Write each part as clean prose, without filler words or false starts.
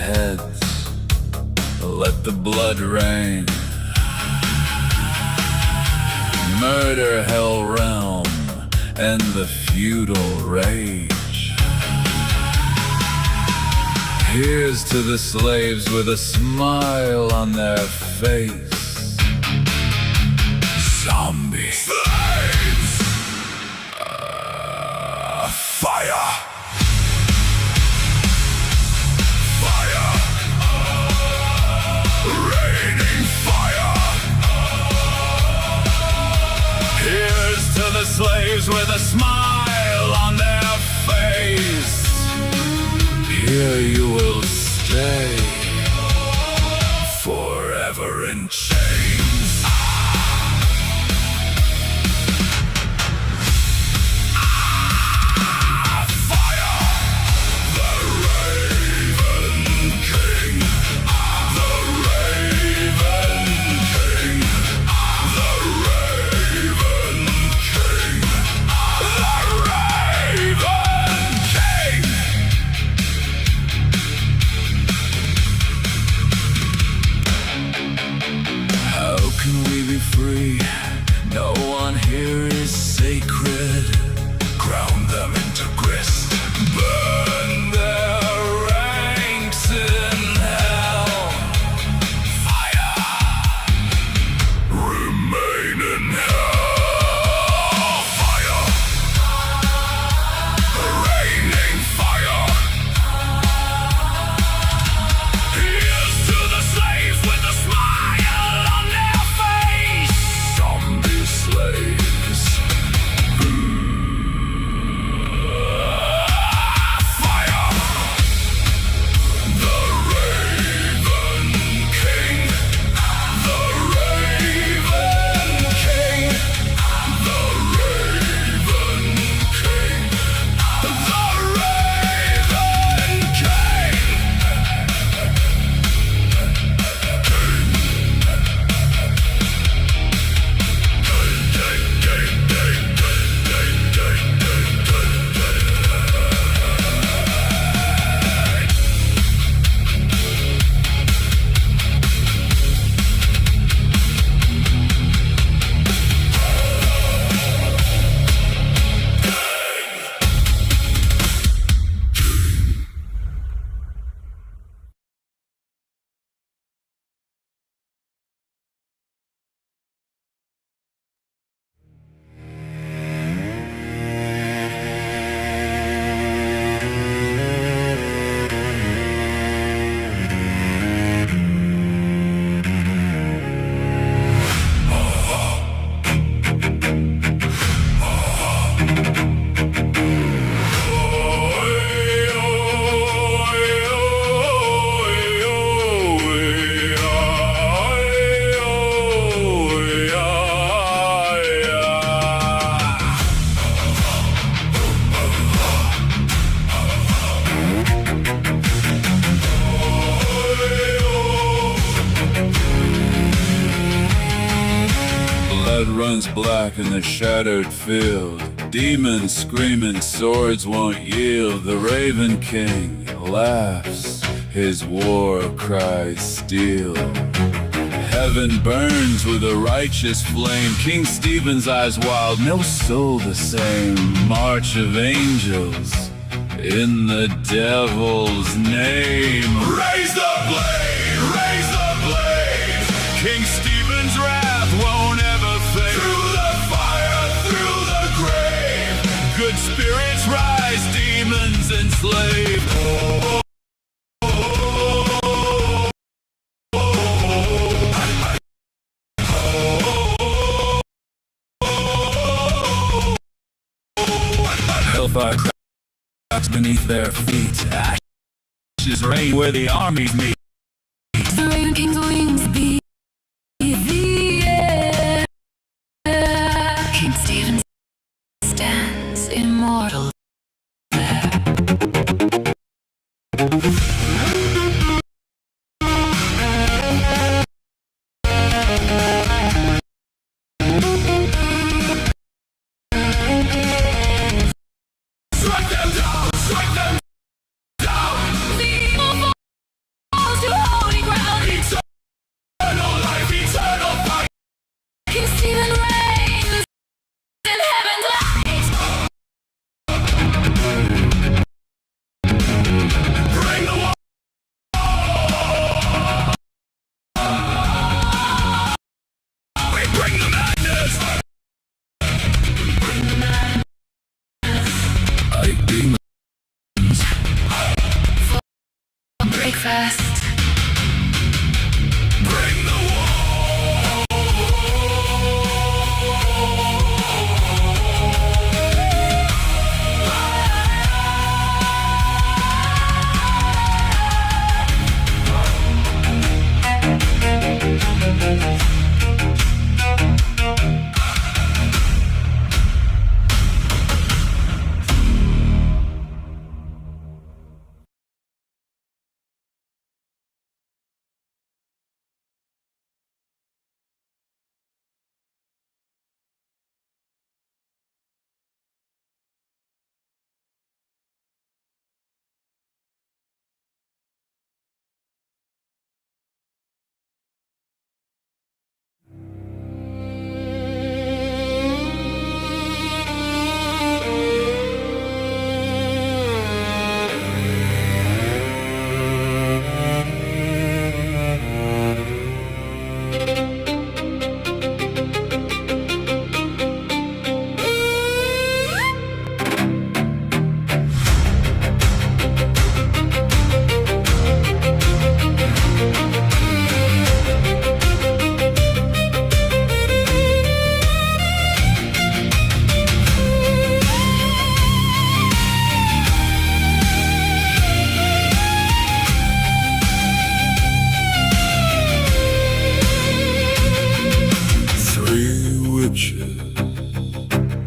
heads, let the blood rain. Murder hell realm and the feudal rage. Here's to the slaves with a smile on their face. Zombie slaves. Fire. Fire. Raining fire. Here's to the slaves with a smile on their face. Here you will stay forever in chains. Fire! The Raven King. The Raven King. The Raven King. The Raven King. How can we be free? No one here is sacred. Ground them into grist. Burn their ranks in hell. Fire. Remain in hell. Fire. Raining fire. Here's to the slaves with a smile on their face. Zombie slaves. Fire. The Raven King. The Raven King. The Raven King. The Raven King. Blood runs black in the shadowed field. Demons screaming, swords won't yield. The Raven King laughs, his war cries steel. Heaven burns with a righteous flame. King Stephen's eyes wild, no soul the same. March of angels in the devil's name. Raise the blade, raise the blade. King Stephen's wrath won't ever fade. Through the fire, through the grave, good spirits rise, demons enslaved. Hellfire cracks beneath their feet. Ashes rain where the armies meet. The Raven King's wings beat the air. King Stephen stands immortal there. fast. Bring the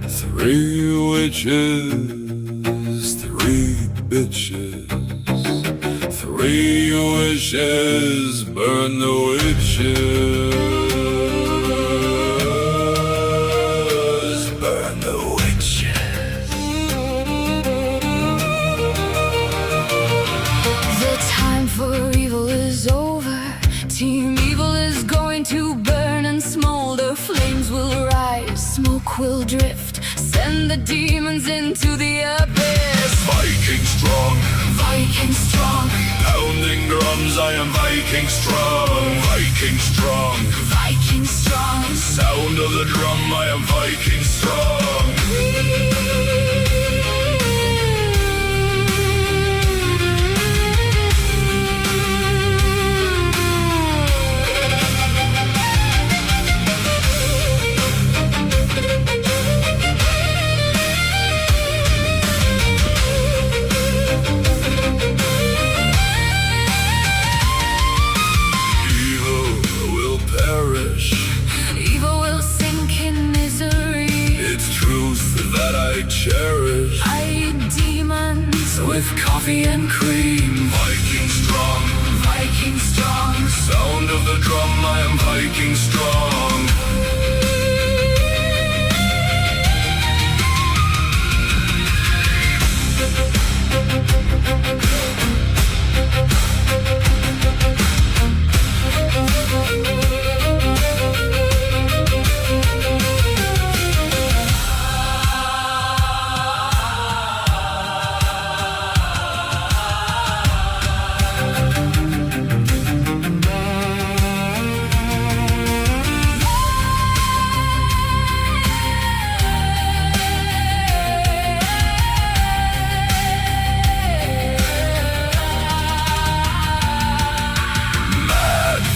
three witches, three bitches, three wishes, burn the witches, burn the witches. The time for evil is over. Team Evil is going to burn and smolder. Flames will rise, smoke will drift. Send the demons into the abyss. Viking strong, Viking strong, pounding drums, I am Viking strong, Viking strong. Viking strong. Sound of the drum, I am Viking strong. Evil will sink in misery. It's truth that I cherish. I eat demons with coffee and cream. Viking strong, Viking strong. sound of the drum, I am Viking strong.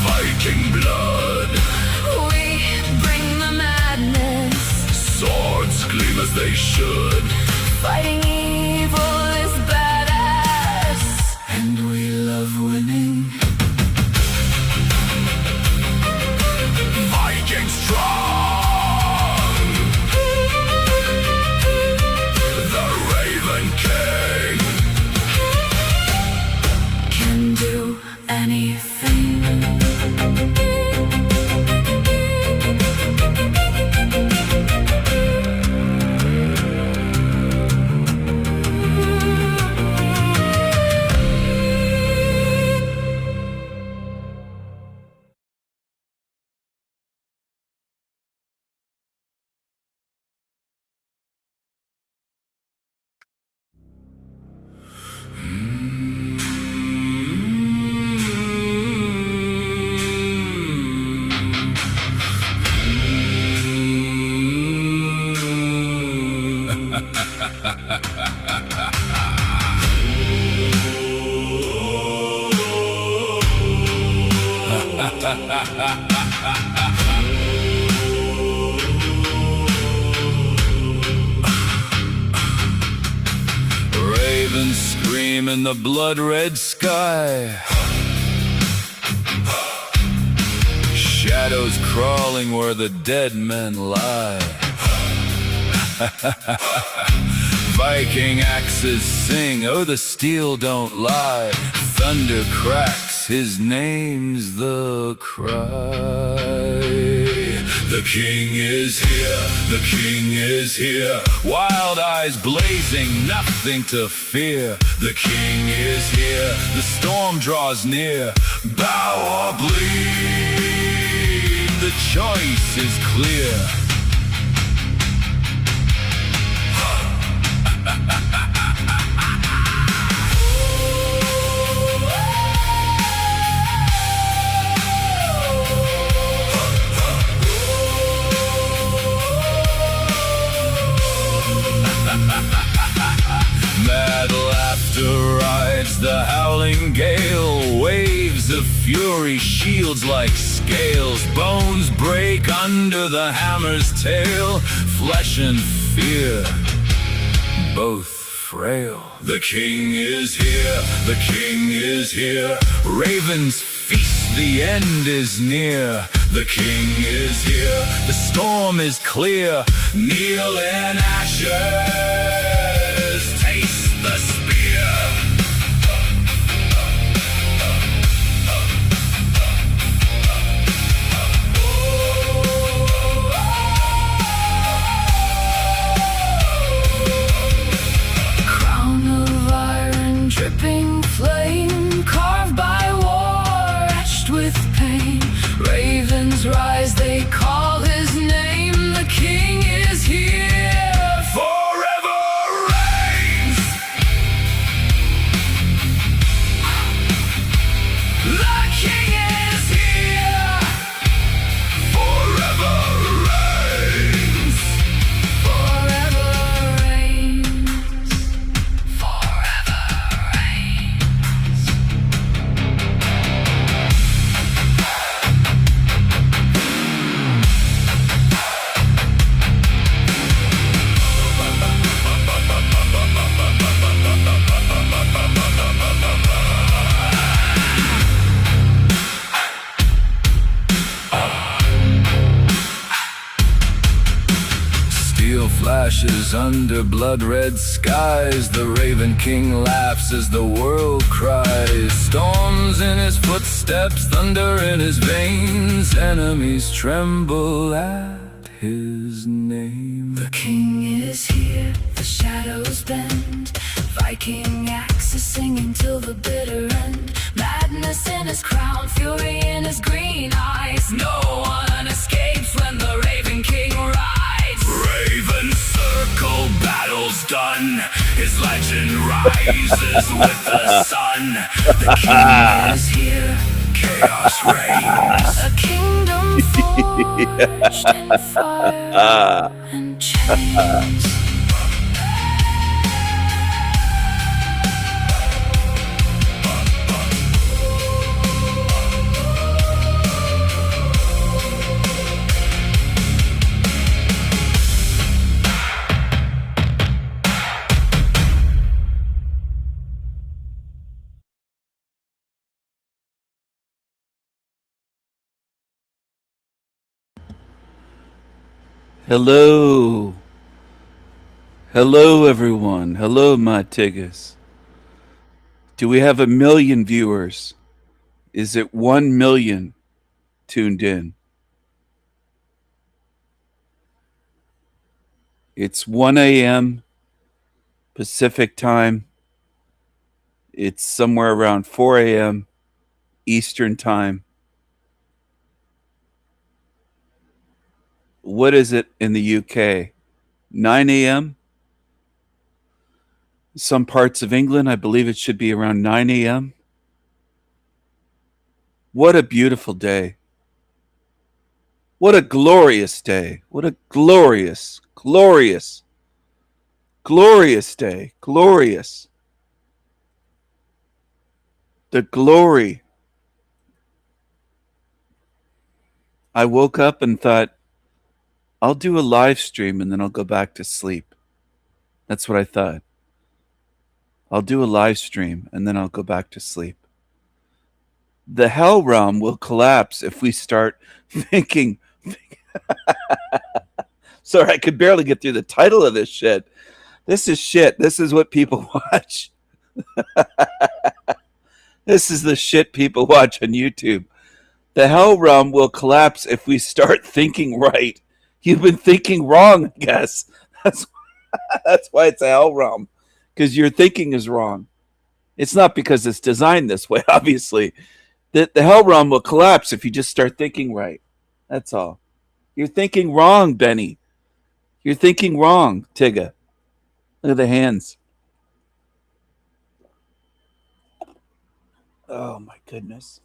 Viking blood, We bring the madness. swords gleam as they should. Fighting evil is badass, and we love winning. Viking strong, the Raven King. Can do anything. Ravens scream in the blood-red sky. Shadows crawling where the dead men lie. Viking axes sing, oh the steel don't lie. Thunder cracks, his name's the cry. The king is here, the king is here. Wild eyes blazing, nothing to fear. The king is here, the storm draws near. Bow or bleed, the choice is clear. Mad laughter rides the howling gale. Waves of fury, shields like scales. Bones break under the hammer's tail. Flesh and fear, both frail. The king is here, the king is here. Ravens feast, the end is near. The king is here, the storm is clear. Kneel in ashes, taste the spear. Crown of iron, dripping flame, carved by war, etched with pain. Ravens rise, they call his name. The king is here, Forever reigns. the king is here, Forever reigns. forever reigns, forever reigns. Steel flashes under blood-red skies. The Raven King laughs as the world cries. Storms in his footsteps, thunder in his veins. Enemies tremble at his name. The king is here, the shadows bend. Viking axes singing till the bitter end. Madness in his crown, fury in his green eyes. No one escapes when the Raven King rides. Raven circle, battle's done. His legend rises with the sun. The king is here, Chaos reigns. a kingdom forged in fire and chains. Hello. Hello, everyone. Hello, my tiggas. Do we have 1 million viewers? Is it 1 million tuned in? It's 1 a.m. Pacific time. It's somewhere around 4 a.m. Eastern time. What is it in the UK? 9 a.m.? Some parts of England, I believe it should be around 9 a.m. What a beautiful day. What a glorious day. What a glorious, glorious, glorious day. Glorious. The glory I woke up and thought, I'll do a live stream and then I'll go back to sleep. That's what I thought. I'll do a live stream and then I'll go back to sleep. The hell realm will collapse if we start thinking. Sorry, I could barely get through the title of this shit. This is shit. This is what people watch. This is the shit people watch on YouTube. The hell realm will collapse if we start thinking right. You've been thinking wrong, I guess. That's why it's a hell realm, because your thinking is wrong. It's not because it's designed this way, obviously. The hell realm will collapse if you just start thinking right. That's all. You're thinking wrong, Benny. You're thinking wrong, Tigga. Look at the hands. Oh, my goodness.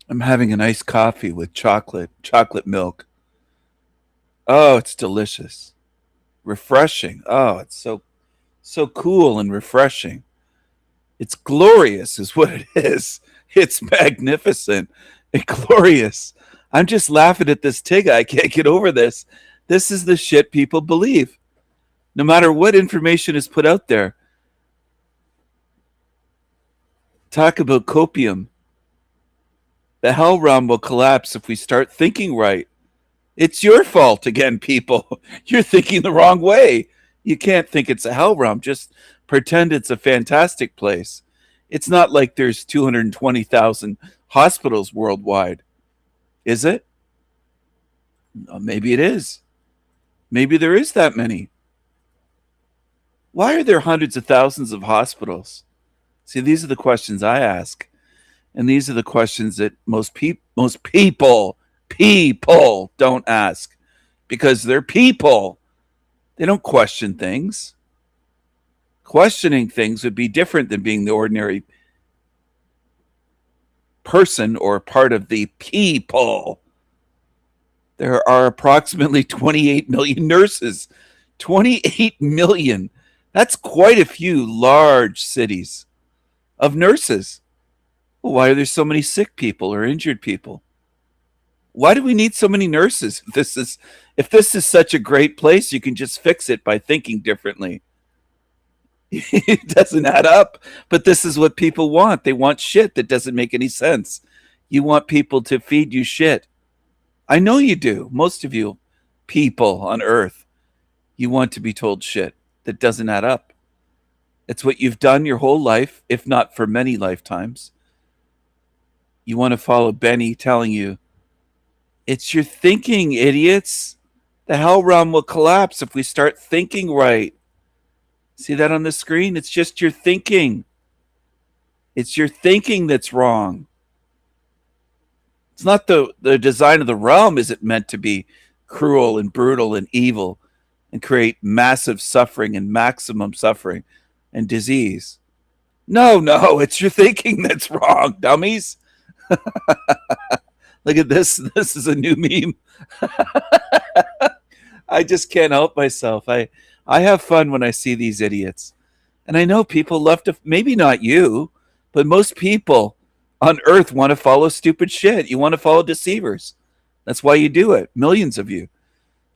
I'm having an iced coffee with chocolate milk. Oh, it's delicious. Refreshing. Oh, it's so cool and refreshing. It's glorious is what it is. It's magnificent and glorious. I'm just laughing at this Tigga. I can't get over this. This is the shit people believe. No matter what information is put out there. Talk about copium. The hell realm will collapse if we start thinking right. It's your fault again, people. You're thinking the wrong way. You can't think it's a hell realm. Just pretend it's a fantastic place. It's not like there's 220,000 hospitals worldwide. Is it? Maybe it is. Maybe there is that many. Why are there hundreds of thousands of hospitals? See, these are the questions I ask. And these are the questions that most people don't ask, because they're people. They don't question things. Questioning things would be different than being the ordinary person or part of the people. There are approximately 28 million nurses. 28 million. That's quite a few large cities of nurses. Well, why are there so many sick people or injured people? Why do we need so many nurses? If this is such a great place, you can just fix it by thinking differently. It doesn't add up. But this is what people want. They want shit that doesn't make any sense. You want people to feed you shit. I know you do. Most of you people on earth, you want to be told shit that doesn't add up. It's what you've done your whole life, if not for many lifetimes. You want to follow Benny telling you, it's your thinking, idiots. The hell realm will collapse if we start thinking right. See that on the screen? It's just your thinking. It's your thinking that's wrong. It's not the design of the realm isn't meant to be cruel and brutal and evil and create massive suffering and maximum suffering and disease. No, it's your thinking that's wrong, dummies. Look at this. This is a new meme. I just can't help myself. I have fun when I see these idiots. And I know people love to, maybe not you, but most people on earth want to follow stupid shit. You want to follow deceivers. That's why you do it. Millions of you.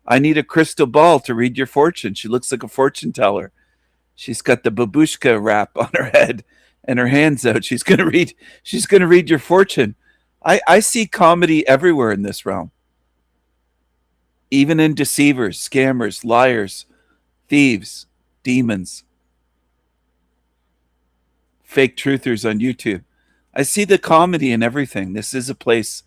I need a crystal ball to read your fortune. She looks like a fortune teller. She's got the babushka wrap on her head and her hands out. She's gonna read your fortune. I see comedy everywhere in this realm. Even in deceivers, scammers, liars, thieves, demons, fake truthers on YouTube. I see the comedy in everything. This is a place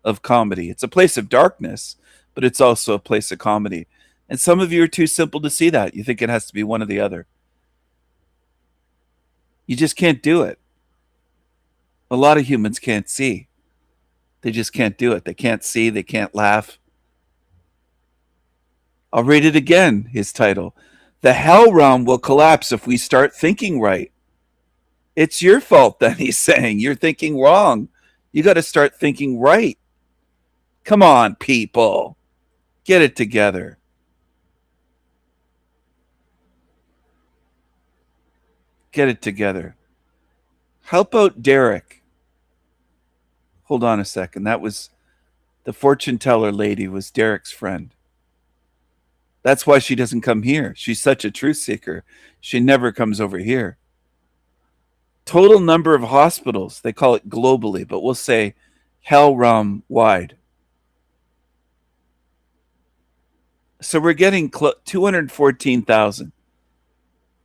of comedy. It's a place of darkness, but it's also a place of comedy. And some of you are too simple to see that. You think it has to be one or the other. You just can't do it. A lot of humans can't see. They just can't do it. They can't see. They can't laugh. I'll read it again, his title. The hell realm will collapse if we start thinking right. It's your fault, then, he's saying. You're thinking wrong. You got to start thinking right. Come on, people. Get it together. Get it together. Help out Derek. Hold on a second. That was the fortune teller lady was Derek's friend. That's why she doesn't come here. She's such a truth seeker. She never comes over here. Total number of hospitals, they call it globally, but we'll say Hellrum wide. So we're getting 214,000.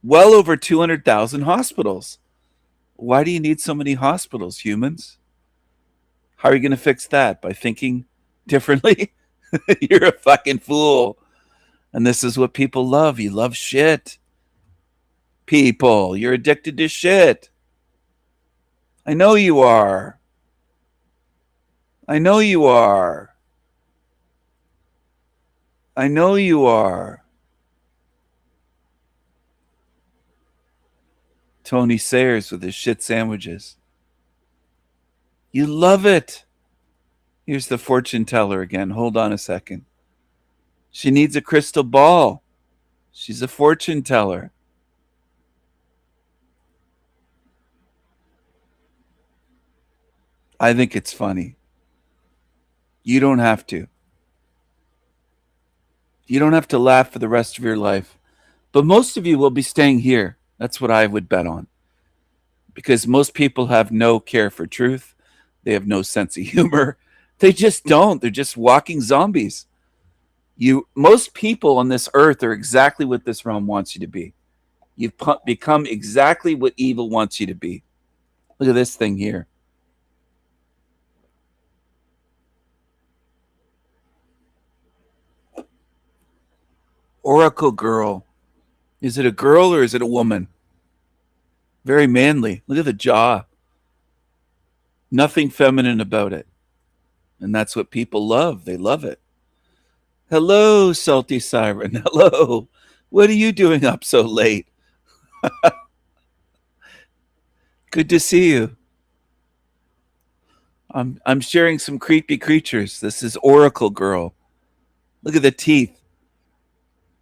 Well over 200,000 hospitals. Why do you need so many hospitals, humans? How are you going to fix that? By thinking differently? You're a fucking fool. And this is what people love. You love shit. People, you're addicted to shit. I know you are. I know you are. I know you are. Tony Sayers with his shit sandwiches. You love it. Here's the fortune teller again. Hold on a second. She needs a crystal ball. She's a fortune teller. I think it's funny. You don't have to. You don't have to laugh for the rest of your life. But most of you will be staying here. That's what I would bet on. Because most people have no care for truth. They have no sense of humor. They just don't. They're just walking zombies. Most people on this earth are exactly what this realm wants you to be. You've become exactly what evil wants you to be. Look at this thing here. Oracle girl. Is it a girl or is it a woman? Very manly. Look at the jaw. Nothing feminine about it. And that's what people love. They love it. Hello, Salty Siren. Hello. What are you doing up so late? Good to see you. I'm sharing some creepy creatures. This is Oracle Girl. Look at the teeth.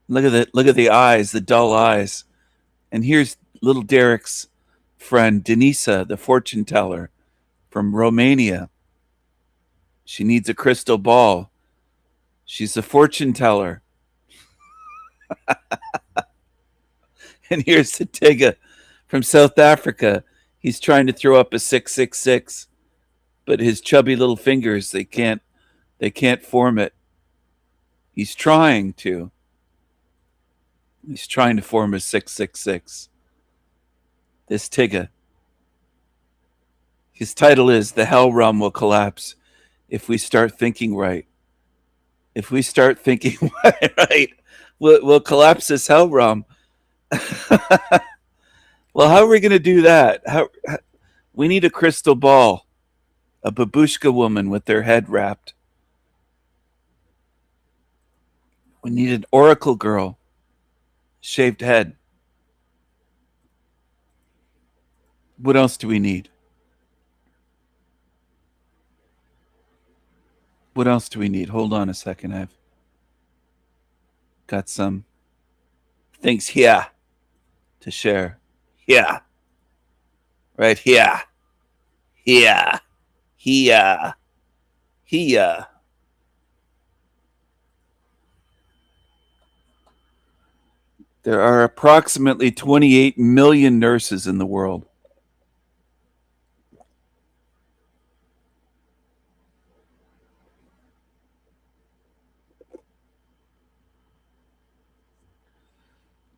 Look at the eyes, the dull eyes. And here's little Derek's friend, Denisa, the fortune teller from Romania. She needs a crystal ball. She's a fortune teller. And here's the Tiga from South Africa. He's trying to throw up a 666, but his chubby little fingers, they can't form it. He's trying to. He's trying to form a 666. This Tiga. His title is The Hell Realm Will Collapse If We Start Thinking Right. If we start thinking right, we'll collapse this hell realm. Well, how are we going to do that? We need a crystal ball, a babushka woman with their head wrapped. We need an oracle girl, shaved head. What else do we need? What else do we need? Hold on a second. I've got some things here to share. Here. Right here. Here. Here. Here. There are approximately 28 million nurses in the world.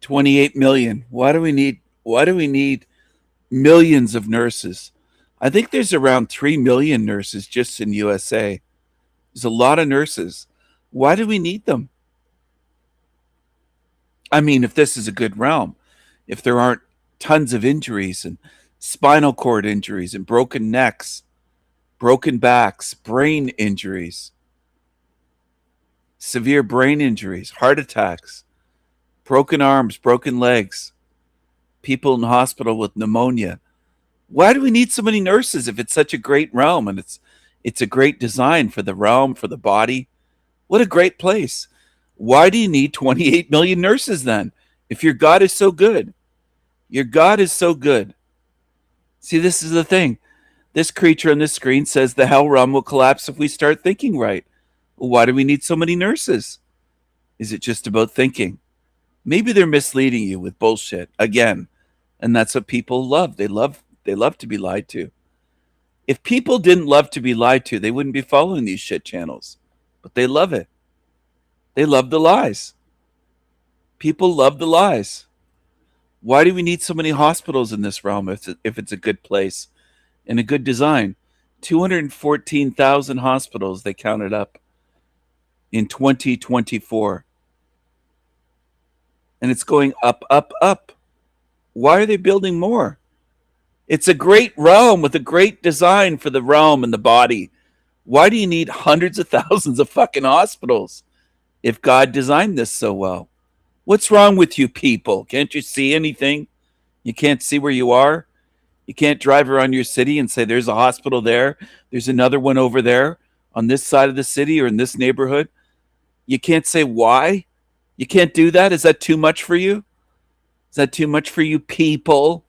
$28 million. Why do we need millions of nurses? I think there's around 3 million nurses just in USA. There's a lot of nurses. Why do we need them? I mean, if this is a good realm, if there aren't tons of injuries and spinal cord injuries and broken necks, broken backs, brain injuries, severe brain injuries, heart attacks, broken arms, broken legs, people in hospital with pneumonia. Why do we need so many nurses if it's such a great realm and it's a great design for the realm, for the body? What a great place. Why do you need 28 million nurses then? If your God is so good. Your God is so good. See, this is the thing. This creature on this screen says the hell realm will collapse if we start thinking right. Well, why do we need so many nurses? Is it just about thinking? Maybe they're misleading you with bullshit again, and that's what people love. They love to be lied to. If people didn't love to be lied to, they wouldn't be following these shit channels. But they love it. They love the lies. People love the lies. Why do we need so many hospitals in this realm if it's a good place and a good design? 214,000 hospitals they counted up in 2024. And it's going up, up, up. Why are they building more? It's a great realm with a great design for the realm and the body. Why do you need hundreds of thousands of fucking hospitals if God designed this so well? What's wrong with you people? Can't you see anything? You can't see where you are? You can't drive around your city and say there's a hospital there, there's another one over there on this side of the city or in this neighborhood? You can't say why? You can't do that? Is that too much for you? Is that too much for you people?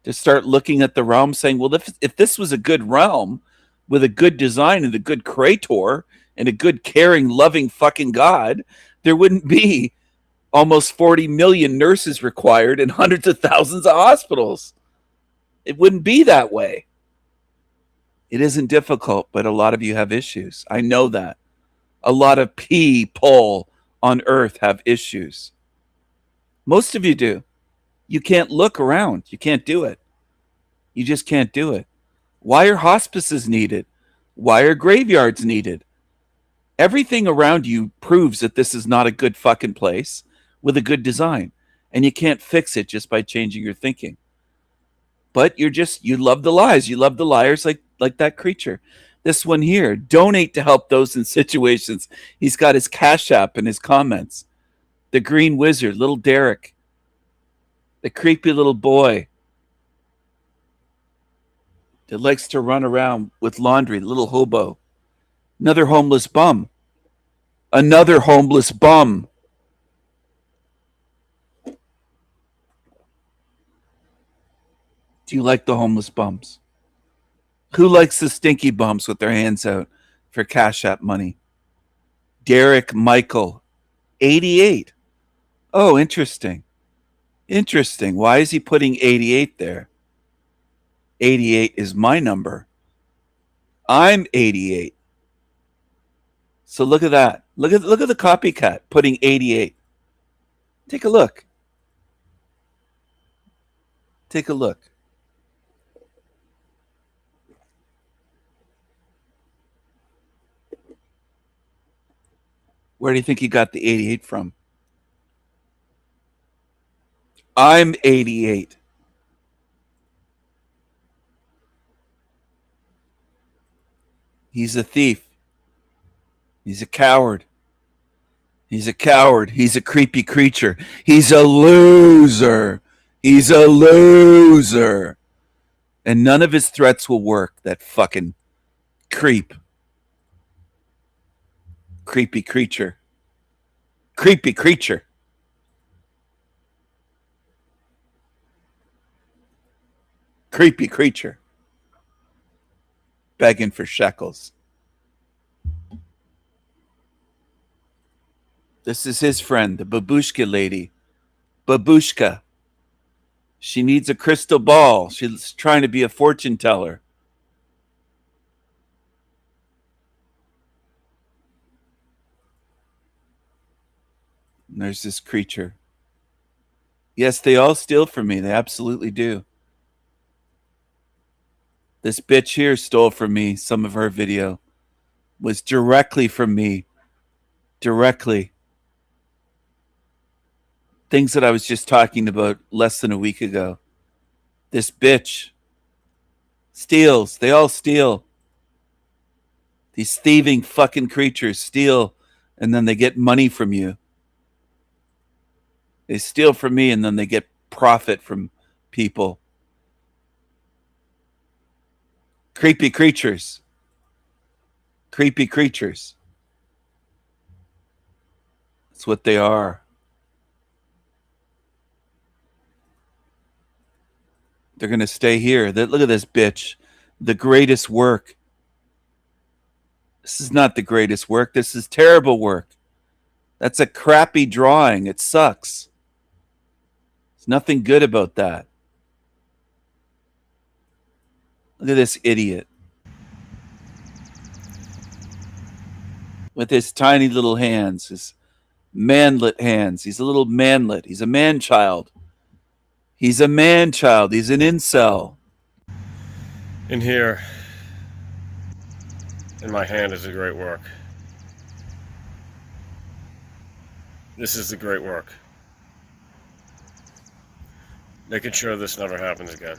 To start looking at the realm saying, well, if this was a good realm with a good design and a good creator and a good caring, loving fucking God, there wouldn't be almost 40 million nurses required and hundreds of thousands of hospitals. It wouldn't be that way. It isn't difficult, but a lot of you have issues. I know that. A lot of people on earth have issues. Most of you do. You can't look around. You can't do it. You just can't do it. Why are hospices needed? Why are graveyards needed? Everything around you proves that this is not a good fucking place with a good design. And you can't fix it just by changing your thinking. But you love the lies. You love the liars like that creature. This one here, donate to help those in situations. He's got his Cash App in his comments. The Green Wizard, little Derek. The creepy little boy that likes to run around with laundry, little hobo. Another homeless bum. Another homeless bum. Do you like the homeless bums? Who likes the stinky bums with their hands out for Cash App money? Derek Michael, 88. Oh, interesting. Interesting. Why is he putting 88 there? 88 is my number. I'm 88. So look at that. Look at the copycat putting 88. Take a look. Take a look. Where do you think he got the 88 from? I'm 88. He's a thief. He's a coward. He's a coward. He's a creepy creature. He's a loser. He's a loser. And none of his threats will work, that fucking creep. Creepy creature. Creepy creature. Creepy creature. Begging for shekels. This is his friend, the babushka lady. Babushka. She needs a crystal ball. She's trying to be a fortune teller. And there's this creature. Yes, they all steal from me. They absolutely do. This bitch here stole from me some of her video. Was directly from me. Directly. Things that I was just talking about less than a week ago. This bitch steals. They all steal. These thieving fucking creatures steal, and then they get money from you. They steal from me, and then they get profit from people. Creepy creatures. Creepy creatures. That's what they are. They're going to stay here. Look at this bitch. the greatest work. This is not the greatest work. This is terrible work. That's a crappy drawing. It sucks. There's nothing good about that. Look at this idiot with his tiny little hands, his manlet hands. He's a little manlet. He's a man child. He's a man child. He's an incel. In here, in my hand, is the great work. This is the great work. Making sure this never happens again.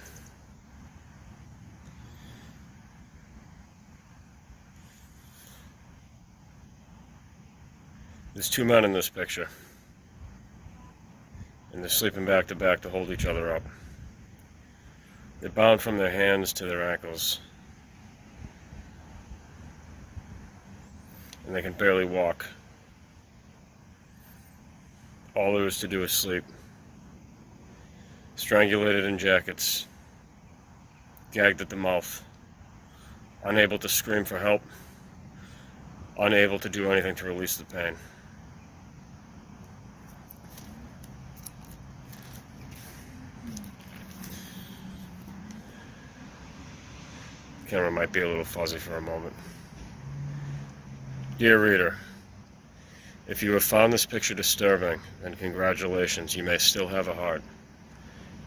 There's two men in this picture, and they're sleeping back to back to hold each other up. They're bound from their hands to their ankles, and they can barely walk. All there is to do is sleep. Strangulated in jackets, gagged at the mouth, unable to scream for help, unable to do anything to release the pain. The camera might be a little fuzzy for a moment. Dear reader, if you have found this picture disturbing, then congratulations, you may still have a heart.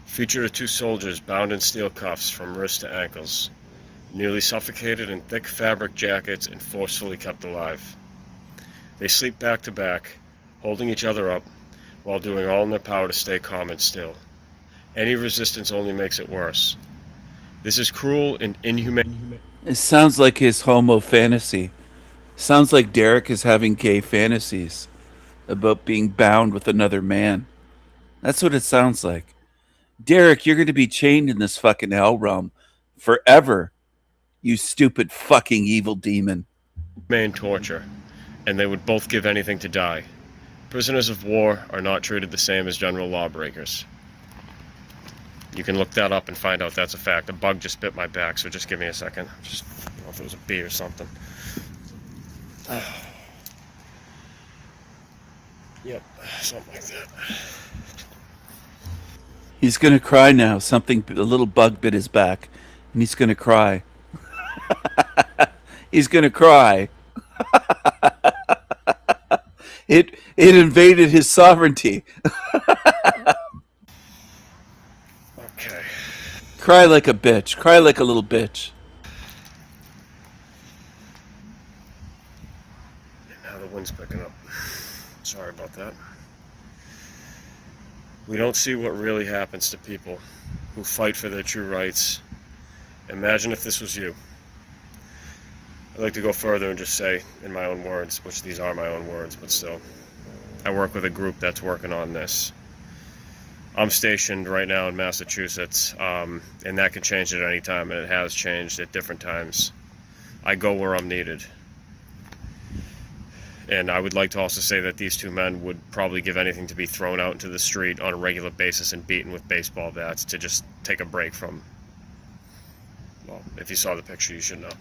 Featured are two soldiers bound in steel cuffs from wrists to ankles, nearly suffocated in thick fabric jackets and forcefully kept alive. They sleep back to back, holding each other up, while doing all in their power to stay calm and still. Any resistance only makes it worse. This is cruel and inhumane. It sounds like his homo fantasy. Sounds like Derek is having gay fantasies about being bound with another man. That's what it sounds like. Derek, you're going to be chained in this fucking hell realm forever, you stupid fucking evil demon. Humane torture, and they would both give anything to die. Prisoners of war are not treated the same as general lawbreakers. You can look that up and find out that's a fact. A bug just bit my back, so just give me a second. Just, I don't know if it was a bee or something. Yep, something like that. He's going to cry now. A little bug bit his back, and he's going to cry. He's going to cry. It invaded his sovereignty. Okay. Cry like a bitch. Cry like a little bitch. Now the wind's picking up. Sorry about that. We don't see what really happens to people who fight for their true rights. Imagine if this was you. I'd like to go further and just say, in my own words, which these are my own words, but still, I work with a group that's working on this. I'm stationed right now in Massachusetts, and that can change at any time, and it has changed at different times. I go where I'm needed. And I would like to also say that these two men would probably give anything to be thrown out into the street on a regular basis and beaten with baseball bats to just take a break from, well, if you saw the picture, you should know.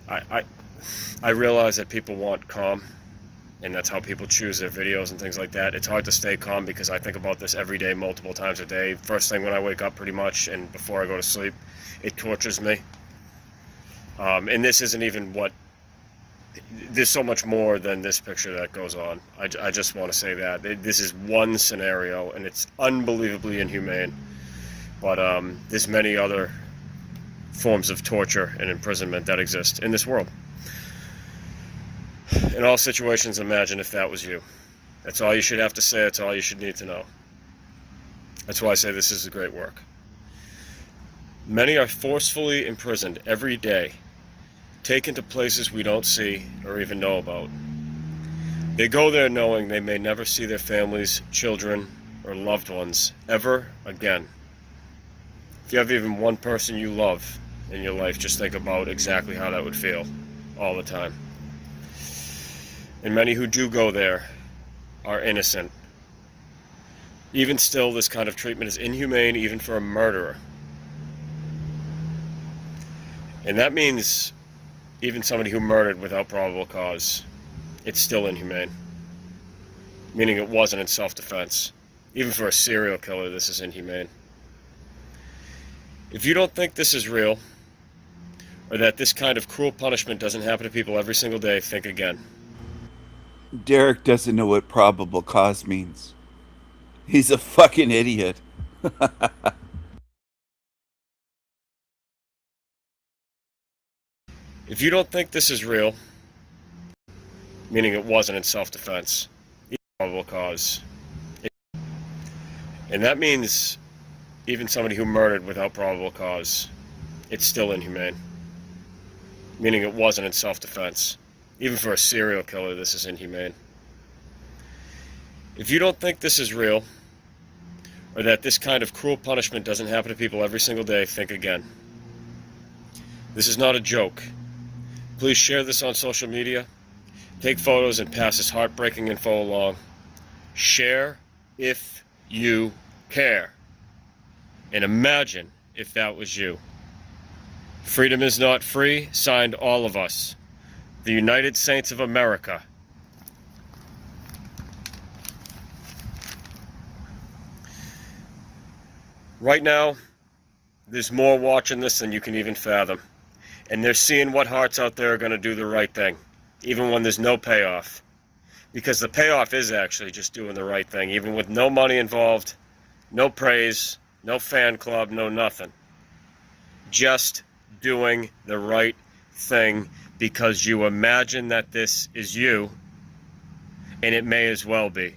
I realize that people want calm, and that's how people choose their videos and things like that. It's hard to stay calm because I think about this every day, multiple times a day. First thing when I wake up, pretty much, and before I go to sleep, it tortures me. And this isn't even what, there's so much more than this picture that goes on. I just want to say that. This is one scenario, and it's unbelievably inhumane. But there's many other forms of torture and imprisonment that exist in this world. In all situations, imagine if that was you. That's all you should have to say. That's all you should need to know. That's why I say this is a great work. Many are forcefully imprisoned every day, taken to places we don't see or even know about. They go there knowing they may never see their families, children, or loved ones ever again. If you have even one person you love in your life, just think about exactly how that would feel all the time. And many who do go there are innocent. Even still, this kind of treatment is inhumane even for a murderer. And that means even somebody who murdered without probable cause, it's still inhumane. Meaning it wasn't in self-defense. Even for a serial killer, this is inhumane. If you don't think this is real, or that this kind of cruel punishment doesn't happen to people every single day, think again. Derek doesn't know what probable cause means. He's a fucking idiot. If you don't think this is real, meaning it wasn't in self-defense, probable cause, and that means even somebody who murdered without probable cause, it's still inhumane. Meaning it wasn't in self-defense. Even for a serial killer, this is inhumane. If you don't think this is real, or that this kind of cruel punishment doesn't happen to people every single day, think again. This is not a joke. Please share this on social media. Take photos and pass this heartbreaking info along. Share if you care. And imagine if that was you. Freedom is not free, signed all of us. The United Saints of America. Right now, there's more watching this than you can even fathom. And they're seeing what hearts out there are going to do the right thing, even when there's no payoff. Because the payoff is actually just doing the right thing, even with no money involved, no praise, no fan club, no nothing. Just doing the right thing because you imagine that this is you, and it may as well be.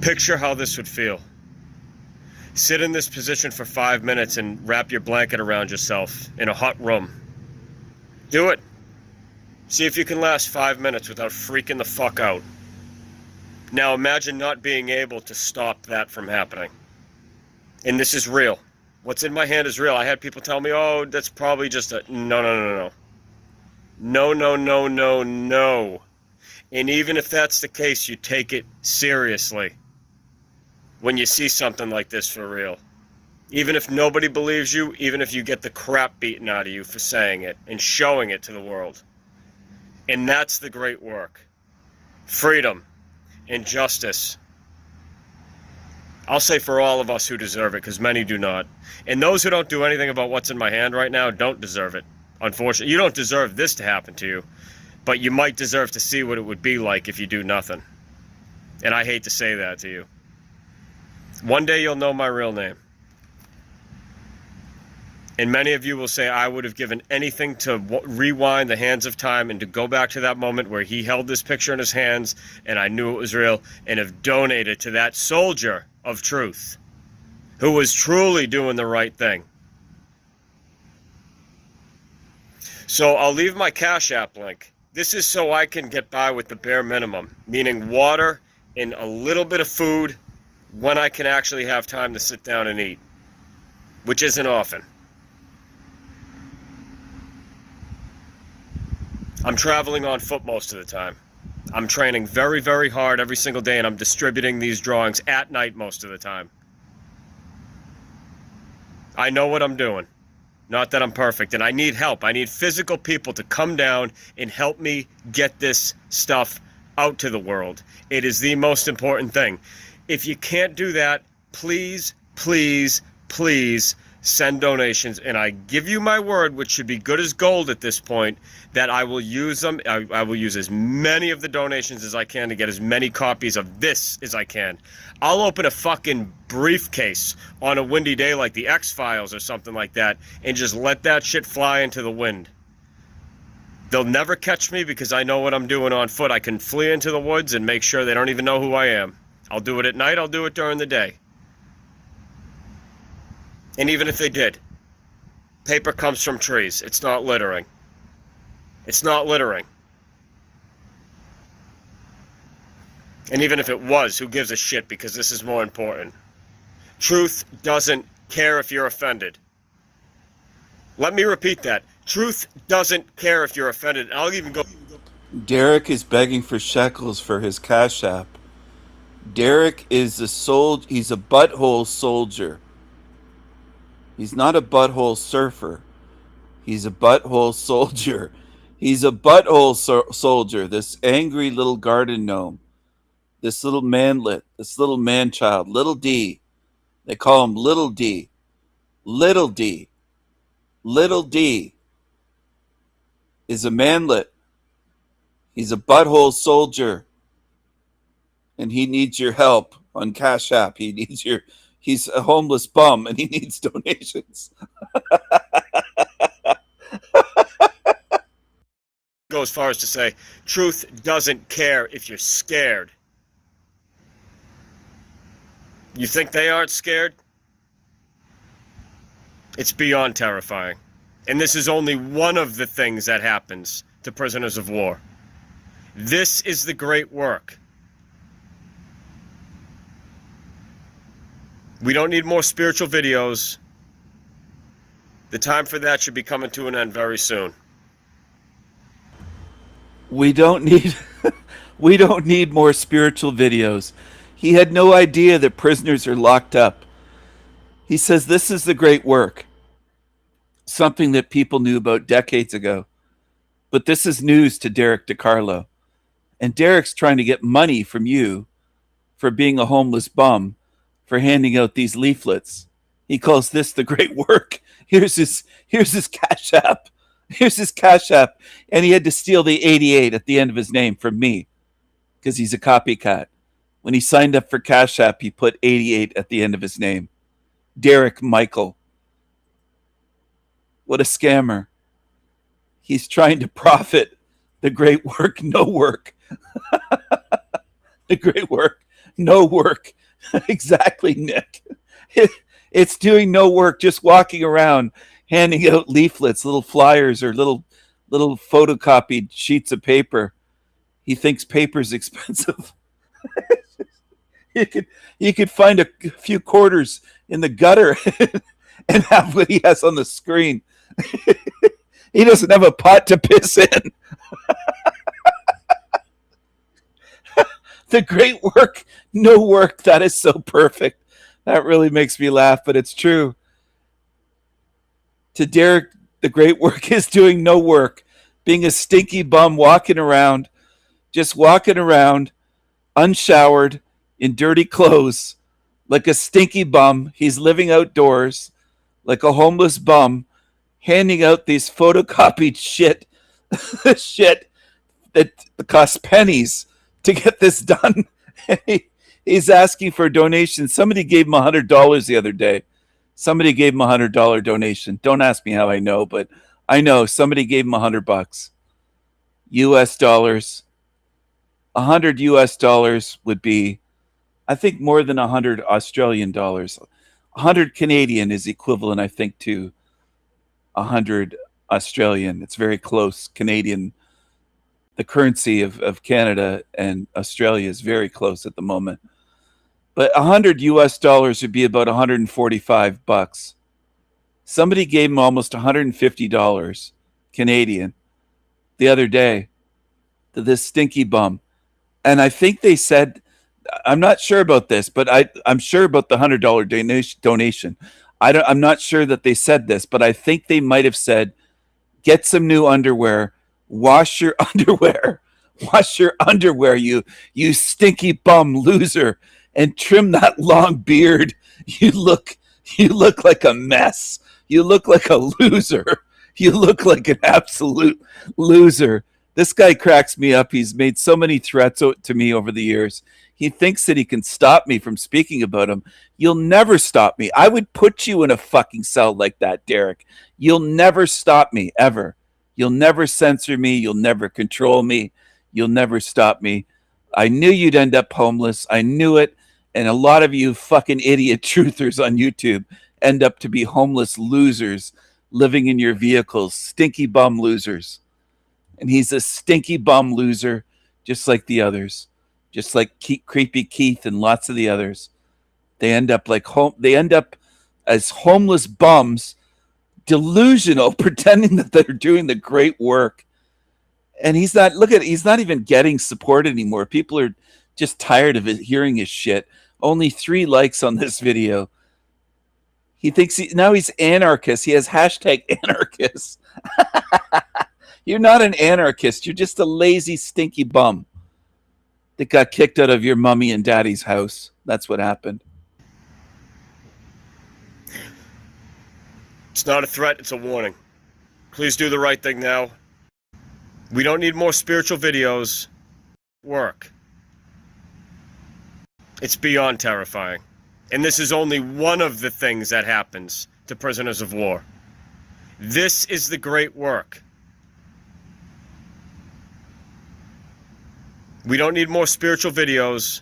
Picture how this would feel. Sit in this position for 5 minutes and wrap your blanket around yourself in a hot room. Do it. See if you can last 5 minutes without freaking the fuck out. Now imagine not being able to stop that from happening. And this is real. What's in my hand is real. I had people tell me, oh, that's probably just a... No. No. And even if that's the case, you take it seriously when you see something like this for real. Even if nobody believes you, even if you get the crap beaten out of you for saying it and showing it to the world. And that's the great work. Freedom and justice. I'll say for all of us who deserve it, because many do not. And those who don't do anything about what's in my hand right now don't deserve it. Unfortunately, you don't deserve this to happen to you, but you might deserve to see what it would be like if you do nothing. And I hate to say that to you. One day you'll know my real name. And many of you will say, I would have given anything to rewind the hands of time and to go back to that moment where he held this picture in his hands and I knew it was real, and have donated to that soldier of truth who was truly doing the right thing. So I'll leave my Cash App link. This is so I can get by with the bare minimum, meaning water and a little bit of food when I can actually have time to sit down and eat, which isn't often. I'm traveling on foot most of the time. I'm training very, very hard every single day, and I'm distributing these drawings at night most of the time. I know what I'm doing. Not that I'm perfect, and I need help. I need physical people to come down and help me get this stuff out to the world. It is the most important thing. If you can't do that, please send donations, and I give you my word, which should be good as gold at this point, that I will use them. I will use as many of the donations as I can to get as many copies of this as I can. I'll open a fucking briefcase on a windy day like the X-Files or something like that and just let that shit fly into the wind. They'll never catch me because I know what I'm doing on foot. I can flee into the woods and make sure they don't even know who I am. I'll do it at night, I'll do it during the day. And even if they did, paper comes from trees. It's not littering. It's not littering. And even if it was, who gives a shit, because this is more important. Truth doesn't care if you're offended. Let me repeat that. Truth doesn't care if you're offended. I'll even go... Derek is begging for shekels for his Cash App. Derek is he's a butthole soldier. He's not a butthole surfer. He's a butthole soldier. He's a butthole soldier, this angry little garden gnome, this little manlet, this little man child, little D. They call him Little D. Little D. Little D is a manlet. He's a butthole soldier. And he needs your help on Cash App. He's a homeless bum and he needs donations. Go as far as to say, truth doesn't care if you're scared. You think they aren't scared? It's beyond terrifying. And this is only one of the things that happens to prisoners of war. This is the great work. We don't need more spiritual videos. The time for that should be coming to an end very soon. We don't need more spiritual videos. He had no idea that prisoners are locked up. He says this is the great work. Something that people knew about decades ago. But this is news to Derek DiCarlo. And Derek's trying to get money from you for being a homeless bum, for handing out these leaflets. He calls this the great work. Here's his Cash App. Here's his Cash App. And he had to steal the 88 at the end of his name from me because he's a copycat. When he signed up for Cash App, he put 88 at the end of his name. Derek Michael. What a scammer. He's trying to profit. The great work, no work. The great work, no work. Exactly, Nick. It's doing no work, just walking around, handing out leaflets, little flyers, or little photocopied sheets of paper. He thinks paper's expensive. You could find a few quarters in the gutter and have what he has on the screen. He doesn't have a pot to piss in. The great work, no work. That is so perfect. That really makes me laugh, but it's true. To Derek, the great work is doing no work, being a stinky bum, just walking around, unshowered, in dirty clothes, like a stinky bum. He's living outdoors, like a homeless bum, handing out these photocopied shit that costs pennies to get this done. He's asking for a donation. Somebody gave him $100 the other day. Somebody gave him $100 donation. Don't ask me how I know, but I know somebody gave him $100 US dollars. $100 would be, I think, more than 100 Australian dollars. 100 Canadian is equivalent, I think, to 100 Australian. It's very close. Canadian, the currency of Canada and Australia is very close at the moment. But 100 US dollars would be about $145. Somebody gave him almost $150 Canadian the other day to this stinky bum. And I think they said, I'm not sure about this, but I'm sure about the $100 donation. I'm not sure that they said this, but I think they might have said, get some new underwear, wash your underwear, you stinky bum loser, and trim that long beard. You look like a mess. You look like a loser. You look like an absolute loser. This guy cracks me up. He's made so many threats to me over the years. He thinks that he can stop me from speaking about him. You'll never stop me. I would put you in a fucking cell like that, Derek. You'll never stop me, ever. You'll never censor me. You'll never control me. You'll never stop me. I knew you'd end up homeless. I knew it. And a lot of you fucking idiot truthers on YouTube end up to be homeless losers living in your vehicles. Stinky bum losers. And he's a stinky bum loser, just like the others, just like Creepy Keith and lots of the others. They end up as homeless bums, delusional, pretending that they're doing the great work. And he's not even getting support anymore. People are just tired of hearing his shit. Only 3 likes on this video. He thinks now he's anarchist. He has hashtag anarchist. You're not an anarchist. You're just a lazy, stinky bum that got kicked out of your mummy and daddy's house. That's what happened. It's not a threat, it's a warning. Please do the right thing now. We don't need more spiritual videos. Work. It's beyond terrifying. And this is only one of the things that happens to prisoners of war. This is the great work. We don't need more spiritual videos.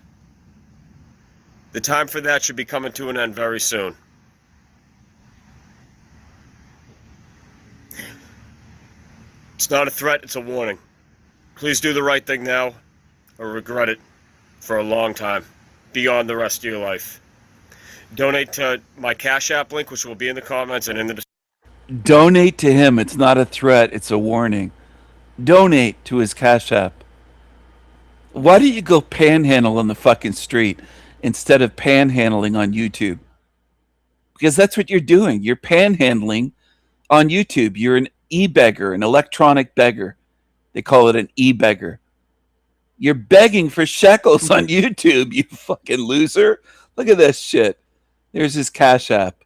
The time for that should be coming to an end very soon. It's not a threat, it's a warning. Please do the right thing now, or regret it for a long time, beyond the rest of your life. Donate to my Cash App link, which will be in the comments and in the description. Donate to him. It's not a threat. It's a warning. Donate to his Cash App. Why do you go panhandle on the fucking street instead of panhandling on YouTube? Because that's what you're doing. You're panhandling on YouTube. You're an e-beggar, an electronic beggar. They call it an e-beggar. You're begging for shekels on YouTube, you fucking loser. Look at this shit. There's his Cash App.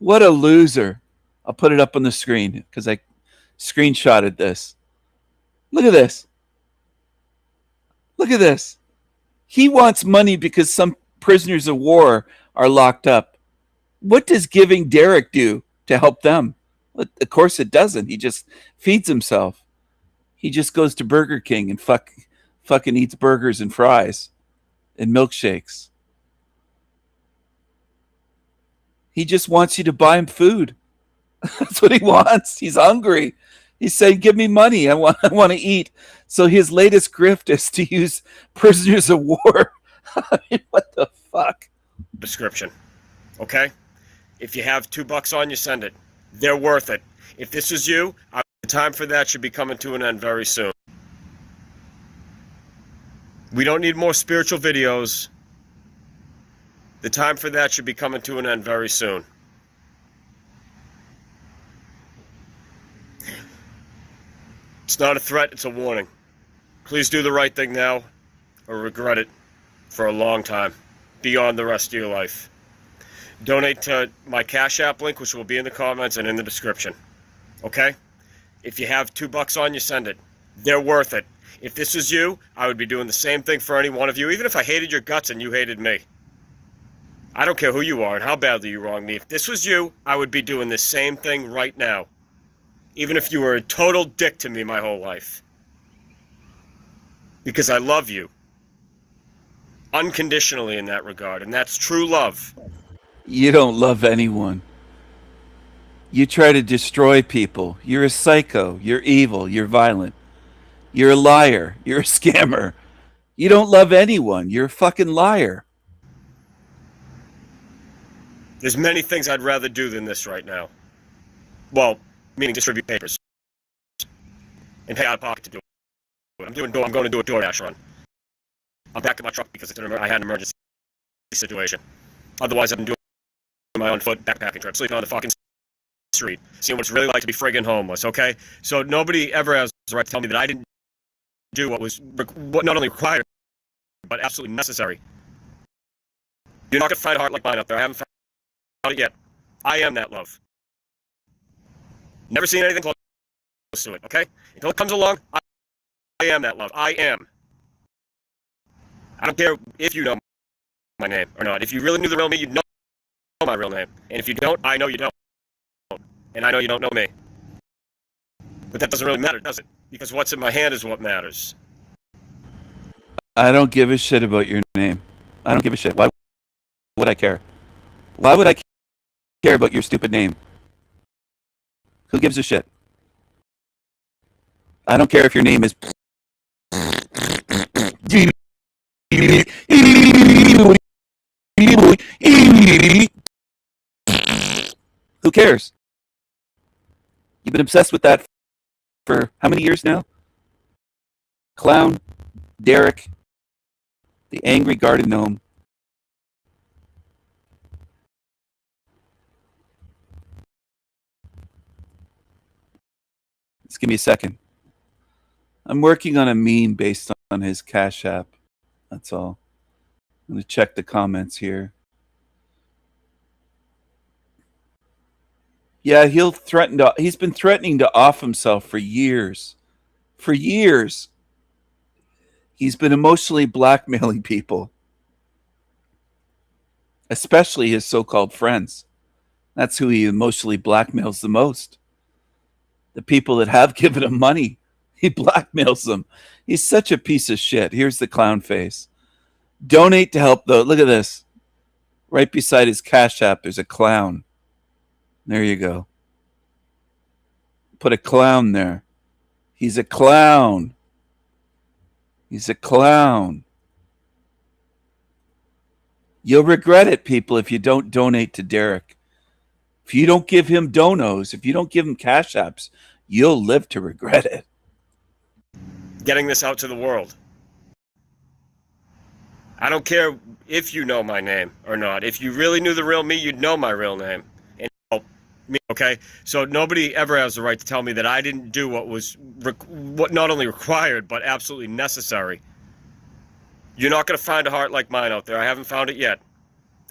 What a loser. I'll put it up on the screen because I screenshotted this. Look at this. Look at this. He wants money because some prisoners of war are locked up. What does Giving Derek do to help them? Of course it doesn't. He just feeds himself. He just goes to Burger King and fucking eats burgers and fries and milkshakes. He just wants you to buy him food. That's what he wants. He's hungry. He's saying, give me money. I want to eat. So his latest grift is to use prisoners of war. I mean, what the fuck? Description. Okay? If you have $2 on you, send it. They're worth it. If this is you, the time for that should be coming to an end very soon. We don't need more spiritual videos. The time for that should be coming to an end very soon. It's not a threat, it's a warning. Please do the right thing now, or regret it for a long time, beyond the rest of your life. Donate to my Cash App link, which will be in the comments and in the description. Okay? If you have $2 on you, send it. They're worth it. If this was you, I would be doing the same thing for any one of you, even if I hated your guts and you hated me. I don't care who you are and how badly you wronged me. If this was you, I would be doing the same thing right now. Even if you were a total dick to me my whole life. Because I love you. Unconditionally in that regard, and that's true love. You don't love anyone. You try to destroy people. You're a psycho. You're evil. You're violent. You're a liar. You're a scammer. You don't love anyone. You're a fucking liar. There's many things I'd rather do than this right now. Well, meaning distribute papers. And pay out of pocket to do it. I'm going to do a DoorDash run. I'm back in my truck because I had an emergency situation. Otherwise, I've been doing my own foot backpacking trip, sleeping on the fucking street, seeing what it's really like to be friggin' homeless, okay? So nobody ever has the right to tell me that I didn't do what not only required, but absolutely necessary. You're not going to find a heart like mine out there. I haven't found it yet. I am that love. Never seen anything close to it, okay? Until it comes along, I am that love. I am. I don't care if you know my name or not. If you really knew the real me, you'd know my real name. And if you don't, I know you don't. And I know you don't know me. But that doesn't really matter, does it? Because what's in my hand is what matters. I don't give a shit about your name. I don't give a shit. Why would I care? Why would I care about your stupid name? Who gives a shit? I don't care if your name is... Who cares? You've been obsessed with that for how many years now? Clown, Derek, the angry garden gnome. Just give me a second. I'm working on a meme based on his Cash App. That's all. I'm going to check the comments here. Yeah, he's been threatening to off himself for years. For years. He's been emotionally blackmailing people, especially his so-called friends. That's who he emotionally blackmails the most. The people that have given him money, he blackmails them. He's such a piece of shit. Here's the clown face. Donate to help, though. Look at this. Right beside his Cash App, there's a clown. There you go. Put a clown there. He's a clown. He's a clown. You'll regret it, people, if you don't donate to Derek. If you don't give him donos, if you don't give him Cash Apps, you'll live to regret it. Getting this out to the world. I don't care if you know my name or not. If you really knew the real me, you'd know my real name. And me, okay? So nobody ever has the right to tell me that I didn't do what was what not only required, but absolutely necessary. You're not going to find a heart like mine out there. I haven't found it yet.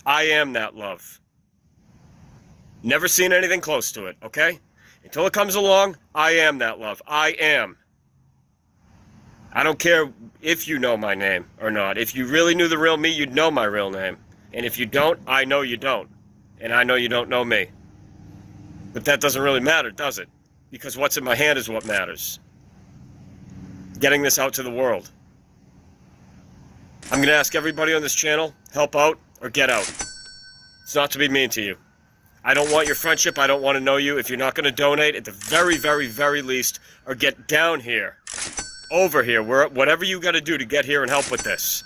I am that love. Never seen anything close to it, okay? Until it comes along, I am that love. I am. I don't care if you know my name or not. If you really knew the real me, you'd know my real name. And if you don't, I know you don't. And I know you don't know me. But that doesn't really matter, does it? Because what's in my hand is what matters. Getting this out to the world. I'm going to ask everybody on this channel, help out or get out. It's not to be mean to you. I don't want your friendship. I don't want to know you. If you're not going to donate, at the very, very, very least, or get down here. Over here, whatever you got to do to get here and help with this.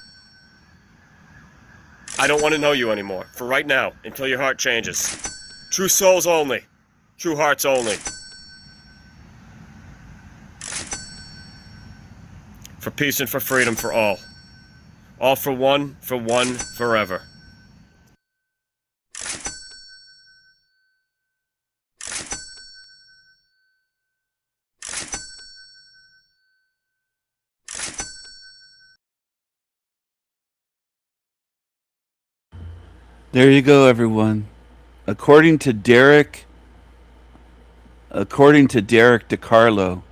I don't want to know you anymore, for right now, until your heart changes. True souls only. True hearts only. For peace and for freedom for all. All for one, forever. There you go, everyone. According to Derek DiCarlo,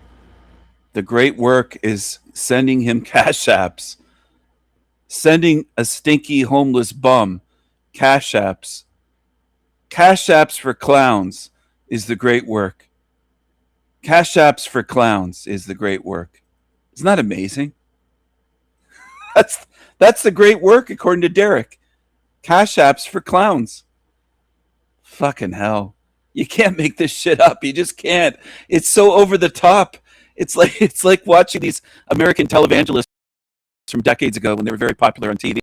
the great work is sending him Cash Apps. Sending a stinky homeless bum Cash Apps. Cash Apps for clowns is the great work. Cash Apps for clowns is the great work. Isn't that amazing? That's the great work according to Derek. Cash Apps for clowns. Fucking hell. You can't make this shit up. You just can't. It's so over the top. It's like watching these American televangelists from decades ago when they were very popular on TV.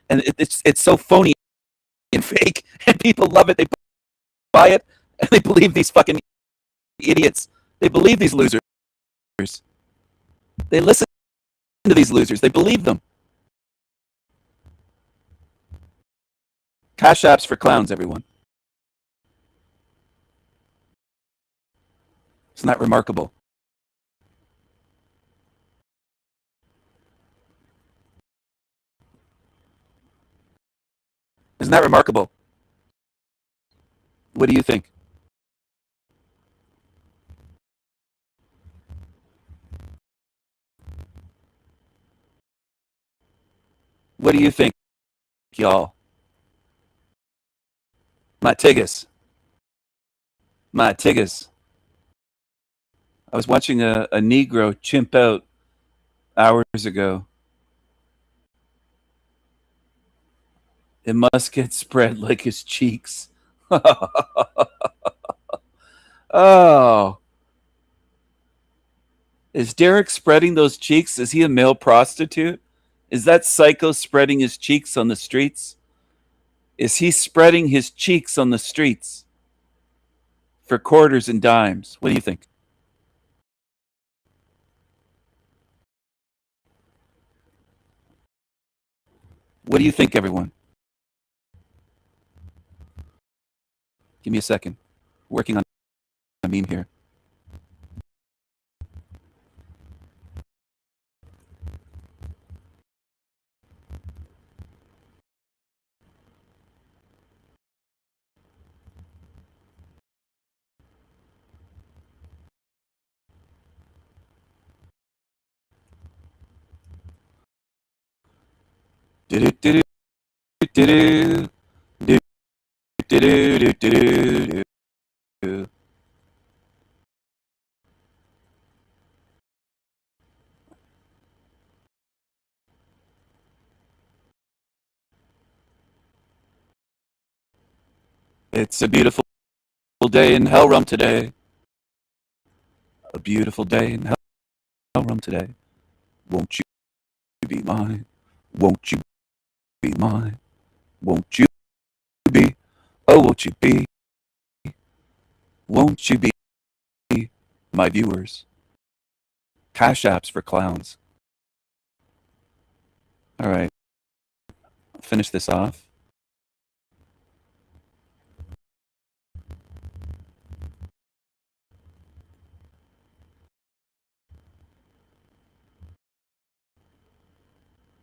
And it's so phony and fake, and people love it. They buy it, and they believe these fucking idiots. They believe these losers. They listen to these losers. They believe them. Cash Apps for clowns, everyone. Isn't that remarkable? Isn't that remarkable? What do you think? What do you think, y'all? My tiggas. I was watching a Negro chimp out hours ago. It must get spread like his cheeks. Oh. Is Derek spreading those cheeks? Is he a male prostitute? Is that psycho spreading his cheeks on the streets? Is he spreading his cheeks on the streets for quarters and dimes? What do you think? What do you think, everyone? Give me a second. Working on a meme here. Do-do-do-do, do-do, do-do-do-do-do-do. It's a beautiful day in Hellrum today. A beautiful day in Hellrum today. Won't you be mine? Won't you be mine? Won't you be? Oh, won't you be? Won't you be my viewers? Cash apps for clowns. All right. I'll finish this off.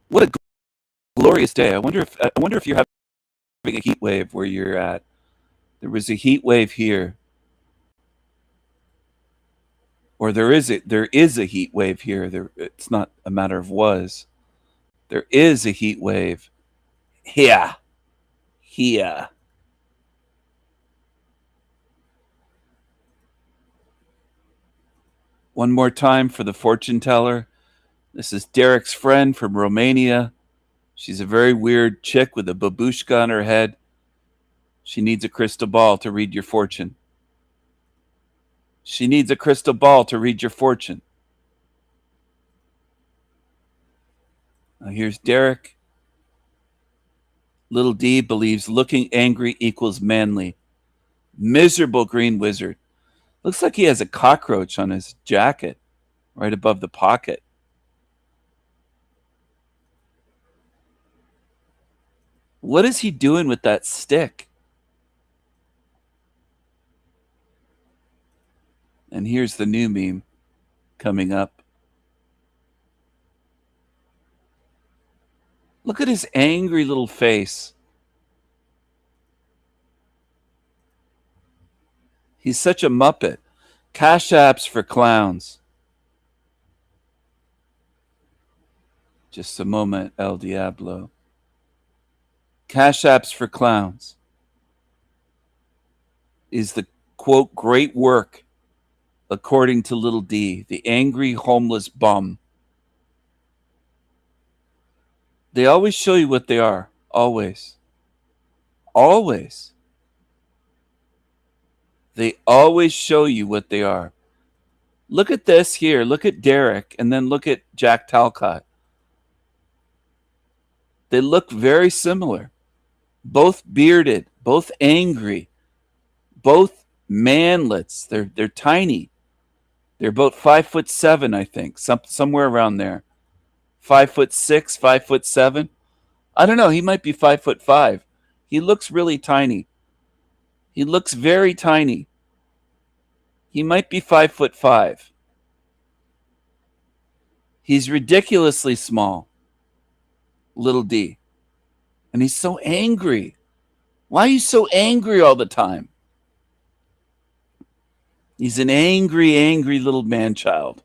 What a glorious day. I wonder if you're having a heat wave where you're at. There was a heat wave here. Or there is a heat wave here. It's not a matter of was. There is a heat wave here. Here. One more time for the fortune teller. This is Derek's friend from Romania. She's a very weird chick with a babushka on her head. She needs a crystal ball to read your fortune. She needs a crystal ball to read your fortune. Now here's Derek. Little D believes looking angry equals manly. Miserable green wizard. Looks like he has a cockroach on his jacket right above the pocket. What is he doing with that stick? And here's the new meme coming up. Look at his angry little face. He's such a muppet. Cash apps for clowns. Just a moment, El Diablo. Cash apps for clowns is the, quote, great work, according to Little D, the angry homeless bum. They always show you what they are. Always. Always. They always show you what they are. Look at this here. Look at Derek, and then look at Jack Talcott. They look very similar. Both bearded, both angry, both manlets. They're tiny. They're about 5'7", I think, somewhere around there. 5'6", 5'7". I don't know. He might be 5'5". He looks really tiny. He looks very tiny. He might be 5'5". He's ridiculously small. Little D. And he's so angry. Why are you so angry all the time? He's an angry, angry little man-child.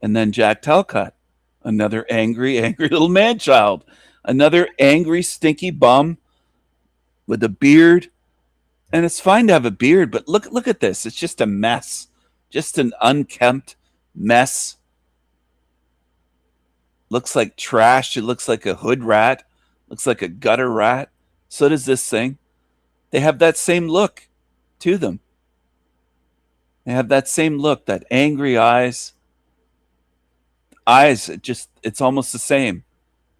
And then Jack Talcott, another angry, angry little man-child. Another angry, stinky bum with a beard. And it's fine to have a beard, but look at this. It's just a mess. Just an unkempt mess. Looks like trash. It looks like a hood rat. Looks like a gutter rat. So does this thing. They have that same look to them. They have that same look, that angry eyes. Eyes, it's almost the same.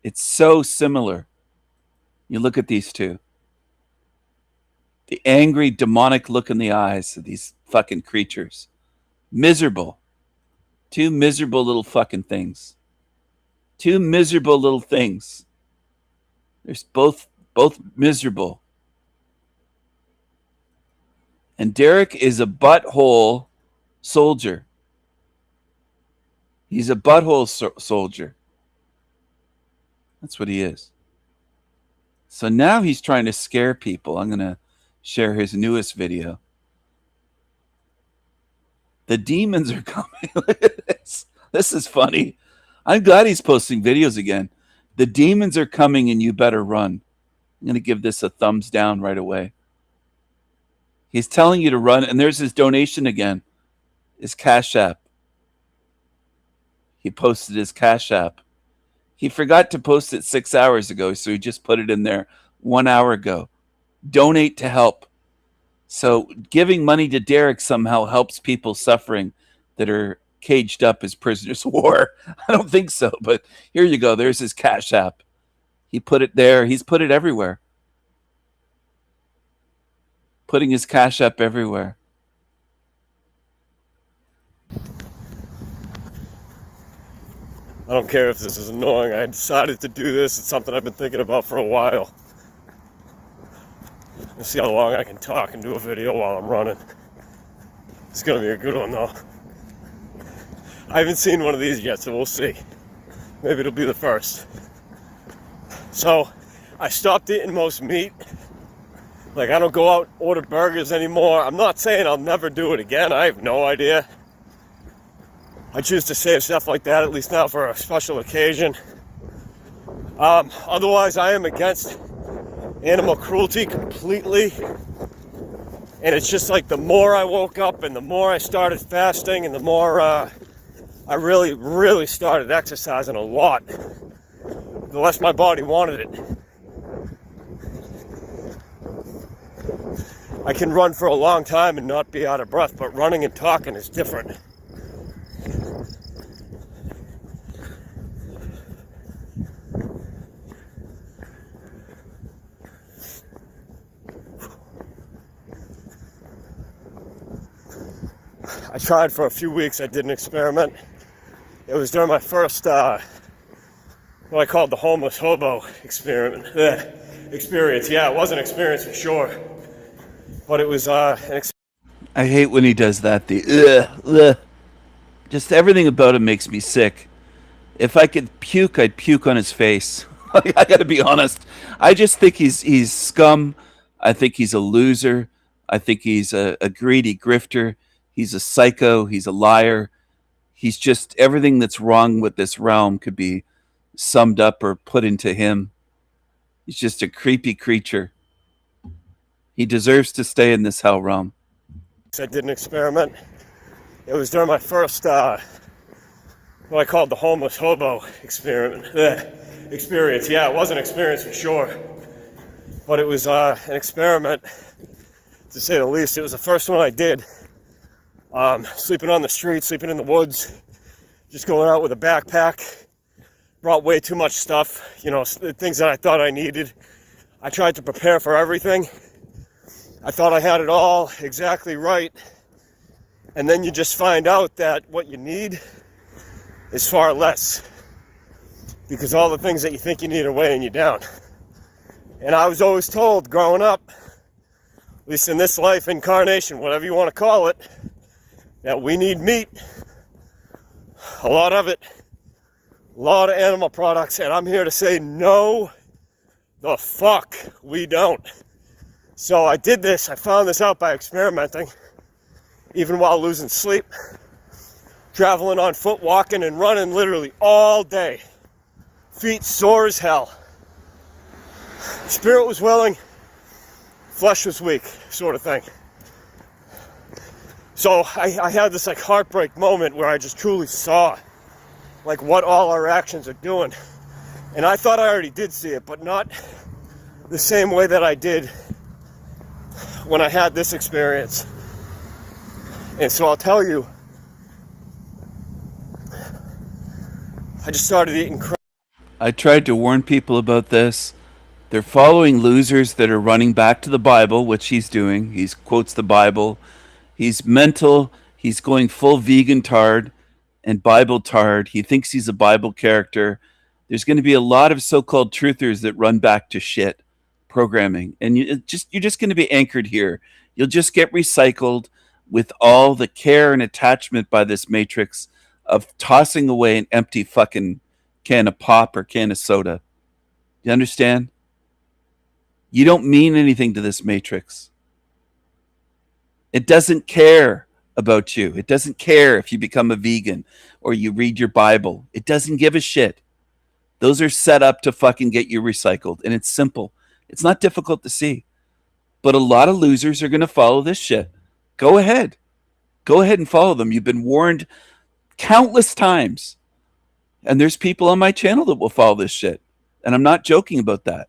It's so similar. You look at these two. The angry, demonic look in the eyes of these fucking creatures. Miserable. Two miserable little fucking things. Two miserable little things. There's both miserable. And Derek is a butthole soldier. He's a butthole soldier. That's what he is. So now he's trying to scare people. I'm going to share his newest video. The demons are coming. Look at this. This is funny. I'm glad he's posting videos again. The demons are coming and you better run. I'm going to give this a thumbs down right away. He's telling you to run, and there's his donation again, his Cash App. He posted his Cash App. He forgot to post it 6 hours ago, so he just put it in there 1 hour ago. Donate to help. So giving money to Derek somehow helps people suffering that are caged up as prisoners of war. I don't think so, but here you go. There's his Cash App. He put it there. He's put it everywhere. Putting his Cash App everywhere. I don't care if this is annoying. I decided to do this. It's something I've been thinking about for a while. Let's see how long I can talk and do a video while I'm running. It's gonna be a good one though. I haven't seen one of these yet, so we'll see. Maybe it'll be the first. So, I stopped eating most meat. Like, I don't go out and order burgers anymore. I'm not saying I'll never do it again. I have no idea. I choose to save stuff like that, at least now for a special occasion. Otherwise, I am against animal cruelty completely. And it's just like the more I woke up and the more I started fasting and the more I really, really started exercising a lot, the less my body wanted it. I can run for a long time and not be out of breath, but running and talking is different. I tried for a few weeks. I did an experiment. It was during my first, what I called the homeless hobo experiment. Experience. Yeah, it was an experience for sure. But it was an experience. I hate when he does that. Just everything about him makes me sick. If I could puke, I'd puke on his face. I got to be honest. I just think he's scum. I think he's a loser. I think he's a greedy grifter. He's a psycho. He's a liar. He's just everything that's wrong with this realm could be summed up or put into him. He's just a creepy creature. He deserves to stay in this hell realm. I did an experiment. It was during my first, what I called the homeless hobo experiment. Experience. Yeah, it was an experience for sure. But it was an experiment, to say the least. It was the first one I did. Sleeping on the street, sleeping in the woods, just going out with a backpack. Brought way too much stuff, things that I thought I needed. I tried to prepare for everything. I thought I had it all exactly right. And then you just find out that what you need is far less. Because all the things that you think you need are weighing you down. And I was always told growing up, at least in this life incarnation, whatever you want to call it, that we need meat, a lot of it, a lot of animal products, and I'm here to say no, the fuck we don't. So I did this, I found this out by experimenting, even while losing sleep, traveling on foot, walking and running literally all day, feet sore as hell. Spirit was willing, flesh was weak, sort of thing. So I had this heartbreak moment where I just truly saw what all our actions are doing. And I thought I already did see it, but not the same way that I did when I had this experience. And so I'll tell you, I just started eating crap. I tried to warn people about this. They're following losers that are running back to the Bible, which he's doing. He quotes the Bible. He's mental. He's going full vegan tard and Bible tard. He thinks he's a Bible character. There's going to be a lot of so-called truthers that run back to shit programming. And you're just going to be anchored here. You'll just get recycled with all the care and attachment by this matrix of tossing away an empty fucking can of pop or can of soda. You understand? You don't mean anything to this matrix. It doesn't care about you. It doesn't care if you become a vegan or you read your Bible. It doesn't give a shit. Those are set up to fucking get you recycled. And it's simple. It's not difficult to see. But a lot of losers are going to follow this shit. Go ahead. Go ahead and follow them. You've been warned countless times. And there's people on my channel that will follow this shit. And I'm not joking about that.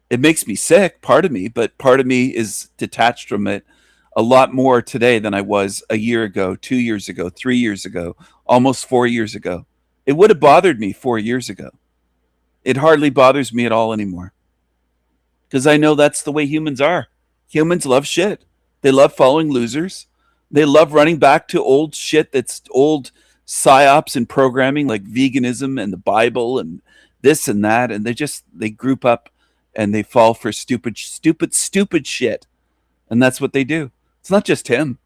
It makes me sick, part of me, but part of me is detached from it a lot more today than I was a year ago, 2 years ago, 3 years ago, almost 4 years ago. It would have bothered me 4 years ago. It hardly bothers me at all anymore. Because I know that's the way humans are. Humans love shit. They love following losers. They love running back to old shit that's old psyops and programming like veganism and the Bible and this and that. And they group up and they fall for stupid shit. And that's what they do. It's not just him.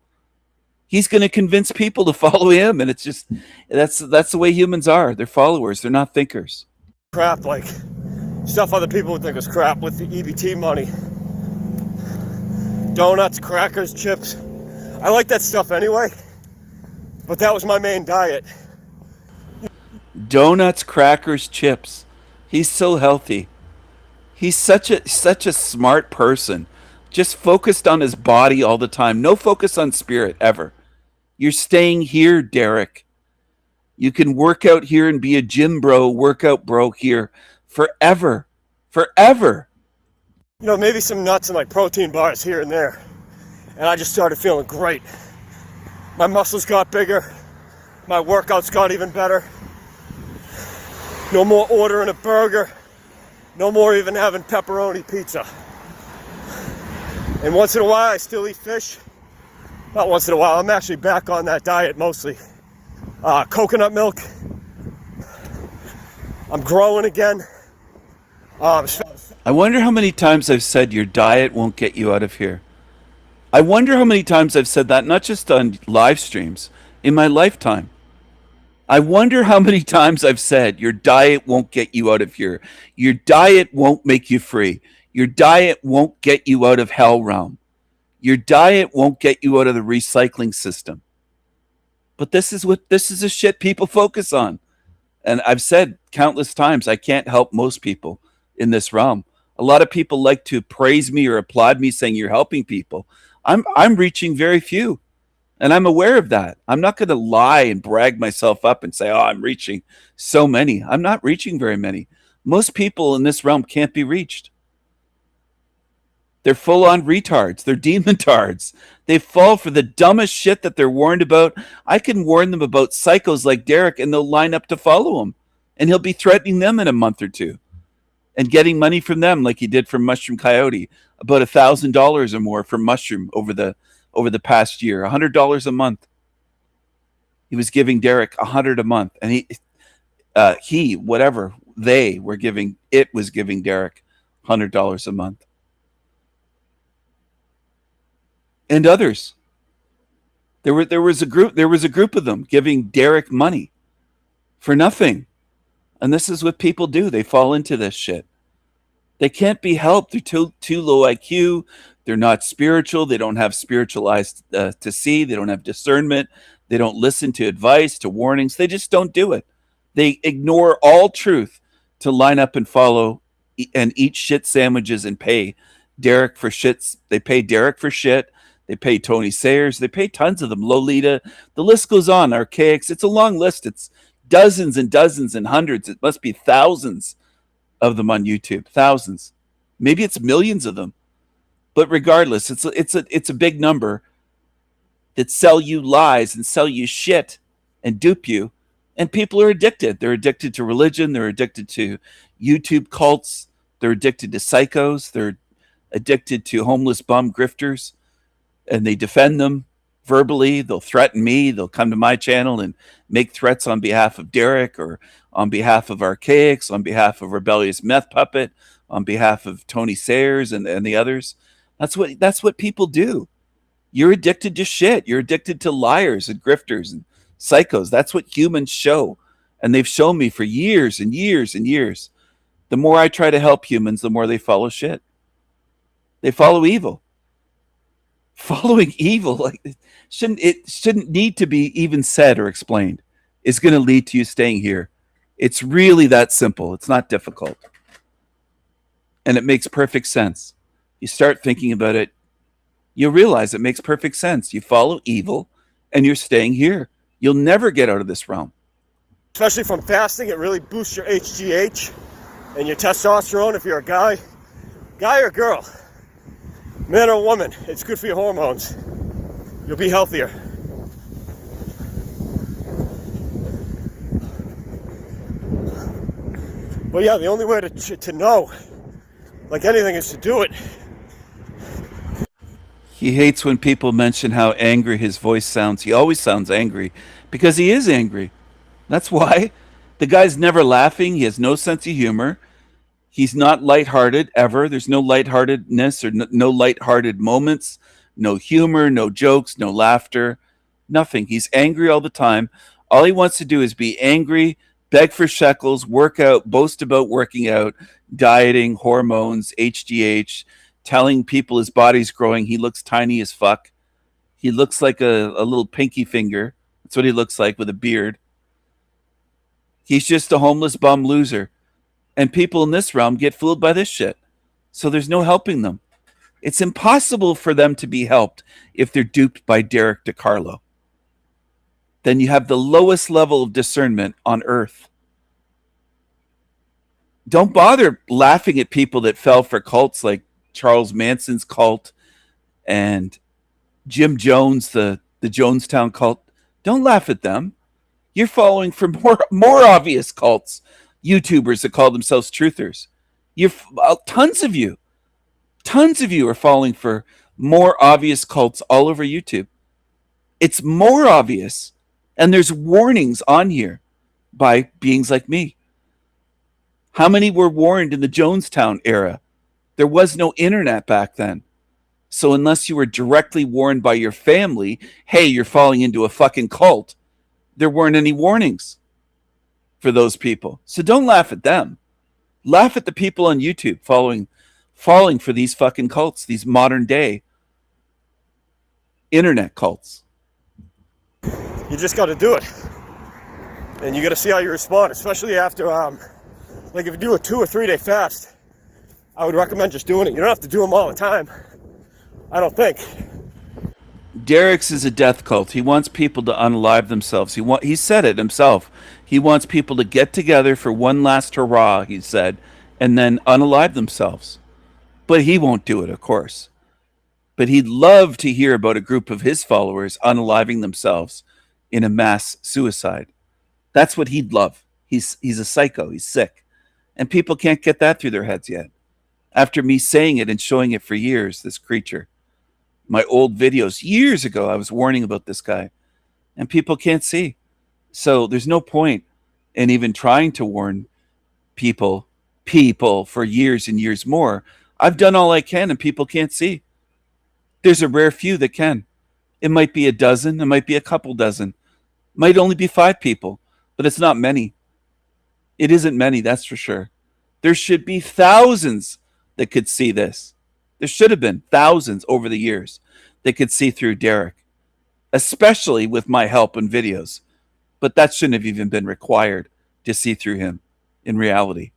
He's going to convince people to follow him. And it's just, that's the way humans are. They're followers. They're not thinkers. Crap, like stuff other people would think is crap with the EBT money. Donuts, crackers, chips. I like that stuff anyway. But that was my main diet. Donuts, crackers, chips. He's so healthy. He's such a smart person. Just focused on his body all the time. No focus on spirit ever. You're staying here, Derek. You can work out here and be a gym bro, workout bro here forever. Forever. You know, maybe some nuts and like protein bars here and there. And I just started feeling great. My muscles got bigger. My workouts got even better. No more ordering a burger. No more even having pepperoni pizza. And once in a while, I still eat fish. Not once in a while, I'm actually back on that diet mostly. Coconut milk. I'm growing again. I wonder how many times I've said your diet won't get you out of here. I wonder how many times I've said that, not just on live streams, in my lifetime. I wonder how many times I've said your diet won't get you out of here. Your diet won't make you free. Your diet won't get you out of hell realm. Your diet won't get you out of the recycling system. But this is the shit people focus on. And I've said countless times, I can't help most people in this realm. A lot of people like to praise me or applaud me saying you're helping people. I'm reaching very few. And I'm aware of that. I'm not going to lie and brag myself up and say, oh, I'm reaching so many. I'm not reaching very many. Most people in this realm can't be reached. They're full-on retards. They're demontards. They fall for the dumbest shit that they're warned about. I can warn them about psychos like Derek, and they'll line up to follow him. And he'll be threatening them in a month or two and getting money from them like he did from Mushroom Coyote, about $1,000 or more from Mushroom over the past year, $100 a month. He was giving Derek $100 a month, and it was giving Derek $100 a month. And others. There was a group of them giving Derek money for nothing. And this is what people do. They fall into this shit. They can't be helped. They're too low IQ. They're not spiritual. They don't have spiritual eyes to see. They don't have discernment. They don't listen to advice, to warnings. They just don't do it. They ignore all truth to line up and follow and eat shit sandwiches and pay Derek for shits. They pay Derek for shit. They pay Tony Sayers. They pay tons of them. Lolita. The list goes on. Archaics. It's a long list. It's dozens and dozens and hundreds. It must be thousands of them on YouTube. Thousands. Maybe it's millions of them. But regardless, it's a big number that sell you lies and sell you shit and dupe you. And people are addicted. They're addicted to religion. They're addicted to YouTube cults. They're addicted to psychos. They're addicted to homeless bum grifters. And they defend them verbally. They'll threaten me. They'll come to my channel and make threats on behalf of Derek or on behalf of Archaics, on behalf of Rebellious Meth Puppet, on behalf of Tony Sayers and the others. That's what people do. You're addicted to shit. You're addicted to liars and grifters and psychos. That's what humans show. And they've shown me for years and years and years. The more I try to help humans, the more they follow shit. They follow evil. Following evil, like it shouldn't need to be even said or explained, is going to lead to you staying here It's really that simple. It's not difficult. And it makes perfect sense. You start thinking about it, you realize it makes perfect sense. You follow evil and you're staying here. You'll never get out of this realm. Especially from fasting, it really boosts your HGH and your testosterone if you're a guy or girl, man or woman. It's good for your hormones. You'll be healthier. But yeah, the only way to know, like anything, is to do it. He hates when people mention how angry his voice sounds. He always sounds angry because he is angry. That's why. The guy's never laughing. He has no sense of humor. He's not lighthearted ever. There's no lightheartedness or no lighthearted moments, no humor, no jokes, no laughter, nothing. He's angry all the time. All he wants to do is be angry, beg for shekels, work out, boast about working out, dieting, hormones, HGH, telling people his body's growing. He looks tiny as fuck. He looks like a little pinky finger. That's what he looks like with a beard. He's just a homeless bum loser. And people in this realm get fooled by this shit. So there's no helping them. It's impossible for them to be helped if they're duped by Derek DiCarlo. Then you have the lowest level of discernment on earth. Don't bother laughing at people that fell for cults like Charles Manson's cult and Jim Jones, the Jonestown cult. Don't laugh at them. You're following for more obvious cults, YouTubers that call themselves truthers. Tons of you are falling for more obvious cults all over YouTube. It's more obvious, and there's warnings on here by beings like me. How many were warned in the Jonestown era? There was no internet back then. So unless you were directly warned by your family, hey, you're falling into a fucking cult, there weren't any warnings for those people. So don't laugh at them. Laugh at the people on YouTube falling for these fucking cults, these modern day internet cults. You just got to do it. And you got to see how you respond, especially after, like if you do a 2 or 3 day fast, I would recommend just doing it. You don't have to do them all the time, I don't think. Derek's is a death cult. He wants people to unalive themselves. He said it himself. He wants people to get together for one last hurrah, he said, and then unalive themselves. But he won't do it, of course. But he'd love to hear about a group of his followers unaliving themselves in a mass suicide. That's what he'd love. He's a psycho. He's sick. And people can't get that through their heads yet. After me saying it and showing it for years, this creature. My old videos, years ago, I was warning about this guy. And people can't see. So there's no point in even trying to warn people for years and years more. I've done all I can and people can't see. There's a rare few that can. It might be a dozen. It might be a couple dozen. It might only be 5 people. But it's not many. It isn't many, that's for sure. There should be thousands that could see this. There should have been thousands over the years that could see through Derek, especially with my help and videos. But that shouldn't have even been required to see through him in reality.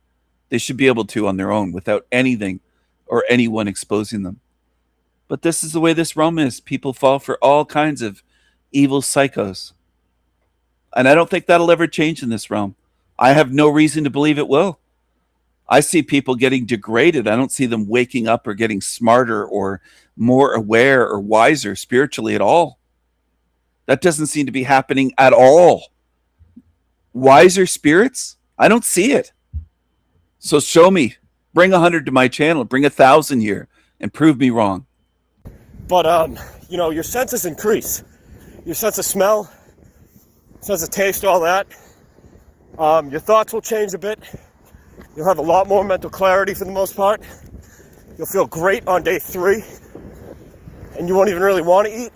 They should be able to on their own without anything or anyone exposing them. But this is the way this realm is. People fall for all kinds of evil psychos. And I don't think that'll ever change in this realm. I have no reason to believe it will. I see people getting degraded. I don't see them waking up or getting smarter or more aware or wiser spiritually at all. That doesn't seem to be happening at all. Wiser spirits? I don't see it. So show me. Bring 100 to my channel. Bring 1,000 here and prove me wrong. But, your senses increase. Your sense of smell, sense of taste, all that. Your thoughts will change a bit. You'll have a lot more mental clarity for the most part. You'll feel great on day 3. And you won't even really want to eat.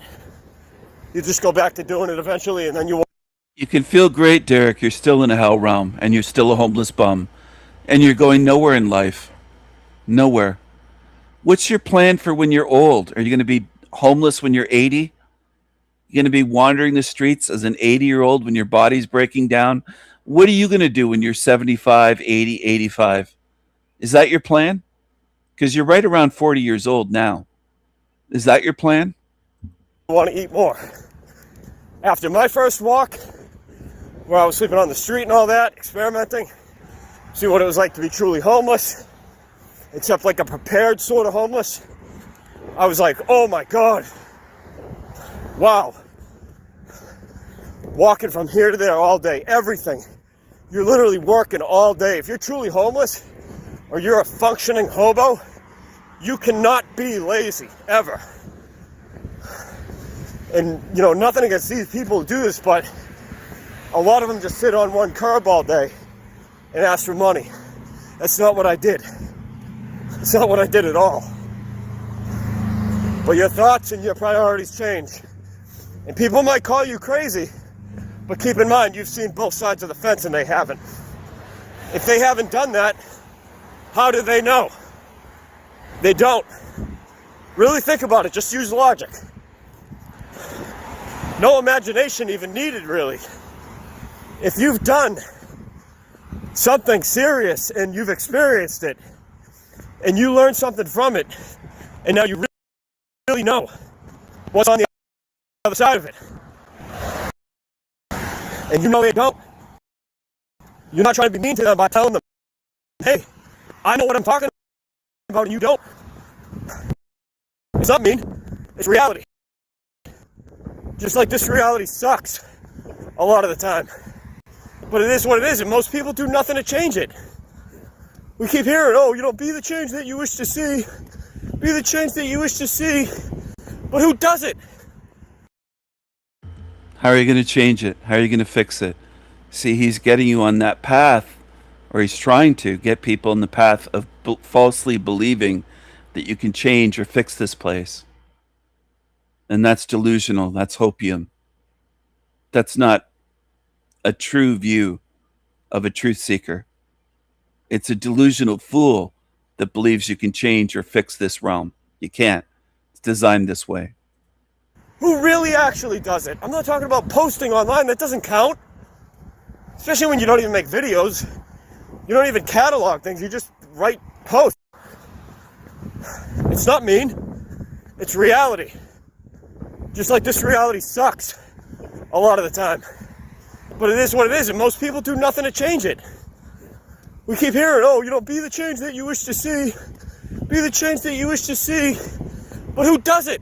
You just go back to doing it eventually, and then you won't. You can feel great, Derek. You're still in a hell realm, and you're still a homeless bum. And you're going nowhere in life. Nowhere. What's your plan for when you're old? Are you going to be homeless when you're 80? You're going to be wandering the streets as an 80-year-old when your body's breaking down, What are you going to do when you're 75, 80, 85? Is that your plan? Because you're right around 40 years old now. Is that your plan? I want to eat more. After my first walk, where I was sleeping on the street and all that, experimenting, see what it was like to be truly homeless, except like a prepared sort of homeless, I was like, oh my God, wow. Walking from here to there all day, everything. You're literally working all day. If you're truly homeless, or you're a functioning hobo, you cannot be lazy, ever. And, you know, nothing against these people who do this, but a lot of them just sit on one curb all day and ask for money. That's not what I did. It's not what I did at all. But your thoughts and your priorities change. And people might call you crazy, but keep in mind, you've seen both sides of the fence and they haven't. If they haven't done that, how do they know? They don't. Really think about it, just use logic. No imagination even needed, really. If you've done something serious and you've experienced it, and you learn something from it, and now you really know what's on the other side of it, and you know they don't, you're not trying to be mean to them by telling them, hey, I know what I'm talking about and you don't. It's not mean, it's reality. Just like this reality sucks a lot of the time. But it is what it is, and most people do nothing to change it. We keep hearing, oh, you know, be the change that you wish to see. Be the change that you wish to see. But who does it? How are you going to change it? How are you going to fix it? See, he's getting you on that path, or he's trying to get people in the path of falsely believing that you can change or fix this place. And that's delusional. That's hopium. That's not a true view of a truth seeker. It's a delusional fool that believes you can change or fix this realm. You can't. It's designed this way. Who really actually does it? I'm not talking about posting online. That doesn't count. Especially when you don't even make videos. You don't even catalog things. You just write posts. It's not mean. It's reality. Just like this reality sucks a lot of the time. But it is what it is, and most people do nothing to change it. We keep hearing, oh, you know, be the change that you wish to see. Be the change that you wish to see. But who does it?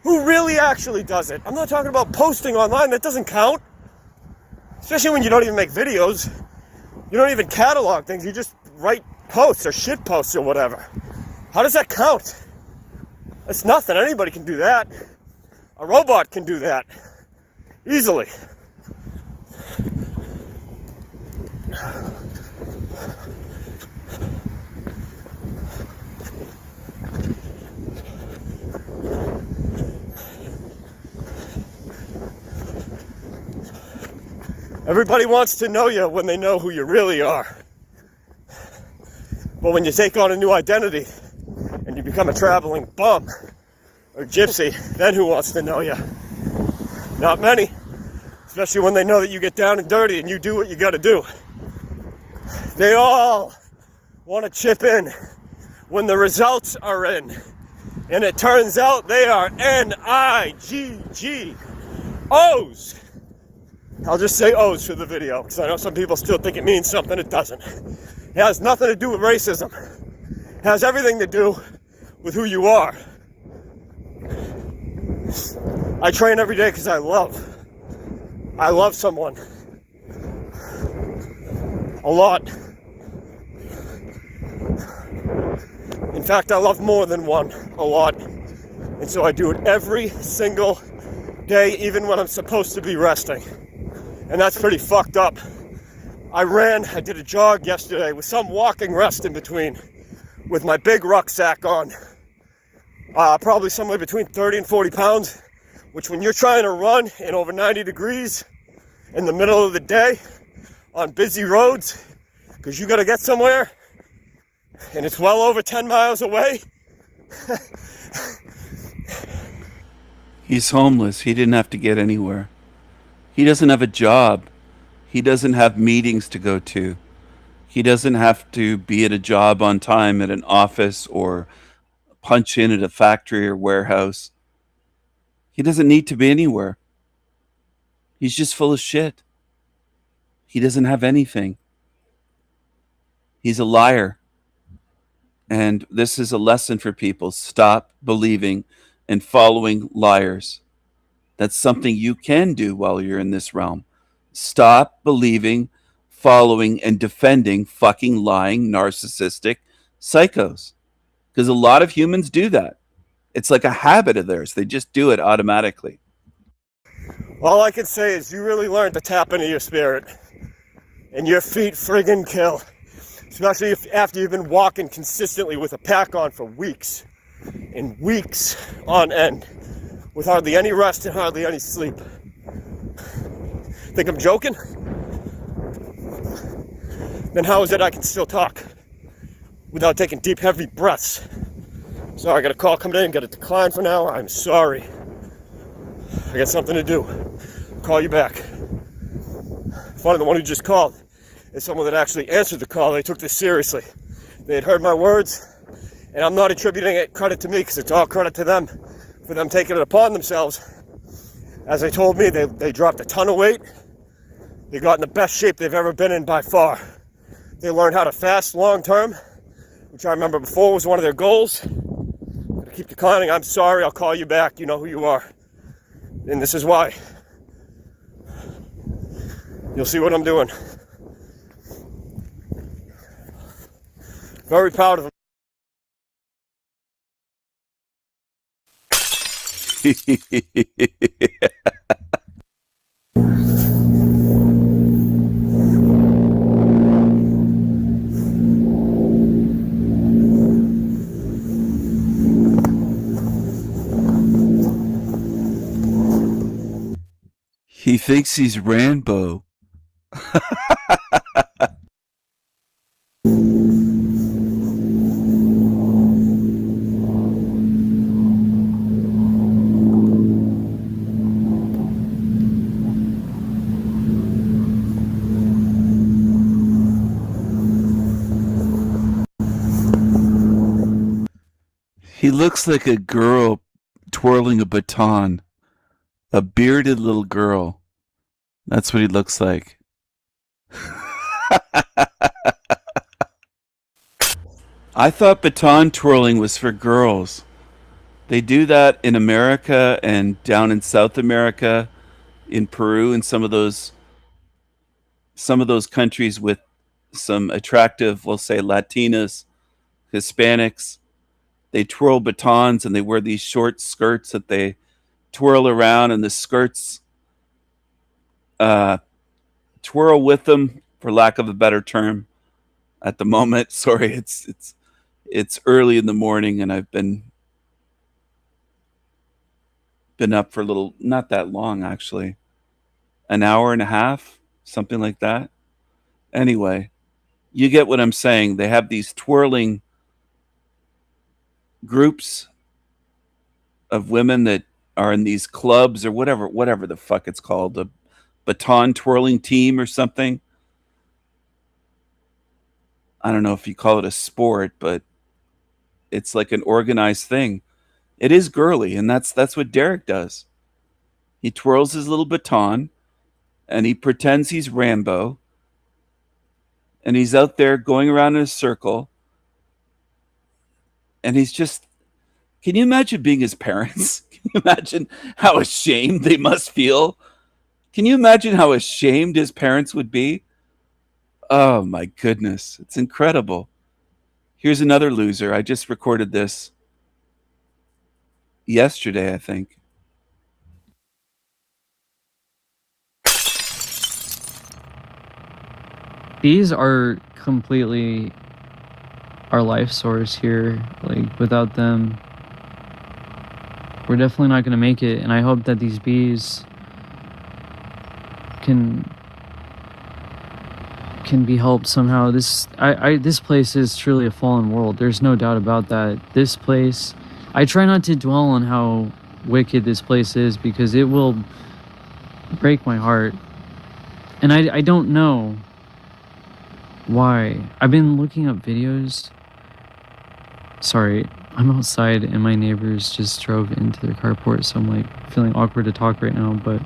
Who really actually does it? I'm not talking about posting online. That doesn't count. Especially when you don't even make videos. You don't even catalog things. You just write posts or shit posts or whatever. How does that count? That's nothing. Anybody can do that. A robot can do that. Easily. Everybody wants to know you when they know who you really are. But when you take on a new identity and you become a traveling bum or gypsy, then who wants to know you? Not many. Especially when they know that you get down and dirty and you do what you gotta do. They all want to chip in when the results are in. And it turns out they are N-I-G-G-O's. I'll just say O's for the video, because I know some people still think it means something it doesn't. It has nothing to do with racism. It has everything to do with who you are. I train every day because I love someone. A lot. In fact, I love more than one. A lot. And so I do it every single day, even when I'm supposed to be resting. And that's pretty fucked up. I did a jog yesterday with some walking rest in between, with my big rucksack on. Probably somewhere between 30 and 40 pounds, which when you're trying to run in over 90 degrees in the middle of the day on busy roads, because you got to get somewhere, and it's well over 10 miles away. He's homeless. He didn't have to get anywhere. He doesn't have a job. He doesn't have meetings to go to. He doesn't have to be at a job on time at an office or punch in at a factory or warehouse. He doesn't need to be anywhere. He's just full of shit. He doesn't have anything. He's a liar. And this is a lesson for people. Stop believing and following liars. That's something you can do while you're in this realm. Stop believing, following, and defending fucking lying, narcissistic psychos. Because a lot of humans do that. It's like a habit of theirs. They just do it automatically. All I can say is you really learned to tap into your spirit. And your feet friggin' kill. Especially after you've been walking consistently with a pack on for weeks. And weeks on end. With hardly any rest and hardly any sleep. Think I'm joking? Then how is it I can still talk without taking deep, heavy breaths? Sorry, I got a call coming in, got a decline for now. I'm sorry. I got something to do. I'll call you back. Funny, the one who just called is someone that actually answered the call. They took this seriously. They had heard my words, and I'm not attributing it credit to me because it's all credit to them for them taking it upon themselves. As they told me, they dropped a ton of weight. They got in the best shape they've ever been in by far. They learned how to fast long term, which I remember before was one of their goals. I keep declining. I'm sorry. I'll call you back. You know who you are. And this is why. You'll see what I'm doing. Very proud of him. He thinks he's Rambo. He looks like a girl twirling a baton. A bearded little girl. That's what he looks like. I thought baton twirling was for girls. They do that in America and down in South America, in Peru, and some of those countries with some attractive, we'll say Latinas, Hispanics. They twirl batons and they wear these short skirts that they twirl around, and the skirts twirl with them, for lack of a better term, at the moment. Sorry, it's early in the morning, and I've been up for a little, not that long actually, an hour and a half, something like that. Anyway, you get what I'm saying. They have these twirling groups of women that are in these clubs or whatever the fuck it's called, a baton twirling team or something. I don't know if you call it a sport, but it's like an organized thing. It is girly, and that's what Derek does. He twirls his little baton and he pretends he's Rambo, and he's out there going around in a circle, and he's just, can you imagine being his parents? Can you imagine how ashamed they must feel? Can you imagine how ashamed his parents would be? Oh my goodness, it's incredible. Here's another loser. I just recorded this yesterday, I think. These are completely our life source here. Like, without them, we're definitely not going to make it. And I hope that these bees can be helped somehow. This place is truly a fallen world. There's no doubt about that. This place, I try not to dwell on how wicked this place is, because it will break my heart. And I don't know why. I've been looking up videos. Sorry, I'm outside and my neighbors just drove into their carport, so I'm like feeling awkward to talk right now, but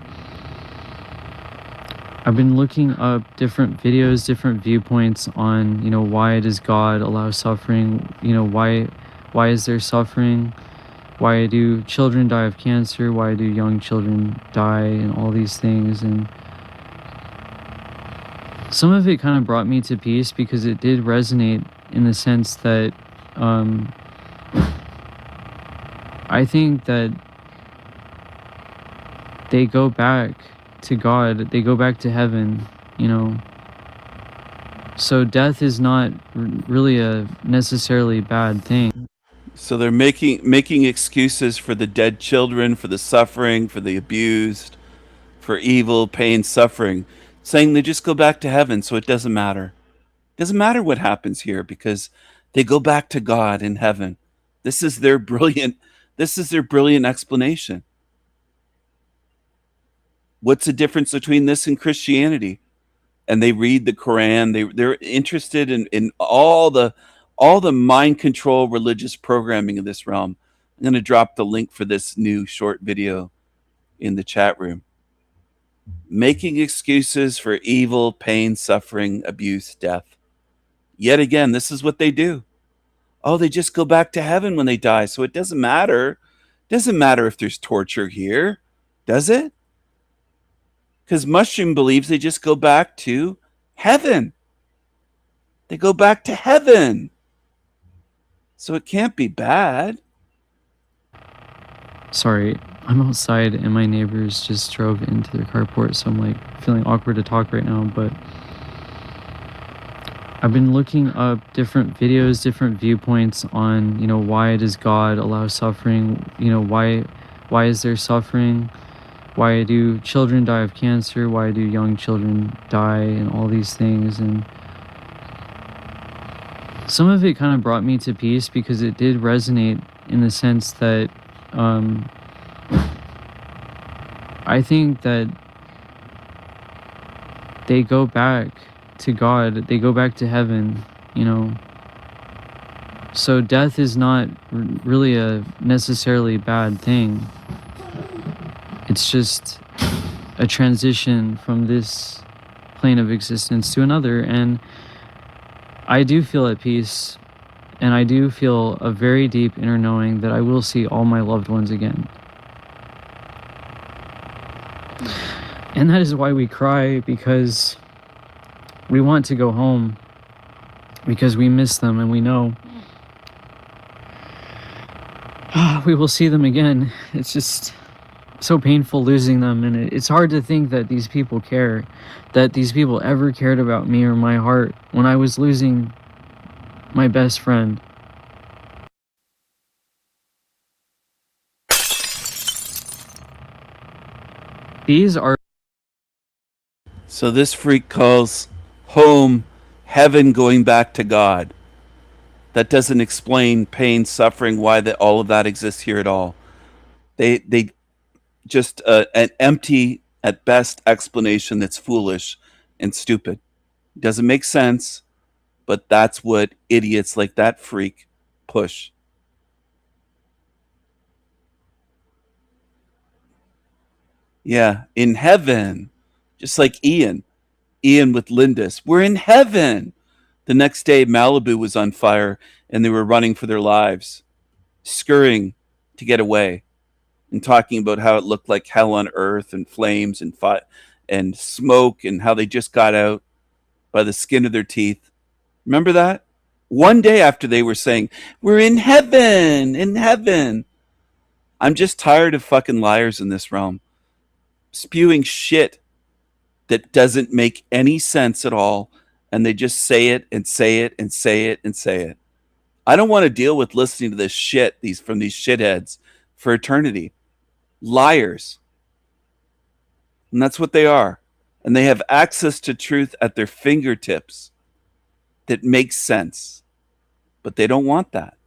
I've been looking up different videos, different viewpoints on, you know, why does God allow suffering? You know, why is there suffering? Why do children die of cancer? Why do young children die, and all these things? And some of it kind of brought me to peace because it did resonate in the sense that I think that they go back to God, they go back to heaven, you know. So death is not really a necessarily bad thing. So they're making excuses for the dead children, for the suffering, for the abused, for evil, pain, suffering, saying they just go back to heaven, so it doesn't matter. It doesn't matter what happens here because they go back to God in heaven. This is their brilliant explanation. What's the difference between this and Christianity? And they read the Quran. They're interested in all the mind control religious programming of this realm. I'm going to drop the link for this new short video in the chat room. Making excuses for evil, pain, suffering, abuse, death. Yet again, this is what they do. Oh, they just go back to heaven when they die, so it doesn't matter. It doesn't matter if there's torture here, does it? Because Mushroom believes they just go back to heaven. They go back to heaven. So it can't be bad. Sorry, I'm outside and my neighbors just drove into their carport, so I'm like feeling awkward to talk right now, but I've been looking up different videos, different viewpoints on, you know, why does God allow suffering? You know, why is there suffering? Why do children die of cancer? Why do young children die, and all these things? And some of it kind of brought me to peace because it did resonate in the sense that I think that they go back to God, they go back to heaven, you know. So death is not really a necessarily bad thing. It's just a transition from this plane of existence to another, and I do feel at peace, and I do feel a very deep inner knowing that I will see all my loved ones again. And that is why we cry, because we want to go home, because we miss them, and we know we will see them again. It's just so painful losing them, and it's hard to think that these people care, that these people ever cared about me or my heart when I was losing my best friend. These are... So this freak calls home heaven, going back to God. That doesn't explain pain, suffering, why all of that exists here at all. They just an empty, at best, explanation that's foolish and stupid. Doesn't make sense, but that's what idiots like that freak push. Yeah, in heaven, just like Ian with Lindis. We're in heaven. The next day, Malibu was on fire and they were running for their lives, scurrying to get away, and talking about how it looked like hell on earth and flames and and smoke, and how they just got out by the skin of their teeth. Remember that? One day after they were saying, we're in heaven, in heaven. I'm just tired of fucking liars in this realm, spewing shit that doesn't make any sense at all, and they just say it and say it and say it and say it. I don't want to deal with listening to this shit from these shitheads for eternity. Liars. And that's what they are. And they have access to truth at their fingertips that makes sense. But they don't want that.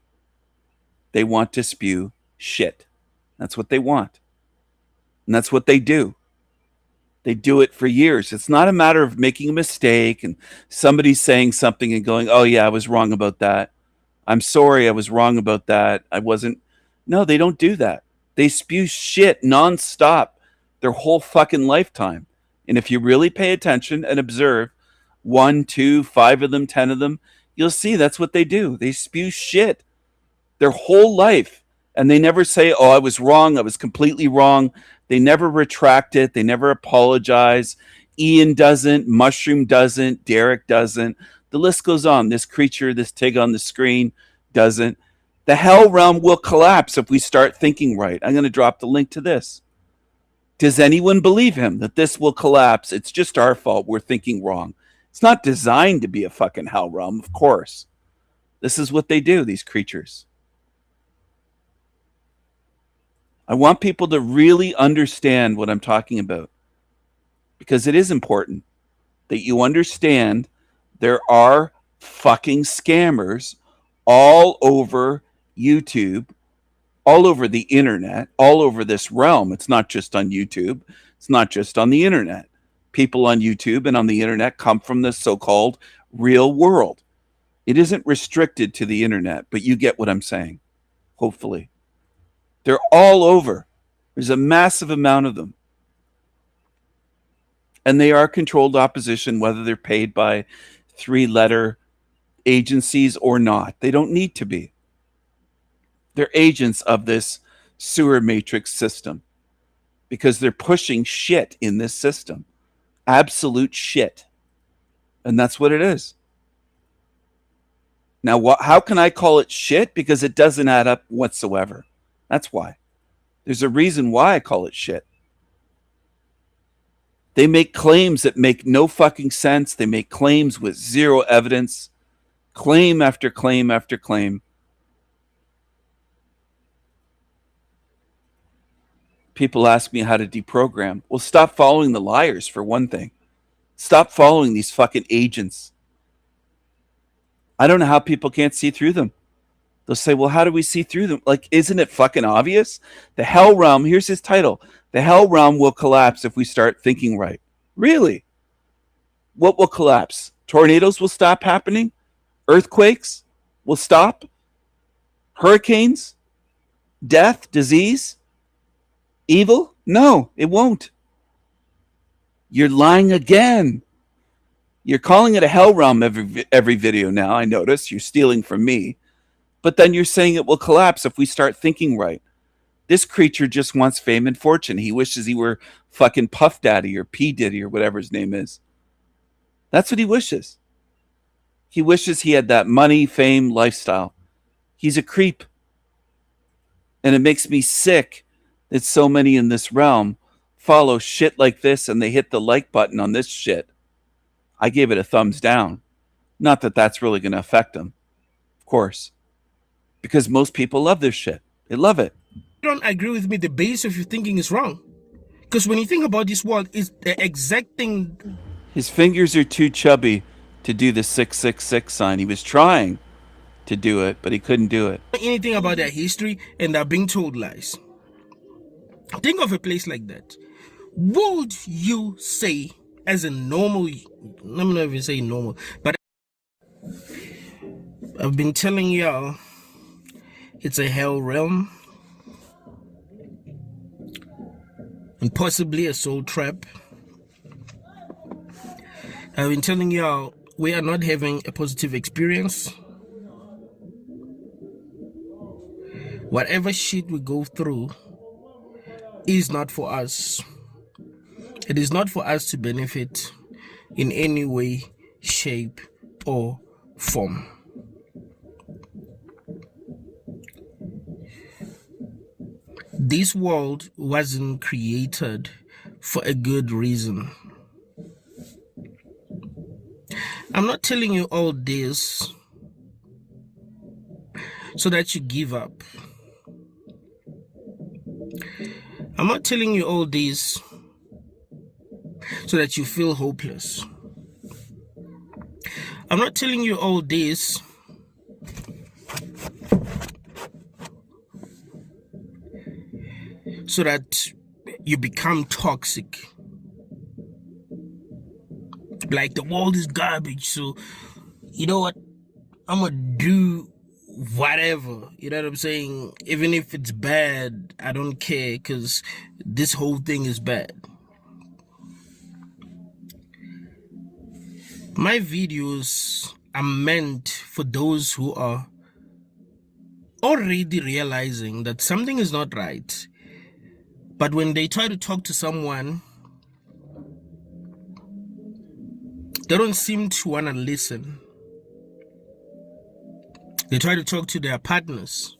They want to spew shit. That's what they want. And that's what they do. They do it for years. It's not a matter of making a mistake and somebody saying something and going, oh, yeah, I was wrong about that. I'm sorry, I was wrong about that. I wasn't. No, they don't do that. They spew shit nonstop their whole fucking lifetime. And if you really pay attention and observe 1, 2, 5 of them, 10 of them, you'll see that's what they do. They spew shit their whole life. And they never say, oh, I was wrong. I was completely wrong. They never retract it. They never apologize. Ian doesn't. Mushroom doesn't. Derek doesn't. The list goes on. This creature, this Tig on the screen doesn't. The hell realm will collapse if we start thinking right. I'm going to drop the link to this. Does anyone believe him that this will collapse? It's just our fault. We're thinking wrong. It's not designed to be a fucking hell realm, of course. This is what they do, these creatures. I want people to really understand what I'm talking about, because it is important that you understand there are fucking scammers all over YouTube, all over the internet, all over this realm. It's not just on YouTube. It's not just on the internet. People on YouTube and on the internet come from the so-called real world. It isn't restricted to the internet, but you get what I'm saying, hopefully. They're all over. There's a massive amount of them. And they are controlled opposition, whether they're paid by 3-letter agencies or not. They don't need to be. They're agents of this sewer matrix system because they're pushing shit in this system. Absolute shit. And that's what it is. Now, how can I call it shit? Because it doesn't add up whatsoever. That's why. There's a reason why I call it shit. They make claims that make no fucking sense. They make claims with zero evidence. Claim after claim after claim. People ask me how to deprogram. Well, stop following the liars, for one thing. Stop following these fucking agents. I don't know how people can't see through them. They'll say, well, how do we see through them? Like, isn't it fucking obvious? The hell realm, here's his title. The hell realm will collapse if we start thinking right. Really? What will collapse? Tornadoes will stop happening? Earthquakes will stop? Hurricanes? Death? Disease? Evil? No, it won't. You're lying again. You're calling it a hell realm every video now, I notice. You're stealing from me. But then you're saying it will collapse if we start thinking right. This creature just wants fame and fortune. He wishes he were fucking Puff Daddy or P. Diddy or whatever his name is. That's what he wishes. He wishes he had that money, fame, lifestyle. He's a creep. And it makes me sick that so many in this realm follow shit like this and they hit the like button on this shit. I gave it a thumbs down. Not that that's really going to affect them. Of course. Because most people love this shit. They love it. You don't agree with me, the base of your thinking is wrong. Because when you think about this world, it's the exact thing. His fingers are too chubby to do the 666 sign. He was trying to do it, but he couldn't do it. Anything about their history, and they're being told lies. Think of a place like that. Would you say, as a normal, I'm not even saying normal, but I've been telling y'all it's a hell realm and possibly a soul trap. I've been telling y'all we are not having a positive experience. Whatever shit we go through is not for us. It is not for us to benefit in any way, shape, or form. This world wasn't created for a good reason. I'm not telling you all this so that you give up. I'm not telling you all this so that you feel hopeless. I'm not telling you all this so that you become toxic. Like the world is garbage. So, you know what? I'm gonna do whatever. You know what I'm saying? Even if it's bad, I don't care because this whole thing is bad. My videos are meant for those who are already realizing that something is not right, but when they try to talk to someone, they don't seem to want to listen. They try to talk to their partners.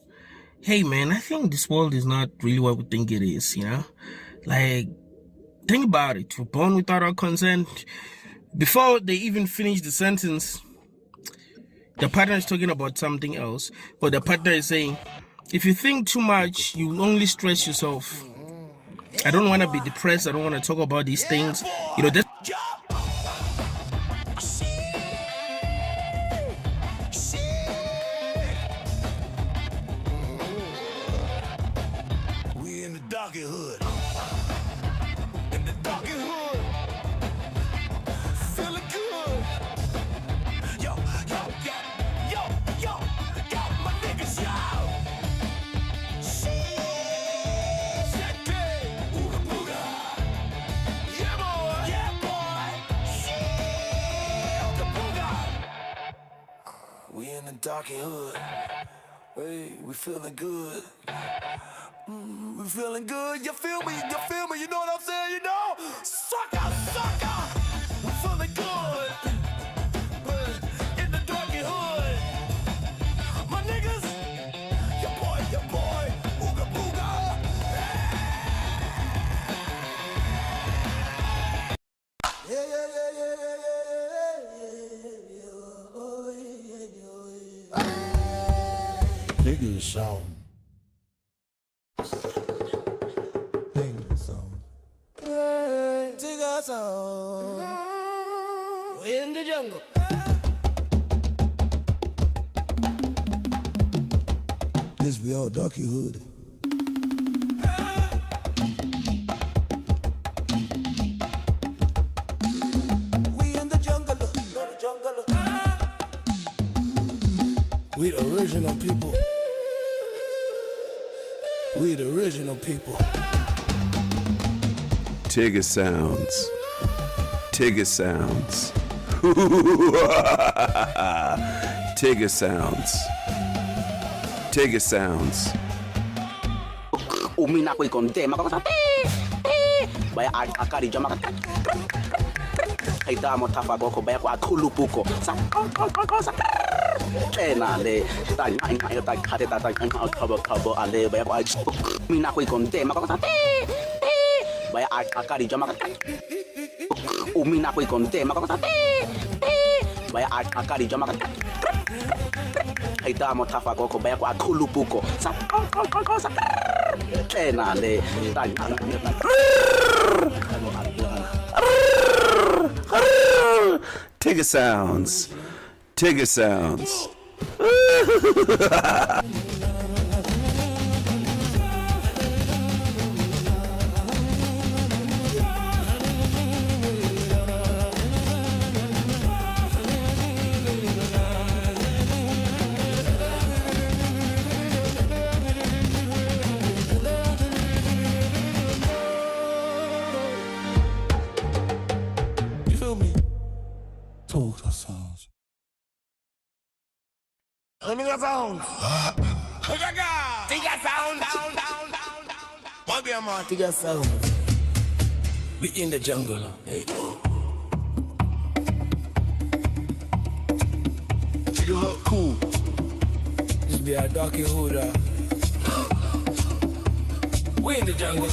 Hey man, I think this world is not really what we think it is, you know? Like, think about it. We're born without our consent. Before they even finish the sentence, the partner is talking about something else. But the partner is saying, if you think too much, you will only stress yourself. I don't want to be depressed. I don't want to talk about these things. You know, We in the darky hood. In the darky hood. Feeling good. Yo, yo, yo, yo, yo, yo, my niggas, yo. Shit. Ooga booga. Yeah, boy. Yeah, boy. Shit. Ooga booga. We in the darky hood. Hey, we feeling good. We feeling good, you feel me, you know what I'm saying, you know? Sucker, sucker, we feeling good. In the darky hood. My niggas, your boy, ooga booga. Yeah, yeah, yeah, yeah, yeah, yeah, yeah, oh, yeah, yeah. Niggas shout. Take us on. We're in the jungle. This be all darky hood. We in the jungle, We the original people. We the original people. Tigger sounds. Tigger sounds. Tigger sounds. Tigger sounds. Umina ko ikonde makakasa baya akari jama kaita mo tafa ko baya ko akhulupuko sa kena le ta ngai ta khate ta khabo ale baya ko mina ko ikonde makakasa baya akari jama umina ko ikonde makakasa baya akari jama kaita mo tafa ko baya ko akhulupuko sa kena le ta Tigger sounds. Tigger sounds. You feel me? Tigger sounds. Tigger sounds. Tigger sound, down, down, down, down. What game on? Tigger sound. We in the jungle. Hey. You look cool. This be a darky hooda. We in the jungle.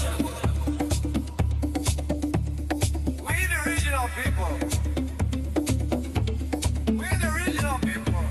We the original people. We're the original people.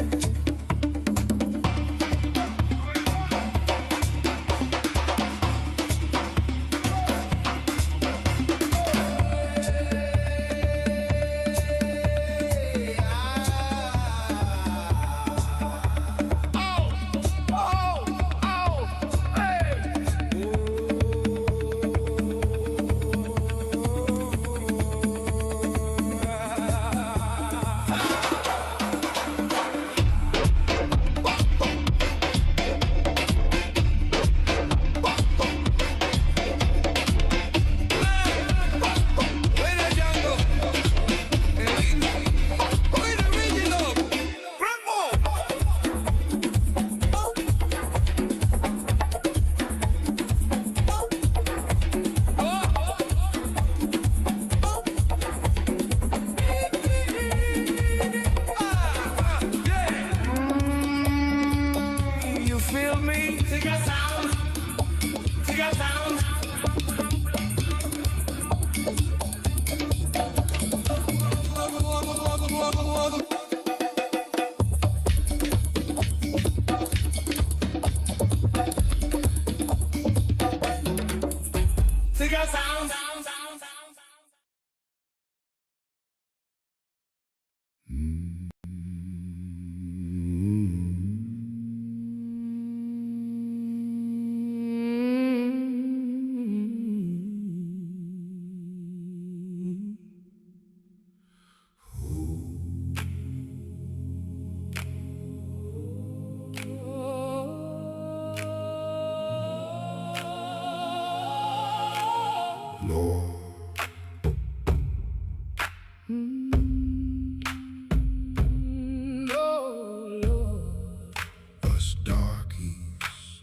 Us darkies,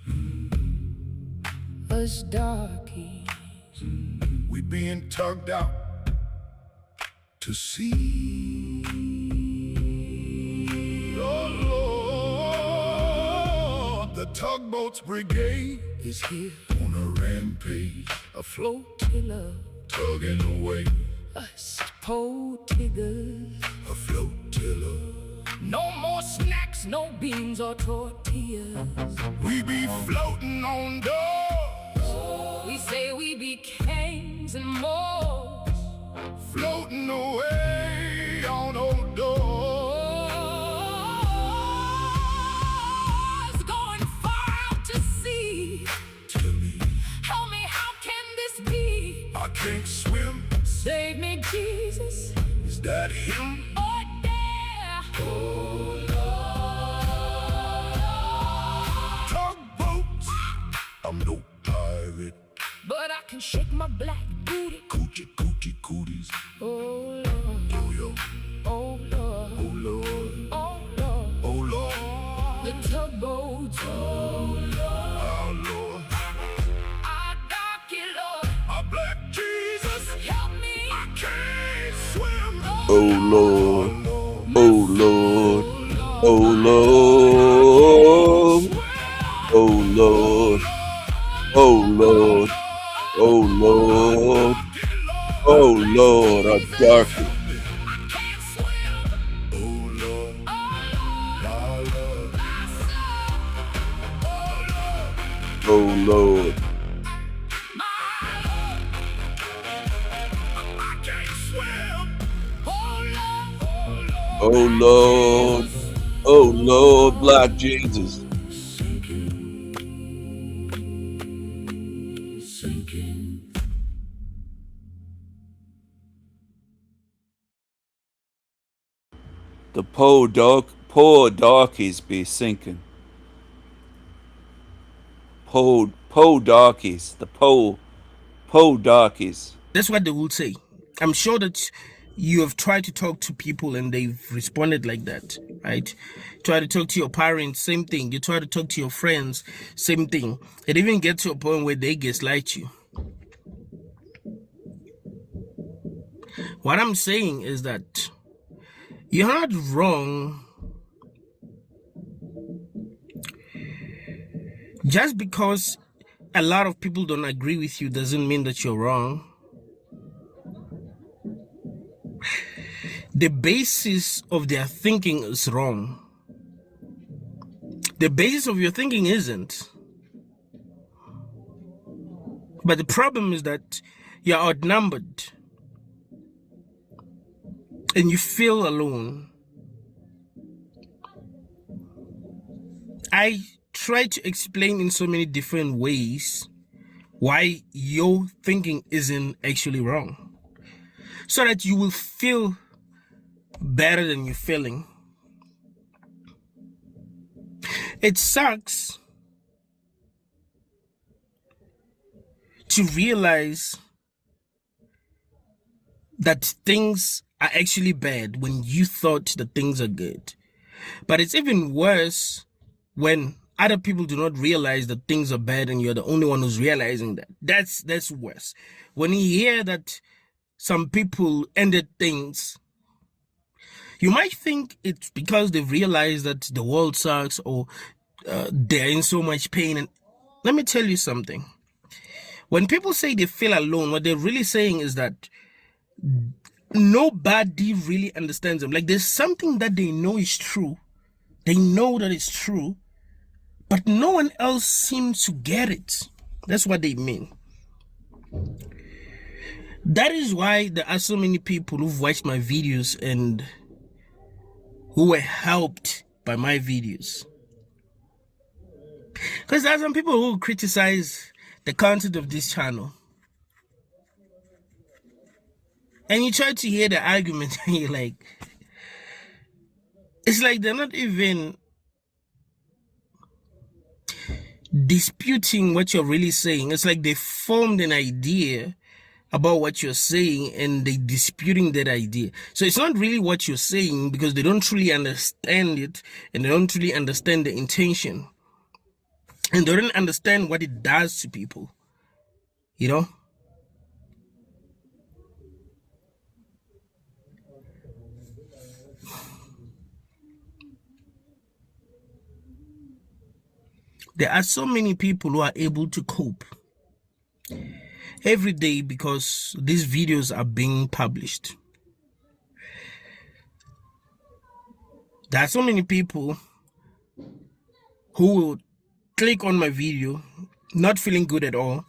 Us darkies, we being tugged out to sea. Oh Lord, the tugboats brigade is here, on a rampage, a flotilla, tugging away us potiggers. a flotilla. No more snacks, no beans or tortillas. We be floating on doors, We say we be kings and more. floating away on old doors. Going far out to sea. Tell me, Tell me, how can this be? I can't swim. Save me, Jesus. Is that him? Oh, yeah. Tugboats, I'm no pirate. But I can shake my black booty. Coochie coochie cooties. Oh, Lord. Yo yo. Oh, Lord. Oh Lord. Oh, Lord. Oh Lord. The tugboats. Oh, Lord. Our Lord. Our darky Lord. Our black Jesus. Help me. I can't swim. Oh Lord, Lord. oh Lord, oh Lord, oh Lord, oh Lord, oh Lord, oh Lord, a darky. Can't swim. Oh Lord. Our Lord. Oh Lord, I can't swim. oh Lord, oh Lord, Black Jesus. The poor darkies be sinking. Po darkies, the po darkies. That's what they will say. I'm sure that you have tried to talk to people and they've responded like that, right? Try to talk to your parents, same thing. You try to talk to your friends, same thing. It even gets to a point where they gaslight you. What I'm saying is that you're not wrong just because a lot of people don't agree with you doesn't mean that you're wrong. The basis of their thinking is wrong. The basis of your thinking isn't. But the problem is that you're outnumbered and you feel alone. I try to explain in so many different ways why your thinking isn't actually wrong, so that you will feel better than you're feeling. It sucks to realize that things are actually bad when you thought that things are good. But it's even worse when other people do not realize that things are bad and you're the only one who's realizing that. That's worse. When you hear that some people ended things, you might think it's because they've realized that the world sucks or they're in so much pain. And let me tell you something. When people say they feel alone, what they're really saying is that nobody really understands them. Like there's something that they know is true. They know that it's true, but no one else seems to get it. That's what they mean. That is why there are so many people who've watched my videos and who were helped by my videos. Because there are some people who criticize the content of this channel. And you try to hear the argument and you're like, it's like they're not even disputing what you're really saying. It's like they formed an idea about what you're saying and they're disputing that idea. So it's not really what you're saying because they don't truly understand it and they don't truly understand the intention. And they don't understand what it does to people. You know? There are so many people who are able to cope every day because these videos are being published. There are so many people who will click on my video not feeling good at all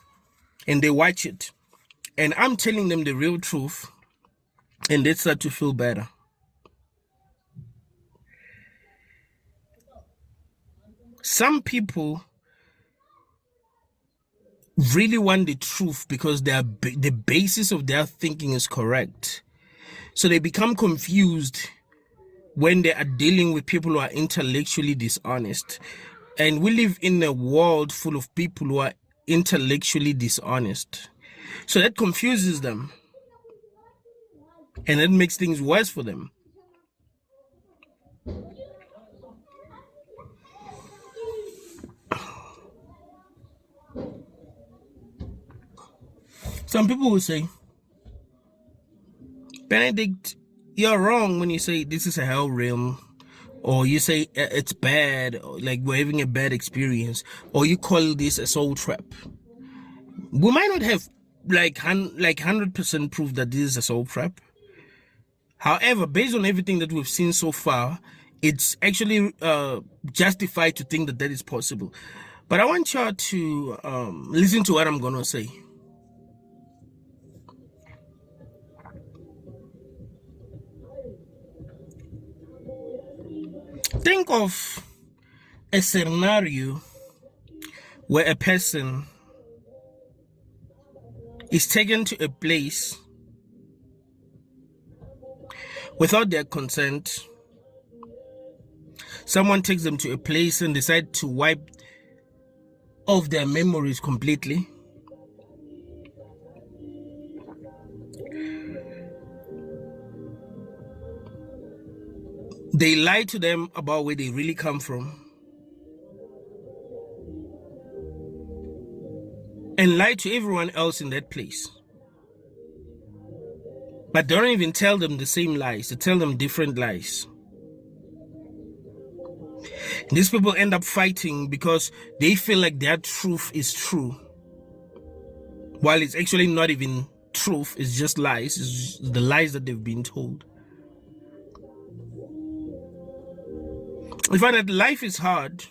and they watch it and I'm telling them the real truth and they start to feel better. Some people really want the truth because the basis of their thinking is correct. So they become confused when they are dealing with people who are intellectually dishonest. And we live in a world full of people who are intellectually dishonest. So that confuses them. And that makes things worse for them. Some people will say, Benedict, you're wrong when you say this is a hell realm, or you say it's bad, or like we're having a bad experience, or you call this a soul trap. We might not have like 100% proof that this is a soul trap. However, based on everything that we've seen so far, it's actually justified to think that that is possible. But I want y'all to listen to what I'm gonna say. Think of a scenario where a person is taken to a place without their consent. Someone takes them to a place and decide to wipe off their memories completely. They lie to them about where they really come from. And lie to everyone else in that place. But they don't even tell them the same lies. They tell them different lies. And these people end up fighting because they feel like their truth is true. While it's actually not even truth, it's just lies. It's just the lies that they've been told. We find that life is hard.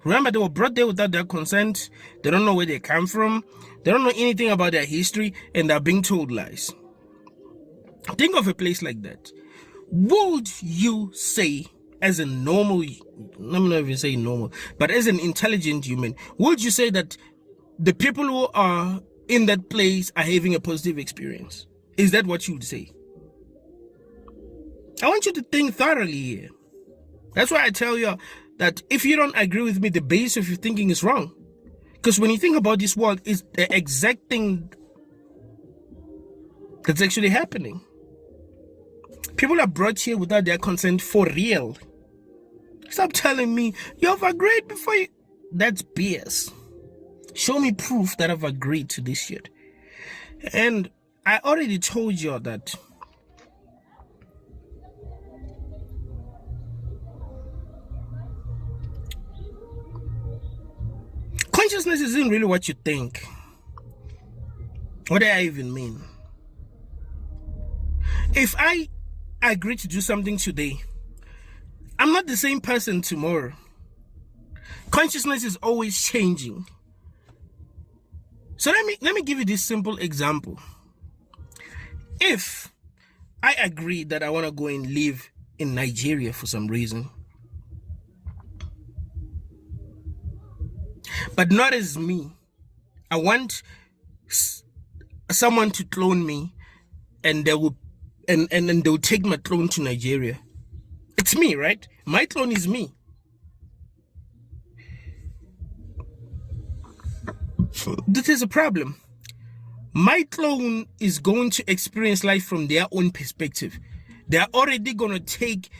Remember, they were brought there without their consent. They don't know where they come from. They don't know anything about their history, and they're being told lies. Think of a place like that. Would you say, as a normal, I'm not even saying normal, but as an intelligent human, would you say that the people who are in that place are having a positive experience? Is that what you would say? I want you to think thoroughly here. That's why I tell you that if you don't agree with me, the base of your thinking is wrong. Because when you think about this world, it's the exact thing that's actually happening. People are brought here without their consent for real. Stop telling me you've agreed before you... That's BS. Show me proof that I've agreed to this shit. And I already told you that consciousness isn't really what you think. What do I even mean? If I agree to do something today, I'm not the same person tomorrow. Consciousness is always changing. So let me give you this simple example. If I agree that I want to go and live in Nigeria for some reason, but not as me, I want someone to clone me, and they will and they'll take my clone to Nigeria. It's me, right? My clone is me. This is a problem. My clone is going to experience life from their own perspective. They're already going to take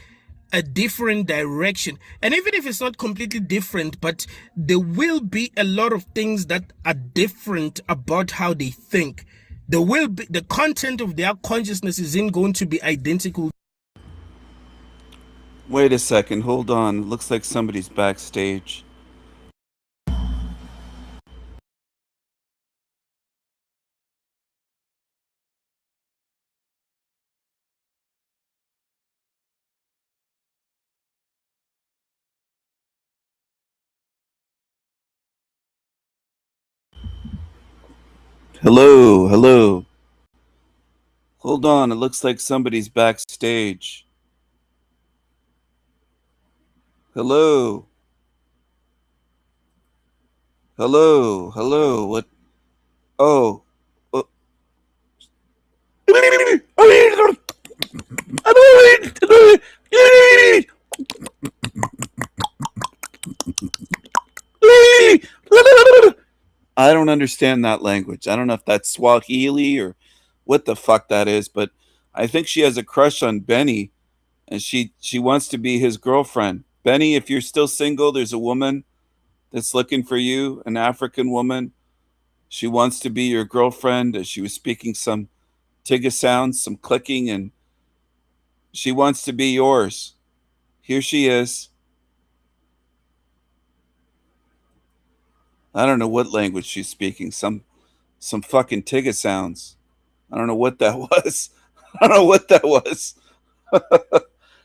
a different direction. And even if it's not completely different, but there will be a lot of things that are different about how they think. There will be, the content of their consciousness isn't going to be identical. Wait a second, hold on. Looks like somebody's backstage. Hello, hello. Hold on, it looks like somebody's backstage. Hello. Hello, hello. What? Oh. I don't understand that language. I don't know if that's Swahili or what the fuck that is, but I think she has a crush on Benny, and she wants to be his girlfriend. Benny, if you're still single, there's a woman that's looking for you, an African woman. She wants to be your girlfriend. She was speaking some Tigga sounds, some clicking, and she wants to be yours. Here she is. I don't know what language she's speaking. Some fucking Tigga sounds. I don't know what that was. I don't know what that was.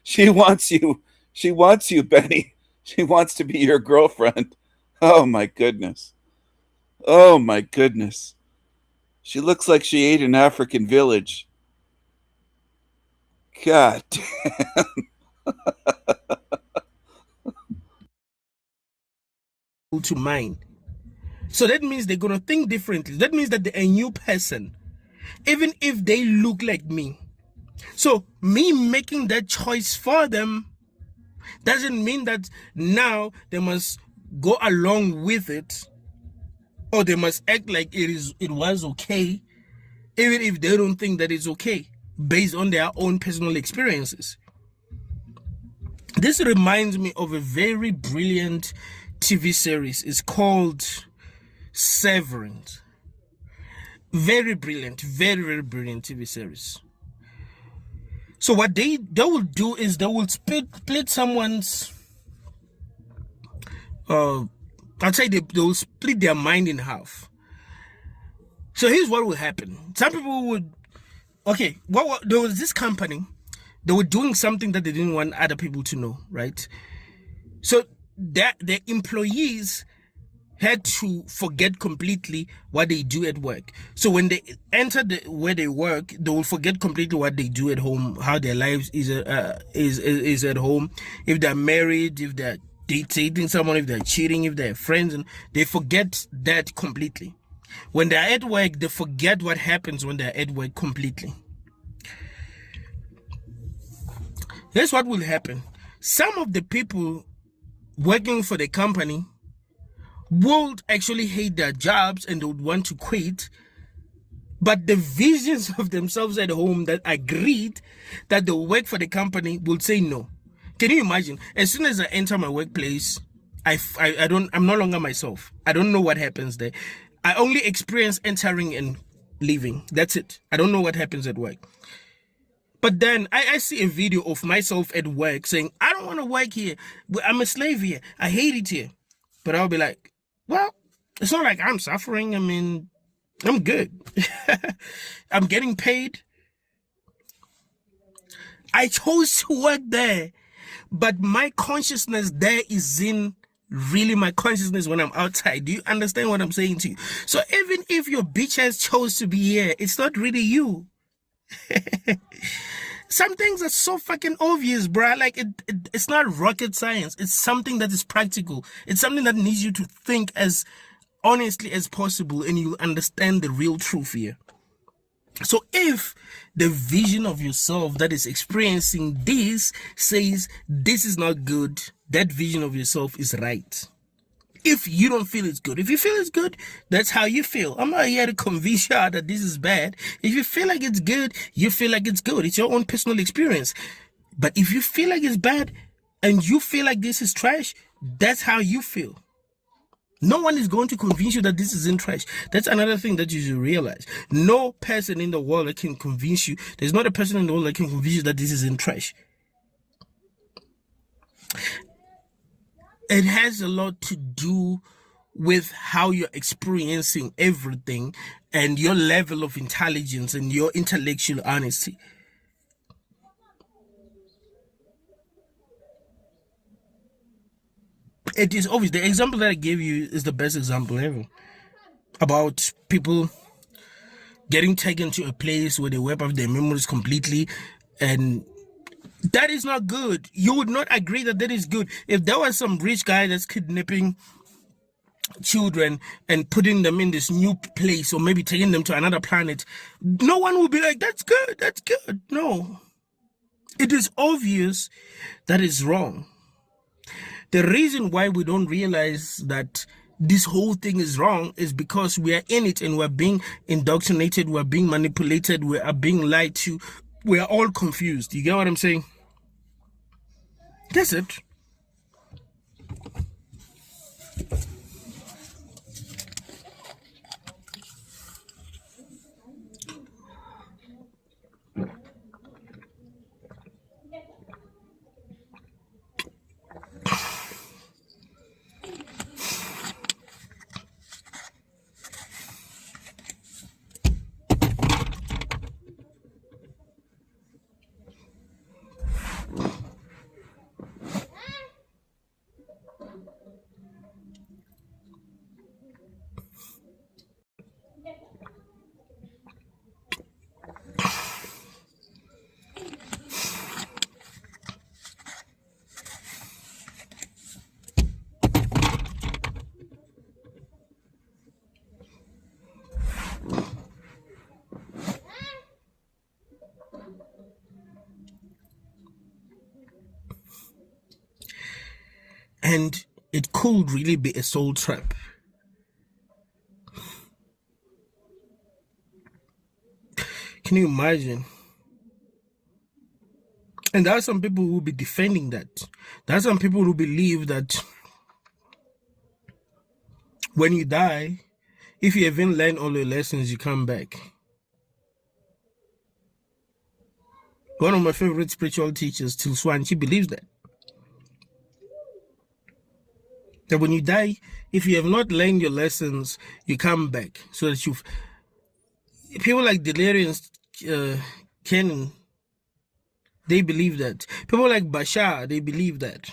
She wants you. She wants you, Benny. She wants to be your girlfriend. Oh my goodness. Oh my goodness. She looks like she ate an African village. God damn. To mine. So that means they're going to think differently. That means that they're a new person, even if they look like me. So me making that choice for them doesn't mean that now they must go along with it, or they must act like it was okay, even if they don't think that it's okay, based on their own personal experiences. This reminds me of a very brilliant TV series. It's called Severance. Very brilliant, very brilliant TV series. So what they will do is they will split someone's I'd say they will split their mind in half. So here's what will happen. Some people would, okay, there was this company, they were doing something that they didn't want other people to know, right? So their employees had to forget completely what they do at work. So when they enter where they work, they will forget completely what they do at home, how their lives is at home, if they're married, if they're dating someone, if they're cheating, if they're friends, and they forget that completely. When they're at work, they forget what happens when they're at work completely. Here's what will happen. Some of the people working for the company would actually hate their jobs and they would want to quit, but the visions of themselves at home that agreed that they'll work for the company will say no. Can you imagine? As soon as I enter my workplace, I'm no longer myself. I don't know what happens there. I only experience entering and leaving. That's it. I don't know what happens at work. But then I see a video of myself at work saying, I don't want to work here. I'm a slave here. I hate it here. But I'll be like, well, it's not like I'm suffering. I mean, I'm good. I'm getting paid. I chose to work there, but my consciousness there is in really my consciousness when I'm outside. Do you understand what I'm saying to you? So even if your bitch has chose to be here, it's not really you. Some things are so fucking obvious, bruh. Like it's not rocket science. It's something that is practical. It's something that needs you to think as honestly as possible, and you understand the real truth here. So if the vision of yourself that is experiencing this says this is not good, that vision of yourself is right. If you don't feel it's good, if you feel it's good, that's how you feel. I'm not here to convince you that this is bad. If you feel like it's good, you feel like it's good. It's your own personal experience. But if you feel like it's bad and you feel like this is trash, that's how you feel. No one is going to convince you that this isn't trash. That's another thing that you should realize. No person in the world that can convince you, there's not a person in the world that can convince you that this isn't trash. It has a lot to do with how you're experiencing everything and your level of intelligence and your intellectual honesty. It is obvious. The example that I gave you is the best example ever about people getting taken to a place where they wipe off their memories completely, and that is not good. You would not agree that that is good. If there was some rich guy that's kidnapping children and putting them in this new place, or maybe taking them to another planet, no one will be like, that's good, that's good. No. It is obvious that is wrong. The reason why we don't realize that this whole thing is wrong is because we are in it and we're being indoctrinated, we're being manipulated, we are being lied to, we are all confused. You get what I'm saying? That's it. And it could really be a soul trap. Can you imagine? And there are some people who will be defending that. There are some people who believe that when you die, if you haven't learned all your lessons, you come back. One of my favorite spiritual teachers, Til Swan, she believes that. That when you die, if you have not learned your lessons, you come back. So that you've... People like Delirium Kenan, they believe that. People like Bashar, they believe that.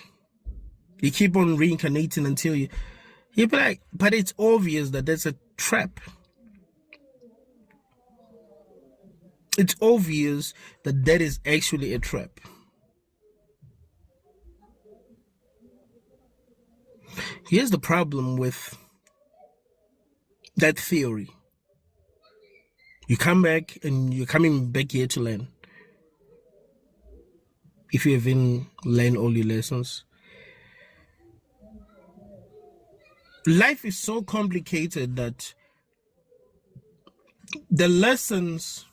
You keep on reincarnating until you be like, but it's obvious that that's a trap. It's obvious that that is actually a trap. Here's the problem with that theory. You come back and you're coming back here to learn. If you haven't learned all your lessons. Life is so complicated that the lessons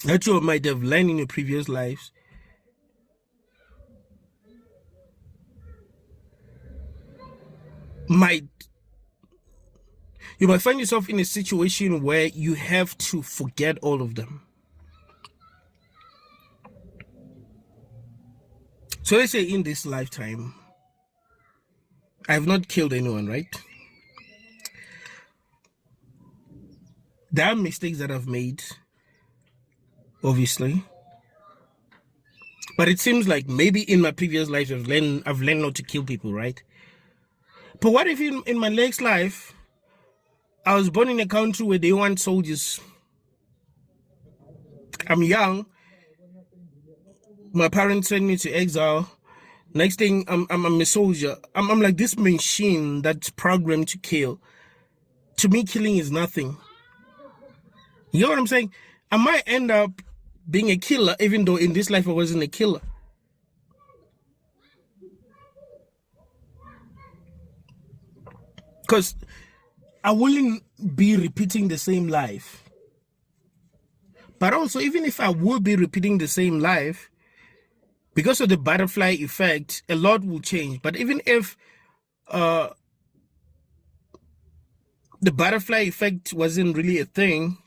that you might have learned in your previous lives you might find yourself in a situation where you have to forget all of them. So let's say in this lifetime, I have not killed anyone, right? There are mistakes that I've made, obviously. But it seems like maybe in my previous life I've learned not to kill people, right? But what if in my next life I was born in a country where they want soldiers? I'm young. My parents sent me to exile. Next thing, I'm a soldier. I'm like this machine that's programmed to kill. To me, killing is nothing. You know what I'm saying? I might end up being a killer, even though in this life I wasn't a killer. Because I wouldn't be repeating the same life. But also, even if I would be repeating the same life, because of the butterfly effect, a lot will change. But even if the butterfly effect wasn't really a thing,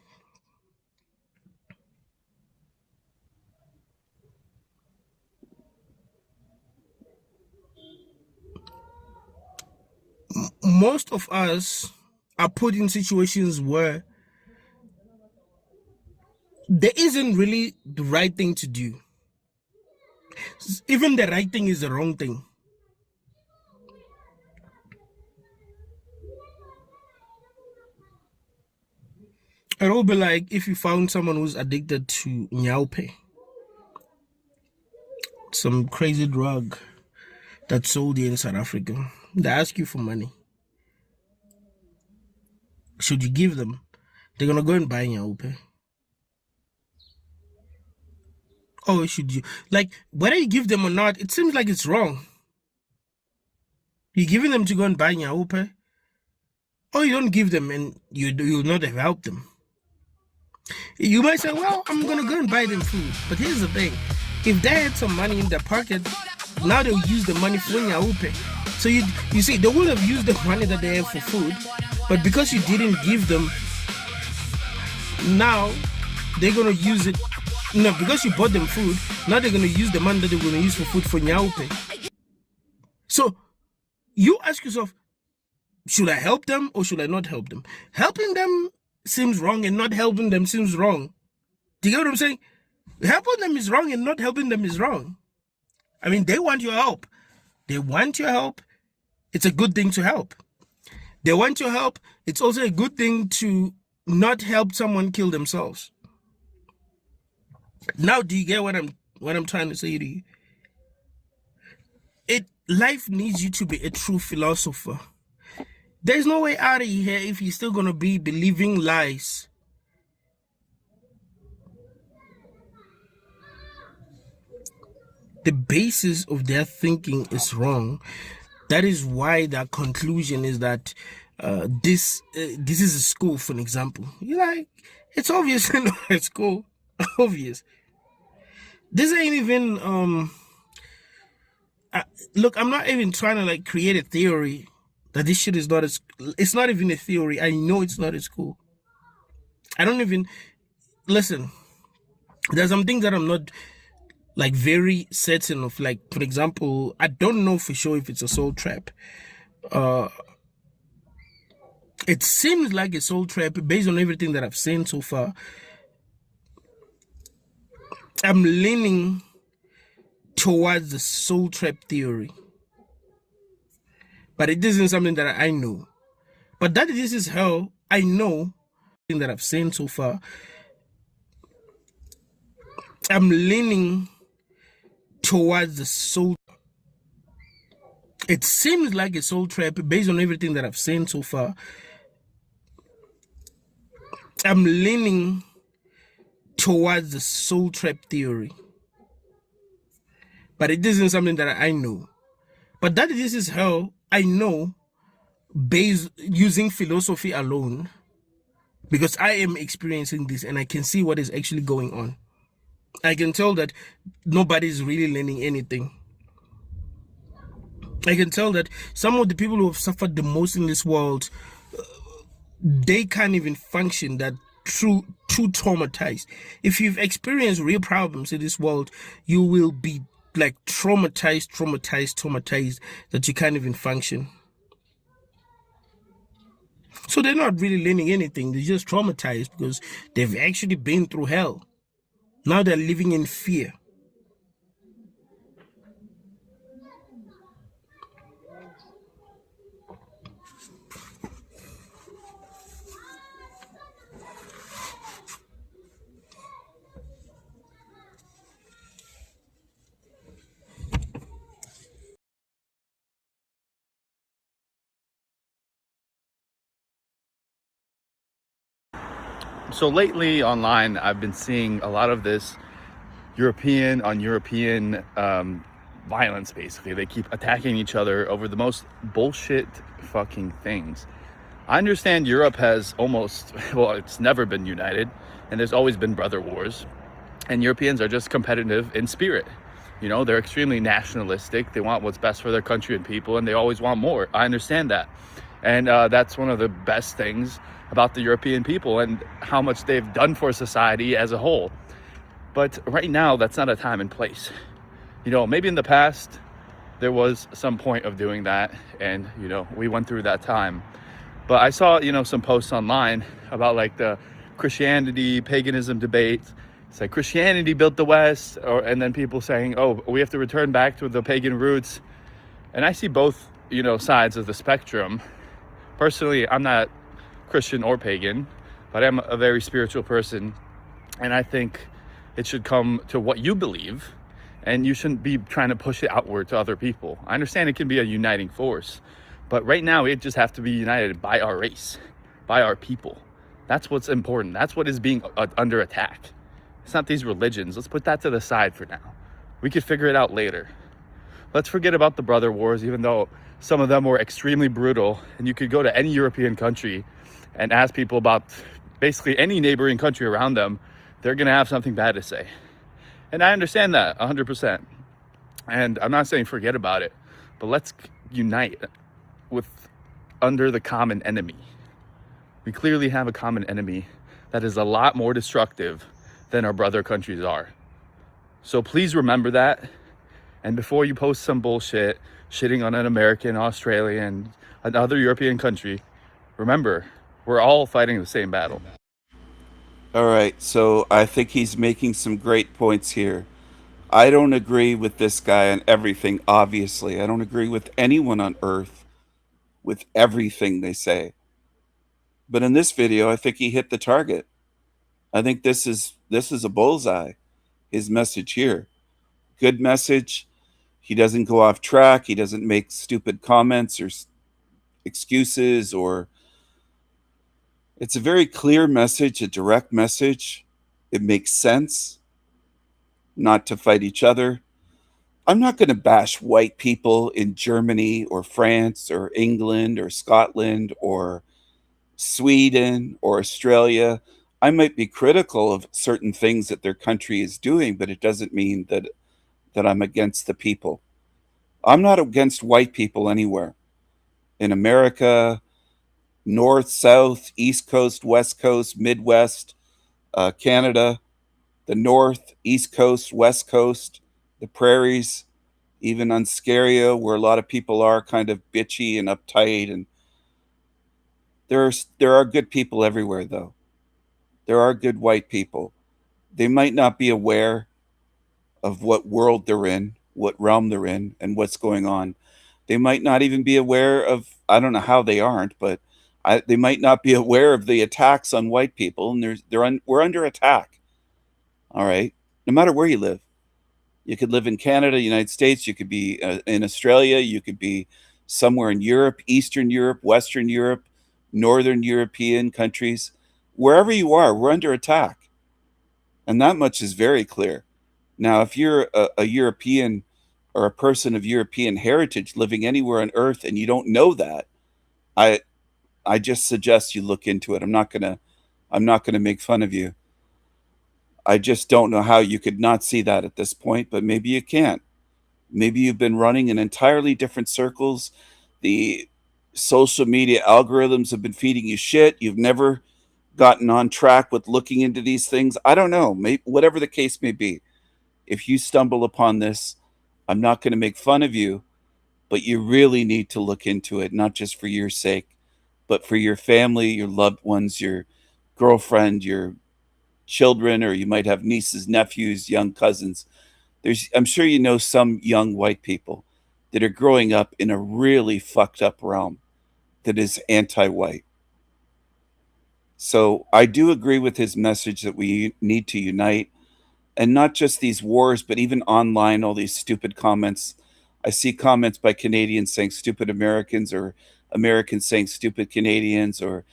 most of us are put in situations where there isn't really the right thing to do. Even the right thing is the wrong thing. It will be like if you found someone who's addicted to nyaupe, some crazy drug that's sold here in South Africa. They ask you for money. Should you give them? They're gonna go and buy nyaupe. Oh, should you? Like, whether you give them or not, it seems like it's wrong. You're giving them to go and buy nyaupe, or you don't give them and you'll not have helped them. You might say, well, I'm going to go and buy them food. But here's the thing. If they had some money in their pocket, now they'll use the money for nyaupe. So you see, they would have used the money that they have for food, but because you didn't give them, now they're going to use it. No, because you bought them food, now they're going to use the money that they're going to use for food for nyaupe. So you ask yourself, should I help them or should I not help them? Helping them seems wrong and not helping them seems wrong. Do you get what I'm saying? Helping them is wrong and not helping them is wrong. I mean, they want your help. They want your help. It's a good thing to help. They want your help. It's also a good thing to not help someone kill themselves. Now, do you get what I'm trying to say to you? Life needs you to be a true philosopher. There's no way out of here if you're still going to be believing lies. The basis of their thinking is wrong. That is why their conclusion is that this is a school, for an example. You're like, it's obviously not a school. Obvious. This ain't even, look, I'm not even trying to like create a theory that this shit is not it's not even a theory. I know it's not a school. I don't even, listen, there's some things that I'm not like very certain of. Like, for example, I don't know for sure if it's a soul trap. It seems like a soul trap based on everything that I've seen so far. I'm leaning towards the soul trap theory. But it isn't something that I know. But that this is how I know thing that I've seen so far. I'm leaning towards the soul. It seems like a soul trap based on everything that I've seen so far. I'm leaning towards the soul trap theory. But it isn't something that I know. But that this is how I know, based using philosophy alone, because I am experiencing this and I can see what is actually going on. I can tell that nobody's really learning anything. I can tell that some of the people who have suffered the most in this world, they can't even function, that too traumatized. If you've experienced real problems in this world, you will be like traumatized that you can't even function. So they're not really learning anything. They're just traumatized because they've actually been through hell. Now they're living in fear. So lately online, I've been seeing a lot of this European on European violence. Basically, they keep attacking each other over the most bullshit fucking things. I understand Europe has it's never been united, and there's always been brother wars, and Europeans are just competitive in spirit. You know, they're extremely nationalistic. They want what's best for their country and people, and they always want more. I understand that. And that's one of the best things about the European people and how much they've done for society as a whole. But right now, that's not a time and place. You know, maybe in the past, there was some point of doing that, and, you know, we went through that time. But I saw, you know, some posts online about like the Christianity, paganism debate. It's like Christianity built the West, and then people saying, oh, we have to return back to the pagan roots. And I see both, you know, sides of the spectrum. Personally, I'm not Christian or pagan, but I'm a very spiritual person. And I think it should come to what you believe, and you shouldn't be trying to push it outward to other people. I understand it can be a uniting force, but right now it just have to be united by our race, by our people. That's what's important. That's what is being under attack. It's not these religions. Let's put that to the side for now. We could figure it out later. Let's forget about the brother wars, even though some of them were extremely brutal. And you could go to any European country and ask people about basically any neighboring country around them. They're going to have something bad to say. And I understand that 100%. And I'm not saying forget about it, but let's unite under the common enemy. We clearly have a common enemy that is a lot more destructive than our brother countries are. So please remember that. And before you post some bullshit, shitting on an American, Australian, another European country, remember, we're all fighting the same battle. All right, so I think he's making some great points here. I don't agree with this guy on everything, obviously. I don't agree with anyone on earth with everything they say. But in this video, I think he hit the target. I think this is a bullseye, his message here. Good message. He doesn't go off track. He doesn't make stupid comments or excuses, or it's a very clear message, a direct message. It makes sense not to fight each other. I'm not going to bash white people in Germany or France or England or Scotland or Sweden or Australia. I might be critical of certain things that their country is doing, but it doesn't mean that I'm against the people. I'm not against white people anywhere. In America, North, South, East Coast, West Coast, Midwest, Canada, the North, East Coast, West Coast, the prairies, even Ontario, where a lot of people are kind of bitchy and uptight. And there are good people everywhere, though. There are good white people. They might not be aware of what world they're in, what realm they're in, and what's going on. They might not even be aware of, I don't know how they aren't, but they might not be aware of the attacks on white people, and we're under attack. All right, no matter where you live. You could live in Canada, United States, you could be in Australia, you could be somewhere in Europe, Eastern Europe, Western Europe, Northern European countries. Wherever you are, we're under attack. And that much is very clear. Now, if you're a European or a person of European heritage living anywhere on earth and you don't know that, I just suggest you look into it. I'm not gonna make fun of you. I just don't know how you could not see that at this point, but maybe you can't. Maybe you've been running in entirely different circles. The social media algorithms have been feeding you shit. You've never gotten on track with looking into these things. I don't know. Maybe, whatever the case may be, if you stumble upon this, I'm not going to make fun of you, but you really need to look into it, not just for your sake, but for your family, your loved ones, your girlfriend, your children, or you might have nieces, nephews, young cousins. I'm sure you know some young white people that are growing up in a really fucked up realm that is anti-white. So I do agree with his message that we need to unite, and not just these wars, but even online, all these stupid comments. I see comments by Canadians saying stupid Americans, or Americans saying stupid Canadians, or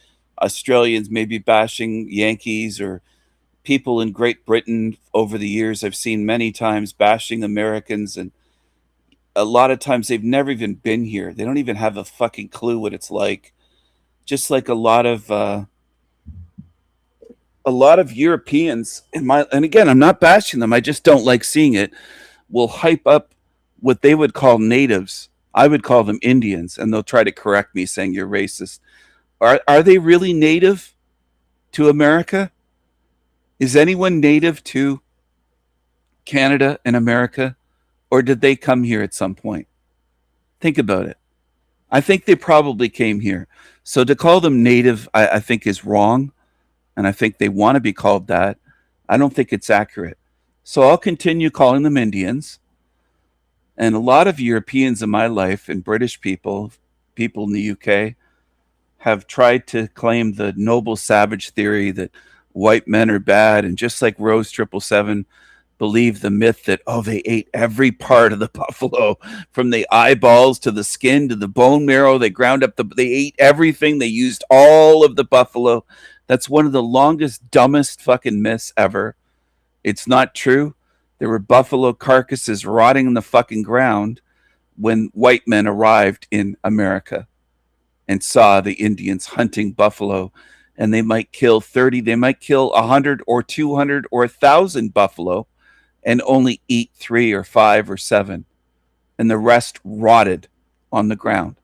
Australians maybe bashing Yankees, or people in Great Britain over the years I've seen many times bashing Americans. And a lot of times they've never even been here. They don't even have a fucking clue what it's like. Just like a lot of Europeans and again, I'm not bashing them, I just don't like seeing it, will hype up what they would call natives. I would call them Indians, and they'll try to correct me saying you're racist. Are they really native to America? Is anyone native to Canada and America? Or did they come here at some point? Think about it. I think they probably came here. So to call them native, I think is wrong. And I think they want to be called that. I don't think it's accurate. So I'll continue calling them Indians. And a lot of Europeans in my life and British people in the UK, have tried to claim the noble savage theory that white men are bad. And just like Rose 777 believe the myth that, oh, they ate every part of the buffalo, from the eyeballs to the skin to the bone marrow. They ground up they ate everything. They used all of the buffalo. That's one of the longest, dumbest fucking myths ever. It's not true. There were buffalo carcasses rotting in the fucking ground when white men arrived in America and saw the Indians hunting buffalo. And they might kill 30, they might kill 100 or 200 or 1,000 buffalo and only eat 3 or 5 or 7. And the rest rotted on the ground.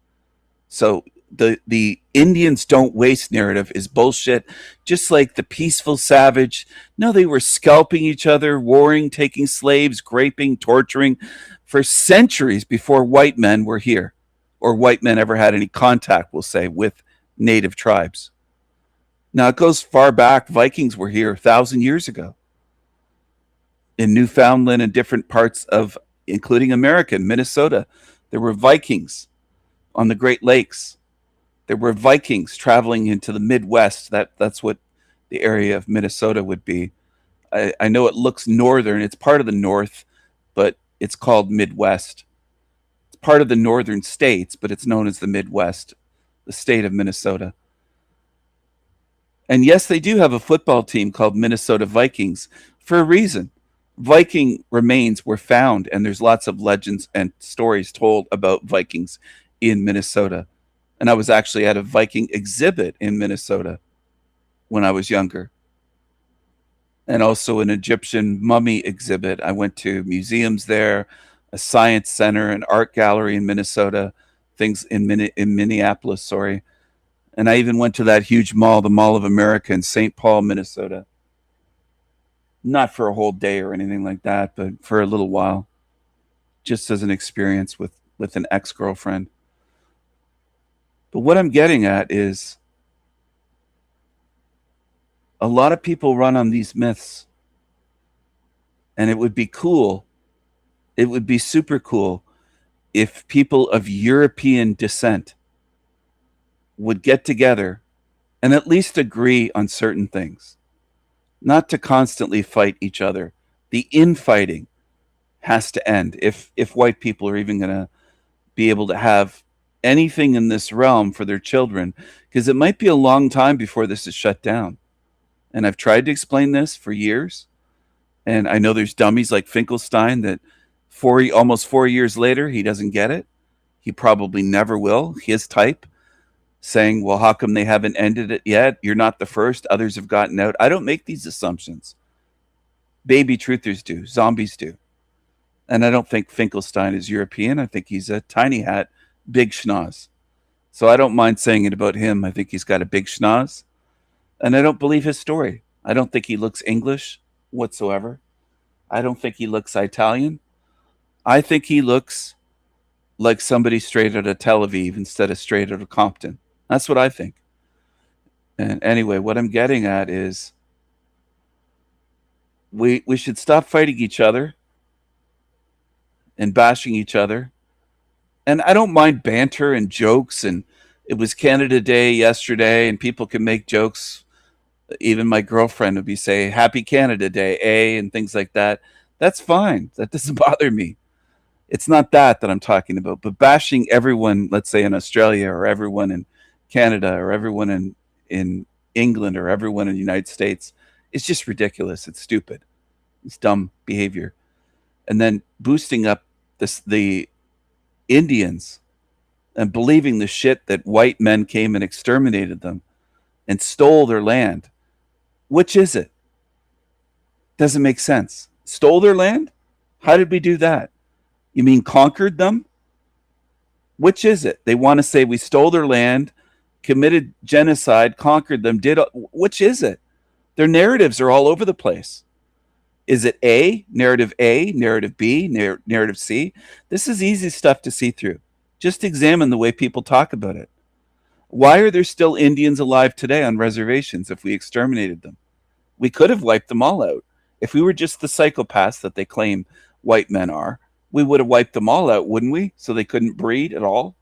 So the Indians don't waste narrative is bullshit. Just like the peaceful savage. No, they were scalping each other, warring, taking slaves, raping, torturing for centuries before white men were here, or white men ever had any contact, we'll say, with native tribes. Now, it goes far back. Vikings were here 1,000 years ago in Newfoundland and different parts of, including America, Minnesota. There were Vikings on the Great Lakes. There were Vikings traveling into the Midwest. That's what the area of Minnesota would be. I know it looks northern. It's part of the North, but it's called Midwest. It's part of the northern states, but it's known as the Midwest, the state of Minnesota. And yes, they do have a football team called Minnesota Vikings for a reason. Viking remains were found, and there's lots of legends and stories told about Vikings in Minnesota. And I was actually at a Viking exhibit in Minnesota when I was younger. And also an Egyptian mummy exhibit. I went to museums there, a science center, an art gallery in Minnesota, things in Minneapolis, sorry. And I even went to that huge mall, the Mall of America in St. Paul, Minnesota. Not for a whole day or anything like that, but for a little while, just as an experience with an ex-girlfriend. But what I'm getting at is a lot of people run on these myths. And it would be cool, it would be super cool if people of European descent would get together and at least agree on certain things, not to constantly fight each other. The infighting has to end if white people are even going to be able to have anything in this realm for their children, because it might be a long time before this is shut down. And I've tried to explain this for years, and I know there's dummies like Finkelstein that almost 4 years later, he doesn't get it. He probably never will. His type, saying, well, how come they haven't ended it yet? You're not the first. Others have gotten out. I don't make these assumptions. Baby truthers do. Zombies do. And I don't think Finkelstein is European. I think he's a tiny hat, big schnoz. So I don't mind saying it about him. I think he's got a big schnoz. And I don't believe his story. I don't think he looks English whatsoever. I don't think he looks Italian. I think he looks like somebody straight out of Tel Aviv instead of straight out of Compton. That's what I think. And anyway, what I'm getting at is we should stop fighting each other and bashing each other. And I don't mind banter and jokes, and it was Canada Day yesterday and people can make jokes. Even my girlfriend would be say Happy Canada Day, and things like that. That's fine. That doesn't bother me. It's not that I'm talking about, but bashing everyone, let's say in Australia, or everyone in Canada, or everyone in England, or everyone in the United States, is just ridiculous. It's stupid. It's dumb behavior. And then boosting up the Indians and believing the shit that white men came and exterminated them and stole their land. Which is it? Doesn't make sense. Stole their land? How did we do that? You mean conquered them? Which is it? They want to say we stole their land, committed genocide, conquered them, which is it? Their narratives are all over the place. Is it narrative B, narrative C? This is easy stuff to see through. Just examine the way people talk about it. Why are there still Indians alive today on reservations if we exterminated them? We could have wiped them all out. If we were just the psychopaths that they claim white men are, we would have wiped them all out, wouldn't we? So they couldn't breed at all?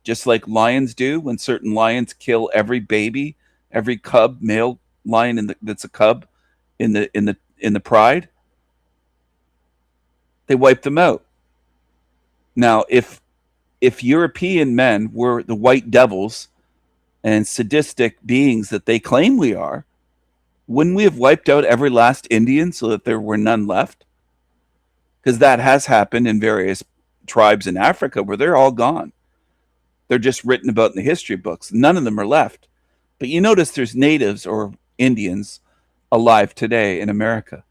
Just like lions do when certain lions kill every baby, every cub, male lion that's a cub in the pride. They wipe them out. Now, if European men were the white devils and sadistic beings that they claim we are, wouldn't we have wiped out every last Indian so that there were none left? Because that has happened in various tribes in Africa where they're all gone. They're just written about in the history books. None of them are left. But you notice there's natives or Indians alive today in America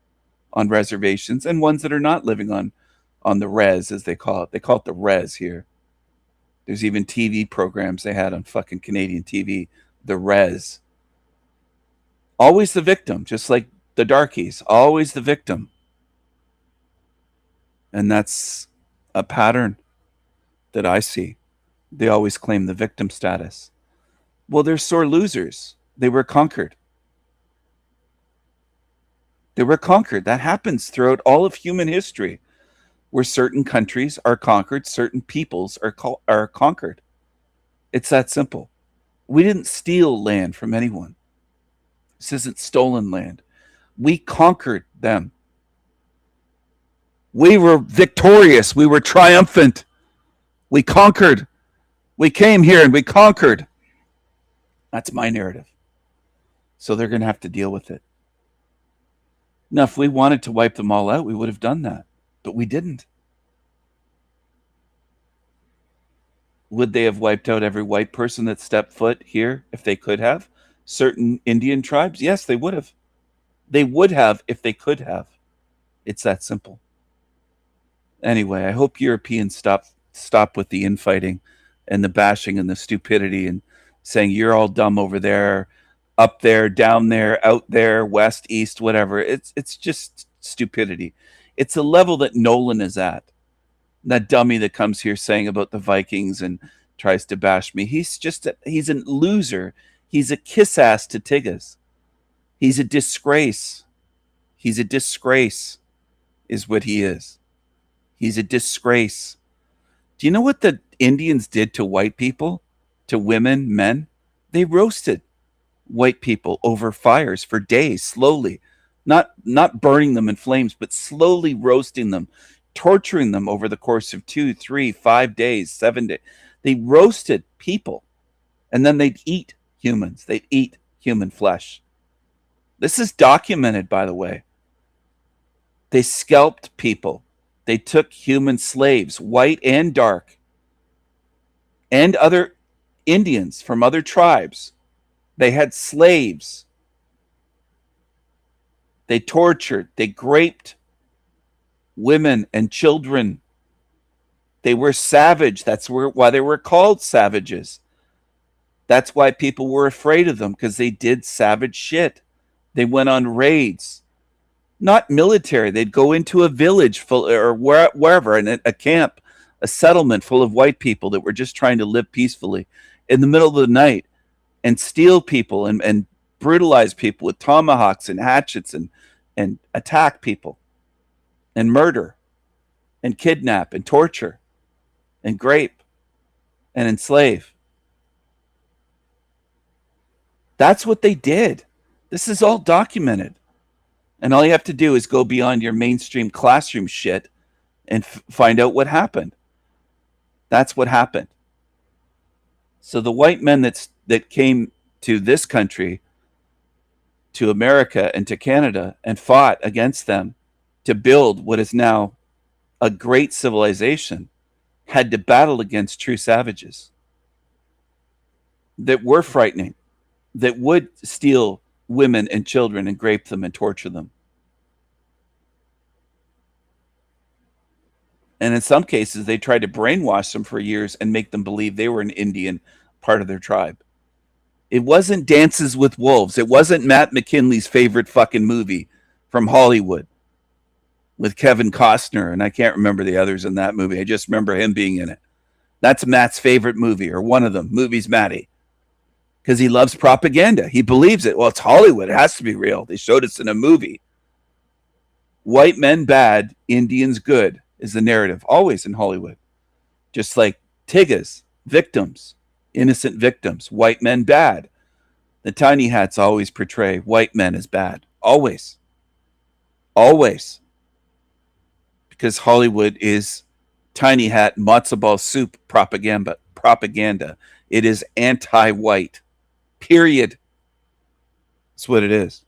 on reservations, and ones that are not living on the res, as they call it. They call it the res here. There's even TV programs they had on fucking Canadian TV, the res. Always the victim, just like the darkies, always the victim. And that's a pattern that I see. They always claim the victim status. Well, they're sore losers. They were conquered. They were conquered. That happens throughout all of human history, where certain countries are conquered, certain peoples are conquered. It's that simple. We didn't steal land from anyone. This isn't stolen land. We conquered them. We were victorious. We were triumphant. We conquered. We came here and we conquered. That's my narrative. So they're going to have to deal with it. Now, if we wanted to wipe them all out, we would have done that. But we didn't. Would they have wiped out every white person that stepped foot here if they could have? Certain Indian tribes? Yes, they would have. They would have if they could have. It's that simple. Anyway, I hope Europeans stop with the infighting and the bashing and the stupidity and saying you're all dumb over there, up there, down there, out there, west, east, whatever. It's just stupidity. It's a level that Nolan is at. That dummy that comes here saying about the Vikings and tries to bash me. He's a loser. He's a kiss ass to Tigges. He's a disgrace. He's a disgrace is what he is. He's a disgrace. Do you know what the Indians did to white people, to women, men? They roasted white people over fires for days, slowly. Not burning them in flames, but slowly roasting them, torturing them over the course of 2, 3, 5 days, 7 days. They roasted people, and then they'd eat humans. They'd eat human flesh. This is documented, by the way. They scalped people. They took human slaves, white and dark, and other Indians from other tribes. They had slaves. They tortured. They raped women and children. They were savage. That's why they were called savages. That's why people were afraid of them, because they did savage shit. They went on raids. Not military. They'd go into a village full, or wherever, in a camp, a settlement full of white people that were just trying to live peacefully. In the middle of the night, and steal people and brutalize people with tomahawks and hatchets and attack people and murder and kidnap and torture and grape and enslave. That's what they did. This is all documented. And all you have to do is go beyond your mainstream classroom shit and find out what happened. That's what happened. So the white men that came to this country, to America and to Canada, and fought against them to build what is now a great civilization, had to battle against true savages that were frightening, that would steal women and children and rape them and torture them. And in some cases, they tried to brainwash them for years and make them believe they were an Indian part of their tribe. It wasn't Dances with Wolves. It wasn't Matt McKinley's favorite fucking movie from Hollywood with Kevin Costner, and I can't remember the others in that movie. I just remember him being in it. That's Matt's favorite movie, or one of them. Movie's Matty. Because he loves propaganda. He believes it. Well, it's Hollywood. It has to be real. They showed us in a movie. White men bad, Indians good is the narrative, always in Hollywood. Just like Tiggas, victims, innocent victims, white men bad. The tiny hats always portray white men as bad. Always. Always. Because Hollywood is tiny hat, matzo ball soup propaganda. It is anti-white. Period. That's what it is.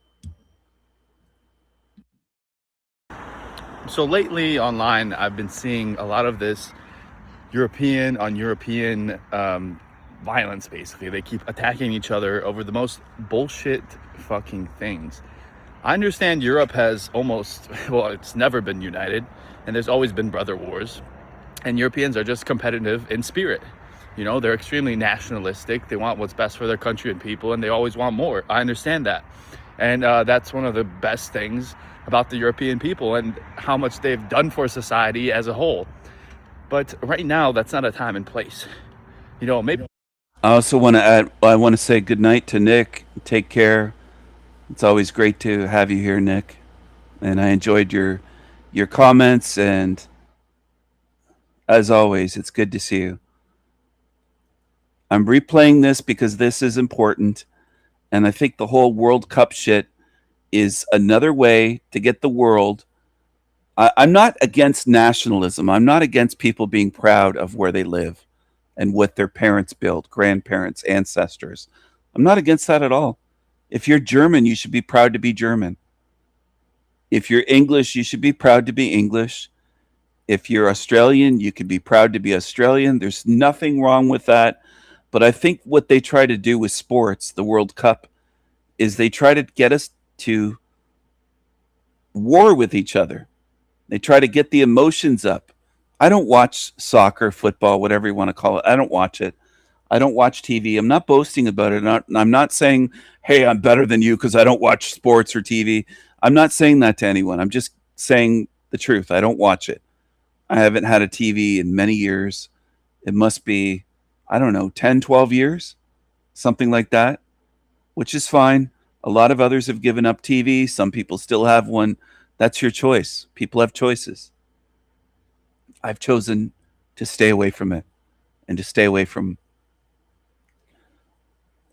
So lately online, I've been seeing a lot of this European on European violence, basically. They keep attacking each other over the most bullshit fucking things. I understand Europe has it's never been united, and there's always been brother wars. And Europeans are just competitive in spirit. You know, they're extremely nationalistic. They want what's best for their country and people, and they always want more. I understand that. And that's one of the best things about the European people and how much they've done for society as a whole. But right now, that's not a time and place. You know, maybe. I also want to add, I want to say good night to Nick. Take care. It's always great to have you here, Nick. And I enjoyed your comments, and as always, it's good to see you. I'm replaying this because this is important, and I think the whole World Cup shit is another way to get the world. I'm not against nationalism. I'm not against people being proud of where they live and what their parents built, grandparents, ancestors. I'm not against that at all. If you're German, you should be proud to be German. If you're English, you should be proud to be English. If you're Australian, you could be proud to be Australian. There's nothing wrong with that. But I think what they try to do with sports, the World Cup, is they try to get us to war with each other. They try to get the emotions up. I don't watch soccer, football, whatever you want to call it. I don't watch it. I don't watch TV. I'm not boasting about it. I'm not saying, hey, I'm better than you because I don't watch sports or TV. I'm not saying that to anyone. I'm just saying the truth. I don't watch it. I haven't had a TV in many years. It must be, I don't know, 10, 12 years, something like that, which is fine. A lot of others have given up TV. Some people still have one. That's your choice. People have choices. I've chosen to stay away from it and to stay away from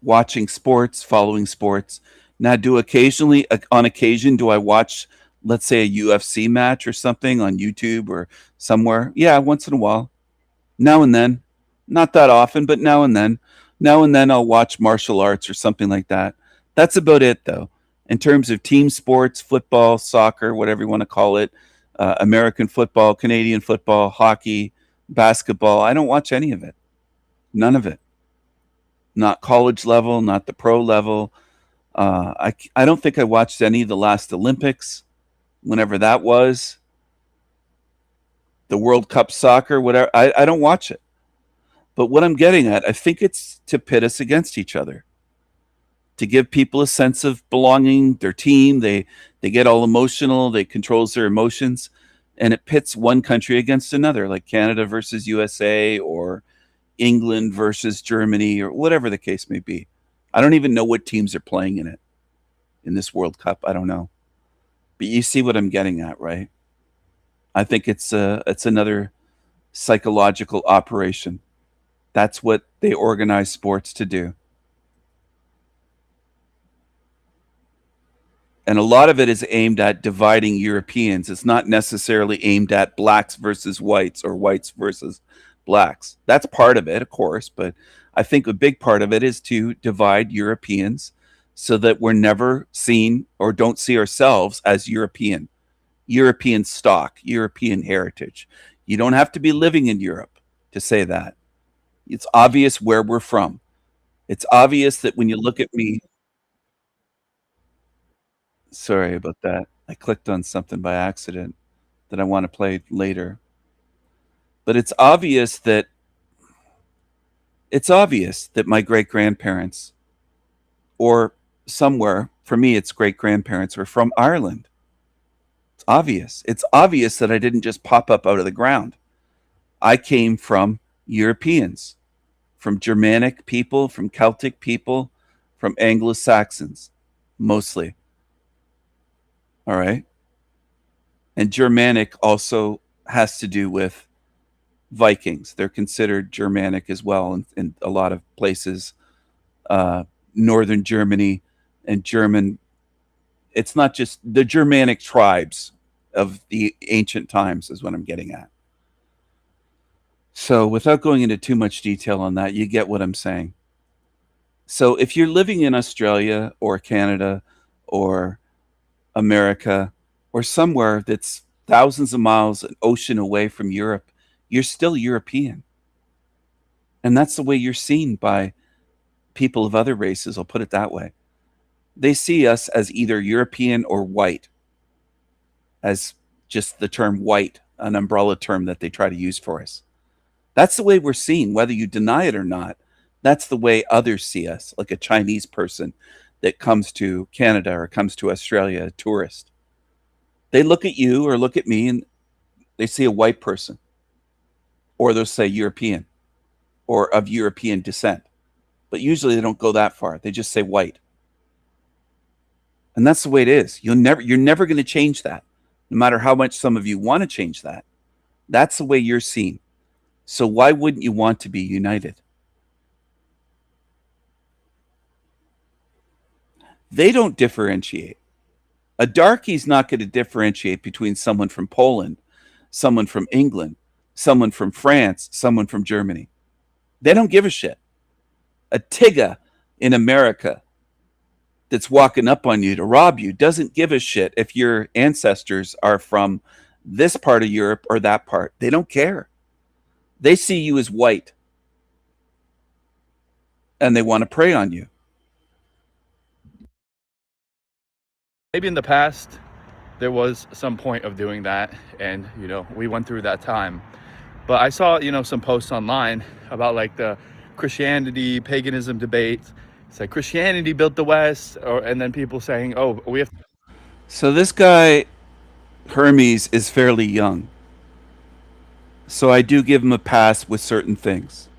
watching sports, following sports. Now, on occasion, do I watch, let's say, a UFC match or something on YouTube or somewhere? Yeah, once in a while. Now and then. Not that often, but now and then. Now and then I'll watch martial arts or something like that. That's about it, though. In terms of team sports, football, soccer, whatever you want to call it, American football, Canadian football, hockey, basketball, I don't watch any of it. None of it. Not college level, not the pro level. I don't think I watched any of the last Olympics, whenever that was. The World Cup soccer, whatever. I don't watch it. But what I'm getting at, I think it's to pit us against each other, to give people a sense of belonging, their team. They get all emotional. They controls their emotions, and it pits one country against another, like Canada versus USA or England versus Germany or whatever the case may be. I don't even know what teams are playing in it in this World Cup. I don't know. But you see what I'm getting at, right? I think it's another psychological operation. That's what they organize sports to do. And a lot of it is aimed at dividing Europeans. It's not necessarily aimed at blacks versus whites or whites versus blacks. That's part of it, of course, but I think a big part of it is to divide Europeans so that we're never seen or don't see ourselves as European stock, European heritage. You don't have to be living in Europe to say that. It's obvious where we're from. It's obvious that when you look at me, sorry about that. I clicked on something by accident that I want to play later. But it's obvious that my great grandparents, or somewhere, for me it's great grandparents, were from Ireland. It's obvious. It's obvious that I didn't just pop up out of the ground. I came from Europeans, from Germanic people, from Celtic people, from Anglo-Saxons, mostly. All right. And Germanic also has to do with Vikings. They're considered Germanic as well in a lot of places. Northern Germany and German. It's not just the Germanic tribes of the ancient times is what I'm getting at. So without going into too much detail on that, you get what I'm saying. So if you're living in Australia or Canada or America or somewhere that's thousands of miles an ocean away from Europe, you're still European. And that's the way you're seen by people of other races, I'll put it that way. They see us as either European or white, as just the term white, an umbrella term that they try to use for us. That's the way we're seen, whether you deny it or not. That's the way others see us, like a Chinese person that comes to Canada or comes to Australia, a tourist. They look at you or look at me and they see a white person, or they'll say European or of European descent. But usually they don't go that far. They just say white. And that's the way it is. You're never going to change that, no matter how much some of you want to change that. That's the way you're seen. So why wouldn't you want to be united? They don't differentiate. A darkie's not going to differentiate between someone from Poland, someone from England, someone from France, someone from Germany. They don't give a shit. A Tigga in America that's walking up on you to rob you doesn't give a shit if your ancestors are from this part of Europe or that part. They don't care. They see you as white and they want to prey on you. Maybe in the past there was some point of doing that, and we went through that time. But I saw some posts online about like the Christianity paganism debate. It's like Christianity built the West, and then people saying, oh, we have. So this guy Hermes is fairly young, so I do give him a pass with certain things.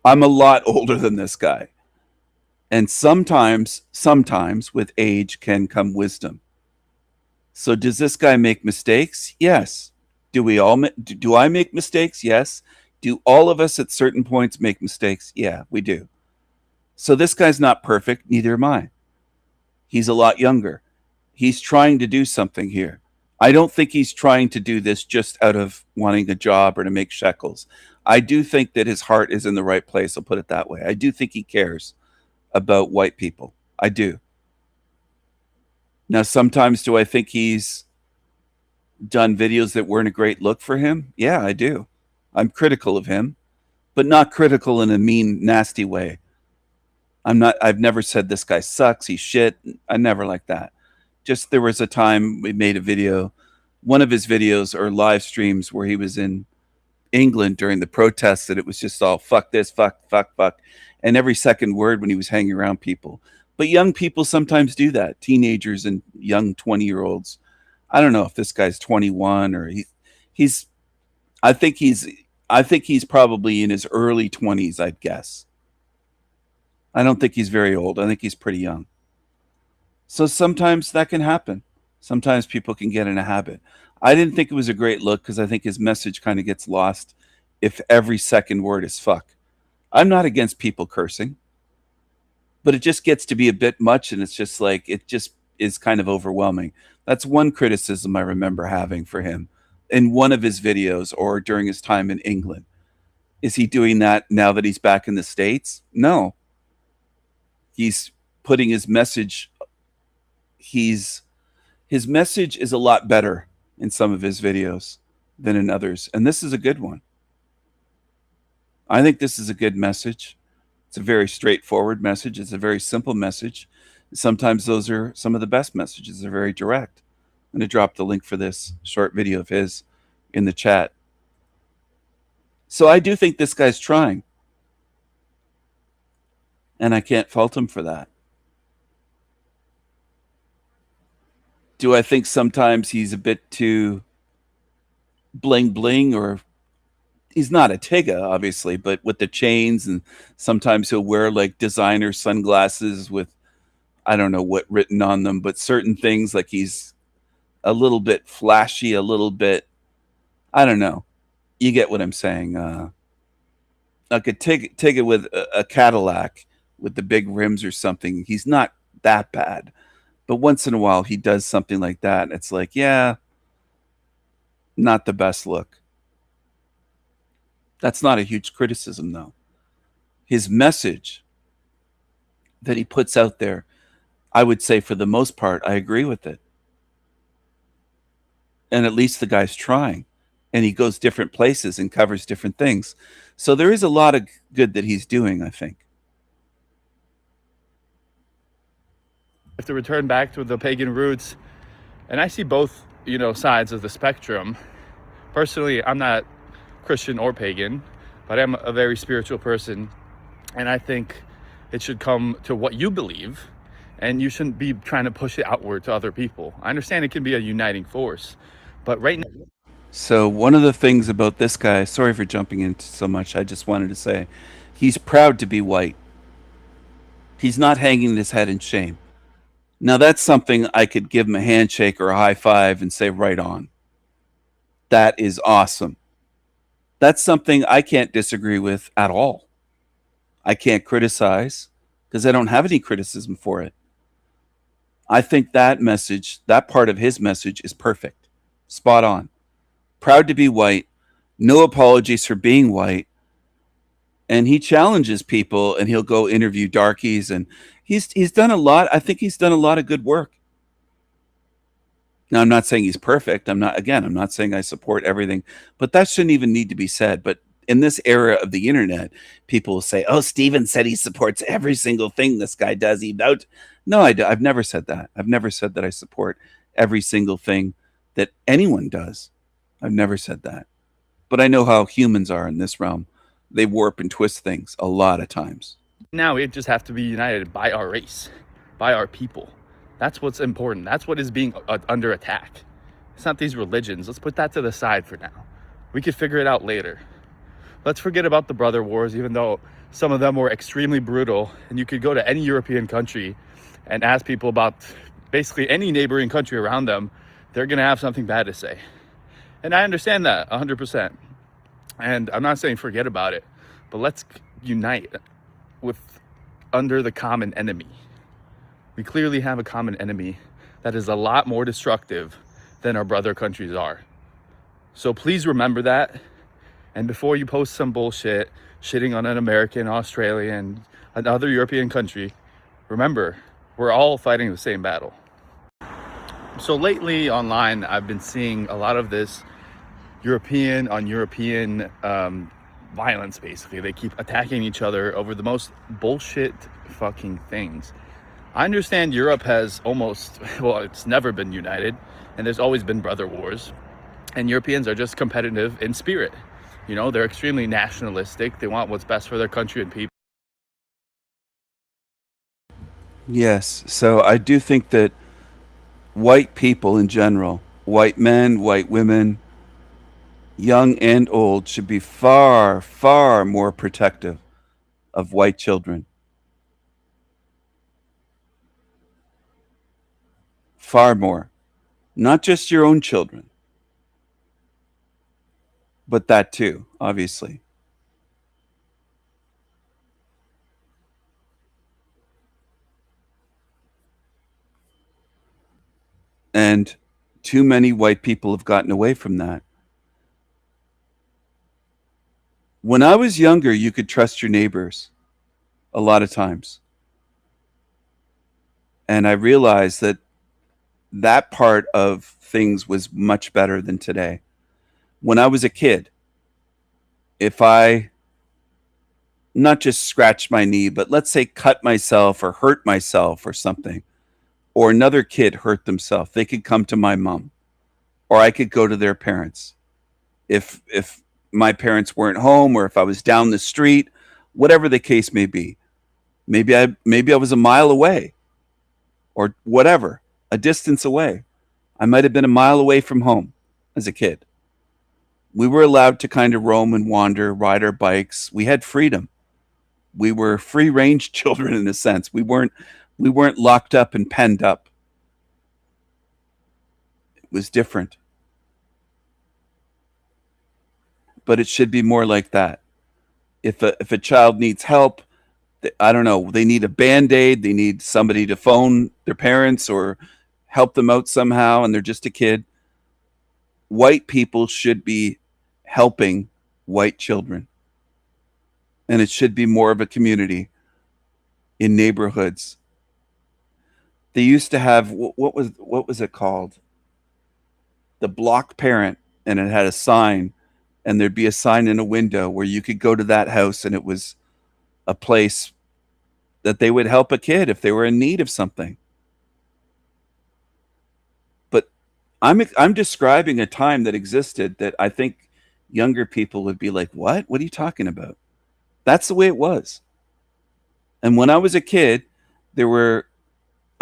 I'm a lot older than this guy, and sometimes with age can come wisdom. So does this guy make mistakes? Yes. Do I make mistakes? Yes. Do all of us at certain points make mistakes? Yeah, we do. So this guy's not perfect, neither am I. He's a lot younger. He's trying to do something here. I don't think he's trying to do this just out of wanting a job or to make shekels. I do think that his heart is in the right place, I'll put it that way. I do think he cares about white people. I do. Now, sometimes do I think he's done videos that weren't a great look for him? Yeah, I do. I'm critical of him, but not critical in a mean, nasty way. I've never said this guy sucks, he's shit. I never like that. Just there was a time we made a video, one of his videos or live streams where he was in England during the protests, and it was just all fuck this, fuck, and every second word when he was hanging around people. But young people sometimes do that, teenagers and young 20-year-olds. I don't know if this guy's 21 or I think he's probably in his early 20s, I'd guess. I don't think he's very old. I think he's pretty young. So sometimes that can happen. Sometimes people can get in a habit. I didn't think it was a great look because I think his message kind of gets lost if every second word is fuck. I'm not against people cursing, but it just gets to be a bit much, and it's just like it just is kind of overwhelming. That's one criticism I remember having for him in one of his videos or during his time in England. Is he doing that now that he's back in the States? No. He's putting his message his message is a lot better in some of his videos than in others, and this is a good one. I think this is a good message. It's a very straightforward message. It's a very simple message. Sometimes those are some of the best messages. They're very direct. I'm going to drop the link for this short video of his in the chat. So I do think this guy's trying, and I can't fault him for that. Do I think sometimes he's a bit too bling bling, or he's not a Tyga, obviously, but with the chains, and sometimes he'll wear like designer sunglasses with, I don't know what written on them, but certain things, like he's a little bit flashy, a little bit, I don't know. You get what I'm saying. Like a Tyga with a Cadillac with the big rims or something. He's not that bad. But once in a while, he does something like that, and it's like, yeah, not the best look. That's not a huge criticism, though. His message that he puts out there, I would say for the most part, I agree with it. And at least the guy's trying. And he goes different places and covers different things. So there is a lot of good that he's doing, I think. Have to return back to the pagan roots, and I see both, sides of the spectrum. Personally, I'm not Christian or pagan, but I'm a very spiritual person, and I think it should come to what you believe, and you shouldn't be trying to push it outward to other people. I understand it can be a uniting force, but right now. So one of the things about this guy, sorry for jumping into so much, I just wanted to say, he's proud to be white. He's not hanging his head in shame. Now that's something I could give him a handshake or a high five and say, right on. That is awesome. That's something I can't disagree with at all. I can't criticize because I don't have any criticism for it. I think that message, that part of his message is perfect. Spot on. Proud to be white. No apologies for being white. And he challenges people, and he'll go interview darkies, and he's done a lot. I think he's done a lot of good work. Now, I'm not saying he's perfect. I'm not saying I support everything, but that shouldn't even need to be said. But in this era of the internet, people will say, oh, Steven said he supports every single thing this guy does. No, I've never said that. I've never said that I support every single thing that anyone does. I've never said that. But I know how humans are in this realm. They warp and twist things a lot of times. Now we just have to be united by our race, by our people. That's what's important. That's what is being under attack. It's not these religions. Let's put that to the side for now. We could figure it out later. Let's forget about the brother wars, even though some of them were extremely brutal. And you could go to any European country and ask people about basically any neighboring country around them. They're going to have something bad to say. And I understand that 100%. And I'm not saying forget about it, but let's unite under the common enemy. We clearly have a common enemy that is a lot more destructive than our brother countries are. So please remember that. And before you post some bullshit, shitting on an American, Australian, another European country, remember, we're all fighting the same battle. So lately online, I've been seeing a lot of this European on European violence, basically. They keep attacking each other over the most bullshit fucking things. I understand Europe has it's never been united, and there's always been brother wars. And Europeans are just competitive in spirit. They're extremely nationalistic. They want what's best for their country and people. Yes, so I do think that white people in general, white men, white women, young and old, should be far, far more protective of white children. far more. Not just your own children, but that too, obviously. And too many white people have gotten away from that. When I was younger, you could trust your neighbors a lot of times. And I realized that that part of things was much better than today. When I was a kid, if I not just scratched my knee, but let's say cut myself or hurt myself or something, or another kid hurt themselves, they could come to my mom, or I could go to their parents. If my parents weren't home, or if I was down the street, whatever the case may be, maybe I was a mile away, or whatever, a distance away. I might have been a mile away from home as a kid. We were allowed to kind of roam and wander, ride our bikes. We had freedom. We were free range children in a sense. We weren't locked up and penned up. It was different. But it should be more like that. If a child needs help, I don't know, they need a Band-Aid, they need somebody to phone their parents or help them out somehow, and they're just a kid, white people should be helping white children. And it should be more of a community in neighborhoods. They used to have, what was it called? The block parent, and it had a sign, and there'd be a sign in a window where you could go to that house, and it was a place that they would help a kid if they were in need of something. But I'm describing a time that existed that I think younger people would be like, what? What are you talking about? That's the way it was. And when I was a kid, there were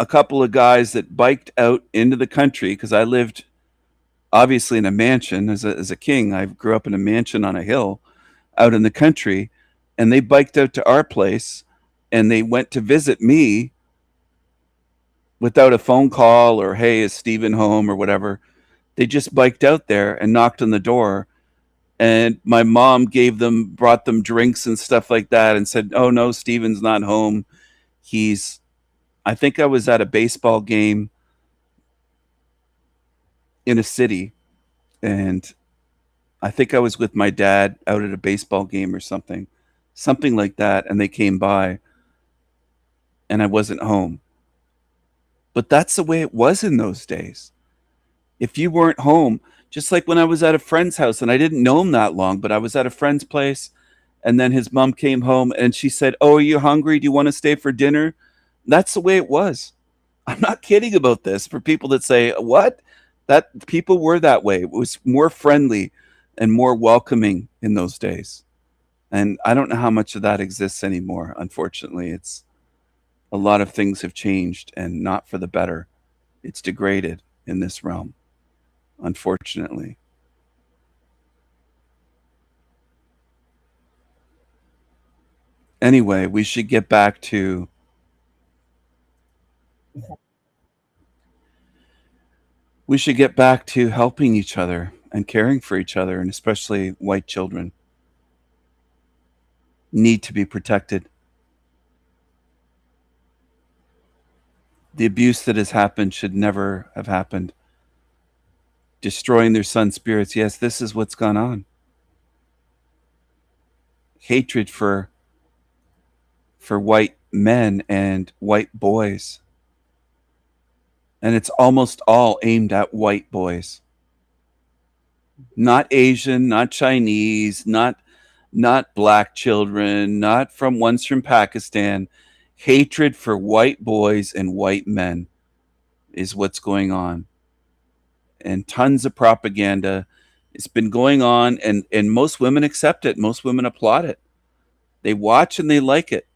a couple of guys that biked out into the country, because I lived obviously in a mansion as a king. I grew up in a mansion on a hill out in the country, and they biked out to our place, and they went to visit me without a phone call or, hey, is Steven home or whatever. They just biked out there and knocked on the door, and my mom brought them drinks and stuff like that, and said, oh no, Steven's not home. I think I was at a baseball game in a city, and I think I was with my dad out at a baseball game or something like that, and they came by, and I wasn't home. But that's the way it was in those days. If you weren't home, just like when I was at a friend's house, and I didn't know him that long, but I was at a friend's place, and then his mom came home, and she said, oh, are you hungry? Do you want to stay for dinner? That's the way it was. I'm not kidding about this for people that say, what? That people were that way. It was more friendly and more welcoming in those days. And I don't know how much of that exists anymore. Unfortunately, it's a lot of things have changed, and not for the better. It's degraded in this realm, unfortunately. Anyway, we should get back to helping each other and caring for each other, and especially white children need to be protected. The abuse that has happened should never have happened. Destroying their sons' spirits. Yes, this is what's gone on. Hatred for white men and white boys. And it's almost all aimed at white boys. Not Asian, not Chinese, not black children, not from ones from Pakistan. Hatred for white boys and white men is what's going on. And tons of propaganda. It's been going on, and most women accept it. Most women applaud it. They watch and they like it.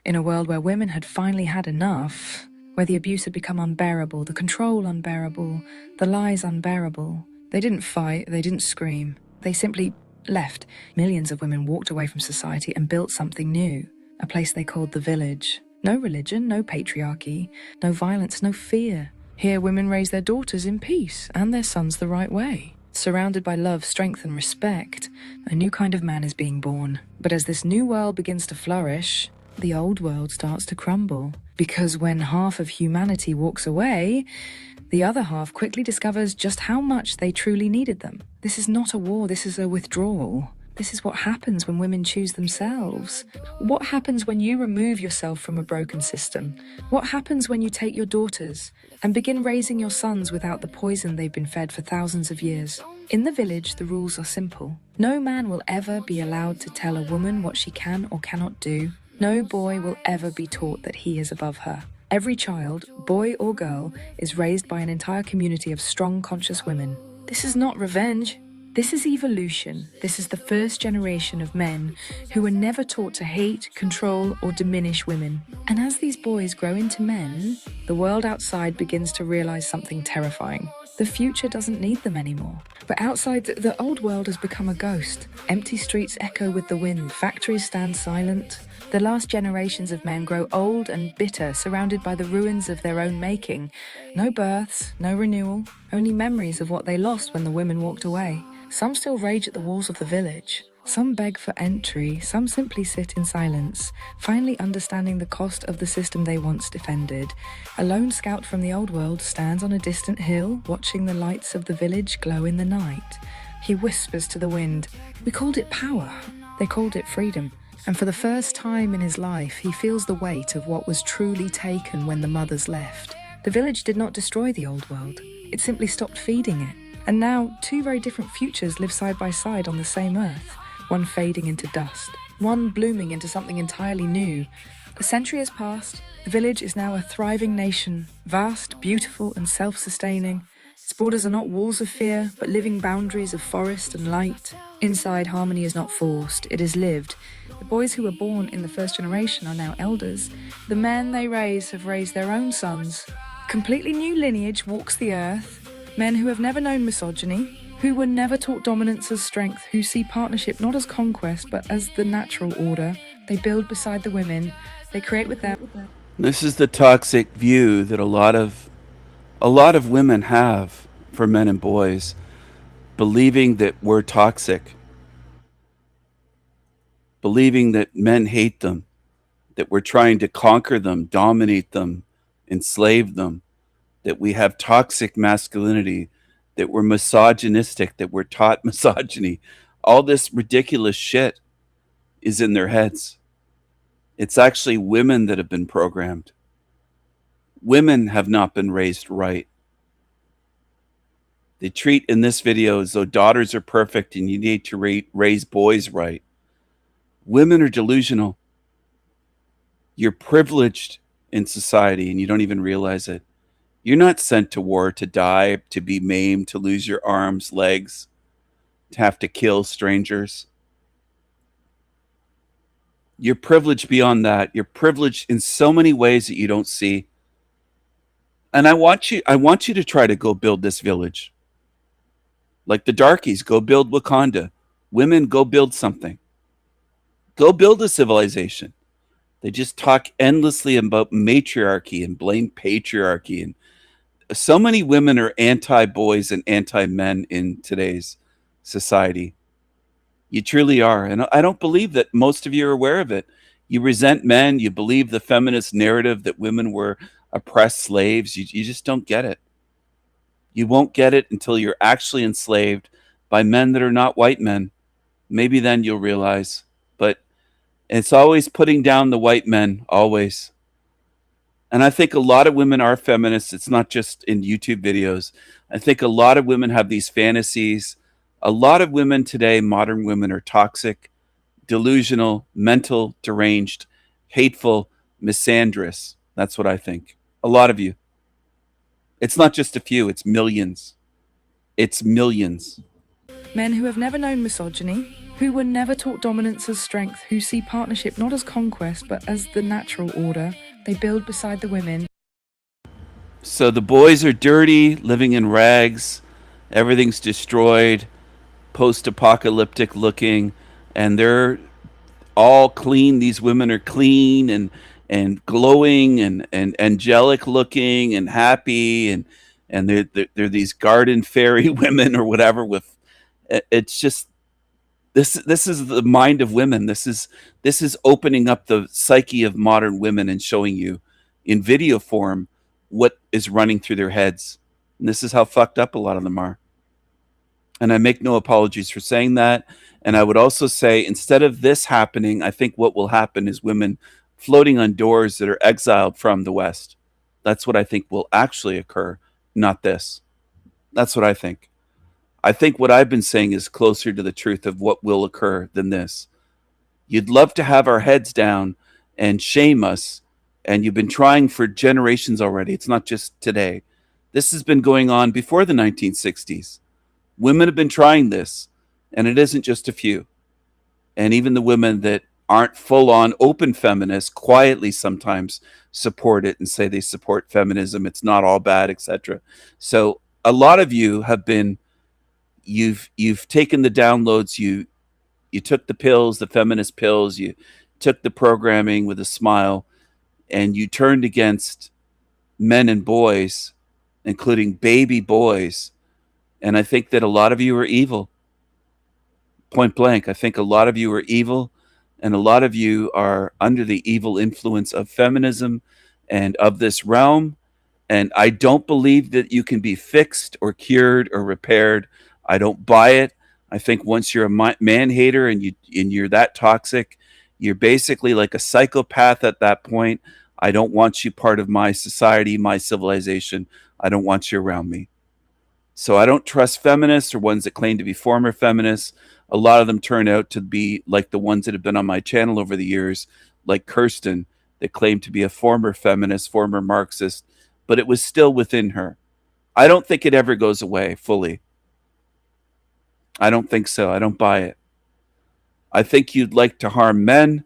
In a world where women had finally had enough, where the abuse had become unbearable, the control unbearable, the lies unbearable, they didn't fight, they didn't scream. They simply left. Millions of women walked away from society and built something new, a place they called the village. No religion, no patriarchy, no violence, no fear. Here, women raise their daughters in peace and their sons the right way. Surrounded by love, strength, and respect, a new kind of man is being born. But as this new world begins to flourish, the old world starts to crumble. Because when half of humanity walks away, the other half quickly discovers just how much they truly needed them. This is not a war, this is a withdrawal. This is what happens when women choose themselves. What happens when you remove yourself from a broken system? What happens when you take your daughters and begin raising your sons without the poison they've been fed for thousands of years? In the village, the rules are simple. No man will ever be allowed to tell a woman what she can or cannot do. No boy will ever be taught that he is above her. Every child, boy or girl, is raised by an entire community of strong, conscious women. This is not revenge. This is evolution. This is the first generation of men who were never taught to hate, control, or diminish women. And as these boys grow into men, the world outside begins to realize something terrifying. The future doesn't need them anymore. But outside, the old world has become a ghost. Empty streets echo with the wind. Factories stand silent. The last generations of men grow old and bitter, surrounded by the ruins of their own making. No births, no renewal, only memories of what they lost when the women walked away. Some still rage at the walls of the village. Some beg for entry, some simply sit in silence, finally understanding the cost of the system they once defended. A lone scout from the old world stands on a distant hill, watching the lights of the village glow in the night. He whispers to the wind. We called it power. They called it freedom. And for the first time in his life, he feels the weight of what was truly taken when the mothers left. The village did not destroy the old world. It simply stopped feeding it. And now, two very different futures live side by side on the same earth, one fading into dust, one blooming into something entirely new. A century has passed. The village is now a thriving nation, vast, beautiful, and self-sustaining. Its borders are not walls of fear, but living boundaries of forest and light. Inside, harmony is not forced, it is lived. The boys who were born in the first generation are now elders. The men they raise have raised their own sons. Completely new lineage walks the earth. Men who have never known misogyny, who were never taught dominance as strength, who see partnership not as conquest but as the natural order. They build beside the women, they create with them. This is the toxic view that a lot of women have for men and boys, believing that we're toxic, believing that men hate them, that we're trying to conquer them, dominate them, enslave them, that we have toxic masculinity, that we're misogynistic, that we're taught misogyny. All this ridiculous shit is in their heads. It's actually women that have been programmed. Women have not been raised right. They treat in this video as though daughters are perfect and you need to raise boys right. Women are delusional. You're privileged in society and you don't even realize it. You're not sent to war to die, to be maimed, to lose your arms, legs, to have to kill strangers. You're privileged beyond that. You're privileged in so many ways that you don't see. And I want you to try to go build this village. Like the darkies, go build Wakanda. Women, go build something. Go build a civilization. They just talk endlessly about matriarchy and blame patriarchy. And so many women are anti-boys and anti-men in today's society. You truly are. And I don't believe that most of you are aware of it. You resent men. You believe the feminist narrative that women were oppressed slaves. You just don't get it. You won't get it until you're actually enslaved by men that are not white men. Maybe then you'll realize. But it's always putting down the white men, always. And I think a lot of women are feminists. It's not just in YouTube videos. I think a lot of women have these fantasies. A lot of women today, modern women, are toxic, delusional, mental, deranged, hateful, misandrous. That's what I think. A lot of you. It's not just a few, it's millions. It's millions. Men who have never known misogyny, who were never taught dominance as strength, who see partnership not as conquest but as the natural order. They build beside the women. So the boys are dirty, living in rags, everything's destroyed, post-apocalyptic looking, and they're all clean. These women are clean and glowing and angelic looking and happy, and they're these garden fairy women or whatever. With it's just this is the mind of women. This is opening up the psyche of modern women and showing you in video form what is running through their heads. And this is how fucked up a lot of them are. And I make no apologies for saying that. And I would also say, instead of this happening, I think what will happen is women floating on doors that are exiled from the West. That's what I think will actually occur, not this. That's what I think. I think what I've been saying is closer to the truth of what will occur than this. You'd love to have our heads down and shame us, and you've been trying for generations already. It's not just today. This has been going on before the 1960s. Women have been trying this, and it isn't just a few. And even the women that aren't full-on open feminists quietly sometimes support it and say they support feminism. It's not all bad, etc. So a lot of you have been, you've taken the downloads, you took the pills, the feminist pills, you took the programming with a smile, and you turned against men and boys, including baby boys. And I think that a lot of you are evil. Point blank. I think a lot of you are evil, and a lot of you are under the evil influence of feminism and of this realm. And I don't believe that you can be fixed or cured or repaired. I don't buy it. I think once you're a man hater and you're that toxic, you're basically like a psychopath at that point. I don't want you part of my society, my civilization. I don't want you around me. So I don't trust feminists or ones that claim to be former feminists. A lot of them turn out to be like the ones that have been on my channel over the years, like Kirsten, that claimed to be a former feminist, former Marxist, but it was still within her. I don't think it ever goes away fully. I don't think so. I don't buy it. I think you'd like to harm men,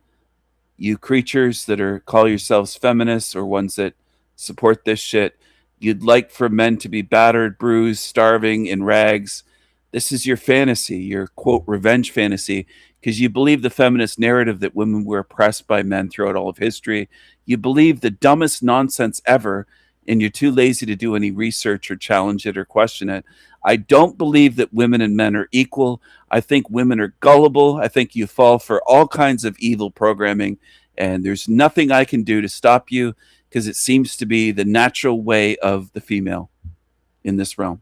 you creatures that are call yourselves feminists or ones that support this shit. You'd like for men to be battered, bruised, starving, in rags. This is your fantasy, your quote revenge fantasy, because you believe the feminist narrative that women were oppressed by men throughout all of history. You believe the dumbest nonsense ever, and you're too lazy to do any research or challenge it or question it. I don't believe that women and men are equal. I think women are gullible. I think you fall for all kinds of evil programming, and there's nothing I can do to stop you, because it seems to be the natural way of the female in this realm.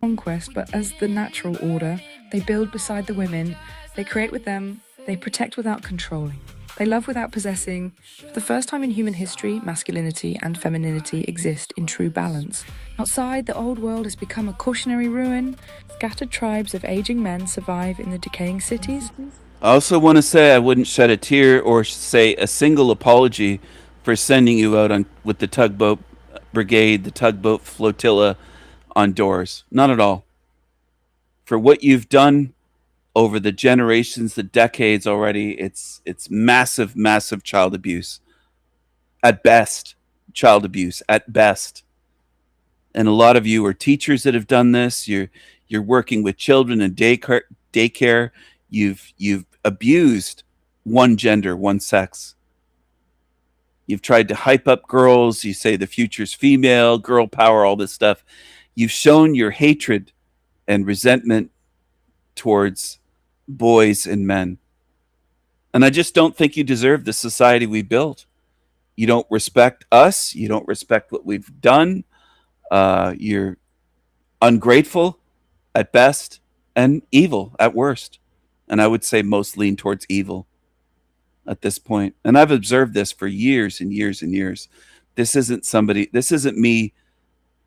Conquest, but as the natural order, they build beside the women, they create with them, they protect without controlling. They love without possessing. For the first time in human history, masculinity and femininity exist in true balance. Outside, the old world has become a cautionary ruin. Scattered tribes of aging men survive in the decaying cities. I also want to say I wouldn't shed a tear or say a single apology for sending you out on with the tugboat brigade, the tugboat flotilla on doors. Not at all. For what you've done over the generations, the decades already, it's massive, massive child abuse. At best, child abuse at best. And a lot of you are teachers that have done this. You're working with children in daycare. You've abused one gender, one sex. You've tried to hype up girls. You say the future's female, girl power, all this stuff. You've shown your hatred and resentment towards boys and men. And I just don't think you deserve the society we built. You don't respect us. You don't respect what we've done. You're ungrateful at best and evil at worst. And I would say most lean towards evil at this point. And I've observed this for years and years and years. This isn't me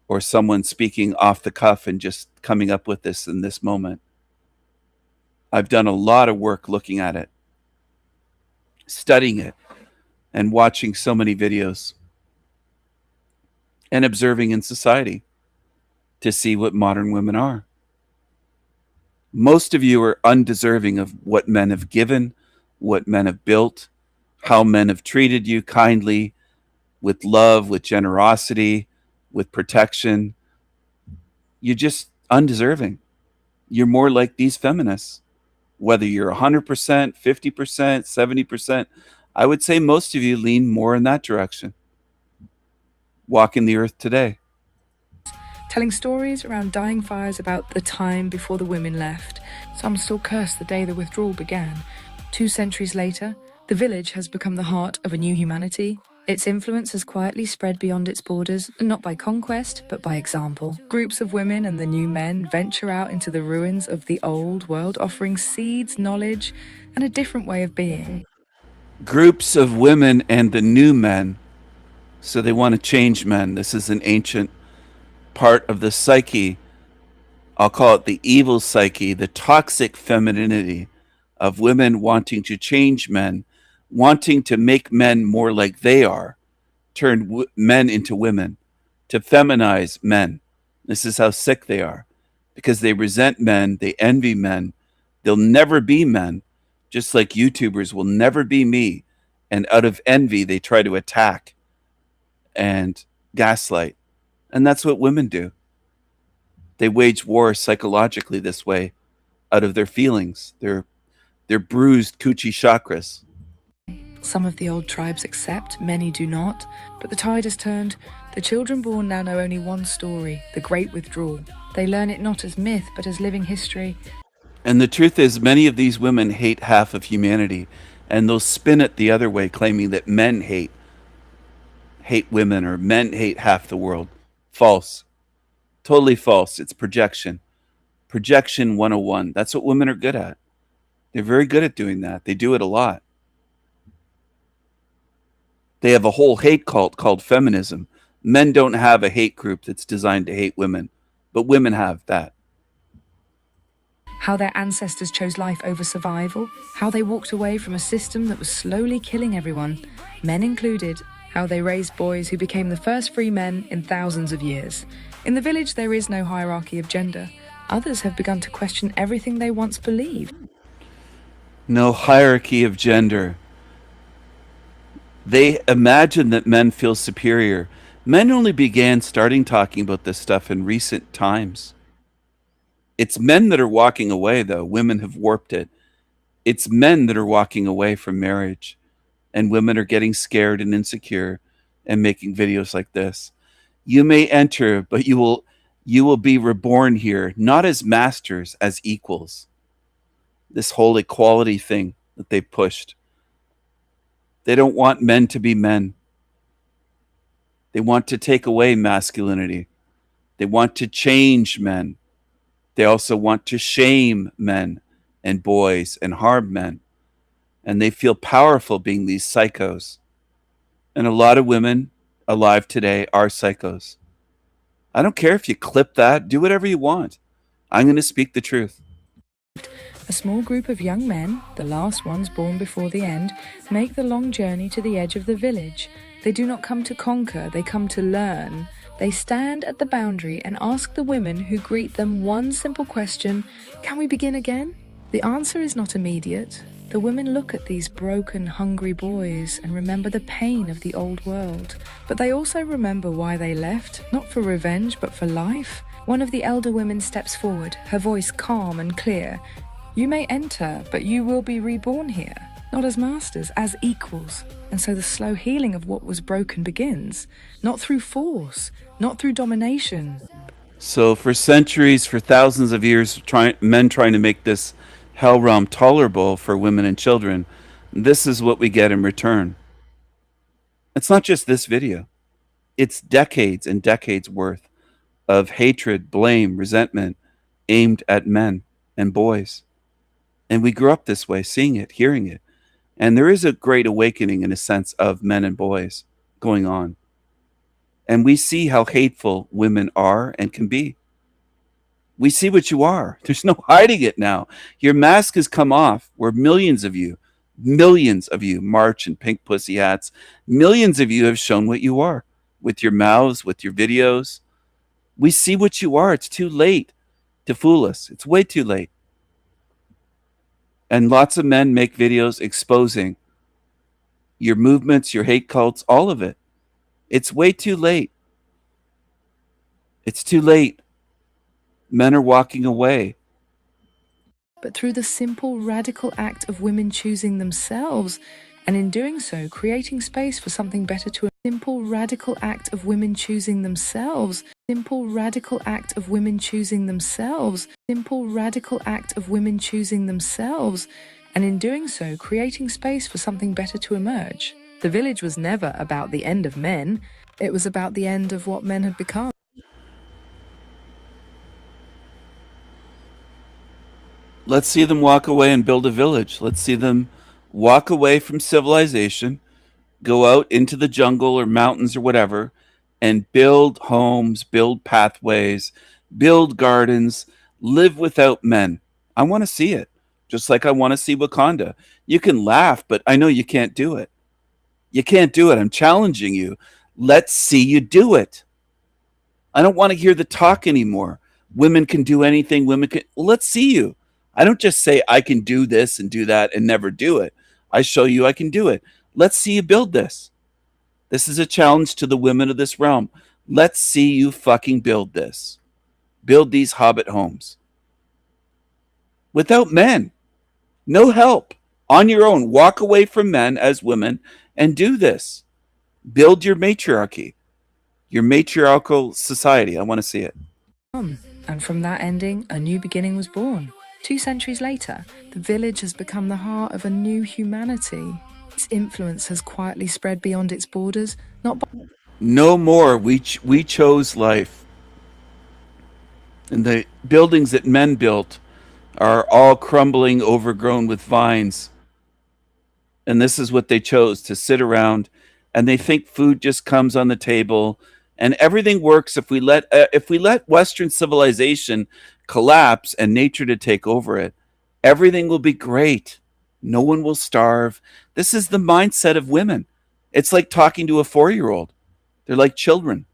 or someone speaking off the cuff and just coming up with this in this moment. I've done a lot of work looking at it, studying it, and watching so many videos and observing in society to see what modern women are. Most of you are undeserving of what men have given, what men have built, how men have treated you kindly, with love, with generosity, with protection. You're just undeserving. You're more like these feminists. Whether you're 100%, 50%, 70%, I would say most of you lean more in that direction. Walking the earth today. Telling stories around dying fires about the time before the women left. Some still curse the day the withdrawal began. 2 centuries later, the village has become the heart of a new humanity. Its influence has quietly spread beyond its borders, not by conquest, but by example. Groups of women and the new men venture out into the ruins of the old world, offering seeds, knowledge, and a different way of being. Groups of women and the new men. So they want to change men. This is an ancient part of the psyche. I'll call it the evil psyche, the toxic femininity of women wanting to change men, wanting to make men more like they are, turn men into women, to feminize men. This is how sick they are, because they resent men, they envy men. They'll never be men, just like YouTubers will never be me. And out of envy, they try to attack and gaslight. And that's what women do. They wage war psychologically this way, out of their feelings, their bruised coochie chakras. Some of the old tribes accept, many do not. But the tide has turned. The children born now know only one story, the Great Withdrawal. They learn it not as myth, but as living history. And the truth is, many of these women hate half of humanity, and they'll spin it the other way, claiming that men hate women, or men hate half the world. False. Totally false. It's projection. Projection 101. That's what women are good at. They're very good at doing that. They do it a lot. They have a whole hate cult called feminism. Men don't have a hate group that's designed to hate women, but women have that. How their ancestors chose life over survival. How they walked away from a system that was slowly killing everyone, men included. How they raised boys who became the first free men in thousands of years. In the village, there is no hierarchy of gender. Others have begun to question everything they once believed. No hierarchy of gender. They imagine that men feel superior. Men only began starting talking about this stuff in recent times. It's men that are walking away, though. Women have warped it. It's men that are walking away from marriage. And women are getting scared and insecure and making videos like this. You may enter, but you will be reborn here, not as masters, as equals. This whole equality thing that they pushed. They don't want men to be men. They want to take away masculinity. They want to change men. They also want to shame men and boys and harm men. And they feel powerful being these psychos. And a lot of women alive today are psychos. I don't care if you clip that. Do whatever you want. I'm going to speak the truth. A small group of young men, the last ones born before the end, make the long journey to the edge of the village. They do not come to conquer, they come to learn. They stand at the boundary and ask the women who greet them one simple question: can we begin again? The answer is not immediate. The women look at these broken, hungry boys and remember the pain of the old world. But they also remember why they left, not for revenge, but for life. One of the elder women steps forward, her voice calm and clear. You may enter, but you will be reborn here, not as masters, as equals. And so the slow healing of what was broken begins, not through force, not through domination. So for centuries, for thousands of years, men trying to make this hell realm tolerable for women and children, this is what we get in return. It's not just this video. It's decades and decades worth of hatred, blame, resentment aimed at men and boys. And we grew up this way, seeing it, hearing it. And there is a great awakening in a sense of men and boys going on. And we see how hateful women are and can be. We see what you are. There's no hiding it now. Your mask has come off, where millions of you march in pink pussy hats. Millions of you have shown what you are with your mouths, with your videos. We see what you are. It's too late to fool us. It's way too late. And lots of men make videos exposing your movements, your hate cults, all of it. It's way too late. It's too late. Men are walking away. But through the simple, radical act of women choosing themselves, and in doing so, creating space for something better to a simple, radical act of women choosing themselves. Simple, radical act of women choosing themselves. Simple, radical act of women choosing themselves, and in doing so, creating space for something better to emerge. The village was never about the end of men, it was about the end of what men had become. Let's see them walk away and build a village. Let's see them walk away from civilization, go out into the jungle or mountains or whatever, and build homes, build pathways, build gardens, live without men. I want to see it, just like I want to see Wakanda. You can laugh, but I know you can't do it. You can't do it. I'm challenging you. Let's see you do it. I don't want to hear the talk anymore. Women can do anything. Women can. Let's see you. I don't just say I can do this and do that and never do it. I show you I can do it. Let's see you build this. This is a challenge to the women of this realm. Let's see you fucking build this. Build these hobbit homes. Without men. No help. On your own. Walk away from men as women and do this. Build your matriarchy. Your matriarchal society. I want to see it. And from that ending, a new beginning was born. 2 centuries later, the village has become the heart of a new humanity. Its influence has quietly spread beyond its borders, not by... No more. We chose life. And the buildings that men built are all crumbling, overgrown with vines. And this is what they chose, to sit around, and they think food just comes on the table and everything works if we let Western civilization collapse and nature to take over it. Everything will be great. No one will starve. This is the mindset of women. It's like talking to a 4-year-old. They're like children.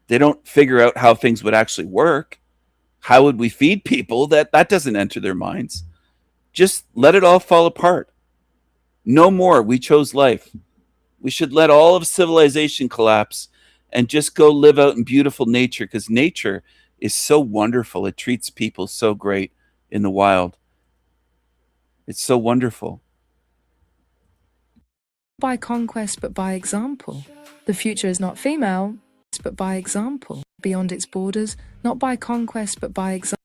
They don't figure out how things would actually work. How would we feed people? That doesn't enter their minds. Just let it all fall apart. No more. We chose life. We should let all of civilization collapse and just go live out in beautiful nature, because nature is so wonderful. It treats people so great in the wild. It's so wonderful. by conquest but by example. The future is not female, but by example. Beyond its borders, not by conquest but by example.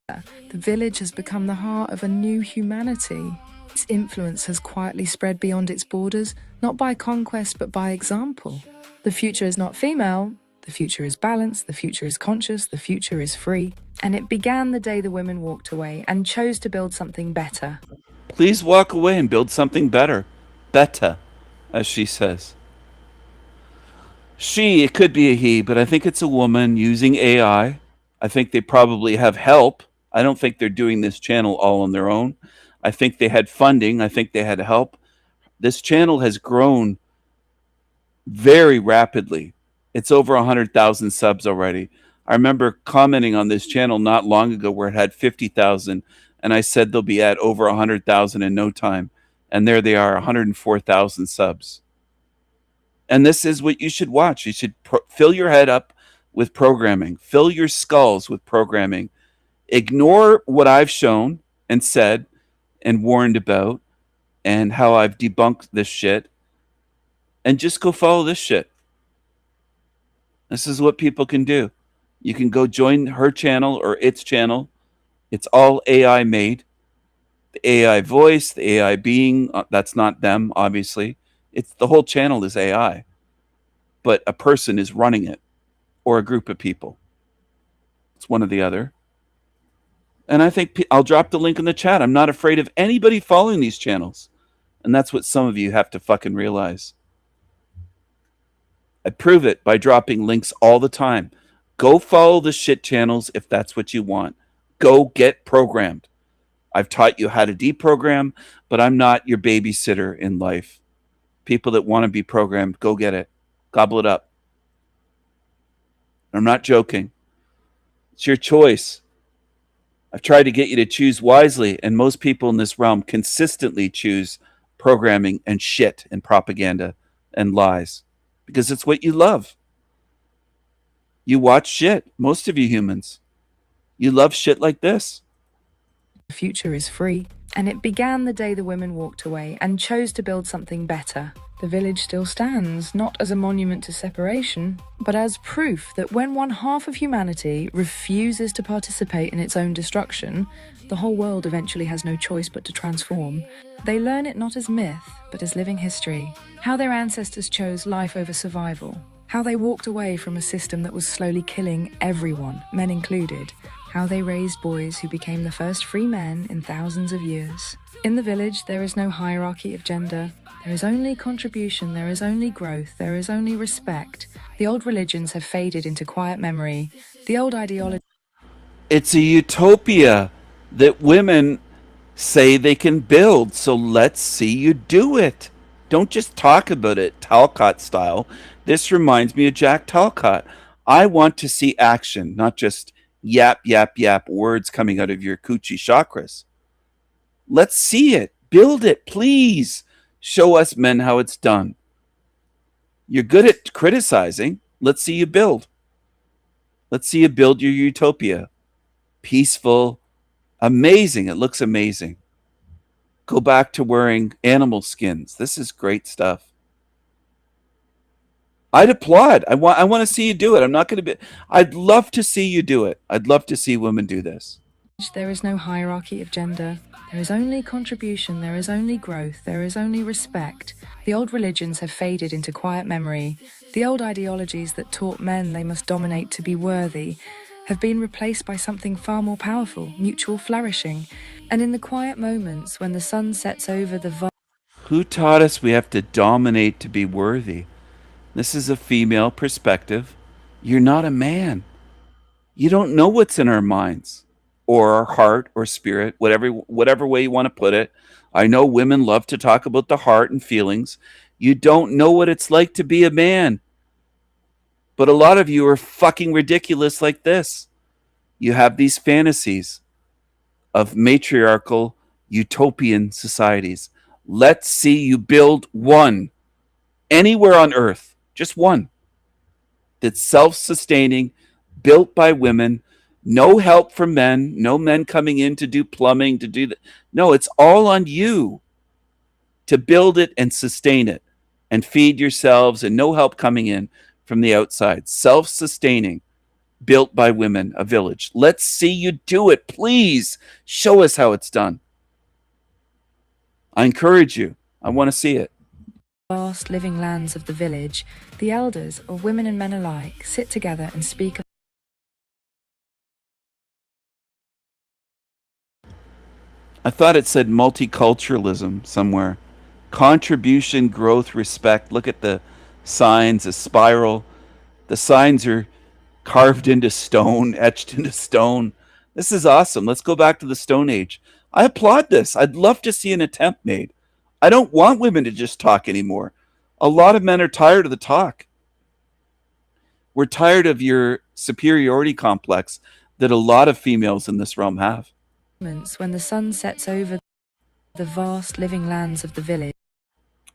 The village has become the heart of a new humanity. Its influence has quietly spread beyond its borders, not by conquest but by example. The future is not female, the future is balanced, the future is conscious, the future is free. And it began the day the women walked away and chose to build something better. Please walk away and build something better. Better, as she says. She, it could be a he, but I think it's a woman using AI. I think they probably have help. I don't think they're doing this channel all on their own. I think they had funding. I think they had help. This channel has grown very rapidly. It's over 100,000 subs already. I remember commenting on this channel not long ago where it had 50,000, and I said they'll be at over 100,000 in no time. And there they are, 104,000 subs. And this is what you should watch. You should fill your head up with programming. Fill your skulls with programming. Ignore what I've shown and said and warned about and how I've debunked this shit, and just go follow this shit. This is what people can do. You can go join her channel or its channel. It's all AI made. The AI voice, the AI being, that's not them, obviously. It's the whole channel is AI. But a person is running it, or a group of people. It's one or the other. And I think I'll drop the link in the chat. I'm not afraid of anybody following these channels. And that's what some of you have to fucking realize. I prove it by dropping links all the time. Go follow the shit channels if that's what you want. Go get programmed. I've taught you how to deprogram, but I'm not your babysitter in life. People that want to be programmed, go get it. Gobble it up. I'm not joking. It's your choice. I've tried to get you to choose wisely, and most people in this realm consistently choose programming and shit and propaganda and lies because it's what you love. You watch shit, most of you humans. You love shit like this. The future is free. And it began the day the women walked away and chose to build something better. The village still stands, not as a monument to separation, but as proof that when one half of humanity refuses to participate in its own destruction, the whole world eventually has no choice but to transform. They learn it not as myth, but as living history. How their ancestors chose life over survival. How they walked away from a system that was slowly killing everyone, men included. How they raised boys who became the first free men in thousands of years. In the village, there is no hierarchy of gender. There is only contribution, there is only growth, there is only respect. The old religions have faded into quiet memory. The old ideology. It's a utopia that women say they can build, so let's see you do it. Don't just talk about it, Talcott style. This reminds me of Jack Talcott. I want to see action, not just yap, yap, yap words coming out of your coochie chakras. Let's see it. Build it, please. Show us men how it's done. You're good at criticizing. Let's see you build. Let's see you build your utopia. Peaceful, amazing. It looks amazing. Go back to wearing animal skins. This is great stuff. I'd applaud. I want to see you do it. I'm not going to be. I'd love to see you do it. I'd love to see women do this. There is no hierarchy of gender. There is only contribution, there is only growth, there is only respect. The old religions have faded into quiet memory. The old ideologies that taught men they must dominate to be worthy have been replaced by something far more powerful, mutual flourishing. And in the quiet moments when the sun sets over the Who taught us we have to dominate to be worthy? This is a female perspective. You're not a man. You don't know what's in our minds or our heart or spirit, whatever way you want to put it. I know women love to talk about the heart and feelings. You don't know what it's like to be a man. But a lot of you are fucking ridiculous like this. You have these fantasies of matriarchal utopian societies. Let's see you build one anywhere on earth, just one that's self-sustaining, built by women. No help from men, no men coming in to do plumbing, to do that. No, it's all on you to build it and sustain it and feed yourselves, and no help coming in from the outside. Self-sustaining, built by women, a village. Let's see you do it. Please show us how it's done. I encourage you. I want to see it. vast living lands of the village, the elders, of women and men alike, sit together and speak. I thought it said multiculturalism somewhere. Contribution, growth, respect. Look at the signs, a spiral. The signs are carved into stone, etched into stone. This is awesome. Let's go back to the Stone Age. I applaud this. I'd love to see an attempt made. I don't want women to just talk anymore. A lot of men are tired of the talk. We're tired of your superiority complex that a lot of females in this realm have. When the sun sets over the vast living lands of the village.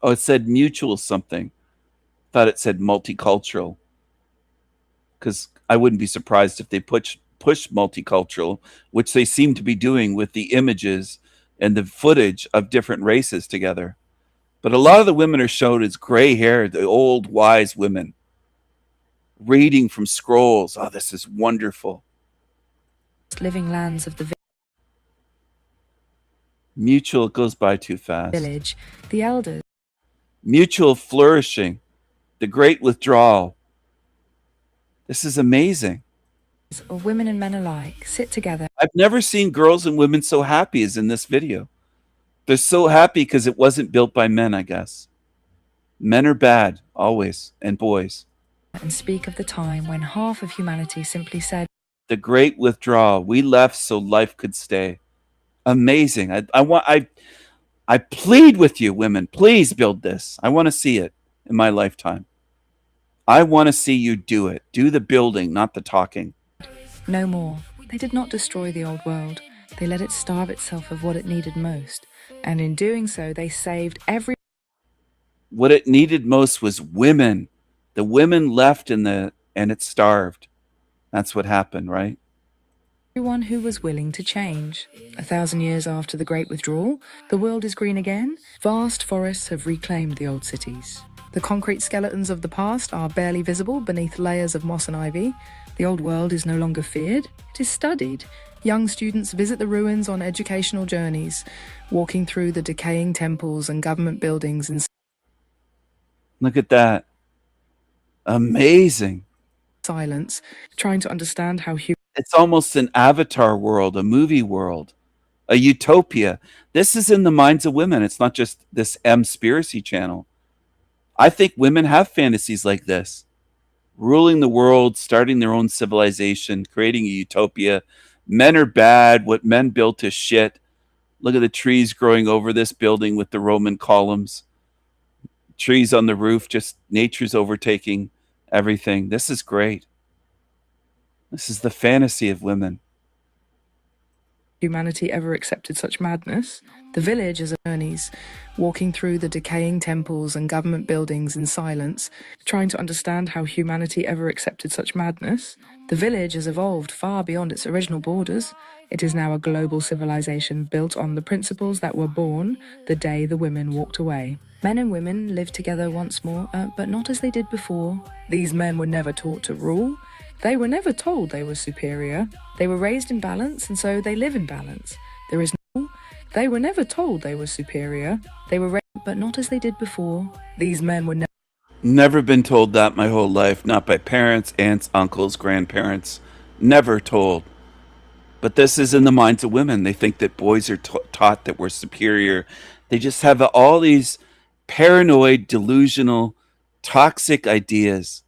Oh, it said mutual something. Thought it said multicultural. Because I wouldn't be surprised if they push multicultural, which they seem to be doing with the images and the footage of different races together. But a lot of the women are shown as gray hair, the old wise women, reading from scrolls. Oh, this is wonderful. Living lands of the mutual goes by too fast. Village, the elders. Mutual flourishing, the great withdrawal. This is amazing. Of women and men alike sit together. I've never seen girls and women so happy as in this video. They're so happy because it wasn't built by men, I guess. Men are bad, always, and boys. And speak of the time when half of humanity simply said, the great withdrawal. We left so life could stay. Amazing. I plead with you, women, please build this. I want to see it in my lifetime. I want to see you do it. Do the building, not the talking. No more. They did not destroy the old world. They let it starve itself of what it needed most. And in doing so, they saved every... What it needed most was women. The women left and it starved. That's what happened, right? everyone who was willing to change. 1,000 years after the Great Withdrawal, the world is green again. Vast forests have reclaimed the old cities. The concrete skeletons of the past are barely visible beneath layers of moss and ivy. The old world is no longer feared, it is studied. Young students visit the ruins on educational journeys, walking through the decaying temples and government buildings in Look at that. Amazing. silence, trying to understand how It's almost an avatar world, a movie world, a utopia. This is in the minds of women. It's not just this M-spiracy channel. I think women have fantasies like this. Ruling the world, starting their own civilization, creating a utopia. Men are bad. What men built is shit. Look at the trees growing over this building with the Roman columns. Trees on the roof, just nature's overtaking everything. This is great. This is the fantasy of women. humanity ever accepted such madness. The village is journeys, walking through the decaying temples and government buildings in silence, trying to understand how humanity ever accepted such madness. The village has evolved far beyond its original borders. It is now a global civilization built on the principles that were born the day the women walked away. Men and women live together once more, but not as they did before. These men were never taught to rule. They were never told they were superior. They were raised in balance, and so they live in balance. There is no... They were never told they were superior. They were raised, but not as they did before. These men were Never been told that my whole life. Not by parents, aunts, uncles, grandparents. Never told. But this is in the minds of women. They think that boys are taught that we're superior. They just have all these paranoid, delusional, toxic ideas.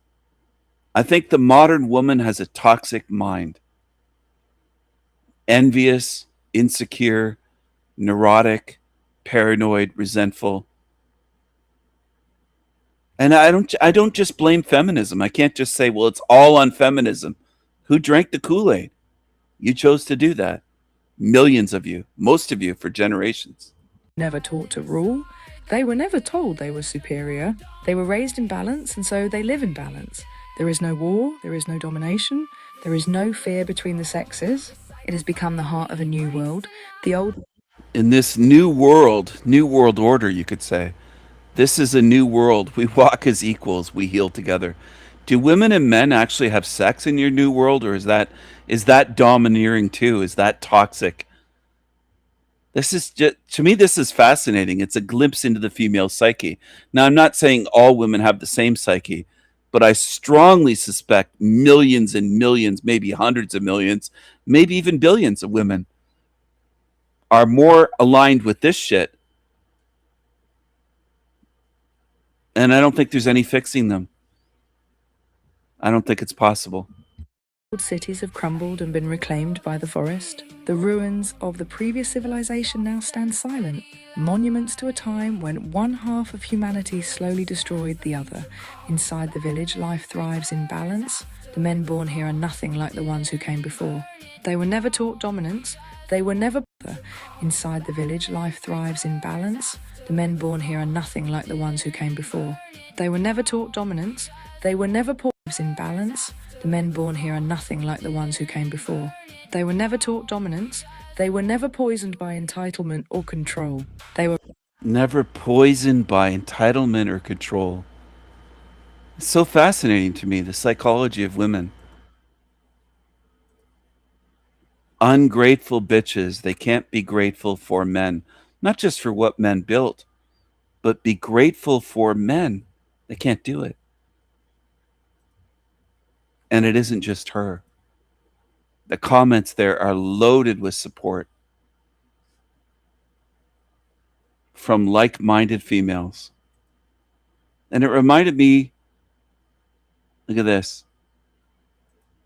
I think the modern woman has a toxic mind. Envious, insecure, neurotic, paranoid, resentful. And I don't just blame feminism. I can't just say, well, it's all on feminism. Who drank the Kool-Aid? You chose to do that. Millions of you, most of you for generations. Never taught to rule. They were never told they were superior. They were raised in balance, and so they live in balance. There is no war, there is no domination, there is no fear between the sexes. It has become the heart of a new world. The old... In this new world order, you could say, this is a new world. We walk as equals, we heal together. Do women and men actually have sex in your new world, or is that domineering too? Is that toxic? This is just, to me, this is fascinating. It's a glimpse into the female psyche. Now, I'm not saying all women have the same psyche, but I strongly suspect millions and millions, maybe hundreds of millions, maybe even billions of women are more aligned with this shit. And I don't think there's any fixing them. I don't think it's possible. Old cities have crumbled and been reclaimed by the forest. The ruins of the previous civilization now stand silent, monuments to a time when one half of humanity slowly destroyed the other. Inside the village, life thrives in balance. The men born here are nothing like the ones who came before. They were never taught dominance. They were never... Inside the village, life thrives in balance. The men born here are nothing like the ones who came before. They were never taught dominance. They were never in balance. The men born here are nothing like the ones who came before. They were never taught dominance. They were never poisoned by entitlement or control. They were never poisoned by entitlement or control. It's so fascinating to me, the psychology of women. Ungrateful bitches. They can't be grateful for men. Not just for what men built, but be grateful for men. They can't do it. And it isn't just her. The comments there are loaded with support from like-minded females. And it reminded me, look at this.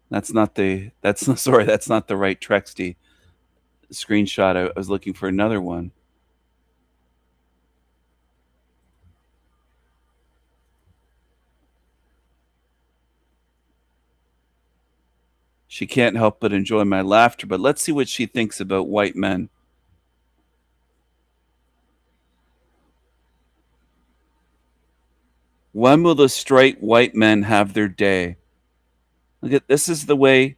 That's not the right Trexty screenshot. I was looking for another one. She can't help but enjoy my laughter, but let's see what she thinks about white men. When will the straight white men have their day? Look at this. Is the way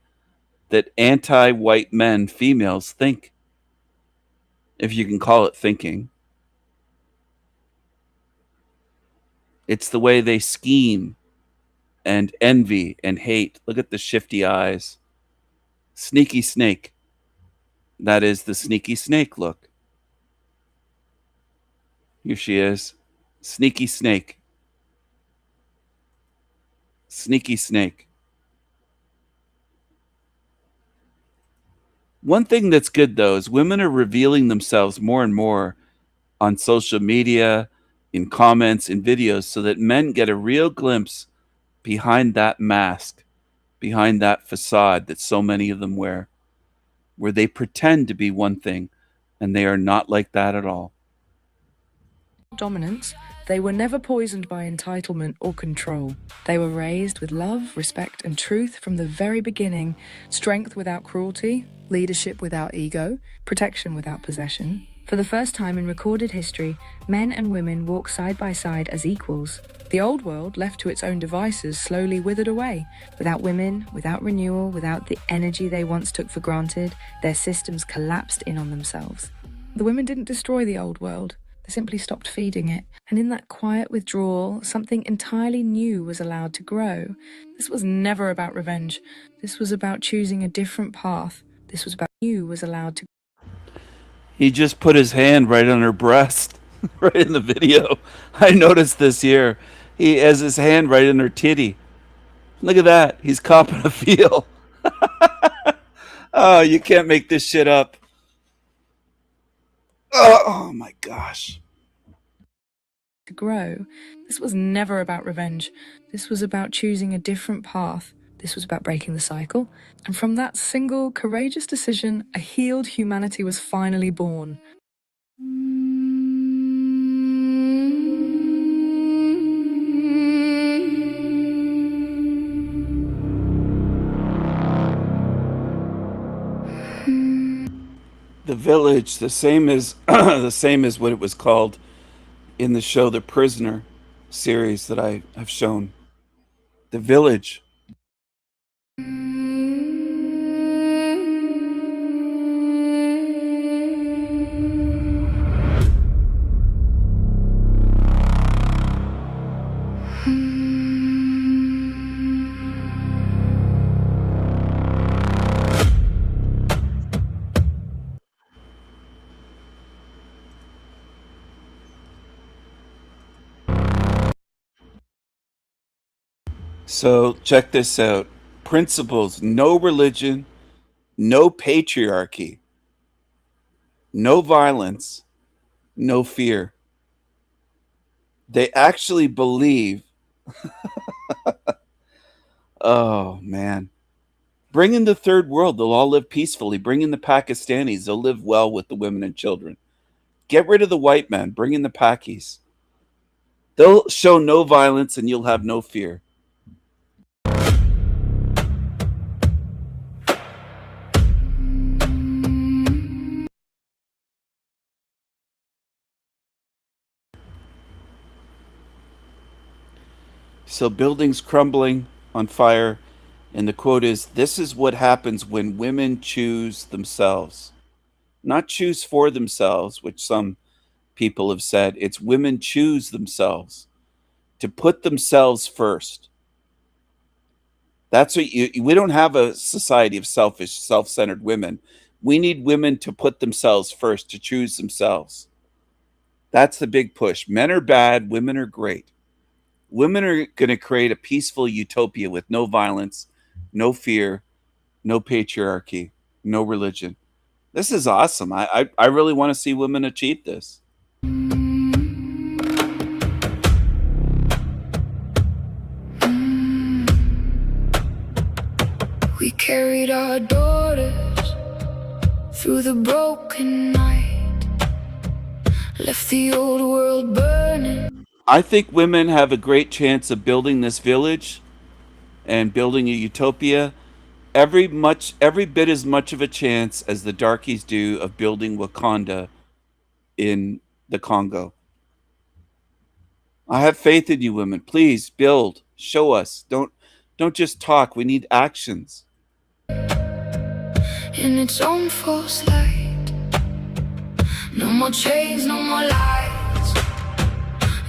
that anti-white men, females, think, if you can call it thinking. It's the way they scheme and envy and hate. Look at the shifty eyes. Sneaky snake. That is the sneaky snake look. Here she is. Sneaky snake. Sneaky snake. One thing that's good, though, is women are revealing themselves more and more on social media, in comments, in videos, so that men get a real glimpse behind that mask, behind that facade that so many of them wear, where they pretend to be one thing and they are not like that at all. Dominance, they were never poisoned by entitlement or control. They were raised with love, respect, and truth from the very beginning, strength without cruelty, leadership without ego, protection without possession. For the first time in recorded history, men and women walk side by side as equals. The old world, left to its own devices, slowly withered away. Without women, without renewal, without the energy they once took for granted, their systems collapsed in on themselves. The women didn't destroy the old world. They simply stopped feeding it. And in that quiet withdrawal, something entirely new was allowed to grow. This was never about revenge. This was about choosing a different path. This was about you was allowed to. He just put his hand right on her breast, right in the video. I noticed this here. He has his hand right in her titty. Look at that. He's copping a feel. Oh, you can't make this shit up. Oh my gosh. To grow. This was never about revenge. This was about choosing a different path. This was about breaking the cycle. And from that single courageous decision, a healed humanity was finally born. The Village, the same as the same as what it was called in the show The Prisoner series that I have shown. The Village. So check this out. Principles: no religion, no patriarchy, no violence, no fear. They actually believe. Oh, man. Bring in the third world. They'll all live peacefully. Bring in the Pakistanis. They'll live well with the women and children. Get rid of the white men. Bring in the Pakis. They'll show no violence and you'll have no fear. So buildings crumbling on fire, and the quote is, "This is what happens when women choose themselves." Not choose for themselves, which some people have said. It's women choose themselves, to put themselves first. That's what we don't have a society of selfish, self-centered women. We need women to put themselves first, to choose themselves. That's the big push. Men are bad, women are great. Women are going to create a peaceful utopia with no violence, no fear, no patriarchy, no religion. This is awesome. I really want to see women achieve this. We carried our daughters through the broken night, left the old world burning. I think women have a great chance of building this village and building a utopia, every bit as much of a chance as the darkies do of building Wakanda in the Congo. I have faith in you women. Please build, show us. Don't just talk. We need actions. in its own false light. No more chains, no more lies,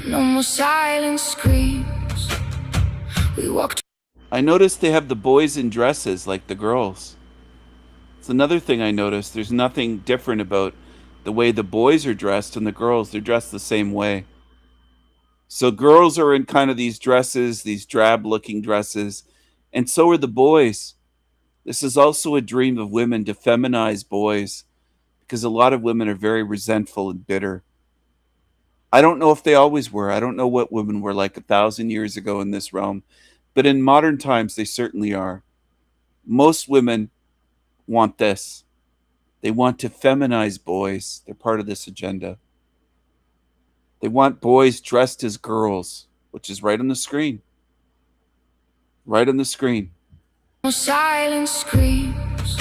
no more silent screams. We walked. I noticed they have the boys in dresses like the girls. It's another thing I noticed. There's nothing different about the way the boys are dressed and the girls. They're dressed the same way. So girls are in kind of these dresses, these drab looking dresses, and so are the boys. This is also a dream of women to feminize boys because a lot of women are very resentful and bitter. I don't know if they always were. I don't know what women were like 1,000 years ago in this realm, but in modern times, they certainly are. Most women want this. They want to feminize boys. They're part of this agenda. They want boys dressed as girls, which is right on the screen. Right on the screen. No silent screams.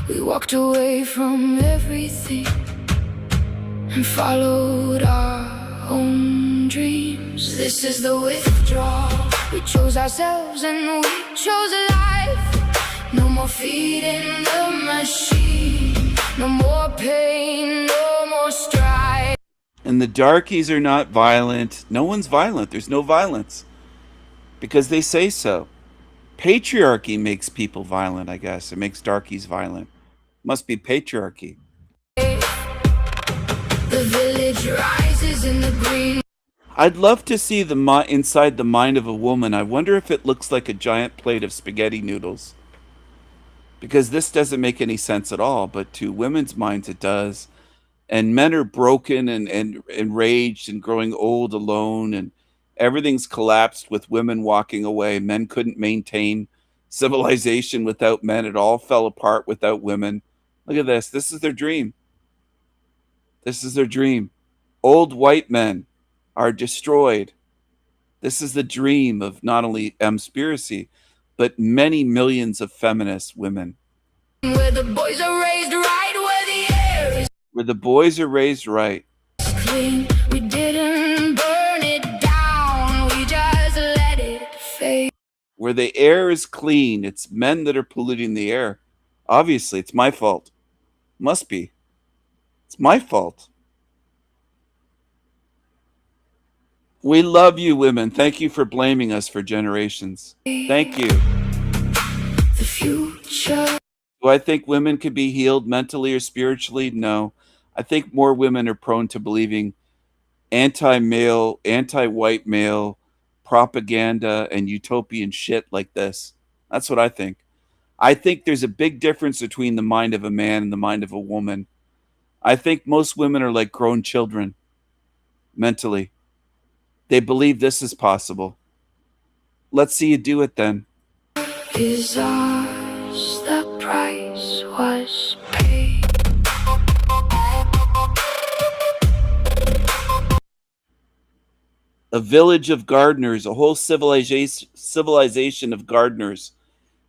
We walked away from everything and followed our own dreams. This is the withdrawal. We chose ourselves and we chose life. No more feeding the machine. No more pain, no more strife. And the darkies are not violent. No one's violent. There's no violence because they say so. Patriarchy makes people violent, I guess. It makes darkies violent. Must be patriarchy. The village rises in the green. I'd love to see the inside the mind of a woman. I wonder if it looks like a giant plate of spaghetti noodles. Because this doesn't make any sense at all, but to women's minds it does. And men are broken and enraged and growing old alone, and everything's collapsed with women walking away. Men couldn't maintain civilization without men. It all fell apart without women. Look at this. This is their dream. This is their dream. Old white men are destroyed. This is the dream of not only Mspiracy, but many millions of feminist women. Where the boys are raised right, where the air is Where the boys are raised right. clean. We didn't burn it down, we just let it fade. Where the air is clean. It's men that are polluting the air. Obviously, it's my fault. Must be. It's my fault. We love you, women. Thank you for blaming us for generations. Thank you. The future. Do I think women could be healed mentally or spiritually? No. I think more women are prone to believing anti-male, anti-white male propaganda and utopian shit like this. That's what I think. I think there's a big difference between the mind of a man and the mind of a woman. I think most women are like grown children mentally. They believe this is possible. Let's see you do it then. Is ours, the price was paid. A village of gardeners, a whole civilization of gardeners.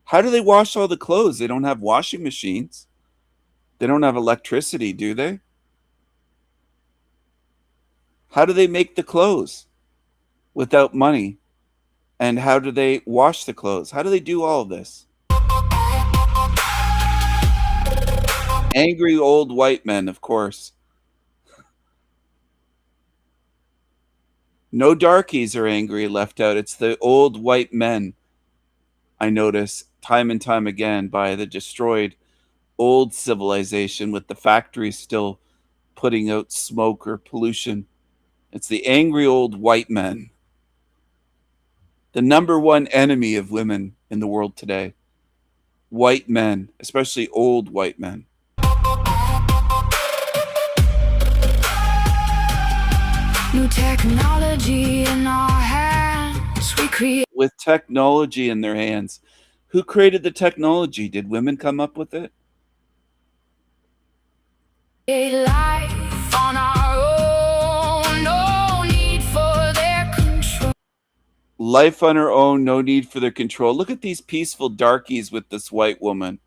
How do they wash all the clothes? They don't have washing machines. They don't have electricity, do they? How do they make the clothes without money? And how do they wash the clothes? How do they do all of this? Angry old white men, of course. No darkies are angry, left out. It's the old white men, I notice time and time again, by the destroyed old civilization with the factories still putting out smoke or pollution. It's the angry old white men. The number one enemy of women in the world today. White men, especially old white men. New technology in our hands, we create With technology in their hands. Who created the technology? Did women come up with it? life on our own. No need for their control. Life on her own, no need for their control. Look at these peaceful darkies with this white woman.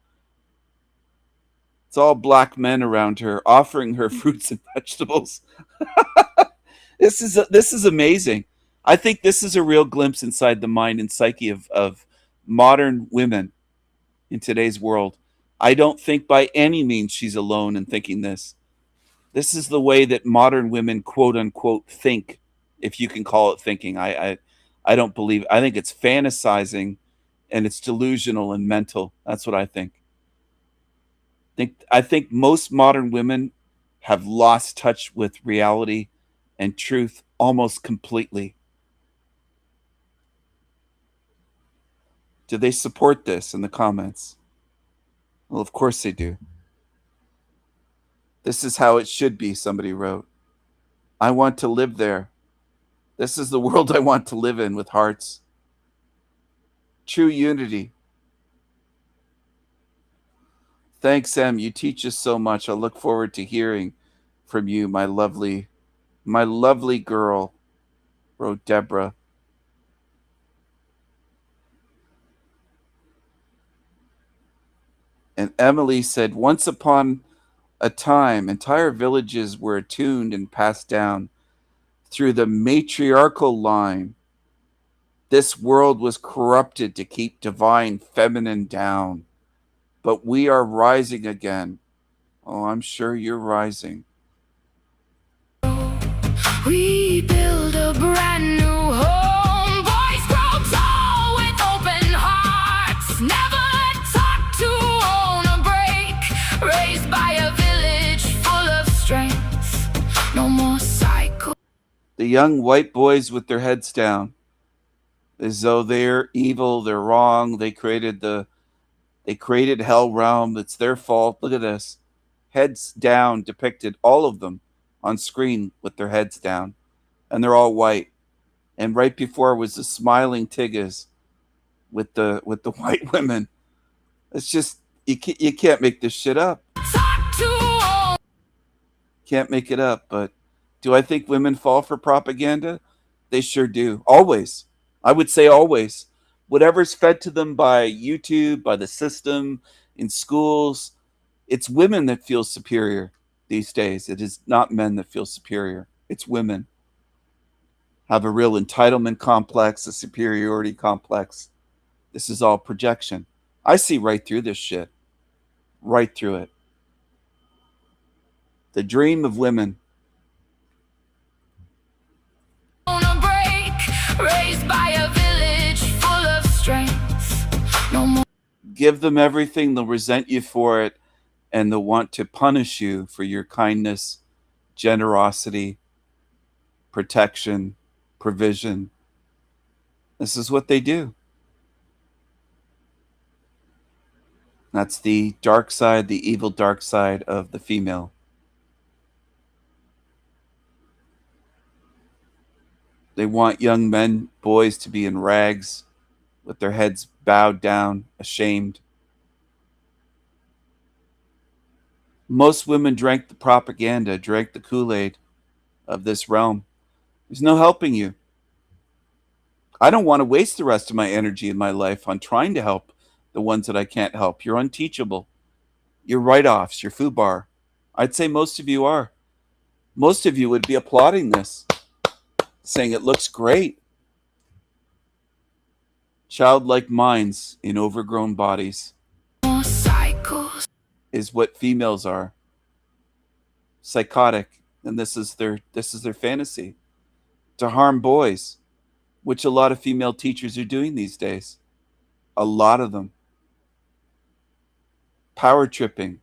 It's all black men around her, offering her fruits and vegetables. This is amazing. I think this is a real glimpse inside the mind and psyche of modern women in today's world. I don't think by any means she's alone in thinking this. This is the way that modern women, quote unquote, think, if you can call it thinking. I don't believe. I think it's fantasizing, and it's delusional and mental. That's what I think. I think most modern women have lost touch with reality and truth almost completely. Do they support this in the comments? Well, of course they do. This is how it should be, somebody wrote. I want to live there. This is the world I want to live in with hearts. True unity. Thanks, Em. You teach us so much. I look forward to hearing from you, my lovely girl, wrote Deborah. And Emily said, once upon a time, entire villages were attuned and passed down through the matriarchal line. This world was corrupted to keep divine feminine down. But we are rising again. Oh, I'm sure you're rising. We build a brand new home. Boys grow tall with open hearts. Never taught to own a break. Raised by a village full of strength. No more cycle. The young white boys with their heads down, as though they're evil, they're wrong. They created Hell Realm. It's their fault. Look at this. Heads down depicted, all of them on screen with their heads down. And they're all white. And right before was the smiling Tiggas with the white women. It's just, you can't make this shit up. Can't make it up. But do I think women fall for propaganda? They sure do. Always. I would say always. Whatever's fed to them by YouTube, by the system, in schools, it's women that feel superior these days. It is not men that feel superior. It's women. Have a real entitlement complex, a superiority complex. This is all projection. I see right through this shit. Right through it. The dream of women. Raised by a village full of strength. No more. Give them everything, they'll resent you for it, and they'll want to punish you for your kindness, generosity, protection, provision. This is what they do. That's the dark side, the evil dark side of the female. They want young men, boys, to be in rags with their heads bowed down, ashamed. Most women drank the propaganda, drank the Kool-Aid of this realm. There's no helping you. I don't want to waste the rest of my energy in my life on trying to help the ones that I can't help. You're unteachable. You're write-offs, you're FUBAR. I'd say most of you are. Most of you would be applauding this, saying it looks great. Childlike minds in overgrown bodies is what females are. Psychotic, and this is their fantasy, to harm boys, which a lot of female teachers are doing these days. A lot of them. Power tripping.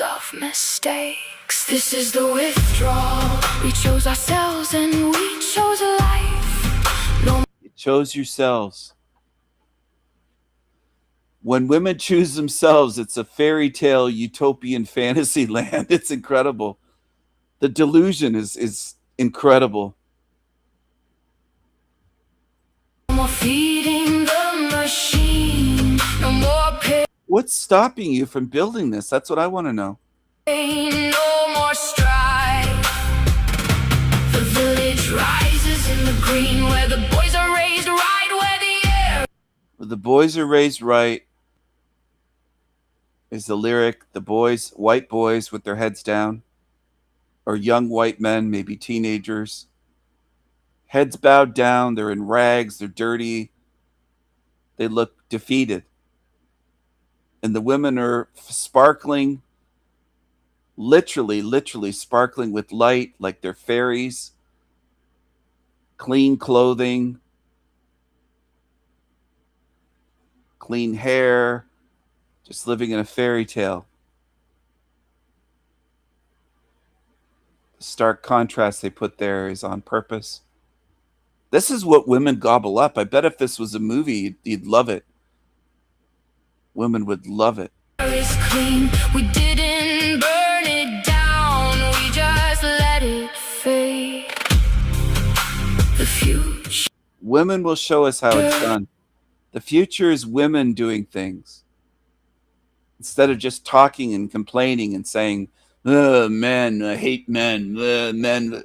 Of mistakes. This is the withdrawal. We chose ourselves and we chose life. No. You chose yourselves. When women choose themselves, it's a fairy tale, utopian fantasy land. It's incredible. The delusion is incredible. No more feeding the machine. No more pain. What's stopping you from building this? That's what I want to know. No more strife. The village rises in the green where the boys are raised right, where the air. The boys are raised right is the lyric. The boys, white boys with their heads down, or young white men, maybe teenagers, heads bowed down, they're in rags, they're dirty, they look defeated. and the women are sparkling, literally sparkling with light, like they're fairies, clean clothing, clean hair, just living in a fairy tale. The stark contrast they put there is on purpose. This is what women gobble up. I bet if this was a movie, you'd love it. Women would love it. Is clean. We didn't burn it down, we just let it fade. The future. Women will show us how it's done. The future is women doing things. Instead of just talking and complaining and saying, men, I hate men, men.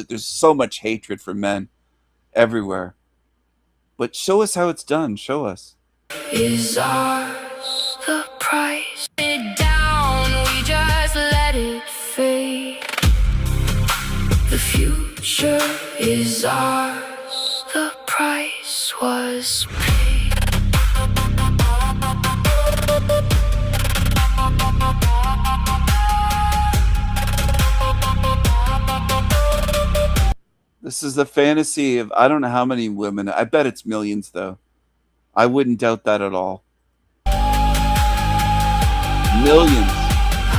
There's so much hatred for men everywhere. But show us how it's done. Show us. Is ours the price? It down, we just let it fade. The future is ours, the price was paid. This is the fantasy of I don't know how many women. I bet it's millions, though. I wouldn't doubt that at all. Millions.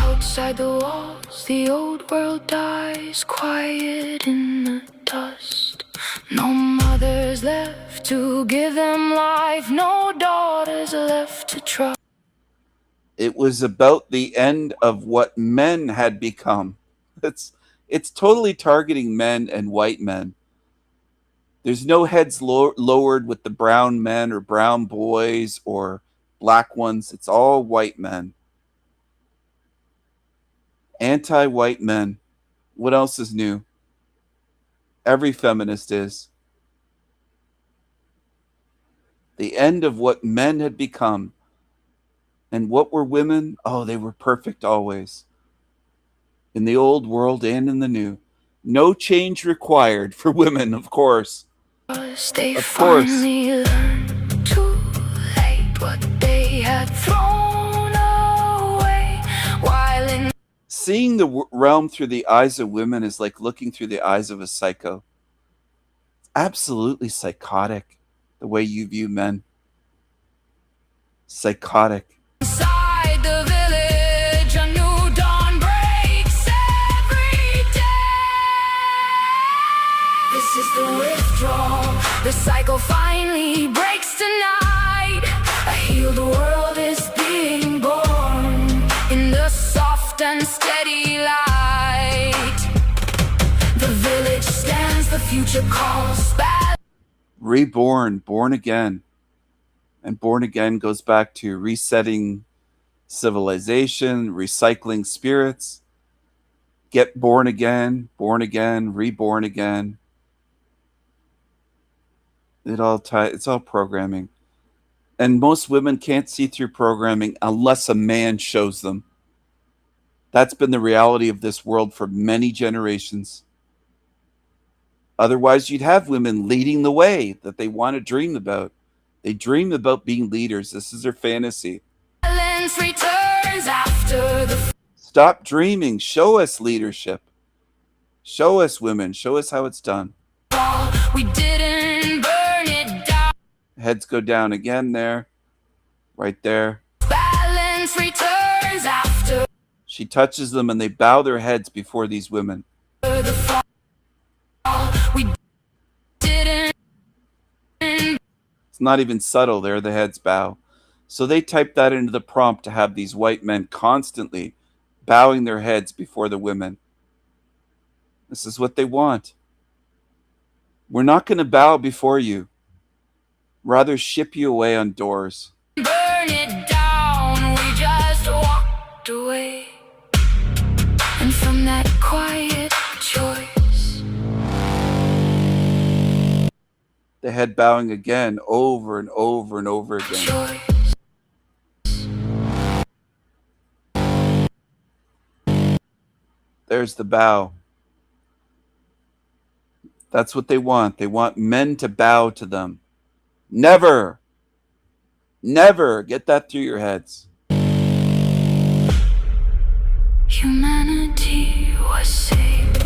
Outside the walls, the old world dies quiet in the dust. No mothers left to give them life, no daughters left to trust. It was about the end of what men had become. It's totally targeting men and white men. There's no heads lowered with the brown men or brown boys or black ones. It's all white men. Anti-white men. What else is new? Every feminist is. The end of what men had become. And what were women? Oh, they were perfect always. In the old world and in the new. No change required for women, of course. They Of course. finally learned too late what they had thrown away. While in Seeing the realm through the eyes of women is like looking through the eyes of a psycho. It's absolutely psychotic, the way you view men. Psychotic. inside the village, a new dawn breaks every day. This is the withdrawal. The cycle finally breaks tonight. A healed world is being born in the soft and steady light. The village stands, the future calls back. Reborn, born again. And born again goes back to resetting civilization, recycling spirits. Get born again, reborn again. It's all programming. And most women can't see through programming unless a man shows them. That's been the reality of this world for many generations. Otherwise, you'd have women leading the way that they want to dream about. They dream about being leaders. This is their fantasy. Silence returns after the Stop dreaming. Show us leadership. Show us women. Show us how it's done. fall. We didn't burn it down. Heads go down again there. Right there. Balance returns after She touches them and they bow their heads before these women. the fall. We didn't. It's not even subtle there. The heads bow. So they type that into the prompt to have these white men constantly bowing their heads before the women. This is what they want. We're not going to bow before you. Rather ship you away on doors. Burn it down, we just walked away. And from that quiet choice, The head bowing again, over and over and over again. choice. There's the bow. That's what they want. They want men to bow to them. Never. Never. Get that through your heads. humanity was saved.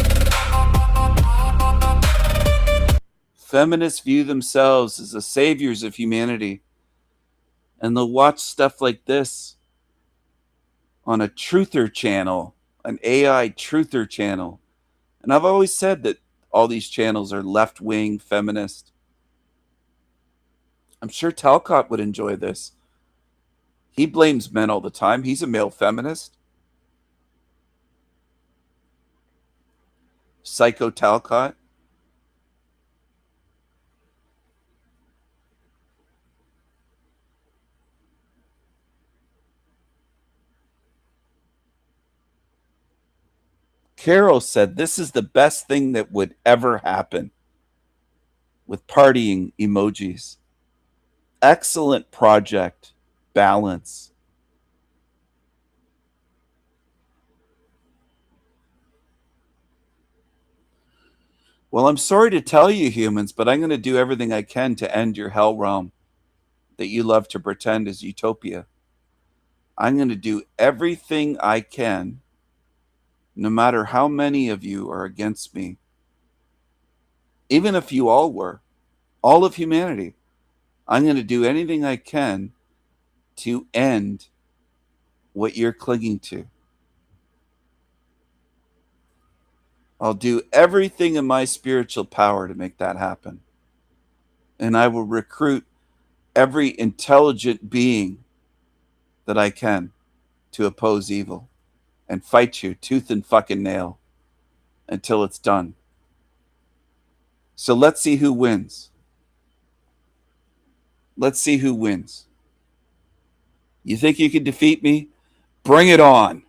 Feminists view themselves as the saviors of humanity, and they'll watch stuff like this on a truther channel, an AI truther channel. And I've always said that all these channels are left-wing feminist. I'm sure Talcott would enjoy this. He blames men all the time. He's a male feminist. Psycho Talcott. Carol said this is the best thing that would ever happen, with partying emojis. Excellent project. Balance. Well, I'm sorry to tell you, humans, but I'm going to do everything I can to end your hell realm that you love to pretend is utopia. I'm going to do everything I can, no matter how many of you are against me. Even if you all were, all of humanity, I'm going to do anything I can to end what you're clinging to. I'll do everything in my spiritual power to make that happen. And I will recruit every intelligent being that I can to oppose evil and fight you tooth and fucking nail until it's done. So let's see who wins. Let's see who wins. You think you can defeat me? Bring it on.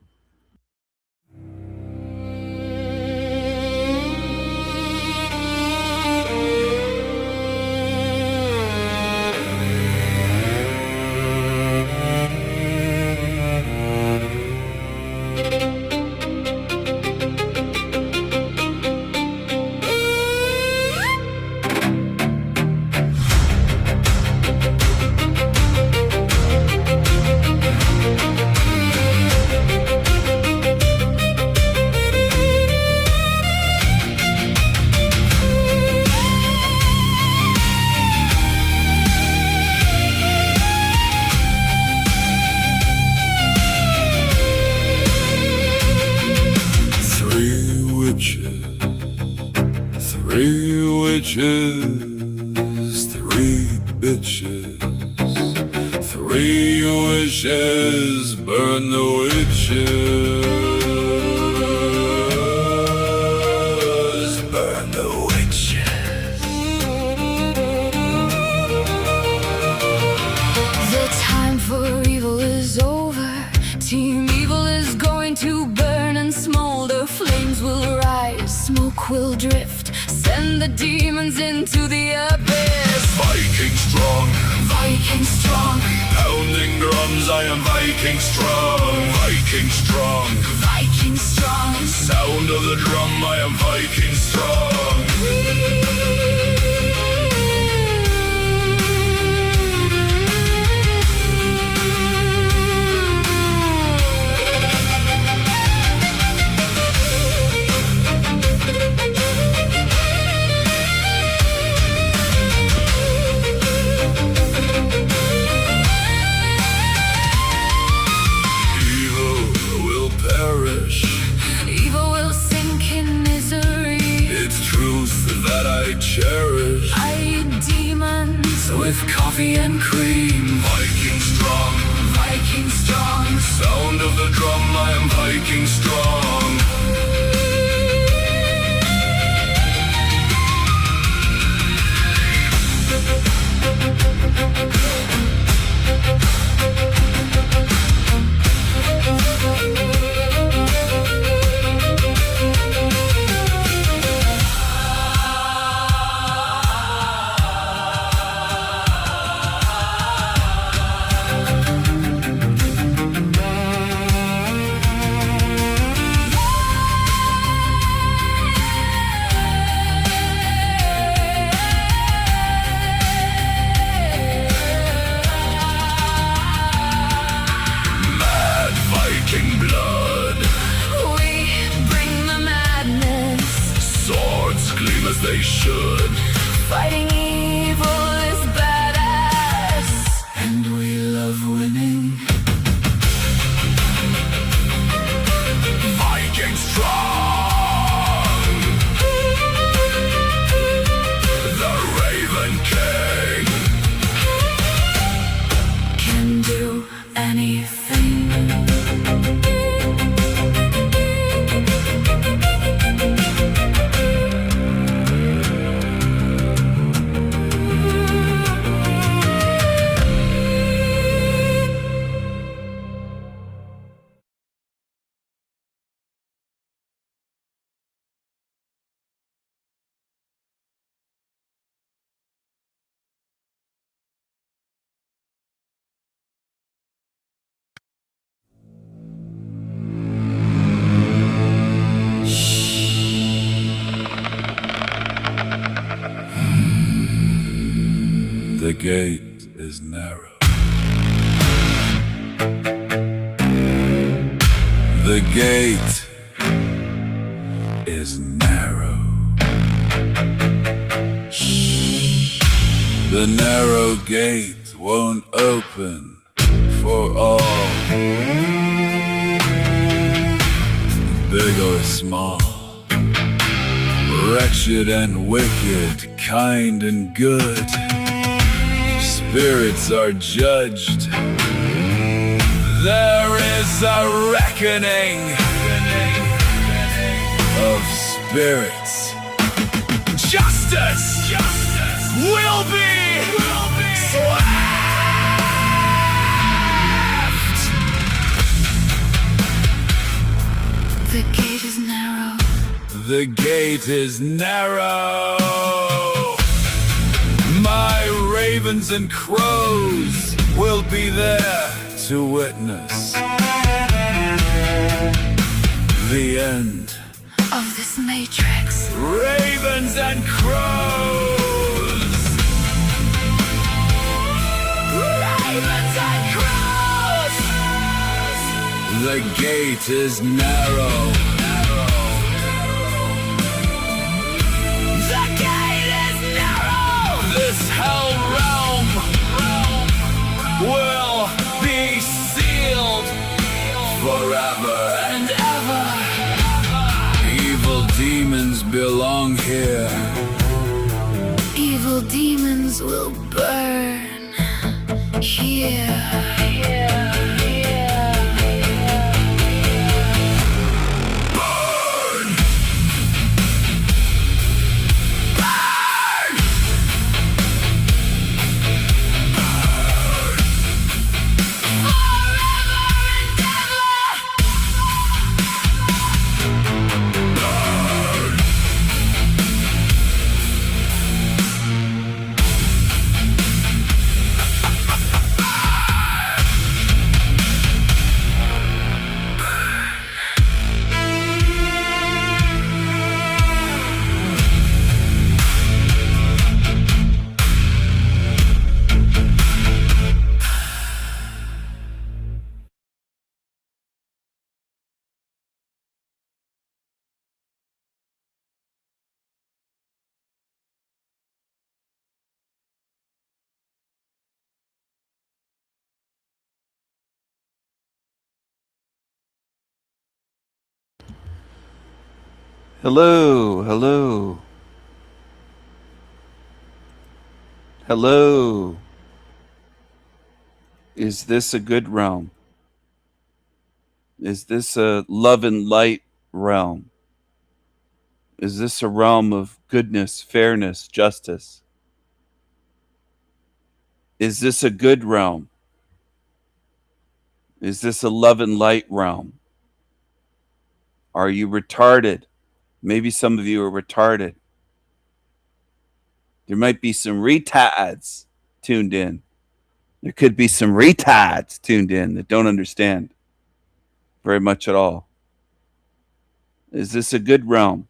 Three bitches, three wishes, burn the witches, burn the witches. The time for evil is over. Team Evil is going to burn and smolder. Flames will rise, smoke will drift. Send the demons into the abyss. Viking strong, Viking strong, pounding drums, I am Viking strong, Viking strong, Viking strong. sound of the drum, I am Viking strong. Evil will sink in misery. It's truth that I cherish. I eat demons with coffee and cream. Viking strong, Viking strong. sound of the drum, I am Viking strong. they should. Fighting evil is badass, and we love winning. Viking strong, the Raven King Can do anything. The gate is narrow. The gate is narrow. The narrow gate won't open for all, big or small, wretched and wicked, kind and good. Spirits are judged. There is a reckoning of spirits. Justice will be swift. The gate is narrow. The gate is narrow. My ravens and crows will be there to witness the end Of this matrix. Ravens and crows. Ravens and crows. The gate is narrow. The gate is narrow. This hell realm will be sealed forever and ever. Evil demons belong here. Evil demons will burn here. Hello, hello. Hello. Is this a good realm? Is this a love and light realm? Is this a realm of goodness, fairness, justice? Is this a good realm? Is this a love and light realm? Are you retarded? Maybe some of you are retarded. There might be some retards tuned in. There could be some retards tuned in that don't understand very much at all. Is this a good realm?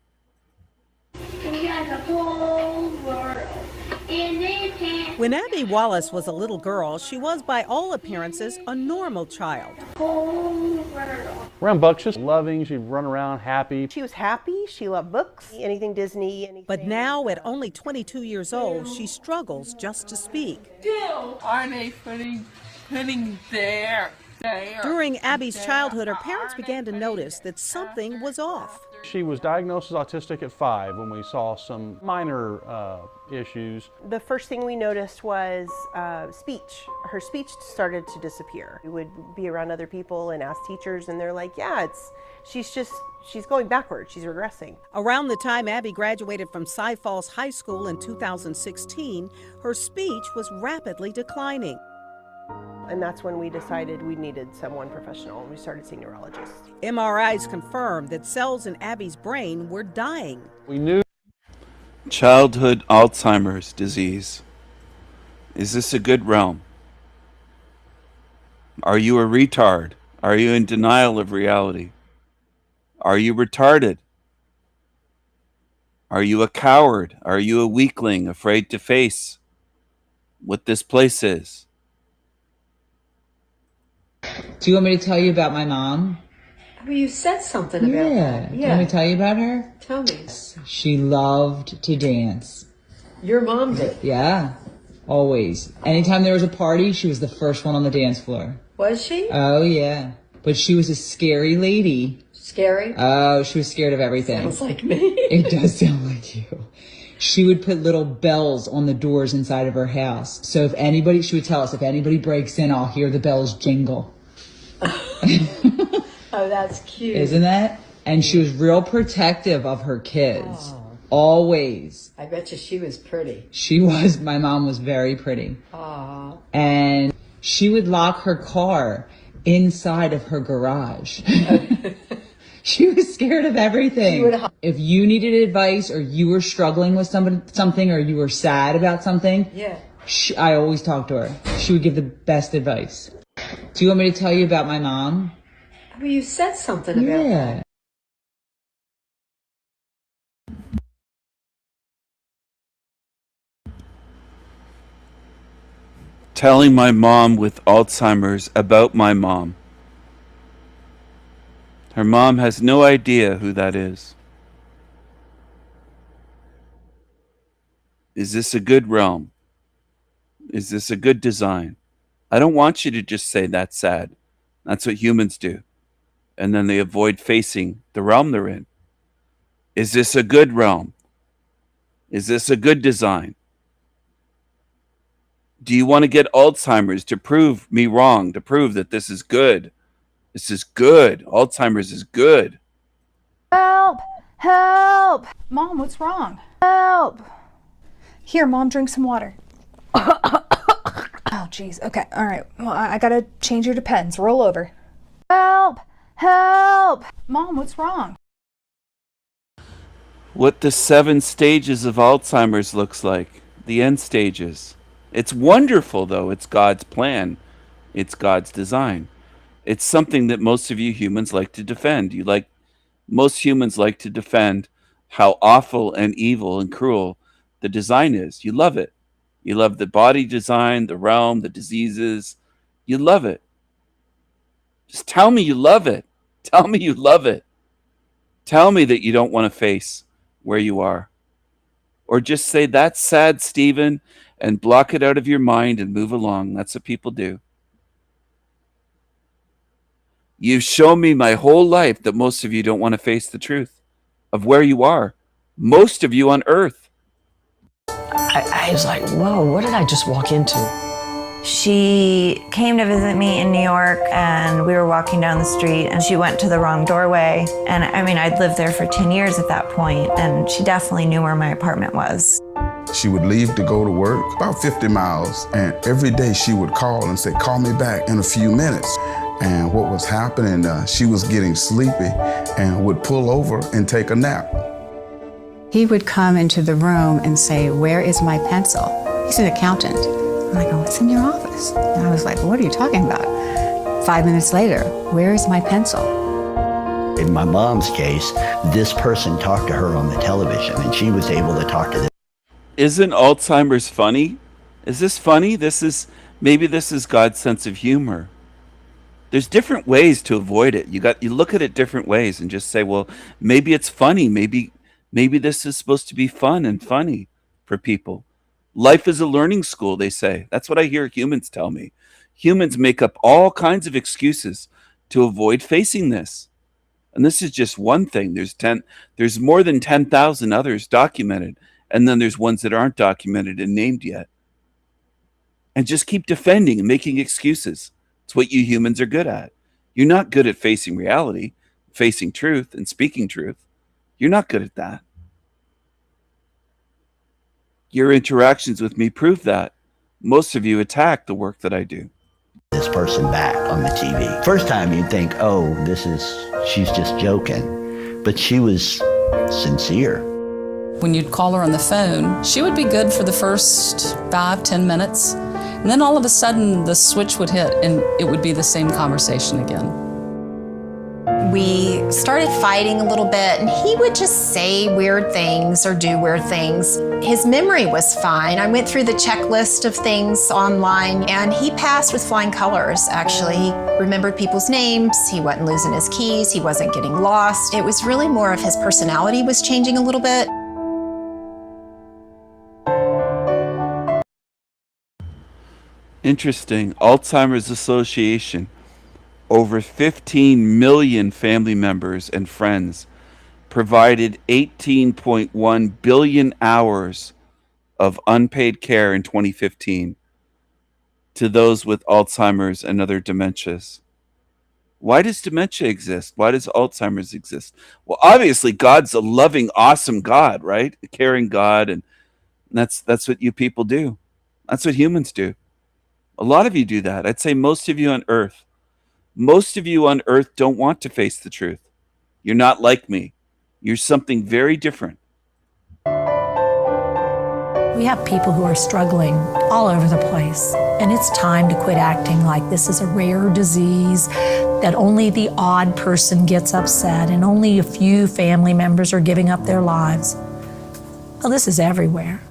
When Abby Wallace was a little girl, she was by all appearances a normal child. rambunctious, loving. She'd run around happy. She was happy. She loved books, anything Disney, anything. But now, at only 22 years old, she struggles just to speak. Aren't they putting there? During Abby's childhood, her parents began to notice that something was off. She was diagnosed as autistic at 5 when we saw some minor issues. The first thing we noticed was speech. Her speech started to disappear. We would be around other people and ask teachers, and they're like, yeah, she's going backwards. She's regressing. Around the time Abby graduated from Cy Falls High School in 2016, her speech was rapidly declining. And that's when we decided we needed someone professional, and we started seeing neurologists. MRIs confirmed that cells in Abby's brain were dying. We knew. Childhood Alzheimer's disease. Is this a good realm? Are you a retard? Are you in denial of reality? Are you retarded? Are you a coward? Are you a weakling afraid to face what this place is? Do you want me to tell you about my mom? Well, you said something about that. Do you want me to tell you about her? Tell me. She loved to dance. Your mom did? Yeah, always. Anytime there was a party, she was the first one on the dance floor. Was she? Oh, yeah. But she was a scary lady. Scary? Oh, she was scared of everything. Sounds like me. It does sound like you. She would put little bells on the doors inside of her house. So she would tell us, if anybody breaks in, I'll hear the bells jingle. Oh, that's cute. Isn't that? And she was real protective of her kids. Oh. Always. I bet you she was pretty. My mom was very pretty. Aww. And she would lock her car inside of her garage. She was scared of everything. If you needed advice, or you were struggling with something, or you were sad about something, yeah, I always talked to her. She would give the best advice. Do you want me to tell you about my mom? Well, you said something about that. Telling my mom with Alzheimer's about my mom. Her mom has no idea who that is. Is this a good realm? Is this a good design? I don't want you to just say that's sad. That's what humans do. And then they avoid facing the realm they're in. Is this a good realm? Is this a good design? Do you want to get Alzheimer's to prove me wrong, to prove that this is good? This is good. Alzheimer's is good. Help! Help! Mom, what's wrong? Help! Here, Mom, drink some water. Oh, jeez. Okay, all right. Well, I gotta change your Depends. Roll over. Help! Help! Mom, what's wrong? What the 7 stages of Alzheimer's looks like. The end stages. It's wonderful, though. It's God's plan. It's God's design. It's something that most of you humans like to defend. Most humans like to defend how awful and evil and cruel the design is. You love it. You love the body design, the realm, the diseases. You love it. Just tell me you love it. Tell me you love it. Tell me that you don't want to face where you are. Or just say, that's sad, Stephen, and block it out of your mind and move along. That's what people do. You've shown me my whole life that most of you don't want to face the truth of where you are. Most of you on earth. I was like, whoa, what did I just walk into? She came to visit me in New York, and we were walking down the street, and she went to the wrong doorway. And I mean, I'd lived there for 10 years at that point, and she definitely knew where my apartment was. She would leave to go to work about 50 miles, and every day she would call and say, call me back in a few minutes. And what was happening, she was getting sleepy and would pull over and take a nap. He would come into the room and say, where is my pencil? He's an accountant. I'm like, oh, it's in your office. And I was like, what are you talking about? 5 minutes later, where is my pencil? In my mom's case, this person talked to her on the television, and she was able to talk to them. Isn't Alzheimer's funny? Is this funny? Maybe this is God's sense of humor. There's different ways to avoid it. You look at it different ways and just say, well, maybe it's funny. Maybe this is supposed to be fun and funny for people. Life is a learning school, they say. That's what I hear humans tell me. Humans make up all kinds of excuses to avoid facing this. And this is just one thing. There's more than 10,000 others documented, and then there's ones that aren't documented and named yet. And just keep defending and making excuses. It's what you humans are good at. You're not good at facing reality, facing truth, and speaking truth. You're not good at that. Your interactions with me prove that. Most of you attack the work that I do. This person back on the TV. First time you'd think, oh, she's just joking. But she was sincere. When you'd call her on the phone, she would be good for the first 5-10 minutes. And then all of a sudden the switch would hit and it would be the same conversation again. We started fighting a little bit, and he would just say weird things or do weird things. His memory was fine. I went through the checklist of things online, and he passed with flying colors, actually. He remembered people's names. He wasn't losing his keys. He wasn't getting lost. It was really more of his personality was changing a little bit. Interesting. Alzheimer's Association. Over 15 million family members and friends provided 18.1 billion hours of unpaid care in 2015 to those with Alzheimer's and other dementias. Why does dementia exist? Why does Alzheimer's exist? Well, obviously, God's a loving, awesome God, right? A caring God, and that's what you people do. That's what humans do. A lot of you do that. I'd say most of you on Earth. Most of you on Earth don't want to face the truth. You're not like me. You're something very different. We have people who are struggling all over the place, and it's time to quit acting like this is a rare disease, that only the odd person gets upset and only a few family members are giving up their lives. Well, this is everywhere.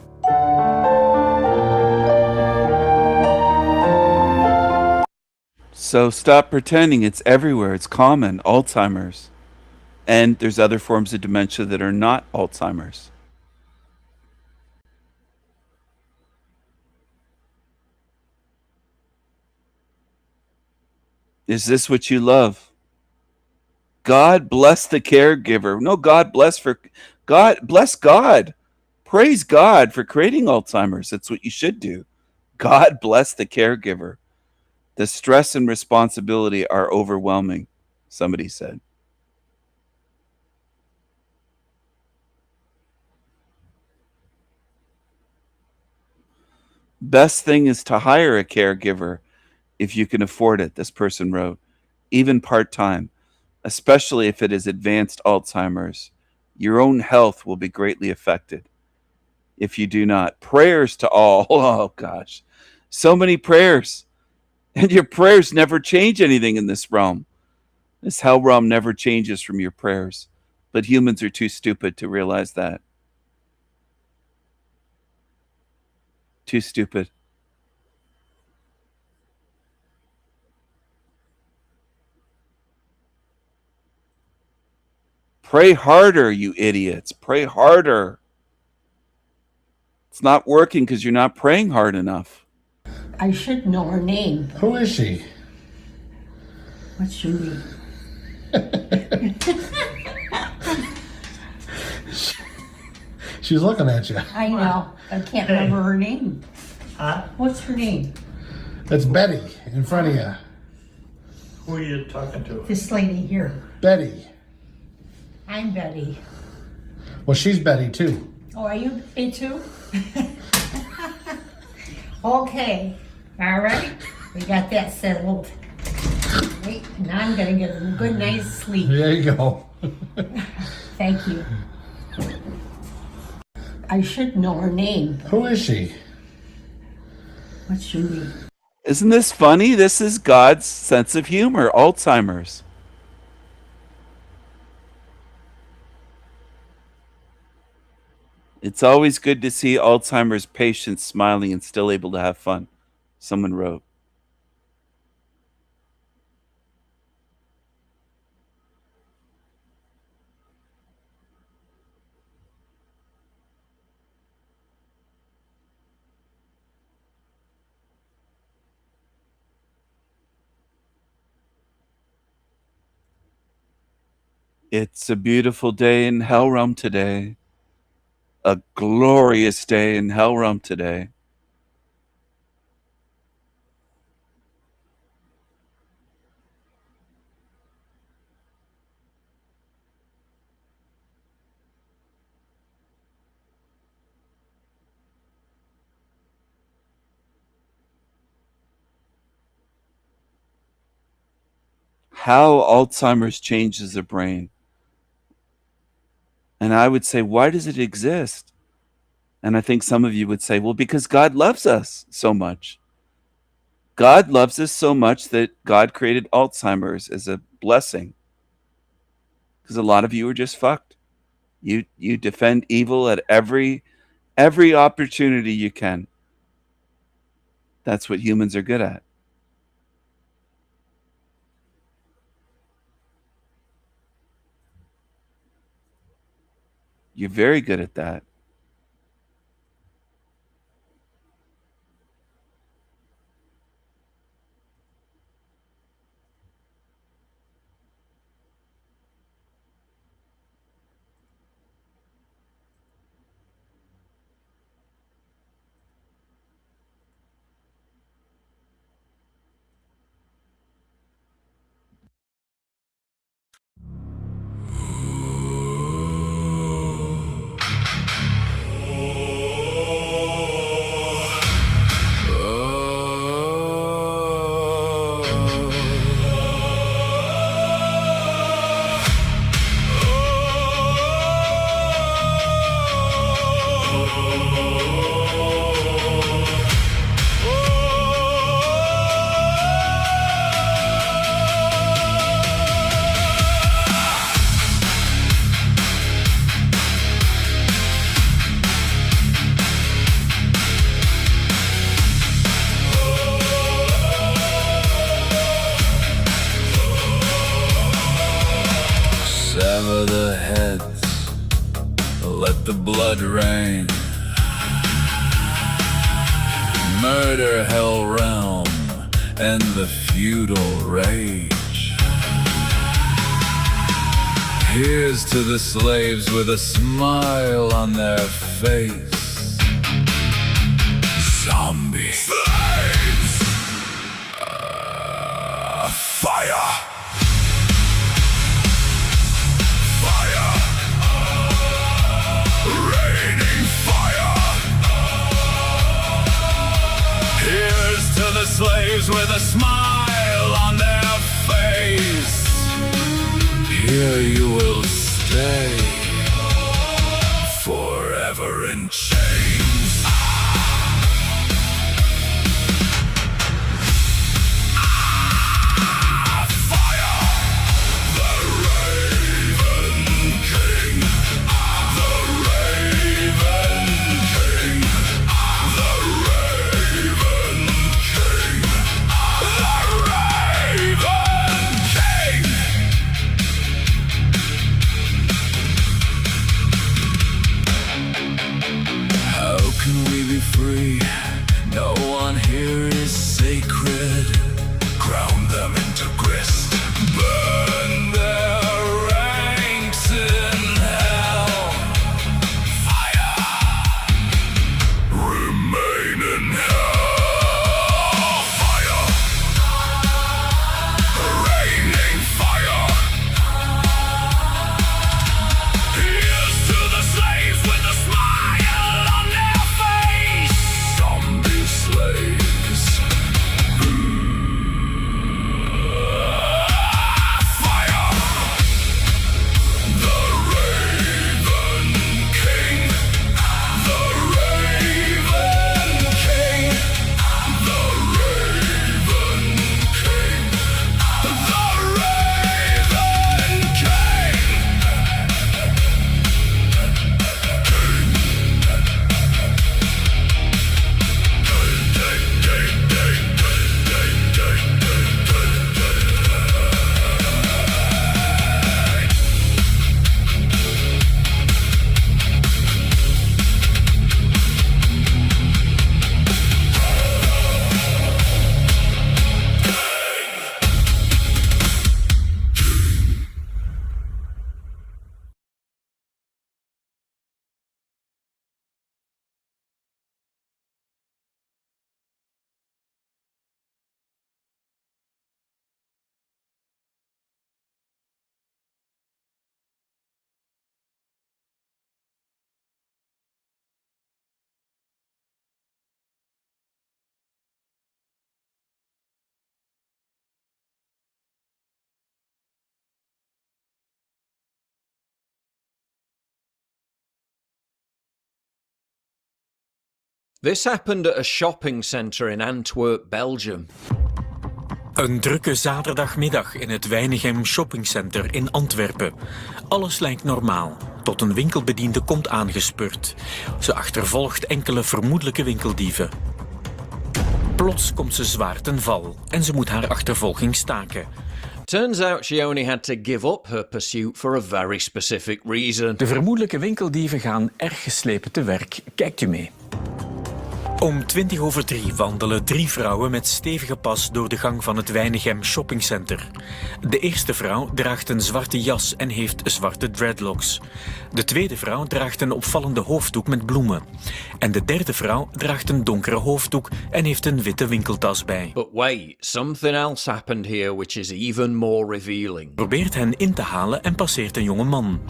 So stop pretending it's everywhere. It's common, Alzheimer's. And there's other forms of dementia that are not Alzheimer's. Is this what you love? God bless the caregiver. No, bless God. Praise God for creating Alzheimer's. That's what you should do. God bless the caregiver. The stress and responsibility are overwhelming, somebody said. Best thing is to hire a caregiver if you can afford it, this person wrote, even part-time, especially if it is advanced Alzheimer's. Your own health will be greatly affected if you do not. Prayers to all. Oh, gosh. So many prayers. And your prayers never change anything in this realm. This hell realm never changes from your prayers. But humans are too stupid to realize that. Too stupid. Pray harder, you idiots. Pray harder. It's not working because you're not praying hard enough. I should know her name. Who is she? What's your name? She's looking at you. I know. I can't remember her name. What's her name? That's Betty in front of you. Who are you talking to? This lady here. Betty. I'm Betty. Well, she's Betty too. Oh, are you Betty too? Okay. All right. We got that settled. Wait, now I'm going to get a good night's sleep. There you go. Thank you. I should know her name. Who is she? What's your name? Isn't this funny? This is God's sense of humor, Alzheimer's. It's always good to see Alzheimer's patients smiling and still able to have fun, someone wrote. It's a beautiful day in Hellrealm today. A glorious day in Hellrealm today. How Alzheimer's changes the brain. And I would say, why does it exist? And I think some of you would say, well, because God loves us so much. God loves us so much that God created Alzheimer's as a blessing. Because a lot of you are just fucked. You defend evil at every opportunity you can. That's what humans are good at. You're very good at that. Sever the heads, let the blood rain. Murder Hellrealm and the feudal rage. Here's to the slaves with a smile on their face. Zombie slaves. Fire. Here's to the slaves with a smile on their face. Here you will stay forever in chains. Fire! The Raven King. The Raven King. The Raven King. The Raven King. This happened at a shopping centre in Antwerp, Belgium. Een drukke zaterdagmiddag in het Weinigem shoppingcenter in Antwerpen. Alles lijkt normaal, tot een winkelbediende komt aangespurt. Ze achtervolgt enkele vermoedelijke winkeldieven. Plots komt ze zwaar ten val en ze moet haar achtervolging staken. Turns out she only had to give up her pursuit for a very specific reason. De vermoedelijke winkeldieven gaan erg geslepen te werk. Kijkt u mee. Om 3:20 wandelen 3 vrouwen met stevige pas door de gang van het Weinigem shoppingcenter. De eerste vrouw draagt een zwarte jas en heeft zwarte dreadlocks. De tweede vrouw draagt een opvallende hoofddoek met bloemen. En de derde vrouw draagt een donkere hoofddoek en heeft een witte winkeltas bij. But wait, something else happened here which is even more revealing. Probeert hen in te halen en passeert een jonge man.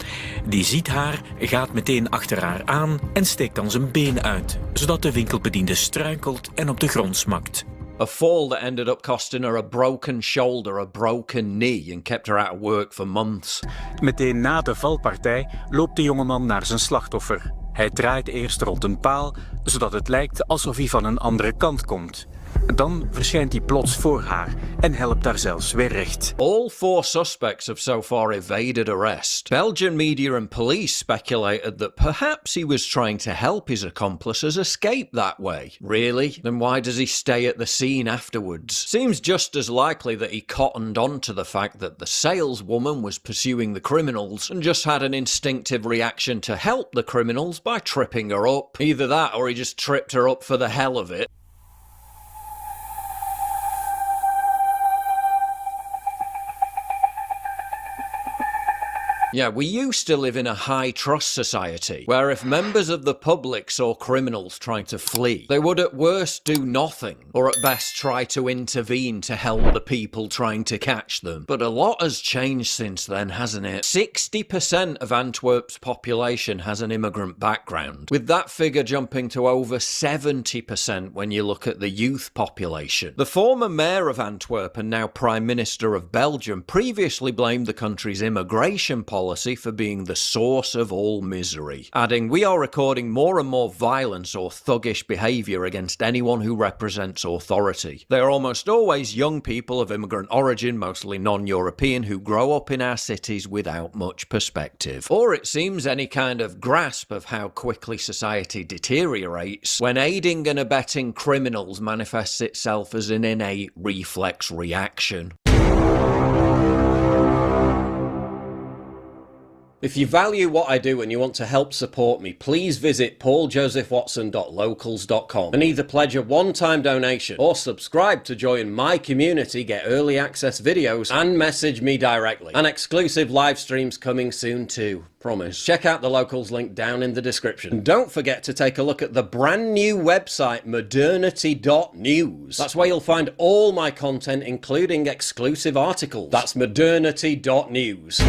Die ziet haar, gaat meteen achter haar aan en steekt dan zijn been uit, zodat de winkelbediende struikelt en op de grond smakt. A fall that ended up costing her a broken shoulder, a broken knee and kept her out of work for months. Meteen na de valpartij loopt de jongeman naar zijn slachtoffer. Hij draait eerst rond een paal, zodat het lijkt alsof hij van een andere kant komt. Dan verschijnt hij plots voor haar en helpt haar zelfs weer recht. All 4 suspects have so far evaded arrest. Belgian media and police speculated that perhaps he was trying to help his accomplices escape that way. Really? Then why does he stay at the scene afterwards? Seems just as likely that he cottoned on to the fact that the saleswoman was pursuing the criminals and just had an instinctive reaction to help the criminals by tripping her up. Either that or he just tripped her up for the hell of it. Yeah, we used to live in a high-trust society, where if members of the public saw criminals trying to flee, they would at worst do nothing, or at best try to intervene to help the people trying to catch them. But a lot has changed since then, hasn't it? 60% of Antwerp's population has an immigrant background, with that figure jumping to over 70% when you look at the youth population. The former mayor of Antwerp and now Prime Minister of Belgium previously blamed the country's immigration policy for being the source of all misery, adding, "We are recording more and more violence or thuggish behaviour against anyone who represents authority. They are almost always young people of immigrant origin, mostly non-European, who grow up in our cities without much perspective." Or it seems any kind of grasp of how quickly society deteriorates when aiding and abetting criminals manifests itself as an innate reflex reaction. If you value what I do and you want to help support me, please visit pauljosephwatson.locals.com and either pledge a one-time donation or subscribe to join my community, get early access videos, and message me directly. And exclusive live streams coming soon too. Promise. Check out the Locals link down in the description. And don't forget to take a look at the brand new website, modernity.news. That's where you'll find all my content, including exclusive articles. That's modernity.news.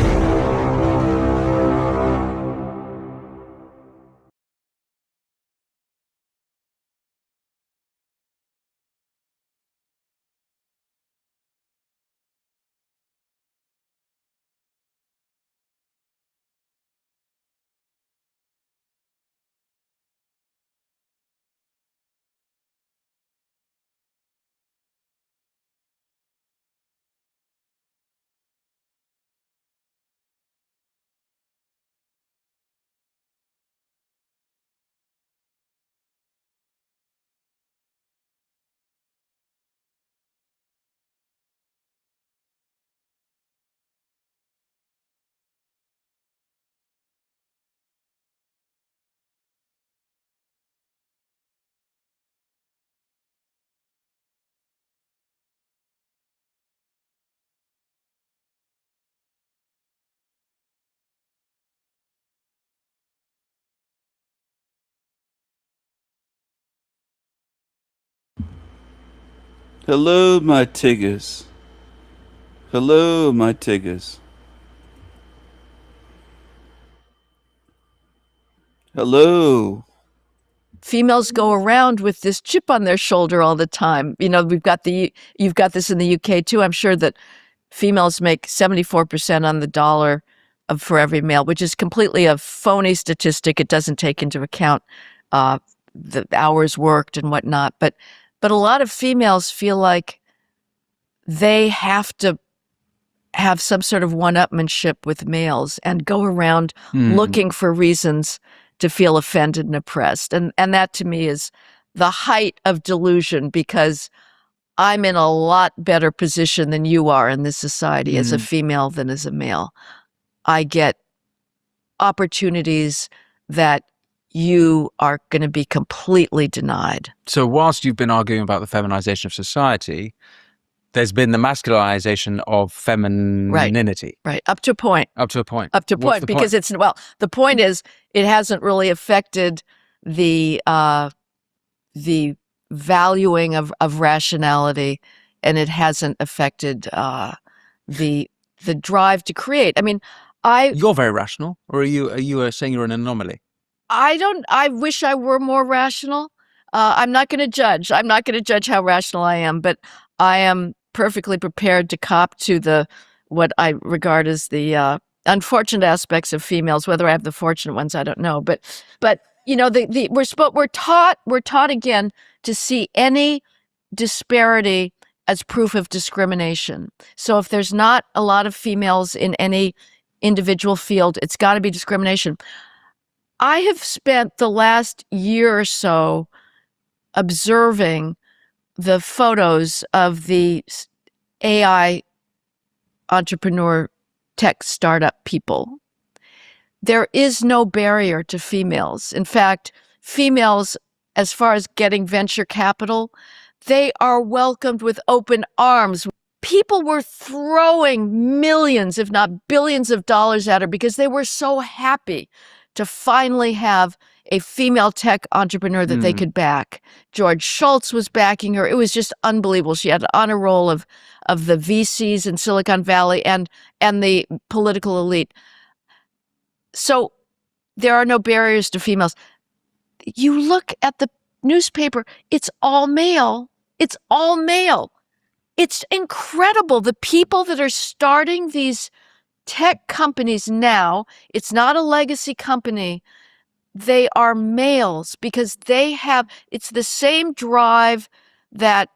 Hello, my Tiggers. Hello, my Tiggers. Hello. Females go around with this chip on their shoulder all the time. You know, you've got this in the UK too. I'm sure that females make 74% on the dollar for every male, which is completely a phony statistic. It doesn't take into account the hours worked and whatnot. But a lot of females feel like they have to have some sort of one-upmanship with males and go around looking for reasons to feel offended and oppressed. And that to me is the height of delusion, because I'm in a lot better position than you are in this society as a female than as a male. I get opportunities that you are going to be completely denied. So whilst you've been arguing about the feminization of society, there's been the masculinization of femininity. Right. Up to a point. Up to a point. Up to a point, because the point is it hasn't really affected the valuing of rationality, and it hasn't affected the drive to create. I mean, You're very rational, or are you saying you're an anomaly? I wish I were more rational. I'm not going to judge. I'm not going to judge how rational I am, but I am perfectly prepared to cop to what I regard as the unfortunate aspects of females. Whether I have the fortunate ones, I don't know. But you know, we're taught again to see any disparity as proof of discrimination. So if there's not a lot of females in any individual field, it's got to be discrimination. I have spent the last year or so observing the photos of the AI entrepreneur tech startup people. There is no barrier to females. In fact, females, as far as getting venture capital, they are welcomed with open arms. People were throwing millions, if not billions of dollars at her because they were so happy to finally have a female tech entrepreneur that they could back. George Shultz was backing her. It was just unbelievable. She had an honor roll of the VCs in Silicon Valley and the political elite. So there are no barriers to females. You look at the newspaper, it's all male. It's all male. It's incredible. The people that are starting these tech companies now, it's not a legacy company. They are males because it's the same drive that,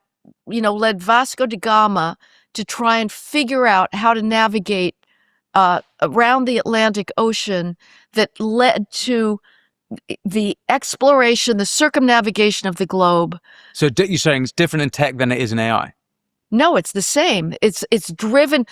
led Vasco da Gama to try and figure out how to navigate around the Atlantic Ocean, that led to the exploration, the circumnavigation of the globe. So you're saying it's different in tech than it is in AI? No, it's the same. It's driven.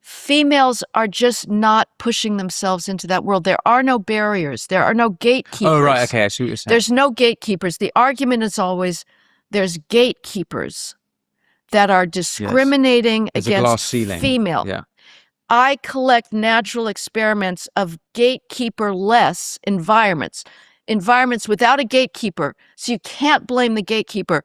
Females are just not pushing themselves into that world. There are no barriers. There are no gatekeepers. Oh, right. Okay, I see what you're saying. There's no gatekeepers. The argument is always there's gatekeepers that are discriminating There's a against glass ceiling. female. Yeah. I collect natural experiments of gatekeeper-less environments without a gatekeeper. So you can't blame the gatekeeper.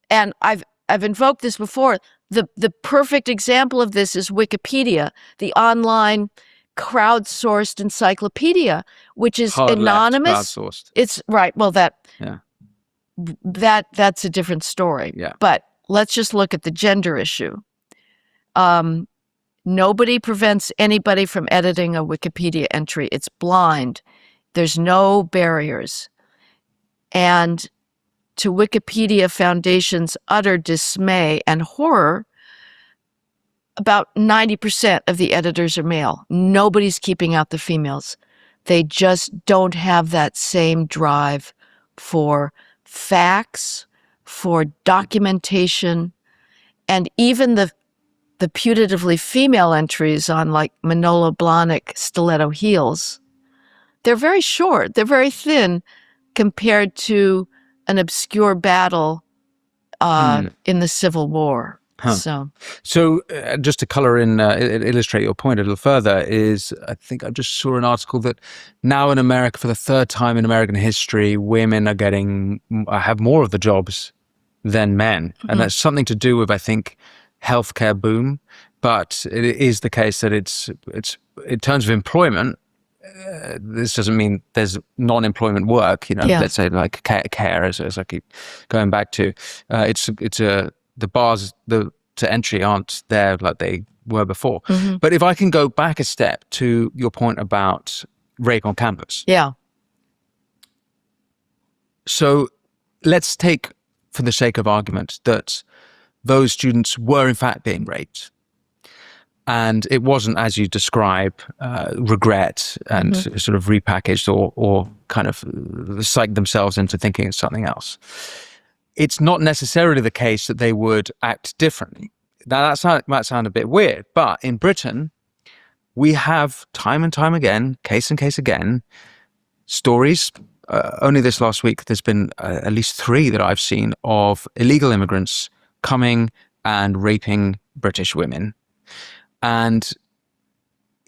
And I've invoked this before. The perfect example of this is Wikipedia, the online crowdsourced encyclopedia, which is Hard left, anonymous. crowdsourced. It's right. Well, that's a different story. Yeah. But let's just look at the gender issue. Nobody prevents anybody from editing a Wikipedia entry. It's blind. There's no barriers. And to Wikipedia Foundation's utter dismay and horror, about 90% of the editors are male. Nobody's keeping out the females. They just don't have that same drive for facts, for documentation, and even the putatively female entries on like Manolo Blahnik stiletto heels. They're very short. They're very thin compared to an obscure battle in the Civil War. Huh. So just to color in, illustrate your point a little further, is I think I just saw an article that now in America, for the third time in American history, women are have more of the jobs than men. And that's something to do with, I think, healthcare boom. But it is the case that it's in terms of employment, this doesn't mean there's non-employment work, let's say like care as I keep going back to. The bars to entry aren't there like they were before. But if I can go back a step to your point about rape on campus. Yeah. So let's take, for the sake of argument, that those students were in fact being raped. And it wasn't, as you describe, regret and sort of repackaged or kind of psyched themselves into thinking it's something else. It's not necessarily the case that they would act differently. Now, that might sound a bit weird, but in Britain, we have time and time again, case and case again, stories. Only this last week, there's been at least 3 that I've seen of illegal immigrants coming and raping British women. And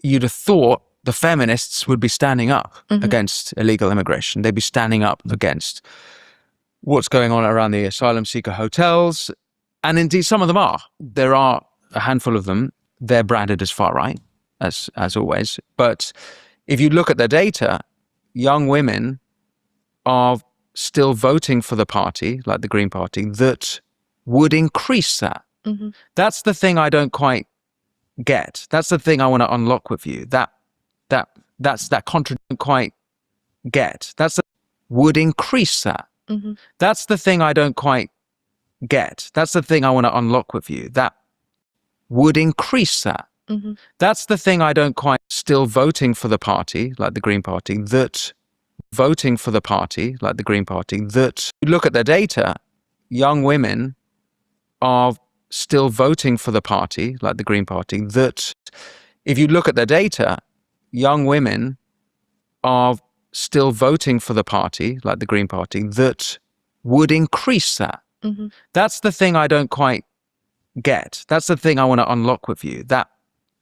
you'd have thought the feminists would be standing up against illegal immigration. They'd be standing up against what's going on around the asylum seeker hotels. And indeed, some of them are. There are a handful of them. They're branded as far right, as always. But if you look at the data, young women are still voting for the party, like the Green Party, that would increase that. That's the thing I don't quite get. That's the thing I want to unlock with you. That's that contradiction quite get. Would increase that. That's the thing I don't quite get. That's the thing I want to unlock with you. That would increase that. That's the thing I don't quite still voting for the party, like the Green Party, that voting for the party, like the Green Party, that look at the data, young women are still voting for the party, like the Green Party, that if you look at the data, young women are still voting for the party, like the Green Party, that would increase that. That's the thing I don't quite get. That's the thing I want to unlock with you. That's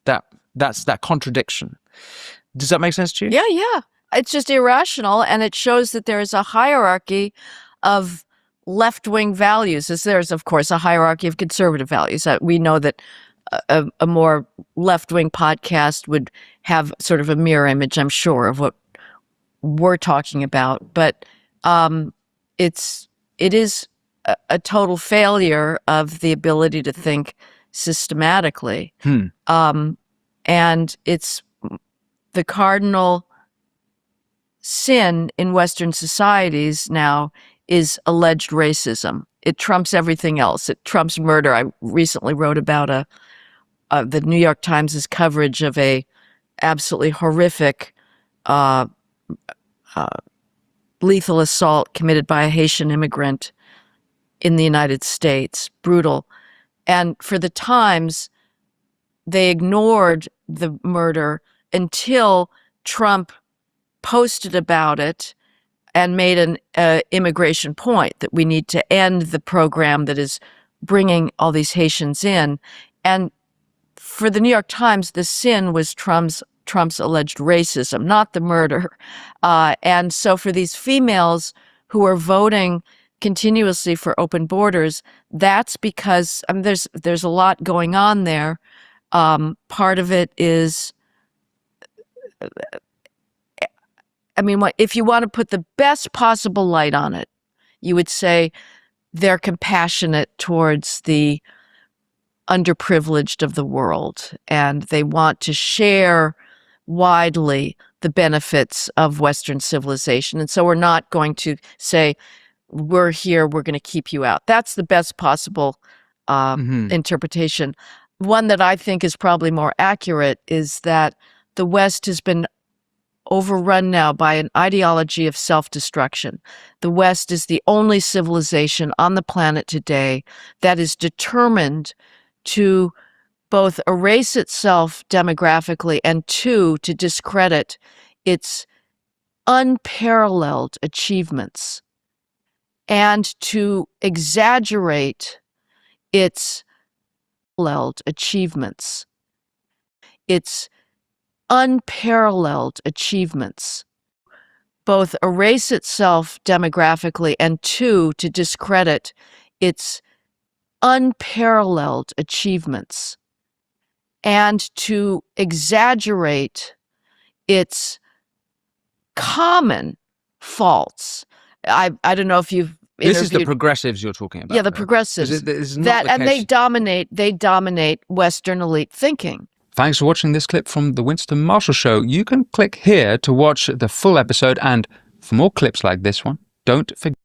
that contradiction. Does that make sense to you? Yeah. It's just irrational, and it shows that there is a hierarchy of left-wing values, as there's, of course, a hierarchy of conservative values. We know that a more left-wing podcast would have sort of a mirror image, I'm sure, of what we're talking about. But it is a total failure of the ability to think systematically. And it's the cardinal sin in Western societies now is alleged racism. It trumps everything else. It trumps murder. I recently wrote about the New York Times' coverage of a absolutely horrific lethal assault committed by a Haitian immigrant in the United States. Brutal. And for the Times, they ignored the murder until Trump posted about it and made an immigration point that we need to end the program that is bringing all these Haitians in. And for the New York Times, the sin was Trump's alleged racism, not the murder. And so for these females who are voting continuously for open borders, that's because there's a lot going on there. Part of it is, if you want to put the best possible light on it, you would say they're compassionate towards the underprivileged of the world, and they want to share widely the benefits of Western civilization. And so we're not going to say, we're here, we're going to keep you out. That's the best possible interpretation. One that I think is probably more accurate is that the West has been overrun now by an ideology of self-destruction. The West is the only civilization on the planet today that is determined to both erase itself demographically and to discredit its unparalleled achievements and to exaggerate its achievements. Its unparalleled achievements, both erase itself demographically and to discredit its unparalleled achievements and to exaggerate its common faults. I don't know if you've This is the progressives you're talking about. Yeah, the progressives. Is not the and case. they dominate Western elite thinking. Thanks for watching this clip from The Winston Marshall Show. You can click here to watch the full episode, and for more clips like this one, don't forget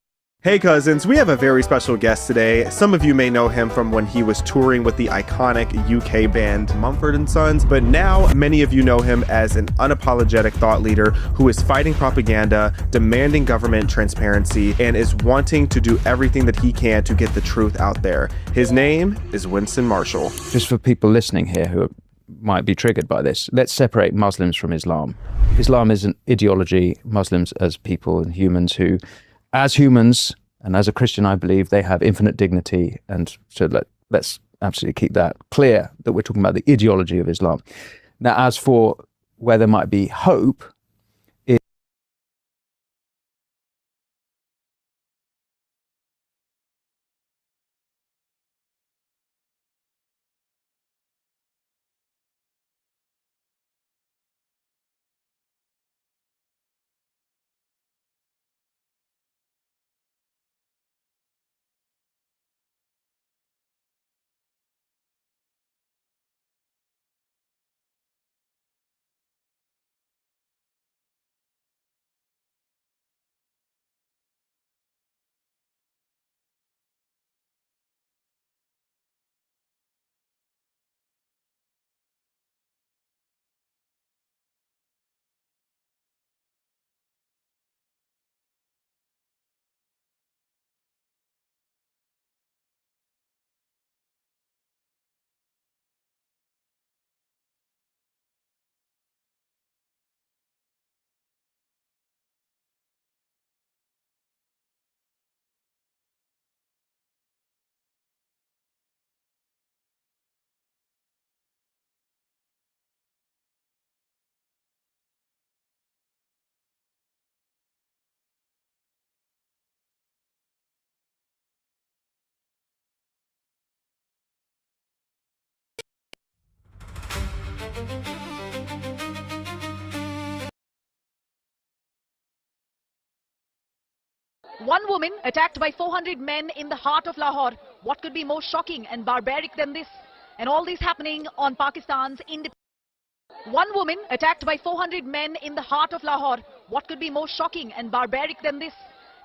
Hey cousins, we have a very special guest today. Some of you may know him from when he was touring with the iconic UK band Mumford & Sons, but now many of you know him as an unapologetic thought leader who is fighting propaganda, demanding government transparency, and is wanting to do everything that he can to get the truth out there. His name is Winston Marshall. Just for people listening here who might be triggered by this, let's separate Muslims from Islam. Islam is an ideology, Muslims as people and humans who, as humans, and as a Christian, I believe they have infinite dignity. And so let's absolutely keep that clear that we're talking about the ideology of Islam. Now, as for where there might be hope, One woman attacked by 400 men in the heart of Lahore. What could be more shocking and barbaric than this? And all this happening on Pakistan's independence. One woman attacked by 400 men in the heart of Lahore. What could be more shocking and barbaric than this?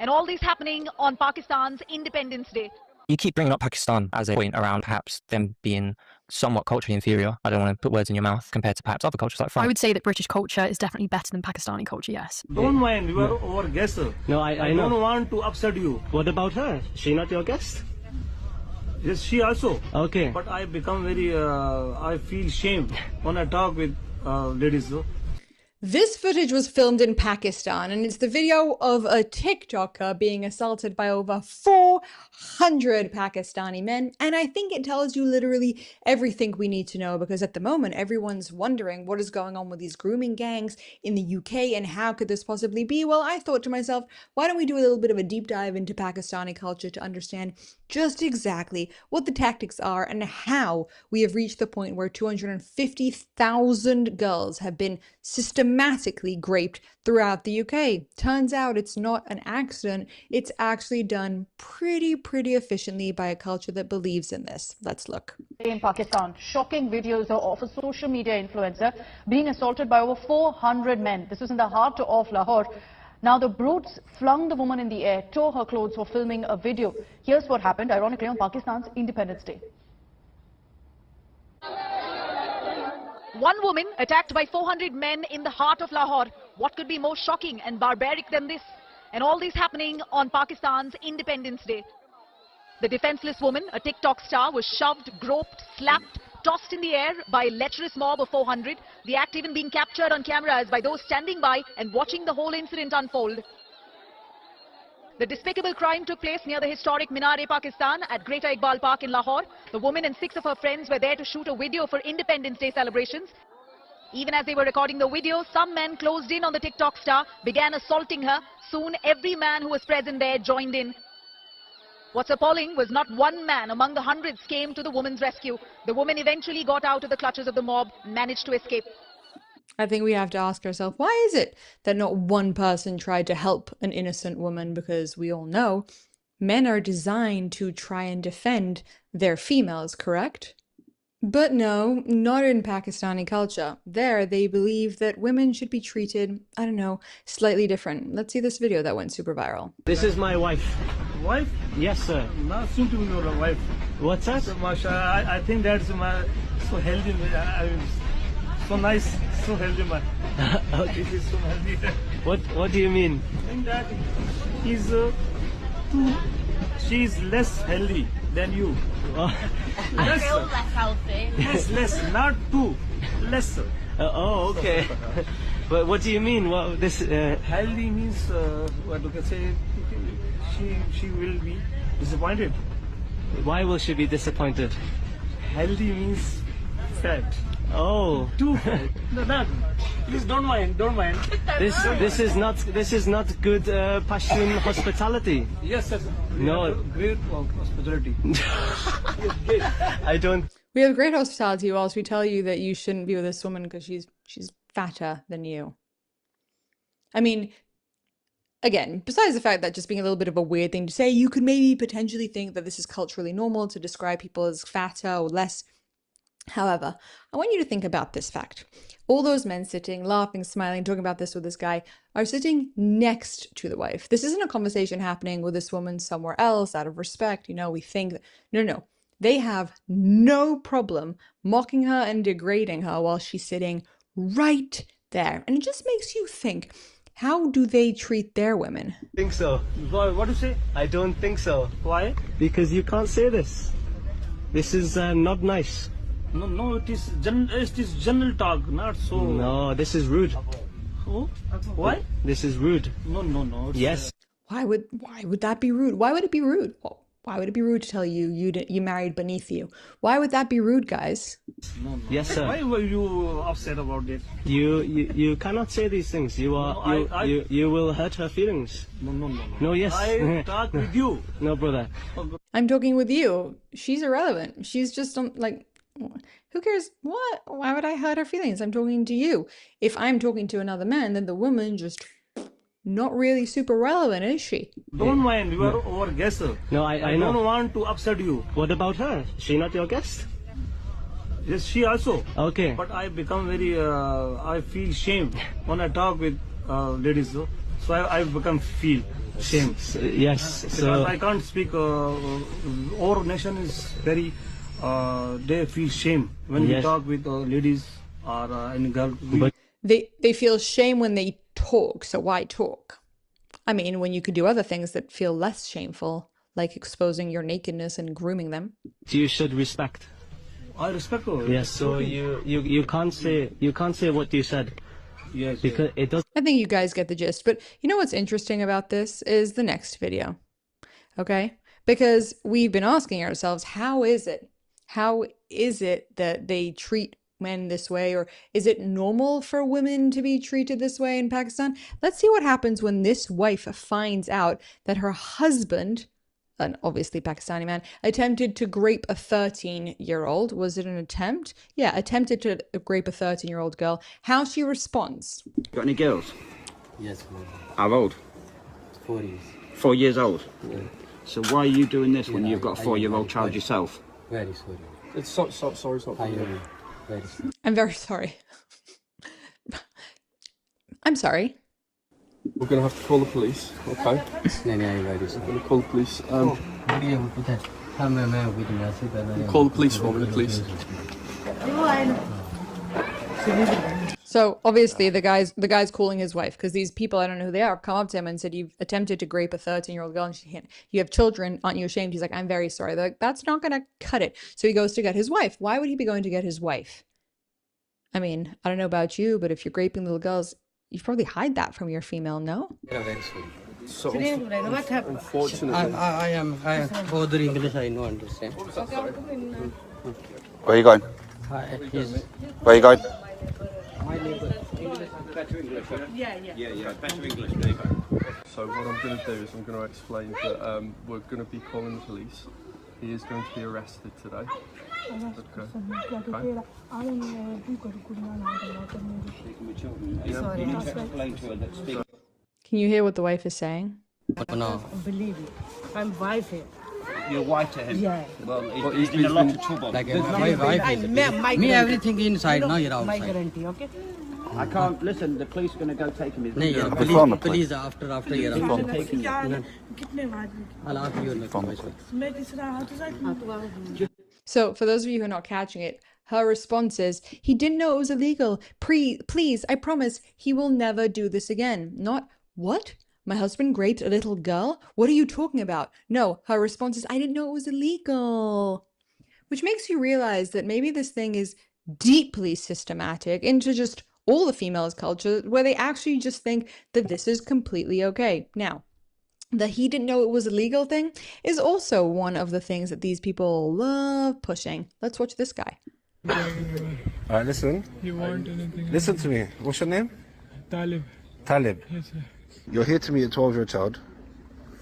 And all this happening on Pakistan's Independence Day. You keep bringing up Pakistan as a point around perhaps them being somewhat culturally inferior. I don't want to put words in your mouth compared to perhaps other cultures like France. I would say that British culture is definitely better than Pakistani culture, yes. Don't mind, you are our guest. No, I know. don't want to upset you. What about her? Is she not your guest? Yes, she also. Okay. But I become very, I feel shame when I talk with ladies. This footage was filmed in Pakistan, and it's the video of a TikToker being assaulted by over 400 Pakistani men, and I think it tells you literally everything we need to know, because at the moment everyone's wondering what is going on with these grooming gangs in the UK and how could this possibly be. Well, I thought to myself, why don't we do a little bit of a deep dive into Pakistani culture to understand just exactly what the tactics are and how we have reached the point where 250,000 girls have been systematically raped throughout the UK. Turns out it's not an accident. It's actually done pretty efficiently by a culture that believes in this. Let's look. In Pakistan, shocking videos of a social media influencer being assaulted by over 400 men. This was in the heart of Lahore. Now the brutes flung the woman in the air, tore her clothes for filming a video. Here's what happened, ironically, on Pakistan's Independence Day. One woman attacked by 400 men in the heart of Lahore. What could be more shocking and barbaric than this? And all this happening on Pakistan's Independence Day. The defenseless woman, a TikTok star, was shoved, groped, slapped, tossed in the air by a lecherous mob of 400. The act even being captured on cameras by those standing by and watching the whole incident unfold. The despicable crime took place near the historic Minar-e-Pakistan at Greater Iqbal Park in Lahore. The woman and 6 of her friends were there to shoot a video for Independence Day celebrations. Even as they were recording the video, some men closed in on the TikTok star, began assaulting her. Soon, every man who was present there joined in. What's appalling was not one man among the hundreds came to the woman's rescue. The woman eventually got out of the clutches of the mob and managed to escape. I think we have to ask ourselves, why is it that not one person tried to help an innocent woman? Because we all know men are designed to try and defend their females, correct? But no, not in Pakistani culture. There, they believe that women should be treated, I don't know, slightly different. Let's see this video that went super viral. This is my wife. Wife? Yes, sir. Now soon to be your wife. What's that? So mashallah, I think that's so healthy. I mean, so nice, so healthy man. Okay. It is so healthy. What do you mean? I think that she's less healthy than you. I feel less healthy. Less, not too, less. Okay. But what do you mean? What this? Healthy means what you can say. She will be disappointed. Why will she be disappointed? Healthy means fat. Oh. Too fat. No, please don't mind. This is not good Pashtun hospitality. Yes, sir. No. Great hospitality. I don't. We have great hospitality whilst we tell you that you shouldn't be with this woman because she's fatter than you. I mean, again, besides the fact that just being a little bit of a weird thing to say, you could maybe potentially think that this is culturally normal to describe people as fatter or less. However, I want you to think about this fact. All those men sitting, laughing, smiling, talking about this with this guy are sitting next to the wife. This isn't a conversation happening with this woman somewhere else out of respect. You know, we think that, no. They have no problem mocking her and degrading her while she's sitting right there. And it just makes you think, how do they treat their women? Think so. What do you say? I don't think so. Why? Because you can't say this. This is not nice. No, it is general talk, not so. No, this is rude. Oh? Why? This is rude. No. Yes. Why would that be rude? Why would it be rude? Well, why would it be rude to tell you you married beneath you? Why would that be rude, guys? No. Yes, sir. Why were you upset about it? You cannot say these things. You will hurt her feelings. No. No, yes. I talk with you. No, brother. I'm talking with you. She's irrelevant. She's just like, who cares? What? Why would I hurt her feelings? I'm talking to you. If I'm talking to another man, then the woman just not really super relevant, is she? Don't mind, you are our guest. No, I know. don't want to upset you. What about her? Is she not your guest? Yes, she also. Okay. But I become very, I feel shame when I talk with ladies. So I become feel shame. Yes. Because I can't speak, our nation is very, they feel shame when we talk with ladies or any girl. They feel shame when they talk, so why talk? I mean, when you could do other things that feel less shameful, like exposing your nakedness and grooming them. You should respect. I respect her. Yes, so you can't say what you said. Yes. Because it does. I think you guys get the gist, but you know what's interesting about this is the next video. Okay? Because we've been asking ourselves, how is it that they treat men this way, or is it normal for women to be treated this way in Pakistan? Let's see what happens when this wife finds out that her husband, an obviously Pakistani man, attempted to grape a 13-year-old. Was it an attempt? Yeah, attempted to grape a 13-year-old girl. How she responds. Got any girls? Yes, ma'am. How old? 4 years. 4 years old? Yeah. So why are you doing this when you've got a 4-year-old child yourself? Very sorry. It's sorry, it's not I'm very sorry. I'm sorry. We're going to have to call the police, okay? No, very sorry. We're going to call the police. Call the police for me, please. So obviously the guy's calling his wife because these people, I don't know who they are, have come up to him and said, you've attempted to grape a 13-year-old girl and you have children, aren't you ashamed? He's like, I'm very sorry. They're like, that's not gonna cut it. So he goes to get his wife. Why would he be going to get his wife? I mean, I don't know about you, but if you're graping little girls, you probably hide that from your female, no? Yeah, very sorry. So, what happened? Unfortunately, I am for the English. I don't understand. Where are you going? Yes. Where are you going? My neighbor. Better English. Yeah. Better English. There you go. So what I'm going to do is I'm going to explain that we're going to be calling the police. He is going to be arrested today. Can you hear what the wife is saying? No. Believe me, I'm wife here. You're wife to him? Yeah. Well, he's in a lot of trouble. Like my wife is. Me everything inside, no, you're My outside. guarantee, okay? I can't listen. The police are going to go take him. नहीं यार, police after year. Taking him. I'll ask you in So, for those of you who are not catching it, her response is, he didn't know it was illegal. Please, I promise, he will never do this again. Not, what? My husband raped a little girl? What are you talking about? No, her response is, I didn't know it was illegal. Which makes you realize that maybe this thing is deeply systematic into just all the females' culture, where they actually just think that this is completely okay. Now, the he didn't know it was a legal thing is also one of the things that these people love pushing. Let's watch this guy. Alright, listen. You want anything? Listen to me. What's your name? Talib. Talib. Yes, sir. You're here to meet a 12-year-old child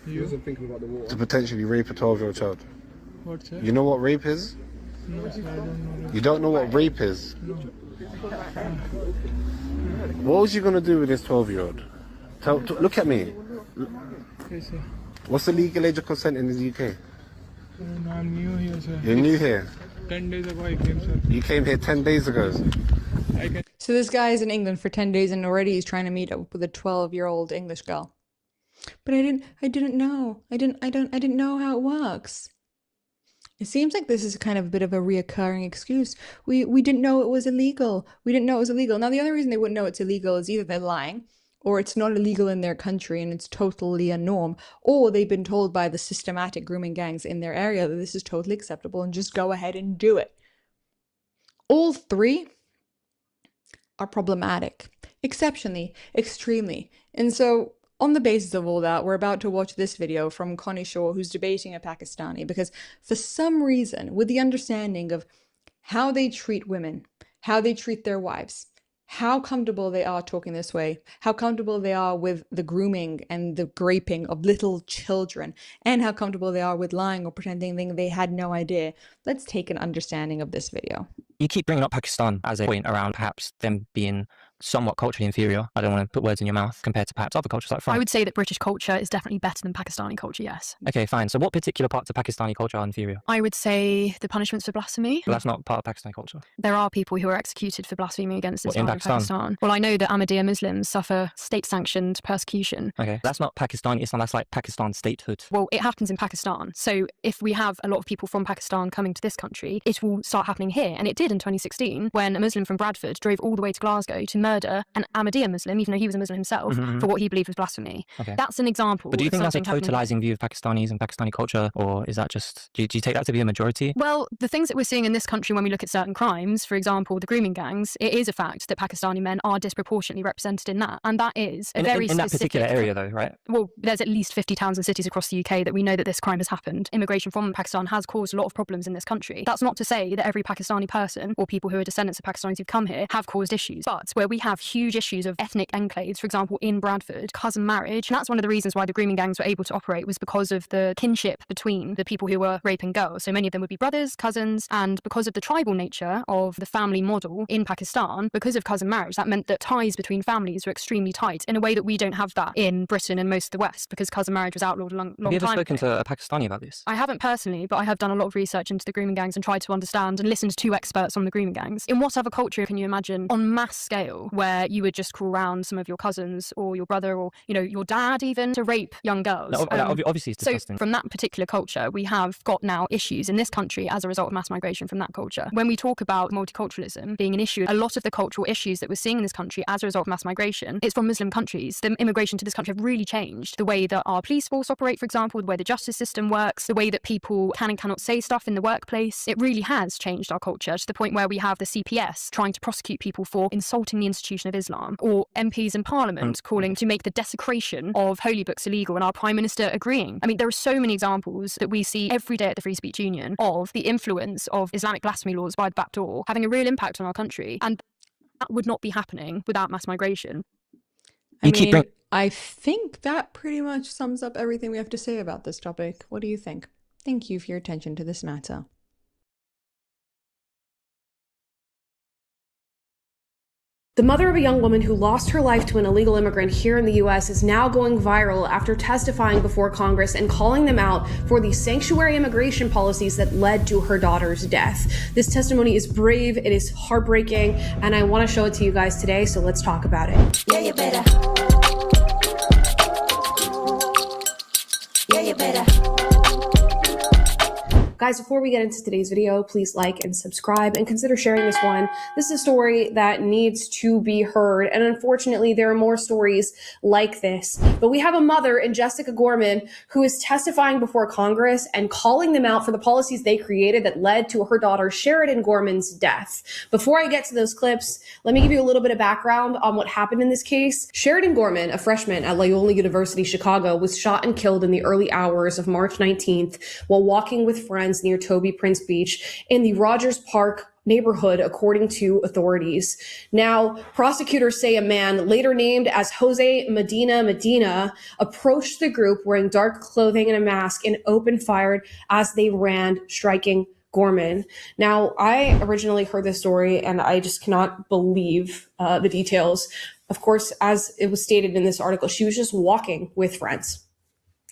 You wasn't thinking about the war. to potentially rape a 12-year-old child. What, sir? You know what rape is? No, sir, I don't know. You don't know what rape is? No. What was you going to do with this 12-year-old? Look at me. Yes, sir. What's the legal age of consent in the UK? No, I'm new here, sir. You're new here. 10 days ago I came, sir. You came here 10 days ago. I can... So this guy is in England for 10 days and already he's trying to meet up with a 12-year-old English girl. But I didn't know. I didn't know how it works. It seems like this is kind of a bit of a reoccurring excuse. We didn't know it was illegal. We didn't know it was illegal. Now, the only reason they wouldn't know it's illegal is either they're lying, or it's not illegal in their country and it's totally a norm, or they've been told by the systematic grooming gangs in their area that this is totally acceptable and just go ahead and do it. All three are problematic, exceptionally, extremely. And so on the basis of all that, we're about to watch this video from Connie Shaw, who's debating a Pakistani, because for some reason, with the understanding of how they treat women, how they treat their wives, how comfortable they are talking this way, how comfortable they are with the grooming and the raping of little children, and how comfortable they are with lying or pretending they had no idea. Let's take an understanding of this video. You keep bringing up Pakistan as a point around perhaps them being somewhat culturally inferior. I don't want to put words in your mouth compared to perhaps other cultures like France. I would say that British culture is definitely better than Pakistani culture, yes. Okay, fine. So what particular parts of Pakistani culture are inferior? I would say the punishments for blasphemy. But that's not part of Pakistani culture. There are people who are executed for blasphemy against What, Islam in in Pakistan? Pakistan. Well, I know that Ahmadiyya Muslims suffer state-sanctioned persecution. Okay, that's not Pakistani Islam, that's like Pakistan statehood. Well, it happens in Pakistan. So if we have a lot of people from Pakistan coming to this country, it will start happening here. And it did in 2016 when a Muslim from Bradford drove all the way to Glasgow to murder an Ahmadiyya Muslim, even though he was a Muslim himself, for what he believed was blasphemy. Okay. That's an example. But do you of think that's a something happening. totalizing view of Pakistanis and Pakistani culture, or is that just, do you take that to be a majority? Well, the things that we're seeing in this country when we look at certain crimes, for example, the grooming gangs, it is a fact that Pakistani men are disproportionately represented in that. And that is a very in that specific... particular area though, right? Well, there's at least 50 towns and cities across the UK that we know that this crime has happened. Immigration from Pakistan has caused a lot of problems in this country. That's not to say that every Pakistani person or people who are descendants of Pakistanis who've come here have caused issues. But where we have huge issues of ethnic enclaves, for example, in Bradford, cousin marriage, and that's one of the reasons why the grooming gangs were able to operate, was because of the kinship between the people who were raping girls. So many of them would be brothers, cousins, and because of the tribal nature of the family model in Pakistan, because of cousin marriage, that meant that ties between families were extremely tight in a way that we don't have that in Britain and most of the West, because cousin marriage was outlawed a long time ago. Have you ever spoken to a Pakistani about this? I haven't personally, but I have done a lot of research into the grooming gangs and tried to understand and listened to experts on the grooming gangs. In what other culture can you imagine on mass scale where you would just call around some of your cousins or your brother or, you know, your dad even to rape young girls? No, obviously it's disgusting. So from that particular culture, we have got now issues in this country as a result of mass migration from that culture. When we talk about multiculturalism being an issue, a lot of the cultural issues that we're seeing in this country as a result of mass migration, it's from Muslim countries. The immigration to this country have really changed the way that our police force operate, for example, the way the justice system works, the way that people can and cannot say stuff in the workplace. It really has changed our culture to the point where we have the CPS trying to prosecute people for insulting the institution of Islam, or MPs in Parliament calling to make the desecration of holy books illegal, and our Prime Minister agreeing. I mean, there are so many examples that we see every day at the Free Speech Union of the influence of Islamic blasphemy laws by the back door having a real impact on our country, and that would not be happening without mass migration. I think that pretty much sums up everything we have to say about this topic. What do you think? Thank you for your attention to this matter. The mother of a young woman who lost her life to an illegal immigrant here in the US is now going viral after testifying before Congress and calling them out for the sanctuary immigration policies that led to her daughter's death. This testimony is brave, it is heartbreaking, and I want to show it to you guys today, so let's talk about it. Yeah, you better. Yeah, you better. Guys, before we get into today's video, please like and subscribe and consider sharing this one. This is a story that needs to be heard, and unfortunately, there are more stories like this. But we have a mother in Jessica Gorman who is testifying before Congress and calling them out for the policies they created that led to her daughter Sheridan Gorman's death. Before I get to those clips, let me give you a little bit of background on what happened in this case. Sheridan Gorman, a freshman at Loyola University Chicago, was shot and killed in the early hours of March 19th while walking with friends near Toby Prince Beach in the Rogers Park neighborhood, according to authorities. Now, prosecutors say a man later named as Jose Medina approached the group wearing dark clothing and a mask and opened fire as they ran, striking Gorman. Now, I originally heard this story and I just cannot believe the details. Of course, as it was stated in this article, she was just walking with friends.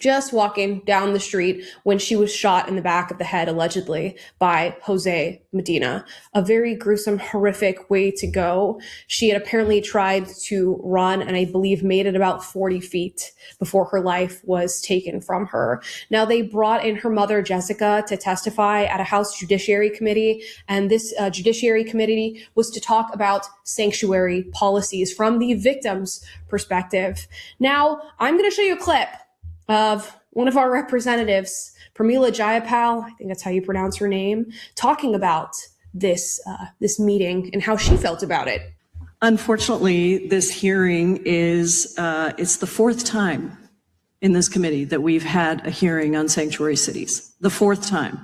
Just walking down the street when she was shot in the back of the head, allegedly, by Jose Medina. A very gruesome, horrific way to go. She had apparently tried to run and I believe made it about 40 feet before her life was taken from her. Now, they brought in her mother, Jessica, to testify at a House Judiciary Committee. And this Judiciary Committee was to talk about sanctuary policies from the victim's perspective. Now, I'm going to show you a clip of one of our representatives, Pramila Jayapal, I think that's how you pronounce her name, talking about this meeting and how she felt about it. Unfortunately, this hearing is it's the fourth time in this committee that we've had a hearing on sanctuary cities, the fourth time.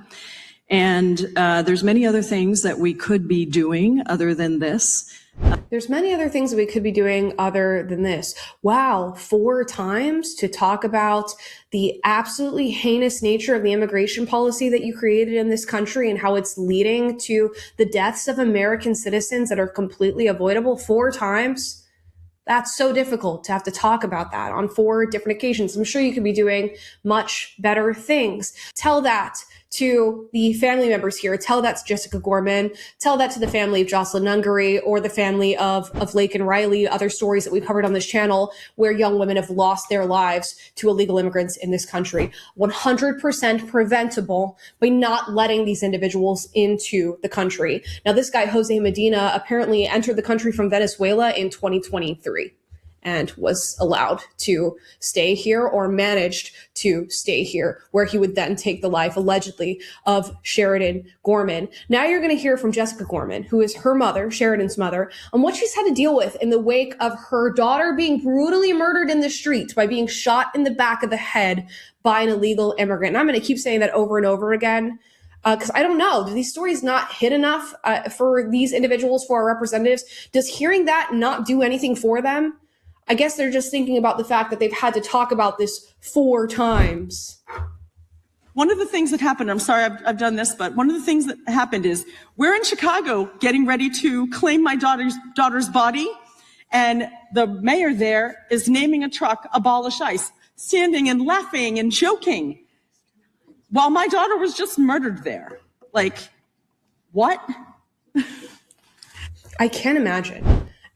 And there's many other things that we could be doing other than this. There's many other things that we could be doing other than this. Wow, 4 times to talk about the absolutely heinous nature of the immigration policy that you created in this country and how it's leading to the deaths of American citizens that are completely avoidable. 4 times? That's so difficult to have to talk about that on 4 different occasions. I'm sure you could be doing much better things. Tell that to the family members here. Tell that to Jessica Gorman. Tell that to the family of Jocelyn Nungaray or the family of Laken Riley, other stories that we've covered on this channel where young women have lost their lives to illegal immigrants in this country. 100% preventable by not letting these individuals into the country. Now, this guy, Jose Medina, apparently entered the country from Venezuela in 2023. And was allowed to stay here or managed to stay here, where he would then take the life, allegedly, of Sheridan Gorman. Now you're going to hear from Jessica Gorman, who is her mother, Sheridan's mother, on what she's had to deal with in the wake of her daughter being brutally murdered in the street by being shot in the back of the head by an illegal immigrant. And I'm going to keep saying that over and over again. Because I don't know, do these stories not hit enough for these individuals, for our representatives? Does hearing that not do anything for them? I guess they're just thinking about the fact that they've had to talk about this 4 times. One of the things that happened, I'm sorry I've done this, but one of the things that happened is we're in Chicago getting ready to claim my daughter's body, and the mayor there is naming a truck Abolish ICE, standing and laughing and joking while my daughter was just murdered there. Like, what? I can't imagine.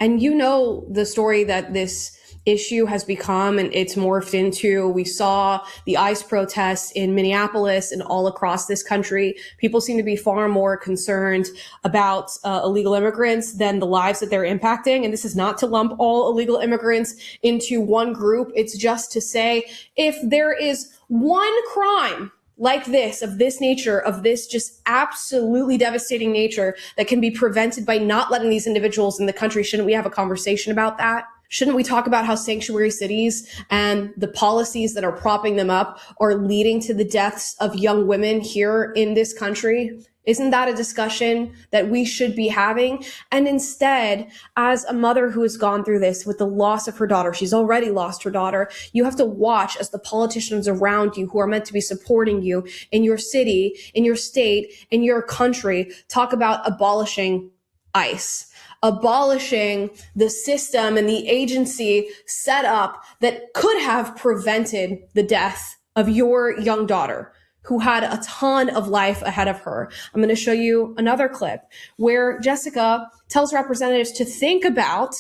And you know the story that this issue has become and it's morphed into. We saw the ICE protests in Minneapolis and all across this country. People seem to be far more concerned about illegal immigrants than the lives that they're impacting. And this is not to lump all illegal immigrants into one group. It's just to say, if there is one crime like this, of this nature, of this just absolutely devastating nature that can be prevented by not letting these individuals in the country, shouldn't we have a conversation about that? Shouldn't we talk about how sanctuary cities and the policies that are propping them up are leading to the deaths of young women here in this country? Isn't that a discussion that we should be having? And instead, as a mother who has gone through this with the loss of her daughter, she's already lost her daughter, you have to watch as the politicians around you who are meant to be supporting you in your city, in your state, in your country, talk about abolishing ICE. abolishing the system and the agency set up that could have prevented the death of your young daughter, who had a ton of life ahead of her. I'm going to show you another clip where Jessica tells representatives to think about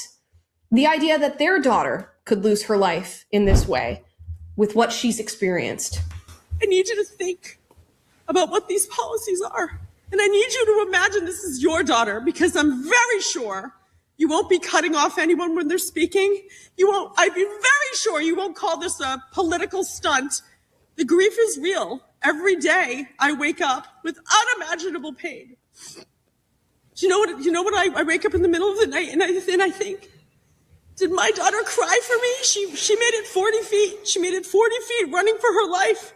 the idea that their daughter could lose her life in this way with what she's experienced. I need you to think about what these policies are. And I need you to imagine this is your daughter, because I'm very sure you won't be cutting off anyone when they're speaking. I'd be very sure you won't call this a political stunt. The grief is real. Every day I wake up with unimaginable pain. Do you know what I wake up in the middle of the night and I think, did my daughter cry for me? She made it 40 feet. She made it 40 feet running for her life.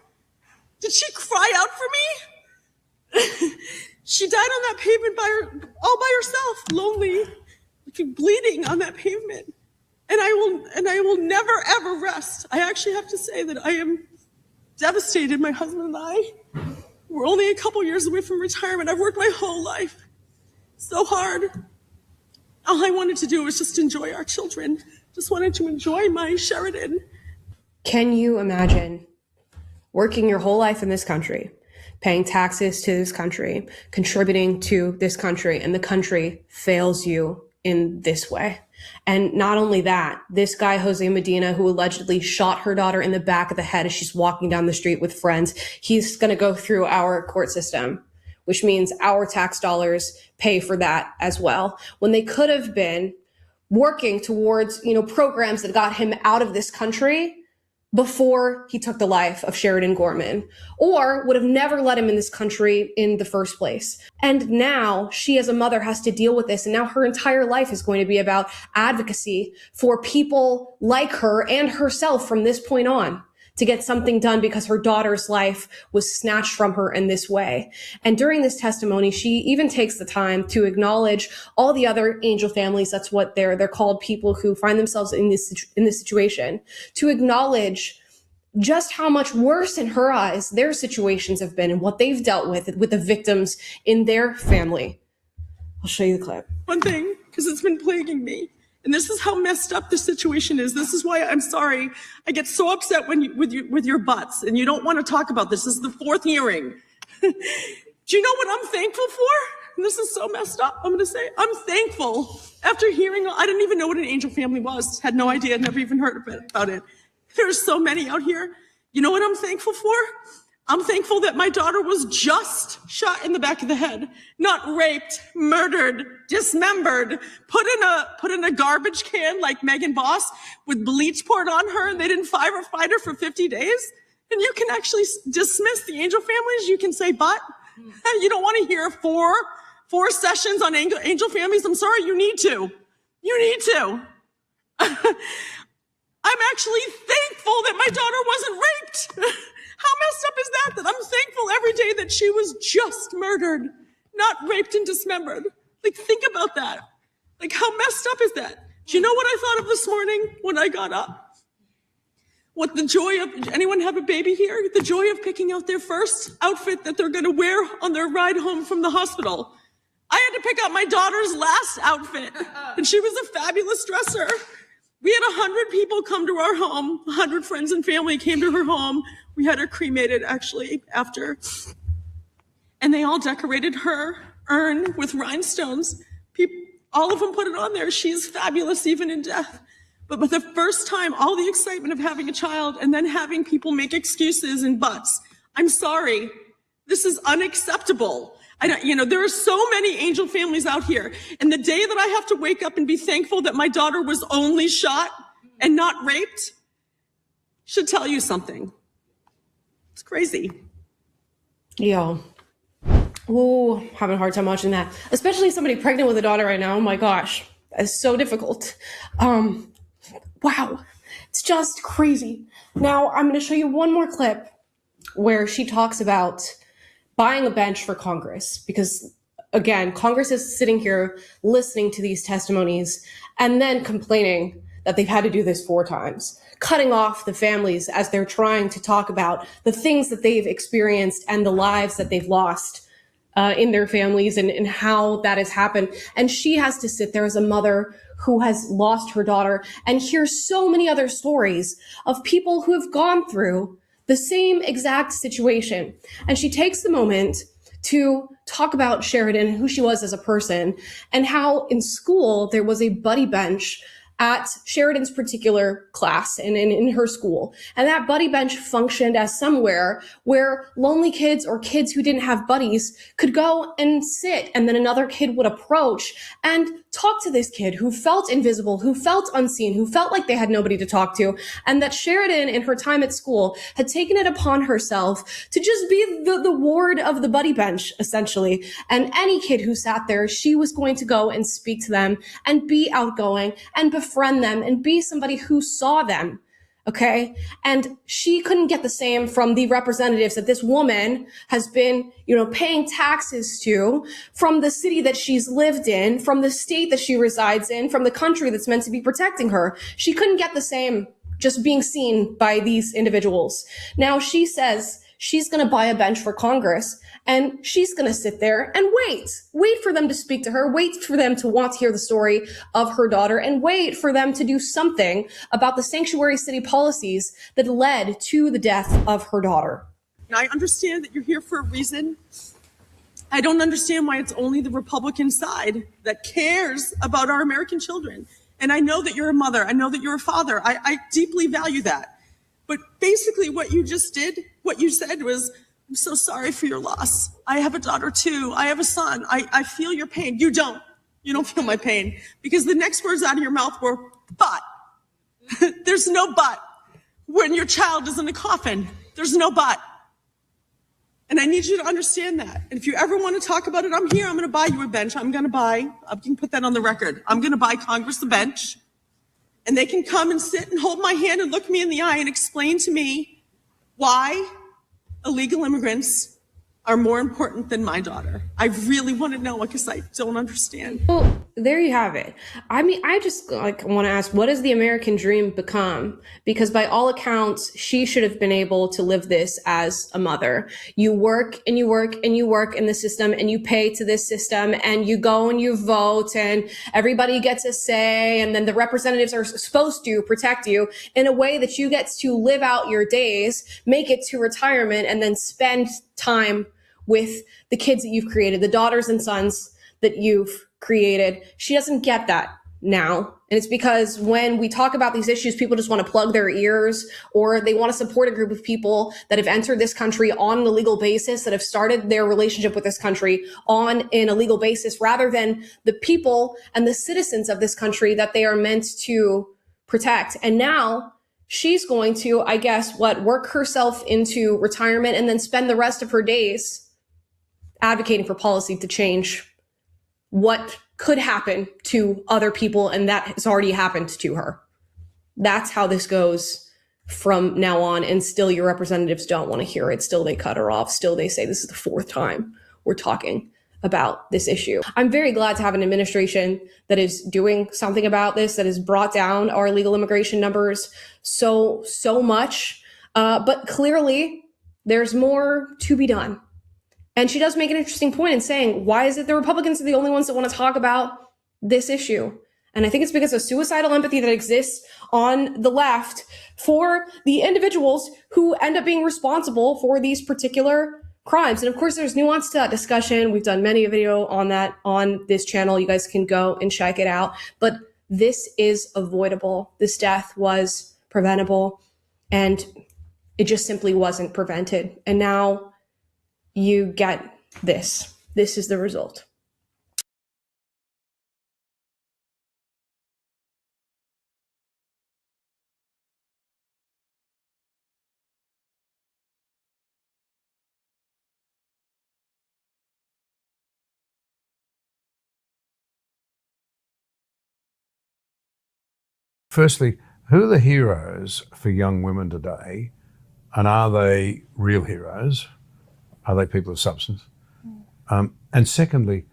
Did she cry out for me? She died on that pavement all by herself, lonely, bleeding on that pavement. And I will never ever rest. I actually have to say that I am devastated. My husband and I, we're only a couple years away from retirement. I've worked my whole life so hard. All I wanted to do was just enjoy our children. Just wanted to enjoy my Sheridan. Can you imagine working your whole life in this country, paying taxes to this country, contributing to this country, and the country fails you in this way? And not only that, this guy, Jose Medina, who allegedly shot her daughter in the back of the head as she's walking down the street with friends, he's going to go through our court system, which means our tax dollars pay for that as well, when they could have been working towards, programs that got him out of this country before he took the life of Sheridan Gorman, or would have never let him in this country in the first place. And now she, as a mother, has to deal with this. And now her entire life is going to be about advocacy for people like her and herself from this point on, to get something done because her daughter's life was snatched from her in this way. And during this testimony, she even takes the time to acknowledge all the other angel families. That's what they're called, people who find themselves in this situation, to acknowledge just how much worse in her eyes their situations have been and what they've dealt with the victims in their family. I'll show you the clip. One thing, because it's been plaguing me. And this is how messed up the situation is. This is why I'm sorry. I get so upset with your butts, and you don't want to talk about this. This is the fourth hearing. Do you know what I'm thankful for? And this is so messed up. I'm going to say I'm thankful after hearing. I didn't even know what an angel family was. Had no idea. Never even heard about it. There's so many out here. You know what I'm thankful for? I'm thankful that my daughter was just shot in the back of the head, not raped, murdered, dismembered, put in a garbage can like Megan Boss with bleach poured on her, and they didn't fight her for 50 days. And you can actually dismiss the angel families. You can say, but you don't want to hear four sessions on angel families. I'm sorry, you need to. You need to. I'm actually thankful that my daughter wasn't raped. How messed up is that? That I'm thankful every day that she was just murdered, not raped and dismembered. Like, think about that. Like, how messed up is that? Do you know what I thought of this morning when I got up? What the joy of, anyone have a baby here? The joy of picking out their first outfit that they're gonna wear on their ride home from the hospital. I had to pick out my daughter's last outfit, and she was a fabulous dresser. We had 100 people come to our home. 100 friends and family came to her home. We had her cremated, actually, after. And they all decorated her urn with rhinestones. All of them put it on there. She's fabulous, even in death. But for the first time, all the excitement of having a child and then having people make excuses and buts. I'm sorry. This is unacceptable. There are so many angel families out here. And the day that I have to wake up and be thankful that my daughter was only shot and not raped should tell you something. It's crazy. Yo. Ooh, having a hard time watching that. Especially somebody pregnant with a daughter right now. Oh my gosh. That's so difficult. Wow. It's just crazy. Now, I'm going to show you one more clip where she talks about buying a bench for Congress, because again, Congress is sitting here listening to these testimonies and then complaining that they've had to do this 4 times, cutting off the families as they're trying to talk about the things that they've experienced and the lives that they've lost in their families and how that has happened. And she has to sit there as a mother who has lost her daughter and hear so many other stories of people who have gone through the same exact situation. And she takes the moment to talk about Sheridan, who she was as a person, and how in school there was a buddy bench at Sheridan's particular class and in her school. And that buddy bench functioned as somewhere where lonely kids or kids who didn't have buddies could go and sit, and then another kid would approach and talk to this kid who felt invisible, who felt unseen, who felt like they had nobody to talk to. And that Sheridan, in her time at school, had taken it upon herself to just be the ward of the buddy bench, essentially. And any kid who sat there, she was going to go and speak to them and be outgoing and befriend them and be somebody who saw them. Okay. And she couldn't get the same from the representatives that this woman has been, paying taxes to, from the city that she's lived in, from the state that she resides in, from the country that's meant to be protecting her. She couldn't get the same just being seen by these individuals. Now she says she's going to buy a bench for Congress, and she's going to sit there and wait for them to speak to her, wait for them to want to hear the story of her daughter, and wait for them to do something about the sanctuary city policies that led to the death of her daughter. And I understand that you're here for a reason. I don't understand why it's only the Republican side that cares about our American children. And I know that you're a mother. I know that you're a father. I deeply value that. But basically what you just did, what you said was, I'm so sorry for your loss. I have a daughter too. I have a son. I feel your pain. You don't. You don't feel my pain. Because the next words out of your mouth were, but. There's no but. When your child is in a coffin, there's no but. And I need you to understand that. And if you ever want to talk about it, I'm here. I'm going to buy you a bench. I can put that on the record. I'm going to buy Congress a bench. And they can come and sit and hold my hand and look me in the eye and explain to me why illegal immigrants are more important than my daughter. I really want to know, because I don't understand. Well, there you have it. I mean, I just want to ask, what does the American dream become? Because by all accounts, she should have been able to live this as a mother. You work and you work and you work in the system, and you pay to this system, and you go and you vote, and everybody gets a say, and then the representatives are supposed to protect you in a way that you get to live out your days, make it to retirement, and then spend time with the kids that you've created, the daughters and sons that you've created. She doesn't get that now. And it's because when we talk about these issues, people just want to plug their ears, or they want to support a group of people that have entered this country on an illegal basis, that have started their relationship with this country on an illegal basis, rather than the people and the citizens of this country that they are meant to protect. And now she's going to, I guess, work herself into retirement and then spend the rest of her days advocating for policy to change what could happen to other people, and that has already happened to her. That's how this goes from now on, and still your representatives don't want to hear it. Still they cut her off. Still they say this is the fourth time we're talking about this issue. I'm very glad to have an administration that is doing something about this, that has brought down our illegal immigration numbers so much. But clearly there's more to be done. And she does make an interesting point in saying, why is it the Republicans are the only ones that want to talk about this issue? And I think it's because of suicidal empathy that exists on the left for the individuals who end up being responsible for these particular crimes. And of course, there's nuance to that discussion. We've done many a video on that on this channel. You guys can go and check it out. But this is avoidable. This death was preventable, and it just simply wasn't prevented. And now you get this. This is the result. Firstly, who are the heroes for young women today, and are they real heroes? Are they people of substance? And secondly,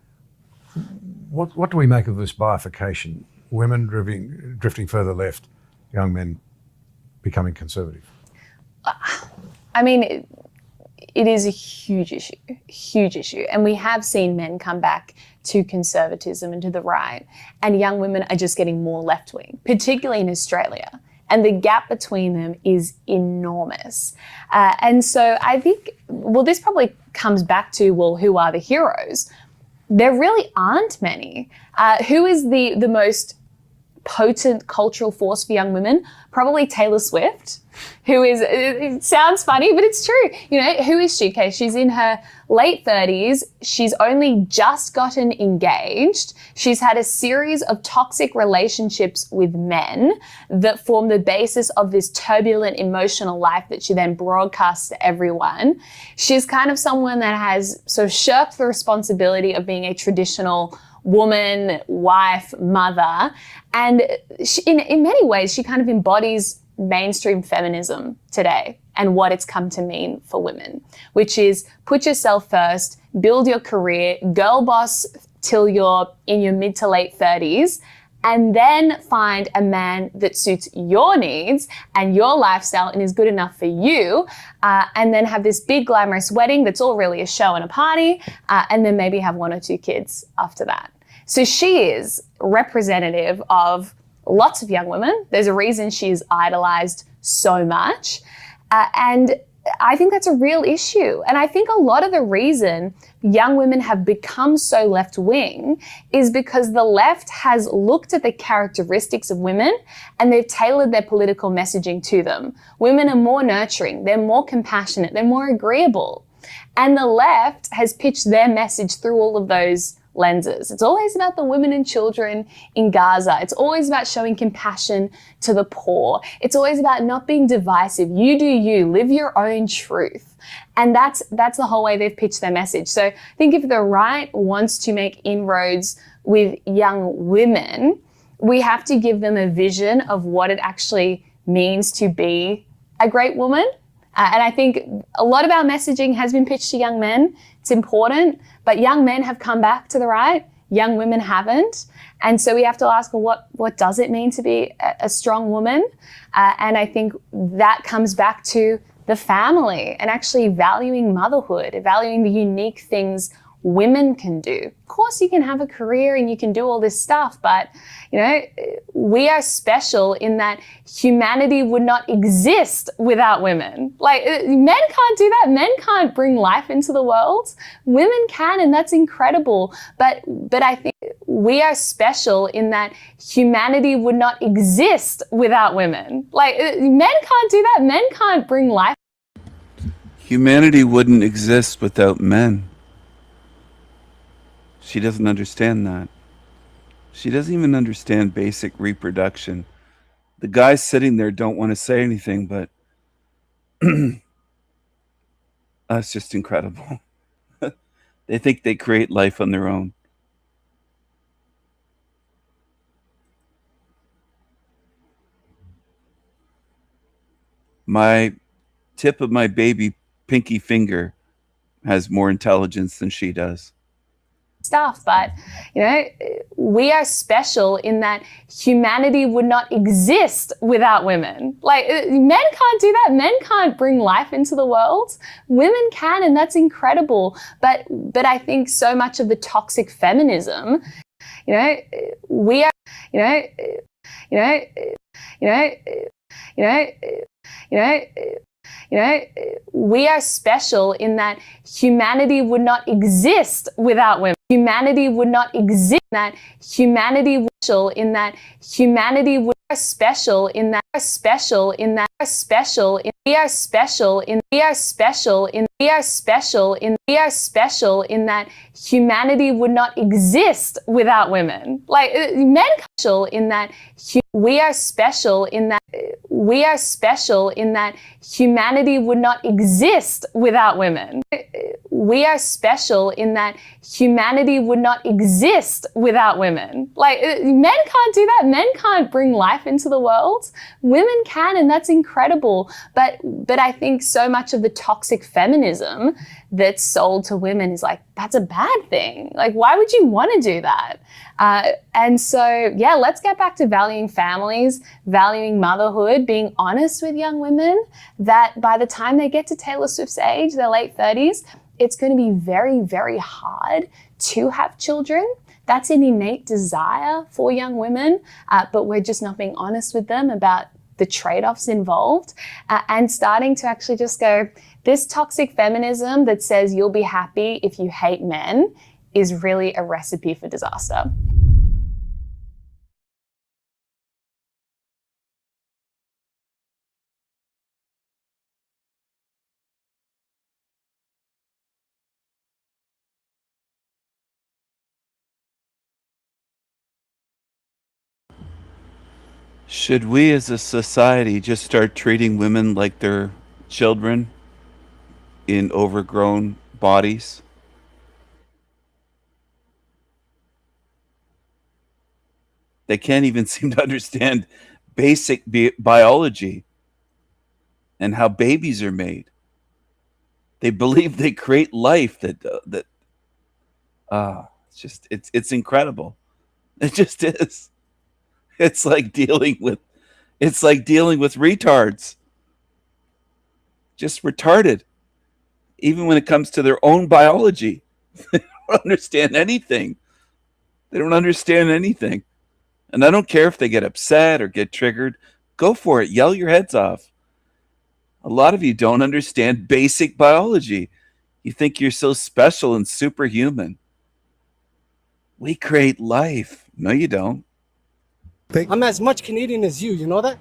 what do we make of this bifurcation? Women drifting further left, young men becoming conservative. I mean, it is a huge issue. And we have seen men come back to conservatism and to the right, and young women are just getting more left-wing, particularly in Australia. And the gap between them is enormous. And so I think, well, this probably comes back to, well, who are the heroes? There really aren't many. Who is the most potent cultural force for young women? Probably Taylor Swift, who is, it sounds funny, but it's true. You know, who is she? Okay, she's in her late 30s. She's only just gotten engaged. She's had a series of toxic relationships with men that form the basis of this turbulent emotional life that she then broadcasts to everyone. She's kind of someone that has sort of shirked the responsibility of being a traditional woman, wife, mother. And she, in many ways, she kind of embodies mainstream feminism today and what it's come to mean for women, which is put yourself first, build your career, girl boss till you're in your mid to late 30s, and then find a man that suits your needs and your lifestyle and is good enough for you, and then have this big glamorous wedding that's all really a show and a party, and then maybe have 1 or 2 kids after that. So she is representative of lots of young women. There's a reason she's idolized so much. And I think that's a real issue. And I think a lot of the reason young women have become so left-wing is because the left has looked at the characteristics of women and they've tailored their political messaging to them. Women are more nurturing, they're more compassionate, they're more agreeable. And the left has pitched their message through all of those lenses. It's always about the women and children in Gaza. It's always about showing compassion to the poor. It's always about not being divisive. You do you, live your own truth. And that's the whole way they've pitched their message. So I think if the right wants to make inroads with young women, we have to give them a vision of what it actually means to be a great woman. And I think a lot of our messaging has been pitched to young men. It's important, but young men have come back to the right, young women haven't. And so we have to ask, well, what does it mean to be a strong woman? And I think that comes back to the family and actually valuing motherhood, valuing the unique things women can do. Of course, you can have a career and you can do all this stuff, but you know, we are special in that humanity would not exist without women. Like, men can't do that. Men can't bring life into the world. Women can, and that's incredible. But I think we are special in that humanity would not exist without women. Like, men can't do that. Men can't bring life. Humanity wouldn't exist without men. She doesn't understand that. She doesn't even understand basic reproduction. The guys sitting there don't want to say anything, but that's just incredible. They think they create life on their own. My tip of my baby pinky finger has more intelligence than she does. Stuff, but you know, we are special in that humanity would not exist without women. Like, men can't do that. Men can't bring life into the world. Women can, and that's incredible. But I think so much of the toxic feminism, you know, we are, you know, you know, you know, you know, you know. You know, we are special in that humanity would not exist without women. Humanity would not exist. That humanity would in that humanity would special in that special in that special in we are special in we are special in we are special in we are special in that humanity would not exist without women. Like, men special in that we are special in that we are special in that humanity would not exist without women. We are special in that humanity would not exist without women. Like, Men can't do that. Men can't bring life into the world. Women can, and that's incredible. But I think so much of the toxic feminism that's sold to women is like, that's a bad thing. Like, why would you want to do that? And so, yeah, let's get back to valuing families, valuing motherhood, being honest with young women, that by the time they get to Taylor Swift's age, their late 30s, it's going to be very, very hard to have children. That's an innate desire for young women, but we're just not being honest with them about the trade-offs involved, and starting to actually just go, this toxic feminism that says you'll be happy if you hate men is really a recipe for disaster. Should we as a society just start treating women like they're children in overgrown bodies? They can't even seem to understand basic biology and how babies are made. They believe they create life it's incredible. It just is. It's like dealing with retards. Just retarded. Even when it comes to their own biology. They don't understand anything. They don't understand anything. And I don't care if they get upset or get triggered. Go for it. Yell your heads off. A lot of you don't understand basic biology. You think you're so special and superhuman. We create life. No, you don't. I'm as much Canadian as you know that?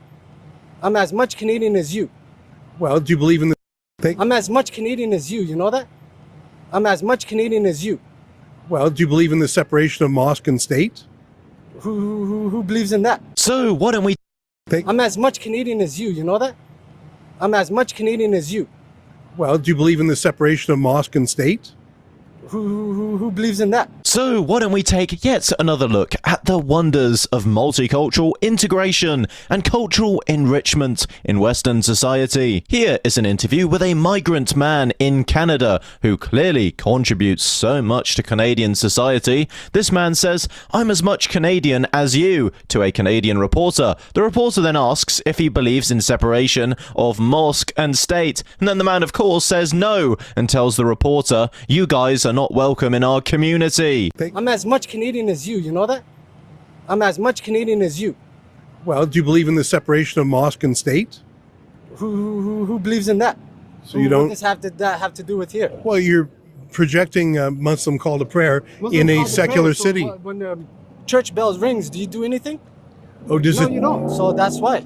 I'm as much Canadian as you. Well, do you believe in the thing? I'm as much Canadian as you know that? I'm as much Canadian as you. Well, do you believe in the separation of mosque and state? Who believes in that? So why don't we I'm as much Canadian as you know that? I'm as much Canadian as you. Well, do you believe in the separation of mosque and state? Who believes in that? So why don't we take yet another look at the wonders of multicultural integration and cultural enrichment in Western society. Here is an interview with a migrant man in Canada who clearly contributes so much to Canadian society. This man says, "I'm as much Canadian as you," to a Canadian reporter. The reporter then asks if he believes in separation of mosque and state, and then the man of course says no and tells the reporter, "You guys are not welcome in our community." I'm as much Canadian as you know that? I'm as much Canadian as you. Well, do you believe in the separation of mosque and state? Who believes in that? So you don't. What does that have to do with here? Well, you're projecting a Muslim call to prayer in a secular city. When the church bells rings, do you do anything? Oh, does No, it? you don't. So that's why.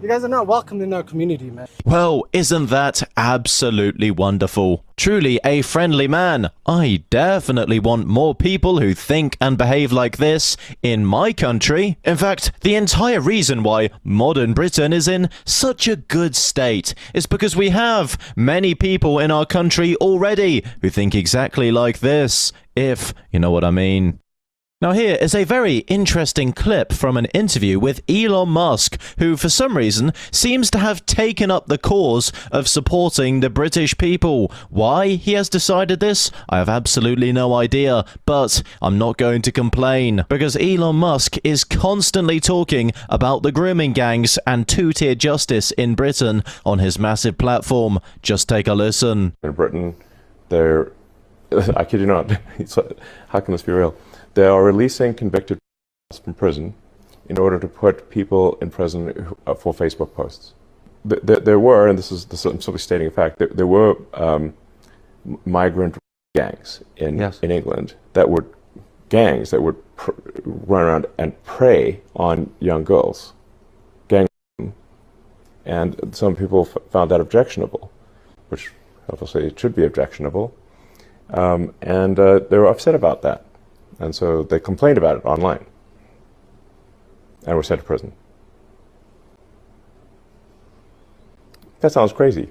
You guys are not welcome in our community, man. Well, isn't that absolutely wonderful? Truly a friendly man. I definitely want more people who think and behave like this in my country. In fact, the entire reason why modern Britain is in such a good state is because we have many people in our country already who think exactly like this, if you know what I mean. Now here is a very interesting clip from an interview with Elon Musk, who for some reason seems to have taken up the cause of supporting the British people. Why he has decided this, I have absolutely no idea, but I'm not going to complain, because Elon Musk is constantly talking about the grooming gangs and two-tier justice in Britain on his massive platform. Just take a listen. In Britain, they're, I kid you not, how can this be real? They are releasing convicted from prison in order to put people in prison for Facebook posts. There were, and this is I'm simply stating a fact, there were migrant gangs in England that would run around and prey on young girls, and some people found that objectionable, which obviously it should be objectionable, and they were upset about that. And so they complained about it online and were sent to prison. That sounds crazy.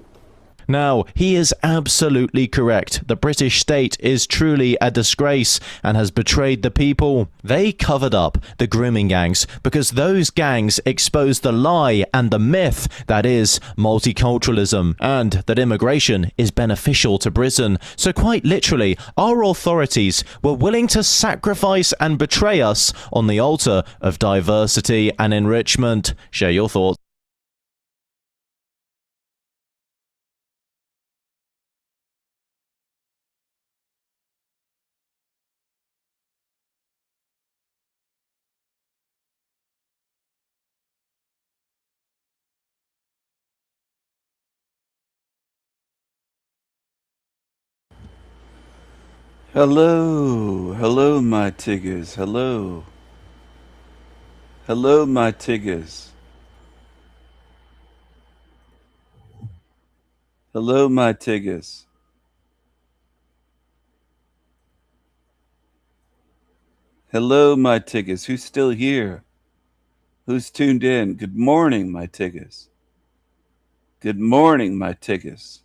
Now, he is absolutely correct. The British state is truly a disgrace and has betrayed the people. They covered up the grooming gangs because those gangs exposed the lie and the myth that is multiculturalism and that immigration is beneficial to Britain. So quite literally, our authorities were willing to sacrifice and betray us on the altar of diversity and enrichment. Share your thoughts. Hello, hello, my tiggers. Hello, hello, my tiggers. Hello, my tiggers. Hello, my tiggers. Who's still here? Who's tuned in? Good morning, my tiggers. Good morning, my tiggers.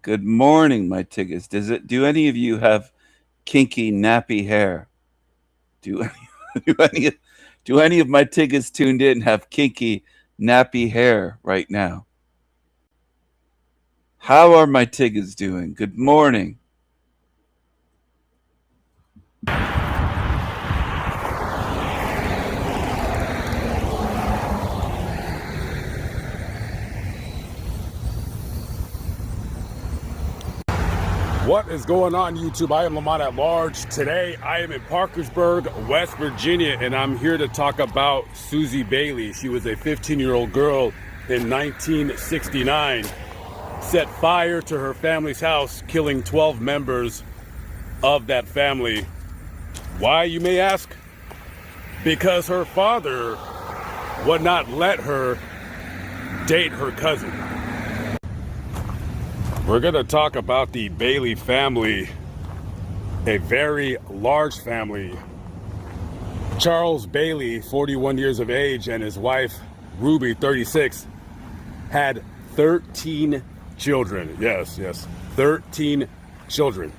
Good morning, my tiggers. Do any of you have kinky, nappy hair? Do any of my tiggers tuned in have kinky, nappy hair right now? How are my tiggers doing? Good morning. What is going on, YouTube? I am Lamont at Large. Today, I am in Parkersburg, West Virginia, and I'm here to talk about Susie Bailey. She was a 15-year-old girl in 1969, set fire to her family's house, killing 12 members of that family. Why, you may ask? Because her father would not let her date her cousin. We're going to talk about the Bailey family, a very large family. Charles Bailey, 41 years of age, and his wife, Ruby, 36, had 13 children. Yes, 13 children.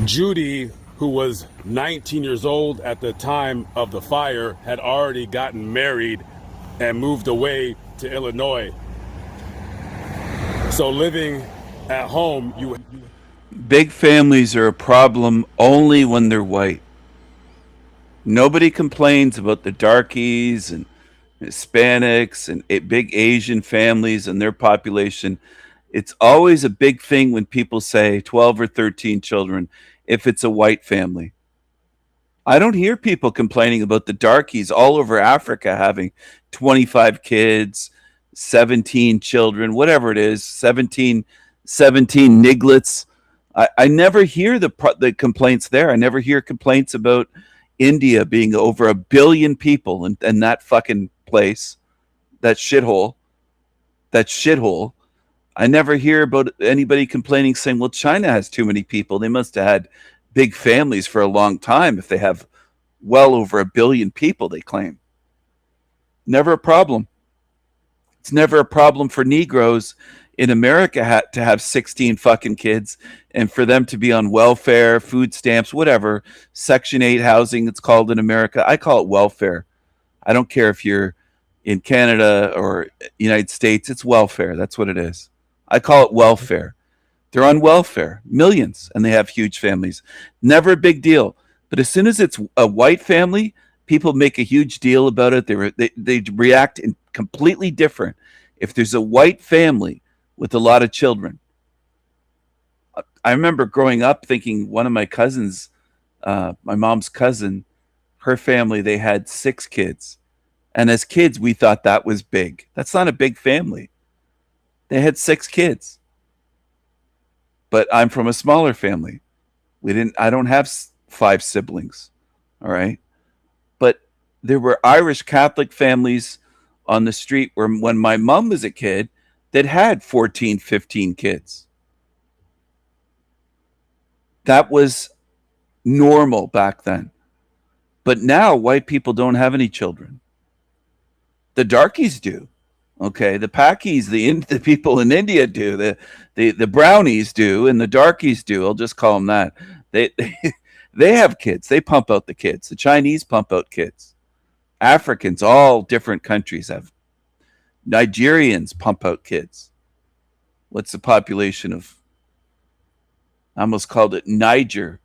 Judy, who was 19 years old at the time of the fire, had already gotten married and moved away to Illinois. So living at home, Big families are a problem only when they're white. Nobody complains about the darkies and Hispanics and big Asian families and their population. It's always a big thing when people say 12 or 13 children if it's a white family. I don't hear people complaining about the darkies all over Africa having 25 kids, 17 children, whatever it is, 17 niglets. I never hear the complaints there. I never hear complaints about India being over 1 billion people and that fucking place, that shithole. I never hear about anybody complaining saying, well, China has too many people. They must have had big families for a long time if they have well over 1 billion people, they claim. Never a problem. It's never a problem for Negroes in America to have 16 fucking kids and for them to be on welfare, food stamps, whatever, Section 8 housing it's called in America. I call it welfare. I don't care if you're in Canada or United States. It's welfare. That's what it is. I call it welfare. They're on welfare, millions, and they have huge families. Never a big deal. But as soon as it's a white family, people make a huge deal about it. They react in completely different if there's a white family with a lot of children. I remember growing up thinking one of my cousins, my mom's cousin, her family, they had 6 kids. And as kids, we thought that was big. That's not a big family. They had 6 kids. But I'm from a smaller family. I don't have 5 siblings. All right. But there were Irish Catholic families on the street where when my mom was a kid that had 14, 15 kids. That was normal back then. But now white people don't have any children. The darkies do. Okay, the Pakis, the people in India do, the brownies do, and the darkies do. I'll just call them that. They have kids. They pump out the kids. The Chinese pump out kids. Africans, all different countries have. Nigerians pump out kids. What's the population of? I almost called it Niger.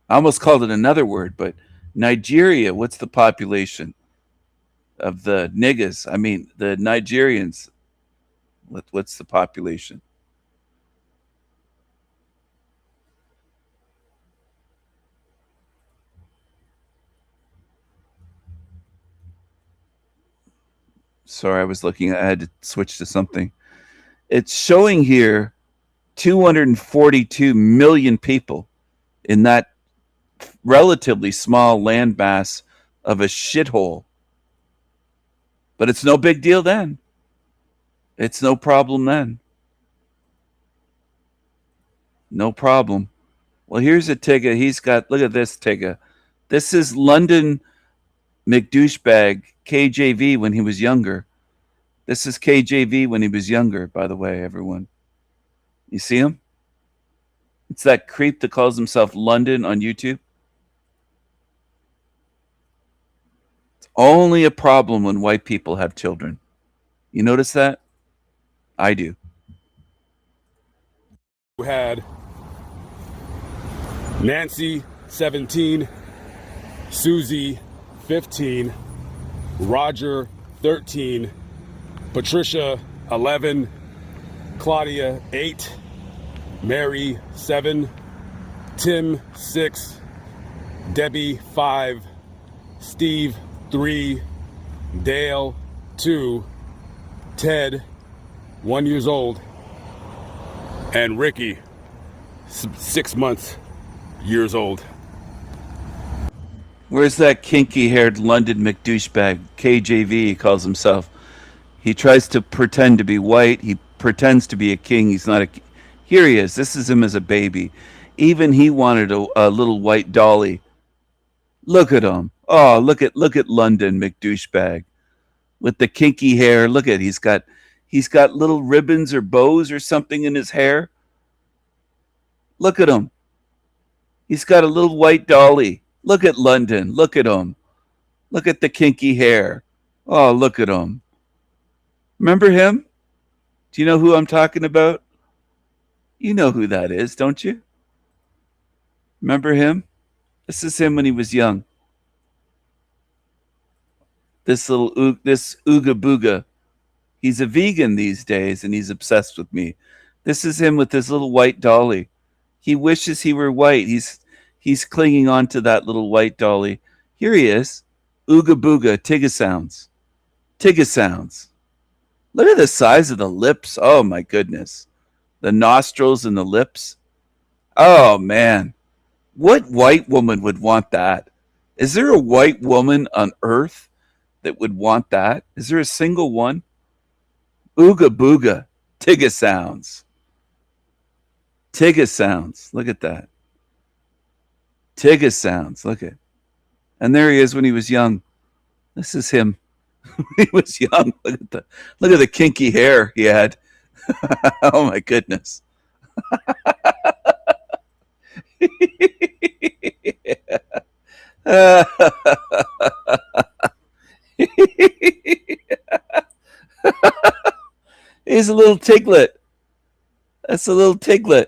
I almost called it another word, but Nigeria, what's the population of the niggas? I mean, the Nigerians. What's the population? Sorry, I was looking. I had to switch to something. It's showing here 242 million people in that relatively small landmass of a shithole. But it's no big deal then. It's no problem then. No problem. Well, here's a Tigga. He's got, look at this Tigga. This is London McDouchebag KJV when he was younger. This is KJV when he was younger, by the way, everyone. You see him? It's that creep that calls himself London on YouTube. It's only a problem when white people have children. You notice that? I do. We had Nancy, 17, Susie, 15, Roger, 13, Patricia, 11, Claudia, 8, Mary, 7, Tim, 6, Debbie, 5, Steve, 3, Dale, 2, Ted, 1 year old, and Ricky, 6 years old. Where's that kinky-haired London McDouchebag? KJV, he calls himself. He tries to pretend to be white. He pretends to be a king. He's not a. Here he is. This is him as a baby. Even he wanted a little white dolly. Look at him. Oh, look at London McDouchebag with the kinky hair. Look at he's got little ribbons or bows or something in his hair. Look at him. He's got a little white dolly. Look at London. Look at him. Look at the kinky hair. Oh, look at him. Remember him? Do you know who I'm talking about? You know who that is, don't you? Remember him? This is him when he was young. This Ooga Booga. He's a vegan these days and he's obsessed with me. This is him with his little white dolly. He wishes he were white. He's clinging on to that little white dolly. Here he is. Ooga Booga, Tigga Sounds. Tigga Sounds. Look at the size of the lips. Oh my goodness. The nostrils and the lips. Oh man. What white woman would want that? Is there a white woman on earth that would want that? Is there a single one? Ooga Booga, Tigga Sounds. Tigga Sounds. Look at that. Tigga Sounds. Look at. And there he is when he was young. This is him. He was young. Look at the kinky hair he had. Oh my goodness. He's a little tiglet. That's a little tiglet.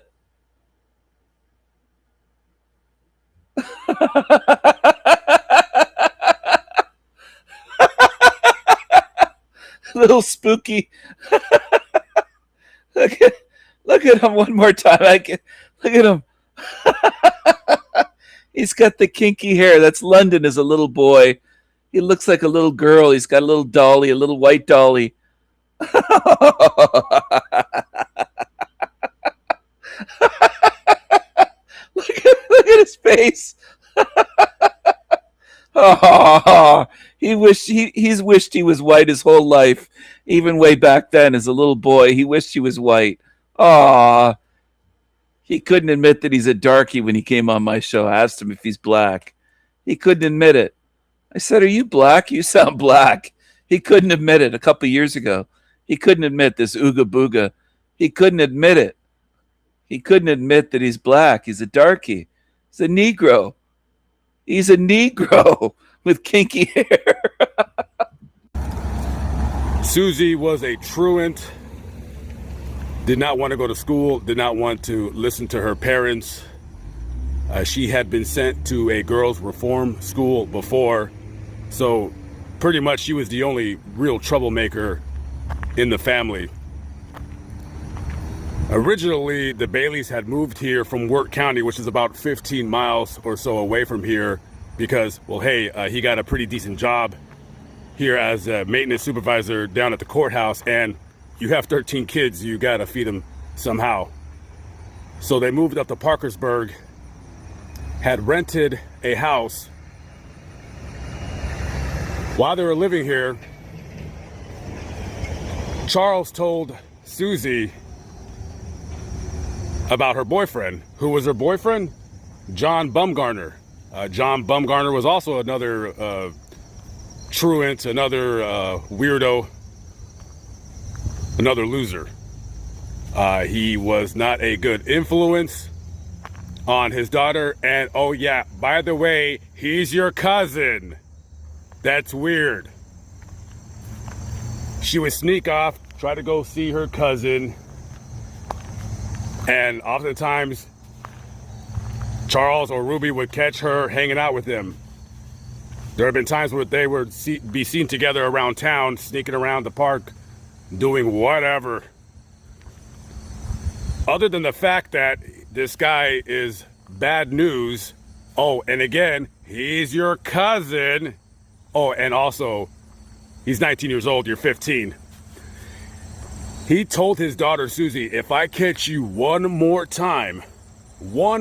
Little spooky. Look at him one more time. Look at him. He's got the kinky hair. That's London as a little boy. He looks like a little girl. He's got a little dolly, a little white dolly. Look at his face. Oh, he's wished he was white his whole life. Even way back then as a little boy, he wished he was white. Oh, he couldn't admit that he's a darkie when he came on my show. I asked him if he's black. He couldn't admit it. I said, "Are you black? You sound black." He couldn't admit it a couple of years ago. He couldn't admit this Ooga Booga. He couldn't admit it. He couldn't admit that he's black. He's a darkie. He's a Negro. He's a Negro with kinky hair. Susie was a truant, did not want to go to school, did not want to listen to her parents. She had been sent to a girls' reform school before, so pretty much she was the only real troublemaker in the family. Originally, the Baileys had moved here from Wirt County, which is about 15 miles or so away from here, because, well, hey, he got a pretty decent job here as a maintenance supervisor down at the courthouse, and you have 13 kids, you gotta feed them somehow. So they moved up to Parkersburg, had rented a house. While they were living here, Charles told Susie about her boyfriend. Who was her boyfriend? John Bumgarner. John Bumgarner was also another truant, another weirdo, another loser. He was not a good influence on his daughter. And oh yeah, by the way, he's your cousin. That's weird. She would sneak off, try to go see her cousin, and oftentimes Charles or Ruby would catch her hanging out with him. There have been times where they would be seen together around town, sneaking around the park, doing whatever. Other than the fact that this guy is bad news. Oh, and again, he's your cousin. Oh, and also, he's 19 years old, you're 15. He told his daughter, Susie, if I catch you one more time with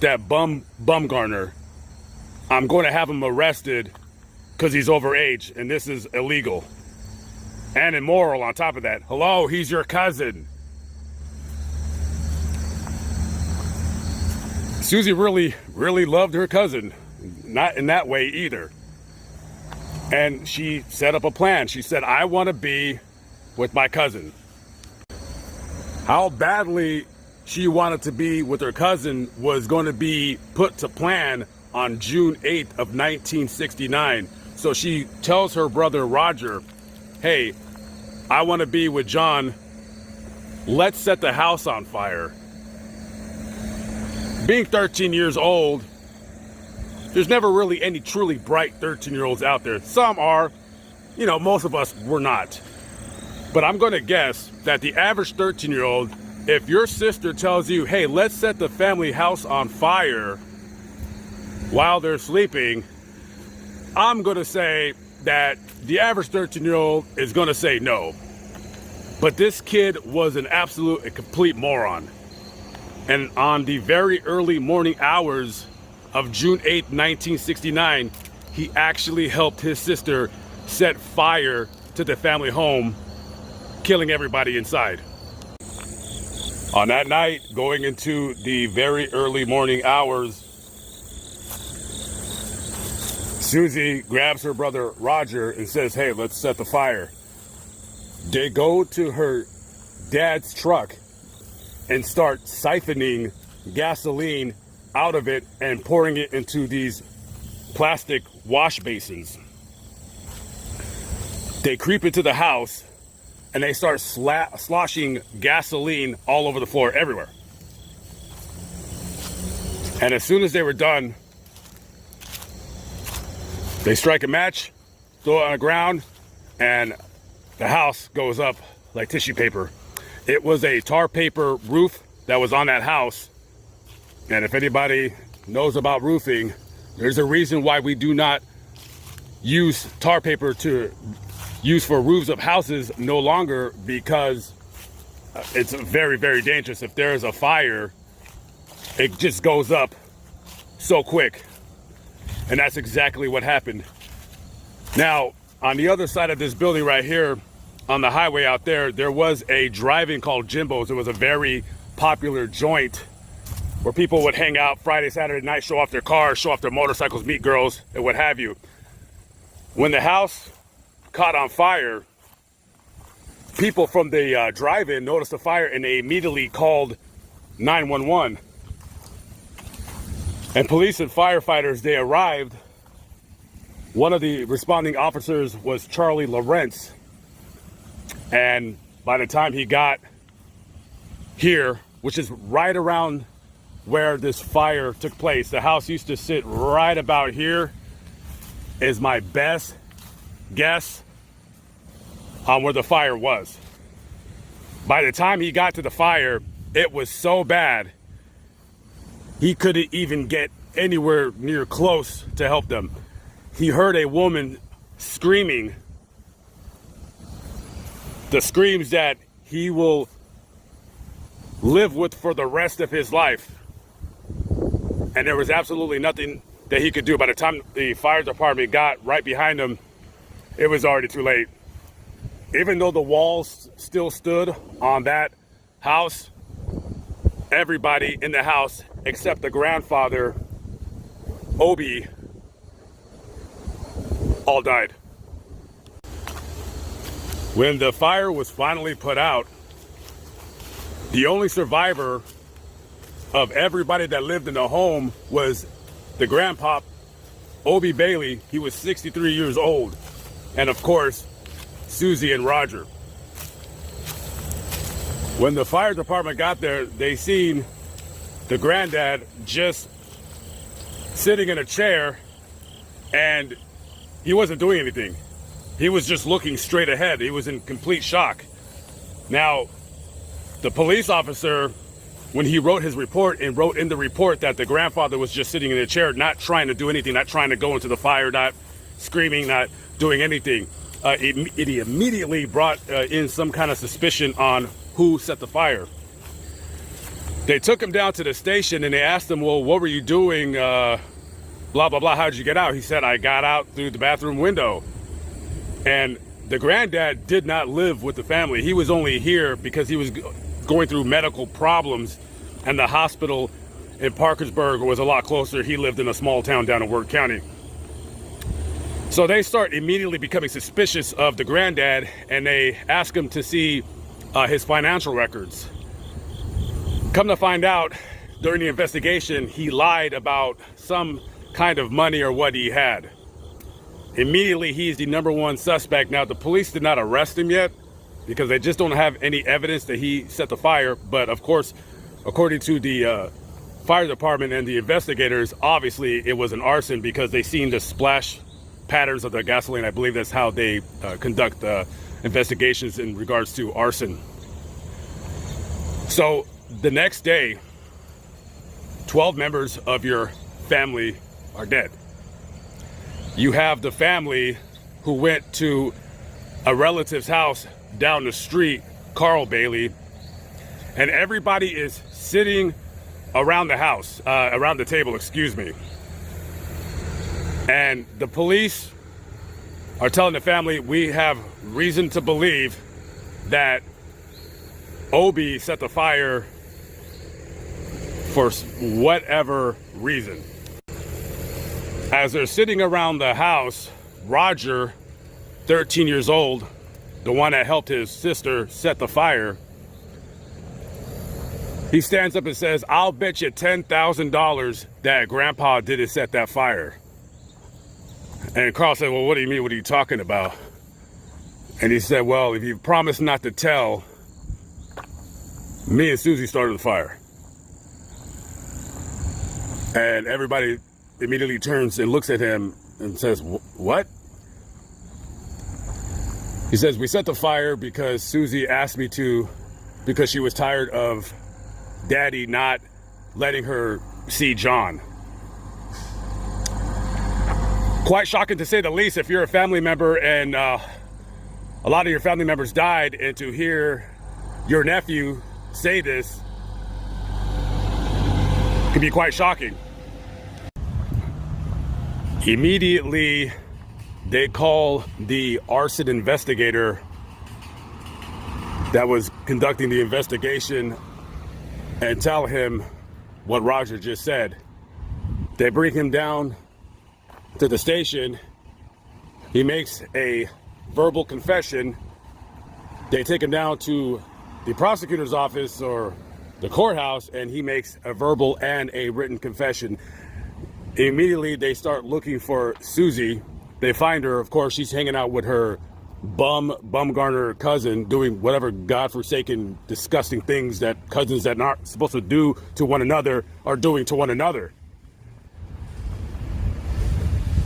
that Bumgarner, I'm going to have him arrested because he's overage, and this is illegal. And immoral on top of that. Hello, he's your cousin. Susie really, really loved her cousin. Not in that way either. And she set up a plan. She said, I want to be with my cousin. How badly she wanted to be with her cousin was going to be put to plan on June 8th of 1969. So she tells her brother Roger, hey, I want to be with John. Let's set the house on fire. Being 13 years old, there's never really any truly bright 13-year-olds out there. Some are, you know, most of us were not. But I'm going to guess that the average 13-year-old, if your sister tells you, hey, let's set the family house on fire while they're sleeping, I'm going to say that the average 13-year-old is going to say no. But this kid was an absolute and complete moron. And on the very early morning hours of June 8th, 1969, he actually helped his sister set fire to the family home, killing everybody inside. On that night, going into the very early morning hours, Susie grabs her brother Roger and says, hey, let's set the fire. They go to her dad's truck and start siphoning gasoline out of it and pouring it into these plastic wash basins. They creep into the house and they start sloshing gasoline all over the floor everywhere. And as soon as they were done, they strike a match, throw it on the ground, and the house goes up like tissue paper. It was a tar paper roof that was on that house. And if anybody knows about roofing, there's a reason why we do not use tar paper to use for roofs of houses no longer, because it's very, very dangerous. If there is a fire, it just goes up so quick. And that's exactly what happened. Now, on the other side of this building right here, on the highway out there, there was a drive-in called Jimbo's. It was a very popular joint where people would hang out Friday, Saturday night, show off their cars, show off their motorcycles, meet girls, and what have you. When the house caught on fire, people from the drive-in noticed the fire and they immediately called 911. And police and firefighters, they arrived. One of the responding officers was Charlie Lawrence. And by the time he got here, which is right around where this fire took place, the house used to sit right about here, is my best guess on where the fire was. By the time he got to the fire, it was so bad, he couldn't even get anywhere near close to help them. He heard a woman screaming, the screams that he will live with for the rest of his life. And there was absolutely nothing that he could do. By the time the fire department got right behind him, it was already too late. Even though the walls still stood on that house, everybody in the house except the grandfather, Obi, all died. When the fire was finally put out, the only survivor of everybody that lived in the home was the grandpa, Obi Bailey. He was 63 years old. And of course, Susie and Roger. When the fire department got there, they seen the granddad just sitting in a chair, and he wasn't doing anything. He was just looking straight ahead. He was in complete shock. Now, the police officer, when he wrote his report and wrote in the report that the grandfather was just sitting in a chair, not trying to do anything, not trying to go into the fire, not screaming, not doing anything, it immediately brought in some kind of suspicion on who set the fire. They took him down to the station and they asked him, well, what were you doing? Blah, blah, blah. How did you get out? He said, I got out through the bathroom window. And the granddad did not live with the family. He was only here because he was going through medical problems, and the hospital in Parkersburg was a lot closer. He lived in a small town down in Worth County. So they start immediately becoming suspicious of the granddad, and they ask him to see his financial records. Come to find out, during the investigation, he lied about some kind of money or what he had. Immediately, he's the #1 suspect. Now, the police did not arrest him yet because they just don't have any evidence that he set the fire. But of course, according to the fire department and the investigators, obviously it was an arson because they seen the splash patterns of the gasoline. I believe that's how they conduct investigations in regards to arson. So the next day, 12 members of your family are dead. You have the family who went to a relative's house down the street, Carl Bailey, and everybody is sitting around the house, around the table, excuse me. And the police are telling the family, we have reason to believe that Obi set the fire for whatever reason. As they're sitting around the house, Roger, 13 years old, the one that helped his sister set the fire, he stands up and says, I'll bet you $10,000 that Grandpa didn't set that fire. And Carl said, well, what do you mean? What are you talking about? And he said, well, if you promise not to tell, me and Susie started the fire. And everybody immediately turns and looks at him and says, what? He says, we set the fire because Susie asked me to, because she was tired of Daddy not letting her see John. Quite shocking to say the least if you're a family member and a lot of your family members died, and to hear your nephew say this can be quite shocking. Immediately, they call the arson investigator that was conducting the investigation and tell him what Roger just said. They bring him down to the station, He makes a verbal confession. They take him down to the prosecutor's office or the courthouse, and he makes a verbal and a written confession. Immediately, they start looking for Susie. They find her. Of course, she's hanging out with her Bumgarner cousin, doing whatever godforsaken, disgusting things that cousins that aren't supposed to do to one another are doing to one another.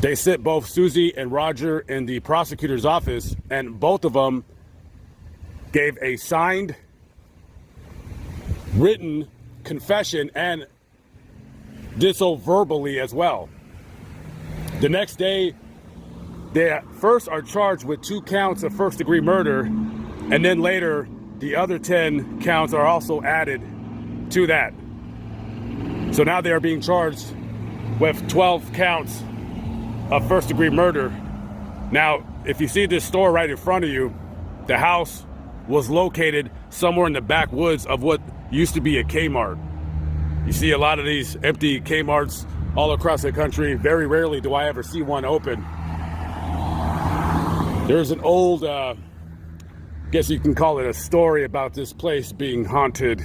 They sit both Susie and Roger in the prosecutor's office, and both of them gave a signed, written confession and did so verbally as well. The next day, they first are charged with 2 counts of first-degree murder, and then later, the other 10 counts are also added to that. So now they are being charged with 12 counts of first-degree murder. Now, if you see this store right in front of you, the house was located somewhere in the backwoods of what used to be a Kmart. You see a lot of these empty Kmarts all across the country. Very rarely do I ever see one open. There's an old, guess you can call it a story about this place being haunted.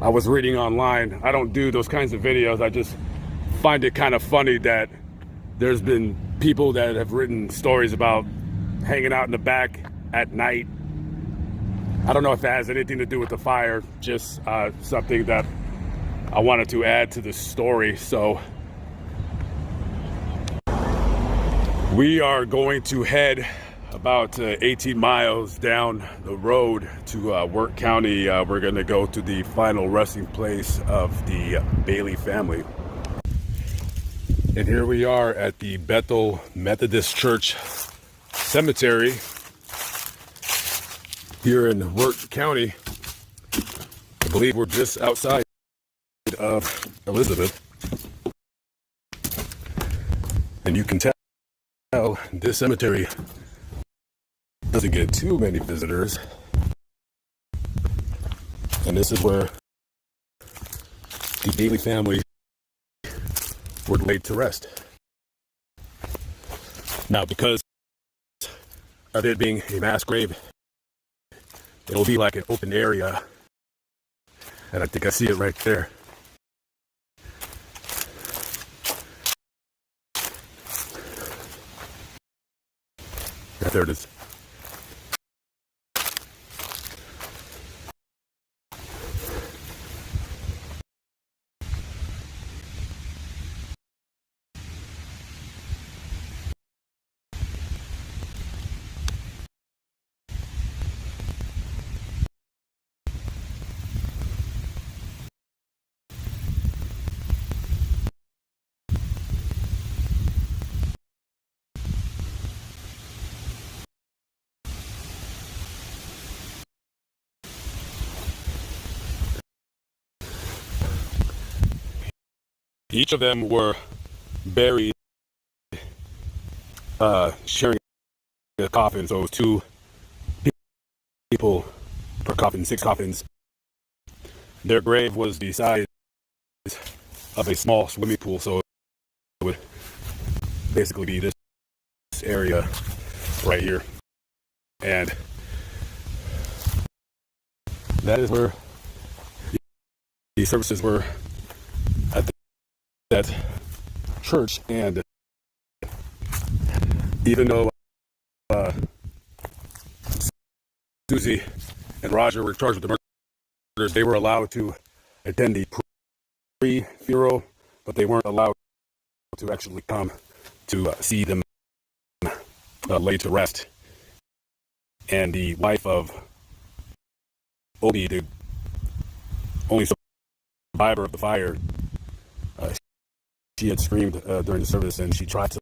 I was reading online. I don't do those kinds of videos. I just find it kind of funny that there's been people that have written stories about hanging out in the back at night. I don't know if that has anything to do with the fire, just something that I wanted to add to the story. So we are going to head about 18 miles down the road to Wirt County. We're going to go to the final resting place of the Bailey family. And here we are at the Bethel Methodist Church Cemetery here in Wirt County. I believe we're just outside of Elizabeth. And you can tell this cemetery doesn't get too many visitors. And this is where the Bailey family were laid to rest. Now, because of it being a mass grave, it'll be like an open area. And I think I see it right there. Yeah, there it is. Each of them were buried, sharing a coffin. So it was 2 people per coffin, 6 coffins. Their grave was the size of a small swimming pool, so it would basically be this area right here. And that is where the services were at that church. And even though Susie and Roger were charged with the murders, they were allowed to attend the pre-funeral, but they weren't allowed to actually come to see them laid to rest. And the wife of Obi, the only survivor of the fire, she had screamed during the service, and she tried to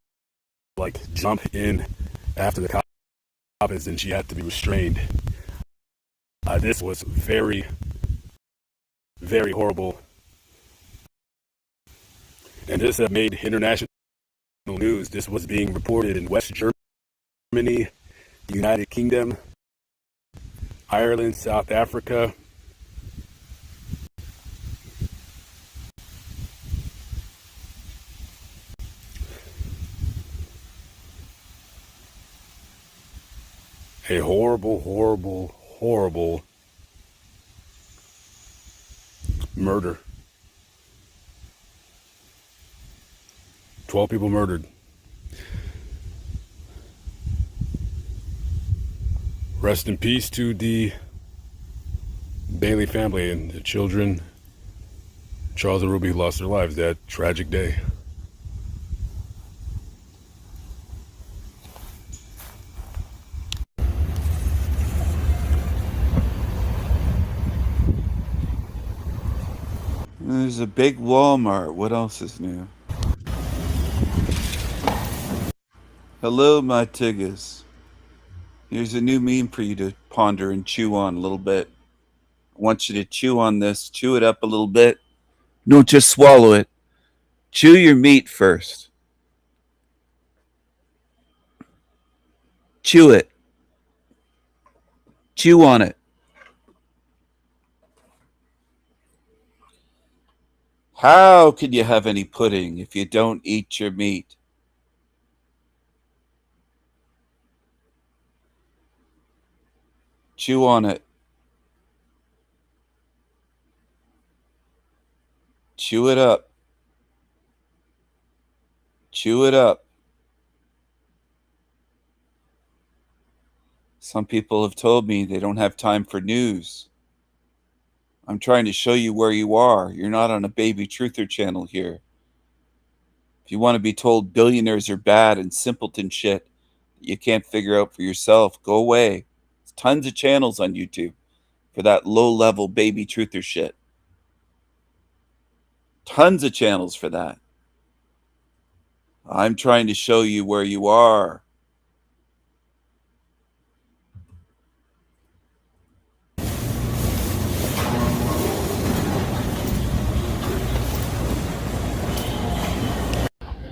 jump in after the coffins, and she had to be restrained. This was very, very horrible, and this made international news. This was being reported in West Germany, the United Kingdom, Ireland, South Africa. A horrible, horrible, horrible murder. 12 people murdered. Rest in peace to the Bailey family and the children. Charles and Ruby lost their lives that tragic day. There's a big Walmart. What else is new? Hello, my tiggas. Here's a new meme for you to ponder and chew on a little bit. I want you to chew on this, chew it up a little bit. Don't just swallow it. Chew your meat first. Chew it. Chew on it. How can you have any pudding if you don't eat your meat? Chew on it. Chew it up. Chew it up. Some people have told me they don't have time for news. I'm trying to show you where you are. You're not on a baby truther channel here. If you want to be told billionaires are bad and simpleton shit that you can't figure out for yourself, go away. There's tons of channels on YouTube for that low-level baby truther shit. Tons of channels for that. I'm trying to show you where you are.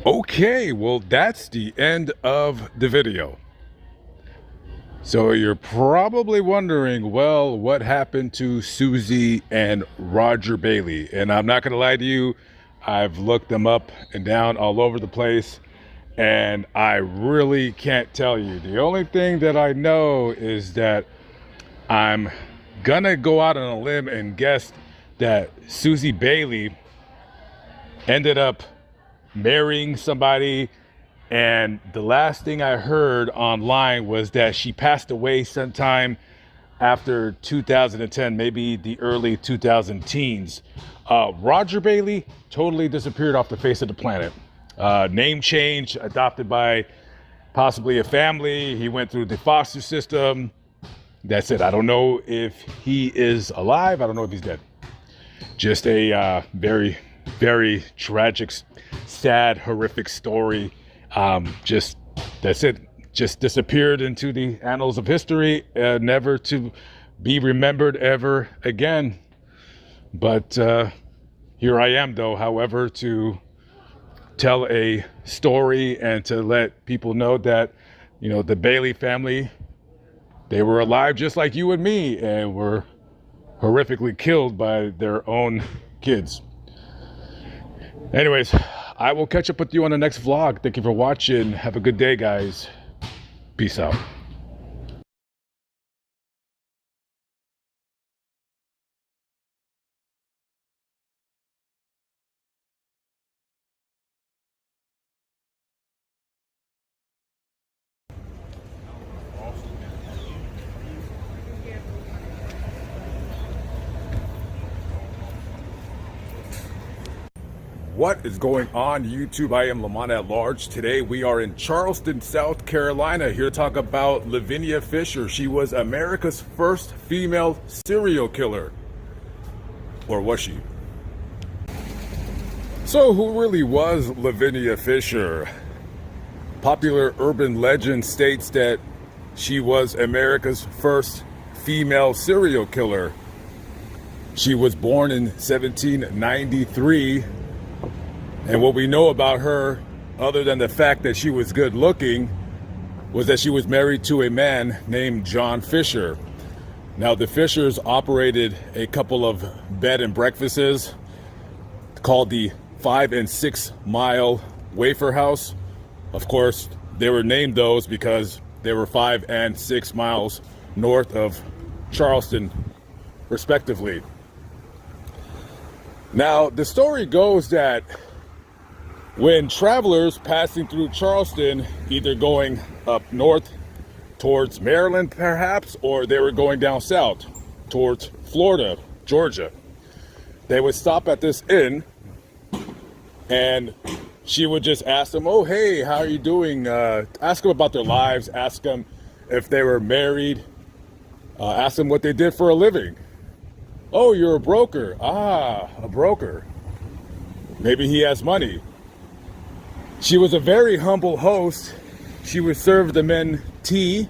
Okay, well, that's the end of the video. So you're probably wondering, well, what happened to Susie and Roger Bailey? And I'm not going to lie to you, I've looked them up and down all over the place, and I really can't tell you. The only thing that I know is that I'm going to go out on a limb and guess that Susie Bailey ended up marrying somebody, and the last thing I heard online was that she passed away sometime after 2010, maybe the early 2010s. Roger Bailey totally disappeared off the face of the planet. Name change, adopted by possibly a family. He went through the foster system. That's it. I don't know if he is alive. I don't know if he's dead. Just a very, very tragic, sad, horrific story. Just that's it. Just disappeared into the annals of history, never to be remembered ever again. But here I am, though, however, to tell a story and to let people know that, you know, the Bailey family, they were alive just like you and me, and were horrifically killed by their own kids. Anyways, I will catch up with you on the next vlog. Thank you for watching. Have a good day, guys. Peace out. What is going on, YouTube? I am Lamont at Large. Today we are in Charleston, South Carolina, here to talk about Lavinia Fisher. She was America's first female serial killer. Or was she? So who really was Lavinia Fisher? Popular urban legend states that she was America's first female serial killer. She was born in 1793. And what we know about her, other than the fact that she was good looking, was that she was married to a man named John Fisher. Now, the Fishers operated a couple of bed and breakfasts called the 5 and 6 Mile Wafer House. Of course, they were named those because They were 5 and 6 miles north of Charleston, respectively. Now, the story goes that when travelers passing through Charleston, either going up north towards Maryland perhaps, or they were going down south towards Florida, Georgia, they would stop at this inn and she would just ask them, oh, hey, how are you doing? Ask them about their lives, ask them if they were married, ask them what they did for a living. Oh, you're a broker. Ah, a broker. Maybe he has money. She was a very humble host. She would serve the men tea,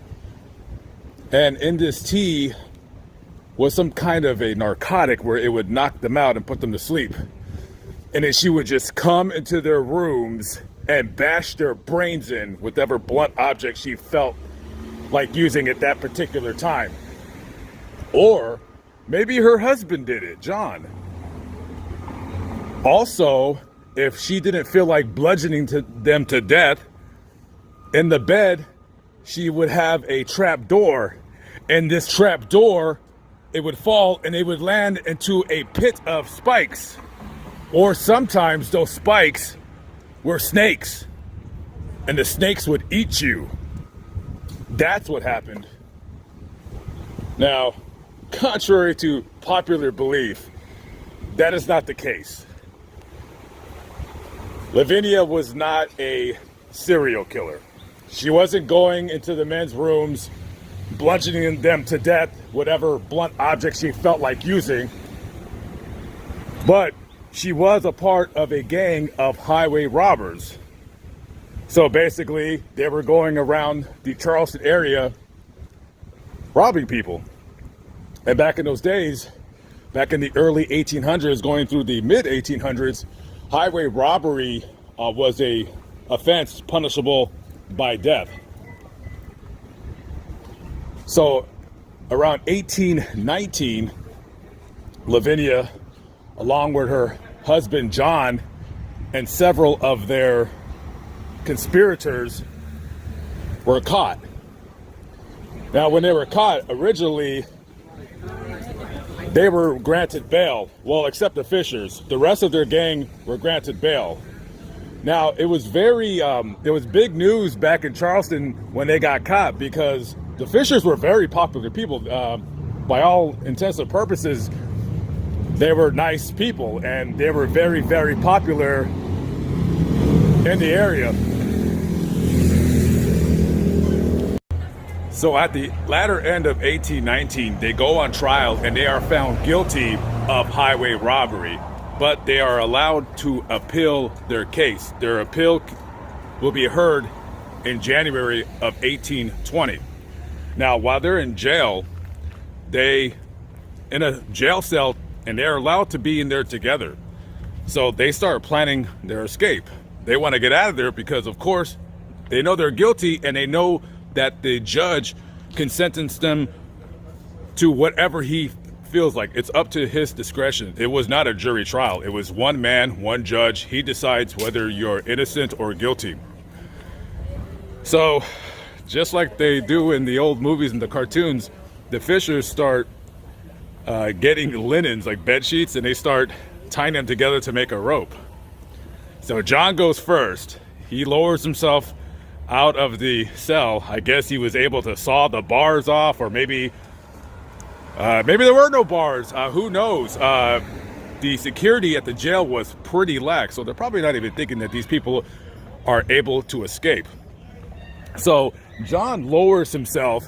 and in this tea was some kind of a narcotic where it would knock them out and put them to sleep. And then she would just come into their rooms and bash their brains in with whatever blunt object she felt like using at that particular time. Or maybe her husband did it, John. Also, if she didn't feel like bludgeoning them to death, in the bed, she would have a trap door. And this trap door, it would fall and it would land into a pit of spikes. Or sometimes those spikes were snakes. And the snakes would eat you. That's what happened. Now, contrary to popular belief, that is not the case. Lavinia was not a serial killer. She wasn't going into the men's rooms, bludgeoning them to death, whatever blunt object she felt like using. But she was a part of a gang of highway robbers. So basically, they were going around the Charleston area robbing people. And back in those days, back in the early 1800s, going through the mid 1800s, highway robbery was a offense punishable by death. So around 1819, Lavinia, along with her husband John and several of their conspirators, were caught. Now, when they were caught, originally they were granted bail. Well, except the Fishers. The rest of their gang were granted bail. Now, it was there was big news back in Charleston when they got caught, because the Fishers were very popular people. By all intents and purposes, they were nice people, and they were very, very popular in the area. So at the latter end of 1819, they go on trial and they are found guilty of highway robbery, but they are allowed to appeal their case. Their appeal will be heard in January of 1820. Now, while they're in jail, they in a jail cell, and they're allowed to be in there together. So they start planning their escape. They want to get out of there because, of course, they know they're guilty, and they know that the judge can sentence them to whatever he feels like. It's up to his discretion. It was not a jury trial. It was one man, one judge. He decides whether you're innocent or guilty. So, just like they do in the old movies and the cartoons, the Fishers start getting linens, like bed sheets, and they start tying them together to make a rope. So John goes first. He lowers himself out of the cell. I guess he was able to saw the bars off, or maybe there were no bars. Who knows? The security at the jail was pretty lax, so they're probably not even thinking that these people are able to escape. So John lowers himself,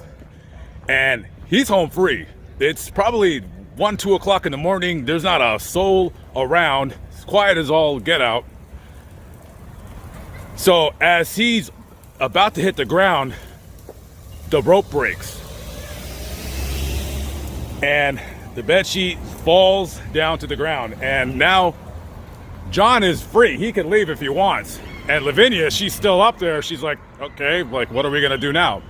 and he's home free. It's probably 1, 2 o'clock in the morning. There's not a soul around. It's quiet as all get out. So as he's about to hit the ground, the rope breaks, and the bed sheet falls down to the ground. And now John is free. He can leave if he wants. And Lavinia, she's still up there. She's like, okay, like, what are we gonna do now?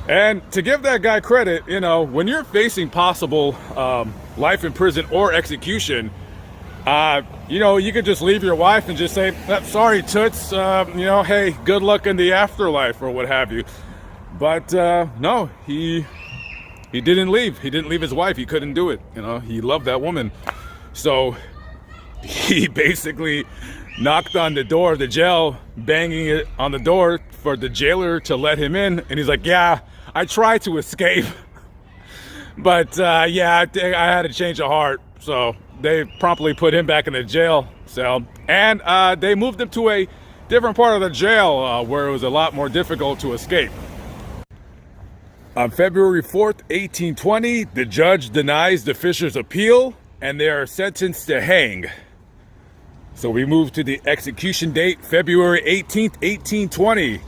And to give that guy credit, you know, when you're facing possible life in prison or execution, you know, you could just leave your wife and just say, sorry, toots, you know, hey, good luck in the afterlife, or what have you. But no, he didn't leave. He didn't leave his wife. He couldn't do it. You know, he loved that woman. So he basically knocked on the door of the jail, banging it on the door for the jailer to let him in. And he's like, yeah, I tried to escape. But yeah, I had a change of heart. So they promptly put him back in the jail cell. And they moved him to a different part of the jail where it was a lot more difficult to escape. On February 4th, 1820, the judge denies the Fishers' appeal and they are sentenced to hang. So we move to the execution date, February 18th, 1820.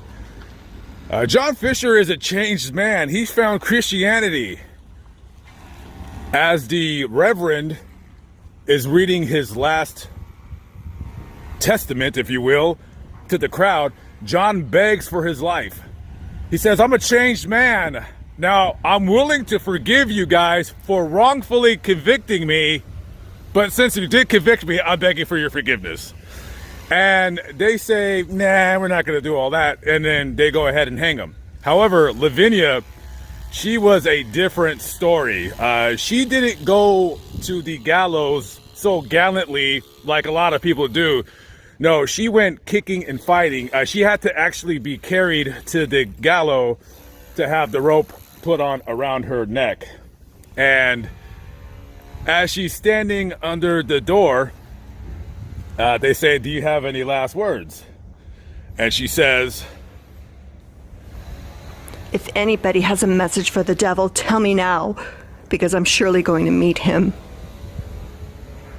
John Fisher is a changed man. He found Christianity. As the Reverend is reading his last testament, if you will, to the crowd, John begs for his life. He says, I'm a changed man. Now, I'm willing to forgive you guys for wrongfully convicting me, but since you did convict me, I'm begging for your forgiveness. And they say, nah, we're not going to do all that. And then they go ahead and hang him. However, Lavinia, she was a different story. She didn't go to the gallows so gallantly like a lot of people do. No, she went kicking and fighting. She had to actually be carried to the gallows to have the rope put on around her neck. And as she's standing under the door, they say, do you have any last words? And she says, if anybody has a message for the devil, tell me now, because I'm surely going to meet him.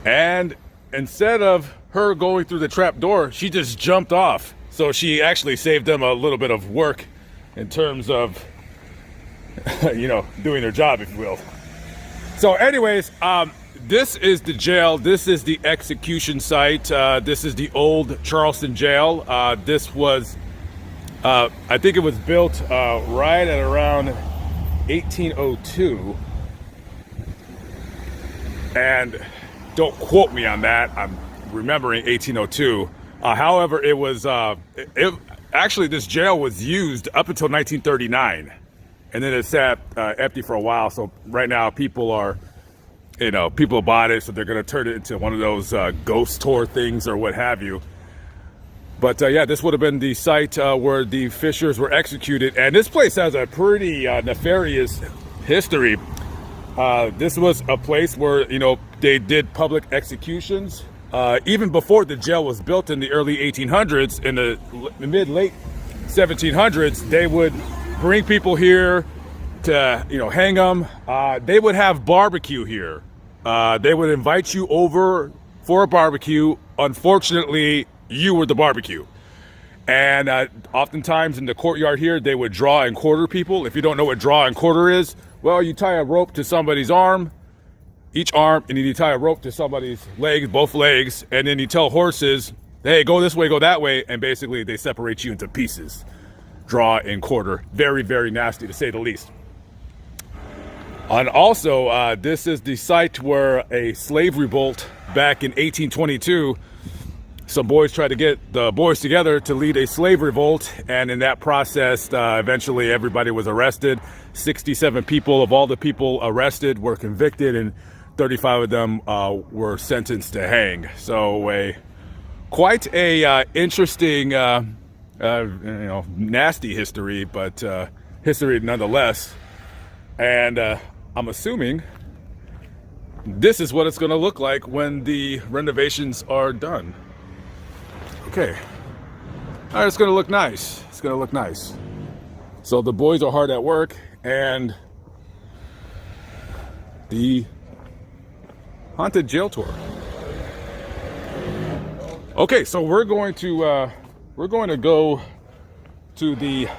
And instead of her going through the trap door, she just jumped off. So she actually saved them a little bit of work in terms of, you know, doing their job, if you will. So anyways, this is the jail. This is the execution site. This is the old Charleston jail. This was, I think it was built right at around 1802. And don't quote me on that. I'm remembering 1802. However, it was, actually this jail was used up until 1939. And then it sat empty for a while. So right now people are, you know, people bought it, so they're going to turn it into one of those ghost tour things or what have you. But yeah, this would have been the site where the Fishers were executed. And this place has a pretty nefarious history. This was a place where, you know, they did public executions. Even before the jail was built in the early 1800s, in the mid-late 1700s, they would bring people here to, you know, hang them. They would have barbecue here. They would invite you over for a barbecue. Unfortunately, you were the barbecue. And oftentimes in the courtyard here, they would draw and quarter people. If you don't know what draw and quarter is, well, you tie a rope to somebody's arm, each arm, and then you tie a rope to somebody's legs, both legs, and then you tell horses, hey, go this way, go that way, and basically they separate you into pieces. Draw and quarter. Very, very nasty, to say the least. And also, this is the site where a slave revolt back in 1822, some boys tried to get the boys together to lead a slave revolt, and in that process, eventually everybody was arrested. 67 people of all the people arrested were convicted, and 35 of them were sentenced to hang. So quite a interesting, you know, nasty history, but history nonetheless. And I'm assuming this is what it's going to look like when the renovations are done. Okay. All right, it's going to look nice. It's going to look nice. So the boys are hard at work, and the haunted jail tour. Okay, so we're going to go to the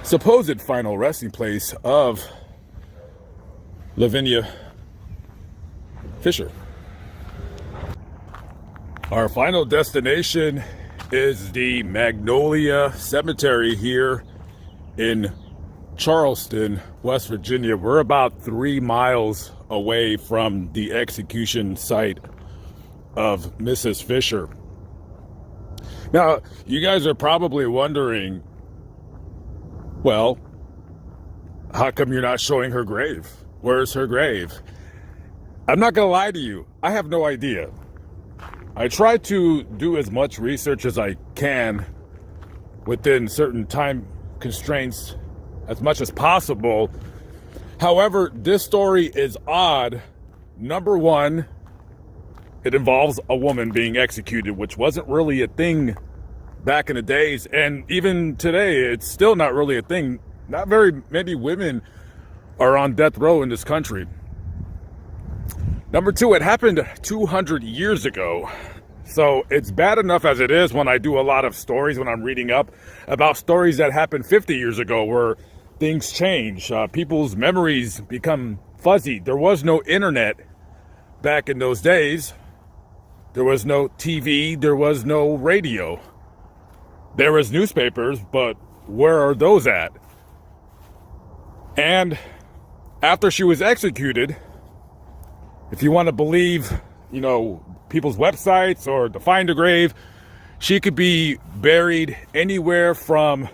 supposed final resting place of Lavinia Fisher. Our final destination is the Magnolia Cemetery here in Charleston, West Virginia. We're about 3 miles away from the execution site of Mrs. Fisher. Now, you guys are probably wondering, Well, how come you're not showing her grave? Where's her grave? I'm not gonna lie to you, I have no idea. I try to do as much research as I can within certain time constraints as much as possible. However, this story is odd. Number one, it involves a woman being executed, which wasn't really a thing back in the days. And even today, it's still not really a thing. Not very many women are on death row in this country. Number two, it happened 200 years ago. So it's bad enough as it is when I do a lot of stories, when I'm reading up about stories that happened 50 years ago where things change. People's memories become fuzzy. There was no internet back in those days. There was no TV. There was no radio. There was newspapers, but where are those at? And after she was executed, if you want to believe, you know, people's websites or to find a grave, she could be buried anywhere from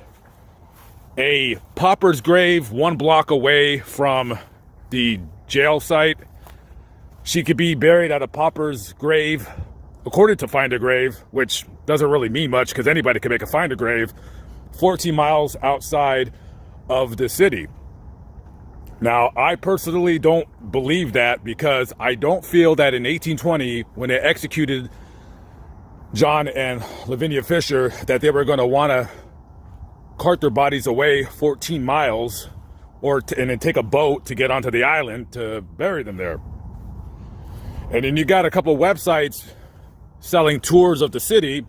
a pauper's grave 1 block away from the jail site. She could be buried at a pauper's grave, according to Find a Grave, which doesn't really mean much because anybody can make a Find a Grave, 14 miles outside of the city. Now, I personally don't believe that because I don't feel that in 1820, when they executed John and Lavinia Fisher, that they were going to want to cart their bodies away 14 miles and then take a boat to get onto the island to bury them there. And then you got a couple websites selling tours of the city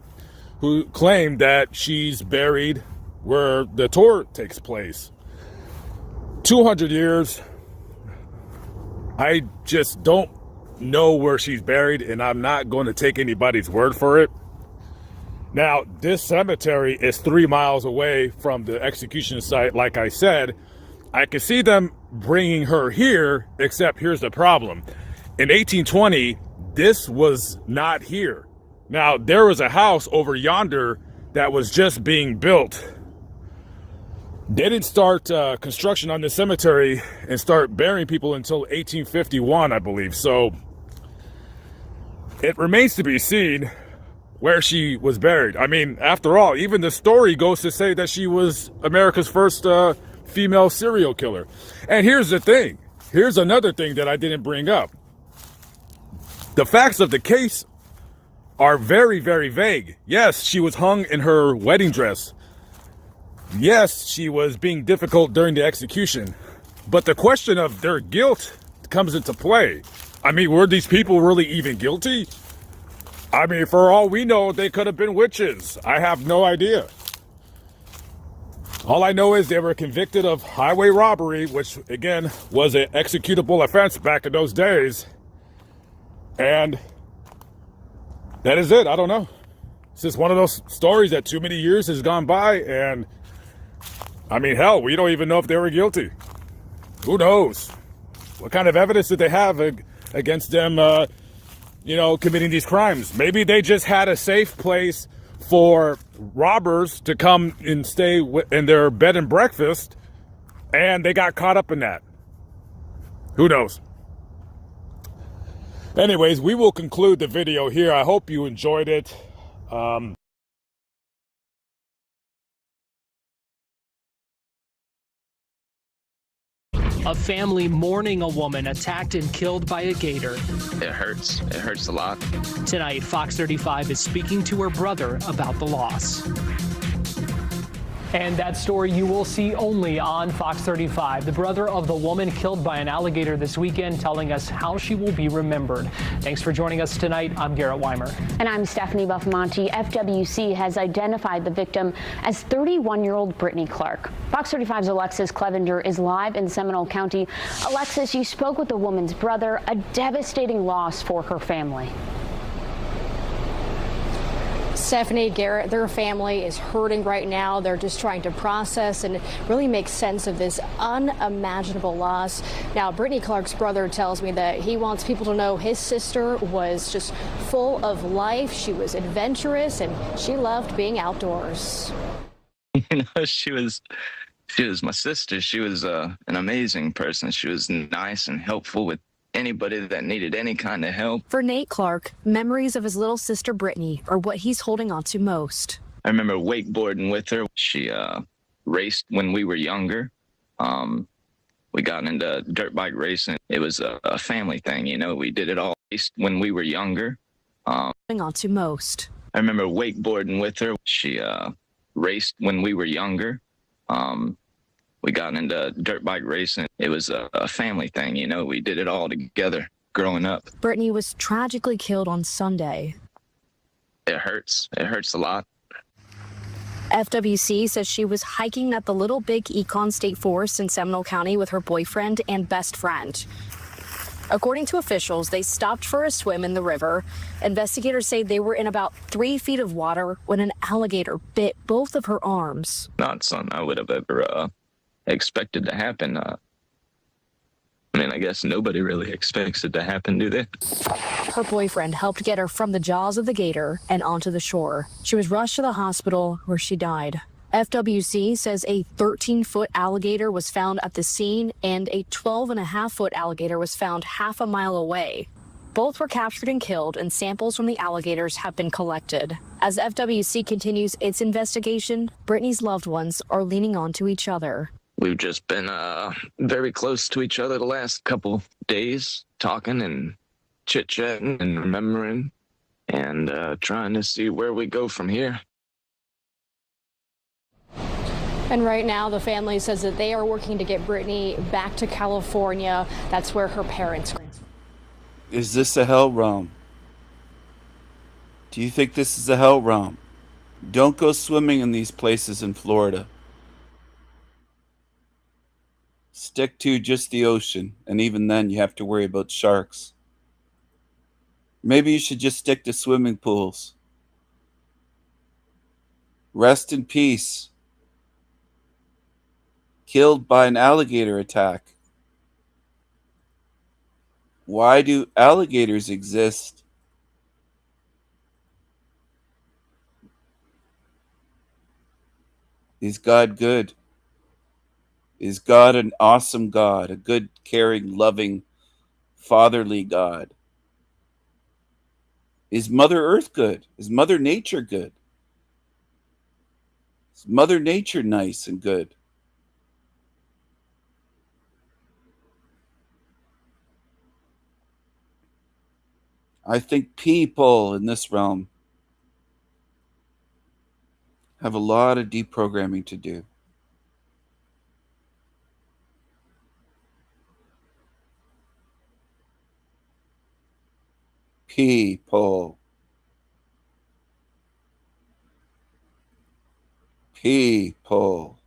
who claim that she's buried where the tour takes place. 200 years, I just don't know where she's buried, and I'm not going to take anybody's word for it. Now, this cemetery is 3 miles away from the execution site. Like I said, I can see them bringing her here, except here's the problem. In 1820, this was not here. Now, there was a house over yonder that was just being built. They didn't start construction on this cemetery and start burying people until 1851, I believe. So it remains to be seen where she was buried. I mean, after all, even the story goes to say that she was America's first female serial killer. And here's the thing. Here's another thing that I didn't bring up. The facts of the case are very, very vague. Yes, she was hung in her wedding dress. Yes, she was being difficult during the execution, but the question of their guilt comes into play. I mean, were these people really even guilty? I mean, for all we know, they could have been witches. I have no idea. All I know is they were convicted of highway robbery, which, again, was an executable offense back in those days. And that is it. I don't know. It's just one of those stories that too many years has gone by, and I mean, hell, we don't even know if they were guilty. Who knows? What kind of evidence did they have against them, committing these crimes? Maybe they just had a safe place for robbers to come and stay in their bed and breakfast, and they got caught up in that. Who knows? Anyways, we will conclude the video here. I hope you enjoyed it. A family mourning a woman attacked and killed by a gator. It hurts. It hurts a lot. Tonight, Fox 35 is speaking to her brother about the loss. And that story you will see only on Fox 35. The brother of the woman killed by an alligator this weekend telling us how she will be remembered. Thanks for joining us tonight. I'm Garrett Weimer. And I'm Stephanie Buffamonte. FWC has identified the victim as 31-year-old Brittany Clark. Fox 35's Alexis Clevenger is live in Seminole County. Alexis, you spoke with the woman's brother, a devastating loss for her family. Stephanie, Garrett, their family is hurting right now. They're just trying to process and really make sense of this unimaginable loss. Now, Brittany Clark's brother tells me that he wants people to know his sister was just full of life. She was adventurous and she loved being outdoors. You know, she was She was my sister. She was an amazing person. She was nice and helpful with anybody that needed any kind of help. For Nate Clark, memories of his little sister Brittany are what he's holding on to most. I remember wakeboarding with her. She raced when we were younger. We got into dirt bike racing. It was a family thing, you know. We did it all when we were younger. Holding on to most. I remember wakeboarding with her. She raced when we were younger. We got into dirt bike racing. It was a family thing, you know. We did it all together growing up. Brittany was tragically killed on Sunday. It hurts. It hurts a lot. FWC says she was hiking at the Little Big Econ State Forest in Seminole County with her boyfriend and best friend. According to officials, they stopped for a swim in the river. Investigators say they were in about 3 feet of water when an alligator bit both of her arms. Not something I would have ever expected to happen. I mean, I guess nobody really expects it to happen, do they? Her boyfriend helped get her from the jaws of the gator and onto the shore. She was rushed to the hospital where she died. FWC says a 13-foot alligator was found at the scene and a 12.5-foot alligator was found half a mile away. Both were captured and killed, and samples from the alligators have been collected. As FWC continues its investigation, Brittany's loved ones are leaning on to each other. We've just been very close to each other the last couple days, talking and chit-chatting and remembering and trying to see where we go from here. And right now, the family says that they are working to get Brittany back to California. That's where her parents are. Is this a hell realm? Do you think this is a hell realm? Don't go swimming in these places in Florida. Stick to just the ocean, and even then you have to worry about sharks. Maybe you should just stick to swimming pools. Rest in peace. Killed by an alligator attack. Why do alligators exist? Is God good? Is God an awesome God, a good, caring, loving, fatherly God? Is Mother Earth good? Is Mother Nature good? Is Mother Nature nice and good? I think people in this realm have a lot of deprogramming to do. People. People.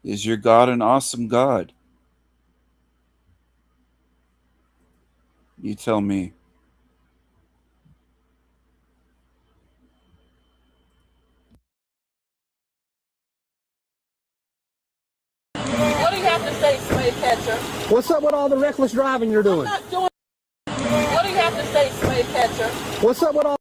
Is your God an awesome God? You tell me. What do you have to say, Slave Catcher? What's up with all the reckless driving you're doing? I'm not doing. What do you have to say, Slave Catcher? What's up with all?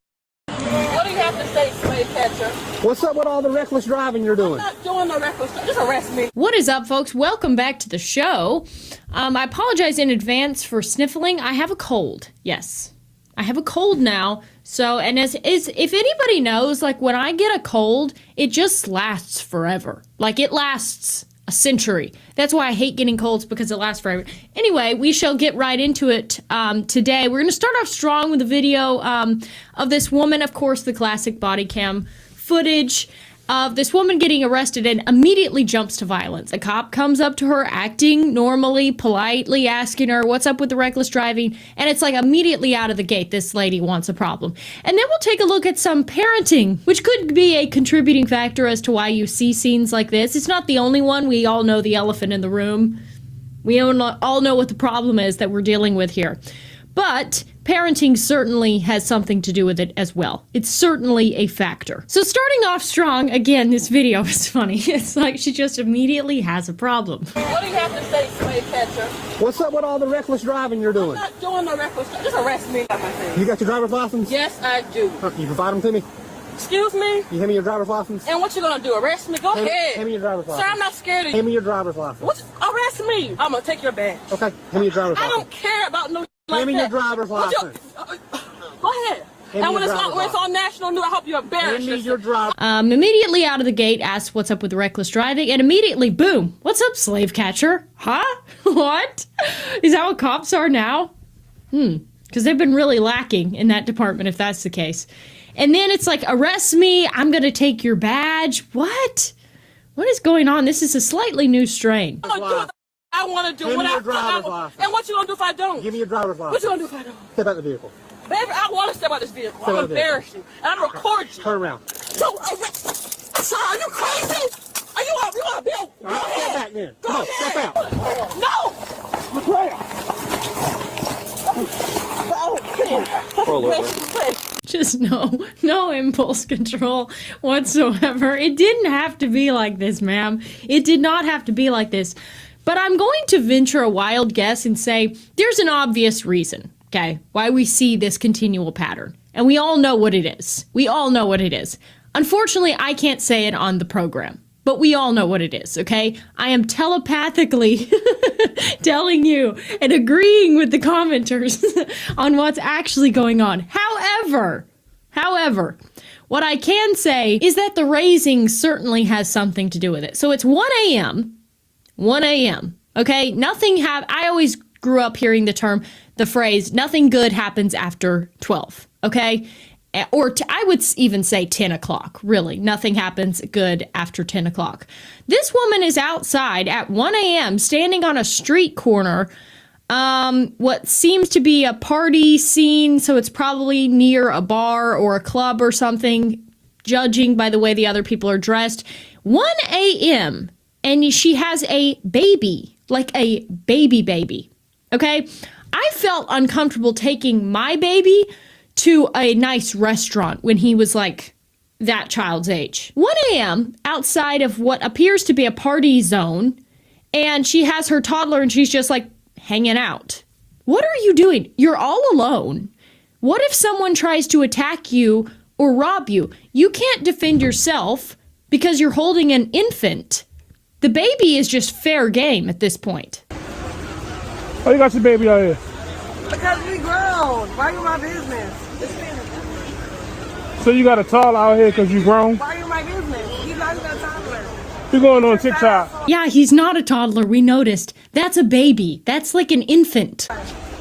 What do you have to say, Slave Catcher? What's up with all the reckless driving you're doing? I'm not doing no reckless. Just arrest me. What is up, folks? Welcome back to the show. I apologize in advance for sniffling. I have a cold. Yes, I have a cold now. So, and if anybody knows, like when I get a cold, it just lasts forever. Like it lasts a century. That's why I hate getting colds, because it lasts forever. Anyway, we shall get right into it today. We're going to start off strong with a video of this woman, of course, the classic body cam footage of this woman getting arrested and immediately jumps to violence. A cop comes up to her acting normally, politely asking her what's up with the reckless driving, and it's like immediately out of the gate, this lady wants a problem. And then we'll take a look at some parenting, which could be a contributing factor as to why you see scenes like this. It's not the only one. We all know the elephant in the room. We all know what the problem is that we're dealing with here. But parenting certainly has something to do with it as well. It's certainly a factor. So starting off strong, again, this video is funny. It's like she just immediately has a problem. What do you have to say, Slave Catcher? What's up with all the reckless driving you're doing? I'm not doing no reckless. Just arrest me. You got your driver's license? Yes, I do. You provide them to me? Excuse me? You hand me your driver's license? And what you gonna do? Arrest me? Go ahead. Hand me your driver's license. Sir, I'm not scared of you. Hand me your driver's license. What? Arrest me. I'm gonna take your badge. Okay, hand me your driver's I license. don't care about no like Hand me that. your driver's What you- license. Go ahead. Hand And me when your it's, driver's on national news, I hope you embarrass Hand me yourself. your driver's Immediately out of the gate, asks what's up with reckless driving, and immediately, boom, what's up, slave catcher? Huh? What? Is that what cops are now? Because they've been really lacking in that department, if that's the case. And then it's like, arrest me, I'm going to take your badge. What? What is going on? This is a slightly new strain. I'm gonna do what I want to do. Give me What your I driver's want. license. And what you gonna do if I don't? Give me your driver's license. What you gonna do if I don't? Step out the vehicle. Baby, I want to step out this vehicle. Step I'm out gonna the vehicle. embarrass you. And I'm gonna record you. Turn around. No, sir, are you crazy? Are you want to be a... Go Step ahead. back then. Go Come on, ahead. step out. No! Just no impulse control whatsoever. It didn't have to be like this, ma'am. It did not have to be like this. But I'm going to venture a wild guess and say there's an obvious reason, okay, why we see this continual pattern. And we all know what it is. We all know what it is. Unfortunately, I can't say it on the program, but we all know what it is, okay? I am telepathically telling you and agreeing with the commenters on what's actually going on. However, what I can say is that the raising certainly has something to do with it. So it's 1 a.m., okay? I always grew up hearing the phrase, nothing good happens after 12, okay? Or I would even say 10 o'clock, really. Nothing happens good after 10 o'clock. This woman is outside at 1 a.m. standing on a street corner, what seems to be a party scene, so it's probably near a bar or a club or something, judging by the way the other people are dressed. 1 a.m., and she has a baby, like a baby, okay? I felt uncomfortable taking my baby to a nice restaurant when he was like that child's age. 1 a.m. outside of what appears to be a party zone, and she has her toddler and she's just like hanging out. What are you doing? You're all alone. What if someone tries to attack you or rob you? You can't defend yourself because you're holding an infant. The baby is just fair game at this point. Why you got your baby out here? Because we grown. Why you my business? So you got a toddler out here because you grown? Why you my business? He's not even a toddler. You going on TikTok? Yeah, he's not a toddler, we noticed. That's a baby. That's like an infant.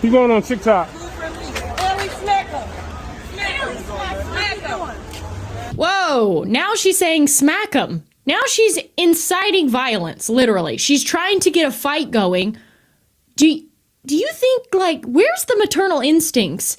You going on TikTok? And we smack him. Smack him. Whoa, now she's saying smack him. Now she's inciting violence, literally. She's trying to get a fight going. Do you think, like, where's the maternal instincts?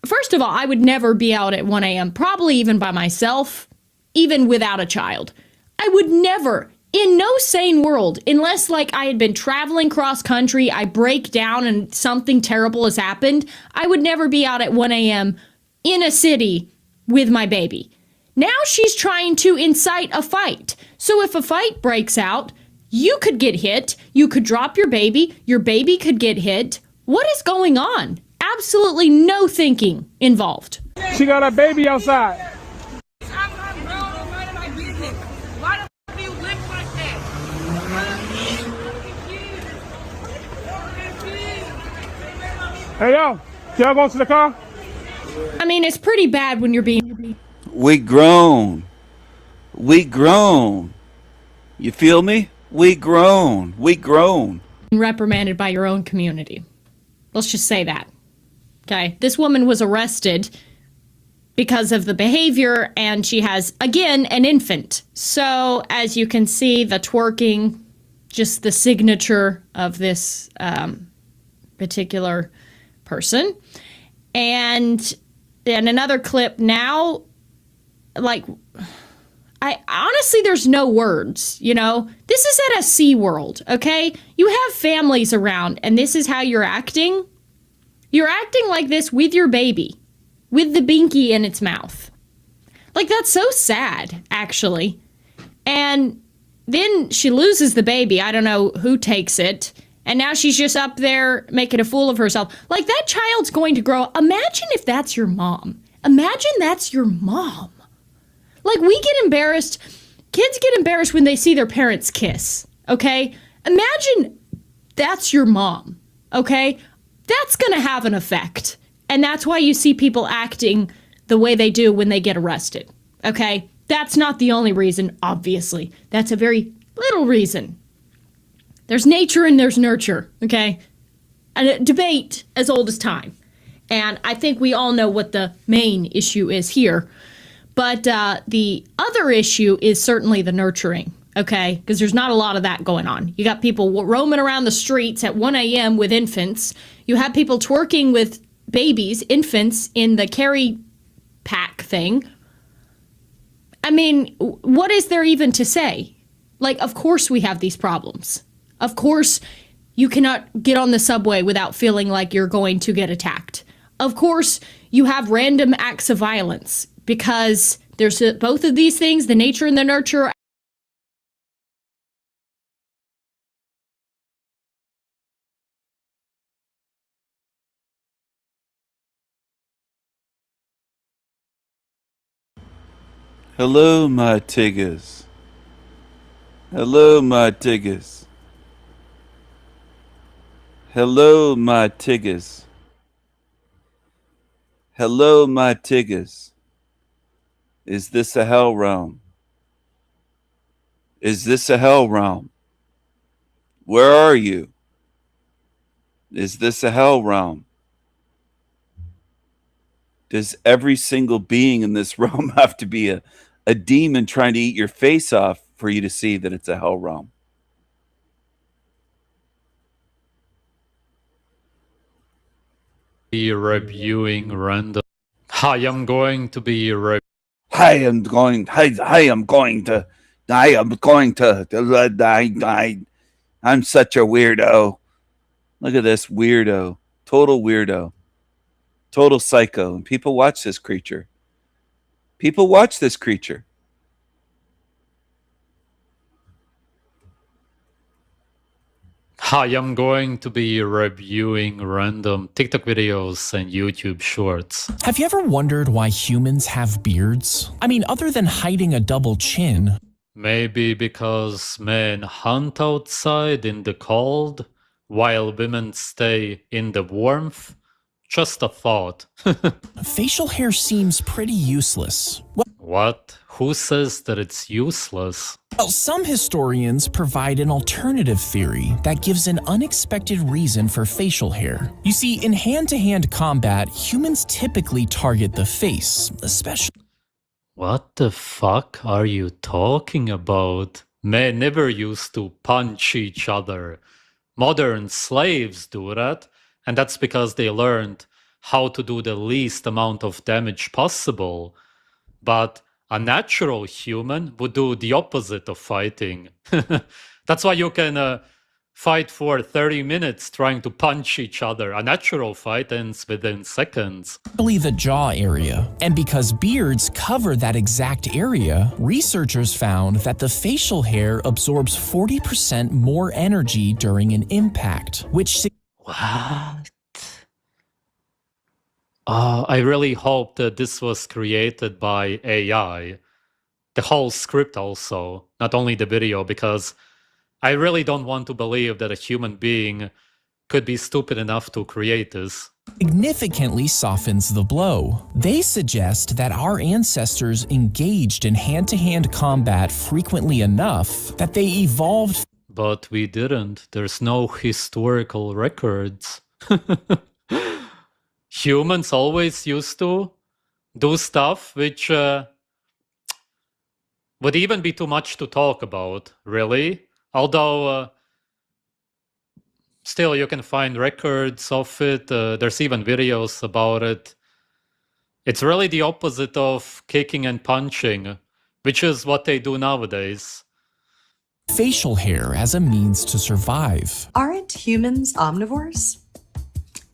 First of all, I would never be out at 1 a.m., probably even by myself, even without a child. I would never, in no sane world, unless, like, I had been traveling cross country, I break down and something terrible has happened, I would never be out at 1 a.m. in a city with my baby. Now she's trying to incite a fight. So if a fight breaks out, you could get hit, you could drop your baby could get hit. What is going on? Absolutely no thinking involved. She got a baby outside. I'm grown. I'm minding my business. Why the f*** do you live like that? Hey, yo, y'all going to the car? I mean, it's pretty bad when you're being... We grown. You feel me? We grown. reprimanded by your own community. Let's just say that. Okay, this woman was arrested because of the behavior, and she has, again, an infant. So, as you can see, the twerking, just the signature of this particular person. And in another clip now, like, honestly, there's no words, you know? This is at a SeaWorld, okay? You have families around, and this is how you're acting? You're acting like this with your baby, with the binky in its mouth. Like, that's so sad, actually. And then she loses the baby. I don't know who takes it. And now she's just up there making a fool of herself. Like, that child's going to grow. Imagine if that's your mom. Imagine that's your mom. Like, we get embarrassed. Kids get embarrassed when they see their parents kiss, okay? Imagine that's your mom, okay? That's gonna have an effect. And that's why you see people acting the way they do when they get arrested, okay? That's not the only reason, obviously. That's a very little reason. There's nature and there's nurture, okay? A debate as old as time. And I think we all know what the main issue is here. But the other issue is certainly the nurturing, okay? Because there's not a lot of that going on. You got people roaming around the streets at 1 a.m. with infants. You have people twerking with babies, infants, in the carry pack thing. I mean, what is there even to say? Like, of course we have these problems. Of course you cannot get on the subway without feeling like you're going to get attacked. Of course you have random acts of violence because there's both of these things, the nature and the nurture. Hello, my tigers. Hello, my tigers. Hello, my tigers. Hello, my tigers. Is this a hell realm? Is this a hell realm? Where are you? Is this a hell realm? Does every single being in this realm have to be a demon trying to eat your face off for you to see that it's a hell realm? Be reviewing random. I am going to be I am going to. I'm such a weirdo. Look at this weirdo. Total weirdo. Total psycho. And people watch this creature. People watch this creature. I am going to be reviewing random TikTok videos and YouTube shorts. Have you ever wondered why humans have beards? I mean, other than hiding a double chin. Maybe because men hunt outside in the cold while women stay in the warmth? Just a thought. Facial hair seems pretty useless. What? Who says that it's useless? Well, some historians provide an alternative theory that gives an unexpected reason for facial hair. You see, in hand-to-hand combat, humans typically target the face, especially... What the fuck are you talking about? Men never used to punch each other. Modern slaves do that, and that's because they learned how to do the least amount of damage possible. But a natural human would do the opposite of fighting. That's why you can fight for 30 minutes trying to punch each other. A natural fight ends within seconds. The jaw area. And because beards cover that exact area, researchers found that the facial hair absorbs 40% more energy during an impact, which... What? I really hope that this was created by AI. The whole script also, not only the video, because I really don't want to believe that a human being could be stupid enough to create this. Significantly softens the blow. They suggest that our ancestors engaged in hand-to-hand combat frequently enough that they evolved. But we didn't. There's no historical records. Humans always used to do stuff which would even be too much to talk about, really. Although, still you can find records of it. There's even videos about it. It's really the opposite of kicking and punching, which is what they do nowadays. Facial hair as a means to survive. Aren't humans omnivores?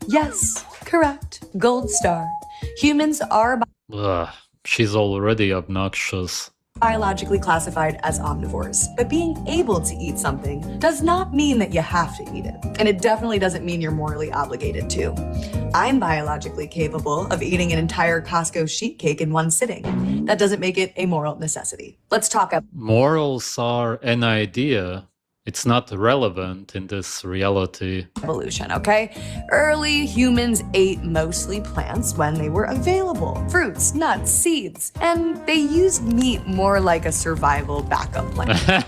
Yes, correct. Gold star. Humans are... Ugh, she's already obnoxious. biologically classified as omnivores. But being able to eat something does not mean that you have to eat it. And it definitely doesn't mean you're morally obligated to. I'm biologically capable of eating an entire Costco sheet cake in one sitting. That doesn't make it a moral necessity. Let's talk about Morals are an idea. It's not relevant in this reality. evolution, okay? Early humans ate mostly plants when they were available. Fruits, nuts, seeds. And they used meat more like a survival backup plan.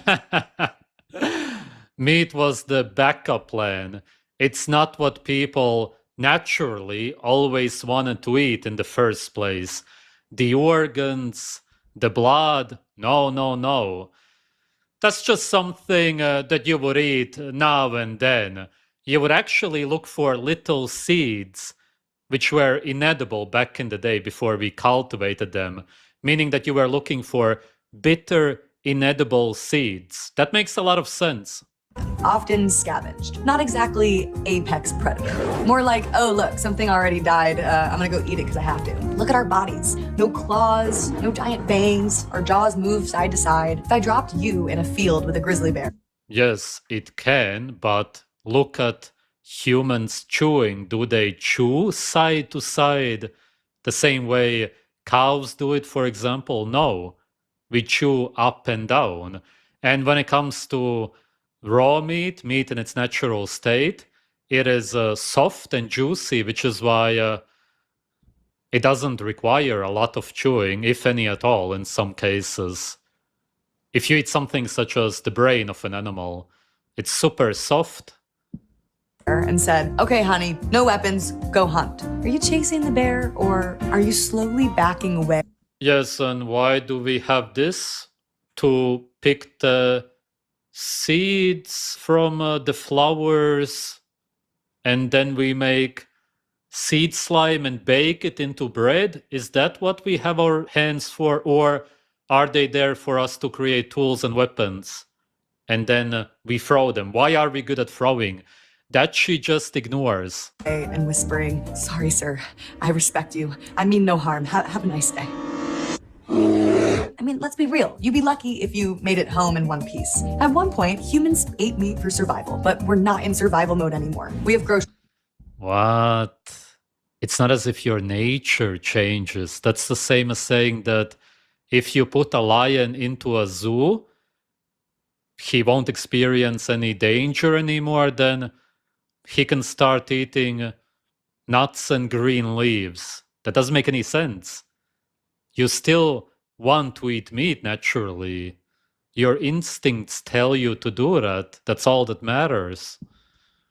Meat was the backup plan. It's not what people naturally always wanted to eat in the first place. The organs, the blood, no. That's just something that you would eat now and then. You would actually look for little seeds which were inedible back in the day before we cultivated them, meaning that you were looking for bitter, inedible seeds. That makes a lot of sense. Often scavenged. Not exactly apex predator. More like, oh look, something already died, I'm gonna go eat it because I have to. Look at our bodies. No claws, no giant fangs, our jaws move side to side. If I dropped you in a field with a grizzly bear. Yes, it can, but look at humans chewing. Do they chew side to side the same way cows do it, for example? No. We chew up and down. And when it comes to raw meat in its natural state, it is soft and juicy, which is why it doesn't require a lot of chewing, if any at all, in some cases. If you eat something such as the brain of an animal, it's super soft. And said, okay, honey, no weapons, go hunt. Are you chasing the bear or are you slowly backing away? Yes, and why do we have this? To pick the seeds from the flowers, and then we make seed slime and bake it into bread? Is that what we have our hands for, or are they there for us to create tools and weapons and then we throw them? Why are we good at throwing? That she just ignores. And whispering, sorry sir, I respect you, I mean no harm, have a nice day. I mean, let's be real. You'd be lucky if you made it home in one piece. At one point, humans ate meat for survival, but we're not in survival mode anymore. We have grocery. What? It's not as if your nature changes. That's the same as saying that if you put a lion into a zoo, he won't experience any danger anymore, then he can start eating nuts and green leaves. That doesn't make any sense. You still want to eat meat naturally. Your instincts tell you to do that. That's all that matters.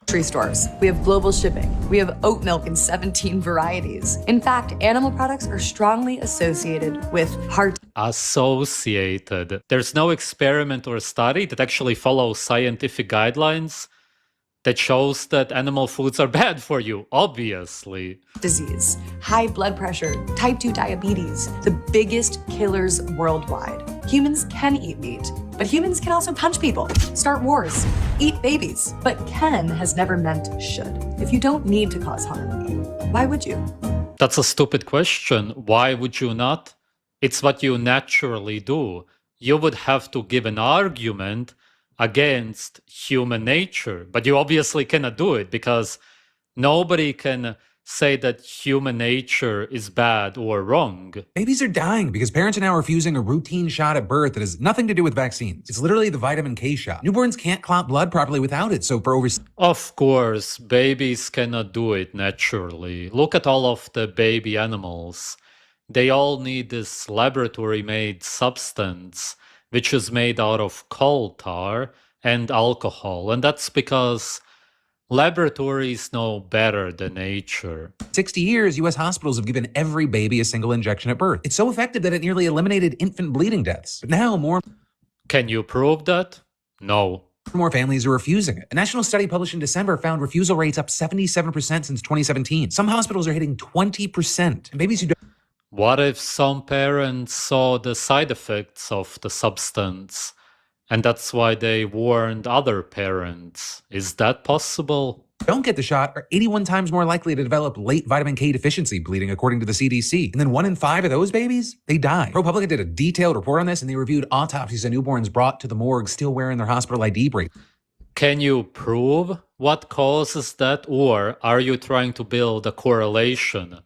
Grocery stores. We have global shipping. We have oat milk in 17 varieties. In fact, animal products are strongly associated with heart. Associated. There's no experiment or study that actually follows scientific guidelines that shows that animal foods are bad for you, obviously. Disease, high blood pressure, type 2 diabetes, the biggest killers worldwide. Humans can eat meat, but humans can also punch people, start wars, eat babies. But can has never meant should. If you don't need to cause harm, why would you? That's a stupid question. Why would you not? It's what you naturally do. You would have to give an argument against human nature, but you obviously cannot do it because nobody can say that human nature is bad or wrong. Babies are dying because parents are now refusing a routine shot at birth that has nothing to do with vaccines. It's literally the vitamin K shot. Newborns can't clot blood properly without it, so for over... Of course, babies cannot do it naturally. Look at all of the baby animals. They all need this laboratory-made substance which is made out of coal tar and alcohol. And that's because laboratories know better than nature. 60 years, U.S. hospitals have given every baby a single injection at birth. It's so effective that it nearly eliminated infant bleeding deaths. But now more... Can you prove that? No. More families are refusing it. A national study published in December found refusal rates up 77% since 2017. Some hospitals are hitting 20%. And babies who don't... What if some parents saw the side effects of the substance and that's why they warned other parents? Is that possible? don't get the shot are 81 times more likely to develop late vitamin K deficiency bleeding, according to the CDC. And then 1 in 5 of those babies, they die. ProPublica did a detailed report on this, and they reviewed autopsies of newborns brought to the morgue still wearing their hospital ID bracelet. Can you prove what causes that, or are you trying to build a correlation?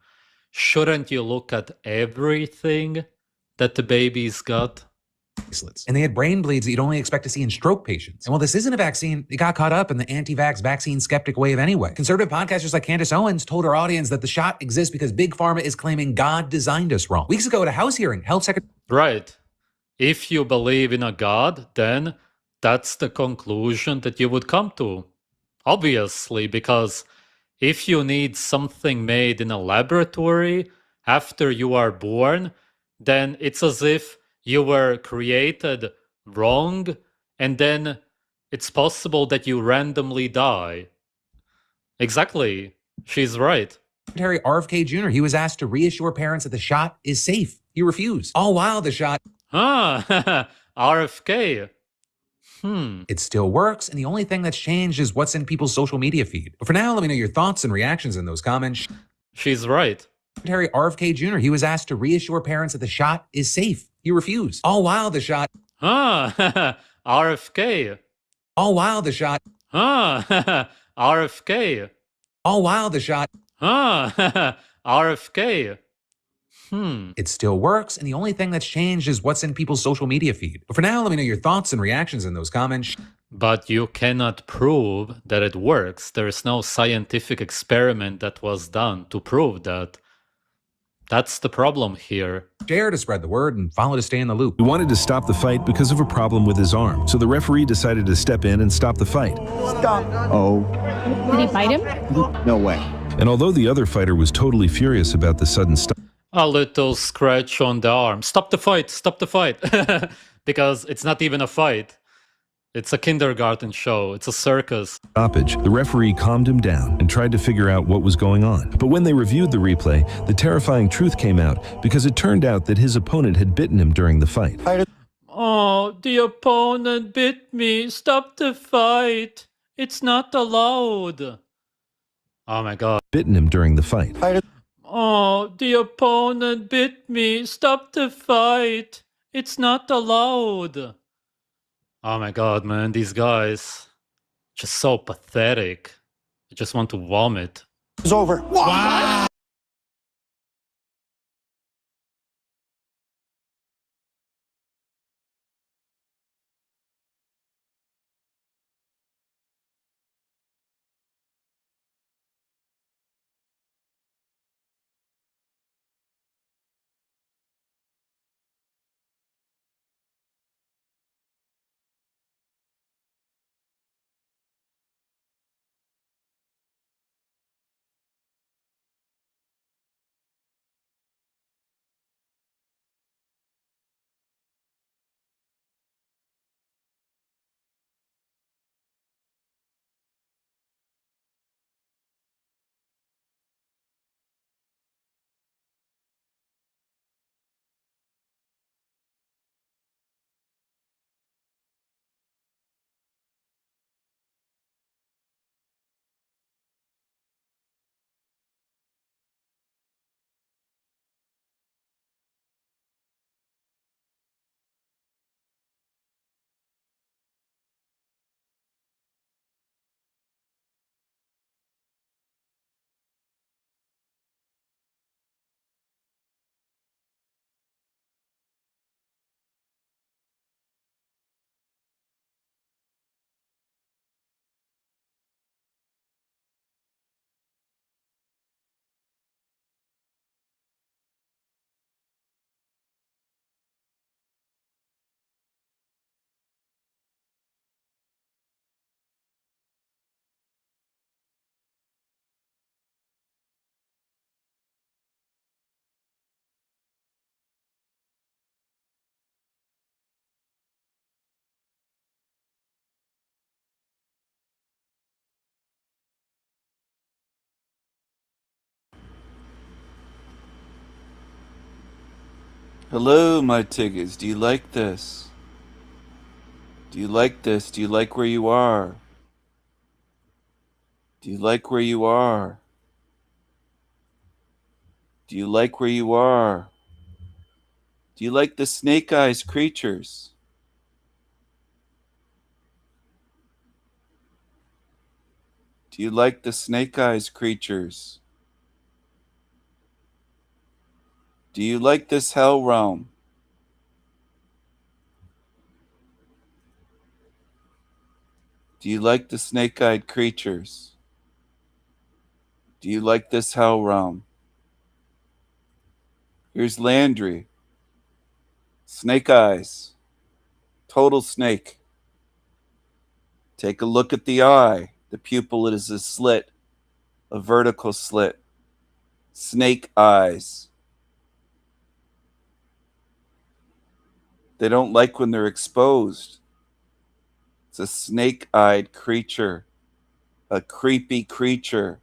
Shouldn't you look at everything that the baby's got? And they had brain bleeds that you'd only expect to see in stroke patients. And while this isn't a vaccine, it got caught up in the anti-vax vaccine skeptic wave anyway. Conservative podcasters like Candace Owens told our audience that the shot exists because Big Pharma is claiming God designed us wrong. Weeks ago at a House hearing, Health Secretary... Right. If you believe in a God, then that's the conclusion that you would come to. Obviously, because if you need something made in a laboratory after you are born, then it's as if you were created wrong, and then it's possible that you randomly die. Exactly. She's right. Secretary RFK Jr., he was asked to reassure parents that the shot is safe. He refused. All while the shot... RFK. It still works, and the only thing that's changed is what's in people's social media feed. But for now, let me know your thoughts and reactions in those comments. She's right. Secretary RFK Jr., he was asked to reassure parents that the shot is safe. He refused. All while the shot... RFK. All while the shot... RFK. All while the shot... RFK. It still works, and the only thing that's changed is what's in people's social media feed. But for now, let me know your thoughts and reactions in those comments. But you cannot prove that it works. There is no scientific experiment that was done to prove that. That's the problem here. Share to spread the word and follow to stay in the loop. He wanted to stop the fight because of a problem with his arm, so the referee decided to step in and stop the fight. Stop. Oh. Did he bite him? No way. And although the other fighter was totally furious about the sudden stop, A little scratch on the arm. Stop the fight, stop the fight. Because it's not even a fight. It's a kindergarten show. It's a circus. stoppage, the referee calmed him down and tried to figure out what was going on. But when they reviewed the replay, the terrifying truth came out because it turned out that his opponent had bitten him during the fight. Oh, the opponent bit me. Stop the fight. It's not allowed. Oh my god. Bitten him during the fight. Oh, the opponent bit me. Stop the fight. It's not allowed. Oh my god, man, these guys. Just so pathetic. I just want to vomit. It's over. Wow. Hello, my tickets. Do you like this? Do you like this? Do you like where you are? Do you like where you are? Do you like where you are? Do you like the snake eyes creatures? Do you like the snake eyes creatures? Do you like this hell realm? Do you like the snake-eyed creatures? Do you like this hell realm? Here's Landry. Snake eyes. Total snake. Take a look at the eye. The pupil is a slit, a vertical slit. Snake eyes. They don't like when they're exposed. It's a snake-eyed creature, a creepy creature.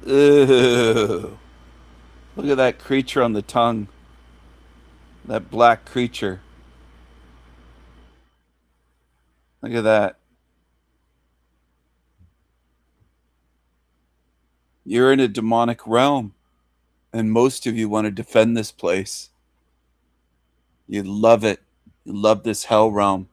Ew. Look at that creature on the tongue. That black creature. Look at that. You're in a demonic realm, and most of you want to defend this place. You love it. You love this hell realm.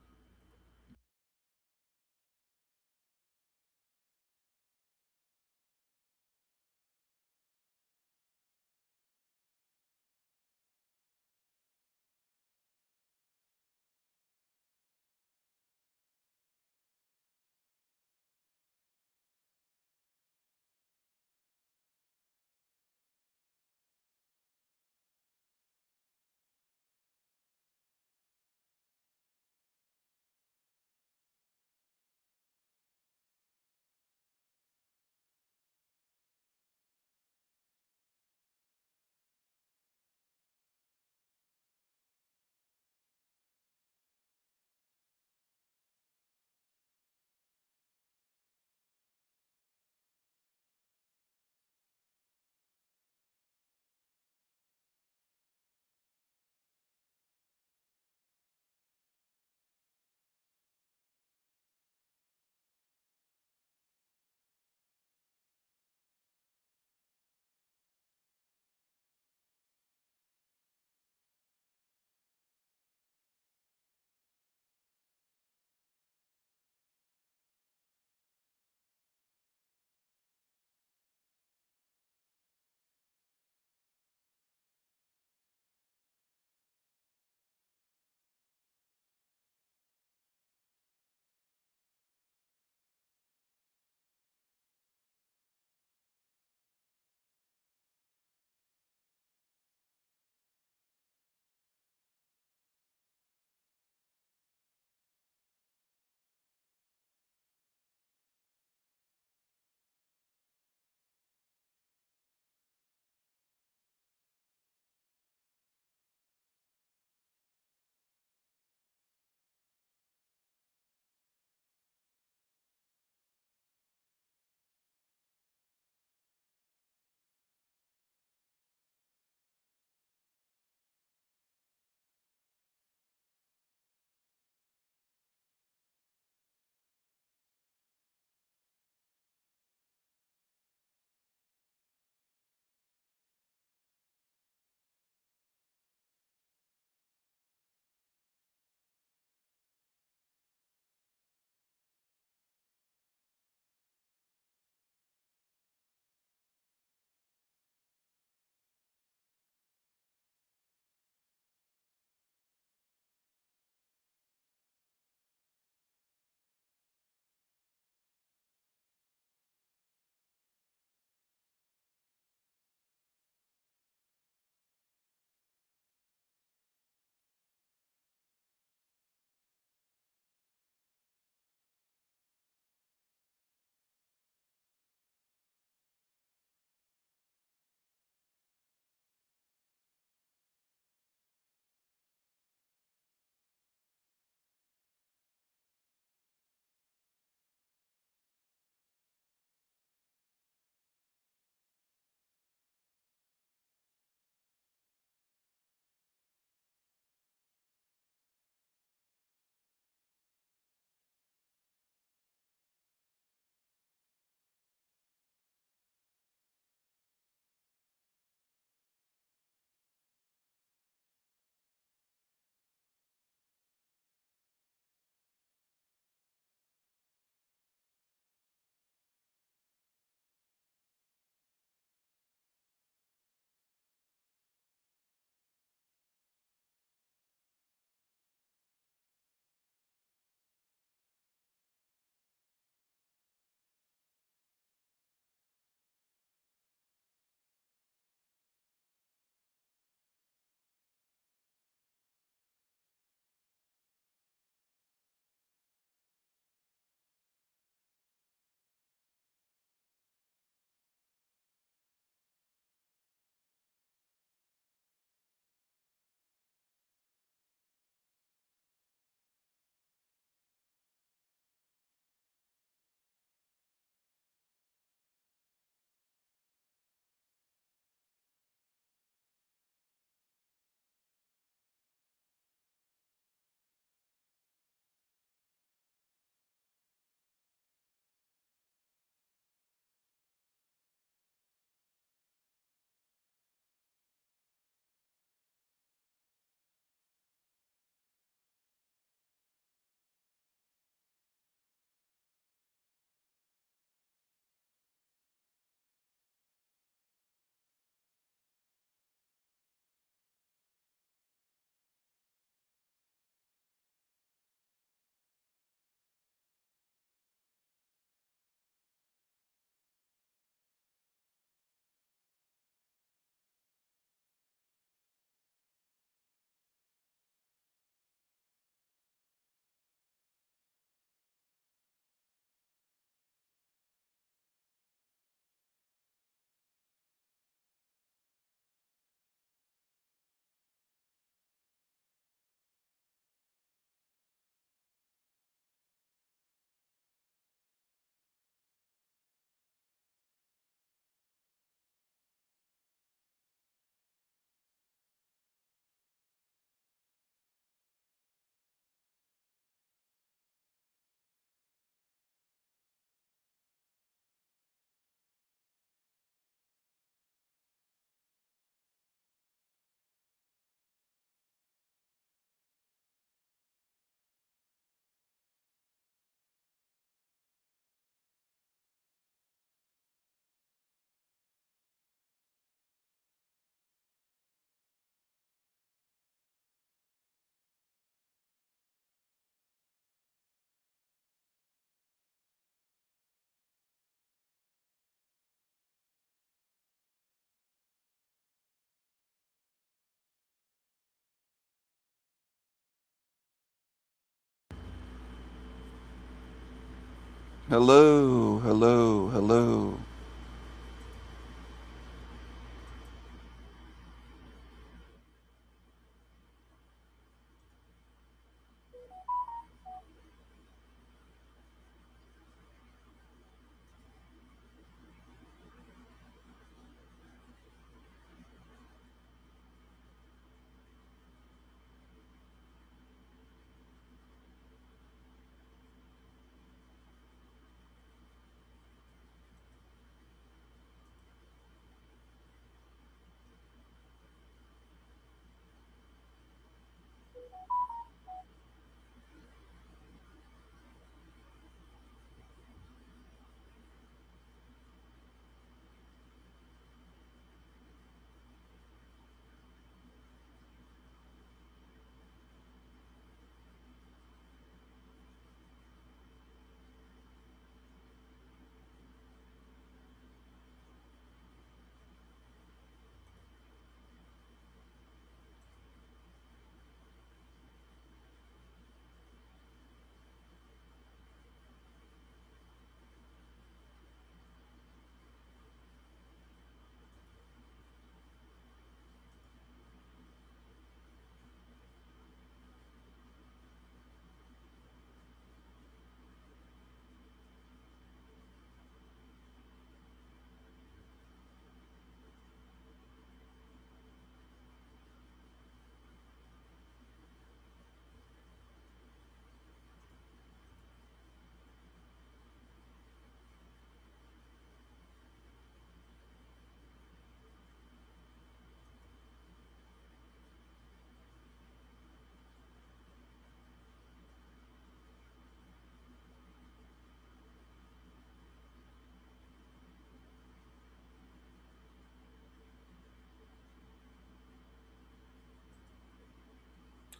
Hello, hello, hello.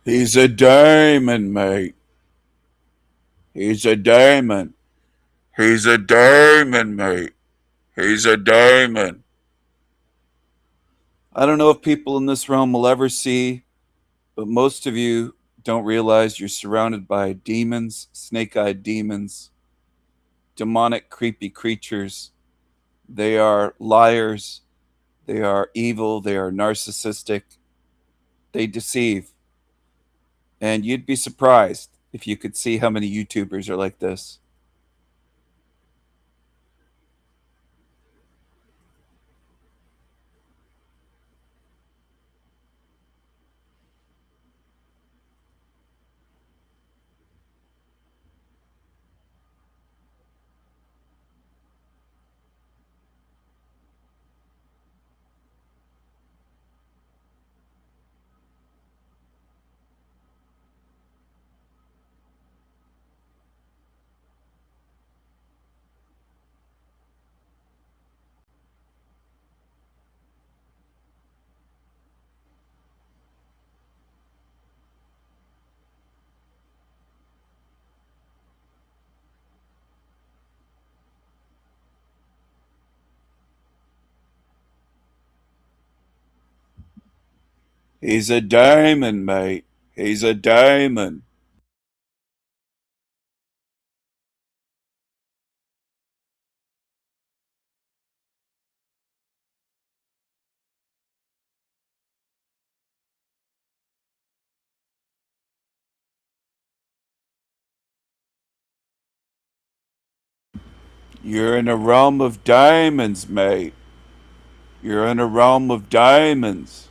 He's a diamond, mate. He's a diamond. He's a diamond, mate. He's a diamond. I don't know if people in this realm will ever see, but most of you don't realize you're surrounded by demons, snake-eyed demons, demonic, creepy creatures. They are liars. They are evil. They are narcissistic. They deceive. And you'd be surprised if you could see how many YouTubers are like this. He's a diamond, mate. He's a diamond. You're in a realm of diamonds, mate. You're in a realm of diamonds.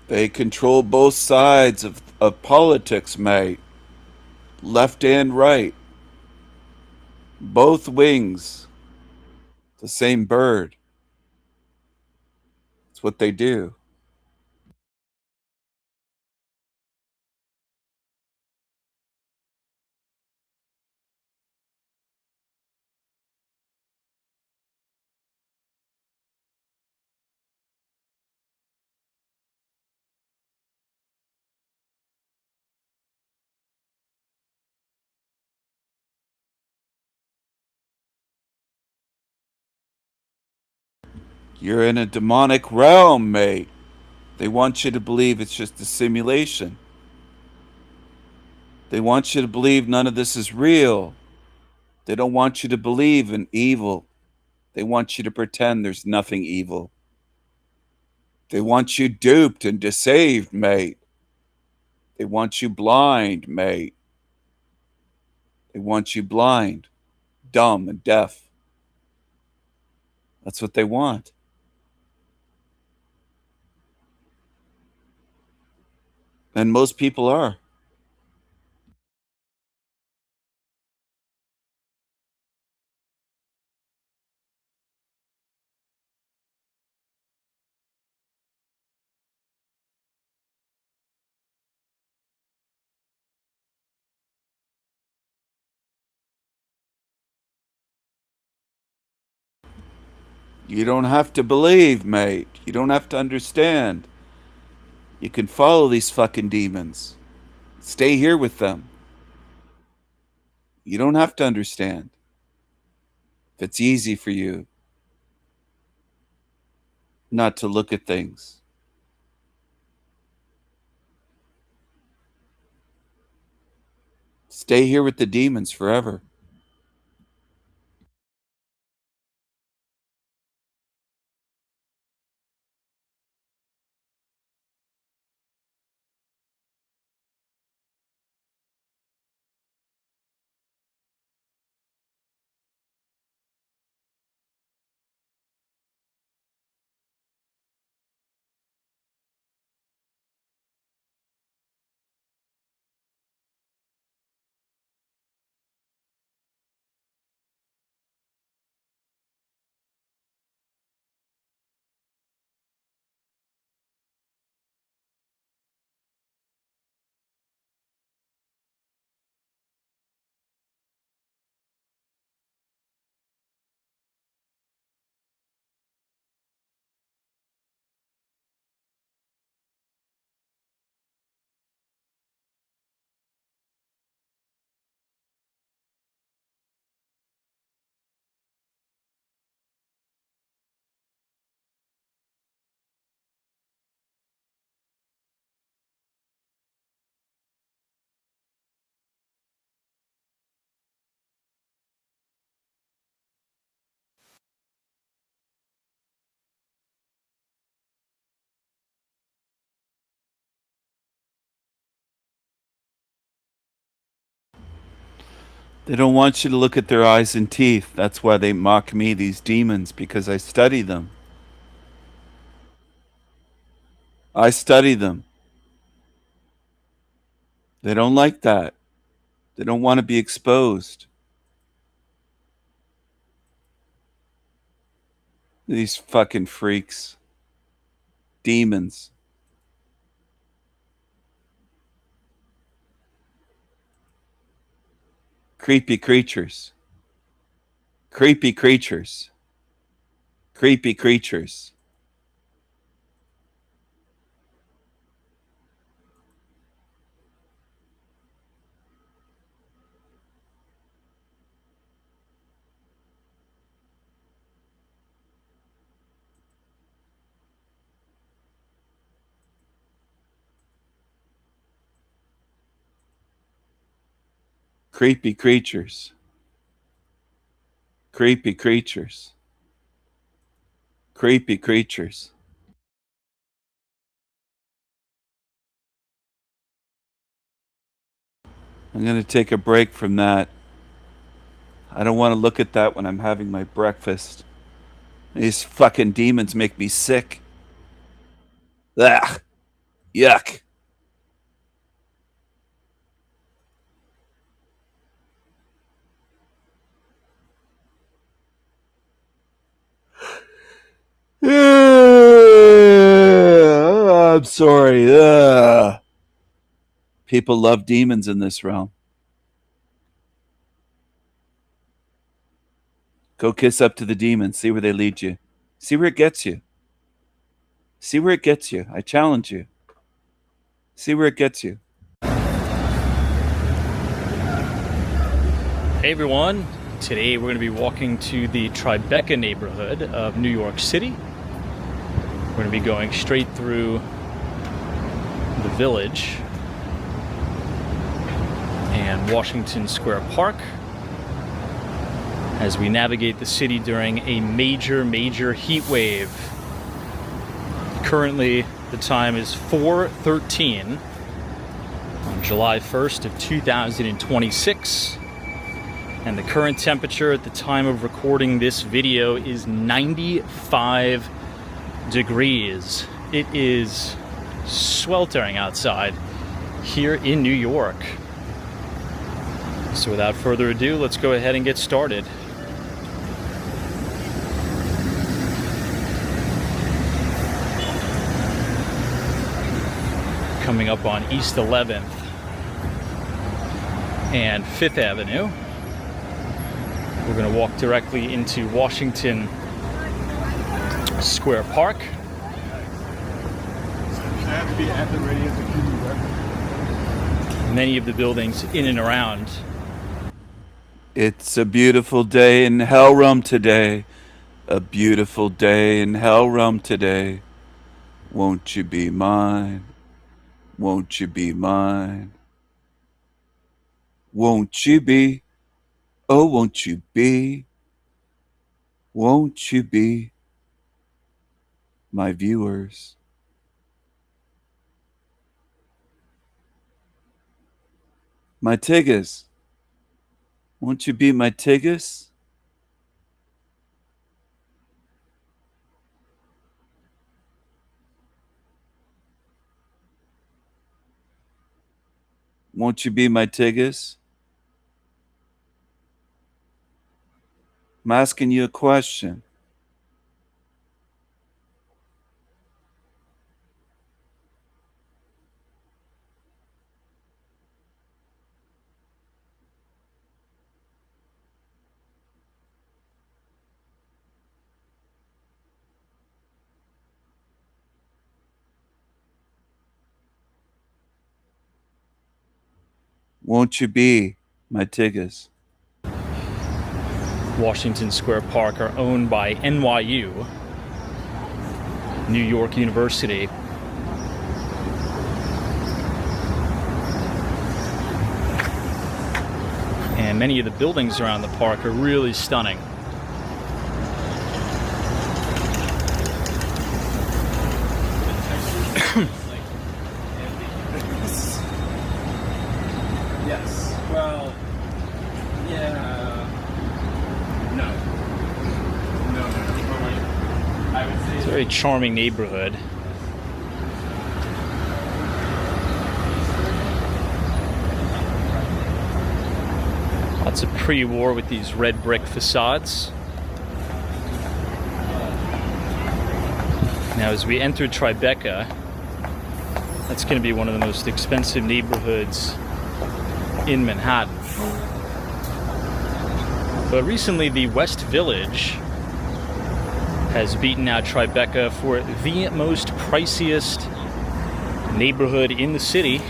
They control both sides of politics, mate. Left and right. Both wings. The same bird. It's what they do. You're in a demonic realm, mate. They want you to believe it's just a simulation. They want you to believe none of this is real. They don't want you to believe in evil. They want you to pretend there's nothing evil. They want you duped and deceived, mate. They want you blind, mate. They want you blind, dumb, and deaf. That's what they want. And most people are. You don't have to believe, mate. You don't have to understand. You can follow these fucking demons. Stay here with them. You don't have to understand. If it's easy for you not to look at things. Stay here with the demons forever. They don't want you to look at their eyes and teeth. That's why they mock me, these demons, because I study them. I study them. They don't like that. They don't want to be exposed. These fucking freaks. Demons. Creepy creatures. Creepy creatures. Creepy creatures. Creepy creatures. Creepy creatures. Creepy creatures. I'm going to take a break from that. I don't want to look at that when I'm having my breakfast. These fucking demons make me sick. Ugh. Yuck. I'm sorry. People love demons in this realm. Go kiss up to the demons. See where they lead you. See where it gets you. See where it gets you. I challenge you. See where it gets you. Hey everyone. Today we're going to be walking to the Tribeca neighborhood of New York City. We're going to be going straight through the Village and Washington Square Park as we navigate the city during a major heat wave. Currently, the time is 4:13 on July 1st of 2026, and the current temperature at the time of recording this video is 95 degrees. It is sweltering outside here in New York. So without further ado, let's go ahead and get started. Coming up on East 11th and 5th Avenue. We're going to walk directly into Washington Square Park. Many of the buildings in and around. It's a beautiful day in Hellrum today. A beautiful day in Hellrum today. Won't you be mine? Won't you be mine? Won't you be? Oh, won't you be? Won't you be my viewers? My tiggas. Won't you be my tiggas? Won't you be my tiggas? I'm asking you a question. Won't you be my tiggas? Washington Square Park are owned by NYU, New York University. And many of the buildings around the park are really stunning. Yes. Well, yeah. No. I would say It's a very charming neighborhood. Lots of pre-war with these red brick facades. Now, as we enter Tribeca, that's going to be one of the most expensive neighborhoods in Manhattan. But recently, the West Village has beaten out Tribeca for the most priciest neighborhood in the city.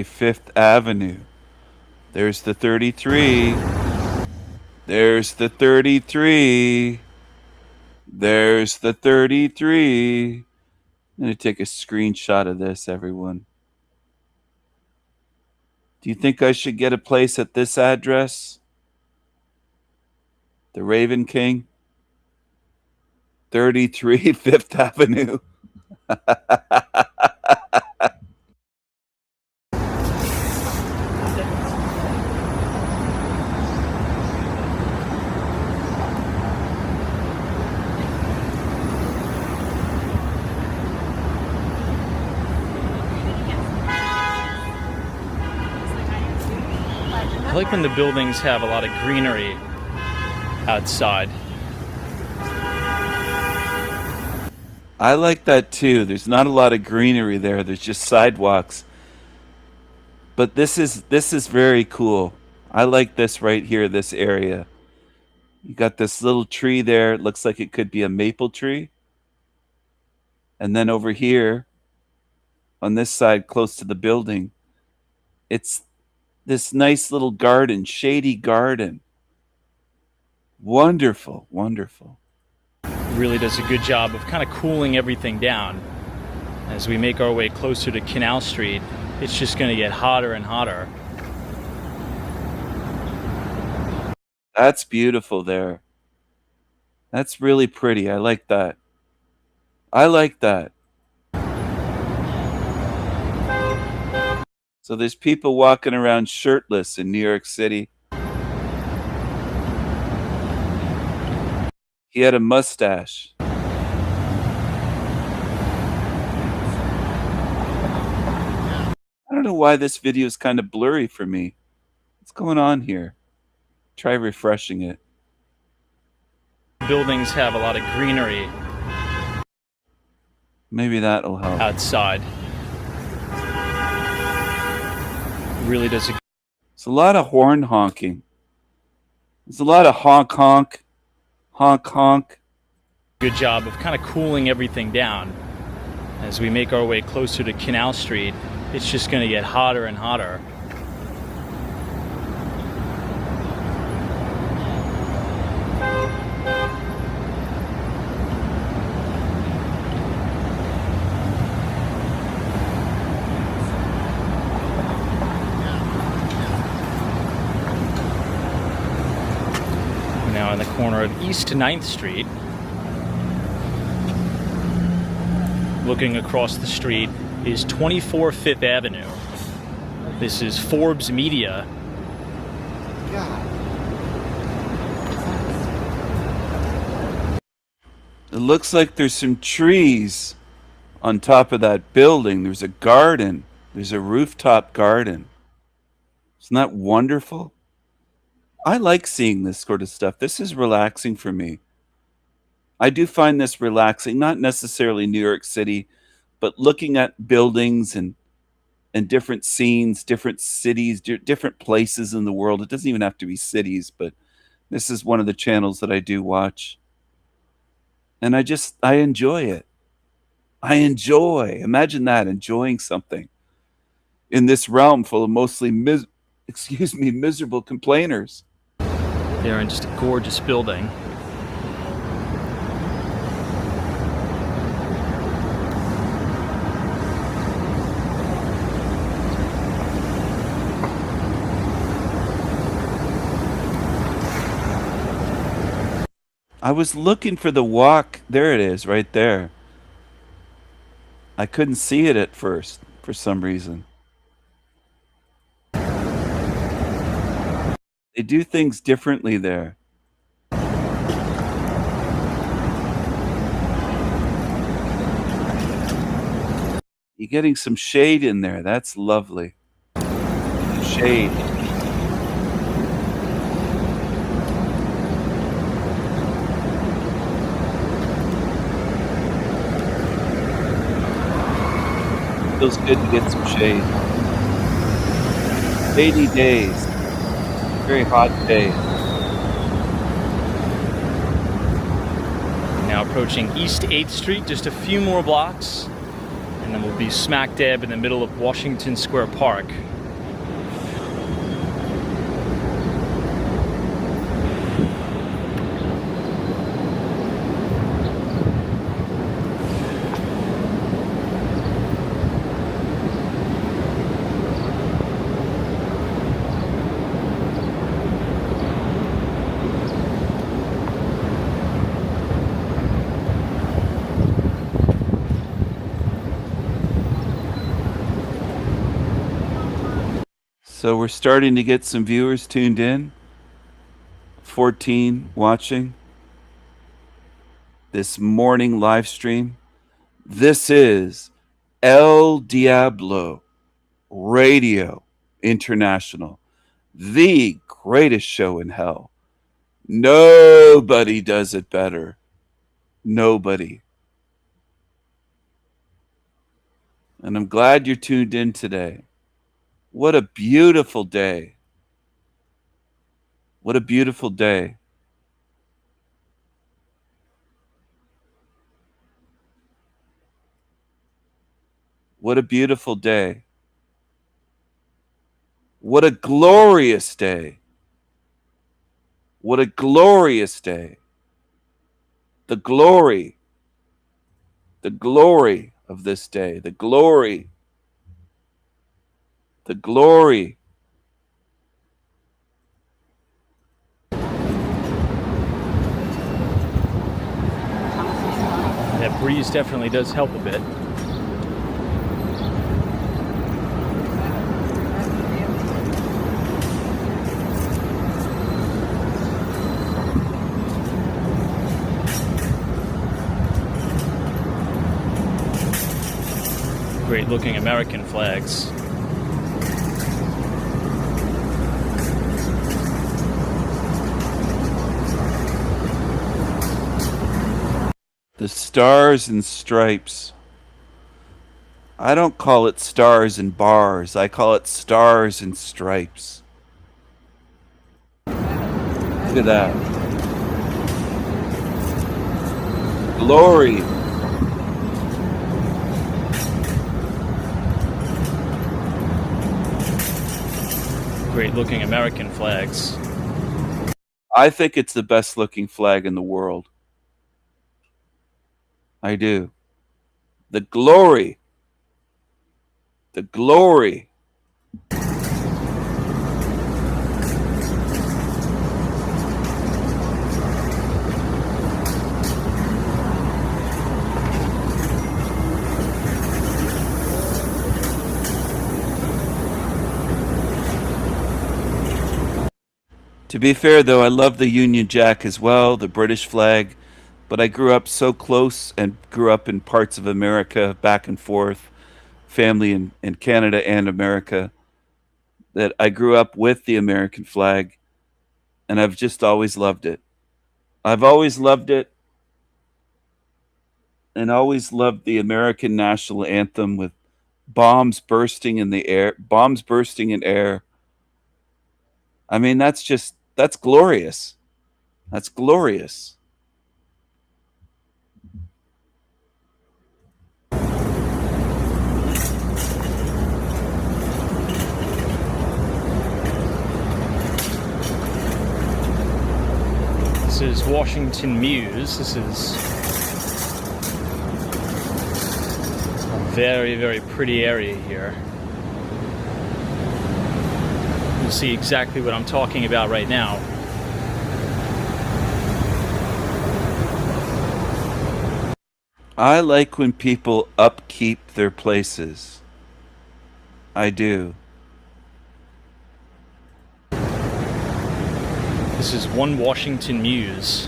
Fifth Avenue. There's the 33. There's the 33. There's the 33. I'm going to take a screenshot of this, everyone. Do you think I should get a place at this address? The Raven King? 33 Fifth Avenue. I like when the buildings have a lot of greenery outside. I like that too. There's not a lot of greenery there. There's just sidewalks. But this is very cool. I like this right here, this area. You got this little tree there. It looks like it could be a maple tree. And then over here, on this side, close to the building, it's this nice little garden, shady garden. Wonderful, wonderful. Really does a good job of kind of cooling everything down. As we make our way closer to Canal Street, it's just going to get hotter and hotter. That's beautiful there. That's really pretty. I like that. I like that. So there's people walking around shirtless in New York City. He had a mustache. I don't know why this video is kind of blurry for me. What's going on here? Try refreshing it. Buildings have a lot of greenery. Maybe that'll help. Outside. Really does a... It's a lot of horn honking. There's a lot of honk honk. Honk honk. Good job of kind of cooling everything down. As we make our way closer to Canal Street, it's just going to get hotter and hotter. We're now in the corner of East 9th Street. Looking across the street is 24 Fifth Avenue. This is Forbes Media. It looks like there's some trees on top of that building. There's a garden. There's a rooftop garden. Isn't that wonderful? I like seeing this sort of stuff. This is relaxing for me. I do find this relaxing, not necessarily New York City, but looking at buildings and different scenes, different cities, different places in the world. It doesn't even have to be cities, but this is one of the channels that I do watch. And I enjoy it. Imagine that, enjoying something in this realm full of mostly miserable complainers. They're in just a gorgeous building. I was looking for the walk. There it is, right there. I couldn't see it at first for some reason. They do things differently there. You're getting some shade in there. That's lovely. Shade. Feels good to get some shade. 80 days. Very hot day. Now approaching East 8th Street, just a few more blocks, and then we'll be smack dab in the middle of Washington Square Park. So we're starting to get some viewers tuned in. 14 watching this morning live stream. This is El Diablo Radio International, the greatest show in hell. Nobody does it better. Nobody. And I'm glad you're tuned in today. What a beautiful day. What a beautiful day. What a beautiful day. What a glorious day. What a glorious day. The glory of this day, the glory. That breeze definitely does help a bit. Great looking American flags. The Stars and Stripes. I don't call it stars and bars. I call it stars and stripes. Look at that. Glory. Great looking American flags. I think it's the best looking flag in the world. I do. The glory. The glory. To be fair, though, I love the Union Jack as well, the British flag. But I grew up so close and grew up in parts of America, back and forth, family in Canada and America, that I grew up with the American flag, and I've just always loved it. I've always loved it, and always loved the American national anthem with bombs bursting in air. I mean, that's glorious. That's glorious. This is Washington Mews. This is a very, very pretty area here. You'll see exactly what I'm talking about right now. I like when people upkeep their places. I do. This is One Washington Mews.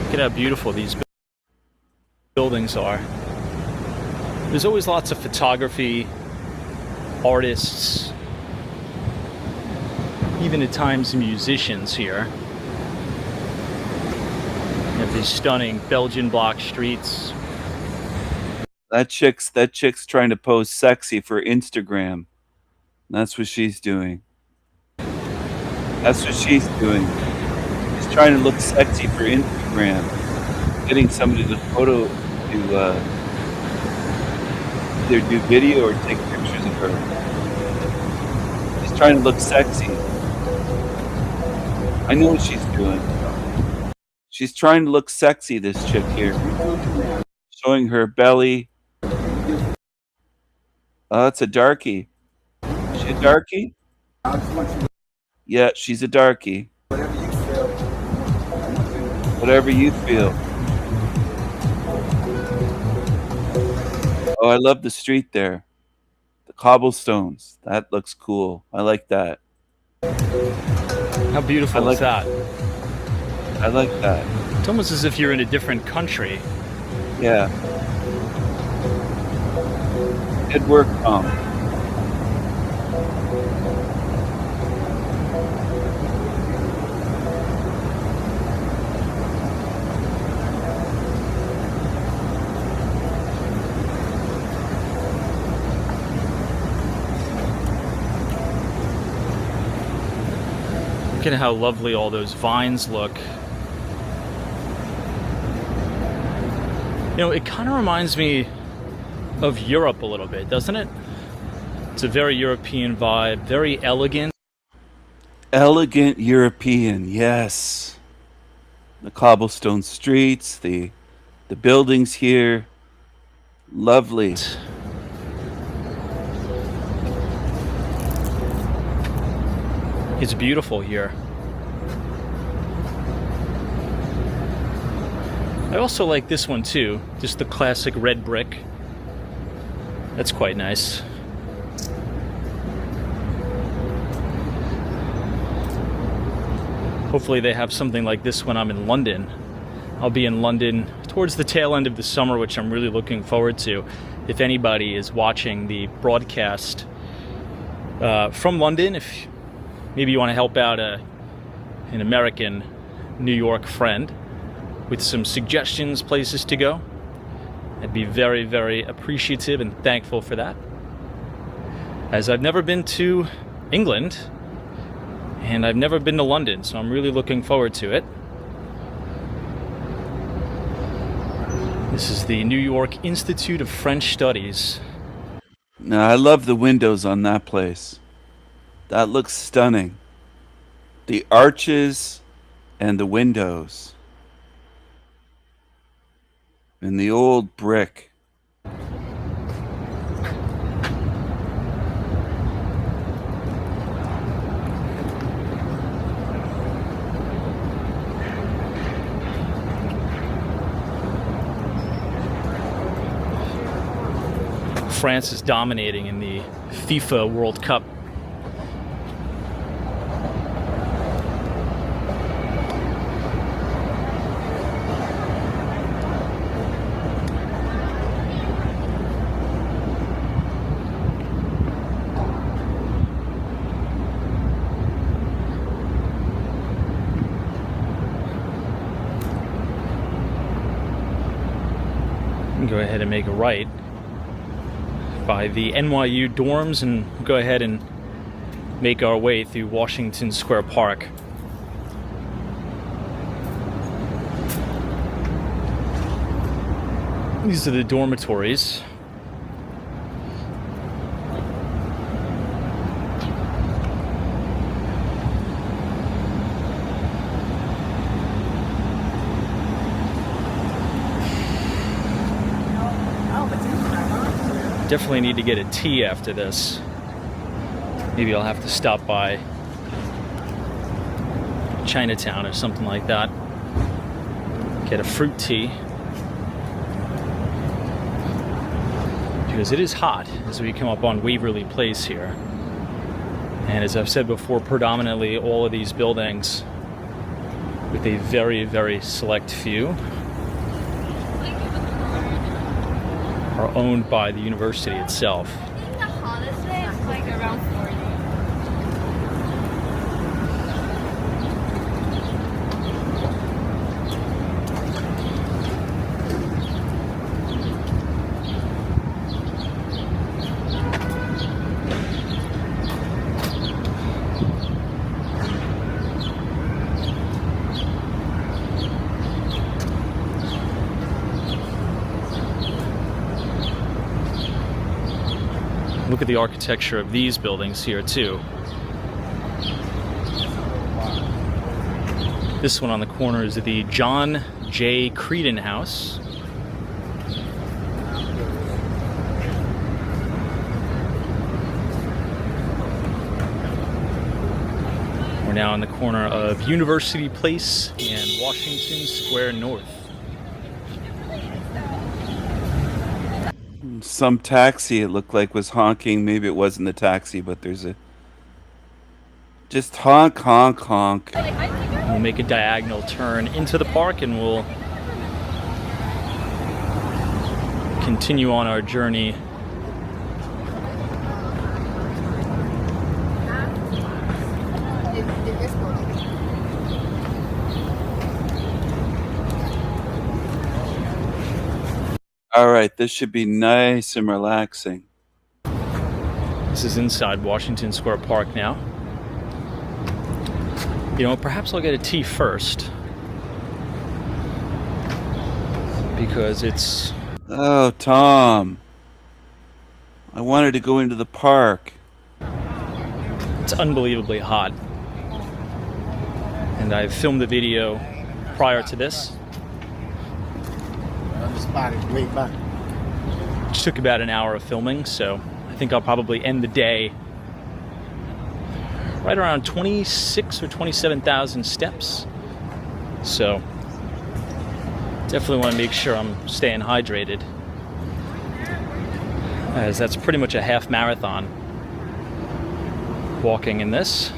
Look at how beautiful these buildings are. There's always lots of photography, artists, even at times musicians here. You have these stunning Belgian block streets. That chick's trying to pose sexy for Instagram. That's what she's doing. That's what she's doing. She's trying to look sexy for Instagram. Getting somebody to photo to either do video or take pictures of her. She's trying to look sexy. I know what she's doing. She's trying to look sexy, this chick here. Showing her belly. Oh, it's a darkie. Is she a darkie? Yeah, she's a darkie. Whatever you feel. Oh, I love the street there. The cobblestones. That looks cool. I like that. How beautiful is that? I like that. It's almost as if you're in a different country. Yeah. Good work, Tom. Look at how lovely all those vines look. You know, it kind of reminds me of Europe a little bit, doesn't it? It's a very European vibe, very elegant. Elegant European, yes. The cobblestone streets, the buildings here, lovely. It's beautiful here. I also like this one too, just the classic red brick. That's quite nice. Hopefully they have something like this when I'm in London. I'll be in London towards the tail end of the summer, which I'm really looking forward to. If anybody is watching the broadcast from London, if maybe you want to help out an American New York friend with some suggestions, places to go, I'd be very, very appreciative and thankful for that. As I've never been to England, and I've never been to London, so I'm really looking forward to it. This is the New York Institute of French Studies. Now, I love the windows on that place. That looks stunning. The arches and the windows. And the old brick. France is dominating in the FIFA World Cup. Go ahead and make a right by the NYU dorms and go ahead and make our way through Washington Square Park. These are the dormitories. Definitely need to get a tea after this. Maybe I'll have to stop by Chinatown or something like that. Get a fruit tea. Because it is hot as we come up on Waverly Place here. And as I've said before, predominantly all of these buildings, with a very, very select few, are owned by the university itself. I think the hottest day is like around 40. Look at the architecture of these buildings here too. This one on the corner is the John J. Creedon House. We're now on the corner of University Place and Washington Square North. Some taxi, it looked like, was honking. Maybe it wasn't the taxi, but there's a... just honk, honk, honk. We'll make a diagonal turn into the park and we'll continue on our journey. All right, this should be nice and relaxing. This is inside Washington Square Park now. You know, perhaps I'll get a tea first. Because it's... Oh, Tom. I wanted to go into the park. It's unbelievably hot. And I filmed the video prior to this. It took about an hour of filming, so I think I'll probably end the day right around 26 or 27,000 steps. So definitely want to make sure I'm staying hydrated, as that's pretty much a half marathon walking in this.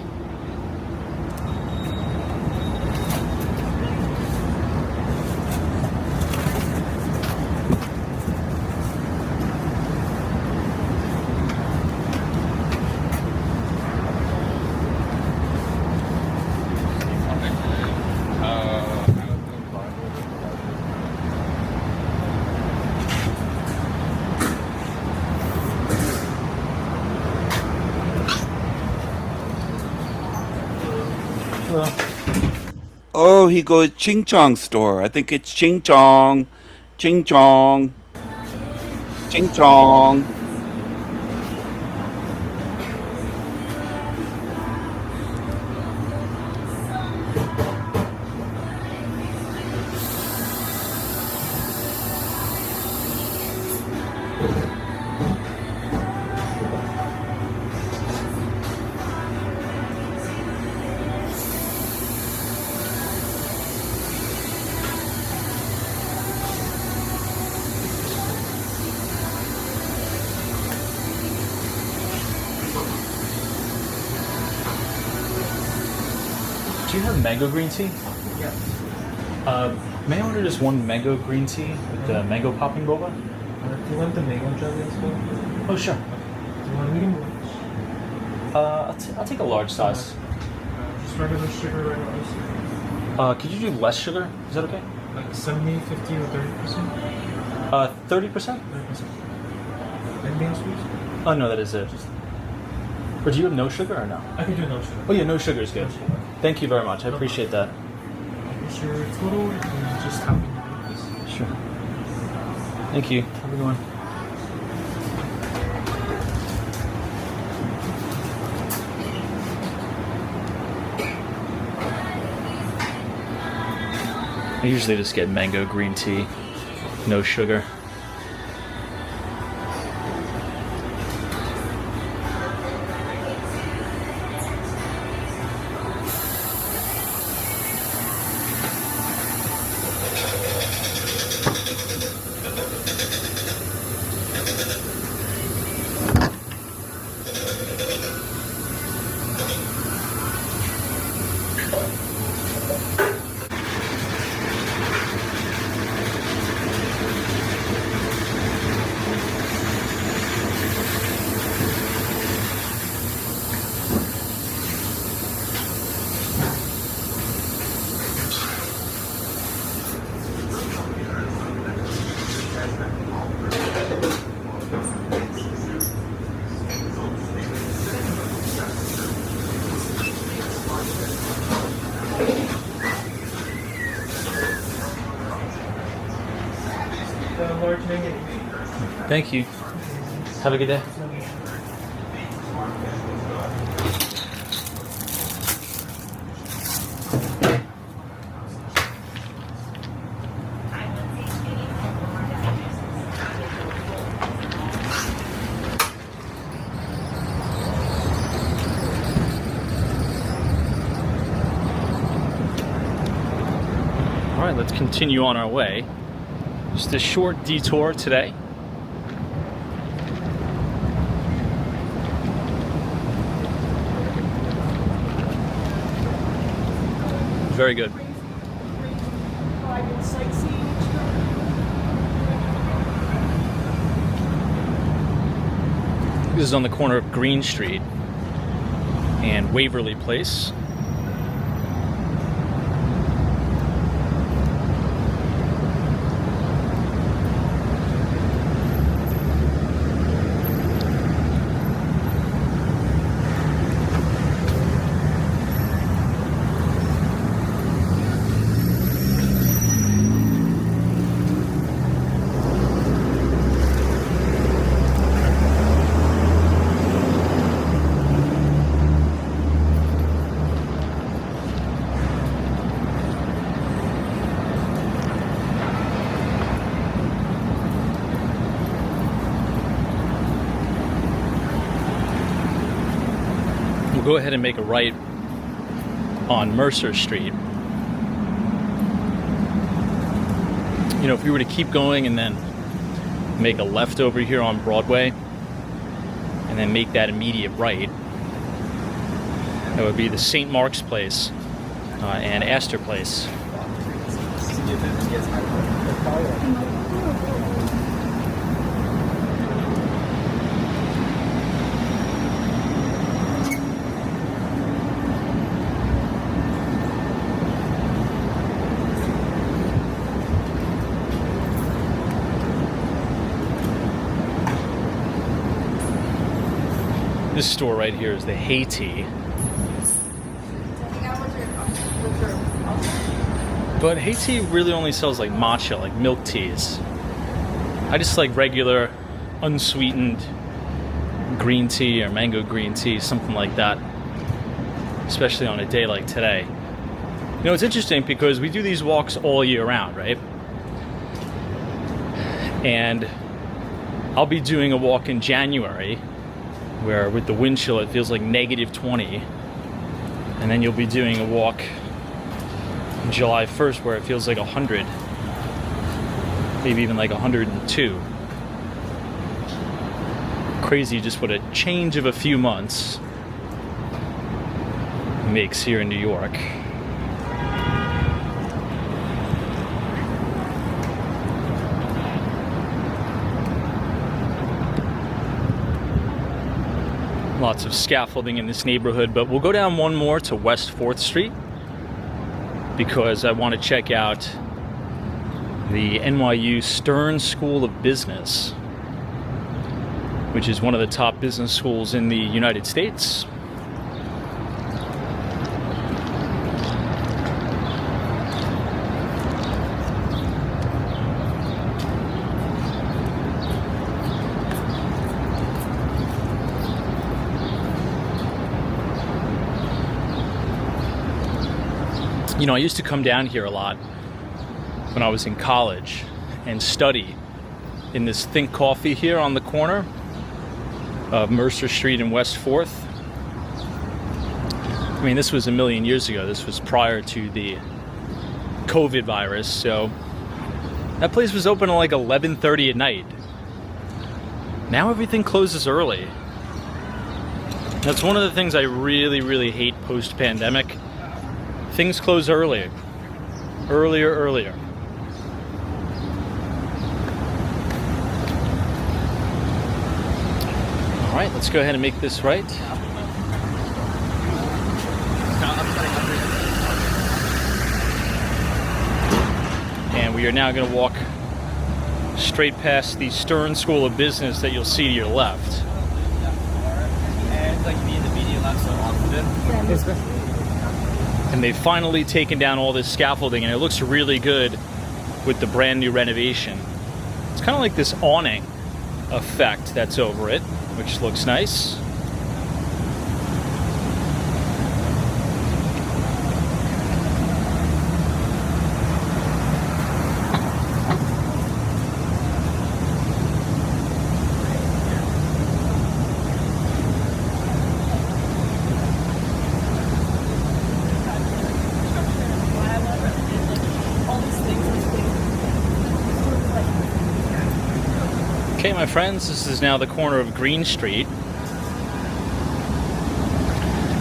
Oh, he goes Ching Chong store. I think it's Ching Chong. Ching Chong. Ching Chong. Do you have mango green tea? Yeah. May I order just one mango green tea with the mango popping boba? Do you want the mango jelly as well? Oh, sure. Do you want medium or large? I'll take a large size. Just regular sugar, regular ice. Could you do less sugar? Is that okay? Like 70, 50, or 30%? 30%? 30%. Anything else, please? Oh, no, that is it. Or do you have no sugar or no? I can do no sugar. Oh, yeah, no sugar is good. Thank you very much. I appreciate that. What's your total? And just how many please? Sure. Thank you. Have a good one. I usually just get mango green tea, no sugar. Thank you. Have a good day. All right, let's continue on our way. Just a short detour today. Very good. This is on the corner of Green Street and Waverly Place. go ahead and make a right on Mercer Street. You know, if we were to keep going and then make a left over here on Broadway and then make that immediate right, that would be the St. Mark's Place and Astor Place. This store right here is the Haiti. But Haiti really only sells like matcha, like milk teas. I just like regular, unsweetened green tea or mango green tea, something like that. Especially on a day like today. You know, it's interesting because we do these walks all year round, right? And I'll be doing a walk in January where with the wind chill it feels like -20. And then you'll be doing a walk on July 1st where it feels like 100. Maybe even like 102. Crazy just what a change of a few months makes here in New York. Lots of scaffolding in this neighborhood, but we'll go down one more to West 4th Street because I want to check out the NYU Stern School of Business, which is one of the top business schools in the United States. You know, I used to come down here a lot when I was in college and study in this Think Coffee here on the corner of Mercer Street and West 4th. I mean, this was a million years ago. This was prior to the COVID virus, so that place was open at like 11:30 at night. Now everything closes early. That's one of the things I really, really hate post-pandemic. Things close earlier. Earlier. All right, let's go ahead and make this right. And we are now going to walk straight past the Stern School of Business that you'll see to your left. And they've finally taken down all this scaffolding, and it looks really good with the brand new renovation. It's kind of like this awning effect that's over it, which looks nice. Okay, my friends, this is now the corner of Green Street.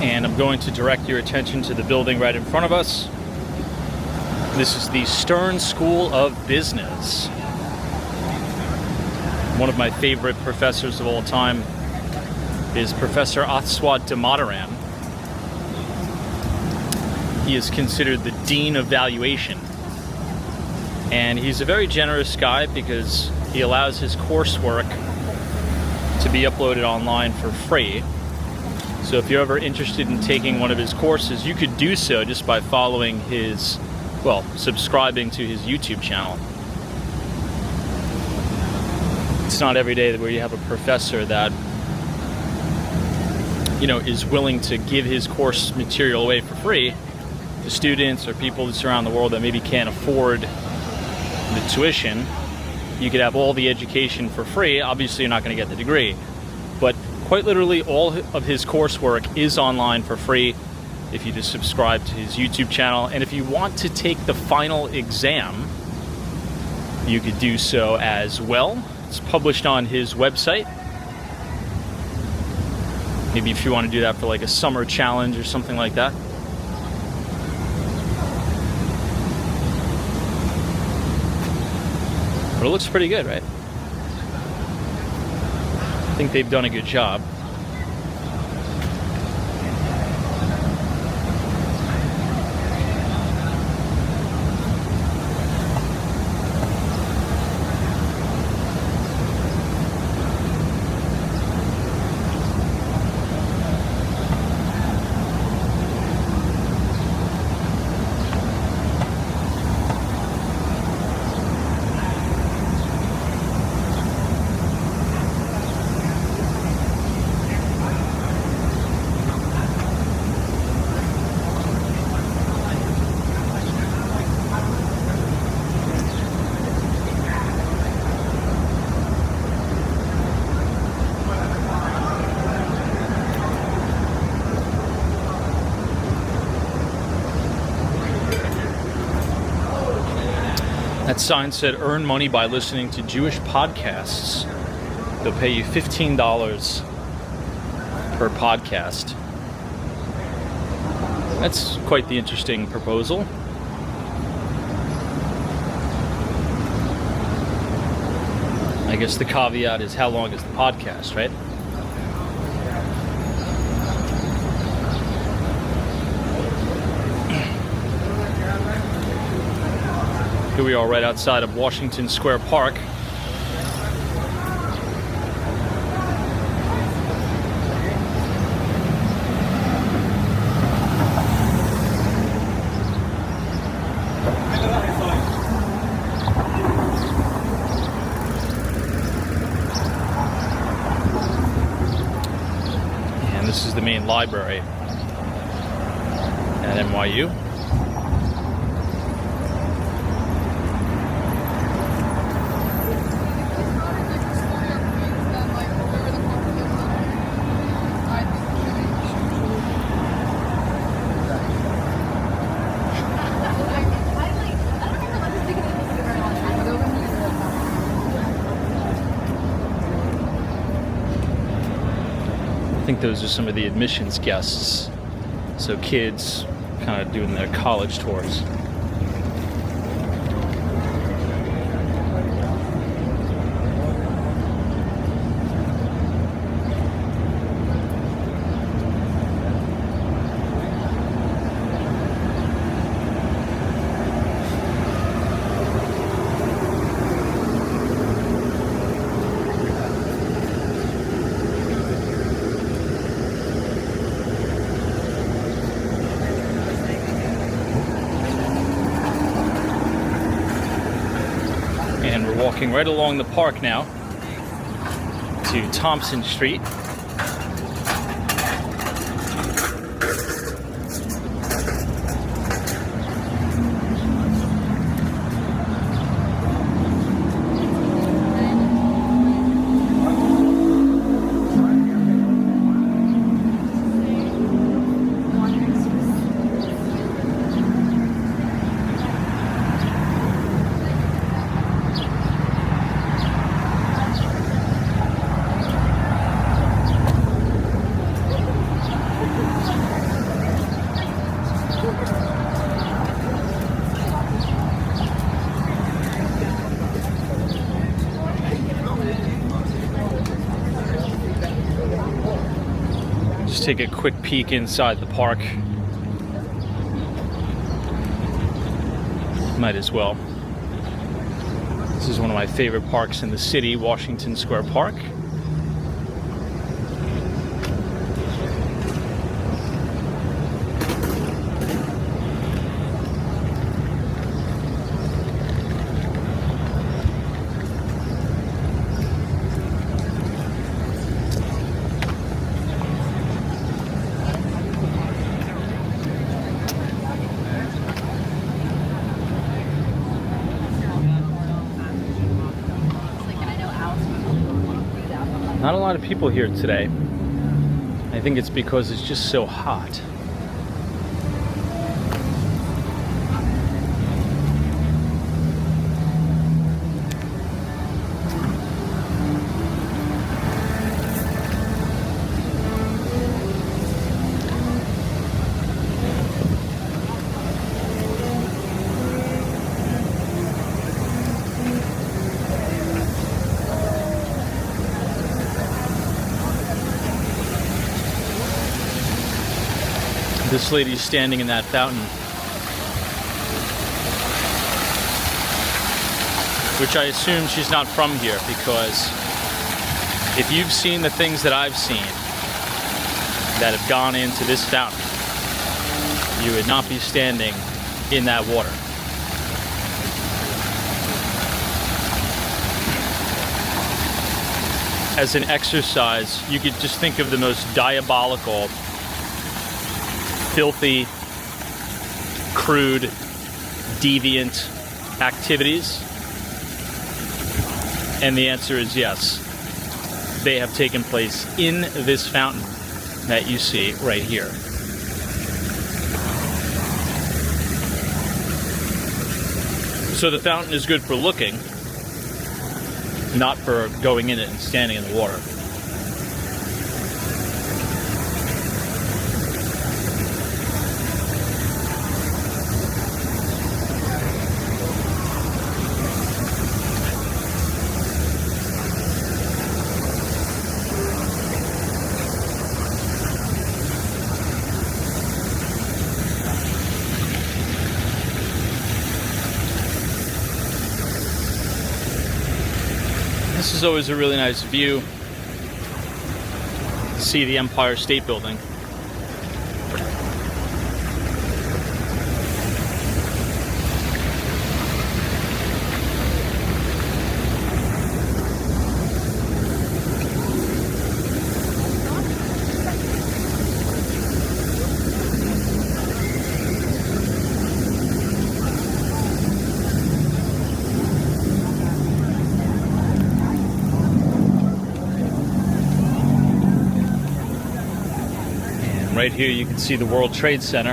And I'm going to direct your attention to the building right in front of us. This is the Stern School of Business. One of my favorite professors of all time is Professor Aswad Damodaram. He is considered the Dean of Valuation. And he's a very generous guy because he allows his coursework to be uploaded online for free. So if you're ever interested in taking one of his courses, you could do so just by following his, well, subscribing to his YouTube channel. It's not every day where you have a professor that, you know, is willing to give his course material away for free to students or people that's around the world that maybe can't afford the tuition. You could have all the education for free. Obviously, you're not going to get the degree. But Quite literally, all of his coursework is online for free if you just subscribe to his YouTube channel. And if you want to take the final exam, you could do so as well. It's published on his website. Maybe if you want to do that for like a summer challenge or something like that. But it looks pretty good, right? I think they've done a good job. That sign said, earn money by listening to Jewish podcasts. They'll pay you $15 per podcast. That's quite the interesting proposal. I guess the caveat is how long is the podcast, right? Here we are right outside of Washington Square Park. And this is the main library at NYU. I think those are some of the admissions guests. So kids kind of doing their college tours. And we're walking right along the park now to Thompson Street. Just take a quick peek inside the park. Might as well. This is one of my favorite parks in the city, Washington Square Park. Not a lot of people here today. I think it's because it's just so hot. This lady's standing in that fountain, which I assume she's not from here, because if you've seen the things that I've seen that have gone into this fountain, you would not be standing in that water. As an exercise, you could just think of the most diabolical, filthy, crude, deviant activities? And the answer is yes. They have taken place in this fountain that you see right here. So the fountain is good for looking, not for going in it and standing in the water. This is always a really nice view. See the Empire State Building. Right here you can see the World Trade Center.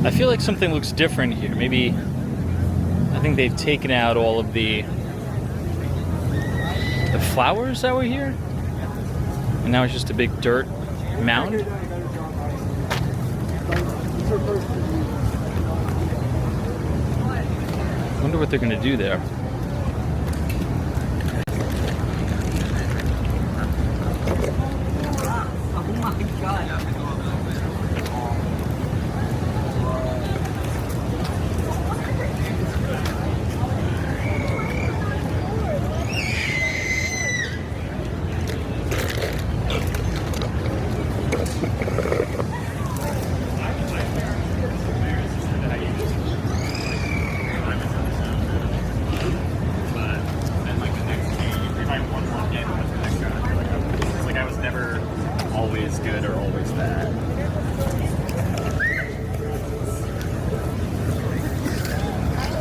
I feel like something looks different here. Maybe, I think they've taken out all of the flowers that were here. And now it's just a big dirt mound. I wonder what they're going to do there.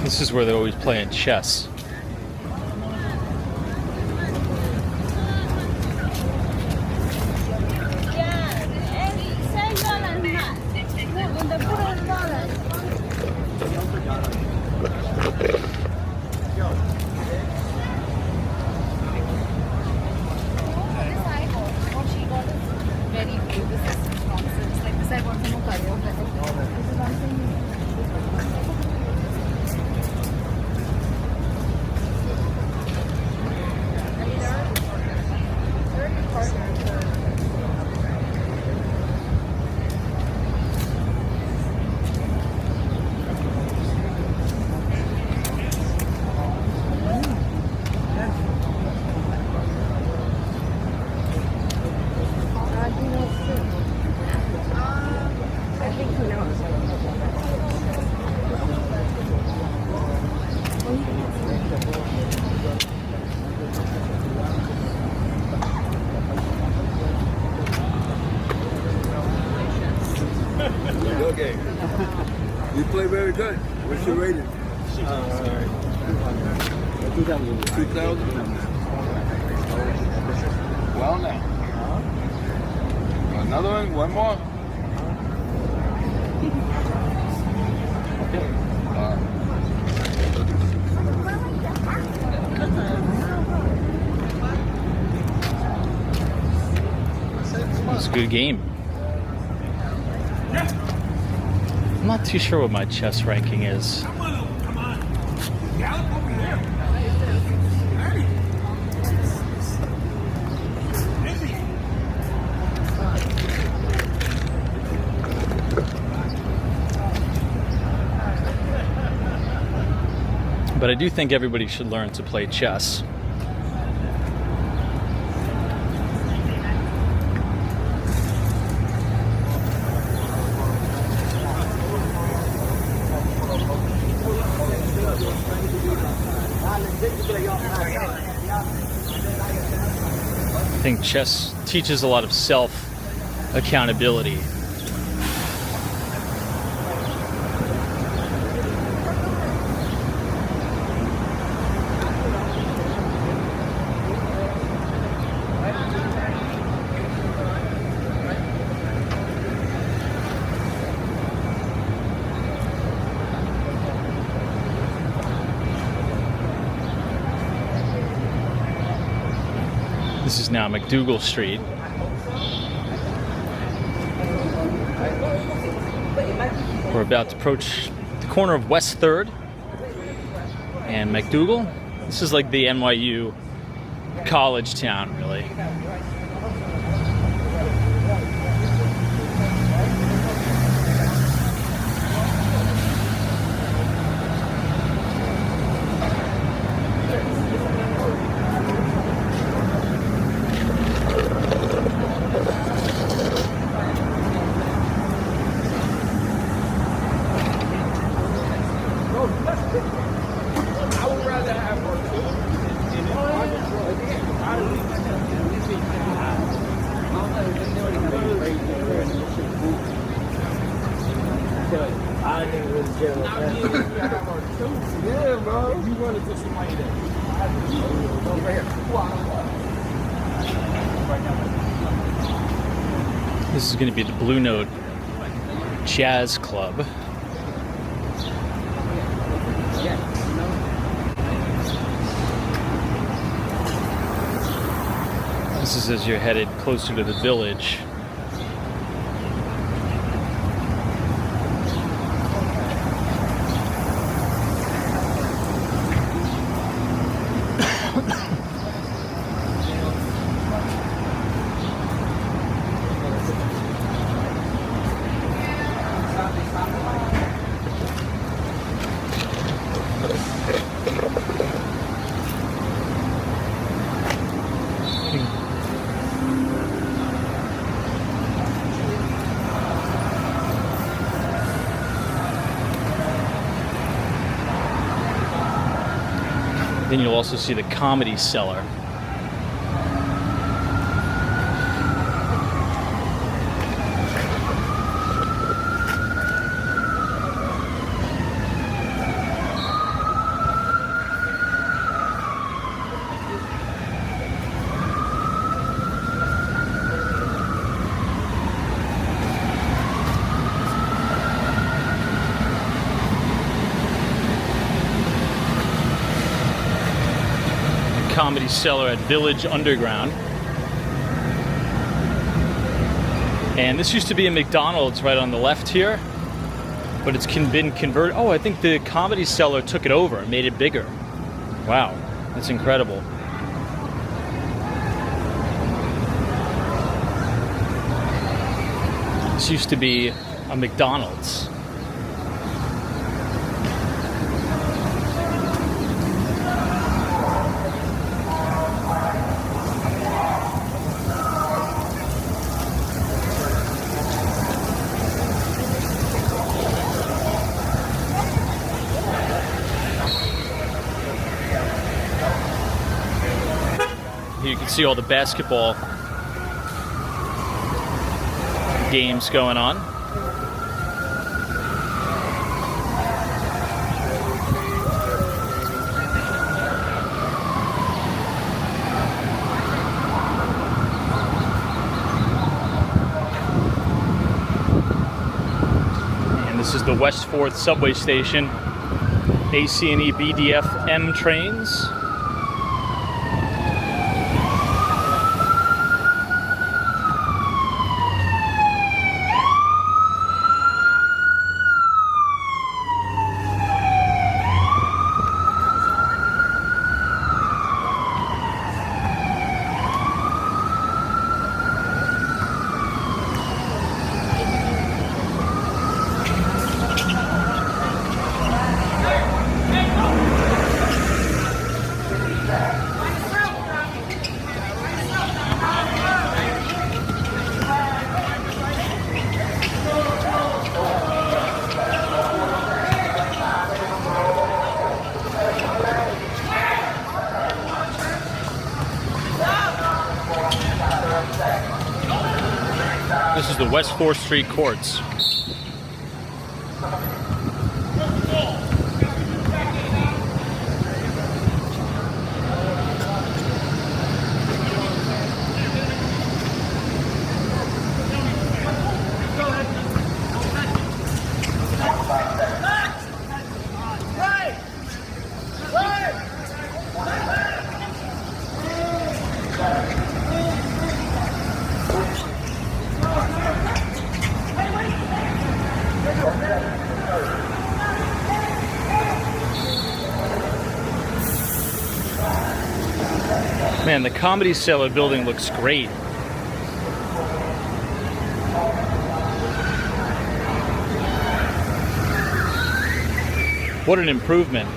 This is where they're always playing chess. Okay. You play very good. What's your rating? Well, now. Another one more. It's a good game. I'm not too sure what my chess ranking is. But I do think everybody should learn to play chess. I think chess teaches a lot of self-accountability. This is now McDougal Street. We're about to approach the corner of West 3rd and McDougal. This is like the NYU college town, really. This is going to be the Blue Note Jazz Club. This is as you're headed closer to the village. Then you'll also see the Comedy Cellar. Comedy Cellar at Village Underground. And this used to be a McDonald's right on the left here, but it's been converted. Oh, I think the Comedy Cellar took it over and made it bigger. Wow, that's incredible. This used to be a McDonald's. You can see all the basketball games going on. West 4th subway station. AC&E BDF M trains. This is the West 4th Street courts. Man, the Comedy Cellar building looks great. What an improvement.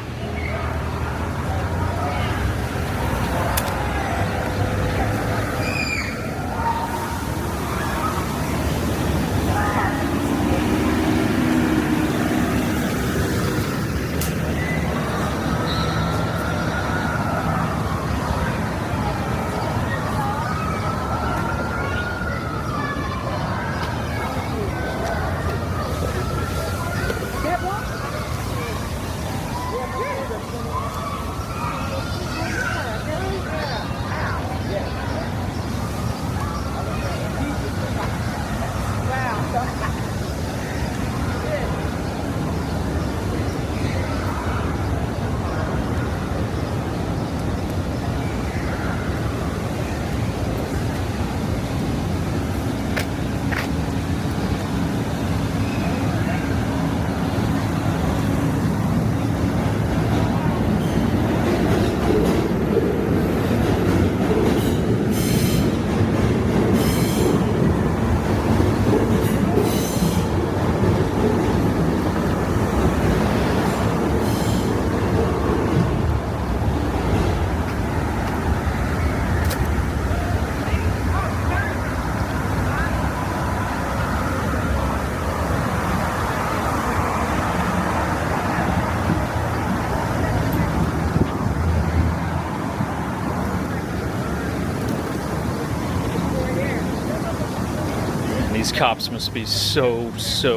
These cops must be so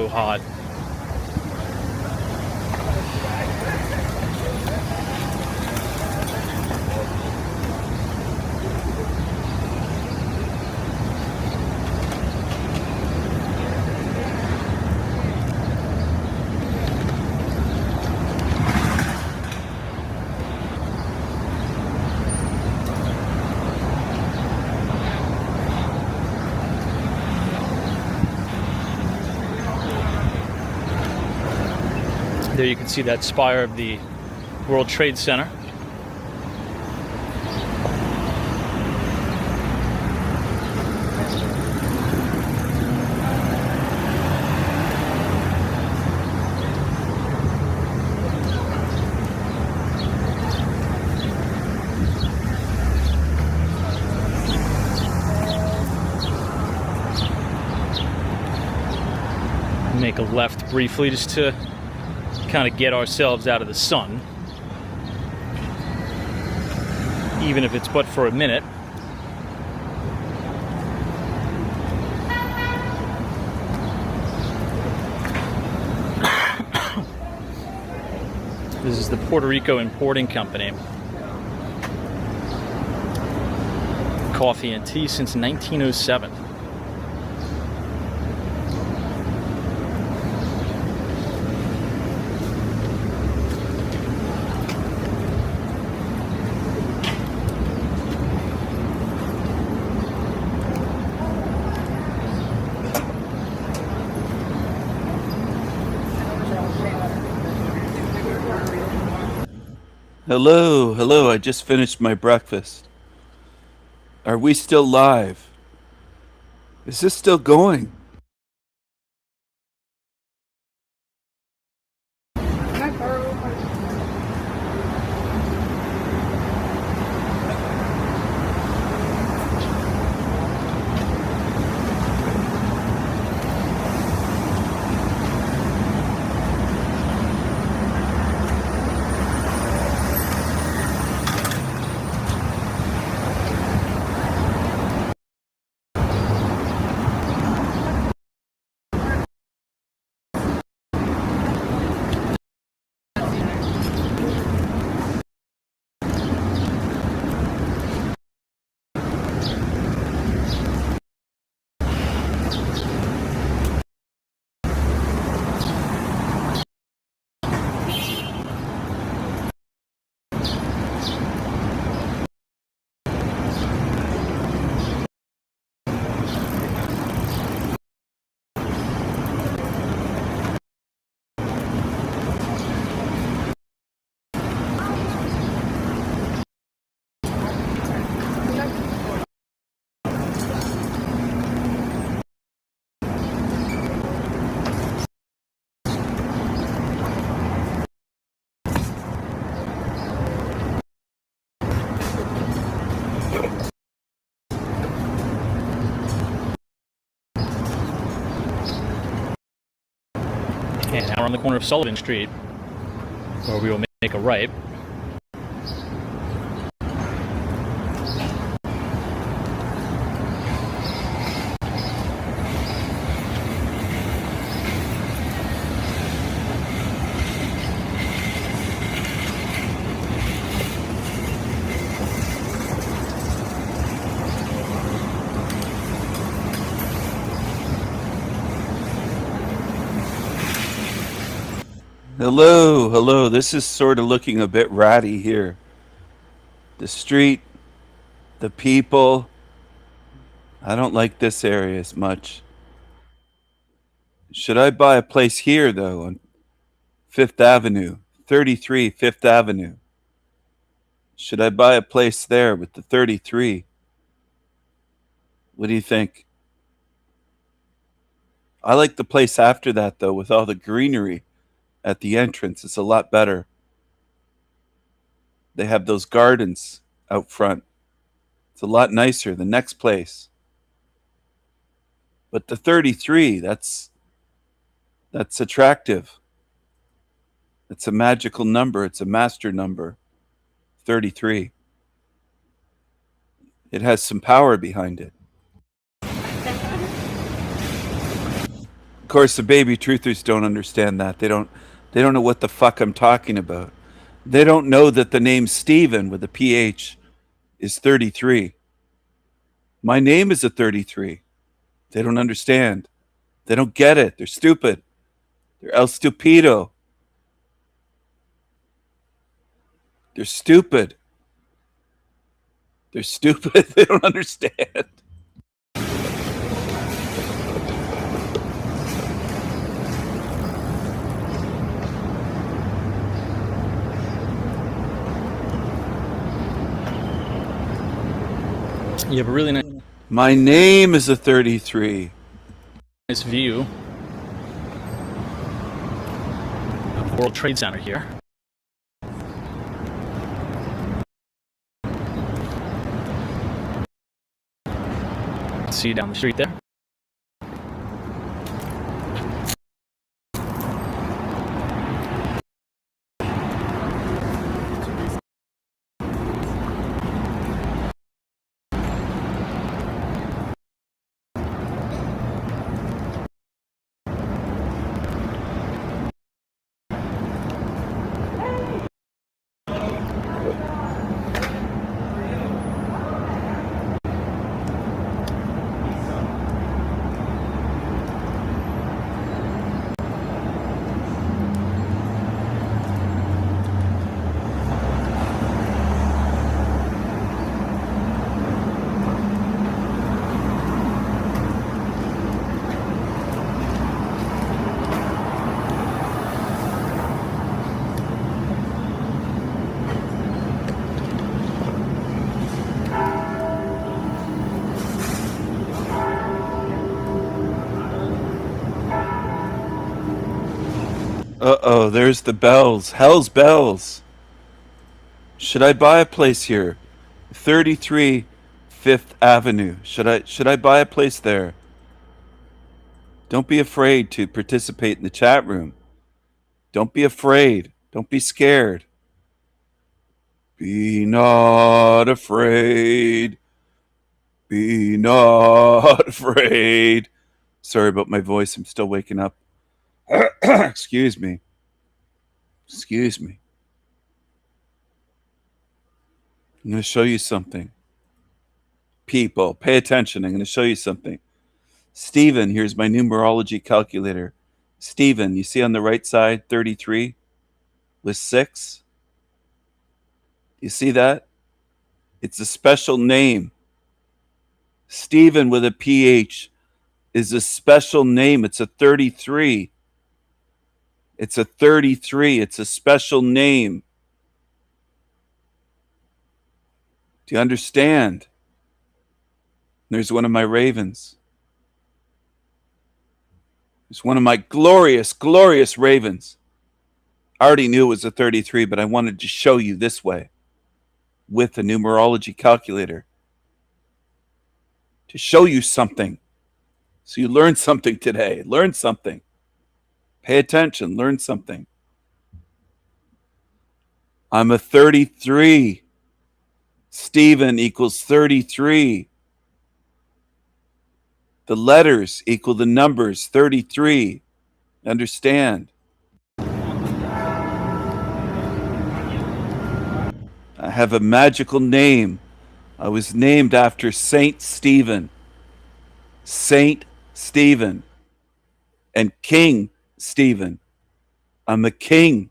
hot. There you can see that spire of the World Trade Center. Make a left briefly just to kind of get ourselves out of the sun, even if it's but for a minute. This is the Puerto Rico Importing Company. Coffee and tea since 1907. Hello, hello. I just finished my breakfast. Are we still live? Is this still going? And now we're on the corner of Sullivan Street, where we will make a right. Hello, hello. This is sort of looking a bit ratty here. The street, the people. I don't like this area as much. Should I buy a place here, though, on Fifth Avenue, 33 Fifth Avenue? Should I buy a place there with the 33? What do you think? I like the place after that, though, with all the greenery at the entrance. It's a lot better. They have those gardens out front. It's a lot nicer. The next place. But the 33, that's attractive. It's a magical number. It's a master number. 33. It has some power behind it. Of course, the baby truthers don't understand that. They don't know what the fuck I'm talking about. They don't know that the name Steven with a PH is 33. My name is a 33. They don't understand. They don't get it. They're stupid. They're el stupido. They're stupid. They're stupid. They don't understand. You have a really nice... My name is a 33. Nice view of World Trade Center here. See you down the street there. There's the bells. Hell's bells. Should I buy a place here? 33 5th Avenue. Should I buy a place there? Don't be afraid to participate in the chat room. Don't be afraid. Don't be scared. Be not afraid. Be not afraid. Sorry about my voice. I'm still waking up. Excuse me. Excuse me. I'm going to show you something. People, pay attention. I'm going to show you something. Stephen, here's my numerology calculator. Stephen, you see on the right side, 33 with 6? You see that? It's a special name. Stephen with a PH is a special name. It's a 33. It's a 33. It's a special name. Do you understand? There's one of my ravens. There's one of my glorious, glorious ravens. I already knew it was a 33, but I wanted to show you this way with a numerology calculator to show you something. So you learn something today. Learn something. Pay attention. Learn something. I'm a 33. Stephen equals 33. The letters equal the numbers 33. Understand? I have a magical name. I was named after Saint Stephen. Saint Stephen. And King Stephen. I'm a king.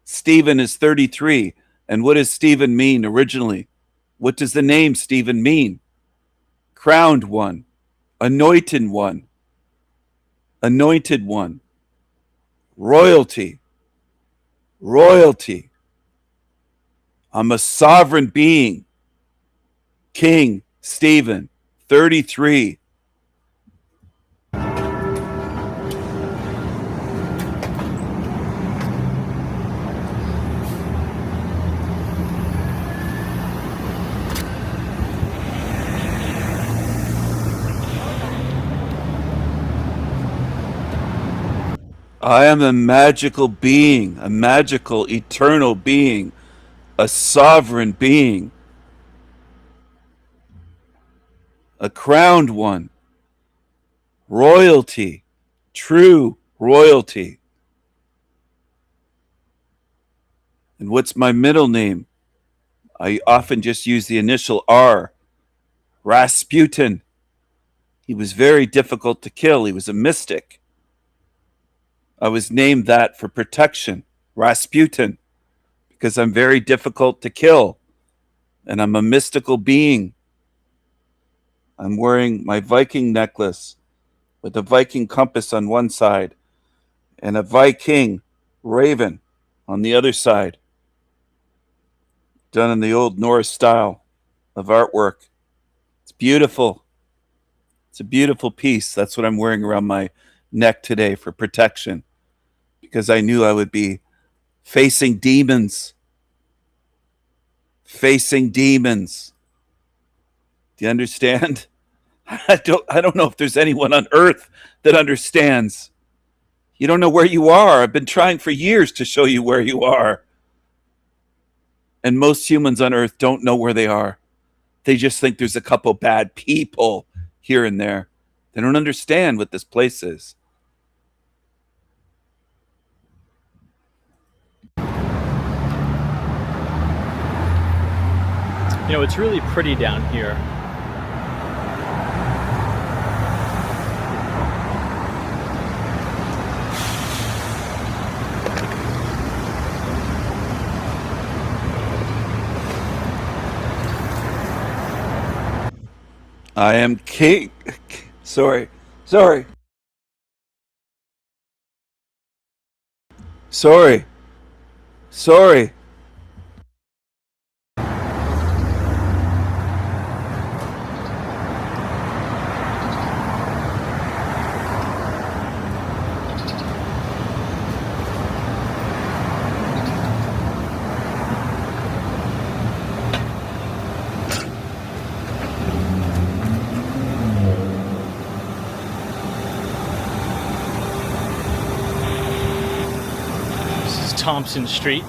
Stephen is 33. And what does Stephen mean originally? What does the name Stephen mean? Crowned one. Anointed one. Anointed one. Royalty. Royalty. I'm a sovereign being. King Stephen, 33. I am a magical being, a magical, eternal being, a sovereign being, a crowned one, royalty, true royalty. And what's my middle name? I often just use the initial R, Rasputin. He was very difficult to kill. He was a mystic. I was named that for protection, Rasputin, because I'm very difficult to kill, and I'm a mystical being. I'm wearing my Viking necklace with a Viking compass on one side and a Viking raven on the other side, done in the old Norse style of artwork. It's beautiful. It's a beautiful piece. That's what I'm wearing around my neck today for protection, because I knew I would be facing demons. Facing demons. Do you understand? I don't know if there's anyone on earth that understands. You don't know where you are. I've been trying for years to show you where you are. And most humans on earth don't know where they are. They just think there's a couple bad people here and there. They don't understand what this place is. You know, it's really pretty down here. I am king. Sorry. Sorry. Sorry. Sorry. Thompson Street.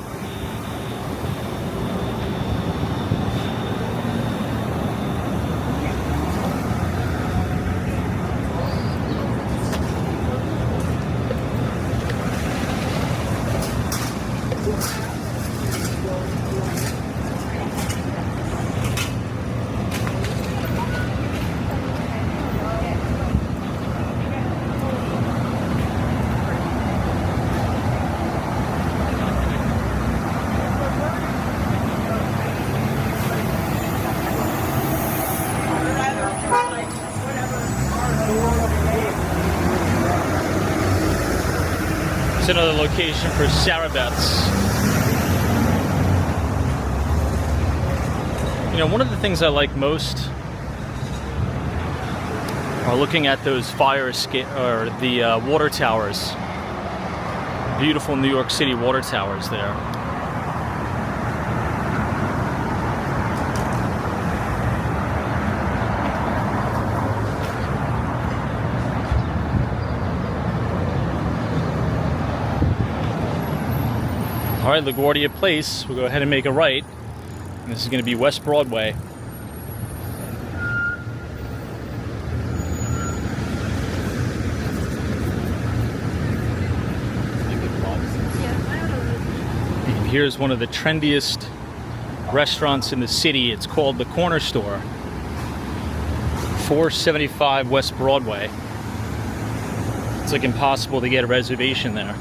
It's another location for Sarah Beth's. You know, one of the things I like most are looking at those fire escape or the water towers. Beautiful New York City water towers there. All right, LaGuardia Place. We'll go ahead and make a right. And this is going to be West Broadway. And here's one of the trendiest restaurants in the city. It's called The Corner Store. 475 West Broadway. It's like impossible to get a reservation there.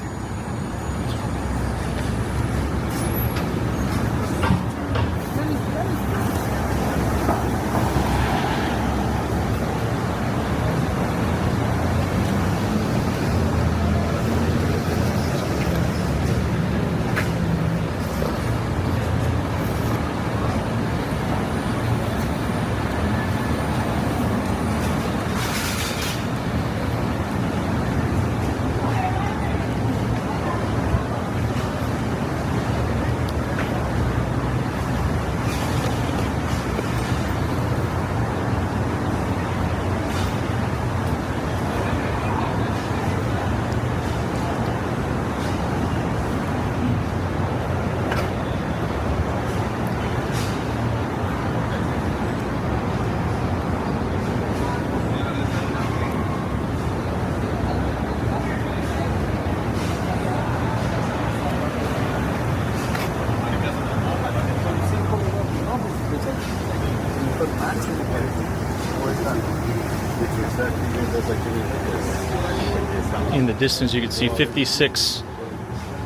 In the distance, you can see 56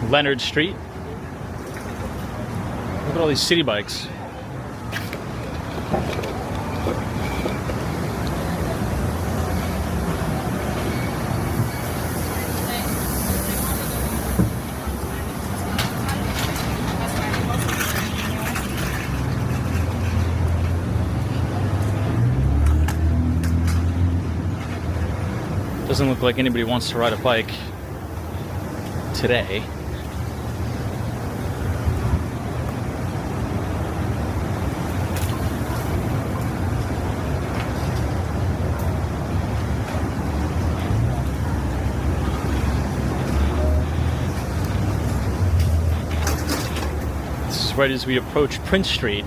Leonard Street. Look at all these city bikes. Doesn't look like anybody wants to ride a bike today. This is right as we approach Prince Street.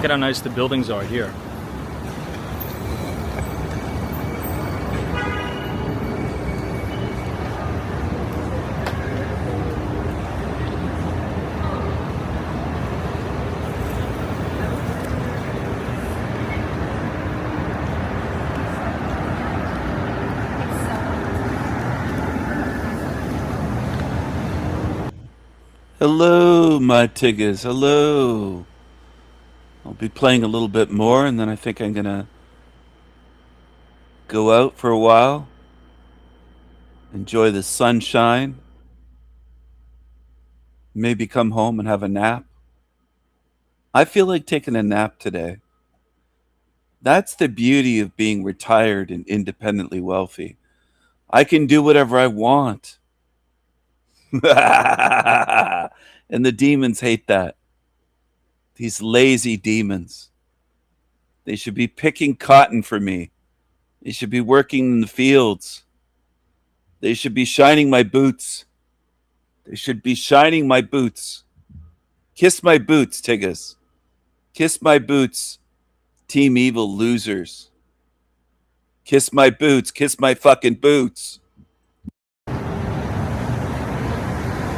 Look at how nice the buildings are here. Hello, my tiggas. Hello. I'll be playing a little bit more, and then I think I'm gonna go out for a while, enjoy the sunshine, maybe come home and have a nap. I feel like taking a nap today. That's the beauty of being retired and independently wealthy. I can do whatever I want. And the demons hate that. These lazy demons. They should be picking cotton for me. They should be working in the fields. They should be shining my boots. They should be shining my boots. Kiss my boots, Tiggas. Kiss my boots, Team Evil losers. Kiss my boots. Kiss my fucking boots.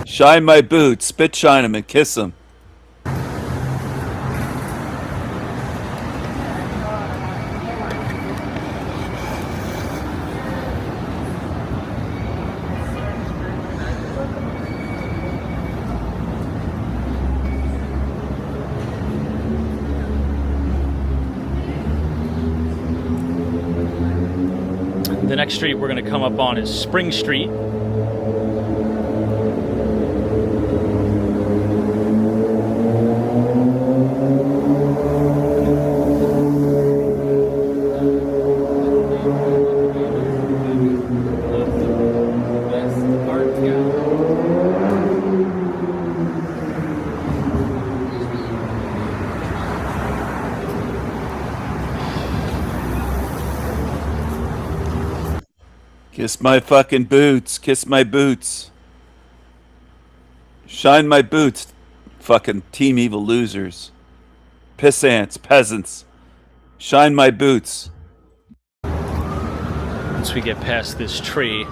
Shine my boots, spit shine them and kiss them. The next street we're going to come up on is Spring Street. Kiss my fucking boots. Kiss my boots. Shine my boots, fucking Team Evil losers. Pissants, peasants. Shine my boots. Once we get past this tree.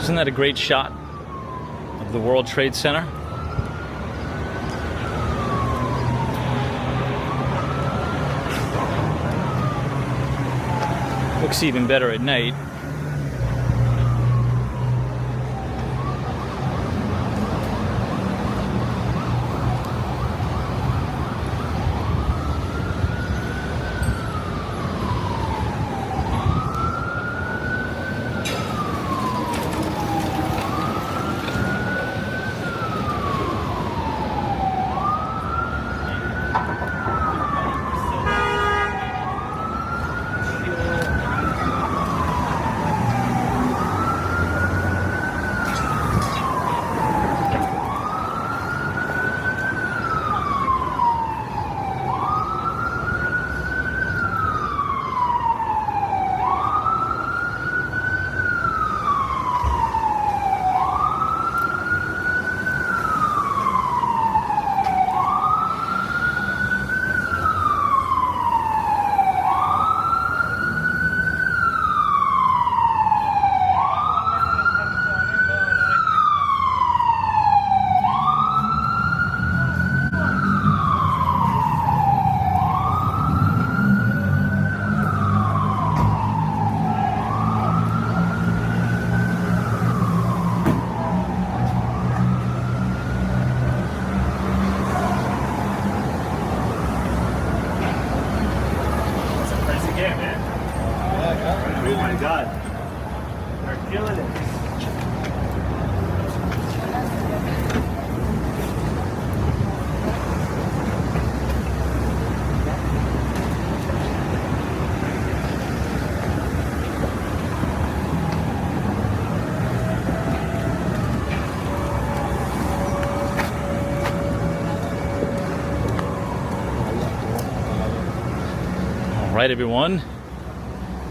Isn't that a great shot of the World Trade Center? Looks even better at night. Alright everyone,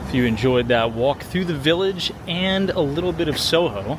if you enjoyed that walk through the village and a little bit of Soho,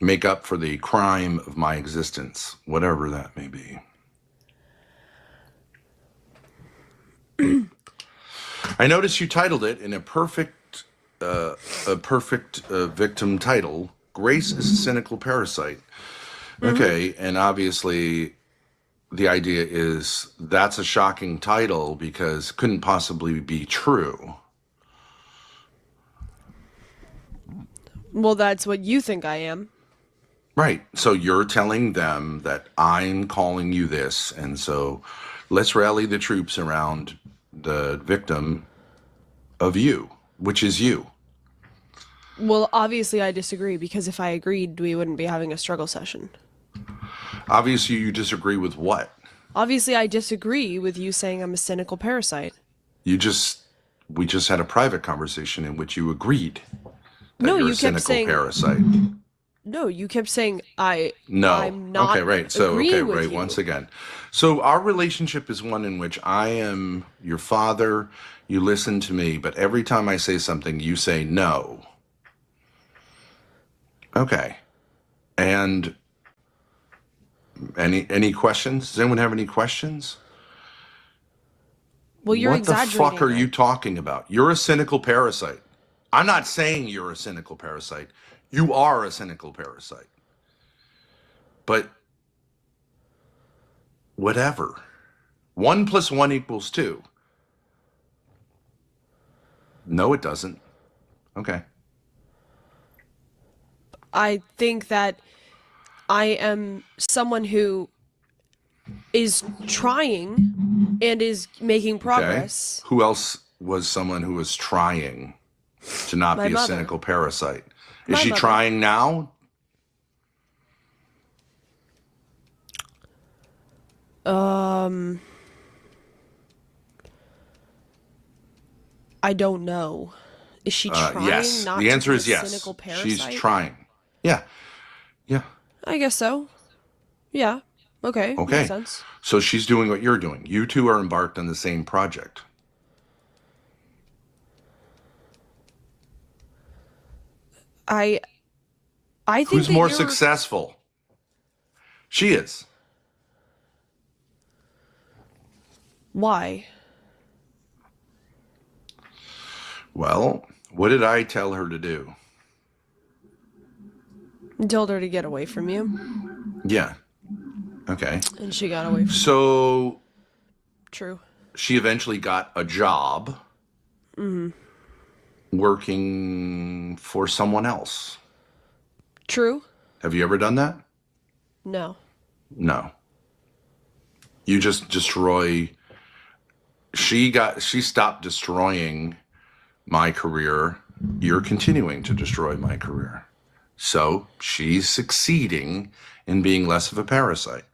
make up for the crime of my existence, whatever that may be. I noticed you titled it in a perfect victim title. Grace is a cynical parasite. Okay, and obviously the idea is that's a shocking title because it couldn't possibly be true. Well, that's what you think I am. Right. So you're telling them that I'm calling you this, and so let's rally the troops around the victim of you, which is you. Well, obviously I disagree, because if I agreed, we wouldn't be having a struggle session. Obviously you disagree with what? Obviously I disagree with you saying I'm a cynical parasite. We just had a private conversation in which you agreed that No, you're you a kept cynical saying parasite. No, you kept saying No. I'm not okay, right. So agreeing with you. once again. So our relationship is one in which I am your father, you listen to me, but every time I say something you say no. Okay. And any questions? Does anyone have any questions? Well, you're what the exaggerating. fuck are you talking about? You're a cynical parasite. I'm not saying you're a cynical parasite. You are a cynical parasite. But whatever. 1 + 1 = 2. No, it doesn't. Okay. I think that I am someone who is trying and is making progress. Okay. Who else was someone who was trying to not My be a mother. cynical parasite? Is My she mother. trying now? I don't know. Is she trying Yes. not The answer to be is a yes. cynical parasite? She's trying. Yeah. Yeah. I guess so. Yeah. Okay. Okay. Makes sense. So she's doing what you're doing. You two are embarked on the same project. I think Who's that more you're- successful? She is. Why? Well, what did I tell her to do? You told her to get away from you, Yeah. Okay. and she got away from So True. she eventually got a job Hmm. working for someone else. True. Have you ever done that? No. No. You just destroy. She stopped destroying my career. You're continuing to destroy my career. So she's succeeding in being less of a parasite.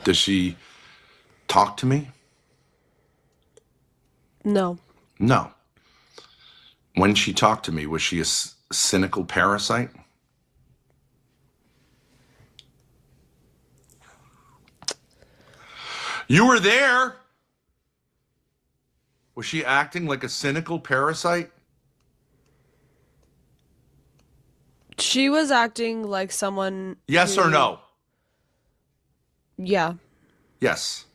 Does she talk to me? No. No. When she talked to me, was she a cynical parasite? You were there. Was she acting like a cynical parasite? She was acting like someone. Yes who- or no? Yeah. Yes.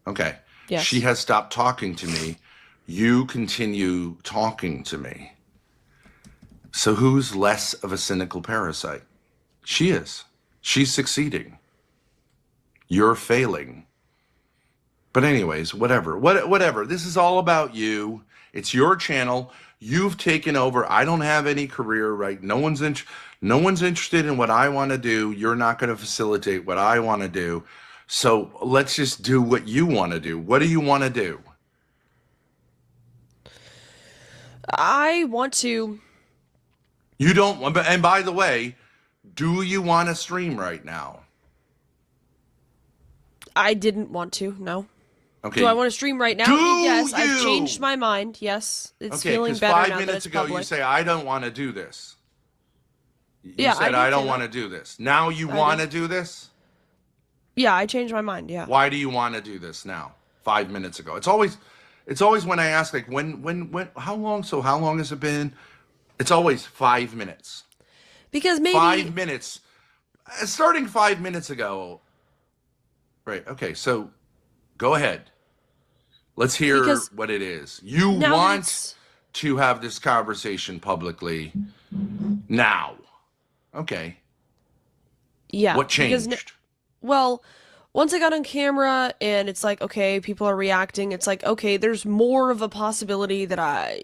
Okay. Yes. She has stopped talking to me. You continue talking to me. So who's less of a cynical parasite? She is. She's succeeding. You're failing. But anyways, whatever. Whatever. This is all about you. It's your channel. You've taken over. I don't have any career, right? No one's interested in what I want to do. You're not going to facilitate what I want to do. So let's just do what you want to do. What do you want to do? I want to. You don't, and by the way, do you want to stream right now? I didn't want to. No. Okay. Do I want to stream right now? Do Yes. I've you? changed my mind. Yes. It's Okay, feeling because better 5 now that minutes it's ago public. you say, I don't want to do this. You Yeah, said, did I say don't that. want to do this. Now you I want to did. do this? Yeah, I changed my mind. Yeah. Why do you want to do this now? 5 minutes ago. It's always when I ask, like, when, how long has it been? It's always 5 minutes. Because maybe 5 minutes. Starting 5 minutes ago. Right. Okay. So go ahead. Let's hear Because what it is. You now that want to have this conversation publicly now. Okay. Yeah. What because changed? well, once I got on camera and it's like, okay, people are reacting, it's like, okay, there's more of a possibility that I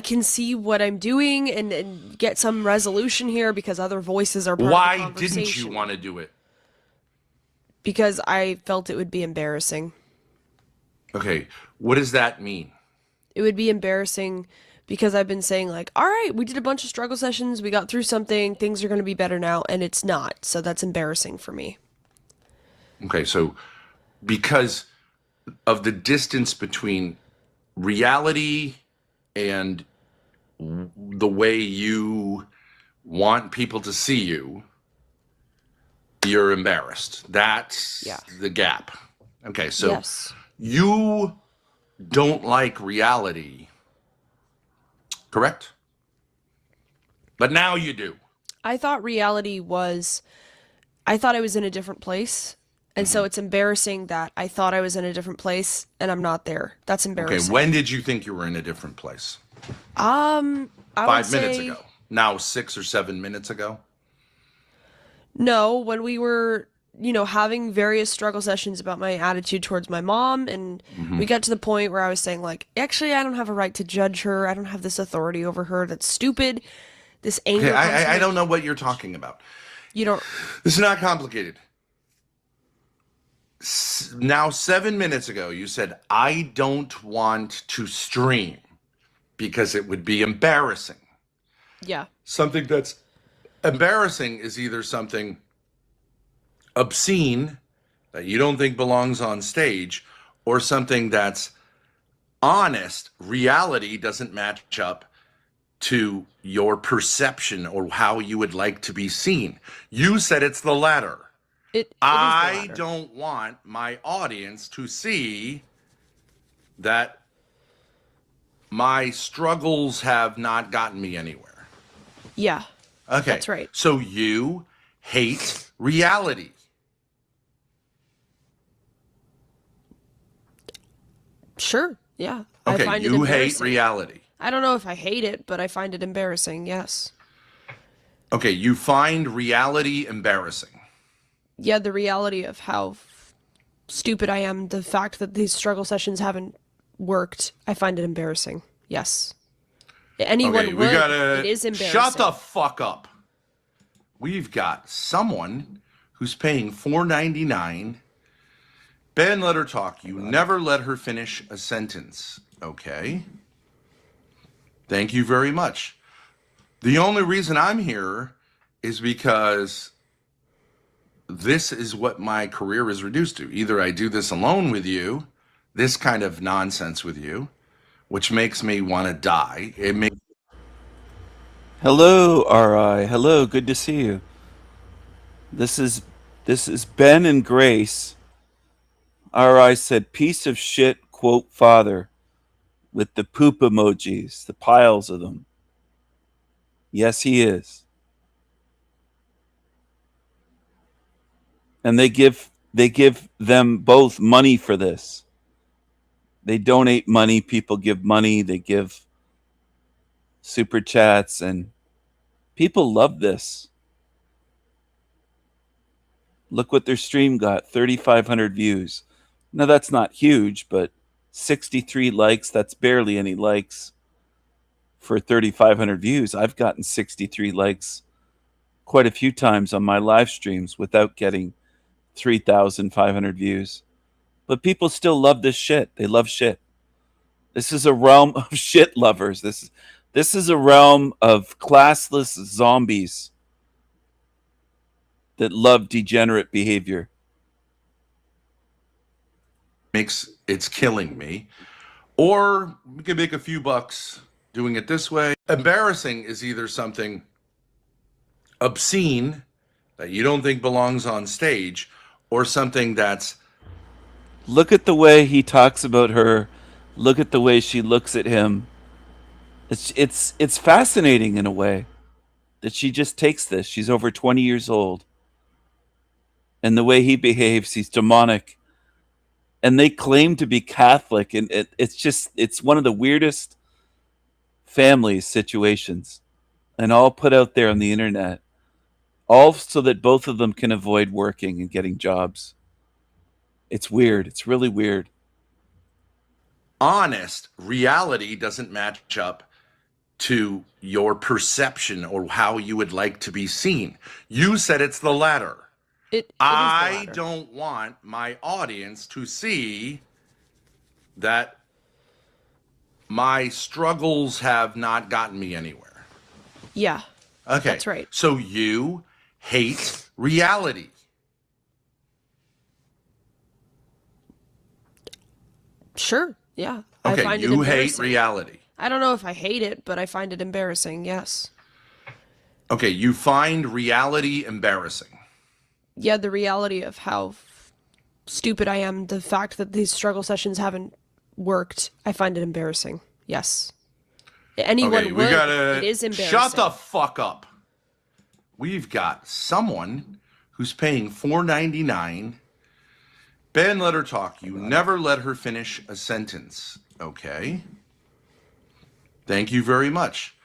can see what I'm doing and get some resolution here because other voices are part of the Why conversation. didn't you want to do it? Because I felt it would be embarrassing. Okay. What does that mean? It would be embarrassing because I've been saying like, all right, we did a bunch of struggle sessions, we got through something, things are going to be better now, and it's not. So that's embarrassing for me. Okay. So because of the distance between reality and the way you want people to see you, you're embarrassed. That's the gap. Okay, so Yes. you don't like reality, correct? But now you do. I thought I thought I was in a different place. And so it's embarrassing that I thought I was in a different place and I'm not there. That's Okay, embarrassing. when did you think you were in a different place? I would 5 minutes say- ago. Now 6 or 7 minutes ago? No, when we were, having various struggle sessions about my attitude towards my mom, and we got to the point where I was saying, like, actually, I don't have a right to judge her. I don't have this authority over her. That's stupid. This anger. Okay, comes from I it. don't know what you're talking about. You don't. This is not complicated. Now, 7 minutes ago, you said, I don't want to stream because it would be embarrassing. Yeah. Something that's embarrassing is either something obscene that you don't think belongs on stage, or something that's honest. Reality doesn't match up to your perception or how you would like to be seen. You said it's the latter. I don't want my audience to see that my struggles have not gotten me anywhere. Yeah. Okay. That's right. So you hate reality. Sure. Yeah. I Okay, find it you hate embarrassing. reality. I don't know if I hate it, but I find it embarrassing. Yes. Okay, you find reality embarrassing. Yeah, the reality of how stupid I am, the fact that these struggle sessions haven't worked, I find it embarrassing. Yes. Anyone Okay, we would. gotta It is embarrassing. shut the fuck up. We've got someone who's paying $4.99. Ben, let her talk. You never let her finish a sentence. Okay. Thank you very much. The only reason I'm here is because this is what my career is reduced to. Either I do this alone with you, this kind of nonsense with you, which makes me want to die. It makes Hello, RI. Hello, good to see you. This is Ben and Grace. RI said, piece of shit, quote, father, with the poop emojis, the piles of them. Yes, he is. And they give them both money for this. They donate money, people give money, they give super chats, and people love this. Look what their stream got, 3,500 views. Now that's not huge, but 63 likes, that's barely any likes for 3,500 views. I've gotten 63 likes quite a few times on my live streams without getting 3,500 views. But people still love this shit. They love shit. This is a realm of shit lovers. This is a realm of classless zombies that love degenerate behavior. it's killing me. Or we can make a few bucks doing it this way. Embarrassing is either something obscene that you don't think belongs on stage, or something that's... Look at the way he talks about her. Look at the way she looks at him. It's fascinating in a way that she just takes this. She's over 20 years old. And the way he behaves, he's demonic. And they claim to be Catholic, and it's one of the weirdest family situations, and all put out there on the internet, all so that both of them can avoid working and getting jobs. It's weird. It's really weird. Honest reality doesn't match up to your perception or how you would like to be seen. You said it's the latter. I don't want my audience to see that my struggles have not gotten me anywhere. Yeah. Okay. That's right. So you hate reality. Sure. Yeah. Okay, I find it you hate embarrassing. reality. I don't know if I hate it, but I find it embarrassing. Yes. Okay, you find reality embarrassing. Yeah, the reality of how stupid I am, the fact that these struggle sessions haven't worked, I find it embarrassing. Yes. Anyone Okay, we would. gotta It is embarrassing. shut the fuck up. We've got someone who's paying $4.99. Ben, let her talk. You never let her finish a sentence. Okay. Thank you very much.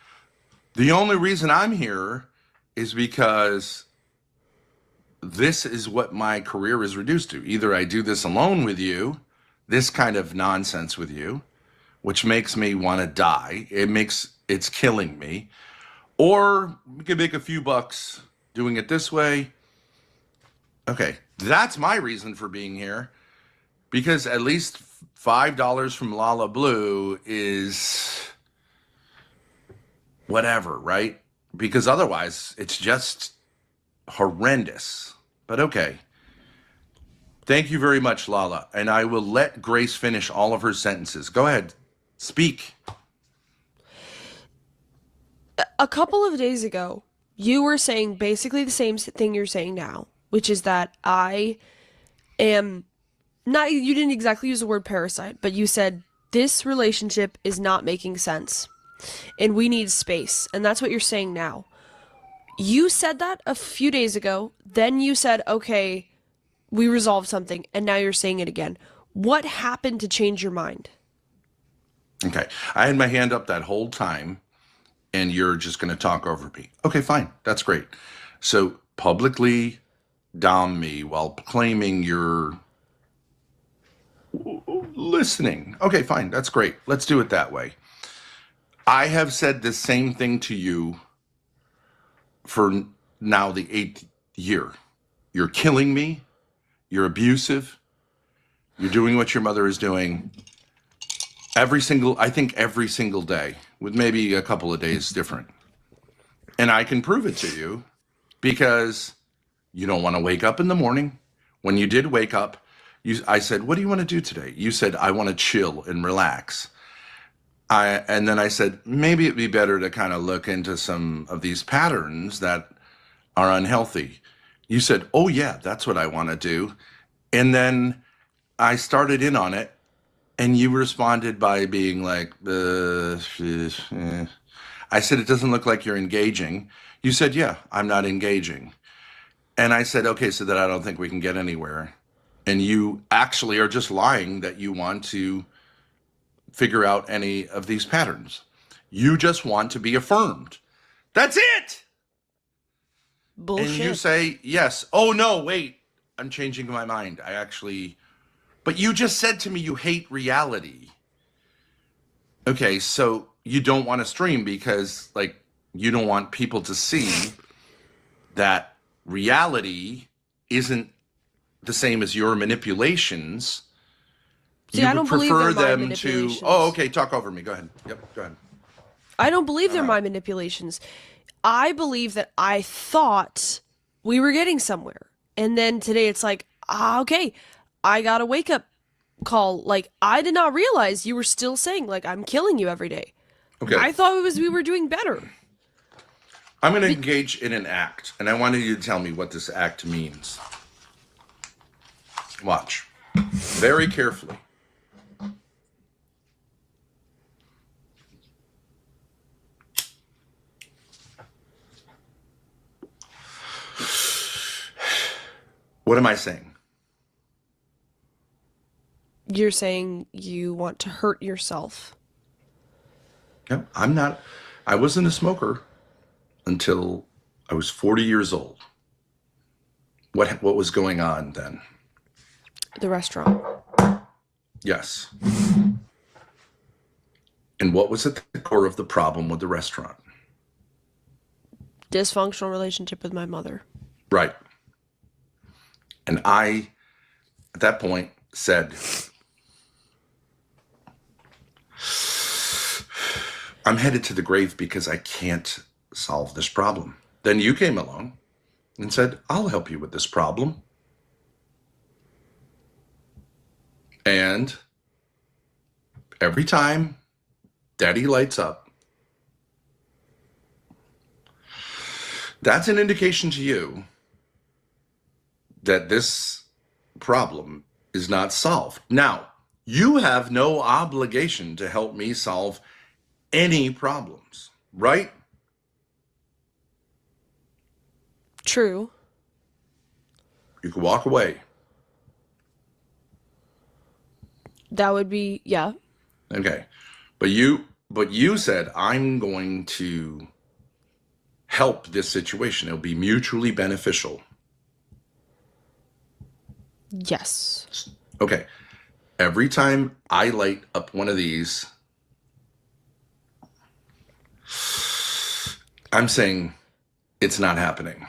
The only reason I'm here is because this is what my career is reduced to. Either I do this alone with you, this kind of nonsense with you, which makes me want to die. It's killing me. Or we can make a few bucks doing it this way. Okay, that's my reason for being here. Because at least $5 from Lala Blue is whatever, right? Because otherwise it's just horrendous. But okay. Thank you very much, Lala. And I will let Grace finish all of her sentences. Go ahead. Speak. A couple of days ago, you were saying basically the same thing you're saying now, which is that I am not, you didn't exactly use the word parasite, but you said this relationship is not making sense and we need space. And that's what you're saying now. You said that a few days ago. Then you said, okay, we resolved something. And now you're saying it again. What happened to change your mind? Okay. I had my hand up that whole time and you're just going to talk over me. Okay, fine. That's great. So publicly dom me while claiming you're listening. Okay, fine. That's great. Let's do it that way. I have said the same thing to you for now the 8th year. You're killing me. You're abusive. You're doing what your mother is doing every single day, with maybe a couple of days different. And I can prove it to you because you don't want to wake up in the morning. When you did wake up, I said, what do you want to do today? You said, I want to chill and relax. And then I said, maybe it'd be better to kind of look into some of these patterns that are unhealthy. You said, oh yeah, that's what I want to do. And then I started in on it and you responded by being like, I said, it doesn't look like you're engaging. You said, yeah, I'm not engaging. And I said, okay, so that I don't think we can get anywhere. And you actually are just lying that you want to figure out any of these patterns. You just want to be affirmed. That's it. Bullshit. And you say, yes. Oh, no, wait. I'm changing my mind. But you just said to me you hate reality. Okay, so you don't want to stream because, you don't want people to see that reality isn't the same as your manipulations. See, I don't believe they're my to. manipulations. Oh, okay. Talk over me. Go ahead. Yep. Go ahead. I don't believe they're my manipulations. I believe that I thought we were getting somewhere. And then today it's like, okay, I got a wake up call. I did not realize you were still saying, I'm killing you every day. Okay. I thought we were doing better. I'm going to engage in an act, and I wanted you to tell me what this act means. Watch. Very carefully. What am I saying? You're saying you want to hurt yourself. Yeah, I'm not. I wasn't a smoker until I was 40 years old. What was going on then? The restaurant. Yes. And what was at the core of the problem with the restaurant? Dysfunctional relationship with my mother. Right. And I, at that point, said, I'm headed to the grave because I can't solve this problem. Then you came along and said, I'll help you with this problem. And every time Daddy lights up, that's an indication to you that this problem is not solved. Now, you have no obligation to help me solve any problems, right? True. You can walk away. That would be, yeah. Okay. But you said, I'm going to help this situation. It'll be mutually beneficial. Yes. Okay. Every time I light up one of these, I'm saying it's not happening.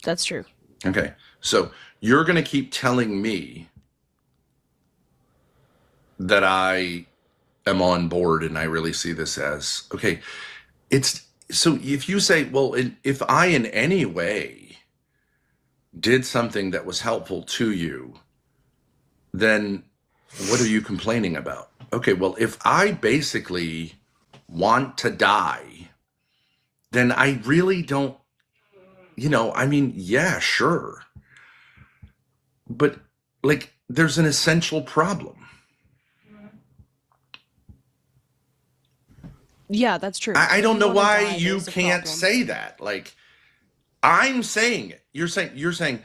That's true. Okay. So you're going to keep telling me that I am on board and I really see this as, okay, it's, so if you say, well, if I in any way did something that was helpful to you, then what are you complaining about? Okay, well, if I basically want to die, then I really don't, I mean, yeah, sure. But like, there's an essential problem. Yeah, that's true. I don't know If you wanna why die, you there's a can't problem. say that. Like, I'm saying it. You're saying,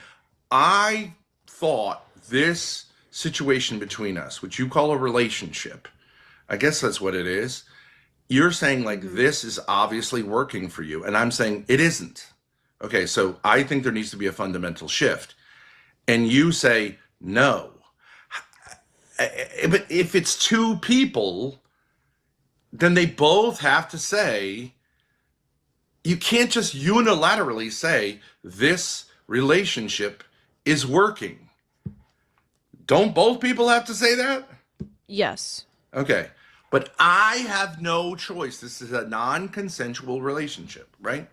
I thought this situation between us, which you call a relationship, I guess that's what it is. You're saying like, this is obviously working for you. And I'm saying it isn't. Okay, so I think there needs to be a fundamental shift. And you say, no. But if it's two people, then they both have to say, you can't just unilaterally say, this relationship is working. Don't both people have to say that? Yes. Okay. But I have no choice. This is a non-consensual relationship, right?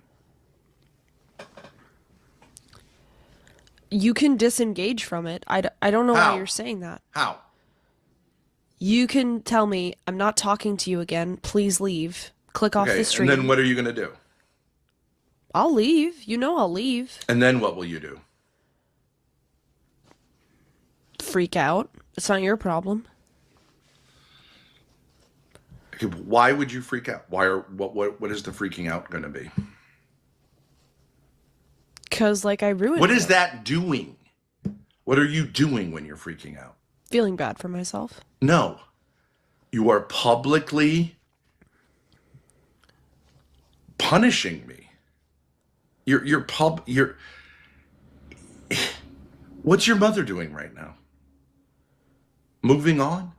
You can disengage from it. I don't know How? why you're saying that. How? You can tell me, I'm not talking to you again. Please leave. Click off the stream. And then what are you going to do? I'll leave. You know I'll leave. And then what will you do? Freak out. It's not your problem. Okay, why would you freak out? What is the freaking out going to be? Because, like, I ruined What is it. that doing? What are you doing when you're freaking out? Feeling bad for myself. No. You are publicly punishing me. What's your mother doing right now? Moving on?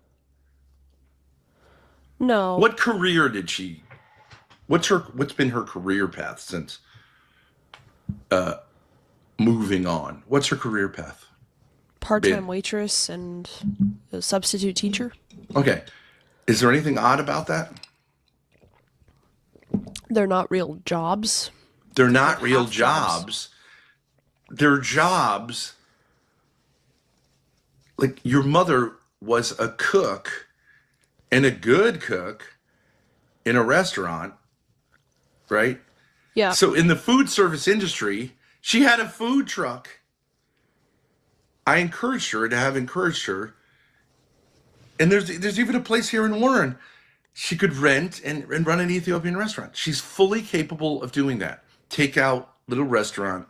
No. What career did she, what's been her career path since moving on? What's her career path? Part-time waitress and a substitute teacher. Okay. Is there anything odd about that? They're not real jobs. They're not real jobs. They're jobs. Like, your mother was a cook, and a good cook in a restaurant, right? Yeah. So in the food service industry, she had a food truck. I encouraged her to have encouraged her. And there's even a place here in Warren she could rent and run an Ethiopian restaurant. She's fully capable of doing that. Take out, little restaurant.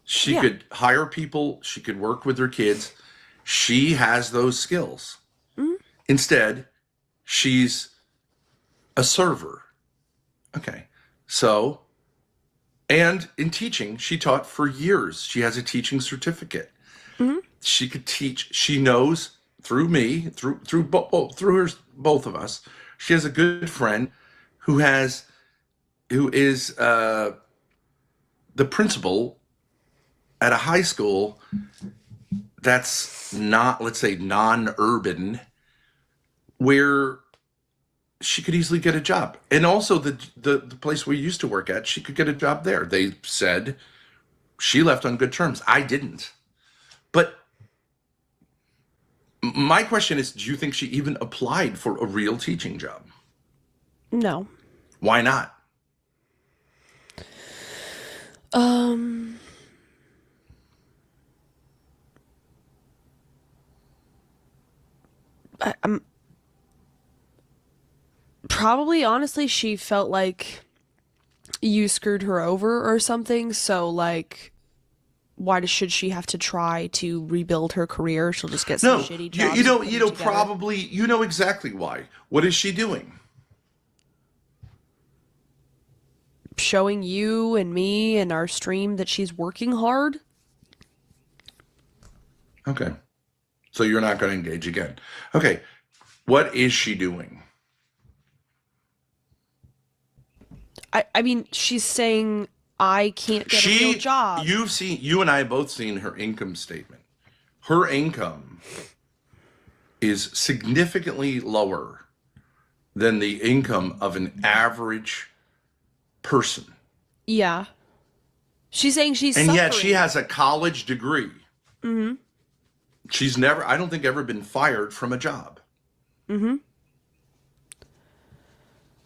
She Yeah. could hire people. She could work with her kids. She has those skills. Instead, she's a server. Okay. So, and in teaching, she taught for years. She has a teaching certificate. She could teach. She knows through me, through both of us. She has a good friend who is the principal at a high school that's not, let's say, non-urban, where she could easily get a job. And also the place we used to work at, she could get a job there. They said she left on good terms. I didn't. But my question is, do you think she even applied for a real teaching job? No. Why not? I'm probably, honestly, she felt like you screwed her over or something. So, like, should she have to try to rebuild her career? She'll just get some shitty jobs. You know, probably, you know exactly why. What is she doing? Showing you and me and our stream that she's working hard. Okay. So you're not going to engage again. Okay. What is she doing? I mean, she's saying I can't get a real job. You and I have both seen her income statement. Her income is significantly lower than the income of an average person. Yeah. She's saying she's And yet suffering. she has a college degree. Mm-hmm. She's never, I don't think, ever been fired from a job. Mm-hmm.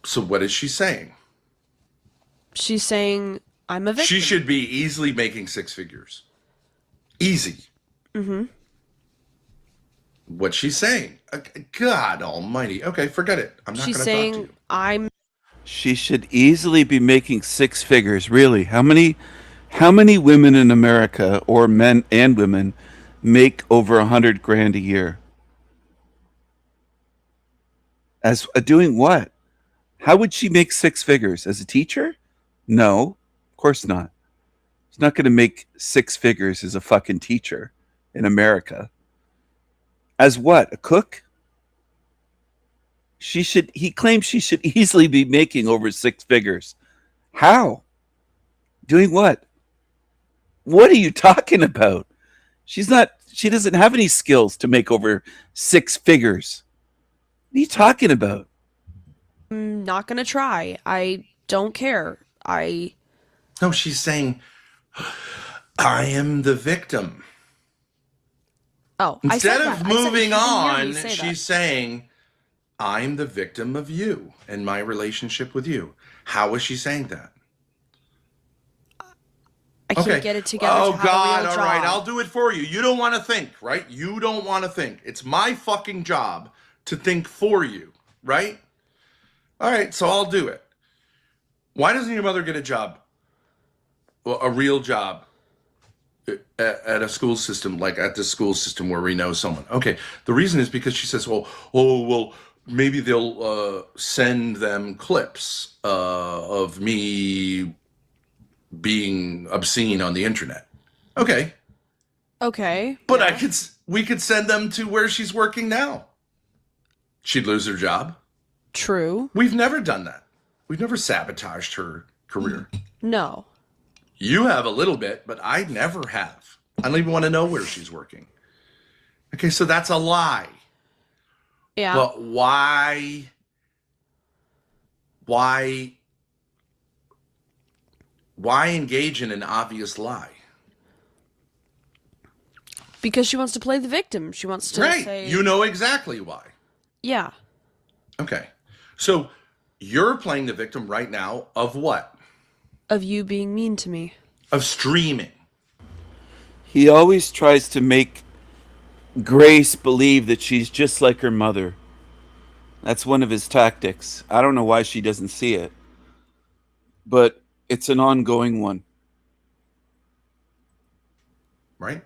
So what is she saying? She's saying I'm a victim. She should be easily making six figures. Easy. Mm-hmm. What she's saying. God almighty. Okay, forget it. I'm not going She's to talk to you. saying I'm. She should easily be making six figures. Really, how many women in America, or men and women, make over $100,000 a year? As doing what? How would she make six figures? As a teacher? No, of course not. She's not going to make six figures as a fucking teacher in America. As what? A cook? He claims she should easily be making over six figures. How? Doing what? What are you talking about? She doesn't have any skills to make over six figures. What are you talking about? I'm not gonna try. I don't care. No, she's saying, I am the victim. Oh, Instead I said of that. I said moving you didn't hear me on, say she's that. saying, I'm the victim of you and my relationship with you. How is she saying that? I can't get it together. Oh, to have God. a real All job. right. I'll do it for you. You don't want to think, right? You don't want to think. It's my fucking job to think for you, right? All right. So I'll do it. Why doesn't your mother get a job? Well, a real job at a school system, like at the school system where we know someone. Okay. The reason is because she says, well, maybe they'll send them clips of me being obscene on the internet. Okay. Okay. But we could send them to where she's working now. She'd lose her job. True. We've never done that. We've never sabotaged her career. No. You have a little bit, but I never have. I don't even want to know where she's working. Okay, so that's a lie. Yeah. But why engage in an obvious lie? Because she wants to play the victim. She wants to Right. say. You know exactly why. Yeah. Okay. So you're playing the victim right now of what? Of you being mean to me. Of streaming. He always tries to make Grace believe that she's just like her mother. That's one of his tactics. I don't know why she doesn't see it, but it's an ongoing one. right?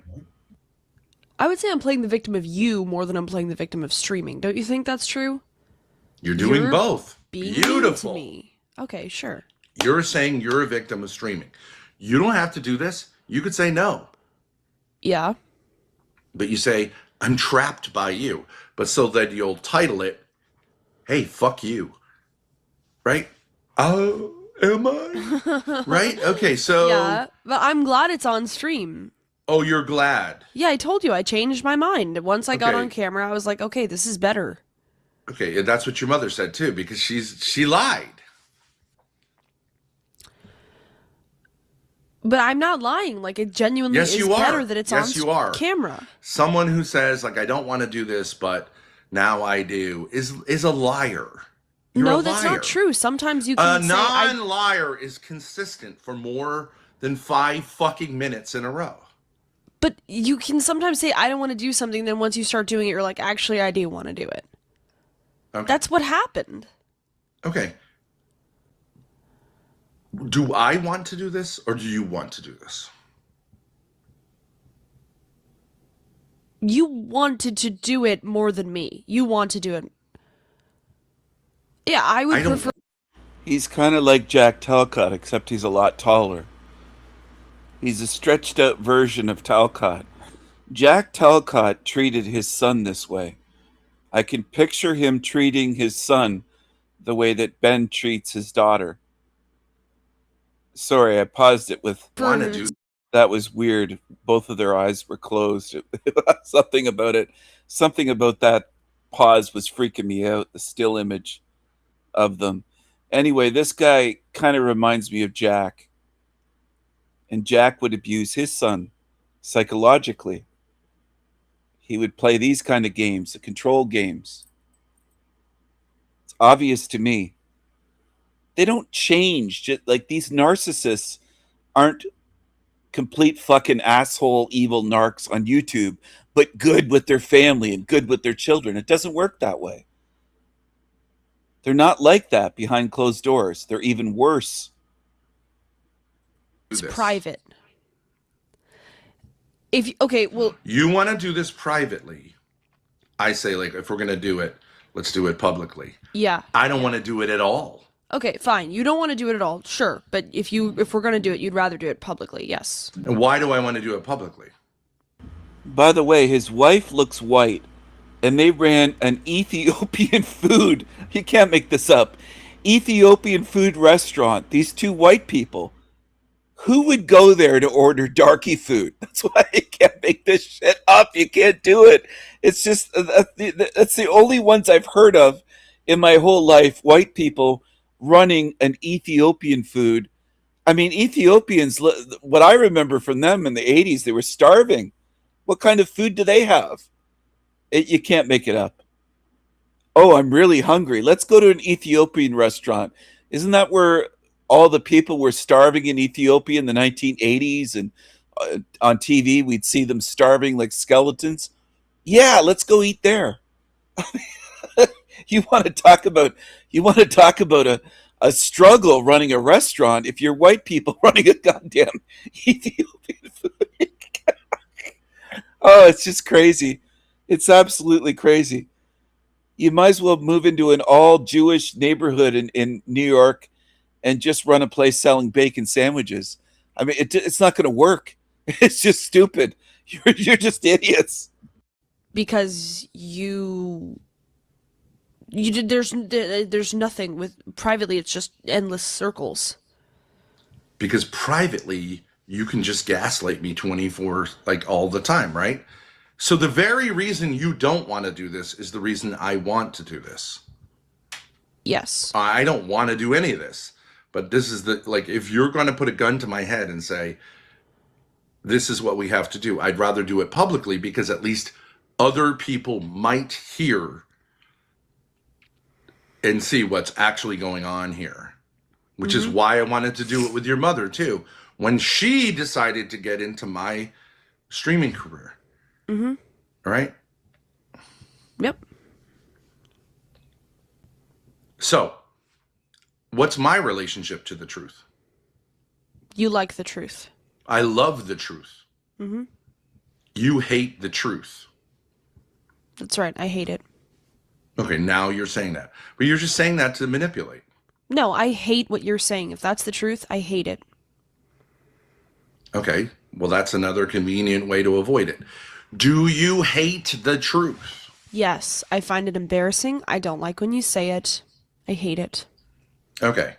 I would say I'm playing the victim of you more than I'm playing the victim of streaming. Don't you think that's true? You're doing both. Being mean to Beautiful. me. Okay, sure. You're saying you're a victim of streaming. You don't have to do this. You could say no. Yeah. But you say, I'm trapped by you. But so that you'll title it, hey, fuck you. Right? Oh, am I? Right? Okay, so. Yeah, but I'm glad it's on stream. Oh, you're glad. Yeah, I told you I changed my mind. Once I got Okay. on camera, I was like, okay, this is better. Okay, and that's what your mother said too, because she lied. But I'm not lying. Like, it genuinely Yes, is you are. better that it's Yes, on you are. camera. Someone who says, like, I don't want to do this, but now I do, is a liar. You're No, a that's liar. not true. Sometimes you A can say, non-liar is consistent for more than 5 fucking minutes in a row. but you can sometimes say, I don't want to do something. Then once you start doing it, you're like, actually, I do want to do it. Okay. That's what happened. Okay. Do I want to do this, or do you want to do this? You wanted to do it more than me. You want to do it. Yeah, I would prefer. He's kind of like Jack Talcott, except he's a lot taller. He's a stretched out version of Talcott. Jack Talcott treated his son this way. I can picture him treating his son the way that Ben treats his daughter. Sorry, I paused it with that was weird. Both of their eyes were closed. Something about it. Something about that pause was freaking me out. The still image of them. Anyway, this guy kind of reminds me of Jack. And Jack would abuse his son psychologically. He would play these kind of games, the control games. It's obvious to me. They don't change. Just like these narcissists aren't complete fucking asshole evil narcs on YouTube, but good with their family and good with their children. It doesn't work that way. They're not like that behind closed doors. They're even worse. It's private. If okay, well, You want to do this privately. I say, like, if we're going to do it, let's do it publicly. yeah. I don't want to do it at all. Okay, fine. You don't want to do it at all. Sure, but if we're going to do it, you'd rather do it publicly. Yes. And why do I want to do it publicly? By the way, his wife looks white, and they ran an Ethiopian food. You can't make this up. Ethiopian food restaurant. These two white people. Who would go there to order darky food? That's why you can't make this shit up. You can't do it. It's just, that's the only ones I've heard of in my whole life. White people running an Ethiopian food. I mean, Ethiopians, what I remember from them in the 80s, they were starving. What kind of food do they have? You can't make it up. Oh, I'm really hungry. Let's go to an Ethiopian restaurant. Isn't that where all the people were starving in Ethiopia in the 1980s? And on TV, we'd see them starving like skeletons. Yeah, let's go eat there. You want to talk about a struggle running a restaurant if you're white people running a goddamn Ethiopian food. Oh, it's just crazy. It's absolutely crazy. You might as well move into an all Jewish neighborhood in New York and just run a place selling bacon sandwiches. I mean, it's not going to work. It's just stupid. You're just idiots. Because there's nothing with privately. It's just endless circles. Because privately, you can just gaslight me 24, like all the time, right? So the very reason you don't want to do this is the reason I want to do this. Yes. I don't want to do any of this. But this is like, if you're going to put a gun to my head and say, this is what we have to do, I'd rather do it publicly because at least other people might hear and see what's actually going on here. Which is why I wanted to do it with your mother too. When she decided to get into my streaming career. Mm-hmm. Right? Yep. So, what's my relationship to the truth? You like the truth. I love the truth. Mm-hmm. You hate the truth. That's right. I hate it. Okay, now you're saying that. But you're just saying that to manipulate. No, I hate what you're saying. If that's the truth, I hate it. Okay, well, that's another convenient way to avoid it. Do you hate the truth? Yes, I find it embarrassing. I don't like when you say it. I hate it. Okay.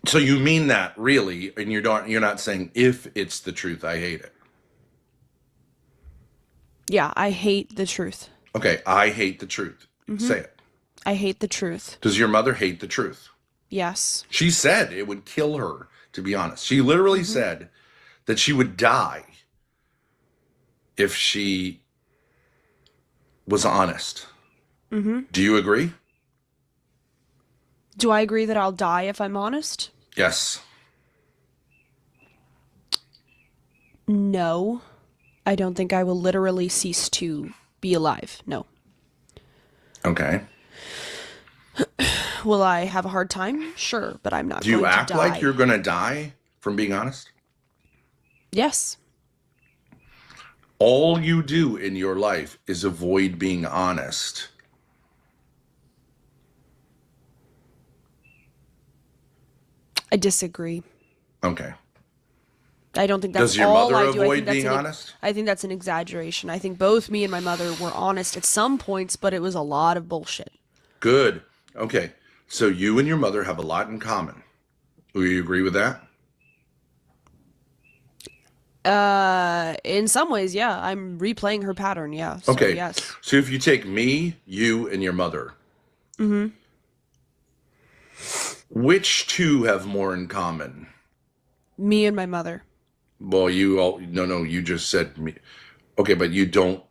So you mean that really, and you're not saying if it's the truth, I hate it. Yeah, I hate the truth. Okay, I hate the truth. Say it. I hate the truth. Does your mother hate the truth? Yes. She said it would kill her, to be honest. She literally said that she would die if she was honest. Do you agree? Do I agree that I'll die if I'm honest? Yes. No. I don't think I will literally cease to be alive. No. Okay. Will I have a hard time? Sure, but I'm not Do you going act to die. like you're going to die from being honest? Yes. All you do in your life is avoid being honest. I disagree. Okay. I don't think that's Does your all mother I do. avoid being honest? I think that's an exaggeration. I think both me and my mother were honest at some points, but it was a lot of bullshit. Good. Okay. So you and your mother have a lot in common. Do you agree with that? In some ways, yeah. I'm replaying her pattern, yeah. So, Okay. yes. So if you take me, you, and your mother, which two have more in common? Me and my mother. Well, you just said me. Okay, but you don't.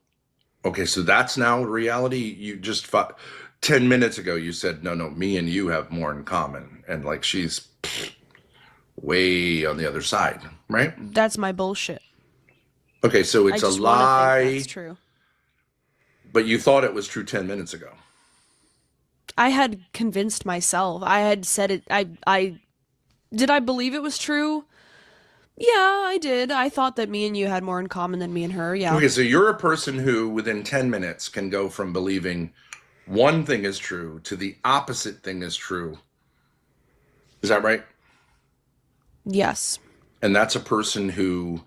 Okay, so that's now reality. You just 10 minutes ago you said no, me and you have more in common, and like she's way on the other side, right? That's my bullshit. Okay, so I it's a just wanna lie. think that's true. But you thought it was true 10 minutes ago. I had convinced myself. I had said it. I did. I believe it was true. Yeah, I did. I thought that me and you had more in common than me and her. Yeah. Okay, so you're a person who within 10 minutes can go from believing one thing is true to the opposite thing is true. Is that right? Yes. And that's a person who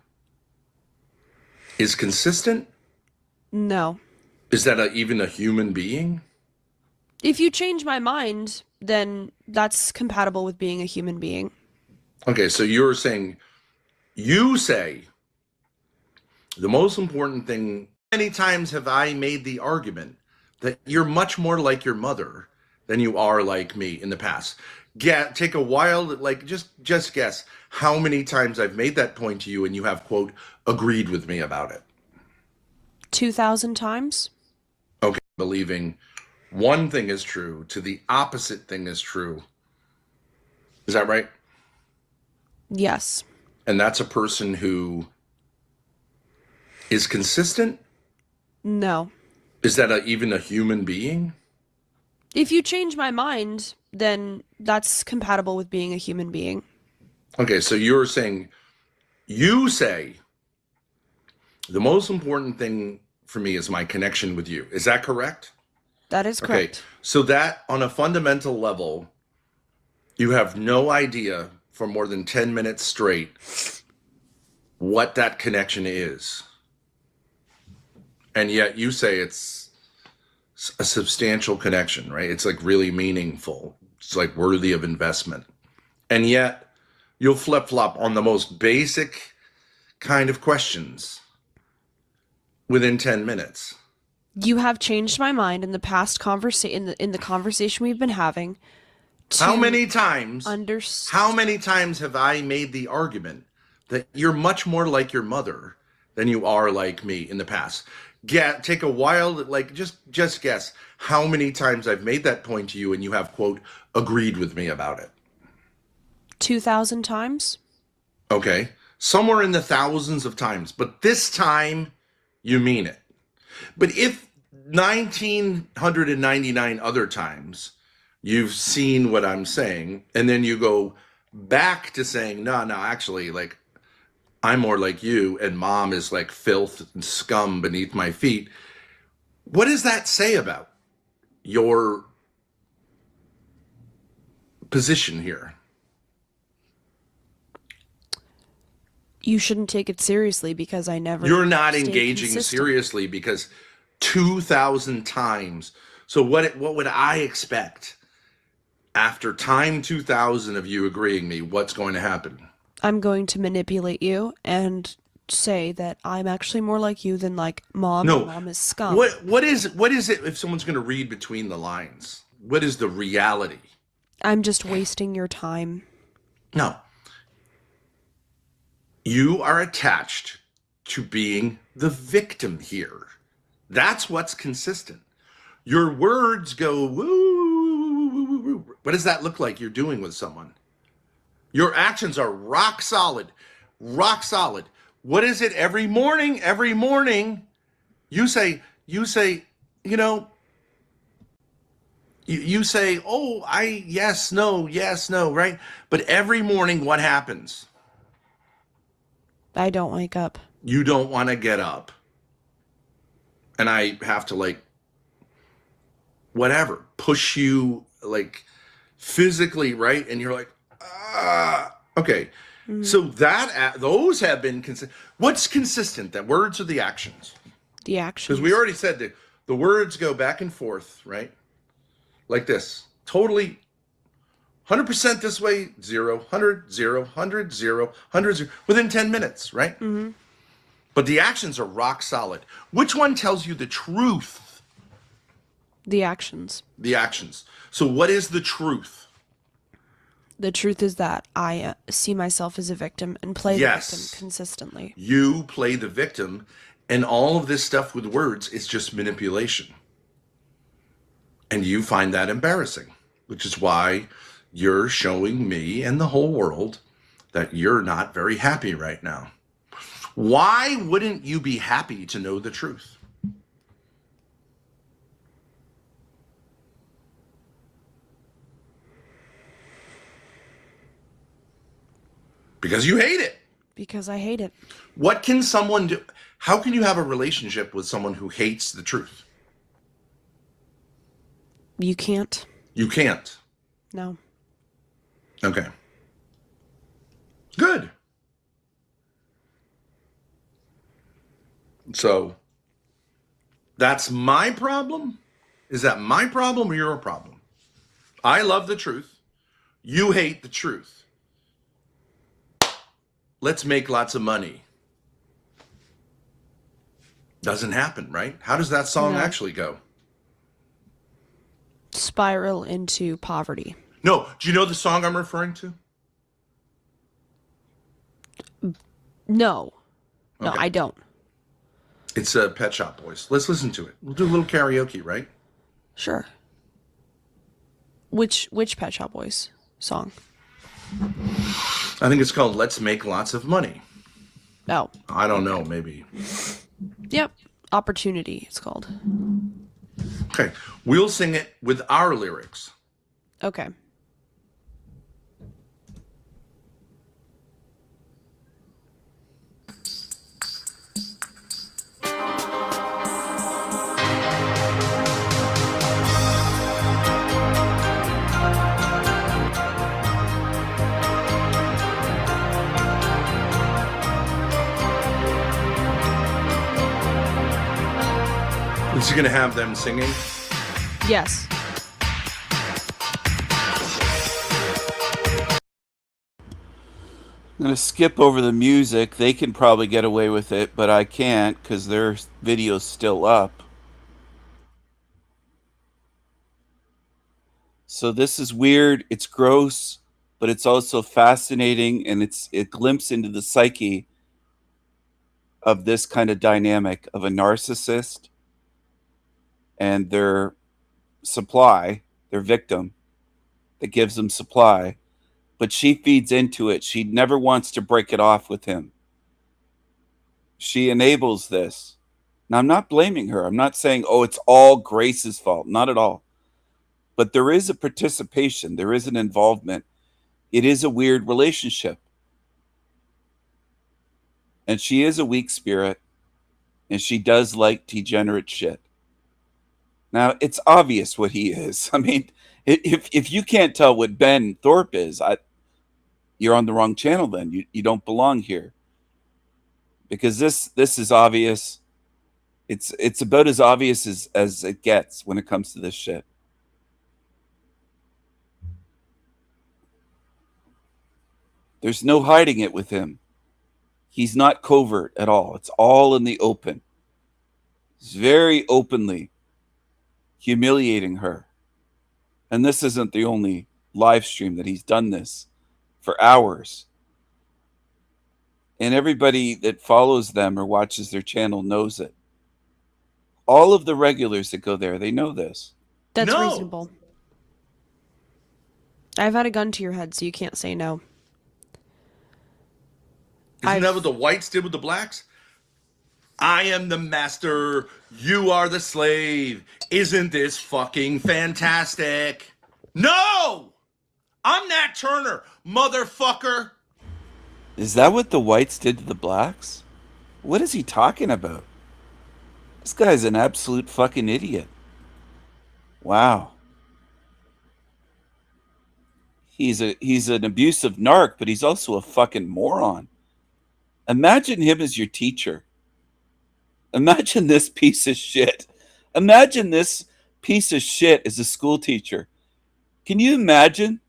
is consistent? No. Is that even a human being? If you change my mind, then that's compatible with being a human being. Okay, so you say the most important thing. Many times have I made the argument that you're much more like your mother than you are like me in the past. Take a wild, just guess how many times I've made that point to you and you have, quote, agreed with me about it. 2,000 times? Okay, believing one thing is true to the opposite thing is true. Is that right? Yes. And that's a person who is consistent? No. Is that even a human being? If you change my mind, then that's compatible with being a human being. Okay, so you say the most important thing for me is my connection with you. Is that correct? That is correct. Okay, so that on a fundamental level, you have no idea for more than 10 minutes straight what that connection is. And yet you say it's a substantial connection, right? It's like really meaningful. It's like worthy of investment. And yet you'll flip-flop on the most basic kind of questions within 10 minutes. You have changed my mind in the past in the conversation we've been having. How many times have I made the argument that you're much more like your mother than you are like me in the past? Take a wild, just guess how many times I've made that point to you and you have, quote, agreed with me about it. 2,000 times? Okay. Somewhere in the thousands of times. But this time, you mean it. But if 1,999 other times you've seen what I'm saying, and then you go back to saying, no, actually, I'm more like you, and mom is like filth and scum beneath my feet. What does that say about your position here? You shouldn't take it seriously because I never. You're not stayed engaging consistent. seriously because 2,000 times. So what would I expect after time 2,000 of you agreeing me? What's going to happen? I'm going to manipulate you and say that I'm actually more like you than like mom. No. And mom is scum. What is it if someone's going to read between the lines? What is the reality? I'm just wasting your time. No. You are attached to being the victim here. That's what's consistent. Your words go woo, woo, woo, woo, woo. What does that look like you're doing with someone? Your actions are rock solid. Rock solid. What is it every morning? Every morning you say, you say, oh, yes, no, right? But every morning what happens? I don't wake up. You don't want to get up. And I have to push you physically, right? And you're like, okay. Mm-hmm. So those have been consistent. What's consistent? The words or the actions? The actions. Because we already said that the words go back and forth, right? Like this. Totally 100% this way, 0, 100, 0, 100, 0, 100, 0, within 10 minutes, right? Mm-hmm. But the actions are rock solid. Which one tells you the truth? The actions. The actions. So what is the truth? The truth is that I see myself as a victim and play the victim consistently. You play the victim, and all of this stuff with words is just manipulation. And you find that embarrassing, which is why you're showing me and the whole world that you're not very happy right now. Why wouldn't you be happy to know the truth? Because you hate it. Because I hate it. What can someone do? How can you have a relationship with someone who hates the truth? You can't. You can't. No. Okay. Good. So that's my problem? Is that my problem or your problem? I love the truth. You hate the truth. Let's make lots of money. Doesn't happen, right? How does that song actually go? Spiral into poverty. No. Do you know the song I'm referring to? No. No, Okay. I don't. It's Pet Shop Boys. Let's listen to it. We'll do a little karaoke, right? Sure. Which Pet Shop Boys song? I think it's called Let's Make Lots of Money. Oh. I don't know, maybe. Yep. Opportunity, it's called. Okay. We'll sing it with our lyrics. Okay. Is he going to have them singing? Yes. I'm going to skip over the music. They can probably get away with it, but I can't because their video's still up. So this is weird. It's gross, but it's also fascinating, and it's a glimpse into the psyche of this kind of dynamic of a narcissist and their supply, their victim, that gives them supply. But she feeds into it. She never wants to break it off with him. She enables this. Now, I'm not blaming her. I'm not saying, oh, it's all Grace's fault. Not at all. But there is a participation. There is an involvement. It is a weird relationship. And she is a weak spirit, and she does like degenerate shit. Now, it's obvious what he is. I mean, if you can't tell what Ben Thorpe is, you're on the wrong channel then. You don't belong here. Because this is obvious. It's about as obvious as it gets when it comes to this shit. There's no hiding it with him. He's not covert at all. It's all in the open. He's very openly humiliating her. And this isn't the only live stream that he's done this for hours. And everybody that follows them or watches their channel knows it. All of the regulars that go there, they know this. That's reasonable. I've had a gun to your head, so you can't say no. Isn't that what the whites did with the blacks? I am the master, you are the slave. Isn't this fucking fantastic? No! I'm Nat Turner, motherfucker. Is that what the whites did to the blacks? What is he talking about? This guy's an absolute fucking idiot. Wow. He's an abusive narc, but he's also a fucking moron. Imagine him as your teacher. Imagine this piece of shit. Imagine this piece of shit as a school teacher. Can you imagine?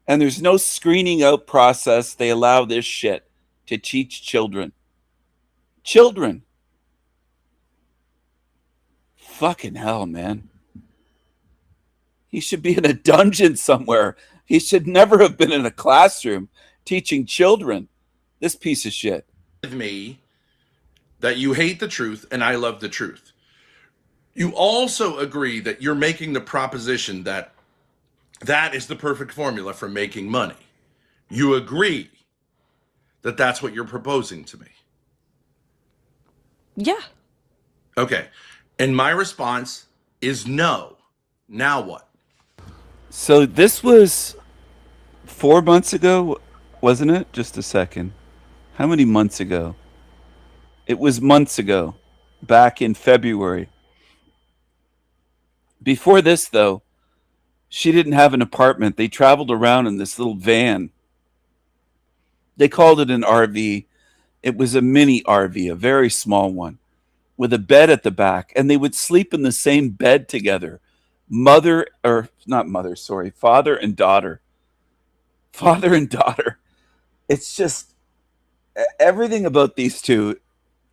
And there's no screening out process. They allow this shit to teach children. Children. Fucking hell, man. He should be in a dungeon somewhere. He should never have been in a classroom teaching children. This piece of shit. With me that you hate the truth and I love the truth. You also agree that you're making the proposition that that is the perfect formula for making money. You agree that that's what you're proposing to me. Yeah. Okay. And my response is no. Now what? So this was 4 months ago, wasn't it? Just a second. How many months ago? It was months ago, back in February. Before this, though, she didn't have an apartment. They traveled around in this little van. They called it an RV. It was a mini RV, a very small one, with a bed at the back. And they would sleep in the same bed together. Father and daughter. Father and daughter. It's just, everything about these two,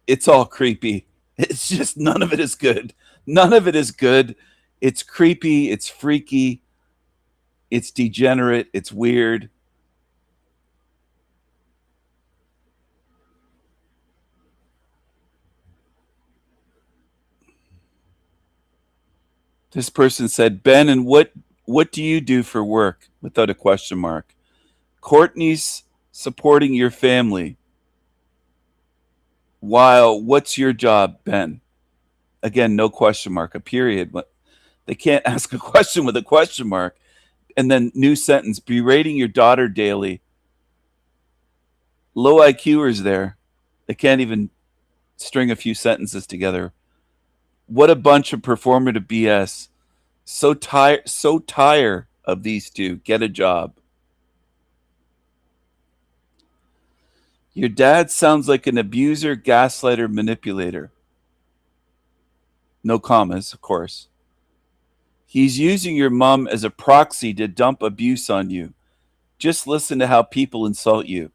it's all creepy. It's just, none of it is good. None of it is good. It's creepy. It's freaky. It's degenerate. It's weird. This person said, Ben, and what do you do for work? Without a question mark. Courtney's supporting your family. While what's your job, Ben? Again, no question mark, a period. But they can't ask a question with a question mark. And then new sentence, berating your daughter daily. Low IQers there. They can't even string a few sentences together. What a bunch of performative BS. So tired of these two. Get a job. Your dad sounds like an abuser, gaslighter, manipulator. No commas, of course. He's using your mom as a proxy to dump abuse on you. Just listen to how people insult you.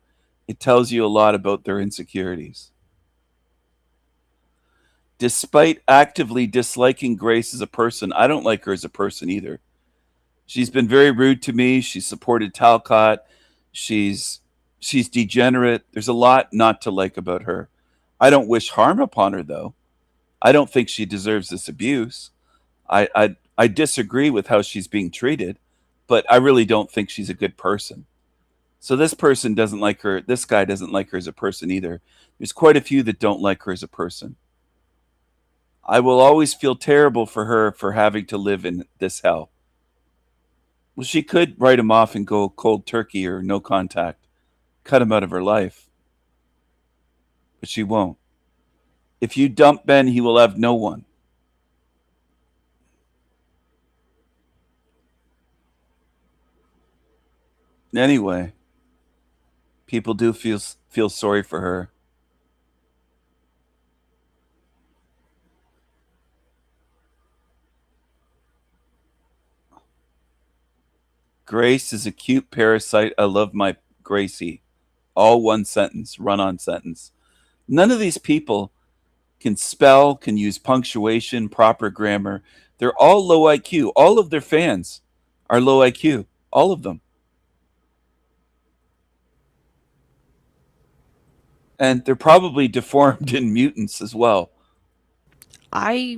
It tells you a lot about their insecurities. Despite actively disliking Grace as a person, I don't like her as a person either. She's been very rude to me. She supported Talcott. She's degenerate. There's a lot not to like about her. I don't wish harm upon her, though. I don't think she deserves this abuse. I disagree with how she's being treated, but I really don't think she's a good person. So this person doesn't like her. This guy doesn't like her as a person either. There's quite a few that don't like her as a person. I will always feel terrible for her for having to live in this hell. Well, she could write him off and go cold turkey or no contact. Cut him out of her life. but she won't. If you dump Ben, he will have no one. Anyway, people do feel sorry for her. Grace is a cute parasite. I love my Gracie. All one sentence, run-on sentence. None of these people can spell, can use punctuation, proper grammar. They're all low IQ. All of their fans are low IQ. All of them. And they're probably deformed and mutants as well. I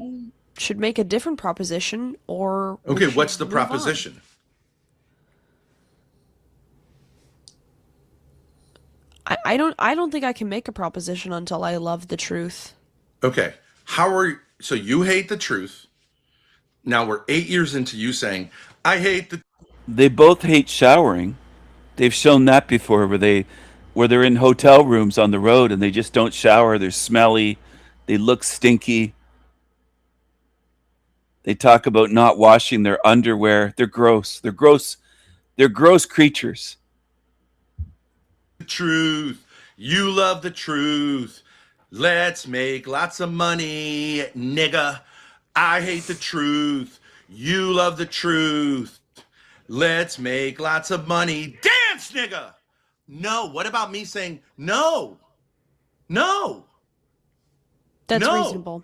should make a different proposition, or we Okay, should what's the move on. proposition? I don't think I can make a proposition until I love the truth. Okay. So you hate the truth. Now we're 8 years into you saying, I hate the. They both hate showering. They've shown that before where they're in hotel rooms on the road and they just don't shower. They're smelly. They look stinky. They talk about not washing their underwear. They're gross. They're gross. They're gross creatures. Truth. You love the truth. Let's make lots of money, nigga. I hate the truth. You love the truth. Let's make lots of money. Dance, nigga. No. What about me saying no? No. That's No. reasonable.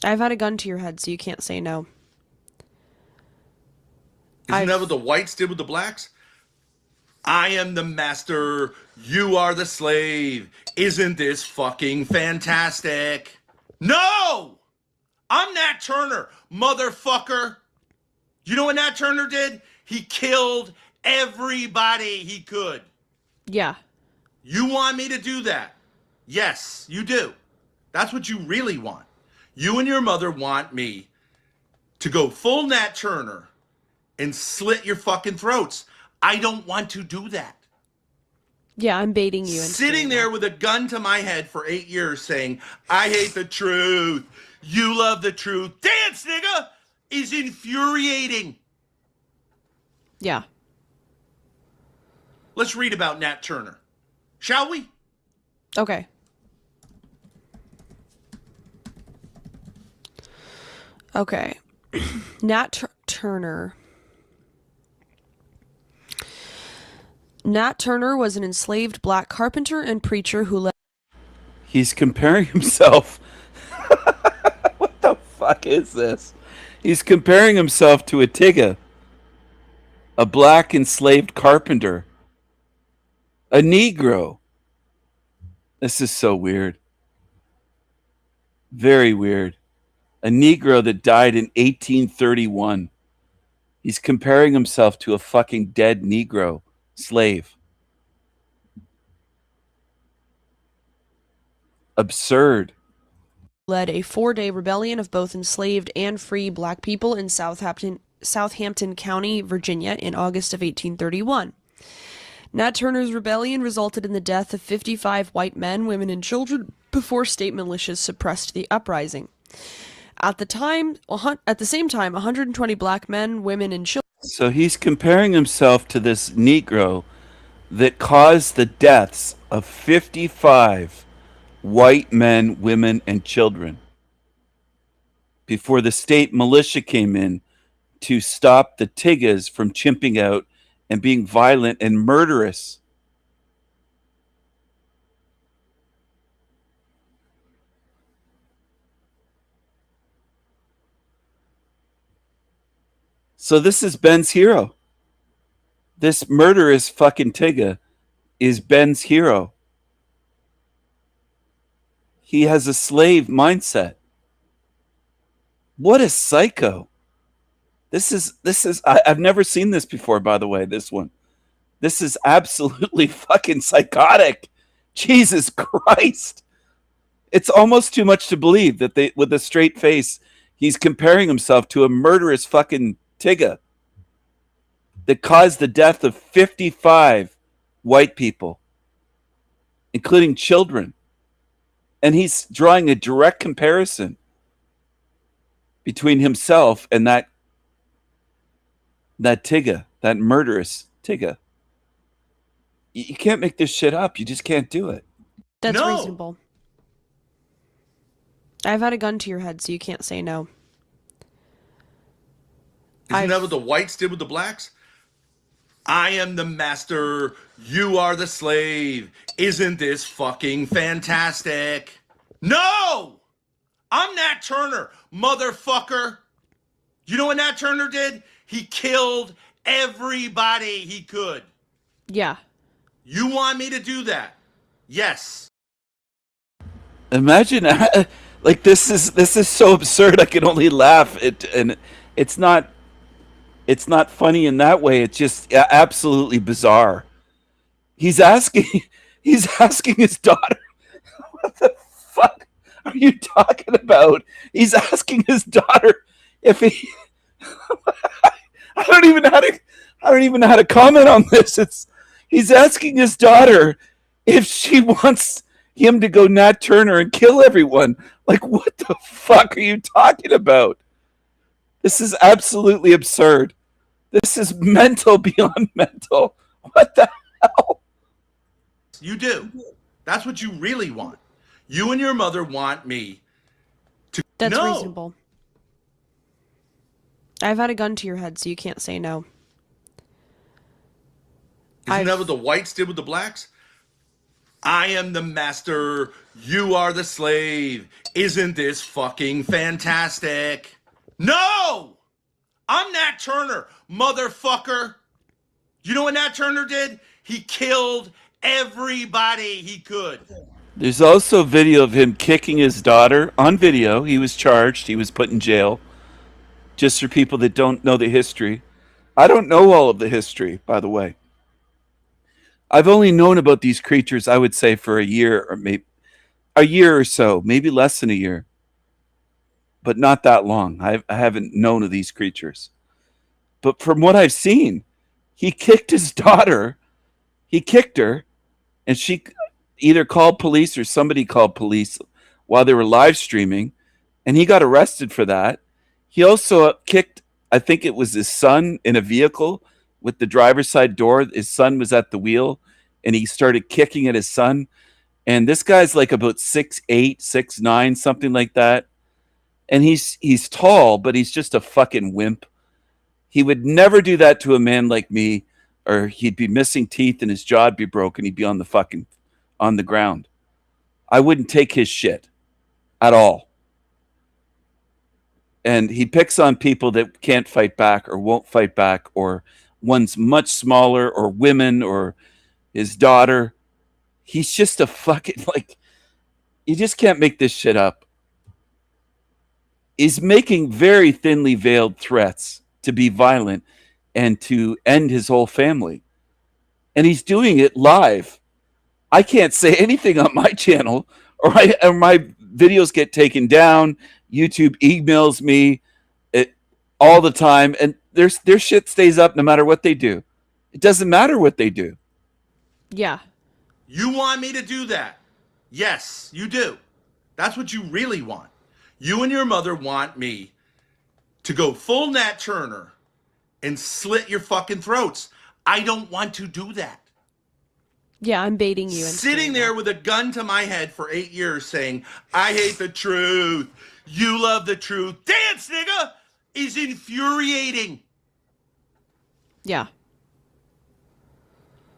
I've had a gun to your head, so you can't say no. Isn't that what the whites did with the blacks? I am the master. You are the slave. Isn't this fucking fantastic? No! I'm Nat Turner, motherfucker. You know what Nat Turner did? He killed everybody he could. Yeah. You want me to do that? Yes, you do. That's what you really want. You and your mother want me to go full Nat Turner and slit your fucking throats. I don't want to do that. Yeah, I'm baiting you. into Sitting doing there with a gun to my head for 8 years saying, I hate the truth. You love the truth. Dance, nigga, is infuriating. that. Yeah. Let's read about Nat Turner. Shall we? Okay. Okay. Turner. Nat Turner was an enslaved black carpenter and preacher who led. He's comparing himself. What the fuck is this? He's comparing himself to a Tigga, a black enslaved carpenter, a Negro. This is so weird. Very weird. A Negro that died in 1831. He's comparing himself to a fucking dead Negro slave. Absurd. Led a 4-day rebellion of both enslaved and free black people in Southampton County, Virginia, in August of 1831. Nat Turner's rebellion resulted in the death of 55 white men, women, and children before state militias suppressed the uprising. At the same time, 120 black men, women, and children. So he's comparing himself to this Negro that caused the deaths of 55 white men, women, and children before the state militia came in to stop the Tiggas from chimping out and being violent and murderous. So this is Ben's hero. This murderous fucking Tigga is Ben's hero. He has a slave mindset. What a psycho. This is I've never seen this before, by the way, this one. This is absolutely fucking psychotic. Jesus Christ. It's almost too much to believe that with a straight face, he's comparing himself to a murderous fucking Tigga that caused the death of 55 white people. including children. And he's drawing a direct comparison between himself and that Tigga, that murderous Tigga. You can't make this shit up. You just can't do it. That's reasonable. I've had a gun to your head, so you can't say no. Isn't that what the whites did with the blacks? I am the master, you are the slave. Isn't this fucking fantastic? No! I'm Nat Turner, motherfucker. You know what Nat Turner did? He killed everybody he could. Yeah. You want me to do that? Yes. Imagine, like, this is so absurd. I can only laugh. It's not funny in that way. It's just absolutely bizarre. He's asking his daughter, what the fuck are you talking about? He's asking his daughter if he. I don't even know how to comment on this. He's asking his daughter if she wants him to go Nat Turner and kill everyone. Like, what the fuck are you talking about? This is absolutely absurd. This is mental beyond mental. What the hell? You do. That's what you really want. You and your mother want me to. That's no. reasonable. I've had a gun to your head, so you can't say no. Isn't that what the whites did with the blacks? I am the master, you are the slave. Isn't this fucking fantastic? No! I'm Nat Turner, motherfucker. You know what Nat Turner did? He killed everybody he could. There's also video of him kicking his daughter on video. He was charged. He was put in jail. Just for people that don't know the history. I don't know all of the history, by the way. I've only known about these creatures, I would say, for a year or maybe a year or so, maybe less than a year. But not that long. I haven't known of these creatures. But from what I've seen, he kicked his daughter. He kicked her, and she either called police or somebody called police while they were live streaming, and he got arrested for that. He also kicked, I think it was his son in a vehicle with the driver's side door. His son was at the wheel, and he started kicking at his son. And this guy's like about 6'8", 6'9", something like that. And he's tall, but he's just a fucking wimp. He would never do that to a man like me, or he'd be missing teeth and his jaw'd be broken. He'd be on the ground. I wouldn't take his shit at all. And he picks on people that can't fight back or won't fight back, or one's much smaller, or women, or his daughter. He's just a fucking, like, you just can't make this shit up. He's making very thinly veiled threats to be violent and to end his whole family. And he's doing it live. I can't say anything on my channel, or my videos get taken down. YouTube emails me all the time, and their shit stays up no matter what they do. It doesn't matter what they do. Yeah. You want me to do that? Yes, you do. That's what you really want. You and your mother want me to go full Nat Turner and slit your fucking throats. I don't want to do that. Yeah, I'm baiting you. Sitting there with a gun to my head for 8 years saying, I hate the truth. You love the truth. Dance, nigga, is infuriating. Yeah.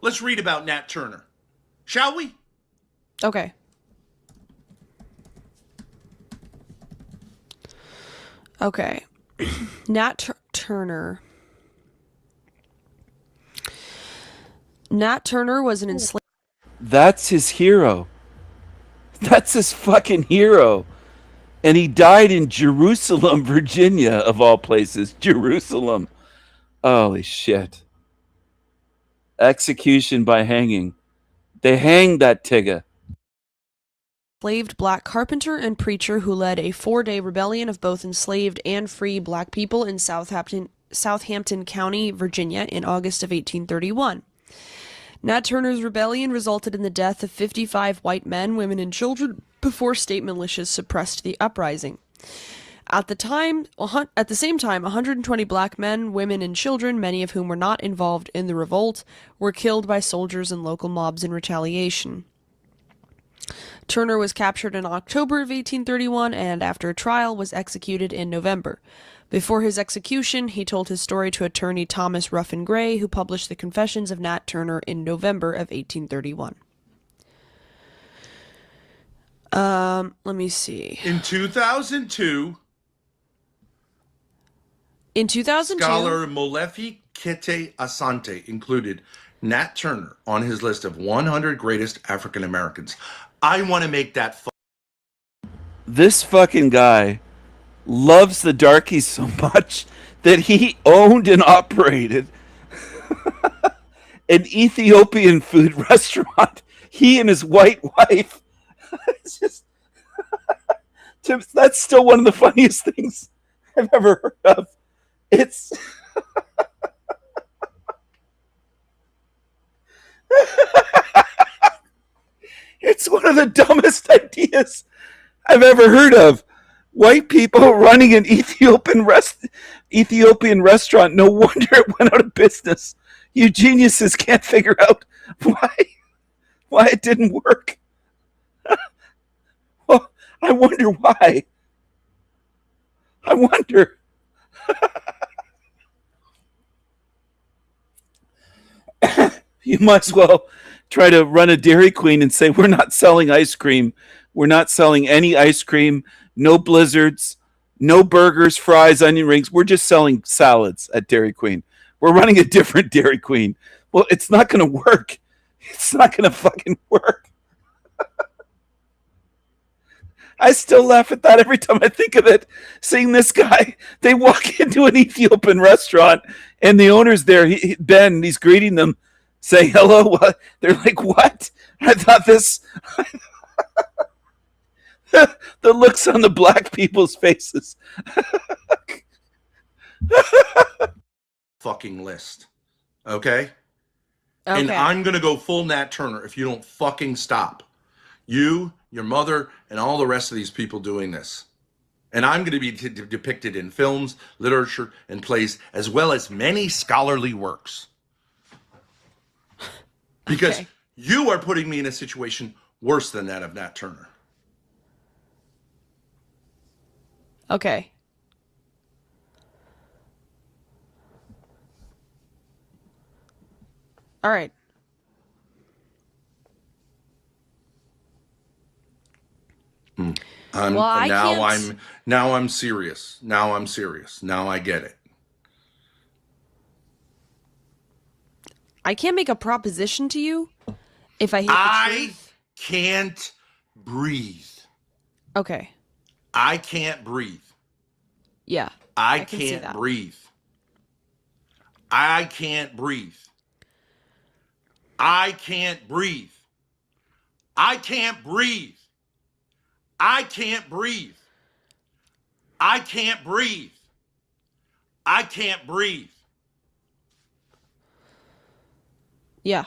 Let's read about Nat Turner. Shall we? Okay. Okay. Turner. Nat Turner was an enslaved. That's his hero. That's his fucking hero. And he died in Jerusalem, Virginia, of all places. Jerusalem. Holy shit. Execution by hanging. They hanged that Tigga. Enslaved black carpenter and preacher who led a 4-day rebellion of both enslaved and free black people in Southampton County, Virginia in August of 1831. Nat Turner's rebellion resulted in the death of 55 white men, women, and children before state militias suppressed the uprising. At the same time, 120 black men, women, and children, many of whom were not involved in the revolt, were killed by soldiers and local mobs in retaliation. Turner was captured in October of 1831 and, after a trial, was executed in November. Before his execution, he told his story to attorney Thomas Ruffin Gray, who published the Confessions of Nat Turner in November of 1831. Let me see. In 2002, scholar Molefi Kete Asante included Nat Turner on his list of 100 greatest African Americans. I want to make that This fucking guy loves the darkies so much that he owned and operated an Ethiopian food restaurant. He and his white wife. It's just that's still one of the funniest things I've ever heard of. It's it's one of the dumbest ideas I've ever heard of. White people running an Ethiopian restaurant. No wonder it went out of business. You geniuses can't figure out why it didn't work. Well, I wonder why. I wonder. You might as well try to run a Dairy Queen and say, we're not selling ice cream. We're not selling any ice cream, no blizzards, no burgers, fries, onion rings. We're just selling salads at Dairy Queen. We're running a different Dairy Queen. Well, it's not going to work. It's not going to fucking work. I still laugh at that every time I think of it. Seeing this guy, they walk into an Ethiopian restaurant and the owner's there, Ben, he's greeting them, saying hello. They're like, what? I thought this... the looks on the black people's faces. fucking list. Okay? And I'm going to go full Nat Turner if you don't fucking stop. You, your mother, and all the rest of these people doing this. And I'm going to be depicted in films, literature, and plays, as well as many scholarly works. Because you are putting me in a situation worse than that of Nat Turner. Okay. All right. Now I'm serious. Now I'm serious. Now I get it. I can't make a proposition to you if I hate the truth. Can't breathe. Okay. I can't breathe. Yeah. I can see can't that. breathe. I can't breathe. I can't breathe. I can't breathe. I can't breathe. I can't breathe. I can't breathe. Yeah.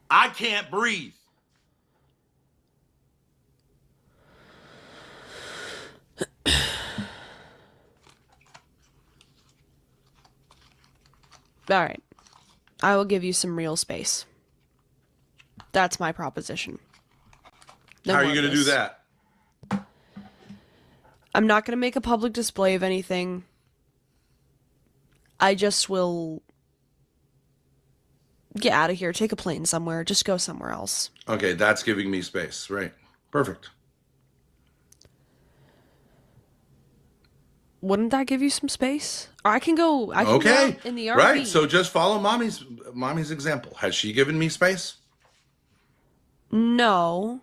I can't breathe. All right. I will give you some real space. That's my proposition. No How are more you of going to do this. that? I'm not going to make a public display of anything. I just will get out of here, take a plane somewhere, just go somewhere else. Okay, that's giving me space. Right. Perfect. Wouldn't that give you some space? Or I can go out in the RV. Right. So just follow mommy's example. Has she given me space? No.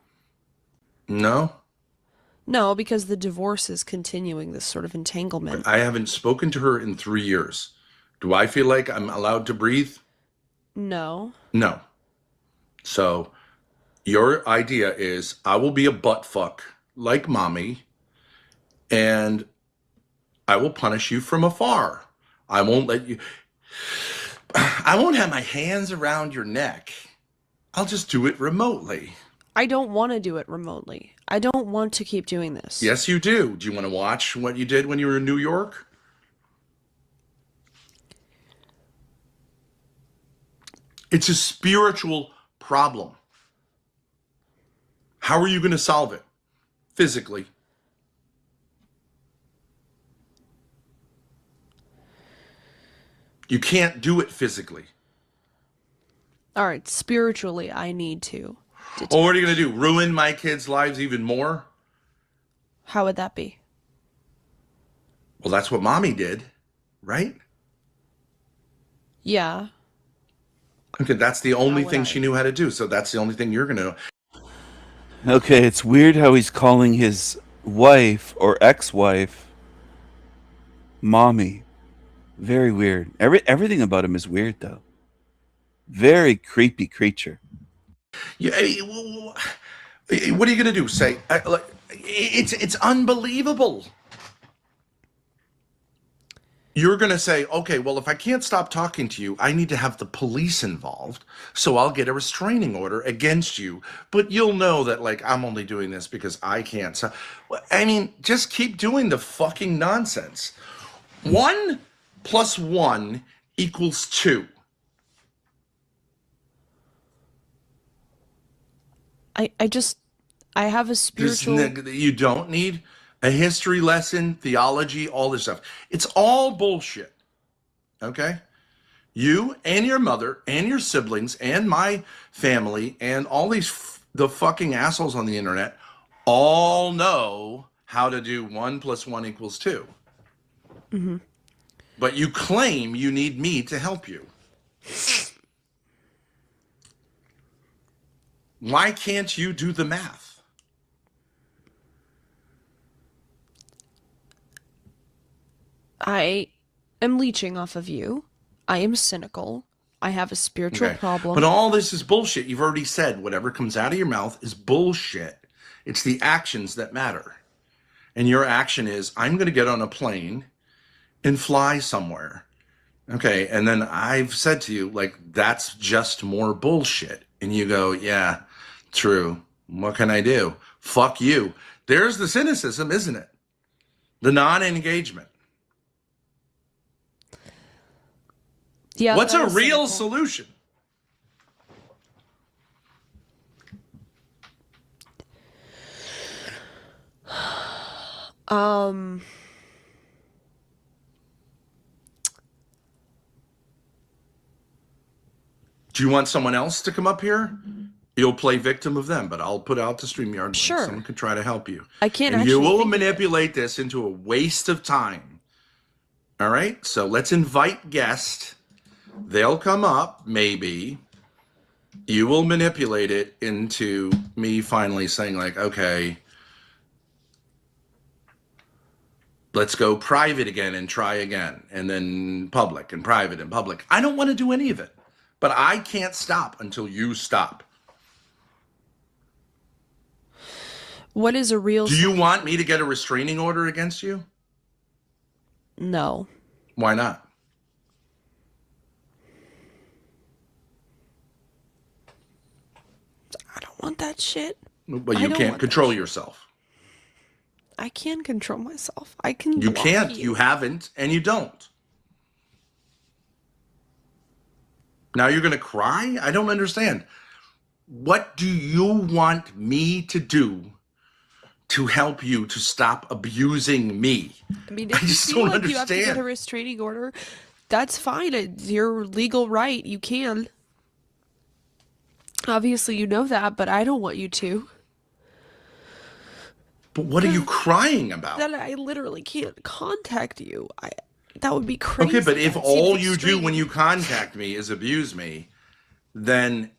No. No, because the divorce is continuing this sort of entanglement. I haven't spoken to her in 3 years. Do I feel like I'm allowed to breathe? No. No. So your idea is I will be a butt fuck like mommy and I will punish you from afar. I won't let you. I won't have my hands around your neck. I'll just do it remotely. I don't want to do it remotely. I don't want to keep doing this. Yes, you do. Do you want to watch what you did when you were in New York? It's a spiritual problem. How are you going to solve it? Physically. You can't do it physically. All right, spiritually, I need to. Well, what are you going to do? Ruin my kids' lives even more? How would that be? Well, that's what mommy did, right? Yeah. Okay, that's the only thing she knew how to do. So that's the only thing you're going to know. Okay, it's weird how he's calling his wife or ex-wife mommy. Very weird. Everything about him is weird, though. Very creepy creature. Yeah, what are you going to do? Say, it's unbelievable. You're going to say, okay, well, if I can't stop talking to you, I need to have the police involved. So I'll get a restraining order against you. But you'll know that, like, I'm only doing this because I can't. So, I mean, just keep doing the fucking nonsense. 1 + 1 = 2. I have a spiritual... You don't need a history lesson, theology, all this stuff. It's all bullshit. Okay? You and your mother and your siblings and my family and all the fucking assholes on the internet all know how to do 1 + 1 = 2. Mm-hmm. But you claim you need me to help you. Why can't you do the math? I am leeching off of you. I am cynical. I have a spiritual problem. But all this is bullshit. You've already said whatever comes out of your mouth is bullshit. It's the actions that matter. And your action is, I'm going to get on a plane and fly somewhere. Okay, and then I've said to you, like, that's just more bullshit. And you go, yeah, true. What can I do? Fuck you. There's the cynicism, isn't it? The non-engagement. Yeah. What's a real solution? Do you want someone else to come up here? You'll play victim of them, but I'll put out the StreamYard link. Sure. Someone could try to help you. I can't and actually you will think of manipulate this into a waste of time. All right? So let's invite guests. They'll come up, maybe. You will manipulate it into me finally saying, like, okay, let's go private again and try again. And then public and private and public. I don't want to do any of it. But I can't stop until you stop. What is a real... Do you want me to get a restraining order against you? No. Why not? I don't want that shit. But you can't control yourself. I can control myself. I can You block can't. you. You haven't, and you don't. Now you're going to cry? I don't understand. What do you want me to do to help you to stop abusing me? I mean, I if you just feel don't like you have to get a understand. restraining order, that's fine. It's your legal right. You can. Obviously, you know that, but I don't want you to. But what are you crying about? That I literally can't contact you. That would be crazy. Okay, but if That seems all you extreme. do when you contact me is abuse me, then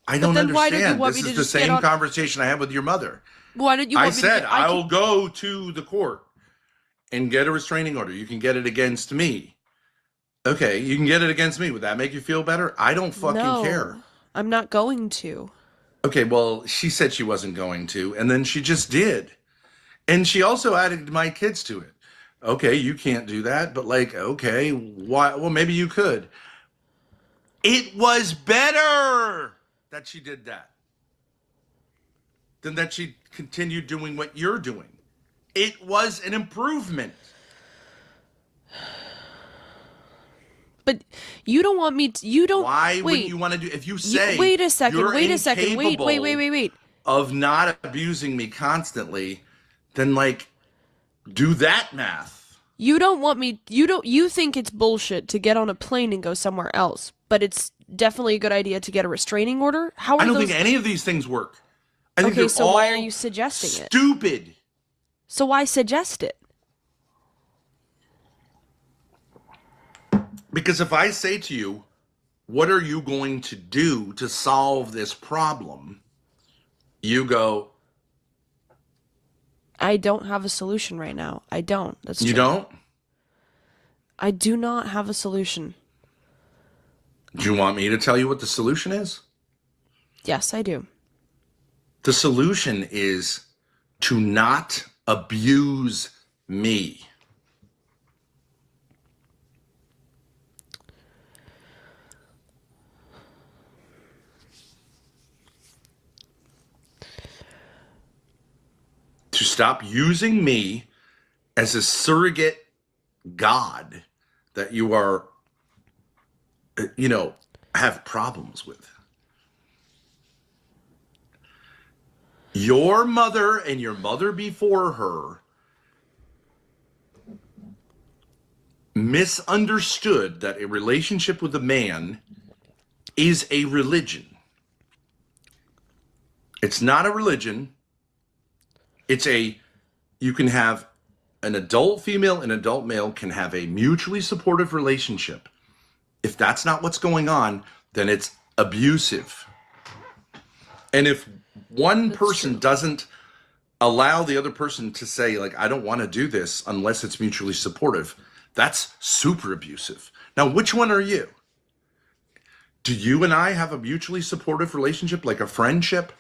I don't then why don't you understand. want This me is to the just get same on- conversation I had with your mother. Why don't you I want me to said get... I will go to the court and get a restraining order. You can get it against me. Okay, you can get it against me. Would that make you feel better? I don't fucking No, care. I'm not going to. Okay, well, she said she wasn't going to, and then she just did. And she also added my kids to it. Okay, you can't do that, but like, okay, why? Well, maybe you could. It was better that she did that than that she continued doing what you're doing. It was an improvement. But you don't want me to, you don't. Why wait, would you want to do, if you say, wait a second, you're wait a second, incapable wait. of not abusing me constantly, then like, do that math. You don't want me, you think it's bullshit to get on a plane and go somewhere else, but it's definitely a good idea to get a restraining order? How are I don't those? think any of these things work. I think Okay, they're so why all are you suggesting it? stupid. So why suggest it? Because if I say to you, what are you going to do to solve this problem? You go, I don't have a solution right now. I don't. That's you true. don't? I do not have a solution. Do you want me to tell you what the solution is? Yes, I do. The solution is to not abuse me. To stop using me as a surrogate God that you are, have problems with. Your mother and your mother before her misunderstood that a relationship with a man is a religion. It's not a religion. You can have an adult female and adult male can have a mutually supportive relationship. If that's not what's going on, then it's abusive. And if one person doesn't allow the other person to say, like, I don't want to do this unless it's mutually supportive, that's super abusive. Now, which one are you? Do you and I have a mutually supportive relationship, like a friendship?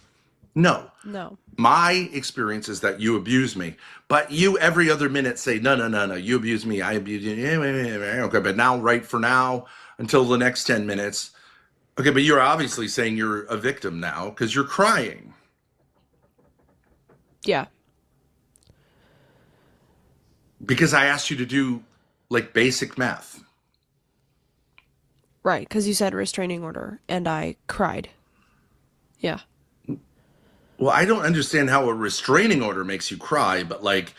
No. No. My experience is that you abuse me, but you every other minute say, no, you abuse me, I abuse you. Okay, but now, right for now, until the next 10 minutes. Okay, but you're obviously saying you're a victim now because you're crying. Yeah. Because I asked you to do, like, basic math. Right, because you said restraining order, and I cried. Yeah. Well, I don't understand how a restraining order makes you cry, but like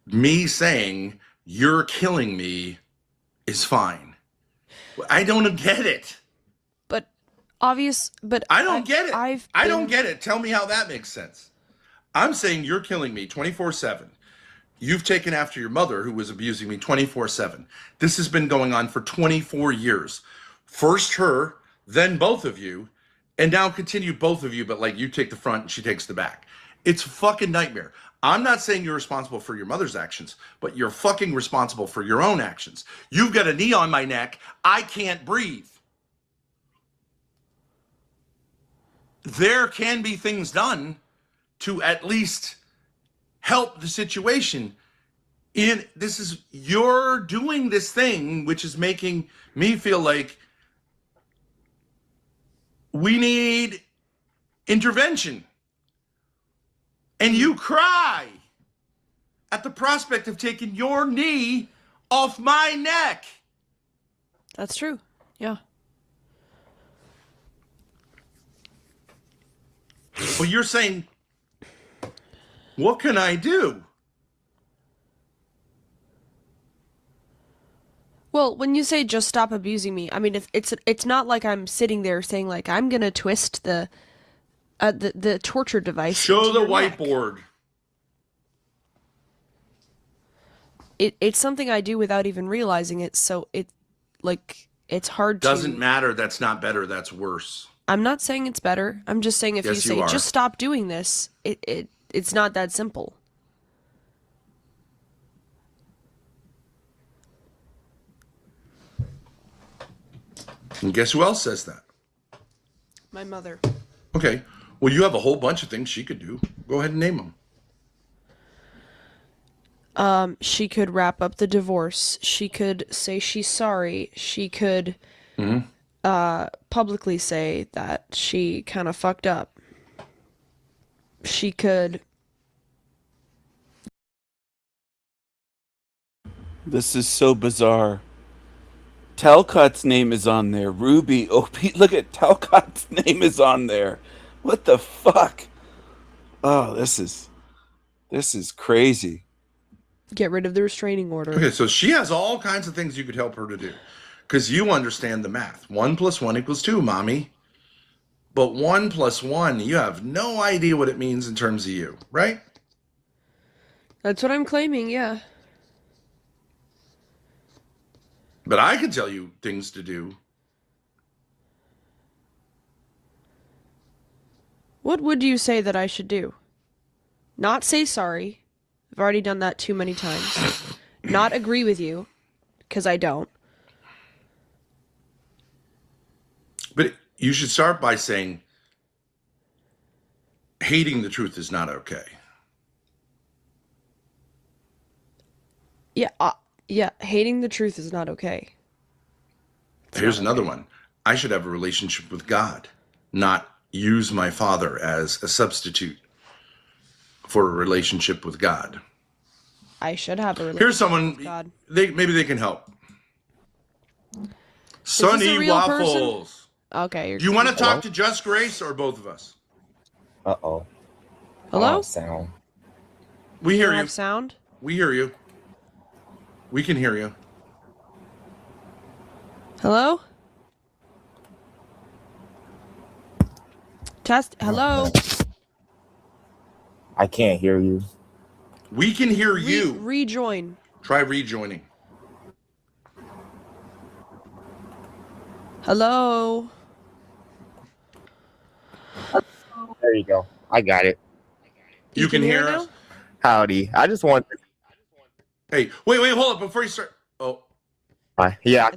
me saying you're killing me is fine. I don't get it. But I don't get it. I don't get it. Tell me how that makes sense. I'm saying you're killing me 24/7. You've taken after your mother who was abusing me 24/7. This has been going on for 24 years. First her, then both of you. And now continue both of you, but like you take the front and she takes the back. It's a fucking nightmare. I'm not saying you're responsible for your mother's actions, but you're fucking responsible for your own actions. You've got a knee on my neck. I can't breathe. There can be things done to at least help the situation. You're doing this thing, which is making me feel like we need intervention. And you cry at the prospect of taking your knee off my neck. That's true. Yeah. Well, you're saying, what can I do? Well, when you say just stop abusing me, I mean, if it's not like I'm sitting there saying like I'm gonna twist the torture device. Show the neck. whiteboard. It's something I do without even realizing it, so it's hard to. Doesn't matter. That's not better. That's worse. I'm not saying it's better. I'm just saying if Yes, you you say are. just stop doing this, it's not that simple. And guess who else says that? My mother. Okay. Well, you have a whole bunch of things she could do. Go ahead and name them. She could wrap up the divorce. She could say she's sorry. She could publicly say that she kind of fucked up, she could. This is so bizarre. Talcott's name is on there. Ruby, OP. Look at Talcott's name is on there. What the fuck? Oh, this is crazy. Get rid of the restraining order. Okay, so she has all kinds of things you could help her to do. Because you understand the math. 1 + 1 = 2, mommy. But 1 + 1, you have no idea what it means in terms of you, right? That's what I'm claiming, yeah. But I can tell you things to do. What would you say that I should do? Not say sorry. I've already done that too many times. Not agree with you, because I don't. But you should start by saying, hating the truth is not okay. Yeah, hating the truth is not okay. Here's another one. I should have a relationship with God, not use my father as a substitute for a relationship with God. I should have a relationship Here's someone, with God. maybe they can help. Is this Sunny a real Waffles. person? Okay. Do you want to talk to Just Grace or both of us? Uh-oh. Hello? Sound. We hear don't you. have sound? We hear you. We can hear you. Hello? Test. Hello? I can't hear you. We can hear you. Rejoin. Try rejoining. Hello? There you go. I got it. You can hear us? Howdy. I just want. Hey, wait, hold up before you start. Oh, Yeah,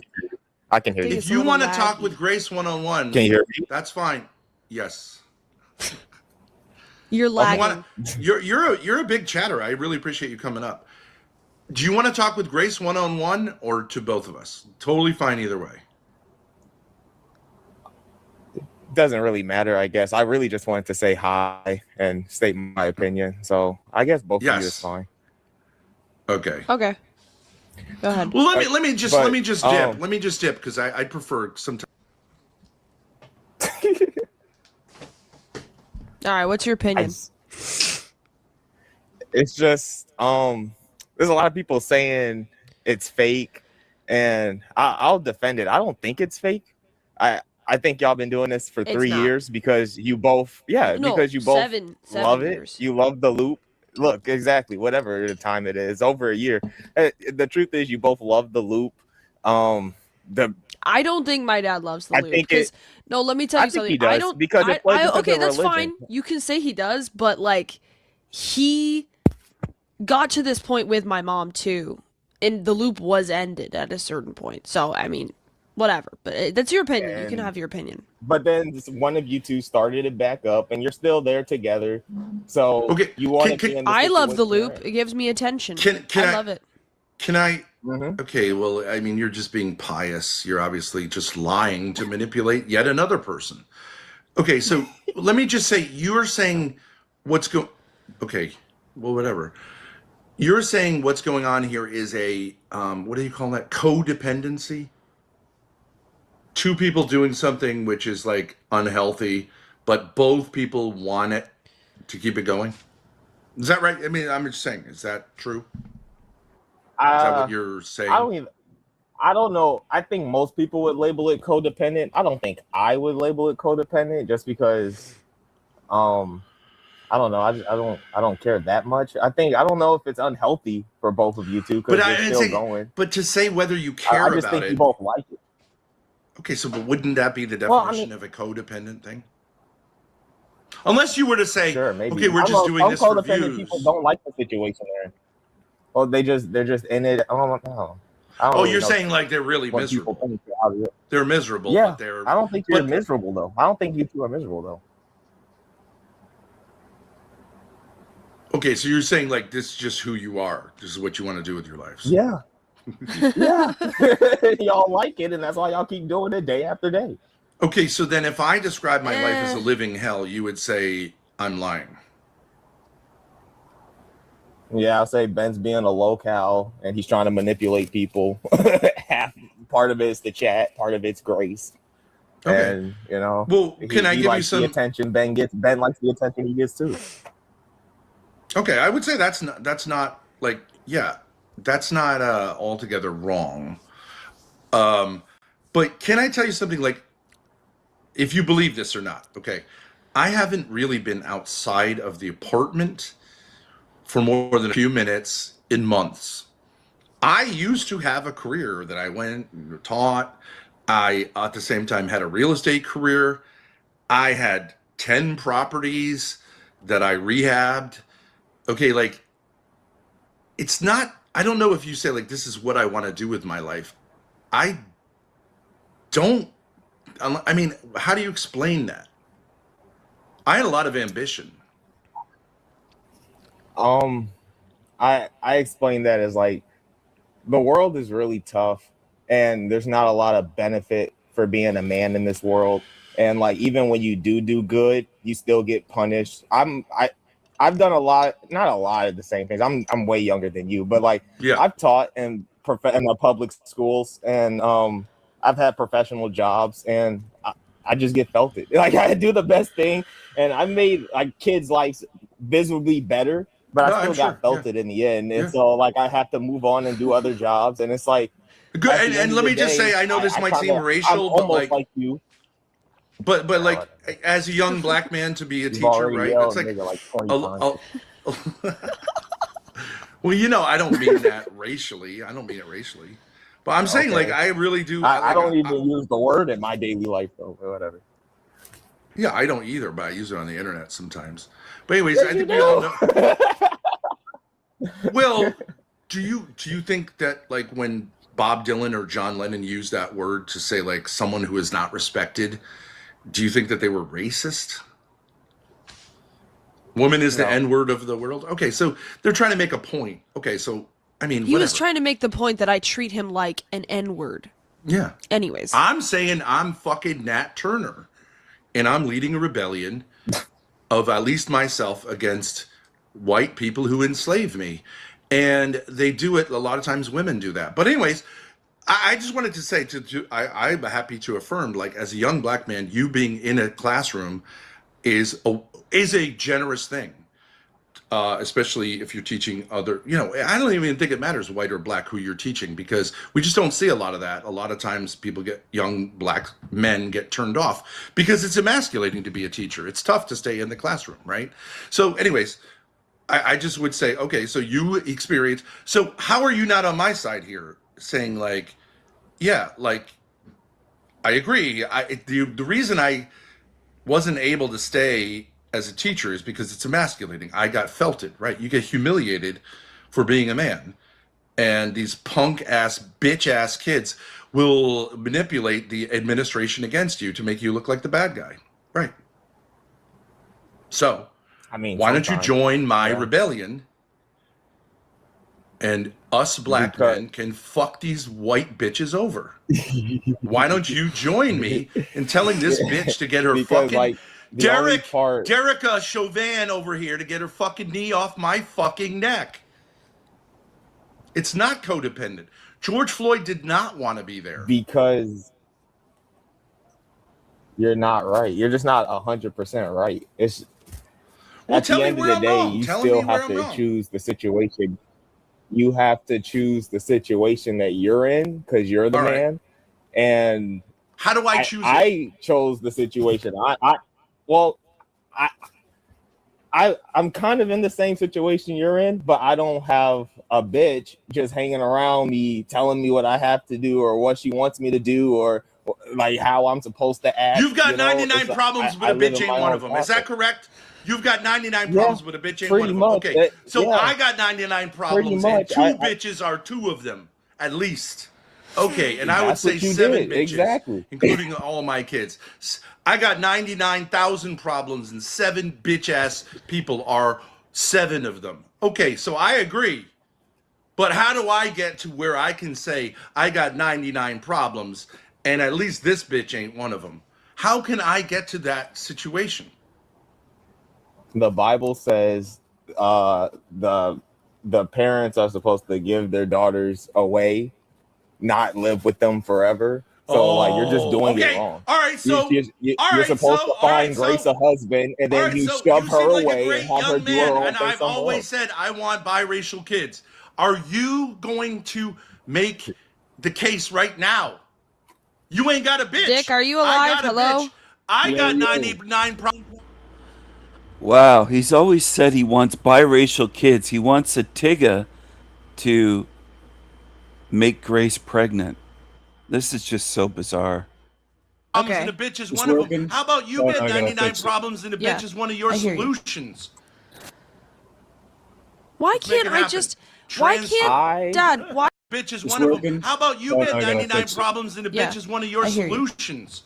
I can hear you. if you want to talk with Grace one-on-one, Can you hear me? that's fine. Yes. You're lagging. You're a big chatter. I really appreciate you coming up. Do you want to talk with Grace one-on-one or to both of us? Totally fine either way. Doesn't really matter, I guess. I really just wanted to say hi and state my opinion. So I guess both of you is fine. Okay. Okay. Go ahead. Well, let me just dip. um, Let me just dip because I prefer sometimes. All right, what's your opinion? It's just there's a lot of people saying it's fake, and I'll defend it. I don't think it's fake. I think y'all been doing this for It's 3 not. years because you both No, because you both seven love years. it. You love the loop. Look, exactly, whatever the time it is, over a year. The truth is you both love the loop. I don't think my dad loves the I loop. think it- 'Cause- no, let me tell I you think something. he does, I don't because it plays into okay, their that's religion. fine. You can say he does, but like he got to this point with my mom too, and the loop was ended at a certain point. So I mean, whatever. But that's your opinion. You can And- have your opinion. But then one of you two started it back up, and you're still there together. So you want to be in the I love the situation you're loop. It gives me attention. Can I love it. Can I? Okay, well, I mean, you're just being pious. You're obviously just lying to manipulate yet another person. Okay, so let me just say, you're saying what's going. Okay, well, whatever. You're saying what's going on here is a what do you call that? Codependency. Two people doing something which is like unhealthy, but both people want it to keep it going. Is that right? I mean, I'm just saying, is that true? Is that what you're saying? I don't know. I think most people would label it codependent. I don't think I would label it codependent just because I don't know. I don't care that much. I don't know if it's unhealthy for both of you two because it's still going. But to say whether you care I just about think it, you both like it. Okay, so but wouldn't that be the definition Well, I mean- of a codependent thing? Unless you were to say, Maybe. okay, we're I just know doing some this for codependent views. people don't like the situation they're in. Well, they're just in it. I don't know. I don't Oh, really you're know saying like they're really what miserable. people think out of it. They're miserable, Yeah, but they're. I don't think you're but- miserable though. I don't think you two are miserable though. Okay, so you're saying like this is just who you are. This is what you want to do with your lives. Yeah. Yeah. Y'all like it, and that's why y'all keep doing it day after day. Okay, so then if I describe my life as a living hell, you would say I'm lying. Yeah, I'll say Ben's being a locale, and he's trying to manipulate people. Half part of it's the chat, part of it's Grace. Okay. And you know, well, can I he give you likes some the attention Ben gets? Ben likes the attention he gets too. Okay, I would say that's not like, yeah, that's not altogether wrong. But can I tell you something, like, if you believe this or not? Okay, I haven't really been outside of the apartment for more than a few minutes in months. I used to have a career that I went and taught. I, at the same time, had a real estate career. I had 10 properties that I rehabbed. Okay, like, it's not, I don't know if you say, like, this is what I want to do with my life. I don't, I mean, how do you explain that? I had a lot of ambition. I explain that as, like, the world is really tough, and there's not a lot of benefit for being a man in this world. And, like, even when you do good, you still get punished. I've done not a lot of the same things. I'm way younger than you, but, like, yeah, I've taught in the public schools, and I've had professional jobs, and I just get felted. Like, I do the best thing, and I made, like, kids' lives visibly better, but I still got felted in the end. And so, like, I have to move on and do other jobs, and it's like, good. And let me just say, I know this might seem racial, but like you. But like, as a young black man to be a teacher, right? It's like, well, you know, I don't mean that racially. I don't mean it racially. But I'm saying, like, I really do. I don't even use the word in my daily life, though, or whatever. Yeah, I don't either, but I use it on the internet sometimes. But anyways, I think we all know. Well, do you think that, like, when Bob Dylan or John Lennon used that word to say, like, someone who is not respected, do you think that they were racist? Woman is the N-word of the world. Okay, so they're trying to make a point. Okay, so I mean, he was trying to make the point that I treat him like an N-word. Yeah. Anyways, I'm saying I'm fucking Nat Turner, and I'm leading a rebellion of at least myself against white people who enslaved me, and they do it a lot of times. Women do that, but anyways. I just wanted to say I'm happy to affirm, like, as a young black man, you being in a classroom is a generous thing, especially if you're teaching other, you know, I don't even think it matters white or black who you're teaching, because we just don't see a lot of that. A lot of times young black men get turned off because it's emasculating to be a teacher. It's tough to stay in the classroom, right? So anyways, I just would say, okay, so you experience, so how are you not on my side here? Saying, like, yeah, like, I agree. The reason I wasn't able to stay as a teacher is because it's emasculating. I got felted, right? You get humiliated for being a man. And these punk ass, bitch ass kids will manipulate the administration against you to make you look like the bad guy. Right. So, I mean, why don't you join my rebellion? And us black men can fuck these white bitches over. Why don't you join me in telling this bitch to get her fucking, like, Derica Chauvin over here to get her fucking knee off my fucking neck? It's not codependent. George Floyd did not want to be there. Because you're not right. You're just not 100% right. It's, well, at the end of the day, you still have to choose the situation. You have to choose the situation that you're in because you're the man. And how do I choose? I chose the situation. I'm kind of in the same situation you're in, but I don't have a bitch just hanging around me telling me what I have to do or what she wants me to do or like how I'm supposed to act. You've got 99 problems, but a bitch ain't one of them. Is that correct? You've got 99 problems, but a bitch ain't one of them. Okay, so I got 99 problems, and two bitches are two of them, at least. Okay, and I would say 7 bitches, including all my kids. I got 99,000 problems, and 7 bitch-ass people are 7 of them. Okay, so I agree. But how do I get to where I can say I got 99 problems and at least this bitch ain't one of them? How can I get to that situation? The Bible says the parents are supposed to give their daughters away, not live with them forever. So like you're just doing it wrong. All right, so you're supposed to find Grace a husband, and then you shove her away and have her do her own and thing I've somewhere always else. said I want biracial kids. Are you going to make the case right now? You ain't got a bitch. Dick, are you alive? I got a Hello? bitch. I got 99 problems. Wow, he's always said he wants biracial kids. He wants a Tigga to make Grace pregnant. This is just so bizarre. Problems and a bitch is one of them. How about you get 99 problems and a bitch is one of your solutions? Why Let's make can't it I happen. just? Why can't Dad? Why? Bitch is one of them. How about you get 99 problems and a bitch is one of your solutions?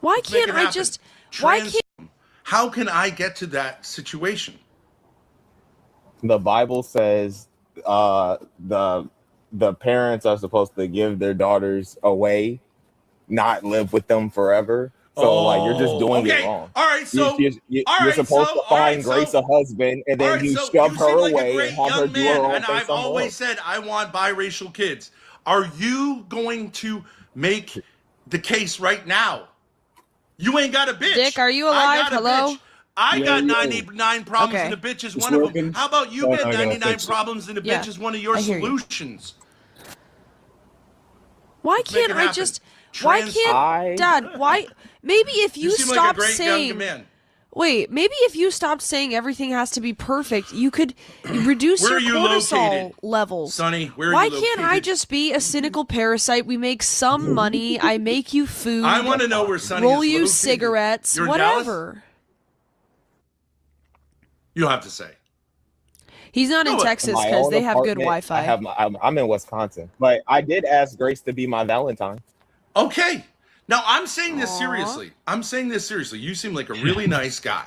Why Let's make can't it I happen. just? Why can't? How can I get to that situation? The Bible says the parents are supposed to give their daughters away, not live with them forever. So like you're just doing it wrong. All right, so you're supposed to find Grace a husband, and then you shove her away and have her do her own and thing I've somewhere always else. said I want biracial kids. Are you going to make the case right now? You ain't got a bitch. Dick, are you alive? I got a Hello? bitch. I got 99 problems and a bitch is one of them. How about you get 99 problems and a bitch is one of your solutions? Why Let's make can't it I happen. just? Why can't Dad? Why? Maybe if you seem like a stop great saying. young man. Wait, maybe if you stopped saying everything has to be perfect, you could reduce Where your are you cortisol located? levels. Sonny, where are Why you can't I located? just be a cynical parasite? We make some money. I make you food. I want to know where Sonny roll is you located. cigarettes, You're in Dallas? whatever. You don't have to say. He's not in No, Texas my because own they have good apartment, Wi-Fi. I'm in Wisconsin, but I did ask Grace to be my Valentine. Okay. Now I'm saying this seriously. I'm saying this seriously. You seem like a really nice guy.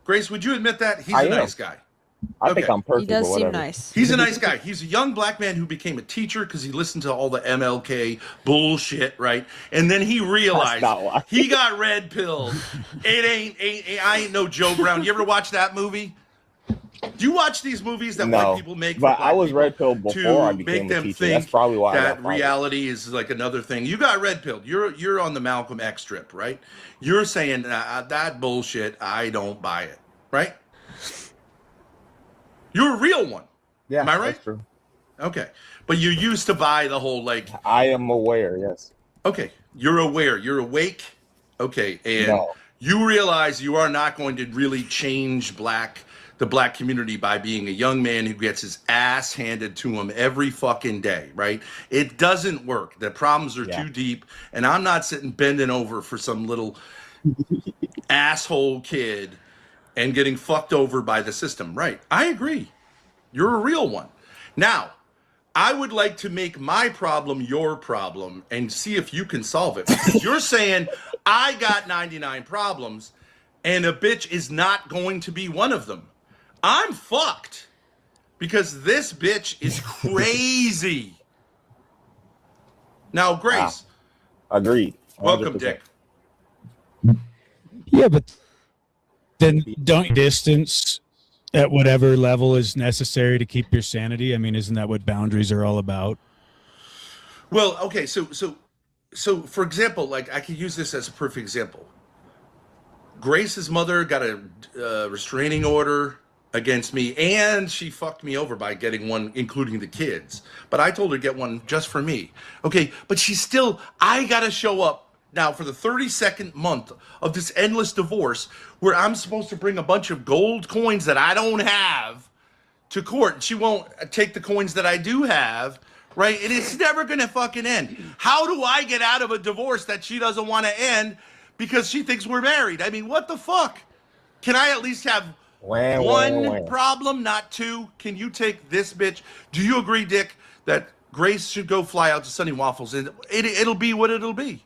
Grace, would you admit that? He's I a am. nice guy. I think I'm perfect. He does but seem whatever. nice. He's a nice guy. He's a young black man who became a teacher because he listened to all the MLK bullshit, right? And then he realized That's not why. he got red pilled. I ain't no Joe Brown. You ever watch that movie? Do you watch these movies that white No, people make? for but black I was people red pilled before I to became make a them teacher. think That's probably why I that got fired. reality is like another thing. You got red pilled. You're on the Malcolm X trip, right? You're saying that bullshit. I don't buy it, right? You're a real one. Yeah, Am I right? that's true. Okay, but you used to buy the whole like. I am aware. Yes. Okay, you're aware. You're awake. Okay, and No. you realize you are not going to really change the black community by being a young man who gets his ass handed to him every fucking day, right? It doesn't work. The problems are too deep, and I'm not sitting bending over for some little asshole kid and getting fucked over by the system. Right. I agree. You're a real one. Now, I would like to make my problem your problem and see if you can solve it. Because you're saying I got 99 problems and a bitch is not going to be one of them. I'm fucked because this bitch is crazy. Now, Grace. Agreed. 100%. Welcome, Dick. Yeah, but then don't you distance at whatever level is necessary to keep your sanity. I mean, isn't that what boundaries are all about? Well, okay, so for example, like I could use this as a perfect example. Grace's mother got a restraining order against me, and she fucked me over by getting one, including the kids. But I told her to get one just for me. Okay, but I gotta show up now for the 32nd month of this endless divorce where I'm supposed to bring a bunch of gold coins that I don't have to court. She won't take the coins that I do have, right? And it's never gonna fucking end. How do I get out of a divorce that she doesn't want to end because she thinks we're married? I mean, what the fuck? Can I at least have one problem, not two? Can you take this bitch? Do you agree, Dick, that Grace should go fly out to Sunny Waffles and it'll be what it'll be?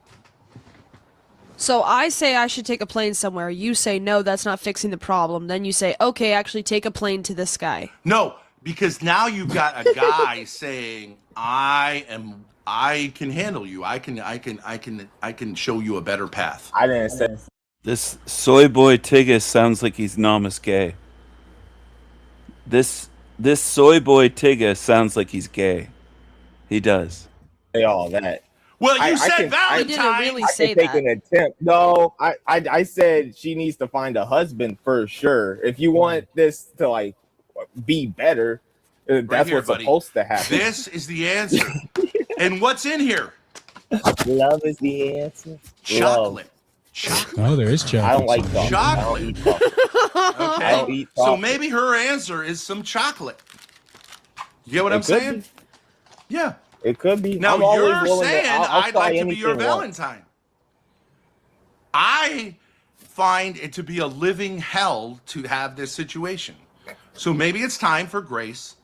So I say I should take a plane somewhere. You say, no, that's not fixing the problem. Then you say, okay, actually take a plane to this guy. No, because now you've got a guy saying, I can handle you. I can show you a better path. I didn't say This soy boy Tigges sounds like he's Namas gay. This soy boy Tigges sounds like he's gay. He does. all that. Well, you said He Valentine. didn't really I say can take that. an attempt. No, I said she needs to find a husband for sure. If you want this to like be better, that's Right here, what's buddy. supposed to happen. This is the answer. And what's in here? Love is the answer. Chocolate. Oh, there is chocolate. I don't like chocolate. Chocolate. I don't eat chocolate. Okay. I don't eat So chocolate. maybe her answer is some chocolate. You get what It I'm could saying? Yeah. It could be. Now I'm always you're willing saying I'll I'd try like to be your anything once. Valentine. I find it to be a living hell to have this situation. So maybe it's time for Grace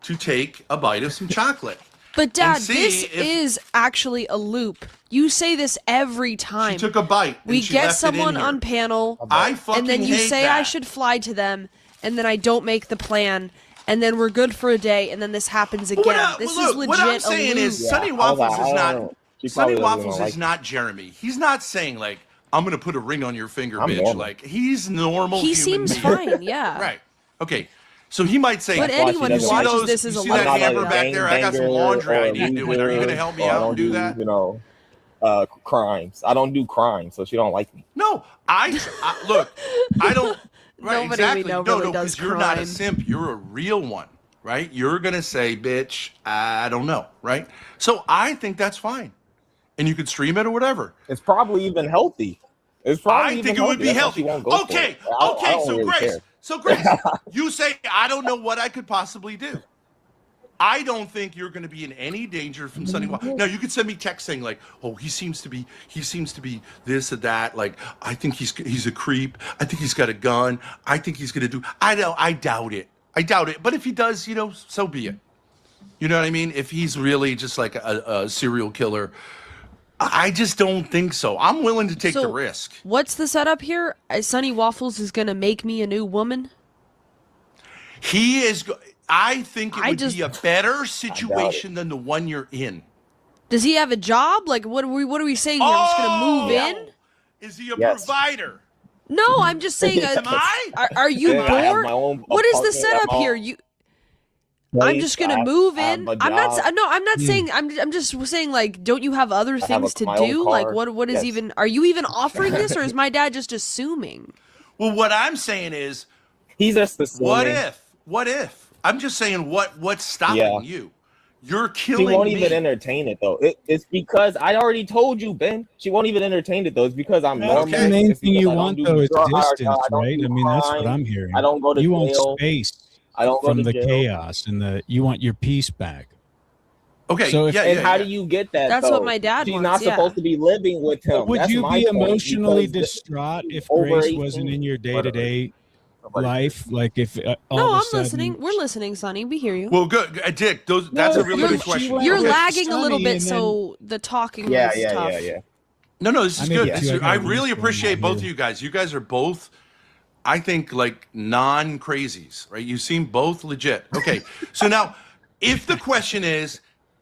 to take a bite of some chocolate. But Dad, see this if- is actually a loop. You say this every time. She took a bite. We and she get left it in someone here. on panel, I fucking and then you hate say I that. should fly to them, and then I don't make the plan, and then we're good for a day, and then this happens again. This is legit what I'm a saying loop. is Sonny Waffles is not Sonny Waffles is not Jeremy. He's not saying like I'm gonna put a ring on your finger, I'm bitch. normal. Like he's normal. He human seems being. fine, yeah. Right. Okay. So he might say, But anyone you who see watches those, this is you a see lot that like hammer that. back there? I got some laundry I need doing. Are you gonna help me I out don't and do that? You know, crimes. I don't do crime, so she don't like me. No, I look. I don't. Right, Nobody we exactly. know No, really does because you're not a crime. simp. You're a real one, right? You're gonna say, "Bitch, I don't know," right? So I think that's fine, and you could stream it or whatever. It's probably even healthy. It's probably I even think it would be That's why healthy. she won't go for Okay, it. I okay. don't So really Grace, care. you say I don't know what I could possibly do. I don't think you're going to be in any danger from Sonny Waffles. Now you could send me text saying like, "Oh, he seems to be this or that." Like, I think he's a creep. I think he's got a gun. I think he's going to do. I doubt it. I doubt it. But if he does, you know, so be it. You know what I mean? If he's really just like a serial killer, I just don't think so. I'm willing to take the risk. What's the setup here? Sonny Waffles is gonna make me a new woman. He is. I think it would be a better situation than the one you're in. Does he have a job? Like, what are we saying? Here? I'm just gonna move in? Is he a provider? No, I'm just saying. Am I? Are you Yeah, I have bored? my own What is the apartment, I have setup my here? own You. I'm just gonna move I have in. a I'm not. job. No, I'm not saying. I'm just saying. Like, don't you have other have things to my own do? Like, car. what is Yes. even? Are you even offering this, or is my dad just assuming? Well, what I'm saying is, he's just assuming. What if? What if? I'm just saying, what's stopping Yeah. you? You're She killing won't me. even entertain it though. It's because I already told you, Ben. She won't even entertain it though. It's because I'm normal. The main It's thing because you I don't want do though is drug- distance, I don't right? do I mean, that's what crime. I'm hearing. I don't go to You jail. want space I don't go from to the jail. chaos and you want your peace back. Okay. So if- and how do you get that? That's though? what my dad She's wants, not yeah. supposed to be living with him. Would That's you my be point, emotionally because distraught if over Grace 18 wasn't in your day-to-day life? Like if all No, of a I'm sudden, listening. We're listening, Sonny. We hear you. Well, good, Dick. That's a really good question. You're with lagging a little Sonny bit, and then- so the talking Yeah, is yeah, tough. yeah, yeah. No, this is I may good. be too. I I gotta really read appreciate from both here. of you guys. You guys are both, I think, like non-crazies, right? You seem both legit. Okay, so now, if the question is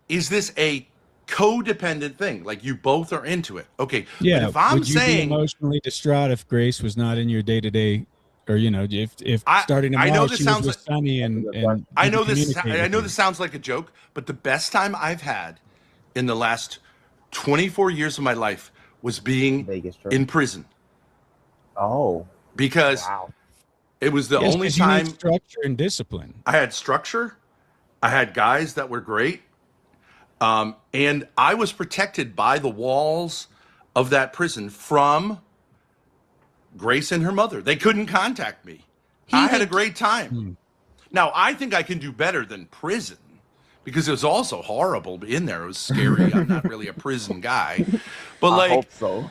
this a codependent thing? Like you both are into it. Okay. yeah. But if I'm would you be saying, emotionally distraught if Grace was not in your day-to-day, or if I- starting I know tomorrow this she sounds was with Sonny and I you know could this. communicate I with know him? this sounds like a joke, but the best time I've had in the last 24 years of my life was being in prison. Oh, because it was the Yes, only 'cause you need time structure and discipline. I had structure. I had guys that were great, and I was protected by the walls of that prison from Grace and her mother. They couldn't contact me. I had a great time. Now, I think I can do better than prison because it was also horrible in there. It was scary. I'm not really a prison guy. But I like, hope so.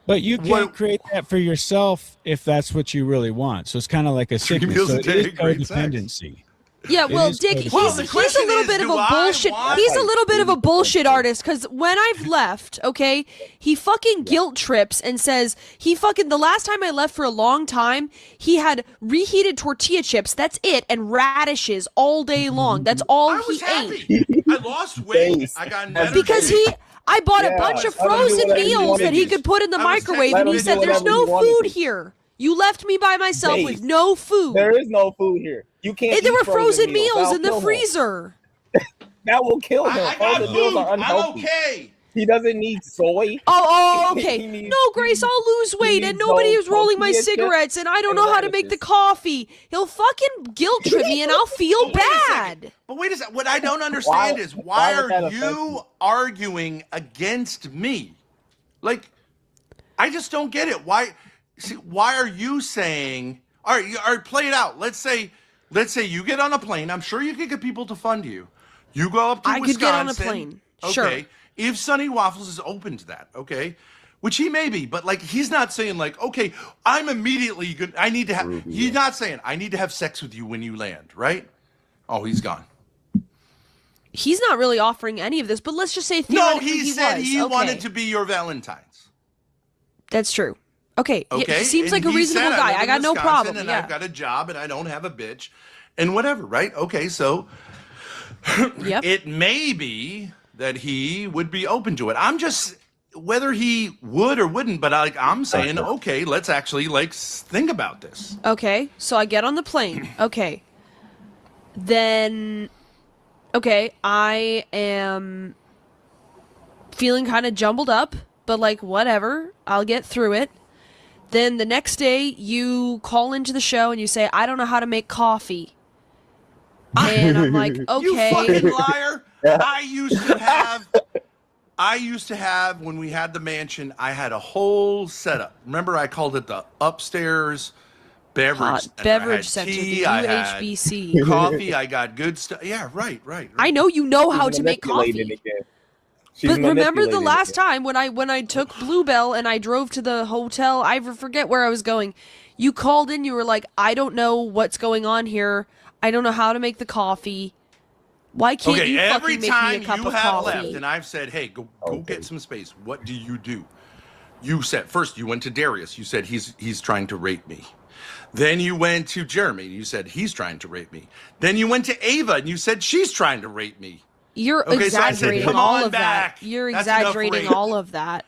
But you can't create that for yourself if that's what you really want. So it's kind of like a sickness. meals So a it day, is great sex. codependency. Yeah, well, is Dick, codependent. he's a little bit of a bullshit. He's a little bit of a bullshit artist because when I've left, okay, he fucking guilt trips and says the last time I left for a long time, he had reheated tortilla chips. That's it, and radishes all day long. That's all he ate. I lost weight. I got better Because shape. I bought a bunch of frozen meals that he could put in the microwave, and he said, "There's no food here. You left me by myself with no food." There is no food here. You can't. There eat were frozen meals. meals That'll in the kill him. freezer. That will kill him. I got Frozen meals food. are unhealthy. I'm okay. He doesn't need soy. Oh, He okay. needs- No, Grace, I'll lose weight, and nobody is rolling my cigarettes, and I don't know how to make the coffee. He'll fucking guilt trip me, and I'll feel bad. But wait a second. What I don't understand is why would that are affect you arguing against me? Like, I just don't get it. Why are you saying? All right, play it out. Let's say you get on a plane. I'm sure you could get people to fund you. You go up to I Wisconsin. could get on a plane. Okay. Sure. If Sonny Waffles is open to that, okay, which he may be, but like he's not saying like, okay, I'm immediately good. I need to have. He's not saying I need to have sex with you when you land, right? Oh, he's gone. He's not really offering any of this, but let's just say No, theoretically he said was. he Okay. wanted to be your Valentine's. That's true. Okay, yeah, Okay, he seems and like a he reasonable said, guy. live I in got no Wisconsin, problem. And Yeah. I've got a job, and I don't have a bitch, and whatever, right? Okay, so Yep. it may be that he would be open to it. I'm just whether he would or wouldn't, but I'm saying, okay, let's actually think about this. Okay, so I get on the plane. Okay. Then, okay, I am feeling kind of jumbled up, but like, whatever, I'll get through it. Then the next day, you call into the show and you say, I don't know how to make coffee. And I'm like, okay. You fucking liar. I used to have, when we had the mansion, I had a whole setup. Remember, I called it the upstairs beverage Hot center. beverage I had center, tea, the I had UHBC. coffee, I got good stuff. Yeah, right. I know you know how to make manipulating coffee. again. She's But remember the manipulating last again. time when I took Bluebell and I drove to the hotel, I forget where I was going. You called in, you were like, I don't know what's going on here. I don't know how to make the coffee. Why can't Okay, you every fucking make time me a cup you of have coffee? left and I've said, hey, go get some space, what do? You said, first you went to Darius. You said he's trying to rape me. Then you went to Jeremy and you said he's trying to rape me. Then you went to Ava and you said she's trying to rape me. You're Okay, so I said, exaggerating "Come all on of back. that. You're That's enough exaggerating rape." all of that.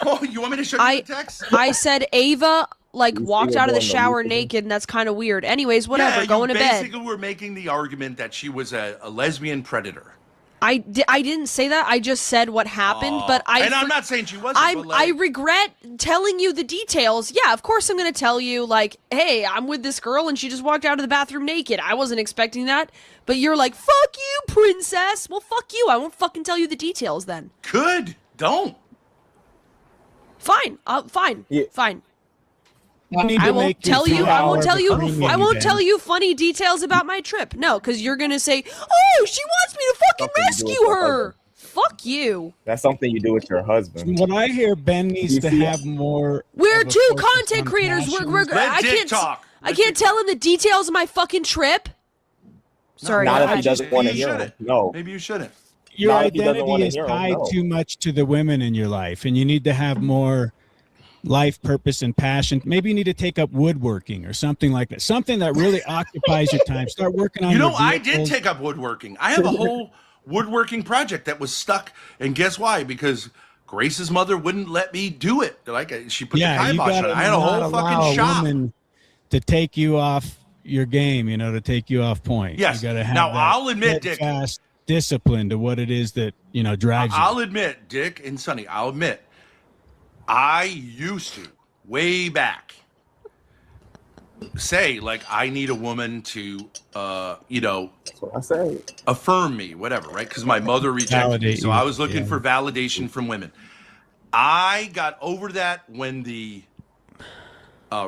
Oh, you want me to show you the text? I said Ava walked were out of the doing the shower loop naked, and that's kind of weird. Anyways, whatever. Yeah, Going you to bed. basically were making the argument that she was a lesbian predator. I didn't say that. I just said what happened, but and I'm not saying she wasn't. but I regret telling you the details. Yeah, of course I'm going to tell you, like, hey, I'm with this girl and she just walked out of the bathroom naked. I wasn't expecting that. But you're like, fuck you, princess. Well, fuck you. I won't fucking tell you the details then. Good. Don't. Fine. Fine. Fine. need I to won't make tell you. I won't tell you. premium I won't event. tell you funny details about my trip. No, because you're gonna say, "Oh, she wants me to fucking Something to do with rescue your her." husband. Fuck you. That's something you do with your husband. What I hear, Ben needs to have more. We're of a two focus content on creators. We're passions. I can't. I can't tell him the details of my fucking trip. Sorry. Not go if he ahead. doesn't want to Maybe you hear him. shouldn't. No. Maybe you shouldn't. Your Not if he doesn't wanna identity is hear 'em, tied no. too much to the women in your life, and you need to have more life purpose and passion. Maybe you need to take up woodworking or something like that. Something that really occupies your time. Start working on. You know, your I did vehicles. take up woodworking. I have a whole woodworking project that was stuck, and guess why? Because Grace's mother wouldn't let me do it. Like she put the Yeah, you kibosh on gotta it. I had a not whole allow fucking a shop. woman to take you off your game. You know, to take you off point. Yes. You got to have Now, that I'll admit, Dick- steadfast discipline to what it is that drives you. I'll admit, Dick and Sonny, I'll admit, I used to, way back, say, like, I need a woman to, That's what I say. affirm me, whatever, right? Because my mother rejected me. Validate So you, I was looking yeah. for validation from women. I got over that when the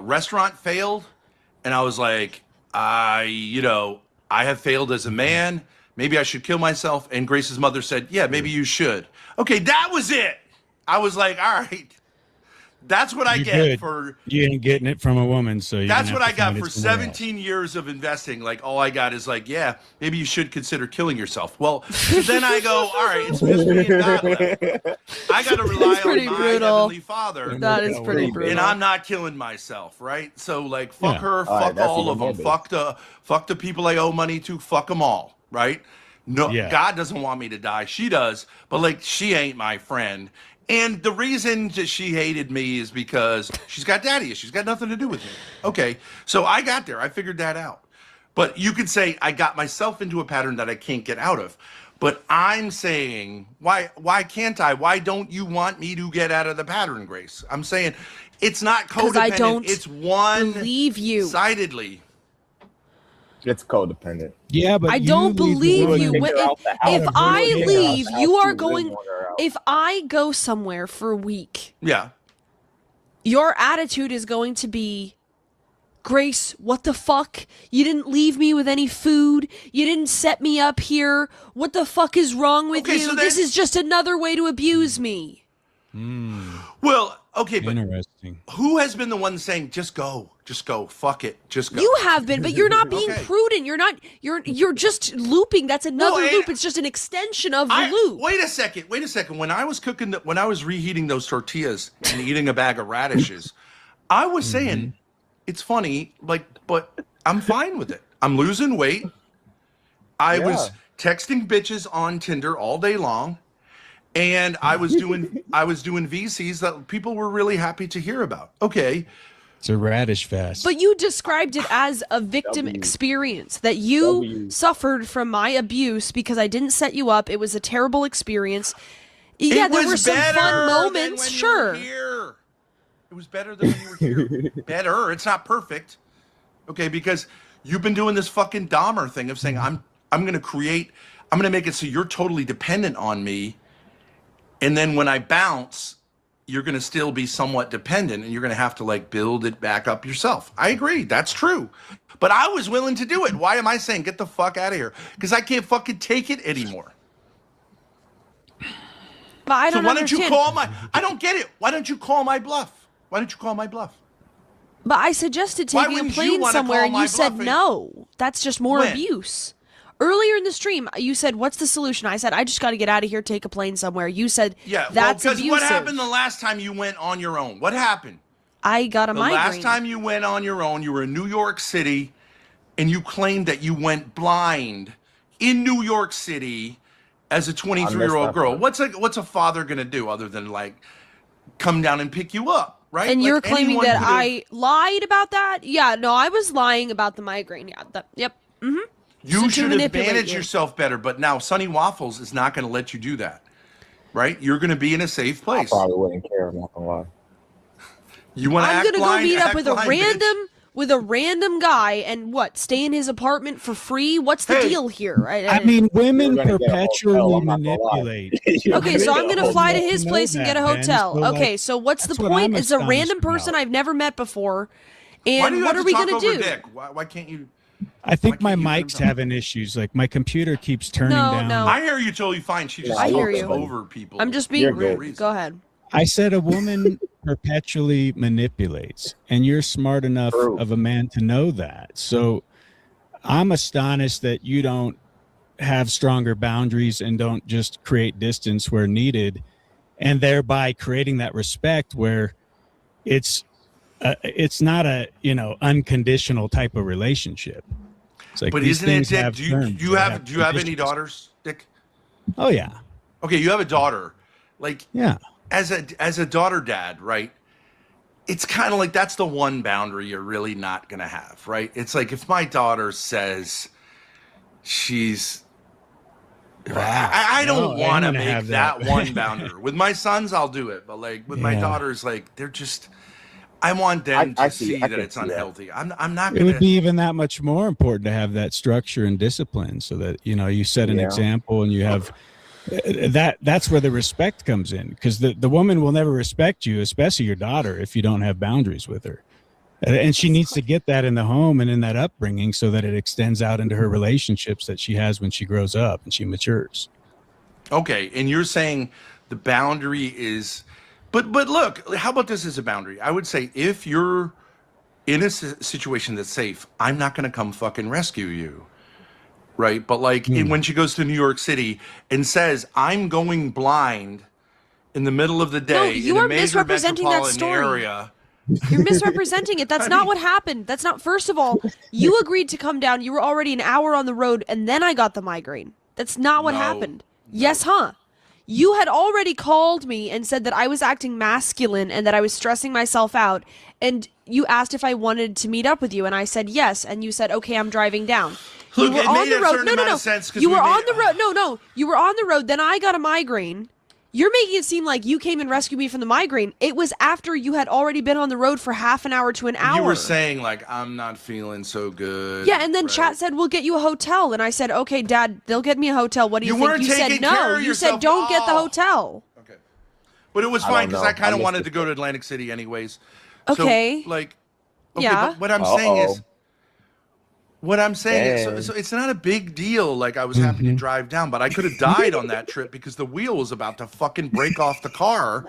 restaurant failed. And I was like, I have failed as a man. Maybe I should kill myself. And Grace's mother said, yeah, maybe you should. Okay, that was it. I was like, all right, That's what I You're get good. for. You ain't getting it from a woman, so you're That's gonna what have I to got find for it somewhere else. 17 years of investing. Like, all I got is like, yeah, maybe you should consider killing yourself. Well, so then I go, all right, it's just me and God left. I got to rely That's pretty on my brutal. heavenly Father. That is pretty brutal. And I'm not killing myself, right? So, like, fuck Yeah. her, All right, fuck that's all even of more them, base. fuck the people I owe money to, fuck them all, right? No, Yeah. God doesn't want me to die. She does, but like, she ain't my friend. And the reason that she hated me is because she's got daddy issues. She's got nothing to do with me. Okay, so I got there. I figured that out. But you could say I got myself into a pattern that I can't get out of. But I'm saying, why can't I? Why don't you want me to get out of the pattern, Grace? I'm saying it's not 'Cause I codependent. don't It's one-sidedly. you. It's codependent. Yeah, but I don't believe you. Take her out the house. If I Take her out leave, the house, you are you going. really want her out. If I go somewhere for a week, Yeah. your attitude is going to be, Grace, what the fuck? You didn't leave me with any food. You didn't set me up here. What the fuck is wrong with Okay, you? so This then- is just another way to abuse me. Well, okay, but Interesting. who has been the one saying, just go, fuck it, just go? You have been, but you're not being Okay. prudent. You're not. You're just looping. That's another No, loop. It's just an extension of the loop. Wait a second. When I was cooking, when I was reheating those tortillas and eating a bag of radishes, I was saying, it's funny, like, but I'm fine with it. I'm losing weight. I was texting bitches on Tinder all day long, and I was doing VCs that people were really happy to hear about. Okay. It's a radish fest. But you described it as a victim experience, that you suffered from my abuse because I didn't set you up. It was a terrible experience. Yeah, there was were some better fun than moments, when you sure. were here. It was better than when you were here. Better. It's not perfect. Okay, because you've been doing this fucking Dahmer thing of saying I'm gonna make it so you're totally dependent on me, and then when I bounce, you're gonna still be somewhat dependent, and you're gonna have to like build it back up yourself. I agree, that's true. But I was willing to do it. Why am I saying get the fuck out of here? Because I can't fucking take it anymore. But I don't so why don't you understand. call my? I don't get it. Why don't you call my bluff? Why don't you call my bluff? But I suggested Why taking a wouldn't you plane wanna somewhere, call and my you said bluff? no. That's just more When? abuse. Earlier in the stream, you said, "What's the solution?" I said, "I just got to get out of here, take a plane somewhere." You said, Yeah, that's because abusive." what happened the last time you went on your own? What happened? I got a The migraine. last time you went on your own, you were in New York City, and you claimed that you went blind in New York City as a 23-year-old that girl. part. What's a father gonna do other than like come down and pick you up, right? And Like, you're claiming anyone that could've- I lied about that? Yeah, no, I was lying about the migraine. Yeah, yep. Mm-hmm. You should have managed yourself better, but now Sunny Waffles is not going to let you do that, right? You're going to be in a safe I place. probably wouldn't care. I'm not gonna lie. You want to I'm act gonna blind, go meet up act with a blind, random guy and what? Stay in his apartment for free? What's the deal here? I mean, women You're gonna get a hotel, perpetually I'm not gonna lie. manipulate. Okay, so I'm gonna fly to his know place and that, get a man. hotel. So, like, Okay, so what's the that's what point? I'm It's a astonished random person about. I've never met before. Why do And you what have are we to talk gonna over do? Dick? Why can't you? I think my mic's having issues. Like my computer keeps turning No, down. no. I hear you totally fine. She just I hear talks you. over people. I'm just being You're rude. good. Go ahead. I said a woman perpetually manipulates, and you're smart enough True. of a man to know that. So I'm astonished that you don't have stronger boundaries and don't just create distance where needed, and thereby creating that respect where it's not a unconditional type of relationship. It's like But these isn't it, things Dick? have Do you terms, they have any conditions. daughters, Dick? Oh yeah, Okay, you have a daughter. Like yeah. as a daughter dad, right? It's kind of like that's the one boundary you're really not gonna have, right? It's like if my daughter says she's I don't No, I'm want to gonna make have that that. one boundary. With my sons, I'll do it, but like with my Yeah. daughters, like they're just. I want them to I see can that it's see that. unhealthy. I'm not It gonna. would be even that much more important to have that structure and discipline so that you set an Yeah. example and you have that's where the respect comes in, because the woman will never respect you, especially your daughter, if you don't have boundaries with her. And she needs to get that in the home and in that upbringing so that it extends out into her relationships that she has when she grows up and she matures. Okay, and you're saying the boundary is, But look, how about this as a boundary? I would say if you're in a situation that's safe, I'm not going to come fucking rescue you. Right? But like when she goes to New York City and says, I'm going blind in the middle of the day you in are a major misrepresenting that metropolitan story. area. You're misrepresenting it. That's not what happened. That's not. First of all, you agreed to come down. You were already an hour on the road, and then I got the migraine. That's not what happened. Yes, huh? You had already called me and said that I was acting masculine and that I was stressing myself out. And you asked if I wanted to meet up with you, and I said yes. And you said, okay, I'm driving down. Look, you were it on made the a road. certain No, amount of sense 'cause you we were on made- the road. No. You were on the road. Then I got a migraine. You're making it seem like you came and rescued me from the migraine. It was after you had already been on the road for half an hour to an hour. You were saying like, I'm not feeling so good. Yeah, and then chat said, we'll get you a hotel. And I said, okay, Dad, they'll get me a hotel. What do you, You think? weren't You said taking no. care of You said yourself. don't get the Oh. hotel. But it was I fine don't because know. I kind I of missed wanted it. to go to Atlantic City anyways. Okay. So, like, okay, Yeah. but what I'm saying is, Dang. so it's not a big deal. Like I was happy to drive down, but I could have died on that trip because the wheel was about to fucking break off the car,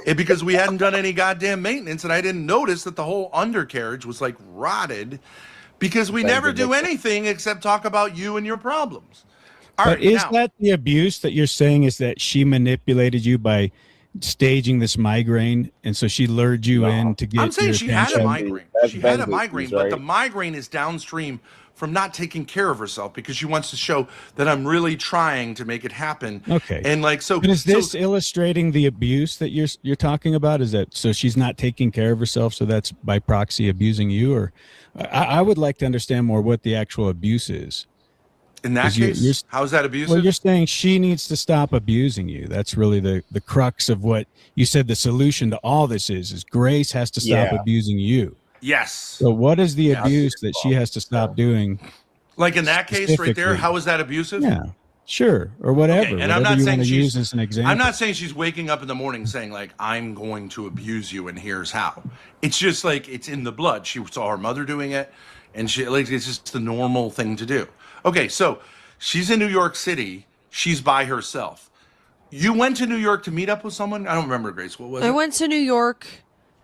and because we hadn't done any goddamn maintenance, and I didn't notice that the whole undercarriage was like rotted, because we never do anything except talk about you and your problems. All But right, is now, that the abuse that you're saying, is that she manipulated you by staging this migraine, and so she lured you in to get I'm saying your she had a attention? migraine. She had a migraine, but the migraine is downstream from not taking care of herself because she wants to show that I'm really trying to make it happen. Okay. And like so, But is this so illustrating the abuse that you're talking about? Is that so she's not taking care of herself, so that's by proxy abusing you? Or I would like to understand more what the actual abuse is. in that 'Cause case, how is that abusive? Well, you're saying she needs to stop abusing you. That's really the crux of what you said. The solution to all this is Grace has to stop Yeah. abusing you. Yes. So what is the Yeah. abuse that she has to stop doing? Like in that case right there, specifically? how is that abusive? Yeah, sure, or whatever. Okay, and whatever I'm not you saying want to she's use as an example. I'm not saying she's waking up in the morning saying like I'm going to abuse you and here's how. It's just like it's in the blood. She saw her mother doing it, and she like it's just the normal thing to do. Okay, so she's in New York City. She's by herself. You went to New York to meet up with someone? I don't remember, Grace. What was I it? went to New York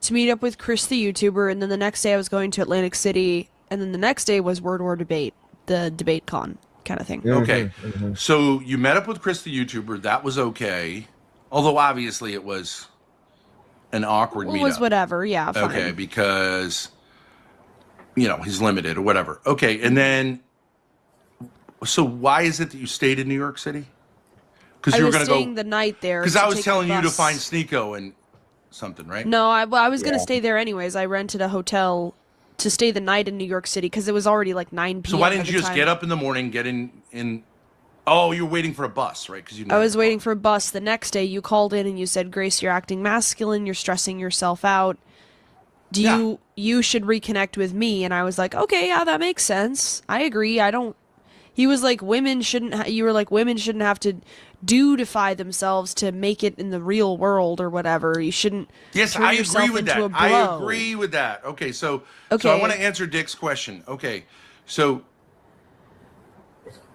to meet up with Chris the YouTuber, and then the next day I was going to Atlantic City, and then the next day was Word War Debate, the debate con kind of thing. Okay, so you met up with Chris the YouTuber. That was okay, although obviously it was an awkward It meetup. was whatever, yeah, fine. Okay, because he's limited or whatever. Okay, and then so why is it that you stayed in New York City? Because you were going to staying go. the night there. Because to I was take telling the you to bus. find Sneeko and something, right? No, I was going to Yeah. stay there anyways. I rented a hotel to stay the night in New York City because it was already like 9 p.m. So why at didn't the you just time. get up in the morning, get in? Oh, you were waiting for a bus, right? Because I was waiting for a bus. The next day, you called in and you said, "Grace, you're acting masculine. You're stressing yourself out. You should reconnect with me." And I was like, "Okay, yeah, that makes sense. I agree. I don't." He was like, "Women shouldn't." You were like, "Women shouldn't have to dutify themselves to make it in the real world or whatever. You shouldn't." Yes, turn I yourself agree with into that. a I bro." agree with that. Okay, so Okay. I want to answer Dick's question. Okay, so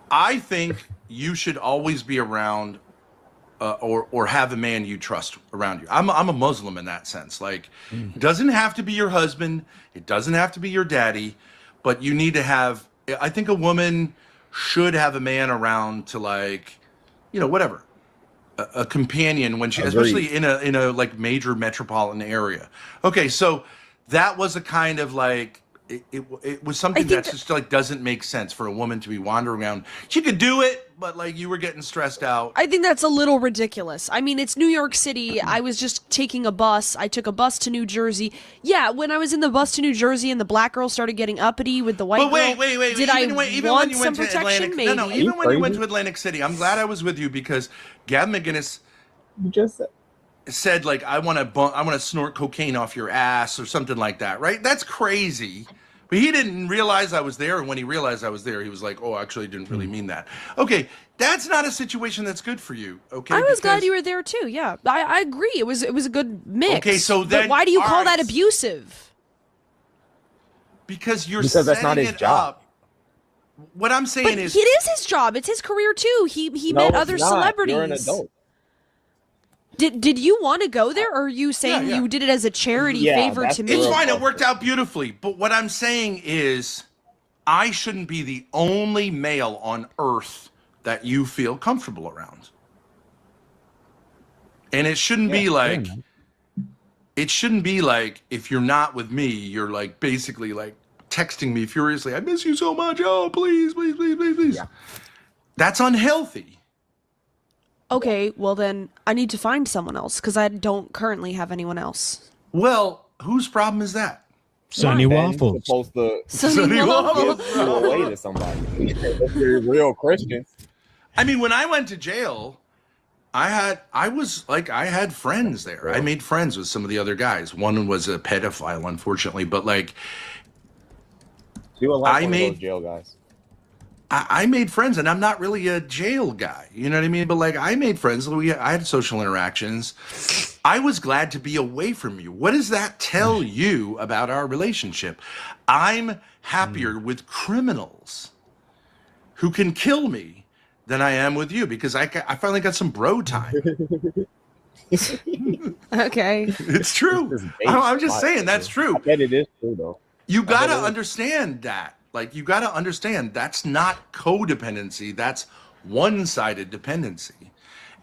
I think you should always be around or have a man you trust around you. I'm a Muslim in that sense. Like, it doesn't have to be your husband. It doesn't have to be your daddy, but you need to have. I think a woman should have a man around to like, whatever, a companion when she, Agreed. especially in a like major metropolitan area. Okay, so that was a kind of like. It was something that just like doesn't make sense for a woman to be wandering around. She could do it, but like you were getting stressed out. I think that's a little ridiculous. I mean, it's New York City. I was just taking a bus. I took a bus to New Jersey. Yeah, when I was in the bus to New Jersey and the black girl started getting uppity with the white But wait, girl, wait. did even I when, even want when you some went to protection? Atlantic, Maybe. no, even when you went to Atlantic City, I'm glad I was with you because Gavin McGinnis said like I want to snort cocaine off your ass or something like that, right? That's crazy. But he didn't realize I was there, and when he realized I was there, he was like, "Oh, actually, I didn't really mean that." Okay, that's not a situation that's good for you. Okay, I was glad you were there too. Yeah, I agree. It was a good mix. Okay, so but then- why do you all call right. that abusive? because you're Because that's not setting his it job. up. What I'm saying But is, it is his job. It's his career too. He No, met it's other not. celebrities. You're an adult. Did you want to go there, or are you saying you did it as a charity favor to me? It's fine. It worked out beautifully. But what I'm saying is, I shouldn't be the only male on Earth that you feel comfortable around. And it shouldn't be like, if you're not with me, you're like basically like texting me furiously. I miss you so much. Oh, please, please, please, please, please. Yeah. That's unhealthy. Okay, well then I need to find someone else because I don't currently have anyone else. Well, whose problem is that? Sunny Waffles. Supposed to Sunny Waffles. give you away to somebody. If you're real Christians. I mean, when I went to jail, I had friends there. I made friends with some of the other guys. One was a pedophile, unfortunately, but like, you were like one of those jail guys. I made friends, and I'm not really a jail guy. You know what I mean? But like, I made friends. I had social interactions. I was glad to be away from you. What does that tell you about our relationship? I'm happier with criminals who can kill me than I am with you because I finally got some bro time. Okay. It's true. I'm just saying that's true. I bet it is true, though. You got to understand that. Like, you got to understand that's not codependency. That's one-sided dependency.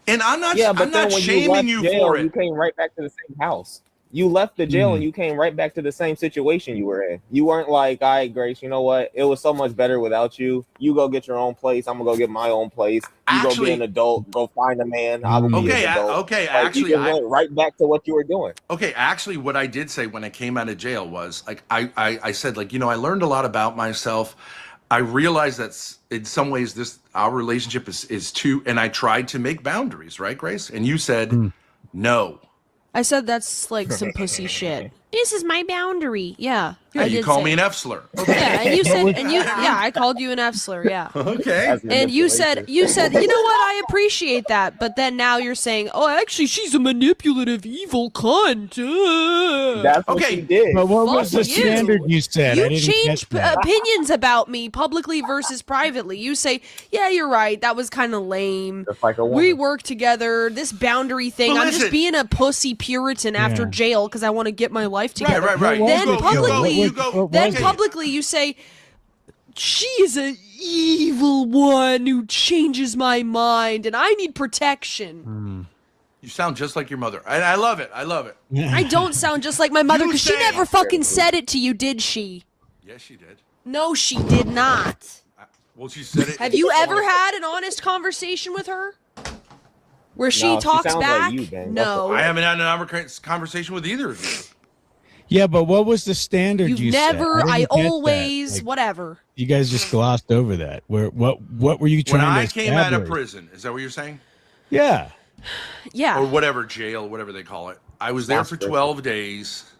And I'm not shaming you for it. You came right back to the same house. You left the jail and you came right back to the same situation you were in. You weren't like, all right, Grace, you know what? It was so much better without you. You go get your own place. I'm going to go get my own place. You go be an adult. Go find a man. I will be an adult. Actually, I went right back to what you were doing. Okay, actually, what I did say when I came out of jail was, like, I said, like, you know, I learned a lot about myself. I realized that in some ways our relationship is too, and I tried to make boundaries, right, Grace? And you said, no. I said that's like some pussy shit. This is my boundary. Yeah. Yeah, you call me an F slur. Okay. Yeah, and you said, I called you an F slur. Yeah. Okay. And you said, you know what? I appreciate that, but then now you're saying, oh, actually, she's a manipulative, evil cunt. That's what she did. But what was the standard you said? You change opinions about me publicly versus privately. You say, yeah, you're right. That was kind of lame. Like we work together. This boundary thing. I'm just being a pussy Puritan after jail because I want to get my life together. Right. Then publicly, you say, she is an evil one who changes my mind, and I need protection. You sound just like your mother. I love it. I love it. I don't sound just like my mother because she never fucking said it to you, did she? Yes, she did. No, she did not. Well, she said it. Have you ever had an honest conversation with her? Where she talks back? No. I haven't had an honest conversation with either of you. Yeah, but what was the standard you set? I always, whatever. You guys just glossed over that. What were you trying to When I came out of prison, is that what you're saying? Yeah. Yeah. Or whatever, jail, whatever they call it. I was there for 12 days.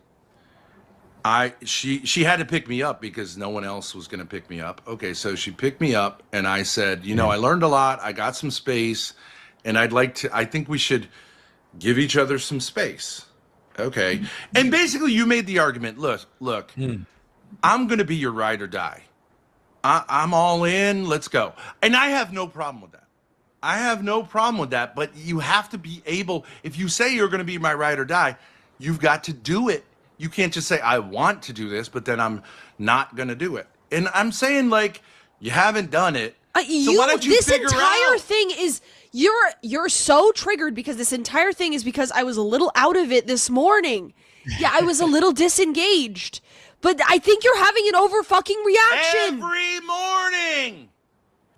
She had to pick me up because no one else was going to pick me up. Okay, so she picked me up and I said, you know, I learned a lot. I got some space and I think we should give each other some space. Okay. And basically you made the argument, look, I'm going to be your ride or die. I'm all in. Let's go. And I have no problem with that. But you have to be able, if you say you're going to be my ride or die, you've got to do it. You can't just say, I want to do this, but then I'm not going to do it. And I'm saying, like, you haven't done it. So why don't you this figure entire out? thing is you're so triggered because this entire thing is because I was a little out of it this morning. Yeah, I was a little disengaged. But I think you're having an over fucking reaction. Every morning.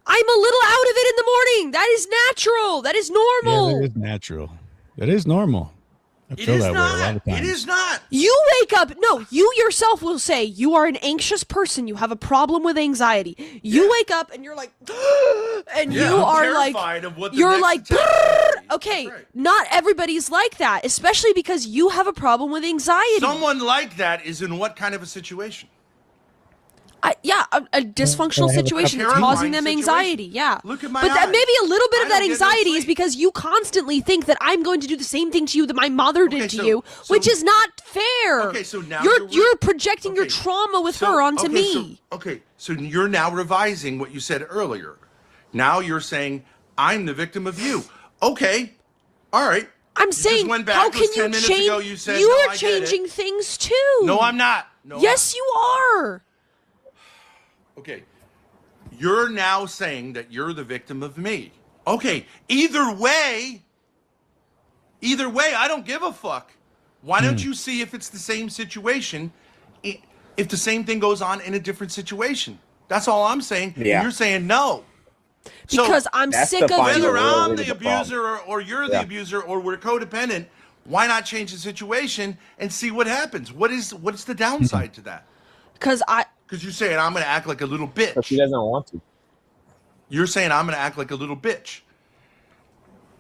I'm a little out of it in the morning. That is natural. That is normal. Yeah, that is natural. That is normal. I feel that way a lot of times. It is not. You wake up. No, you yourself will say you are an anxious person. You have a problem with anxiety. You wake up and you're like, and you are like, you're like, okay, not everybody's like that, especially because you have a problem with anxiety. Someone like that is in what kind of a situation? A dysfunctional situation that's causing them anxiety. Yeah. Look at my But that eyes. maybe a little bit of I that don't get no anxiety is because you constantly think that I'm going to do the same thing to you that my mother did to you, which is not fair. Okay, so now you're projecting your trauma with her onto me. So you're now revising what you said earlier. Now you're saying I'm the victim of you. Okay. All right. I'm saying, went back how to can us you 10 minutes change? ago, you said, you "No, are I get it." changing things too. No, I'm not. No, yes, you are. Okay. You're now saying that you're the victim of me. Okay. Either way, I don't give a fuck. Why don't you see if it's the same situation, if the same thing goes on in a different situation? That's all I'm saying. Yeah. You're saying no. Because I'm sick of whether you. I'm the abuser or you're the abuser or we're codependent, why not change the situation and see what happens? What's the downside to that? Because you're saying I'm going to act like a little bitch. But she doesn't want to. You're saying I'm going to act like a little bitch.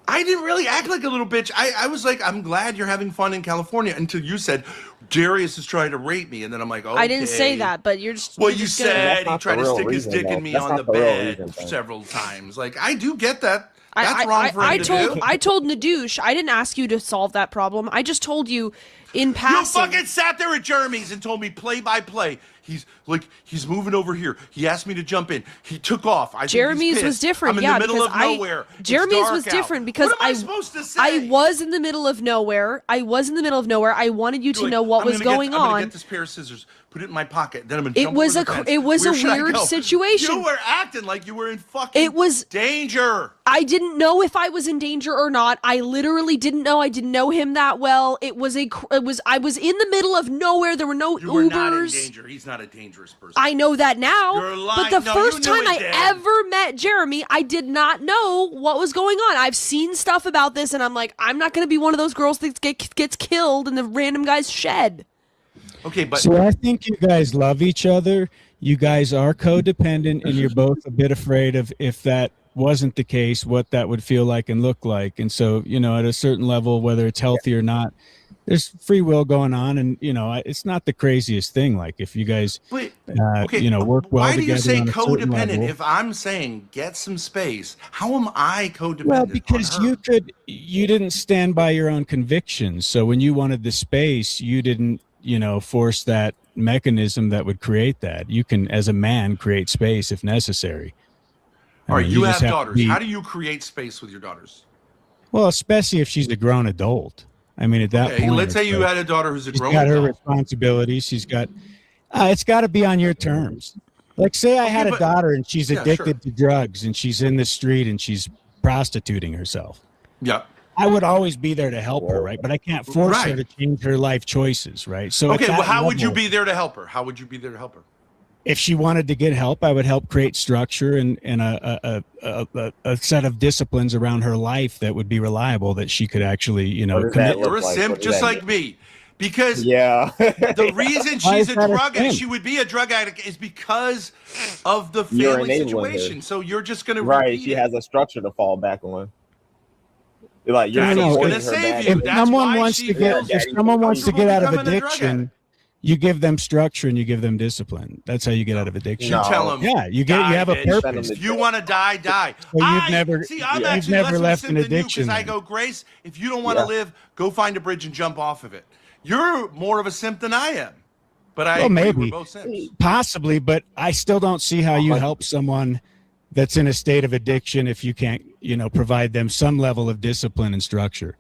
I didn't really act like a little bitch. I was like, I'm glad you're having fun in California until you said, Darius is trying to rape me. And then I'm like, okay. I didn't say that, but you're just. Well, you're you just gonna- said he tried to stick his dick in me on the bed several times. Like, I do get that. That's wrong for him to do. I told Nadoosh, I didn't ask you to solve that problem. I just told you in passing. You fucking sat there at Jeremy's and told me play by play. He's moving over here. He asked me to jump in. He took off. I think he's Jeremy's was pissed. different. I'm in Yeah, the middle of because I- nowhere. It's Jeremy's dark was out. different because What am I supposed to say? I was in the middle of nowhere. I wanted you to You're know like, what I'm was gonna going I'm gonna on. get this pair of scissors, put it in my pocket, then I'm gonna It jump was over the a fence. it was Where a should I weird go? situation. You were acting like you were in fucking It was danger. I didn't know if I was in danger or not. I literally didn't know. I didn't know him that well. I was in the middle of nowhere. There were no You were not in Ubers. danger. He's not a dangerous person. I know that now. You're lying. But the No, you first knew time it I then. ever met Jeremy, I did not know what was going on. I've seen stuff about this, and I'm like, I'm not going to be one of those girls that gets killed in the random guy's shed. Okay, but So I think you guys love each other. You guys are codependent, and you're both a bit afraid of if that wasn't the case, what that would feel like and look like. And so, at a certain level, whether it's healthy or not, there's free will going on, and it's not the craziest thing. Like if you guys, Wait, work well why do together. you say on a certain codependent? level. If I'm saying get some space, how am I codependent? Well, because you didn't stand by your own convictions. So when you wanted the space, you didn't, force that mechanism that would create that. You can, as a man, create space if necessary. All right, you just have to daughters. be- How do you create space with your daughters? Well, especially if she's a grown adult. I mean, at that Okay, point, let's say it's you like, had a daughter who's a she's grown got her adult. responsibilities. She's got. It's got to be on your terms. Like, say I had a but- daughter and she's Yeah, addicted to drugs and she's in the street and she's prostituting herself. Yeah. I would always be there to help her, right? But I can't force her Right. to change her life choices, right? So Okay, at well, that how would you level, be there to help her? How would you be there to help her? if she wanted to get help, I would help create structure and a set of disciplines around her life that would be reliable, that she could actually, commit. You're a simp just like me. Because Yeah. the reason Why she's is a that a drug addict, simp? she would be a drug addict is because of the You're family enabling her. situation. So you're just going to Right. repeat She it. has a structure to fall back on. Like you're Daddy's supporting gonna her save bad. you. If That's someone why wants she to get, feels if someone wants to get out of becoming a drug addiction, you give them structure and you give them discipline. That's how you get out of addiction. You tell them. Yeah, you have a purpose. If you want to die, die. Well, you've never actually never less left of a an simp than you, addiction. 'cause I then. go, Grace, if you don't want to live, go find a bridge and jump off of it. You're more of a simp than I am. But I Well, agree, maybe. we're both simps. Possibly, but I still don't see how you help someone that's in a state of addiction if you can't, provide them some level of discipline and structure.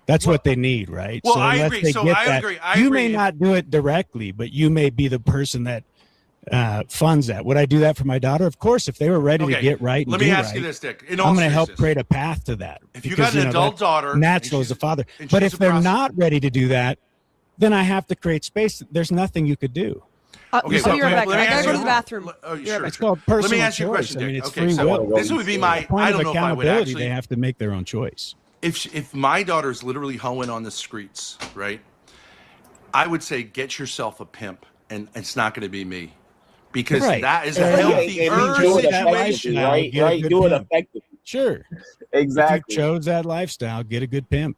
That's what they need, right? Well, I unless agree. they So get I that, agree. I you agree. may not do it directly, but you may be the person that funds that. Would I do that for my daughter? Of course, if they were ready to Okay, get right and let do me ask you right, this, Dick. In all I'm going to help seriousness, create a path to that. if you because, got an adult that's daughter, natural as a father. and But she's if a they're prostitute- not ready to do that, then I have to create space. There's nothing you could do. Okay, I'll be right back. let me I gotta ask go to you- the bathroom. Oh, Be right sure, back. It's called Let personal me ask you a choice. question, I mean, Dick. it's Okay, free so will. this would be my. The point I of don't know if I would accountability, actually. they have to make their own choice. If my daughter's literally hoeing on the streets, right? I would say get yourself a pimp, and it's not going to be me, because Right. that is a And healthy if you chose that situation. lifestyle, right? get a Right. good Do it pimp. effectively. Sure. Exactly. If you chose that lifestyle, get a good pimp.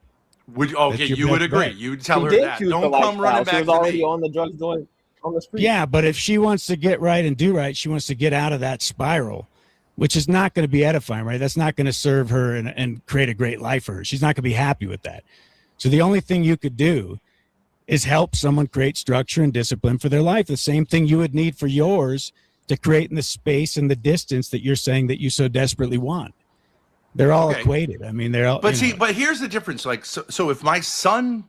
Would okay? That's your You would best agree. bet. You would tell She her did that. choose Don't the come running lifestyle. She back was to already me. on the drugs doing on the street. Yeah, but if she wants to get right and do right, she wants to get out of that spiral, which is not going to be edifying, right? That's not going to serve her and create a great life for her. She's not going to be happy with that. So the only thing you could do is help someone create structure and discipline for their life. The same thing you would need for yours to create in the space and the distance that you're saying that you so desperately want. They're all Okay. equated. I mean, they're all. But you see, but here's the difference. Like, so if my son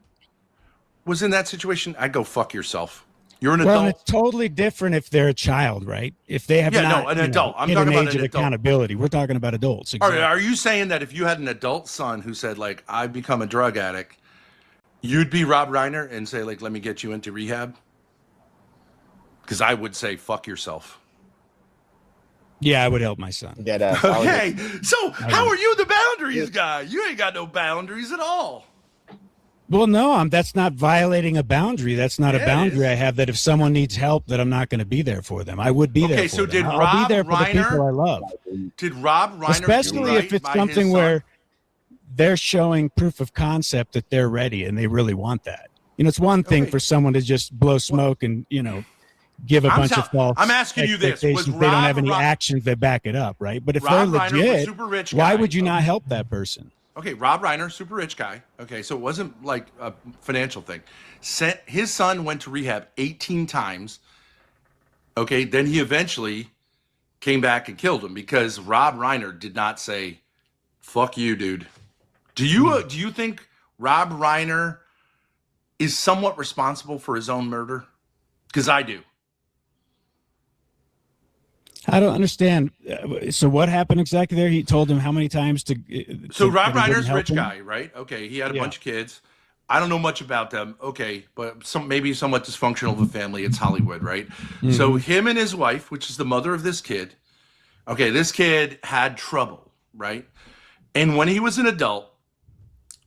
was in that situation, I'd go fuck yourself. You're an well, adult. it's totally different if they're a child, right? If they have Yeah, not, no, an you know, adult. I'm hit talking an about age an of adult. accountability. We're talking about adults. Exactly. Are you saying that if you had an adult son who said like, I've become a drug addict, you'd be Rob Reiner and say like, let me get you into rehab? Because I would say, fuck yourself. Yeah, I would help my son. Yeah, Okay, so how are you the boundaries guy? You ain't got no boundaries at all. Well, no, that's not violating a boundary. That's not Yeah, a it boundary I have. That if someone needs help, that I'm not going to be there for them. I would be there. Okay, for so them. did I'll Rob be there for the people I Reiner? love. Did Rob Reiner Especially do right if it's by his something son? where they're showing proof of concept that they're ready and they really want that. You know, it's one thing for someone to just blow smoke and, you know, give a bunch of false I'm asking you this. Was expectations. They don't have any Rob- actions that back it up, right? But if Rob they're Reiner was legit, super rich why guy. would you not help that person? Okay, Rob Reiner, super rich guy. Okay, so it wasn't like a financial thing. His son went to rehab 18 times. Okay, then he eventually came back and killed him because Rob Reiner did not say, "Fuck you, dude." Do you think Rob Reiner is somewhat responsible for his own murder? Because I do. I don't understand. So what happened exactly there? He told him how many times to. So Rob that he wouldn't Reiner's a help rich him? guy, right? Okay, he had a Yeah. bunch of kids. I don't know much about them. Okay, but maybe somewhat dysfunctional of a family. It's Hollywood, right? So Mm-hmm. him and his wife, which is the mother of this kid, okay, this kid had trouble, right? And when he was an adult,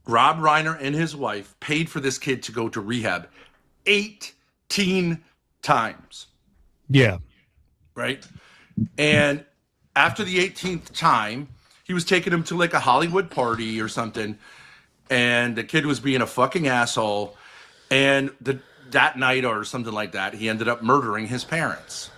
Rob Reiner and his wife paid for this kid to go to rehab 18 times, Yeah. right? And after the 18th time, he was taking him to like a Hollywood party or something, and the kid was being a fucking asshole. And that night or something like that, he ended up murdering his parents.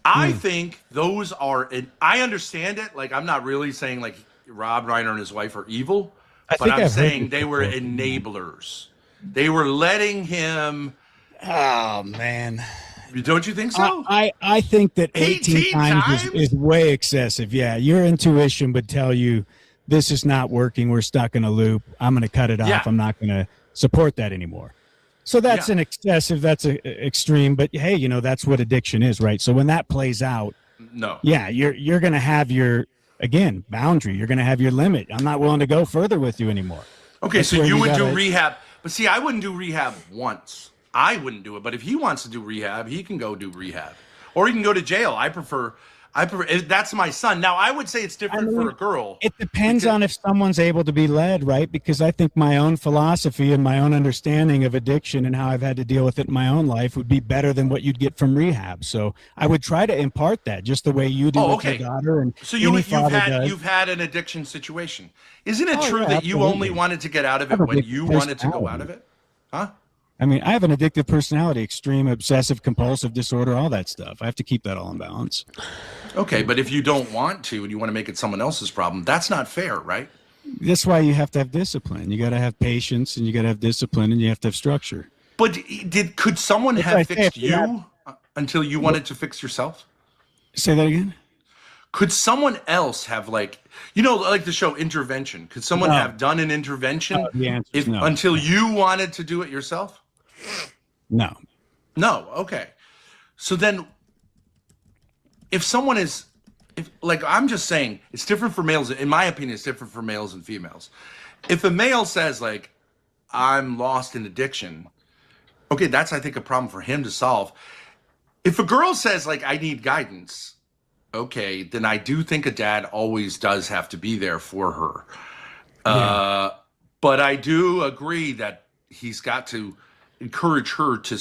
I think those are, and I understand it. Like, I'm not really saying like Rob Reiner and his wife are evil, but think I'm I've heard saying this they were before. enablers. They were letting him. Oh man. Don't you think so? I think that 18 18 times is way excessive. Yeah, your intuition would tell you this is not working. We're stuck in a loop. I'm going to cut it off. Yeah. I'm not going to support that anymore. So that's an excessive. That's a extreme. But hey, you know that's what addiction is, right? So when that plays out, No. yeah, you're going to have your boundary. You're going to have your limit. I'm not willing to go further with you anymore. Okay, That's so where you would do gotta- rehab, but see, I wouldn't do rehab once. I wouldn't do it, but if he wants to do rehab, he can go do rehab, or he can go to jail. I prefer. That's my son. Now, I would say it's different for a girl. It depends on if someone's able to be led, right? Because I think my own philosophy and my own understanding of addiction and how I've had to deal with it in my own life would be better than what you'd get from rehab. So I would try to impart that just the way you do with your daughter and So any father does. you've had an addiction situation. Isn't it Oh, true yeah, that you absolutely. only wanted to get out of I it have when addictive you wanted to go out personality. of it? Huh? I mean, I have an addictive personality, extreme obsessive compulsive disorder, all that stuff. I have to keep that all in balance. Okay, but if you don't want to and you want to make it someone else's problem, that's not fair, right? That's why you have to have discipline. You got to have patience and you got to have discipline and you have to have structure. But could someone That's why I have say fixed if you you have- until you wanted to fix yourself? Say that again? Could someone else have like the show Intervention? Could someone No. have done an intervention The answer is no. until you wanted to do it yourself? No. No. Okay. So then, if someone is, I'm just saying, it's different for males. In my opinion, it's different for males and females. If a male says like, "I'm lost in addiction," okay, that's I think a problem for him to solve. If a girl says like, "I need guidance," okay, then I do think a dad always does have to be there for her. But I do agree that he's got to encourage her to,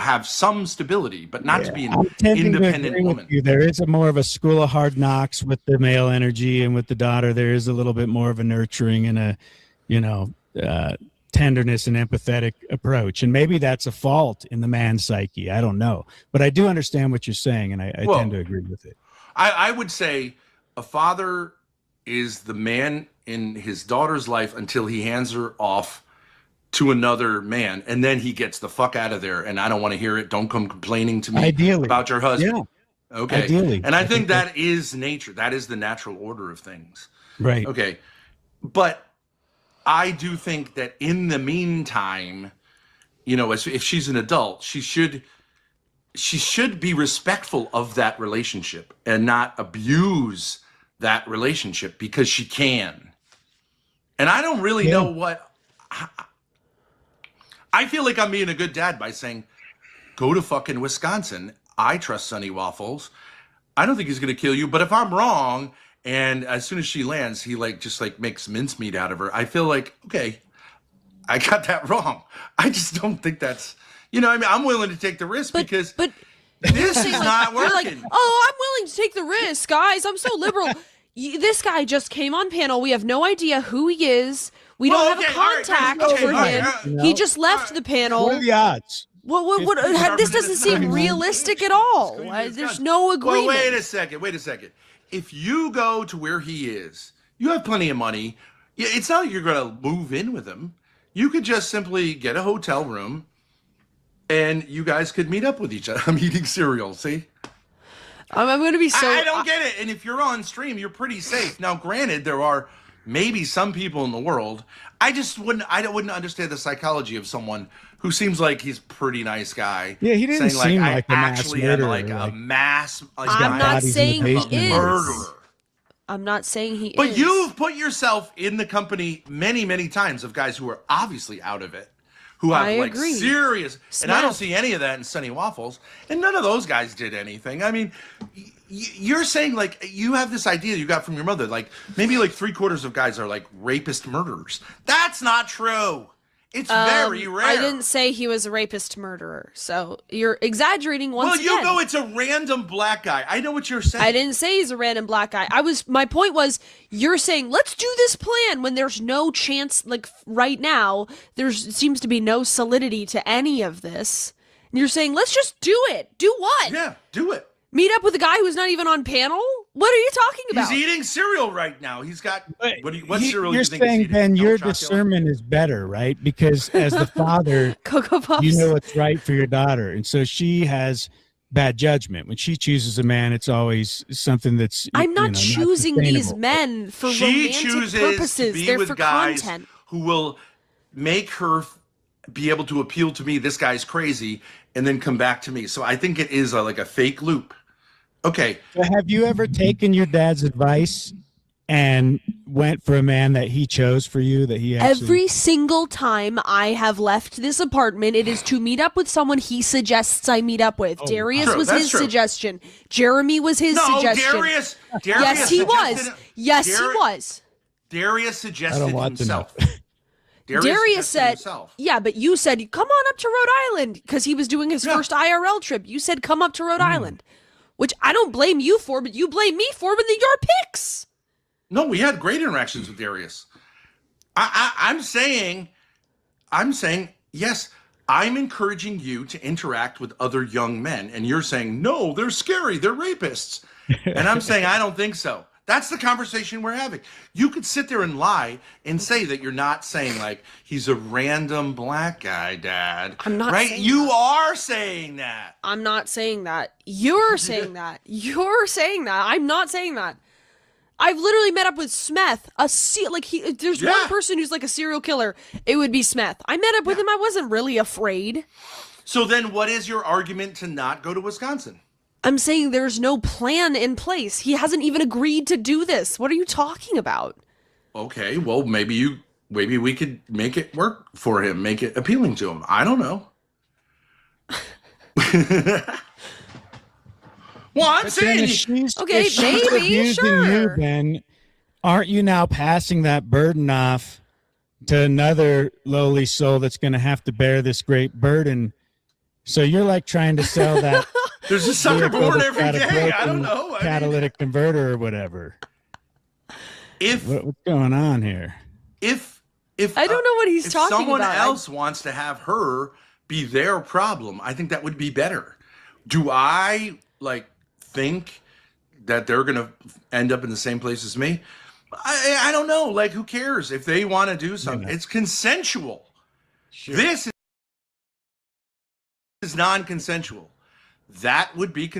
have some stability, but not to be an I'm tending to independent agree with woman. you. There is more of a school of hard knocks with the male energy, and with the daughter, there is a little bit more of a nurturing and a, tenderness and empathetic approach. And maybe that's a fault in the man's psyche. I don't know, but I do understand what you're saying, and I Well, tend to agree with it. I would say a father is the man in his daughter's life until he hands her off to another man, and then he gets the fuck out of there. And I don't want to hear it. Don't come complaining to me Ideally. about your husband. Yeah. Okay. Ideally. And I think that is nature. That is the natural order of things. Right. Okay. But I do think that in the meantime, you know, if she's an adult, she should be respectful of that relationship and not abuse that relationship because she can. And I don't really know what I feel like I'm being a good dad by saying, go to fucking Wisconsin. I trust Sonny Waffles. I don't think he's going to kill you. But if I'm wrong, and as soon as she lands, he just makes mincemeat out of her, I feel like, okay, I got that wrong. I just don't think that's, you know, I mean, I'm willing to take the risk because this is not You're working. like, oh, I'm willing to take the risk, guys. I'm so liberal. This guy just came on panel. We have no idea who he is. We don't have a contact for him. He just left the panel. What are the odds? What this doesn't seem realistic at all. There's no agreement. Well, wait a second. If you go to where he is, you have plenty of money. It's not like you're going to move in with him. You could just simply get a hotel room and you guys could meet up with each other. I'm eating cereal, see? I'm going to be so... I don't get it. And if you're on stream, you're pretty safe. Now, granted, there are maybe some people in the world. I wouldn't understand the psychology of someone who seems like he's a pretty nice guy. Yeah, he didn't saying seem like a mass actually am murderer. like a mass. I'm not saying he is. Murderer. I'm not saying he is. But you've put yourself in the company many, many times of guys who are obviously out of it, who have I agree. serious. Smash. And I don't see any of that in Sonny Waffles. And none of those guys did anything. I mean, you're saying you have this idea you got from your mother, maybe 3/4 of guys are rapist murderers. That's not true. It's very rare. I didn't say he was a rapist murderer, so you're exaggerating once again. Well, you go, it's a random black guy. I know what you're saying. I didn't say he's a random black guy. My point was, you're saying, let's do this plan when there's no chance, right now, there seems to be no solidity to any of this. And you're saying, let's just do it. Do what? Yeah, do it. Meet up with a guy who's not even on panel? What are you talking about? He's eating cereal right now. He's got what cereal? You're do you think he's saying, eating? Ben, No your chocolate? discernment is better, right? Because as the father, Cocoa Puffs. you know what's right for your daughter, and so she has bad judgment. When she chooses a man, it's always something that's. I'm not choosing these sustainable. men for She romantic chooses purposes. to be They're with for guys content. who will make her be able to appeal to me. This guy's crazy, and then come back to me. So I think it is a fake loop. Okay. So have you ever taken your dad's advice and went for a man that he chose for you? That he actually... Every single time I have left this apartment, it is to meet up with someone he suggests I meet up with. Darius True, was that's his true. suggestion. Jeremy was his suggestion. Darius Yes, he was. suggested- Yes, he Dar- was. Darius I suggested don't want to know. himself. Darius suggested said, himself. yeah, but you said, come on up to Rhode Island because he was doing his first IRL trip. You said, come up to Rhode Island, which I don't blame you for, but you blame me for with your picks. No, we had great interactions with Darius. I'm saying, yes, I'm encouraging you to interact with other young men. And you're saying, no, they're scary. They're rapists. And I'm saying, I don't think so. That's the conversation we're having. You could sit there and lie and say that you're not saying he's a random black guy, Dad. I'm not right. saying You that. are saying that. I'm not saying that. You're saying that. You're saying that. I'm not saying that. I've literally met up with Smeth. There's one person who's like a serial killer. It would be Smeth. I met up with him. I wasn't really afraid. So then what is your argument to not go to Wisconsin? I'm saying there's no plan in place. He hasn't even agreed to do this. What are you talking about? Okay, well, maybe we could make it work for him, make it appealing to him. I don't know. Well, I'm But saying, then if she's maybe, abusing sure. you, then aren't you now passing that burden off to another lowly soul that's going to have to bear this great burden? So you're trying to sell that. There's a sucker vehicle born that's every got a day. I broken don't know. Catalytic converter or whatever. What's going on here? If I don't know what he's talking someone about. else wants to have her be their problem, I think that would be better. Do I think that they're gonna end up in the same place as me? I don't know. Who cares if they want to do something? It's consensual. Sure. This is non-consensual. That would be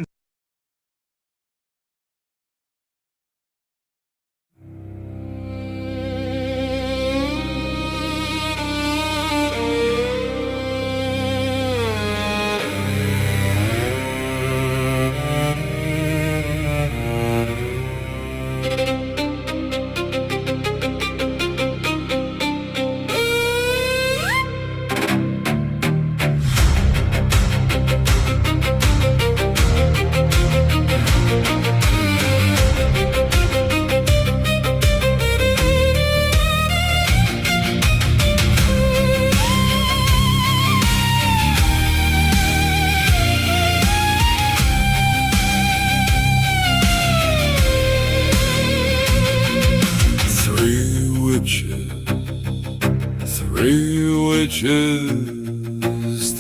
Three witches,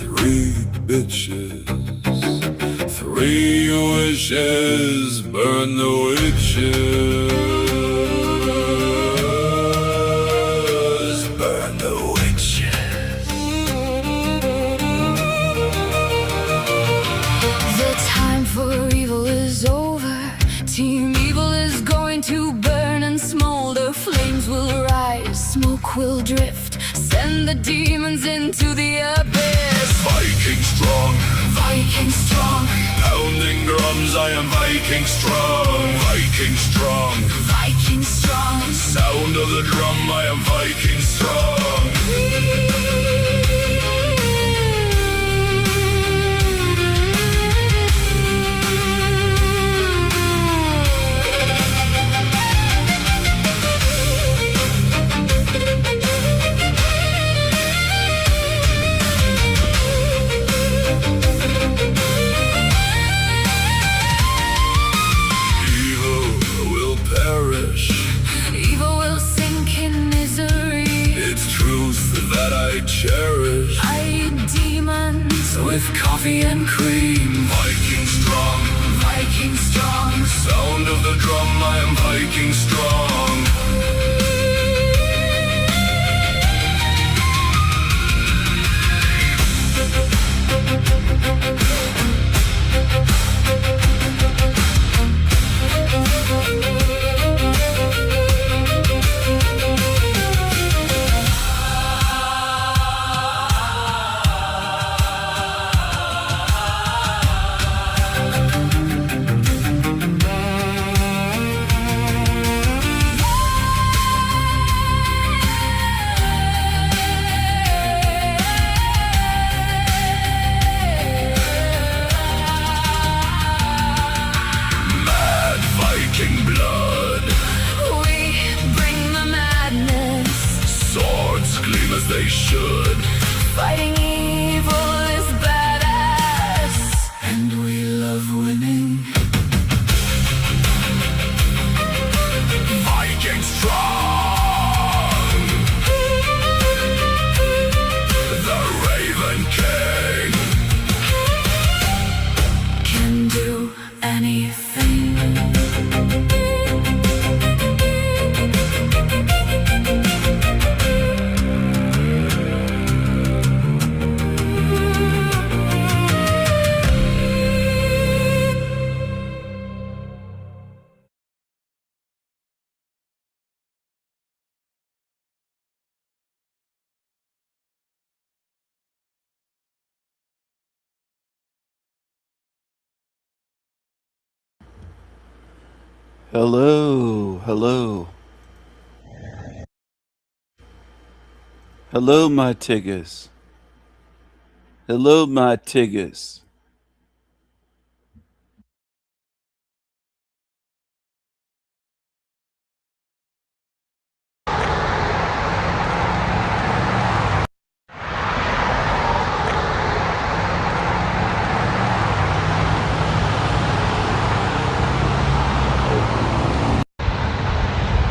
three bitches. Three wishes, burn the witches. Burn the witches. The time for evil is over. Team evil is going to burn and smolder. Flames will rise, smoke will drift. Send the demons into the abyss. Viking strong, Viking strong, pounding drums, I am Viking strong. Viking strong, Viking strong. sound of the drum, I am Viking strong. Evil will sink in misery. It's truth that I cherish. I eat demons With coffee and cream, Viking strong, Viking strong. sound of the drum, I am Viking strong. Mad Viking blood, We bring the madness. swords gleam as they should. Fighting evil is badass. And we love winning. Viking strong, the Raven King. Can do anything. Hello, hello. Hello, my tigers. Hello, my tigers.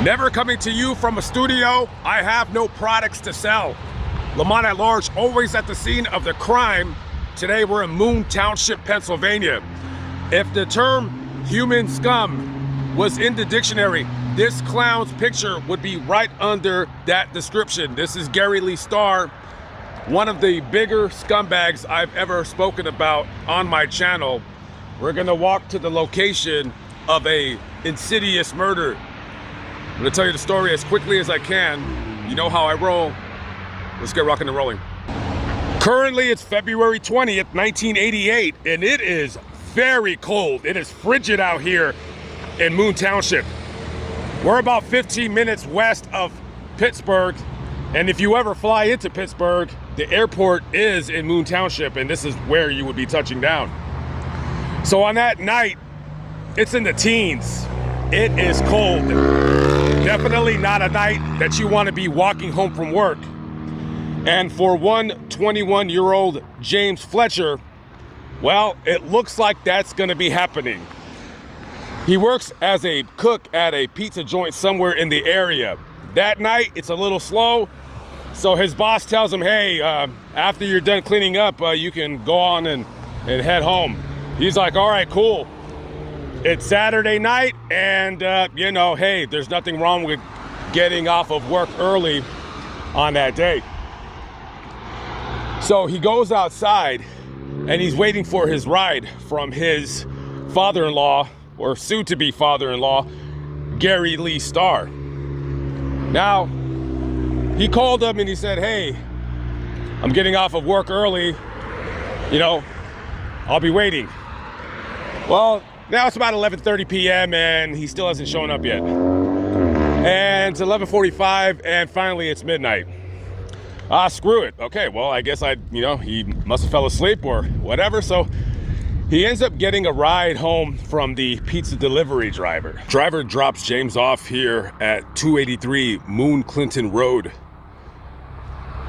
Never coming to you from a studio, I have no products to sell. Lamont at Large, always at the scene of the crime. Today we're in Moon Township, Pennsylvania. If the term human scum was in the dictionary, this clown's picture would be right under that description. This is Gary Lee Starr, one of the bigger scumbags I've ever spoken about on my channel. We're gonna walk to the location of a insidious murder. I'm gonna tell you the story as quickly as I can. You know how I roll. Let's get rocking and rolling. Currently, it's February 20th, 1988, and it is very cold. It is frigid out here in Moon Township. We're about 15 minutes west of Pittsburgh, and if you ever fly into Pittsburgh, the airport is in Moon Township, and this is where you would be touching down. So on that night, it's in the teens. It is cold. Definitely not a night that you want to be walking home from work. And for one 21-year-old James Fletcher, well, it looks like that's going to be happening. He works as a cook at a pizza joint somewhere in the area. That night, it's a little slow, So his boss tells him, hey, after you're done cleaning up, you can go on and head home. He's like, all right, cool. It's Saturday night, and you know, hey, there's nothing wrong with getting off of work early on that day. So he goes outside and he's waiting for his ride from his father-in-law, or soon-to-be father-in-law, Gary Lee Starr. Now, he called him and he said, hey, I'm getting off of work early, you know, I'll be waiting. Well, now it's about 11:30 p.m. and he still hasn't shown up yet. And it's 11:45 and finally it's midnight. Screw it. Okay, well, I guess he must have fell asleep or whatever. So he ends up getting a ride home from the pizza delivery driver. Driver drops James off here at 283 Moon Clinton Road.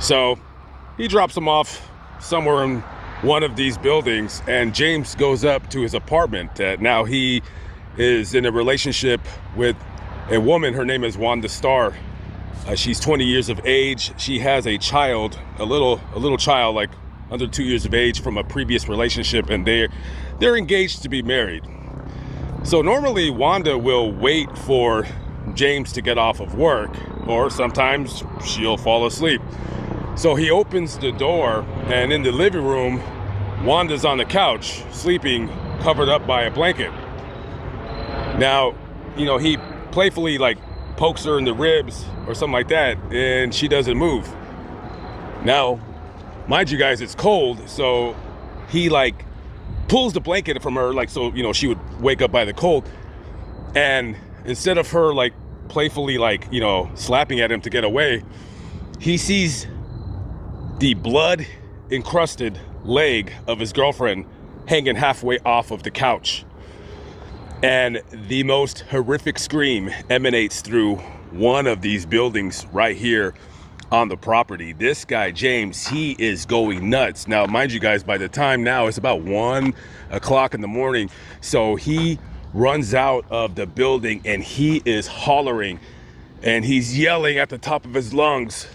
So he drops him off somewhere in one of these buildings, and James goes up to his apartment. Now he is in a relationship with a woman. Her name is Wanda Starr. She's 20 years of age. She has a child, a little child, like under 2 years of age, from a previous relationship, and they're engaged to be married. So normally Wanda will wait for James to get off of work, or sometimes she'll fall asleep. So he opens the door, and in the living room, Wanda's on the couch, sleeping, covered up by a blanket. Now, you know, he playfully pokes her in the ribs or something like that, and she doesn't move. Now, mind you guys, it's cold, so he pulls the blanket from her, so, you know, she would wake up by the cold. And instead of her playfully you know, slapping at him to get away, he sees the blood encrusted leg of his girlfriend hanging halfway off of the couch. And the most horrific scream emanates through one of these buildings right here on the property. This guy, James, he is going nuts. Now, mind you guys, by the time now, it's about 1 o'clock in the morning. So he runs out of the building and he is hollering and he's yelling at the top of his lungs.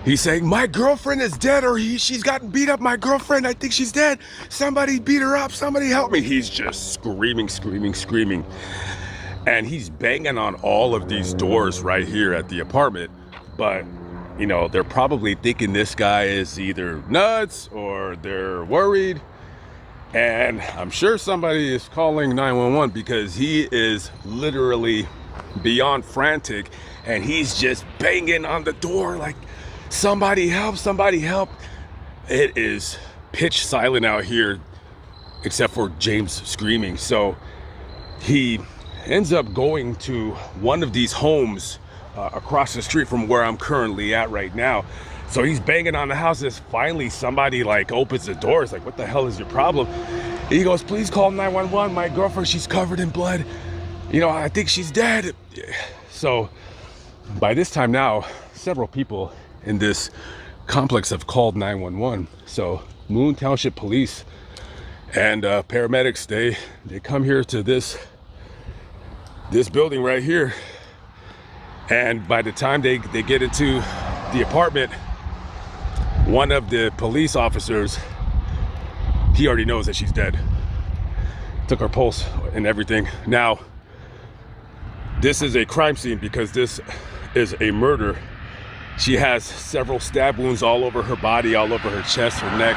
He's saying, my girlfriend is dead, or she's gotten beat up. My girlfriend, I think she's dead. Somebody beat her up. Somebody help me. He's just screaming, screaming, screaming. And he's banging on all of these doors right here at the apartment. But, you know, they're probably thinking this guy is either nuts or they're worried. And I'm sure somebody is calling 911 because he is literally beyond frantic. And he's just banging on the door like, somebody help, somebody help. It is pitch silent out here except for James screaming. So he ends up going to one of these homes across the street from where I'm currently at right now. So he's banging on the houses. Finally somebody opens the door. It's like, what the hell is your problem? He goes, please call 911. My girlfriend, she's covered in blood. You know, I think she's dead. So by this time now, several people in this complex have called 911. So Moon Township Police and paramedics, they come here to this building right here. And by the time they get into the apartment, one of the police officers, he already knows that she's dead. Took her pulse and everything. Now, this is a crime scene because this is a murder. She has several stab wounds all over her body, all over her chest, her neck,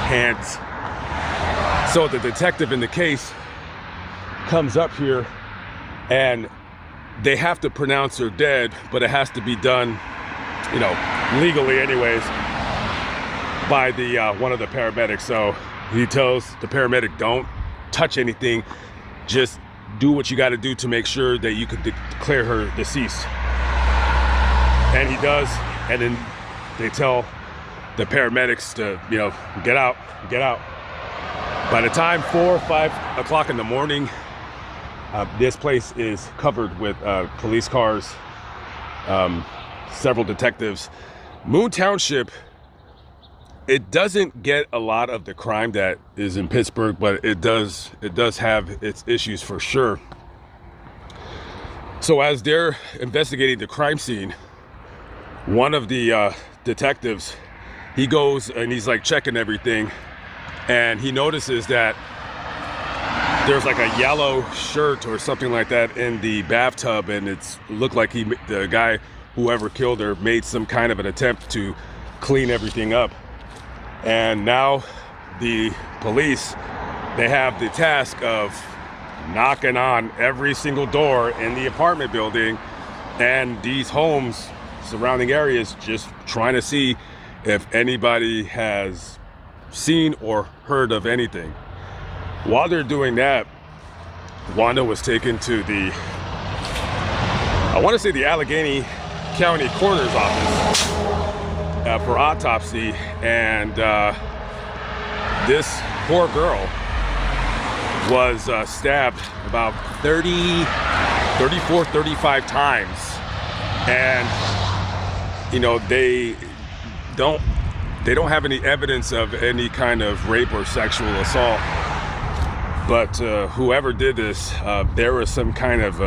hands. So the detective in the case comes up here and they have to pronounce her dead, but it has to be done, you know, legally anyways, by the one of the paramedics. So he tells the paramedic, don't touch anything, just do what you got to do to make sure that you could declare her deceased. And he does, and then they tell the paramedics to, you know, get out. By the time 4 or 5 o'clock in the morning, this place is covered with police cars, several detectives. Moon Township, it doesn't get a lot of the crime that is in Pittsburgh, but it does have its issues for sure. So as they're investigating the crime scene, one of the detectives, he goes and he's like checking everything, and he notices that there's like a yellow shirt or something like that in the bathtub, and it looked like the guy, whoever killed her, made some kind of an attempt to clean everything up. And now the police, they have the task of knocking on every single door in the apartment building and these homes, surrounding areas, just trying to see if anybody has seen or heard of anything. While they're doing that, Wanda was taken to the, I want to say the Allegheny County Coroner's Office for autopsy, and this poor girl was stabbed about 34, 35 times. And, you know, they don't have any evidence of any kind of rape or sexual assault. But whoever did this, there was some kind of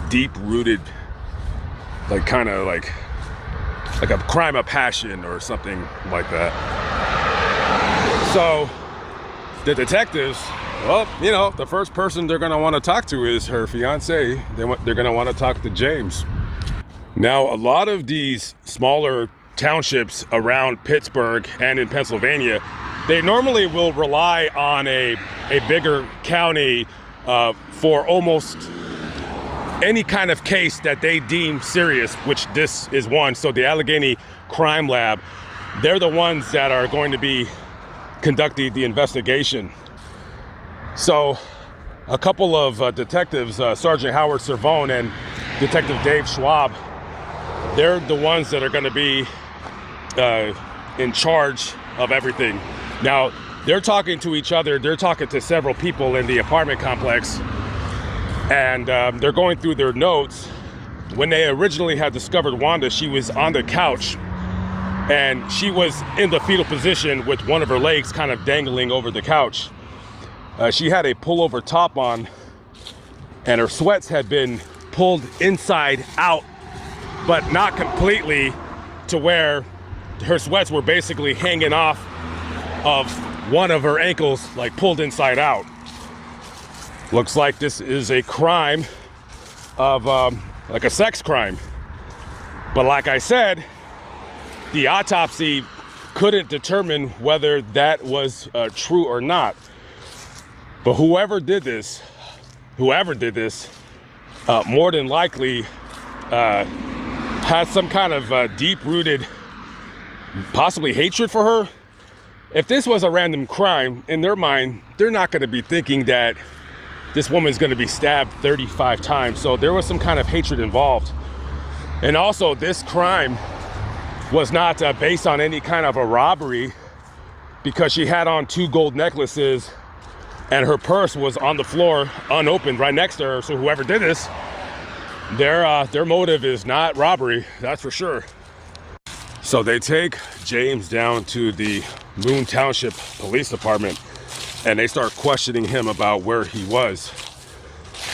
deep-rooted, like a crime of passion or something like that. So the detectives, well, you know, the first person they're going to want to talk to is her fiance. They're going to want to talk to James. Now, a lot of these smaller townships around Pittsburgh and in Pennsylvania, they normally will rely on a bigger county for almost any kind of case that they deem serious, which this is one. So the Allegheny Crime Lab, they're the ones that are going to be conducting the investigation. So a couple of detectives, Sergeant Howard Servone and Detective Dave Schwab, they're the ones that are going to be in charge of everything. Now, they're talking to each other. They're talking to several people in the apartment complex, and they're going through their notes. When they originally had discovered Wanda, she was on the couch, and she was in the fetal position with one of her legs kind of dangling over the couch. She had a pullover top on, and her sweats had been pulled inside out, but not completely, to where her sweats were basically hanging off of one of her ankles, like pulled inside out. Looks like this is a crime of like a sex crime. But like I said, the autopsy couldn't determine whether that was true or not. But whoever did this, more than likely had some kind of deep-rooted, possibly hatred for her. If this was a random crime, in their mind, they're not going to be thinking that this woman's going to be stabbed 35 times. So there was some kind of hatred involved. And also, this crime was not based on any kind of a robbery, because she had on 2 gold necklaces and her purse was on the floor unopened right next to her. So whoever did this, their motive is not robbery, that's for sure. So they take James down to the Moon Township Police Department, and they start questioning him about where he was.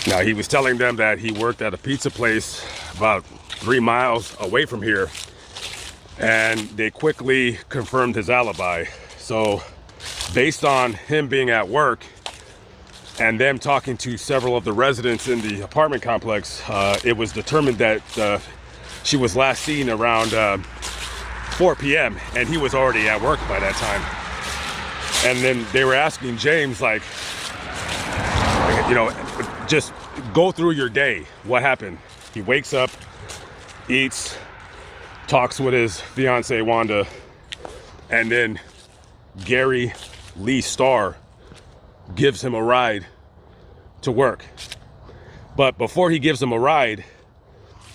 Now, he was telling them that he worked at a pizza place about 3 miles away from here, and they quickly confirmed his alibi. So based on him being at work and them talking to several of the residents in the apartment complex, it was determined that she was last seen around 4 p.m. and he was already at work by that time. And then they were asking James, like, you know, just go through your day. What happened? He wakes up, eats, talks with his fiance Wanda, and then Gary Lee Starr gives him a ride to work. But before he gives him a ride,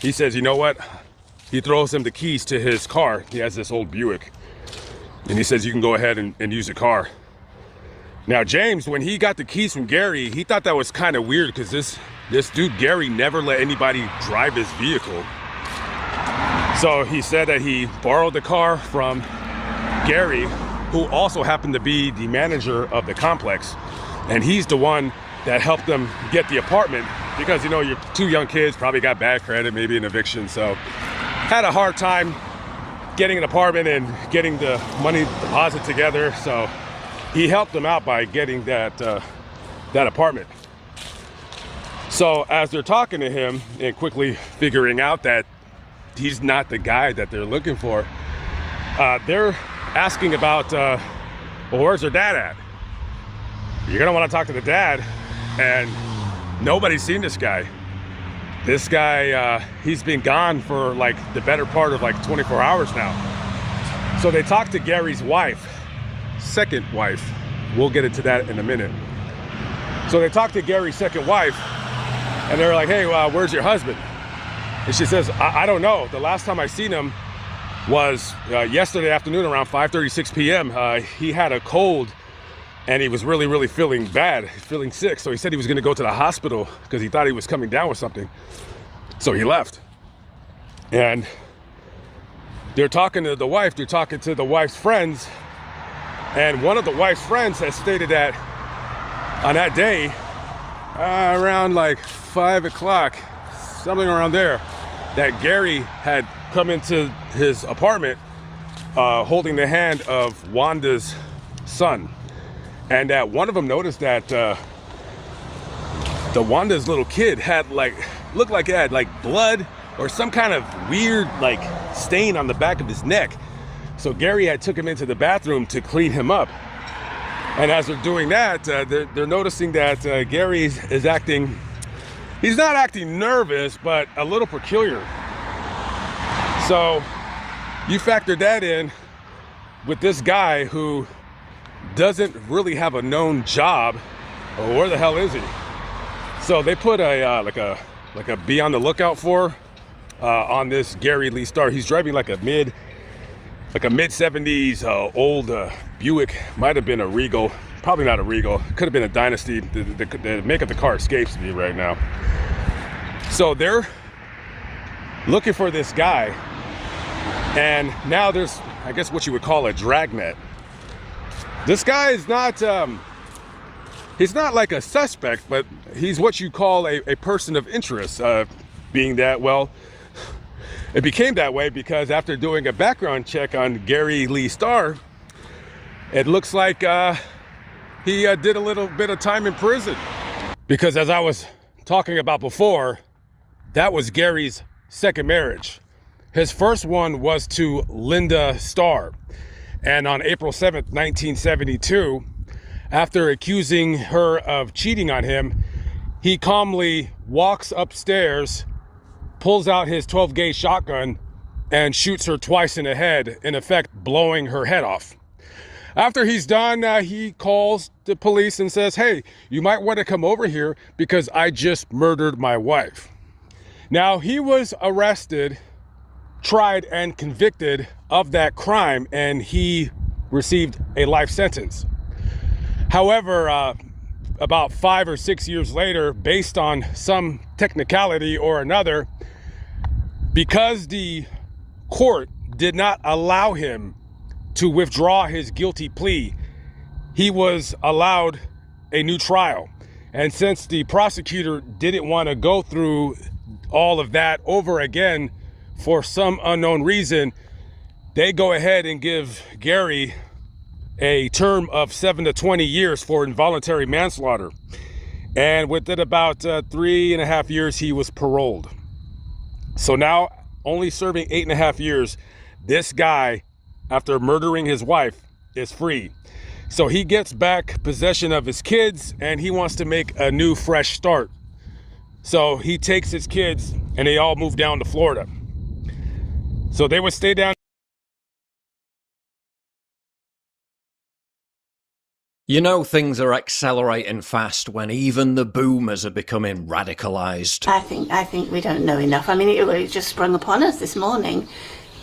he says, you know what? He throws him the keys to his car. He has this old Buick. And he says, you can go ahead and use the car. Now, James, when he got the keys from Gary, he thought that was kind of weird, because this dude, Gary, never let anybody drive his vehicle. So he said that he borrowed the car from Gary, who also happened to be the manager of the complex. And he's the one that helped them get the apartment, because, you know, your 2 young kids probably got bad credit, maybe an eviction. So had a hard time getting an apartment and getting the money deposit together. So he helped them out by getting that apartment. So as they're talking to him and quickly figuring out that he's not the guy that they're looking for, they're asking about, well, where's their dad at? You're gonna want to talk to the dad, and nobody's seen this guy. This guy, he's been gone for like the better part of like 24 hours now. So they talked to Gary's wife, second wife. We'll get into that in a minute. So they talked to Gary's second wife, and they're like, hey, where's your husband? And she says, I don't know. The last time I seen him was yesterday afternoon around 5:36 p.m. He had a cold, and he was really, really feeling bad, feeling sick. So he said he was gonna go to the hospital because he thought he was coming down with something. So he left. And they're talking to the wife, they're talking to the wife's friends. And one of the wife's friends has stated that on that day, around like 5 o'clock, something around there, that Gary had come into his apartment holding the hand of Wanda's son. And that one of them noticed that the Wanda's little kid had looked like it had like blood or some kind of weird like stain on the back of his neck. So Gary had took him into the bathroom to clean him up. And as they're doing that, they're noticing that Gary is acting, he's not acting nervous, but a little peculiar. So you factor that in with this guy who doesn't really have a known job. Well, where the hell is he? So they put a like a be on the lookout for on this Gary Lee Starr. He's driving like a mid 70s old Buick. Might have been a Regal, probably not a Regal, could have been a Dynasty. The make of the car escapes me right now. So they're looking for this guy, and now there's, I guess, what you would call a dragnet. This guy is not, he's not like a suspect, but he's what you call a person of interest, being that, well, it became that way because after doing a background check on Gary Lee Starr, it looks like he did a little bit of time in prison. Because as I was talking about before, that was Gary's second marriage. His first one was to Linda Starr. And on April 7th, 1972, after accusing her of cheating on him, he calmly walks upstairs, pulls out his 12-gauge shotgun, and shoots her twice in the head, in effect blowing her head off. After he's done, he calls the police and says, hey, you might want to come over here because I just murdered my wife. Now, he was arrested, tried, and convicted of that crime, and he received a life sentence. However, about 5 or 6 years later, based on some technicality or another, because the court did not allow him to withdraw his guilty plea, he was allowed a new trial. And since the prosecutor didn't want to go through all of that over again for some unknown reason, they go ahead and give Gary a term of 7 to 20 years for involuntary manslaughter. And within about 3.5 years, he was paroled. So now, only serving 8.5 years, this guy, after murdering his wife, is free. So he gets back possession of his kids, and he wants to make a new, fresh start. So he takes his kids, and they all move down to Florida. So they would stay down. You know, things are accelerating fast when even the boomers are becoming radicalized. I think we don't know enough. I mean, it just sprung upon us this morning.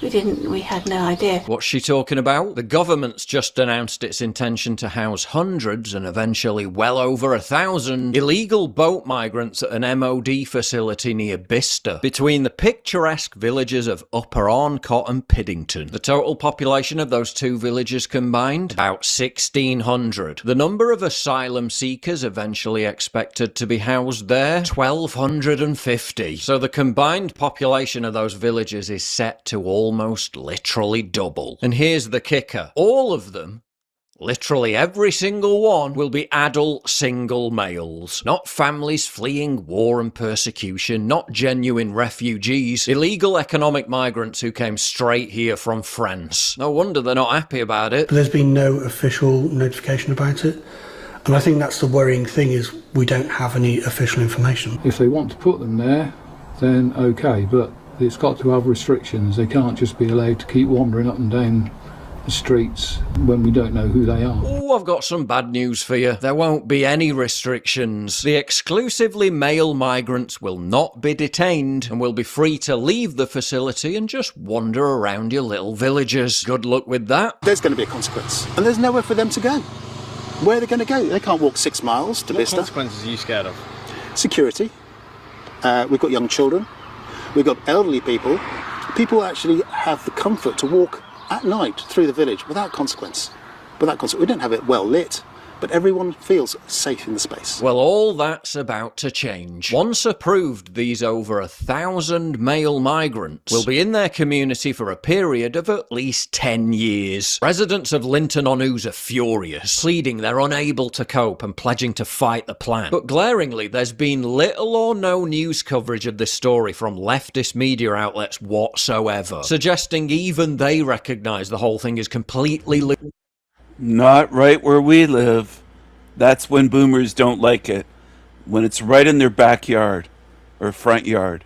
We had no idea. What's she talking about? The government's just announced its intention to house hundreds and eventually well over 1,000 illegal boat migrants at an MOD facility near Bicester, between the picturesque villages of Upper Arncott and Piddington. The total population of those two villages combined, about 1,600. The number of asylum seekers eventually expected to be housed there, 1,250. So the combined population of those villages is set to almost almost literally double. And here's the kicker. All of them, literally every single one, will be adult single males. Not families fleeing war and persecution, not genuine refugees, illegal economic migrants who came straight here from France. No wonder they're not happy about it. But there's been no official notification about it. And I think that's the worrying thing, is we don't have any official information. If they want to put them there, then okay, but it's got to have restrictions. They can't just be allowed to keep wandering up and down the streets when we don't know who they are. Oh, I've got some bad news for you. There won't be any restrictions. The exclusively male migrants will not be detained and will be free to leave the facility and just wander around your little villages. Good luck with that. There's going to be a consequence, and there's nowhere for them to go. Where are they going to go? They can't walk 6 miles to Bicester. What consequences are you scared of? Security. We've got young children. We've got elderly people. People actually have the comfort to walk at night through the village without consequence. We don't have it well lit, but everyone feels safe in the space. Well, all that's about to change. Once approved, these over 1,000 male migrants will be in their community for a period of at least 10 years. Residents of Linton-on-Ouse are furious, pleading they're unable to cope and pledging to fight the plan. But glaringly, there's been little or no news coverage of this story from leftist media outlets whatsoever, suggesting even they recognise the whole thing is completely Not right where we live. That's when boomers don't like it. When it's right in their backyard or front yard,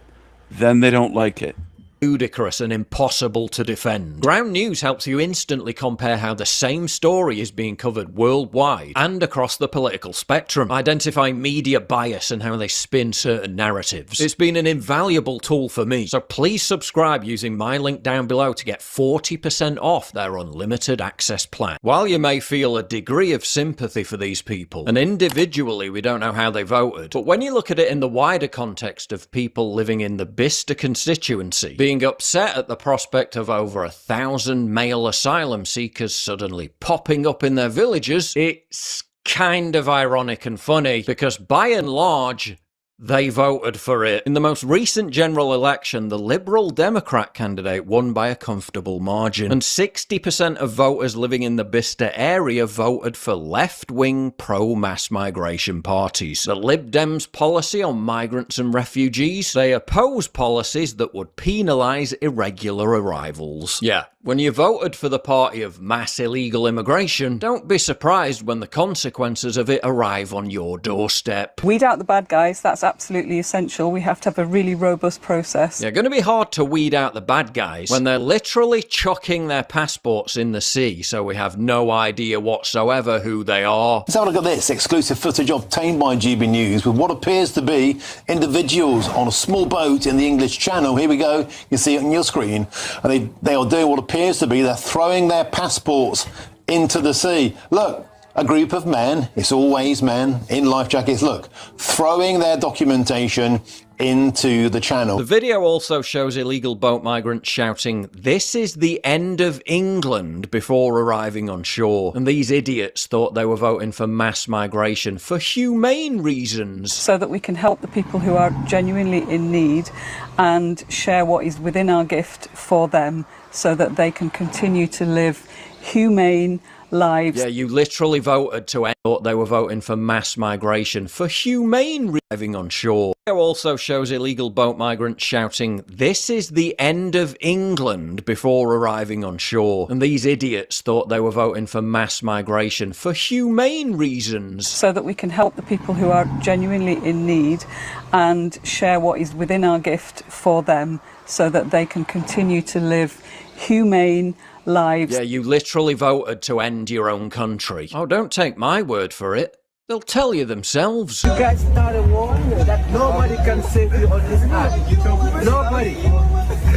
then they don't like it. ludicrous and impossible to defend. Ground News helps you instantly compare how the same story is being covered worldwide and across the political spectrum, identifying media bias and how they spin certain narratives. It's been an invaluable tool for me, so please subscribe using my link down below to get 40% off their unlimited access plan. While you may feel a degree of sympathy for these people, and individually we don't know how they voted, but when you look at it in the wider context of people living in the Bicester constituency, being upset at the prospect of over 1,000 male asylum seekers suddenly popping up in their villages, it's kind of ironic and funny, because by and large, they voted for it. In the most recent general election, the Liberal Democrat candidate won by a comfortable margin, and 60% of voters living in the Bicester area voted for left-wing pro-mass migration parties. The Lib Dems' policy on migrants and refugees, they oppose policies that would penalise irregular arrivals. Yeah, when you voted for the party of mass illegal immigration, don't be surprised when the consequences of it arrive on your doorstep. Weed out the bad guys, that's absolutely essential. We have to have a really robust process. Yeah, going to be hard to weed out the bad guys when they're literally chucking their passports in the sea, so we have no idea whatsoever who they are. Let's have a look at this exclusive footage obtained by GB News with what appears to be individuals on a small boat in the English Channel. Here we go, you can see it on your screen. And they are doing what appears to be, they're throwing their passports into the sea. Look. A group of men, it's always men, in life jackets, look, throwing their documentation into the channel. The video also shows illegal boat migrants shouting, "This is the end of England," before arriving on shore. And these idiots thought they were voting for mass migration for humane reasons. So that we can help the people who are genuinely in need and share what is within our gift for them so that they can continue to live humane lives. Yeah, you literally voted to end. Thought they were voting for mass migration for humane arriving on shore. It also shows illegal boat migrants shouting, "This is the end of England," before arriving on shore. And these idiots thought they were voting for mass migration for humane reasons. So that we can help the people who are genuinely in need and share what is within our gift for them so that they can continue to live humane lives. Yeah, you literally voted to end your own country. Oh, don't take my word for it. They'll tell you themselves. You guys started a war that nobody can save you on this earth. Nobody.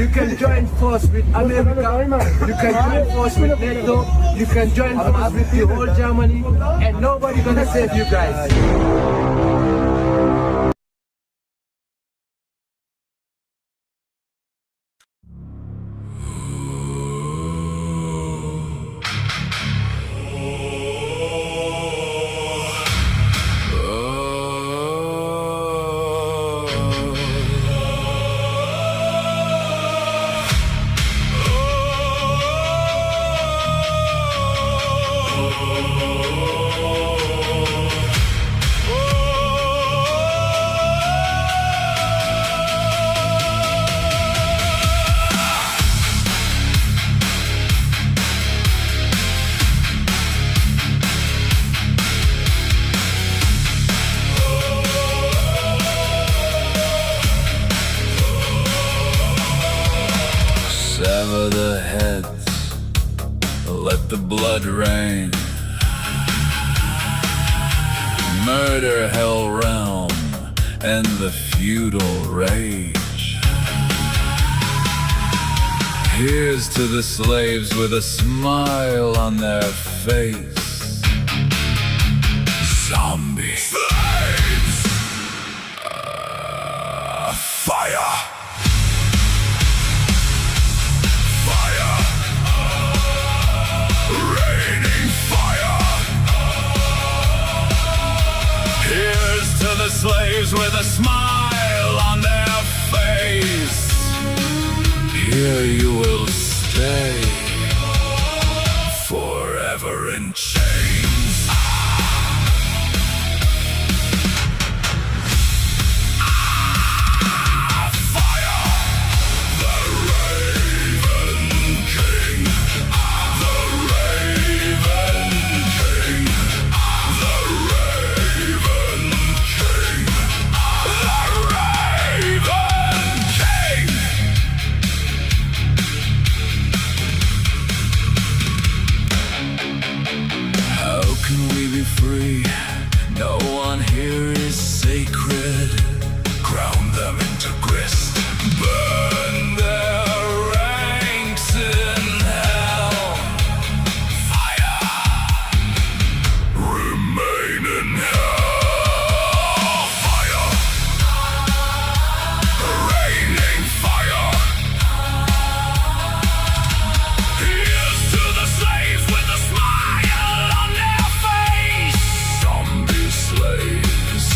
You can join force with America. You can join force with NATO. You can join force with the whole Germany. And nobody gonna save you guys. heads, let the blood rain. Murder hell realm and the feudal rage. Here's to the slaves with a smile on their face. Zombie slaves. Fire. Fire. Raining fire. Here's to the slaves with a smile on their face. Here you will stay forever in chains. Fire! The Raven King. The Raven King. The Raven King. The Raven King. How can we be free? No one here is sacred. Ground them into grist. Burn their ranks in hell. Fire. Remain in hell. Fire. Raining fire. Here's to the slaves with a smile on their face. Zombie slaves.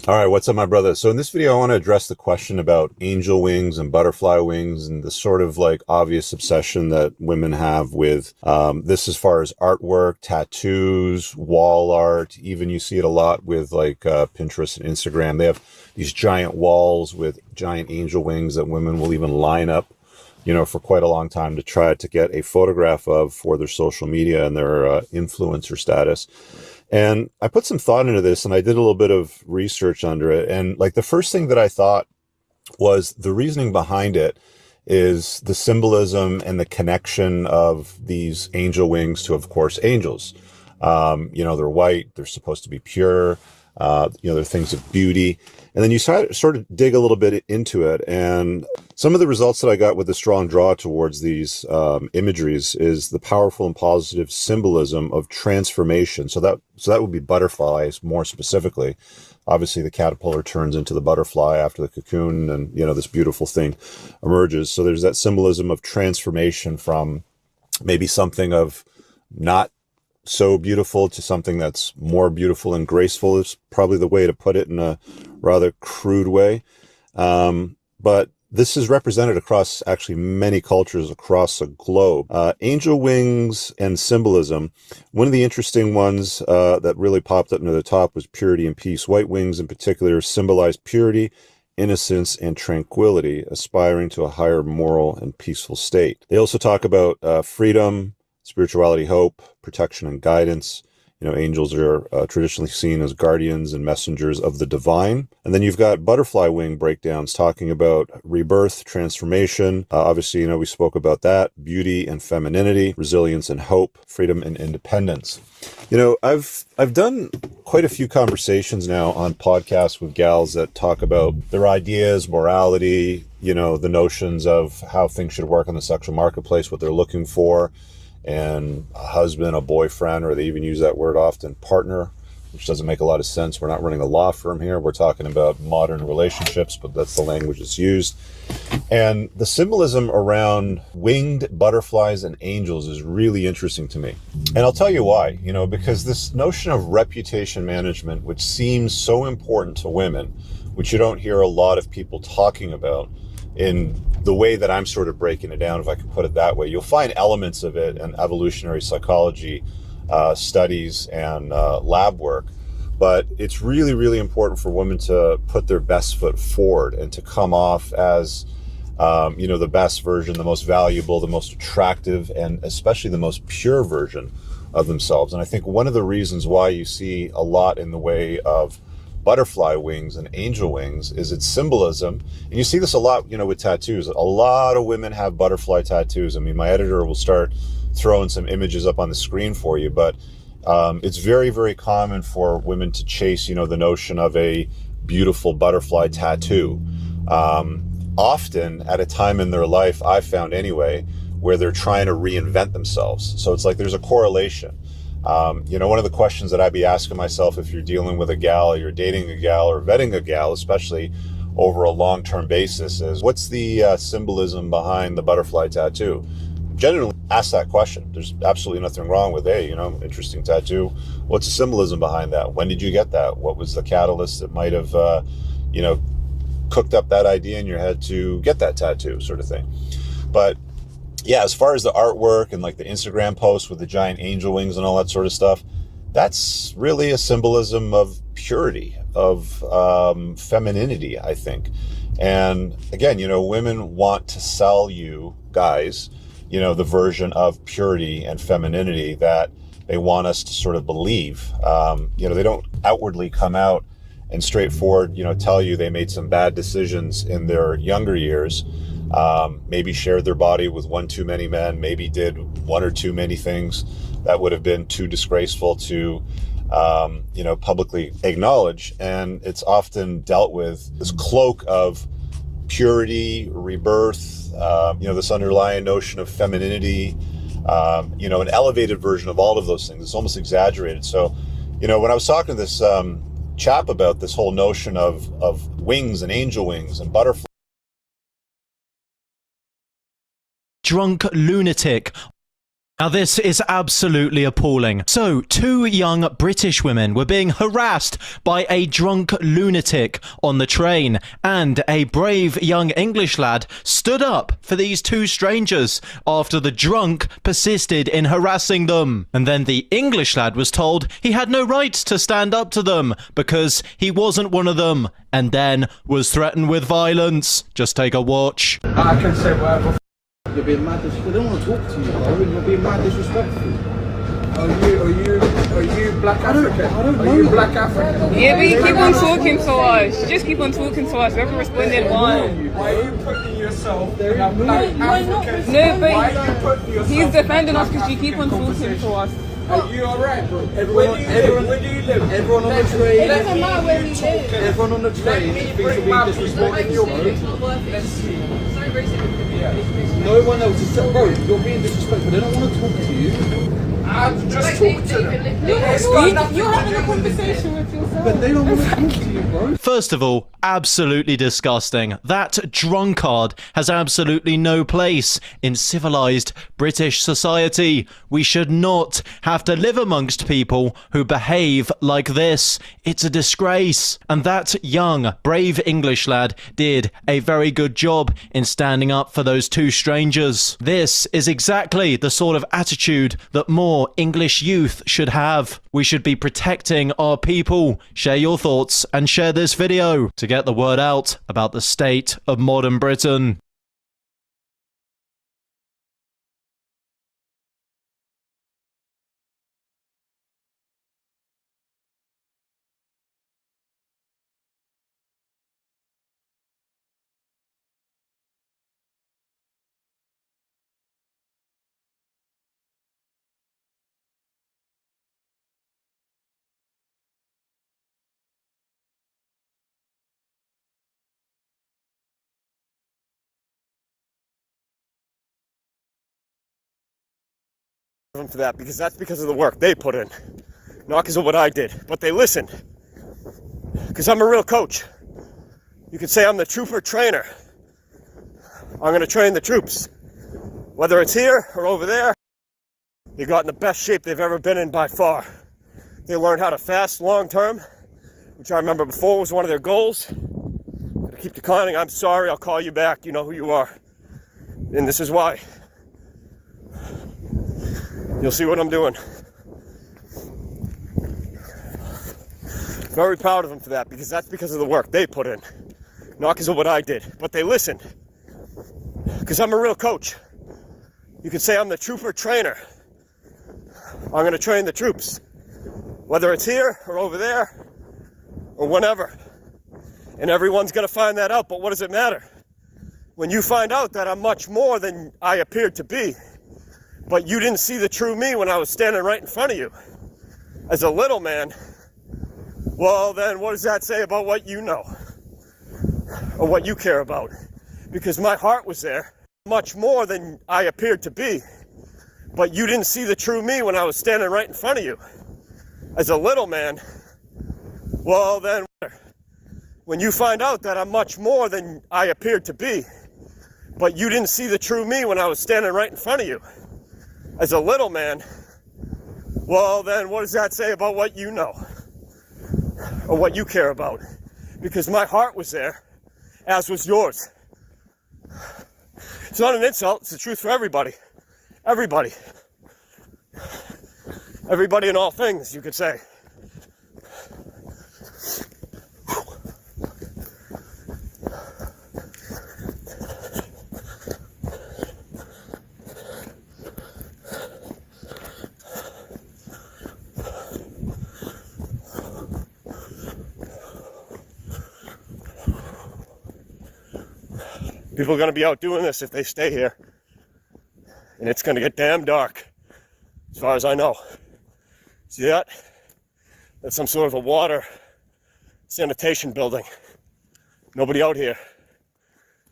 All right, what's up, my brother? So in this video, I want to address the question about angel wings and butterfly wings and the sort of like obvious obsession that women have with this as far as artwork, tattoos, wall art. Even you see it a lot with like Pinterest and Instagram. They have these giant walls with giant angel wings that women will even line up, you know, for quite a long time to try to get a photograph of for their social media and their influencer status. And I put some thought into this and I did a little bit of research under it. And like the first thing that I thought was the reasoning behind it is the symbolism and the connection of these angel wings to, of course, angels. You know, they're white, they're supposed to be pure, you know, they're things of beauty. And then you sort of dig a little bit into it. And some of the results that I got with a strong draw towards these imageries is the powerful and positive symbolism of transformation. So that would be butterflies more specifically. Obviously, the caterpillar turns into the butterfly after the cocoon and, you know, this beautiful thing emerges. So there's that symbolism of transformation from maybe something of not so beautiful to something that's more beautiful and graceful is probably the way to put it in a rather crude way. But this is represented across actually many cultures across the globe. Angel wings and symbolism. One of the interesting ones that really popped up near the top was purity and peace. White wings in particular symbolize purity, innocence, and tranquility, aspiring to a higher moral and peaceful state. They also talk about freedom, spirituality, hope, protection, and guidance. You know, angels are traditionally seen as guardians and messengers of the divine. And then you've got butterfly wing breakdowns talking about rebirth, transformation. Obviously, you know, we spoke about that. Beauty and femininity, resilience and hope, freedom and independence. You know, I've done quite a few conversations now on podcasts with gals that talk about their ideas, morality, you know, the notions of how things should work in the sexual marketplace, what they're looking for. And a husband, a boyfriend, or they even use that word often, partner, which doesn't make a lot of sense. We're not running a law firm here. We're talking about modern relationships, but that's the language that's used. And the symbolism around winged butterflies and angels is really interesting to me. And I'll tell you why, you know, because this notion of reputation management, which seems so important to women, which you don't hear a lot of people talking about in the way that I'm sort of breaking it down, if I can put it that way. You'll find elements of it in evolutionary psychology studies and lab work, but it's really, really important for women to put their best foot forward and to come off as, you know, the best version, the most valuable, the most attractive, and especially the most pure version of themselves. And I think one of the reasons why you see a lot in the way of butterfly wings and angel wings is its symbolism. And you see this a lot, you know, with tattoos. A lot of women have butterfly tattoos. I mean, my editor will start throwing some images up on the screen for you, but it's very, very common for women to chase, you know, the notion of a beautiful butterfly tattoo. Often at a time in their life, I've found anyway, where they're trying to reinvent themselves. So it's like there's a correlation. You know, one of the questions that I'd be asking myself if you're dealing with a gal, or you're dating a gal, or vetting a gal, especially over a long-term basis, is what's the symbolism behind the butterfly tattoo? Generally ask that question. There's absolutely nothing wrong with, hey, you know, interesting tattoo. What's the symbolism behind that? When did you get that? What was the catalyst that might have, you know, cooked up that idea in your head to get that tattoo, sort of thing. But yeah, as far as the artwork and like the Instagram posts with the giant angel wings and all that sort of stuff, that's really a symbolism of purity, of femininity, I think. And again, you know, women want to sell you guys, you know, the version of purity and femininity that they want us to sort of believe. You know, they don't outwardly come out and straightforward, you know, tell you they made some bad decisions in their younger years. Maybe shared their body with one too many men, maybe did one or too many things that would have been too disgraceful to, you know, publicly acknowledge. And it's often dealt with this cloak of purity, rebirth, you know, this underlying notion of femininity, you know, an elevated version of all of those things. It's almost exaggerated. So, you know, when I was talking to this chap about this whole notion of wings and angel wings and butterflies, drunk lunatic Now this is absolutely appalling. So, 2 young British women were being harassed by a drunk lunatic on the train, and a brave young English lad stood up for these 2 strangers after the drunk persisted in harassing them. And then the English lad was told he had no right to stand up to them because he wasn't one of them, and then was threatened with violence. Just take a watch. I can say whatever. You're being mad disrespectful. They don't want to talk to you, bro. You're being mad disrespectful. Are you black African? I don't know. Are you black African? Yeah, but you keep on talking to us. You just keep on talking to us. We haven't responded one. Why are you putting yourself in a black African? No, but he's defending us because you keep on talking to us. Are you alright, bro? Where do you live? Everyone on the train. It doesn't matter where we live. Everyone on the train thinks you're being disrespectful, bro. Let's see. No one else is bro, you're being disrespectful. They don't want to talk to you. I'll just talk to them. You're having a conversation with yourself. But they don't want to talk to you, bro. First of all, absolutely disgusting. That drunkard has absolutely no place in civilized British society. We should not have to live amongst people who behave like this. It's a disgrace. And that young, brave English lad did a very good job in standing up for those 2 strangers. This is exactly the sort of attitude that more English youth should have. We should be protecting our people. Share your thoughts and share this video to get the word out about the state of modern Britain. For that, because that's because of the work they put in, not because of what I did, but they listened, because I'm a real coach. You could say I'm the trooper trainer. I'm going to train the troops, whether it's here or over there. They got in the best shape they've ever been in by far. They learned how to fast long term, which I remember before was one of their goals. To keep declining, I'm sorry, I'll call you back, you know who you are, and this is why. You'll see what I'm doing. Very proud of them for that, because that's because of the work they put in, not because of what I did, but they listened, because I'm a real coach. You could say I'm the trooper trainer. I'm going to train the troops, whether it's here or over there or whenever, and everyone's going to find that out. But what does it matter when you find out that I'm much more than I appeared to be? But you didn't see the true me when I was standing right in front of you as a little man. Well, then what does that say about what you know or what you care about? Because my heart was there, much more than I appeared to be. But you didn't see the true me when I was standing right in front of you as a little man. Well, then when you find out that I'm much more than I appeared to be, but you didn't see the true me when I was standing right in front of you as a little man, well, then what does that say about what you know or what you care about? Because my heart was there, as was yours. It's not an insult, it's the truth for everybody. Everybody. Everybody in all things, you could say. People are going to be out doing this if they stay here. And it's going to get damn dark, as far as I know. See that? That's some sort of a water sanitation building. Nobody out here.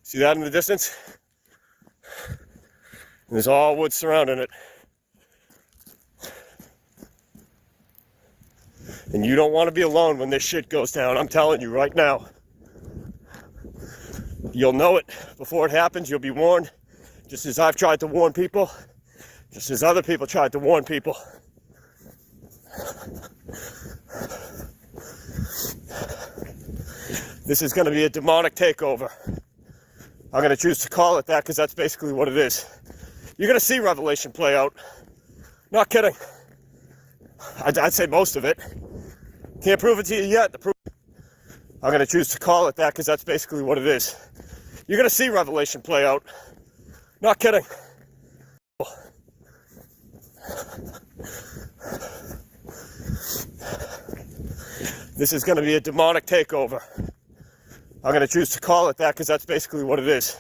See that in the distance? And there's all wood surrounding it. And you don't want to be alone when this shit goes down, I'm telling you right now. You'll know it before it happens. You'll be warned, just as I've tried to warn people. just as other people tried to warn people. This is going to be a demonic takeover. I'm going to choose to call it that because that's basically what it is. You're going to see Revelation play out. Not kidding. I'd say most of it. Can't prove it to you yet. I'm going to choose to call it that because that's basically what it is. You're going to see Revelation play out. Not kidding. This is going to be a demonic takeover. I'm going to choose to call it that because that's basically what it is.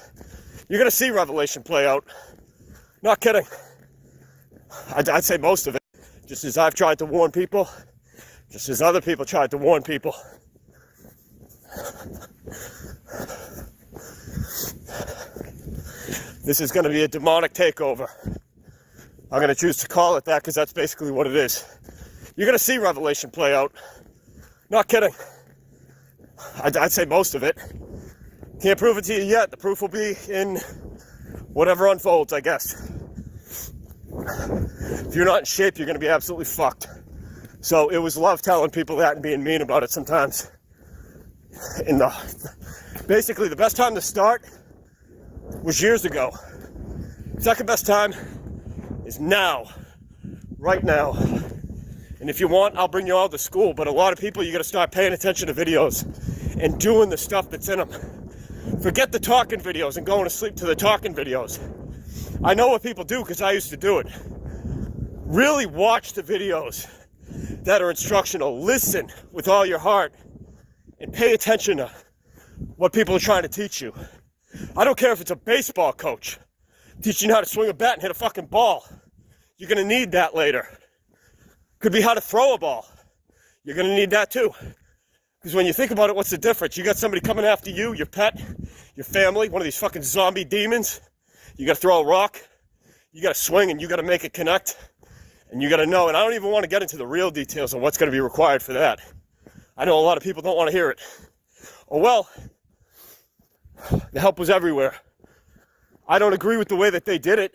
You're going to see Revelation play out. Not kidding. I'd say most of it. Just as I've tried to warn people, just as other people tried to warn people. This is going to be a demonic takeover. I'm going to choose to call it that because that's basically what it is. You're going to see Revelation play out. Not kidding. I'd say most of it. Can't prove it to you yet. The proof will be in whatever unfolds, I guess. If you're not in shape, you're going to be absolutely fucked. So it was love telling people that and being mean about it sometimes. Basically, the best time to start was years ago. Second best time is now. Right now. And if you want, I'll bring you all to school. But a lot of people, you got to start paying attention to videos and doing the stuff that's in them. Forget the talking videos and going to sleep to the talking videos. I know what people do because I used to do it. Really watch the videos that are instructional. Listen with all your heart and pay attention to what people are trying to teach you. I don't care if it's a baseball coach teaching you how to swing a bat and hit a fucking ball. You're going to need that later. Could be how to throw a ball. You're going to need that too. Because when you think about it, what's the difference? You got somebody coming after you, your pet, your family, one of these fucking zombie demons. You got to throw a rock. You got to swing and you got to make it connect. And you got to know, and I don't even want to get into the real details of what's going to be required for that. I know a lot of people don't want to hear it. Oh well, the help was everywhere. I don't agree with the way that they did it.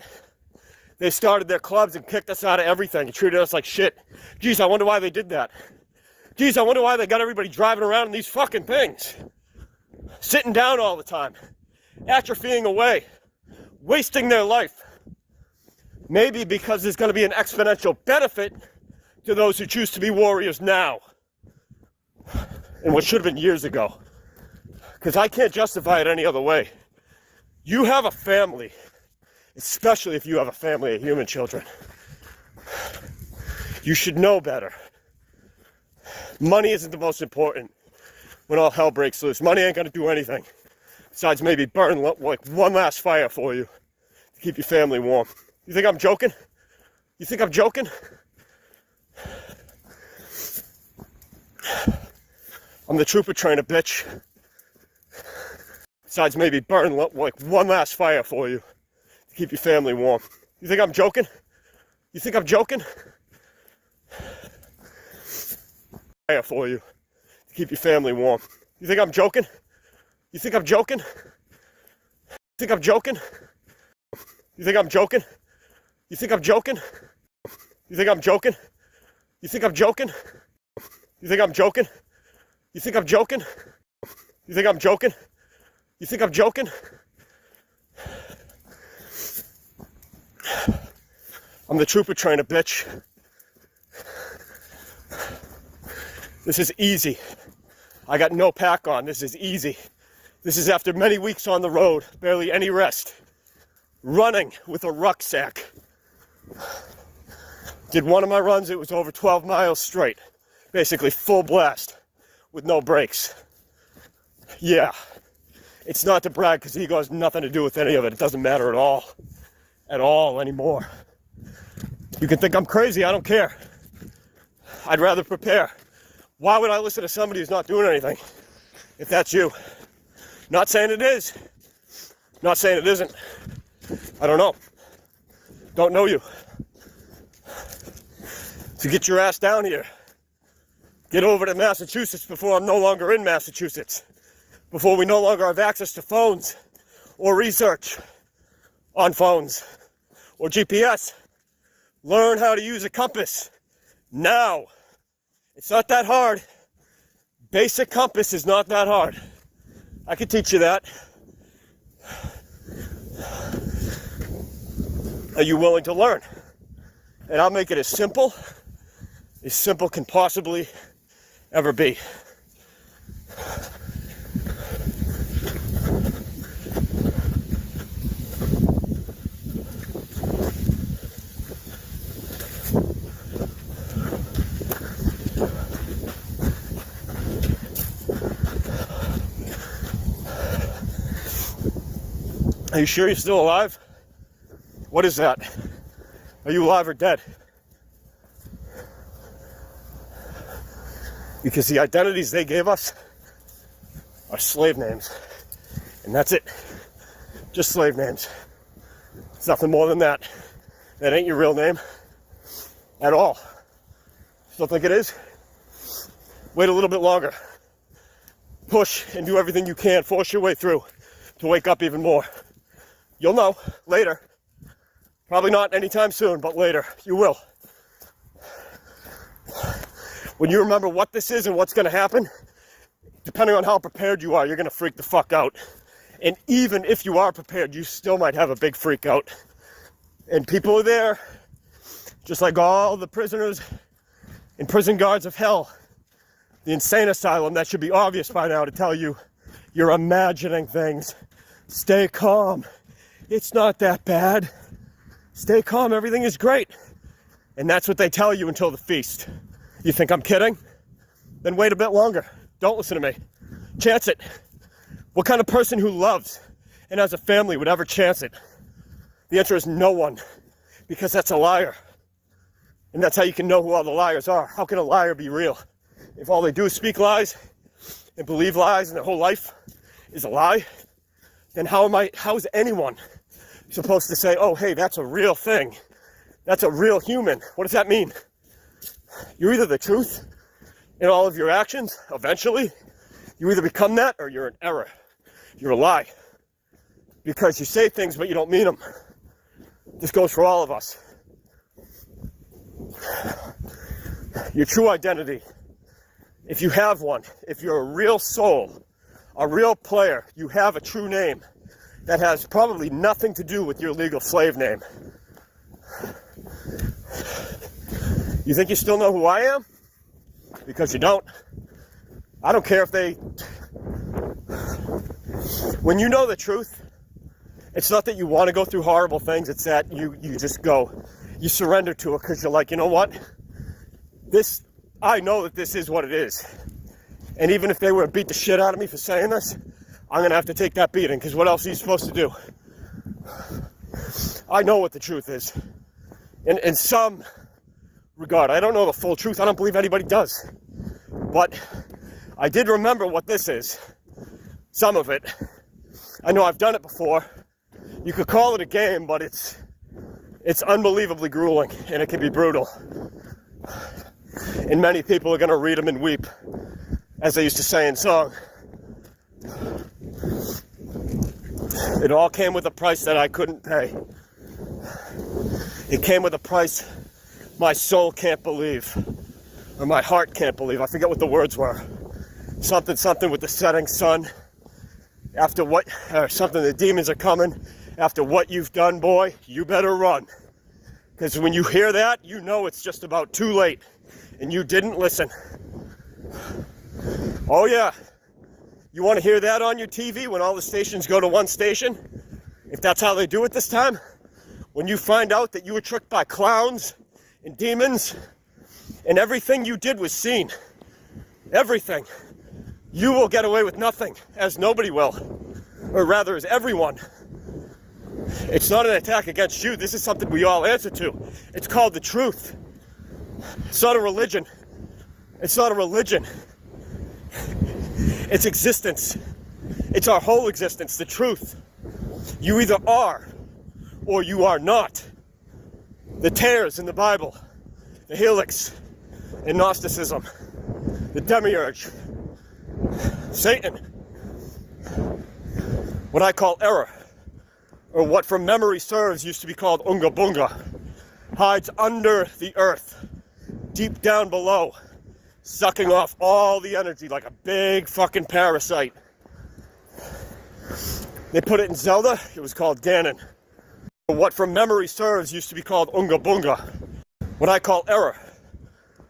They started their clubs and kicked us out of everything and treated us like shit. Geez, I wonder why they did that. Geez, I wonder why they got everybody driving around in these fucking things. Sitting down all the time. Atrophying away. Wasting their life. Maybe because there's going to be an exponential benefit to those who choose to be warriors now. And what should have been years ago. Because I can't justify it any other way. You have a family. Especially if you have a family of human children. You should know better. Money isn't the most important when all hell breaks loose. Money ain't going to do anything. Besides maybe burn like one last fire for you to keep your family warm. You think I'm joking? You think I'm joking? I'm the trooper trainer, bitch. Besides maybe burn like one last fire for you to keep your family warm. You think I'm joking? You think I'm joking? Fire for you to keep your family warm. You think I'm joking? You think I'm joking? You think I'm joking? You think I'm joking? You think I'm joking? You think I'm joking? You think I'm joking? You think I'm joking? You think I'm joking? You think I'm joking? You think I'm joking? I'm the trooper trainer, bitch. This is easy. I got no pack on. This is easy. This is after many weeks on the road, barely any rest. Running with a rucksack. Did one of my runs, it was over 12 miles straight. Basically full blast with no brakes. Yeah. It's not to brag because ego has nothing to do with any of it. It doesn't matter at all. At all anymore. You can think I'm crazy, I don't care. I'd rather prepare. Why would I listen to somebody who's not doing anything? If that's you. Not saying it is. Not saying it isn't. I don't know. Don't know you. So get your ass down here. Get over to Massachusetts before I'm no longer in Massachusetts. Before we no longer have access to phones or research on phones or GPS Learn how to use a compass. Now. It's not that hard. Basic compass is not that hard. I can teach you that. Are you willing to learn? And I'll make it as simple can possibly ever be. Are you sure you're still alive? What is that? Are you alive or dead? Because the identities they gave us are slave names. And that's it. Just slave names. It's nothing more than that. That ain't your real name at all. Still think it is? Wait a little bit longer. Push and do everything you can. Force your way through to wake up even more. You'll know later. Probably not anytime soon, but later. You will. When you remember what this is and what's going to happen, depending on how prepared you are, you're going to freak the fuck out. And even if you are prepared, you still might have a big freak out. And people are there, just like all the prisoners and prison guards of hell, the insane asylum. That should be obvious by now to tell you you're imagining things. Stay calm. It's not that bad. Stay calm, everything is great. And that's what they tell you until the feast. You think I'm kidding? Then wait a bit longer. Don't listen to me. Chance it. What kind of person who loves and has a family would ever chance it? The answer is no one, because that's a liar. And that's how you can know who all the liars are. How can a liar be real? If all they do is speak lies and believe lies and their whole life is a lie, then how's anyone supposed to say, oh, hey, that's a real thing. That's a real human. What does that mean? You're either the truth in all of your actions, eventually. You either become that or you're an error. You're a lie. Because you say things, but you don't mean them. This goes for all of us. Your true identity, if you have one, if you're a real soul, a real player, you have a true name that has probably nothing to do with your legal slave name. You think you still know who I am? Because you don't. I don't care if they... When you know the truth, it's not that you want to go through horrible things, it's that you just go. You surrender to it because you're like, you know what? I know that this is what it is. And even if they were to beat the shit out of me for saying this, I'm going to have to take that beating, because what else are you supposed to do? I know what the truth is. In some regard, I don't know the full truth. I don't believe anybody does. But I did remember what this is. Some of it. I know I've done it before. You could call it a game, but it's unbelievably grueling, and it can be brutal. And many people are going to read them and weep, as they used to say in song. It all came with a price that I couldn't pay. It came with a price my soul can't believe, or my heart can't believe. I forget what the words were. Something with the setting sun. After what, or something, the demons are coming. After what you've done, boy, you better run. Because when you hear that, you know it's just about too late, and you didn't listen. Oh yeah. You want to hear that on your TV when all the stations go to one station? If that's how they do it this time? When you find out that you were tricked by clowns and demons and everything you did was seen. Everything. You will get away with nothing, as nobody will. Or rather, as everyone. It's not an attack against you. This is something we all answer to. It's called the truth. It's not a religion. It's not a religion. It's existence. It's our whole existence, the truth. You either are or you are not. The tares in the Bible, the helix in Gnosticism, the demiurge, Satan, what I call error, or what from memory serves used to be called Unga Bunga. hides under the earth, deep down below, sucking off all the energy like a big fucking parasite. They put it in Zelda, it was called Ganon. What from memory serves used to be called Unga Bunga, what I call error.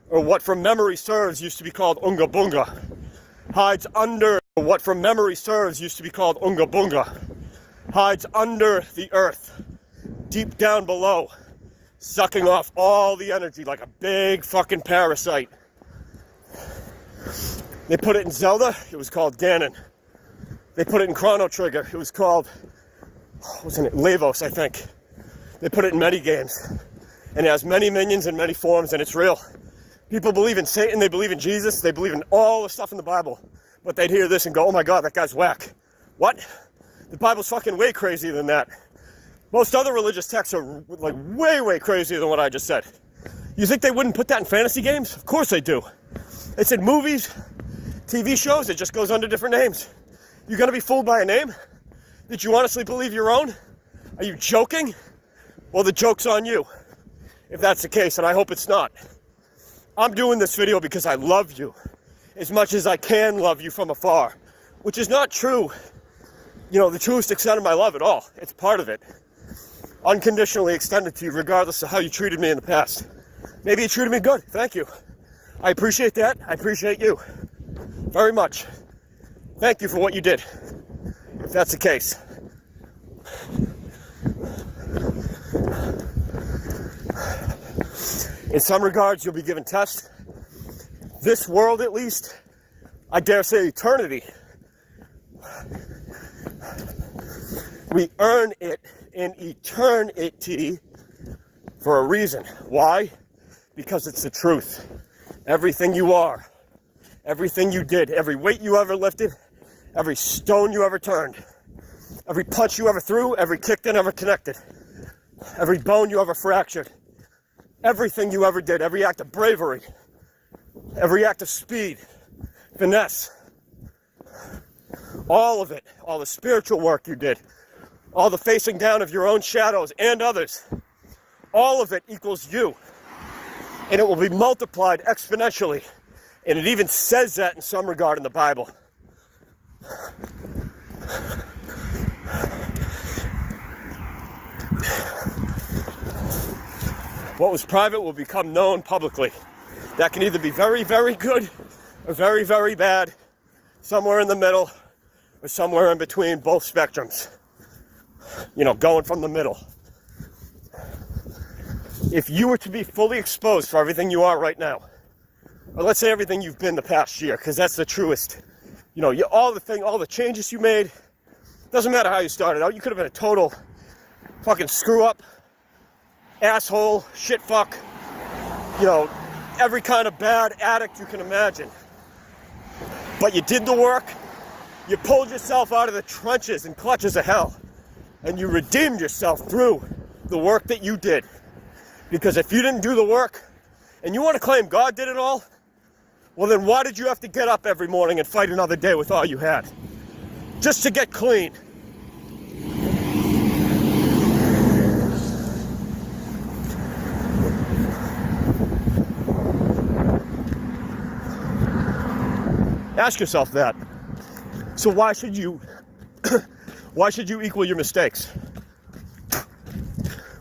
Or what from memory serves used to be called Unga Bunga, hides under, what from memory serves used to be called Unga Bunga, hides under the earth, deep down below, sucking off all the energy like a big fucking parasite. They put it in Zelda, it was called Ganon. They put it in Chrono Trigger, it was called, wasn't it, Lavos, I think. They put it in many games, and it has many minions and many forms, and it's real. People believe in Satan, they believe in Jesus, they believe in all the stuff in the Bible, but they'd hear this and go, oh my God, that guy's whack. What? The Bible's fucking way crazier than that. Most other religious texts are like way crazier than what I just said. You think they wouldn't put that in fantasy games? Of course they do. It's in movies, TV shows, it just goes under different names. You gonna be fooled by a name? Did you honestly believe your own? Are you joking? Well, the joke's on you, if that's the case, and I hope it's not. I'm doing this video because I love you as much as I can love you from afar, which is not true, you know, the truest extent of my love at all. It's part of it. Unconditionally extended to you regardless of how you treated me in the past. Maybe you treated me good, thank you. I appreciate that, I appreciate you very much. Thank you for what you did, if that's the case. In some regards, you'll be given tests. This world, at least, I dare say eternity. We earn it in eternity for a reason. Why? Because it's the truth. Everything you are, everything you did, every weight you ever lifted, every stone you ever turned, every punch you ever threw, every kick that ever connected, every bone you ever fractured, everything you ever did, every act of bravery, every act of speed, finesse, all of it, all the spiritual work you did, all the facing down of your own shadows and others, all of it equals you. And it will be multiplied exponentially. And it even says that in some regard in the Bible. What was private will become known publicly. That can either be very good or very bad, somewhere in the middle, or somewhere in between both spectrums. You know, going from the middle. If you were to be fully exposed for everything you are right now, or let's say everything you've been the past year, because that's the truest, you know, all the changes you made, doesn't matter how you started out, you could have been a total fucking screw up, asshole, shit fuck, you know, every kind of bad addict you can imagine. But you did the work, you pulled yourself out of the trenches and clutches of hell, and you redeemed yourself through the work that you did. Because if you didn't do the work, and you want to claim God did it all, well then why did you have to get up every morning and fight another day with all you had? Just to get clean. Ask yourself that. So why should you equal your mistakes?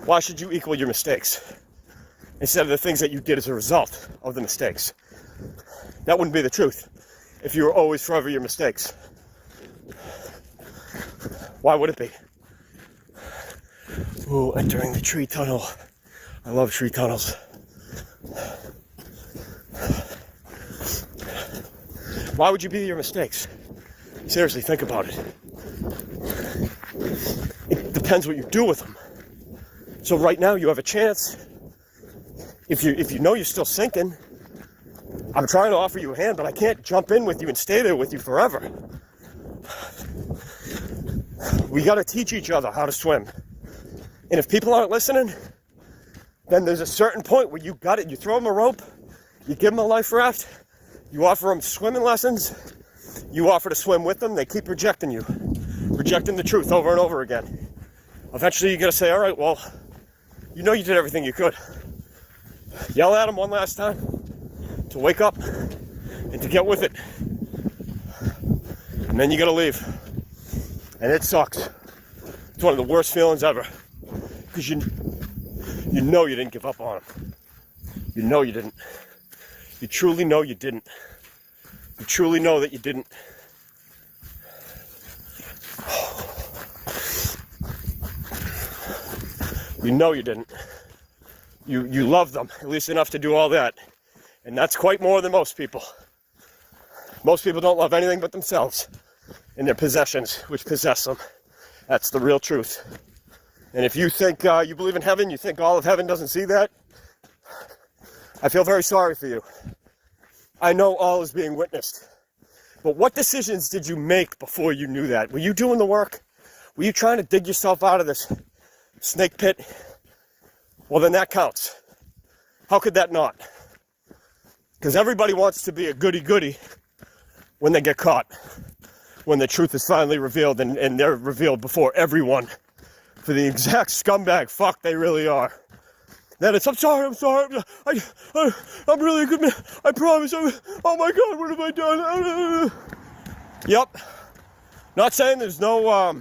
Why should you equal your mistakes instead of the things that you did as a result of the mistakes? That wouldn't be the truth if you were always forever your mistakes. Why would it be? Ooh, entering the tree tunnel. I love tree tunnels. Why would you be your mistakes? Seriously, think about it. It depends what you do with them. So right now you have a chance. If you know you're still sinking, I'm trying to offer you a hand, but I can't jump in with you and stay there with you forever. We got to teach each other how to swim. And if people aren't listening, then there's a certain point where you got it. You throw them a rope, you give them a life raft, you offer them swimming lessons, you offer to swim with them, they keep rejecting you, rejecting the truth over and over again. Eventually you got to say, all right, well, You know you did everything you could. Yell at them one last time to wake up and to get with it. And then you gotta leave. And it sucks. It's one of the worst feelings ever. Because you know you didn't give up on them. You know you didn't. You truly know you didn't. You truly know that you didn't. You know you didn't. You love them, at least enough to do all that. And that's quite more than most people. Most people don't love anything but themselves and their possessions, which possess them. That's the real truth. And if you think you believe in heaven, you think all of heaven doesn't see that, I feel very sorry for you. I know all is being witnessed. But what decisions did you make before you knew that? Were you doing the work? Were you trying to dig yourself out of this snake pit? Well, then that counts. How could that not? Because everybody wants to be a goody-goody when they get caught. When the truth is finally revealed and they're revealed before everyone for the exact scumbag fuck they really are. Then it's, I'm sorry, I'm really a good man, I promise, oh my God, what have I done? Yep. Not saying there's no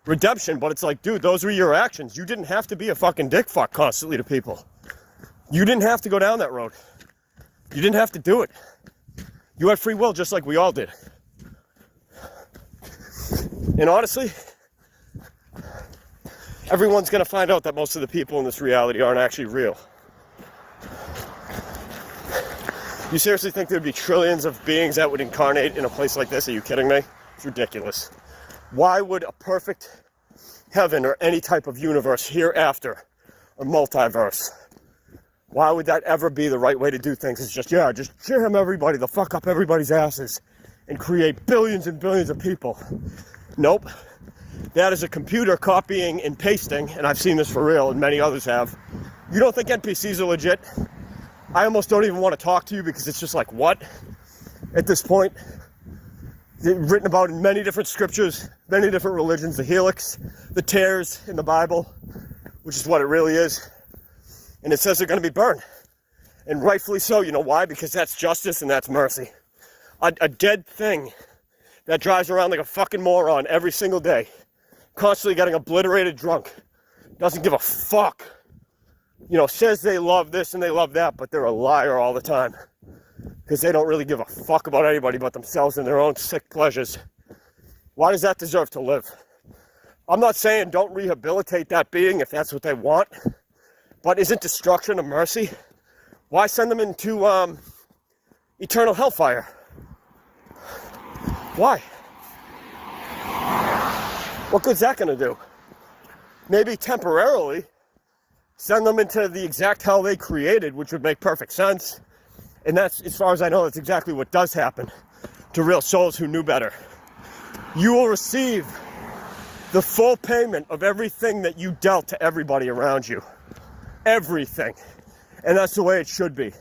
redemption, but it's like, dude, those were your actions. You didn't have to be a fucking dick fuck constantly to people. You didn't have to go down that road. You didn't have to do it. You had free will just like we all did. And honestly, everyone's going to find out that most of the people in this reality aren't actually real. You seriously think there'd be trillions of beings that would incarnate in a place like this? Are you kidding me? It's ridiculous. Why would a perfect heaven or any type of universe hereafter, a multiverse, why would that ever be the right way to do things? It's just jam everybody the fuck up everybody's asses and create billions and billions of people. Nope. That is a computer copying and pasting, and I've seen this for real, and many others have. You don't think NPCs are legit? I almost don't even want to talk to you because it's just like, what? At this point, written about in many different scriptures, many different religions, the helix, the tares in the Bible, which is what it really is. And it says they're going to be burned. And rightfully so. You know why? Because that's justice and that's mercy. A dead thing that drives around like a fucking moron every single day, constantly getting obliterated drunk, doesn't give a fuck, you know, says they love this and they love that, but they're a liar all the time because they don't really give a fuck about anybody but themselves and their own sick pleasures. Why does that deserve to live? I'm not saying don't rehabilitate that being if that's what they want, but isn't destruction a mercy? Why send them into eternal hellfire? Why? What good's that going to do? Maybe temporarily send them into the exact hell they created, which would make perfect sense. And that's, as far as I know, that's exactly what does happen to real souls who knew better. You will receive the full payment of everything that you dealt to everybody around you. Everything. And that's the way it should be.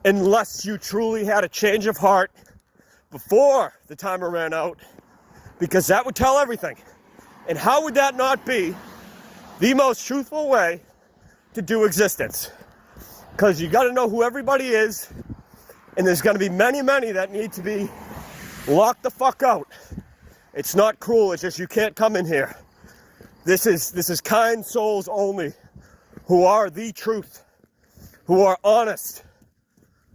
Unless you truly had a change of heart before the timer ran out, because that would tell everything. And how would that not be the most truthful way to do existence? Because you got to know who everybody is, and there's going to be many, many that need to be locked the fuck out. It's not cruel, it's just you can't come in here. This is kind souls only, who are the truth, who are honest,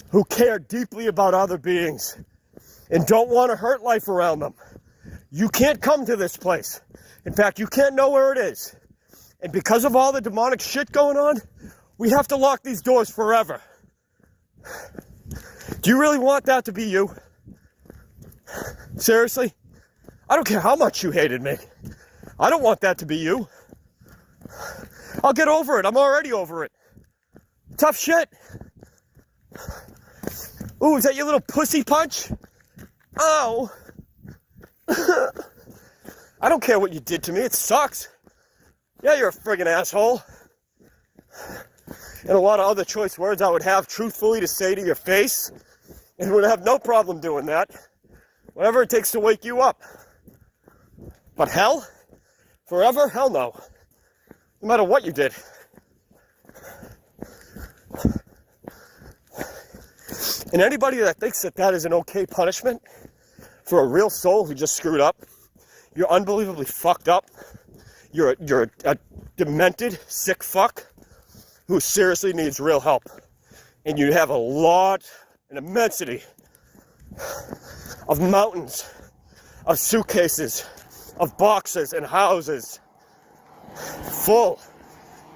who care deeply about other beings, and don't want to hurt life around them. You can't come to this place. In fact, you can't know where it is. And because of all the demonic shit going on, we have to lock these doors forever. Do you really want that to be you? Seriously? I don't care how much you hated me. I don't want that to be you. I'll get over it. I'm already over it. Tough shit. Ooh, is that your little pussy punch? Oh. I don't care what you did to me. It sucks. Yeah, you're a friggin' asshole. And a lot of other choice words I would have truthfully to say to your face, and would have no problem doing that. Whatever it takes to wake you up. But hell? Forever? Hell no. No matter what you did. And anybody that thinks that that is an okay punishment for a real soul who just screwed up, you're unbelievably fucked up. You're a demented, sick fuck who seriously needs real help. And you have an immensity of mountains, of suitcases, of boxes and houses,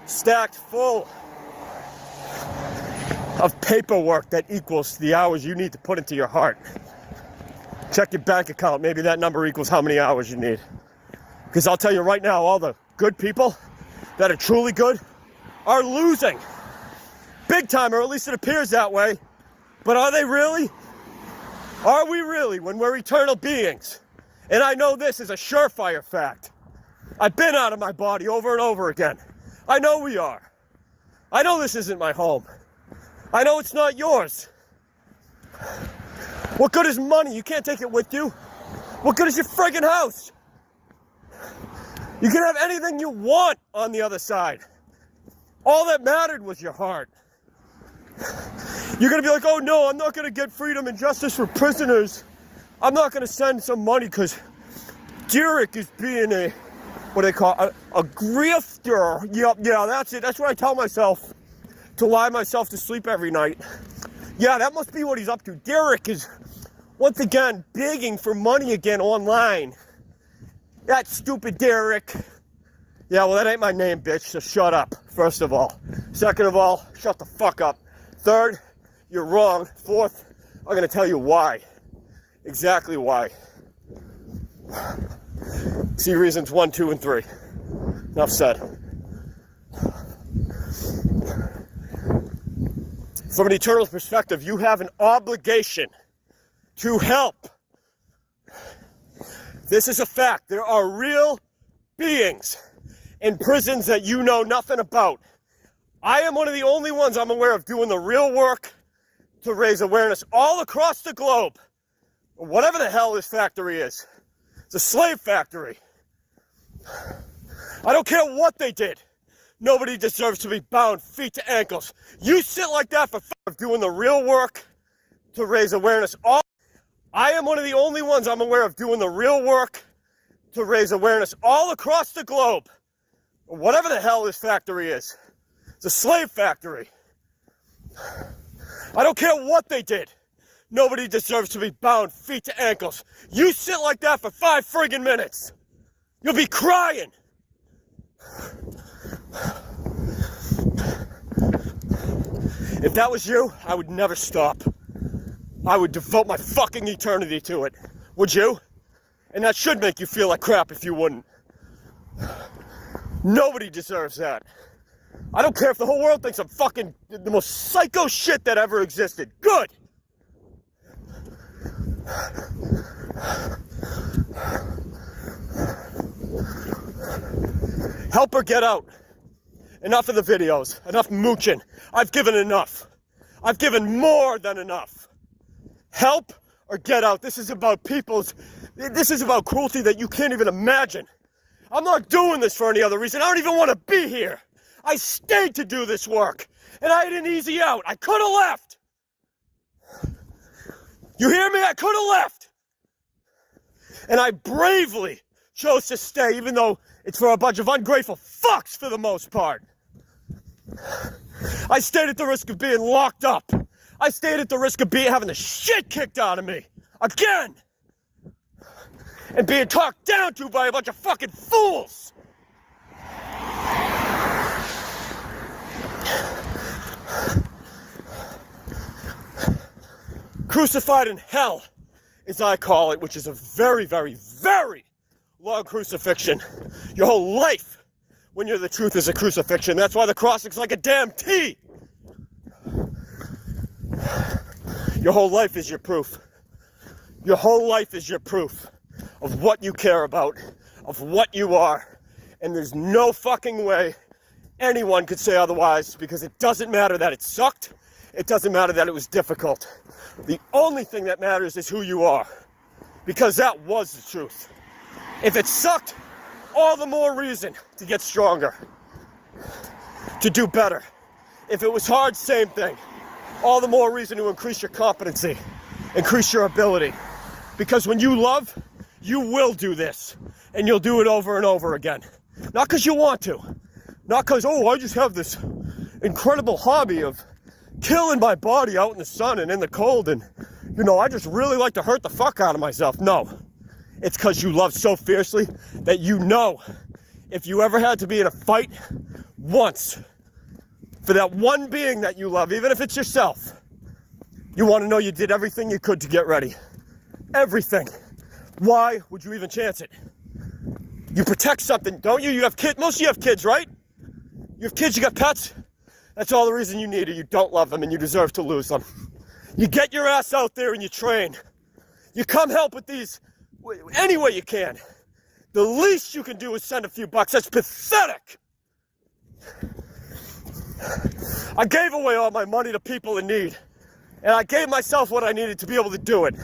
stacked full of paperwork that equals the hours you need to put into your heart. Check your bank account, maybe that number equals how many hours you need. Because I'll tell you right now, all the good people that are truly good are losing. Big time, or at least it appears that way. But are they really? Are we really, when we're eternal beings? And I know this is a surefire fact. I've been out of my body over and over again. I know we are. I know this isn't my home. I know it's not yours. What good is money? You can't take it with you. What good is your friggin' house? You can have anything you want on the other side. All that mattered was your heart. You're gonna be like, oh no, I'm not gonna get freedom and justice for prisoners. I'm not gonna send some money because Derek is being a grifter. Yep, yeah, that's it. That's what I tell myself to lie myself to sleep every night. Yeah, that must be what he's up to. Derek is once again begging for money again online. That stupid Derek. Yeah, well, that ain't my name, bitch, so shut up, first of all. Second of all, shut the fuck up. Third, you're wrong. Fourth, I'm gonna tell you why. Exactly why. See reasons 1, 2, and 3. Enough said. From an eternal perspective, you have an obligation to help. This is a fact. There are real beings in prisons that you know nothing about. I am one of the only ones I'm aware of doing the real work to raise awareness all across the globe. Whatever the hell this factory is. It's a slave factory. I don't care what they did. Nobody deserves to be bound feet to ankles. You sit like that for doing the real work to raise awareness. I am one of the only ones I'm aware of doing the real work to raise awareness all across the globe. Whatever the hell this factory is. It's a slave factory. I don't care what they did. Nobody deserves to be bound feet to ankles. You sit like that for 5 friggin' minutes. You'll be crying. If that was you, I would never stop. I would devote my fucking eternity to it. Would you? And that should make you feel like crap if you wouldn't. Nobody deserves that. I don't care if the whole world thinks I'm fucking the most psycho shit that ever existed. Good! Help her get out. Enough of the videos. Enough mooching. I've given enough. I've given more than enough. Help or get out. This is about this is about cruelty that you can't even imagine. I'm not doing this for any other reason. I don't even want to be here. I stayed to do this work, and I had an easy out. I could have left. You hear me? I could have left. And I bravely chose to stay, even though it's for a bunch of ungrateful fucks for the most part. I stayed at the risk of being locked up. I stayed at the risk of having the shit kicked out of me. Again. And being talked down to by a bunch of fucking fools. Crucified in hell, as I call it, which is a very, very, very long crucifixion. Your whole life, when you're the truth, is a crucifixion. That's why the cross looks like a damn T. Your whole life is your proof. Your whole life is your proof of what you care about, of what you are. And there's no fucking way anyone could say otherwise, because it doesn't matter that it sucked. It doesn't matter that it was difficult. The only thing that matters is who you are, because that was the truth. If it sucked, all the more reason to get stronger, to do better. If it was hard, same thing. All the more reason to increase your competency, increase your ability. Because when you love, you will do this. And you'll do it over and over again. Not because you want to. Not because, oh, I just have this incredible hobby of killing my body out in the sun and in the cold, and, you know, I just really like to hurt the fuck out of myself. No. It's because you love so fiercely that you know if you ever had to be in a fight once for that one being that you love, even if it's yourself, you want to know you did everything you could to get ready. Everything. Why would you even chance it? You protect something, don't you? You have kids. Most of you have kids, right? You have kids, you got pets. That's all the reason you need it. You don't love them and you deserve to lose them. You get your ass out there and you train. You come help with these any way you can. The least you can do is send a few bucks. That's pathetic. I gave away all my money to people in need. And I gave myself what I needed to be able to do it.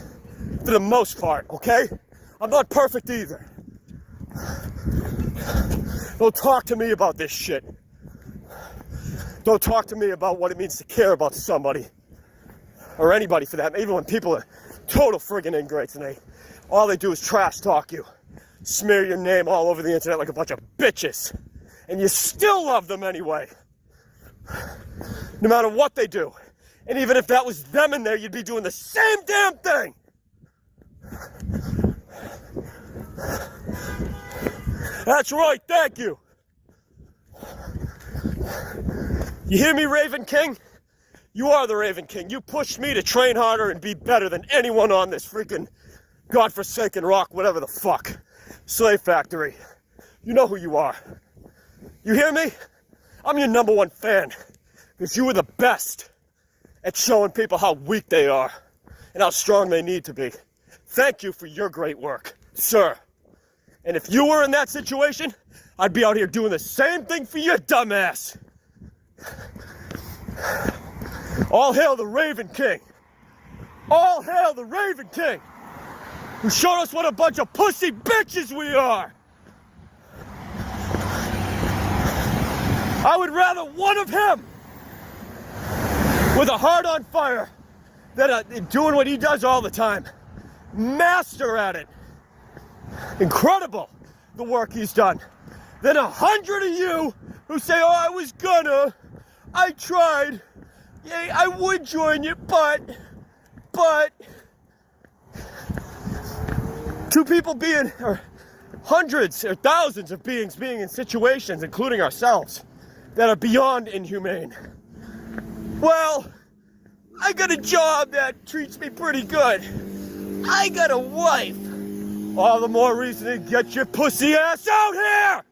For the most part, okay? I'm not perfect either. Don't talk to me about this shit. Don't talk to me about what it means to care about somebody. Or anybody for that, even when people are total friggin' ingrates and all they do is trash talk you. Smear your name all over the internet like a bunch of bitches. And you still love them anyway. No matter what they do. And even if that was them in there, you'd be doing the same damn thing. That's right, thank you. You hear me, Raven King? You are the Raven King. You pushed me to train harder and be better than anyone on this freaking godforsaken rock, whatever the fuck. Slave Factory. You know who you are. You hear me? I'm your #1 fan. Because you were the best at showing people how weak they are and how strong they need to be. Thank you for your great work, sir. And if you were in that situation, I'd be out here doing the same thing for your dumbass. All hail the Raven King. All hail the Raven King, who showed us what a bunch of pussy bitches we are. I would rather one of him with a heart on fire than doing what he does all the time. Master at it. Incredible, the work he's done. Then 100 of you who say, oh, I was gonna, I tried, yeah, I would join you, but, two people being, or hundreds or thousands of beings being in situations, including ourselves, that are beyond inhumane. Well, I got a job that treats me pretty good. I got a wife. All the more reason to get your pussy ass out here!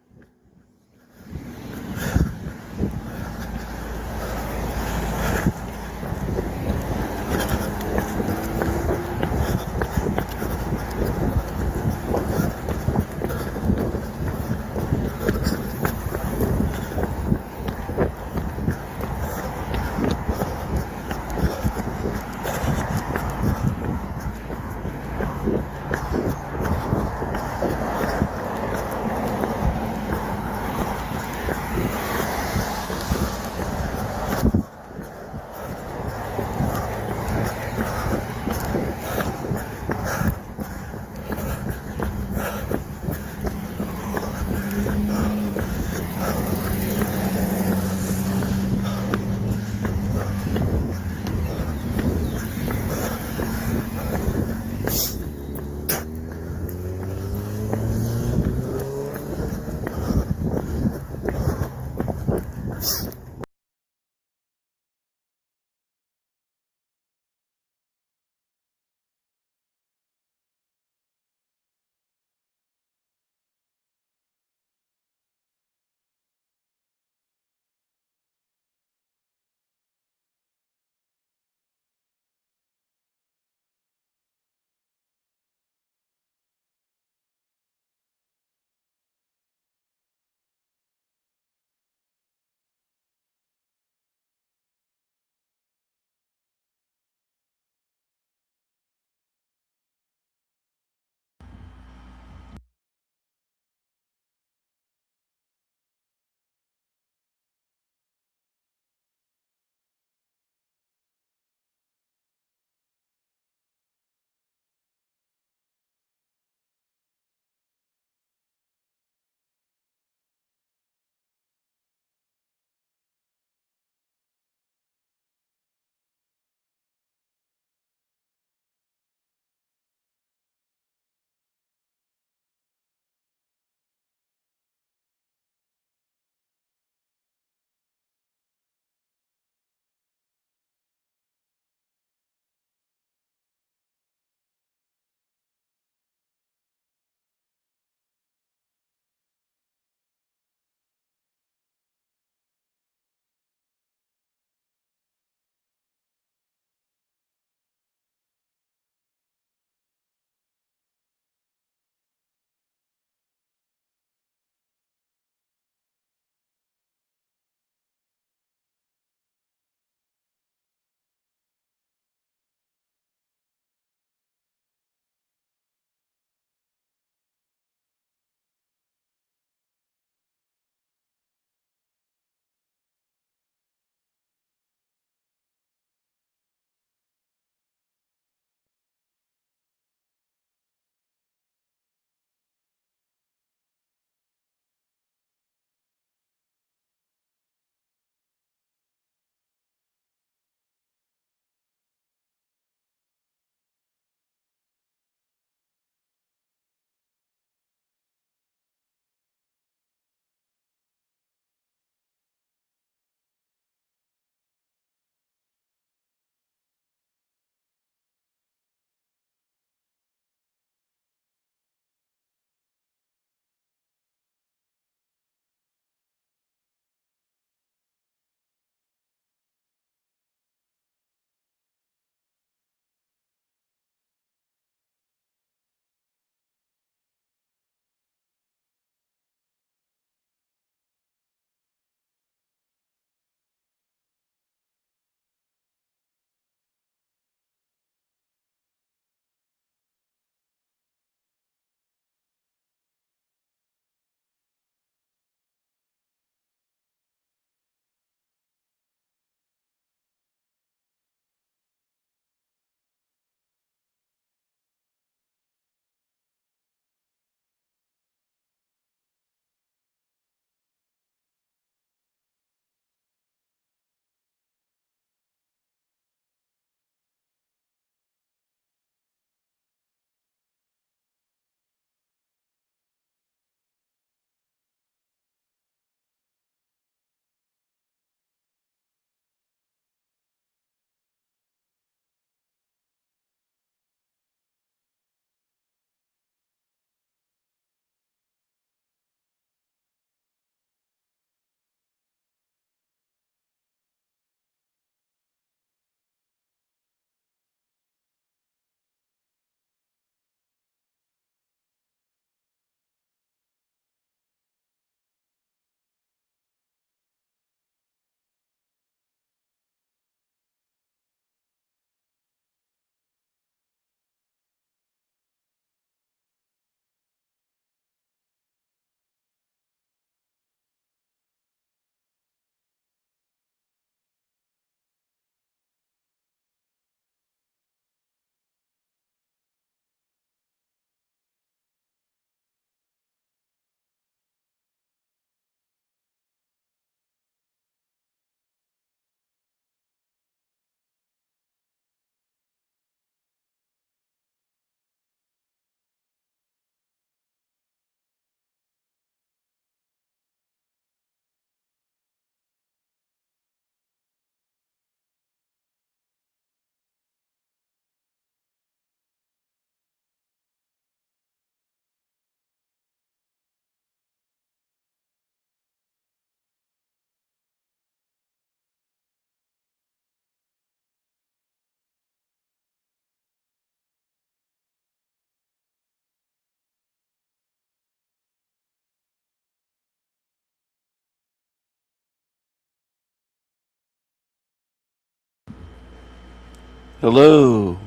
Hello.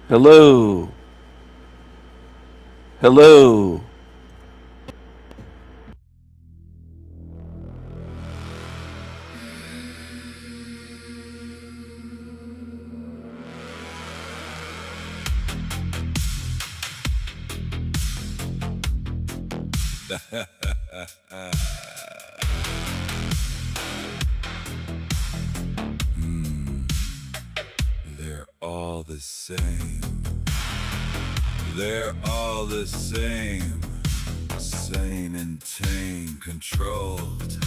Hello. Hello. They're all the same. They're all the same. Sane and tame, controlled.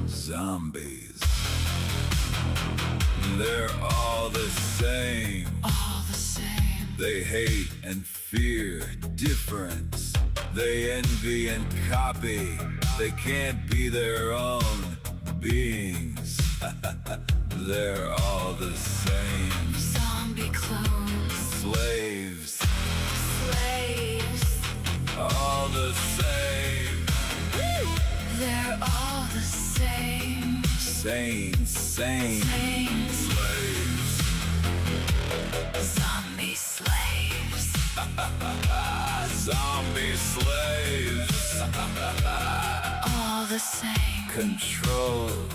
Zombies. They're all the same. All the same. They hate and fear difference. They envy and copy. They can't be their own beings. They're all the same. Zombie clones. Slaves. Slaves. All the same. They're all the same. Sane. Same. Slaves. Zombie slaves. Zombie slaves. All the same. Controlled.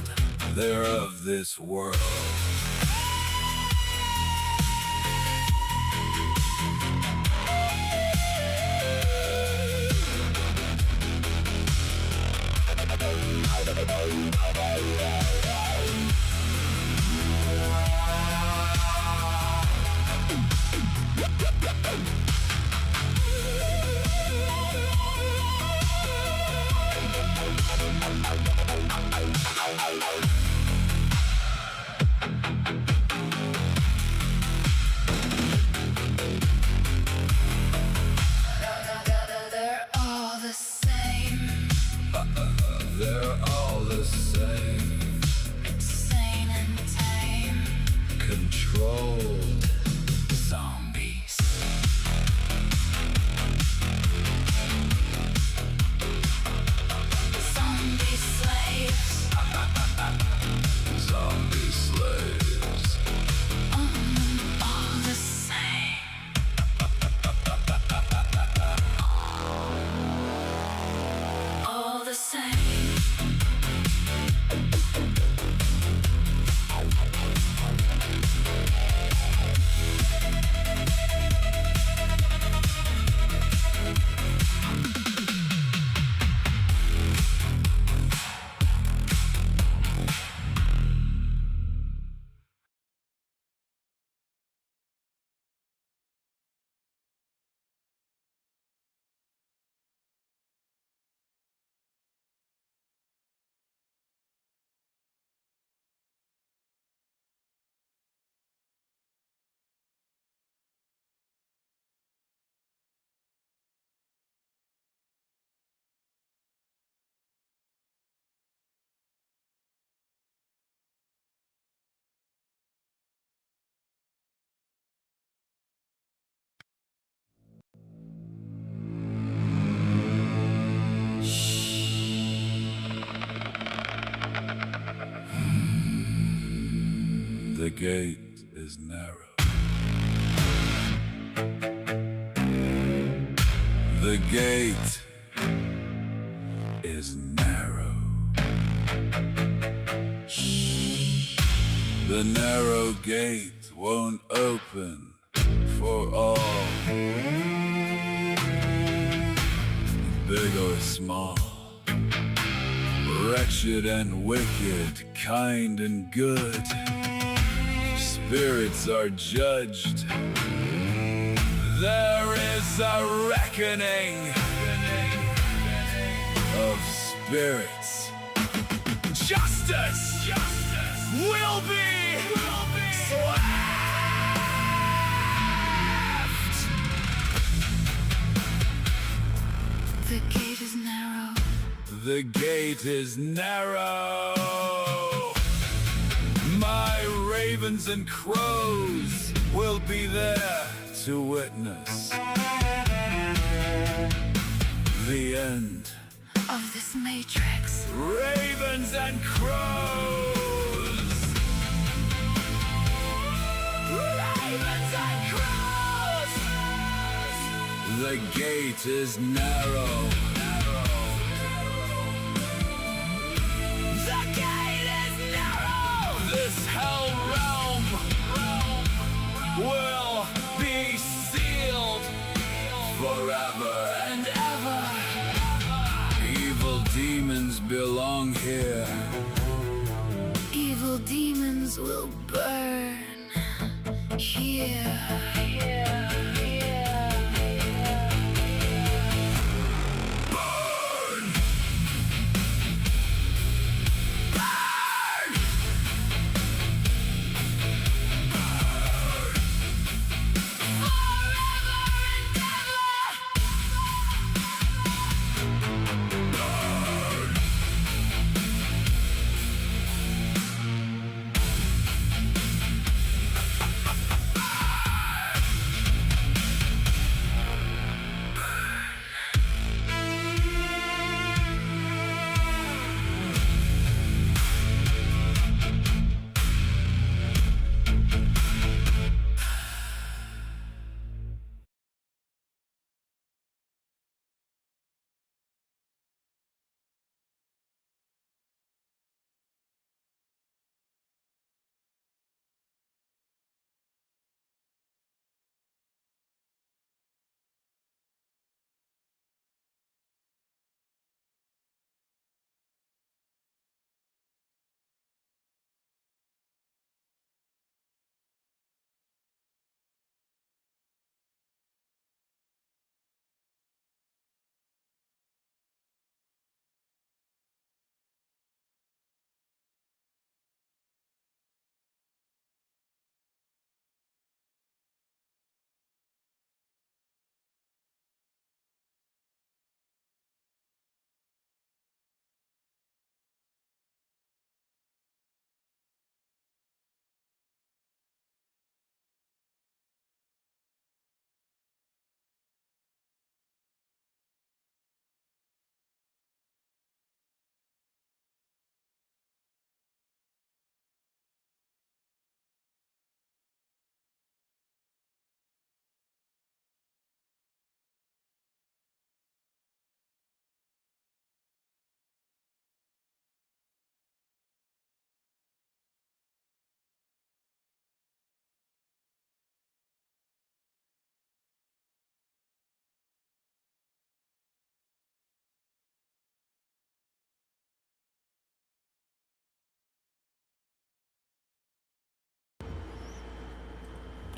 They're of this world. They're all the same. They're all the same. Sane and tame. Controlled. Zombies. Zombie slaves. Zombie slaves. All the same. All the same. The gate is narrow. The gate is narrow. The narrow gate won't open for all, big or small, wretched and wicked, kind and good. Spirits are judged. There is a reckoning of spirits. Justice will be swift. The gate is narrow. The gate is narrow. My ravens and crows will be there to witness the end Of this matrix. Ravens and crows The gate is narrow. The gate is narrow. This hell realm will be sealed forever and ever. Evil demons belong here. Evil demons will burn here.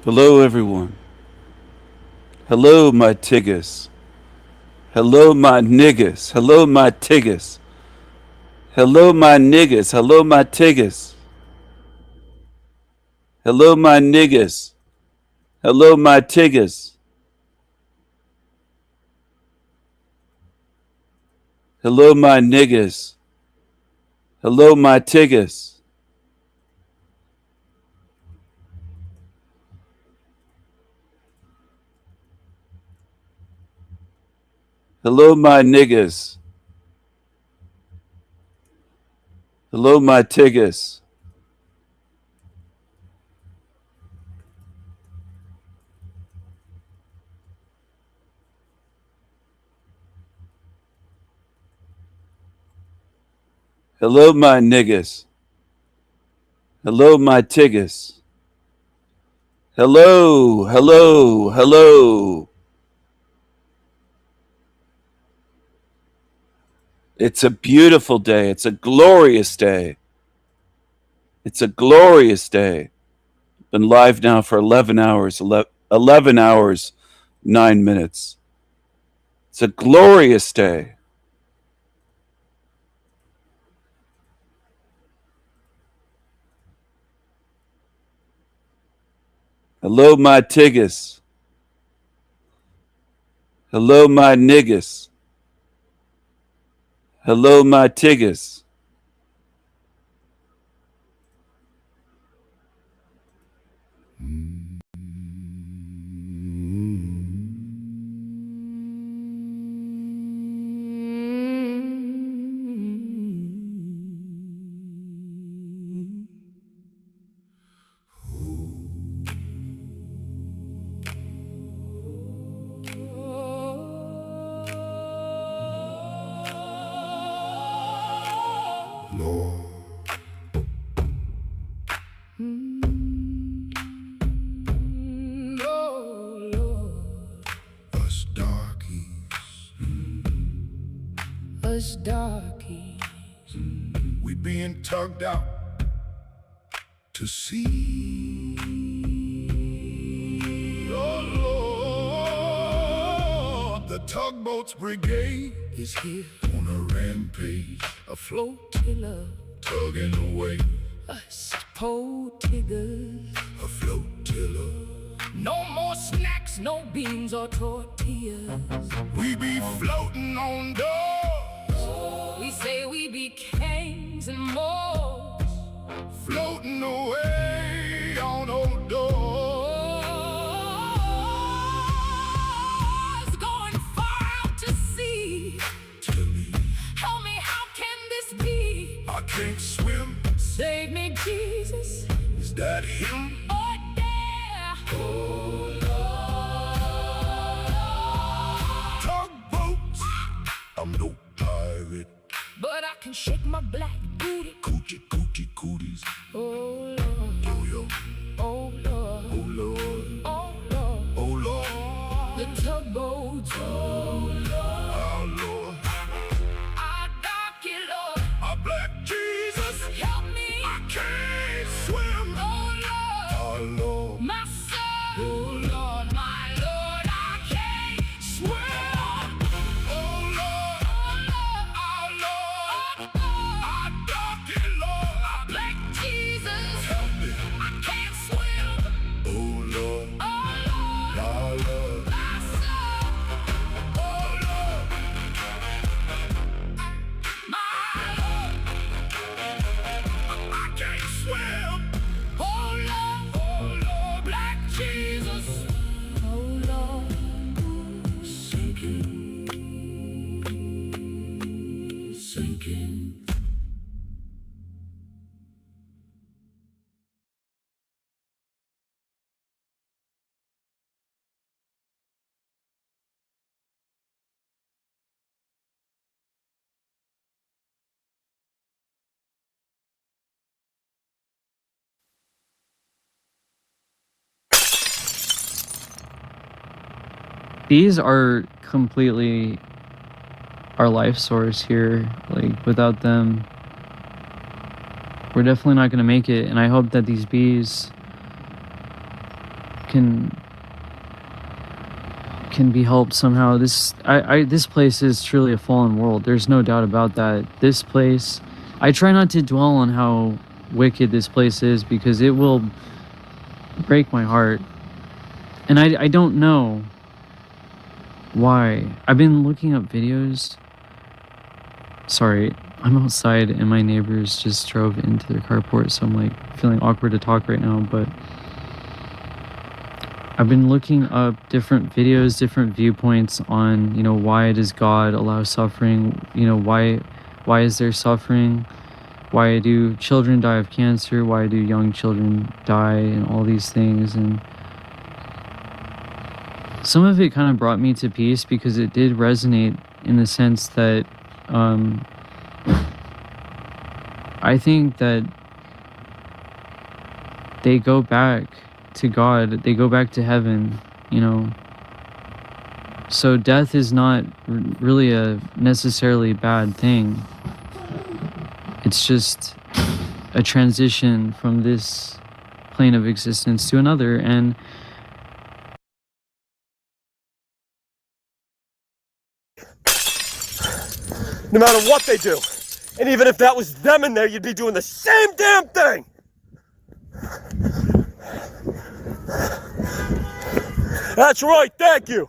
Hello, everyone. Hello, my tiggas. Hello, my niggas. Hello, my tiggas. Hello, my niggas. Hello, my tiggas. Hello, my niggas. Hello, my tiggas. Hello, my niggas. Hello, my tiggas. Hello, my niggas. Hello, my tiggas. Hello, my niggas. Hello, my tiggas. Hello, hello, hello. It's a beautiful day. It's a glorious day. It's a glorious day. Been live now for 11 hours, 11 hours, 9 minutes. It's a glorious day. Hello, my tiggas. Hello, my niggas. Hello, my tiggas. us darkies. We being tugged out to sea. Oh Lord, the tugboats brigade is here on a rampage, a flotilla tugging away. Us potigers, a flotilla. no more snacks, no beans or tortillas. We be floating on doors. We say we be kings and more, floating away on old doors, going far out to sea. Tell me, Help me, how can this be? I can't swim. Save me, Jesus. Is that him? Oh, yeah. Oh, Lord. Tugboats, I'm no pirate, but I can shake my black booty. Coochie, coochie, cooties. Oh, Lord. Yo, yo. Oh, Lord. Oh, Lord. Oh, Lord. Oh, Lord. The tugboats. Oh, Lord. Our Lord. Our darky Lord. Our black Jesus. Help me. I can't swim. Oh, Lord. Our Lord. My son. Oh, Lord, my Lord, I can't swim. Oh, Lord. Our Lord. Our darky Lord. Our black Jesus. Help me. I can't swim. Oh, Lord. Oh, Lord. Our Lord. My son. Oh, Lord. My Lord. I can't swim. Oh, Lord. Oh, Lord. Black Jesus. Oh, Lord. Sinking. These are completely our life source here. Like, without them, we're definitely not going to make it. And I hope that these bees can be helped somehow. This place is truly a fallen world. There's no doubt about that. This place, I try not to dwell on how wicked this place is because it will break my heart. And I don't know why. I've been looking up videos. Sorry, I'm outside and my neighbors just drove into their carport, so I'm like feeling awkward to talk right now, but I've been looking up different videos, different viewpoints on, you know, why does God allow suffering? You know, why is there suffering? Why do children die of cancer? Why do young children die? And all these things. And some of it kind of brought me to peace because it did resonate in the sense that I think that they go back to God, they go back to heaven, you know. So death is not really a necessarily bad thing. It's just a transition from this plane of existence to another. And no matter what they do. And even if that was them in there, you'd be doing the same damn thing. That's right, thank you.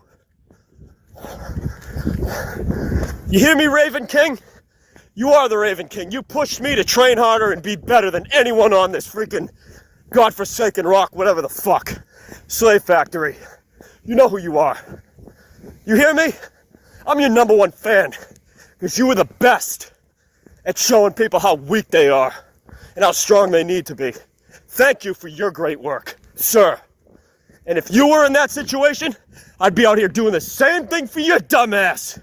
You hear me, Raven King? You are the Raven King. You pushed me to train harder and be better than anyone on this freaking godforsaken rock, whatever the fuck. Slave Factory. You know who you are. You hear me? I'm your #1 fan. Because you were the best at showing people how weak they are and how strong they need to be. Thank you for your great work, sir. And if you were in that situation, I'd be out here doing the same thing for your dumbass.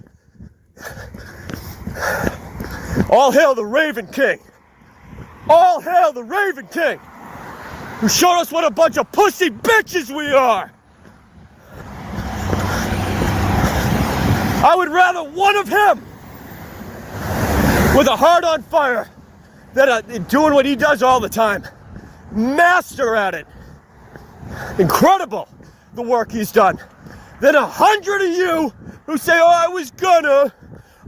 All hail the Raven King. All hail the Raven King, who showed us what a bunch of pussy bitches we are. I would rather one of him with a heart on fire, that doing what he does all the time. Master at it. Incredible, the work he's done. Then 100 of you who say, oh, I was gonna,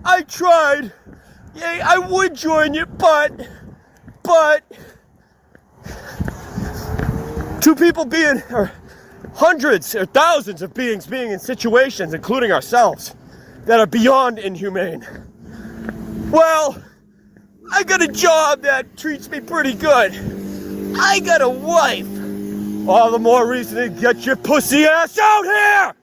I tried, yeah, I would join you, but, two people being, or hundreds or thousands of beings being in situations, including ourselves, that are beyond inhumane. Well, I got a job that treats me pretty good. I got a wife. All the more reason to get your pussy ass out here!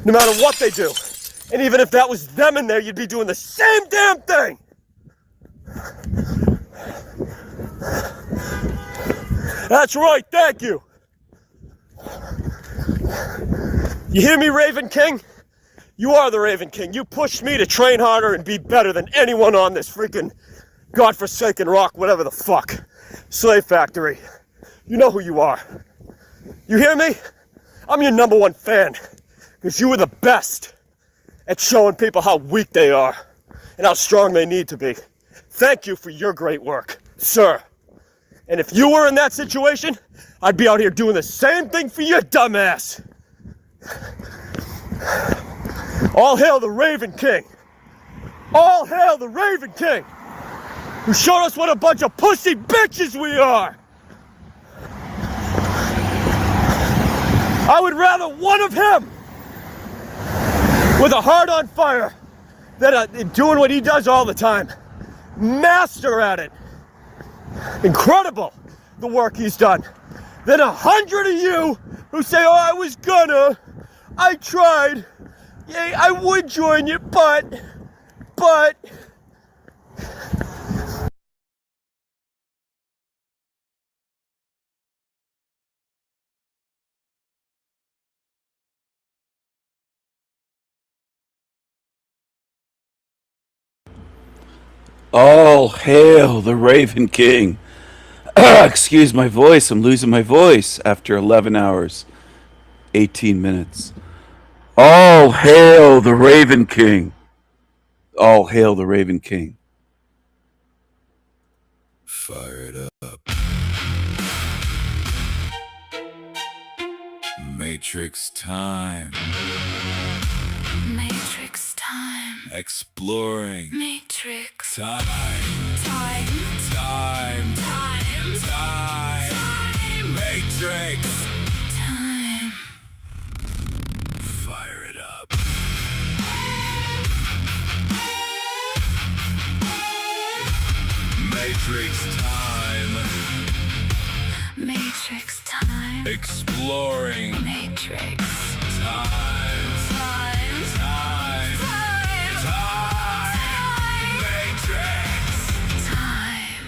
No matter what they do. And even if that was them in there, you'd be doing the same damn thing! That's right, thank you! You hear me, Raven King? You are the Raven King. You pushed me to train harder and be better than anyone on this freaking godforsaken rock, whatever the fuck. Slave factory. You know who you are. You hear me? I'm your #1 fan. Because you were the best at showing people how weak they are and how strong they need to be. Thank you for your great work, sir. And if you were in that situation, I'd be out here doing the same thing for your dumbass. All hail the Raven King. All hail the Raven King, who showed us what a bunch of pussy bitches we are. I would rather one of him with a heart on fire, that doing what he does all the time. Master at it. Incredible, the work he's done. Then 100 of you who say, oh, I was gonna, I tried, yeah, I would join you, but. All hail the Raven King. Excuse my voice, I'm losing my voice after 11 hours, 18 minutes. All hail the Raven King. All hail the Raven King. Fire it up. Matrix time. Matrix time. Exploring. Matrix. Time. Time. Time. Time. Time. Matrix. Time. Fire it up. Matrix time. Matrix time. Exploring. Matrix. Time. Time. Time. Time. Matrix. Time.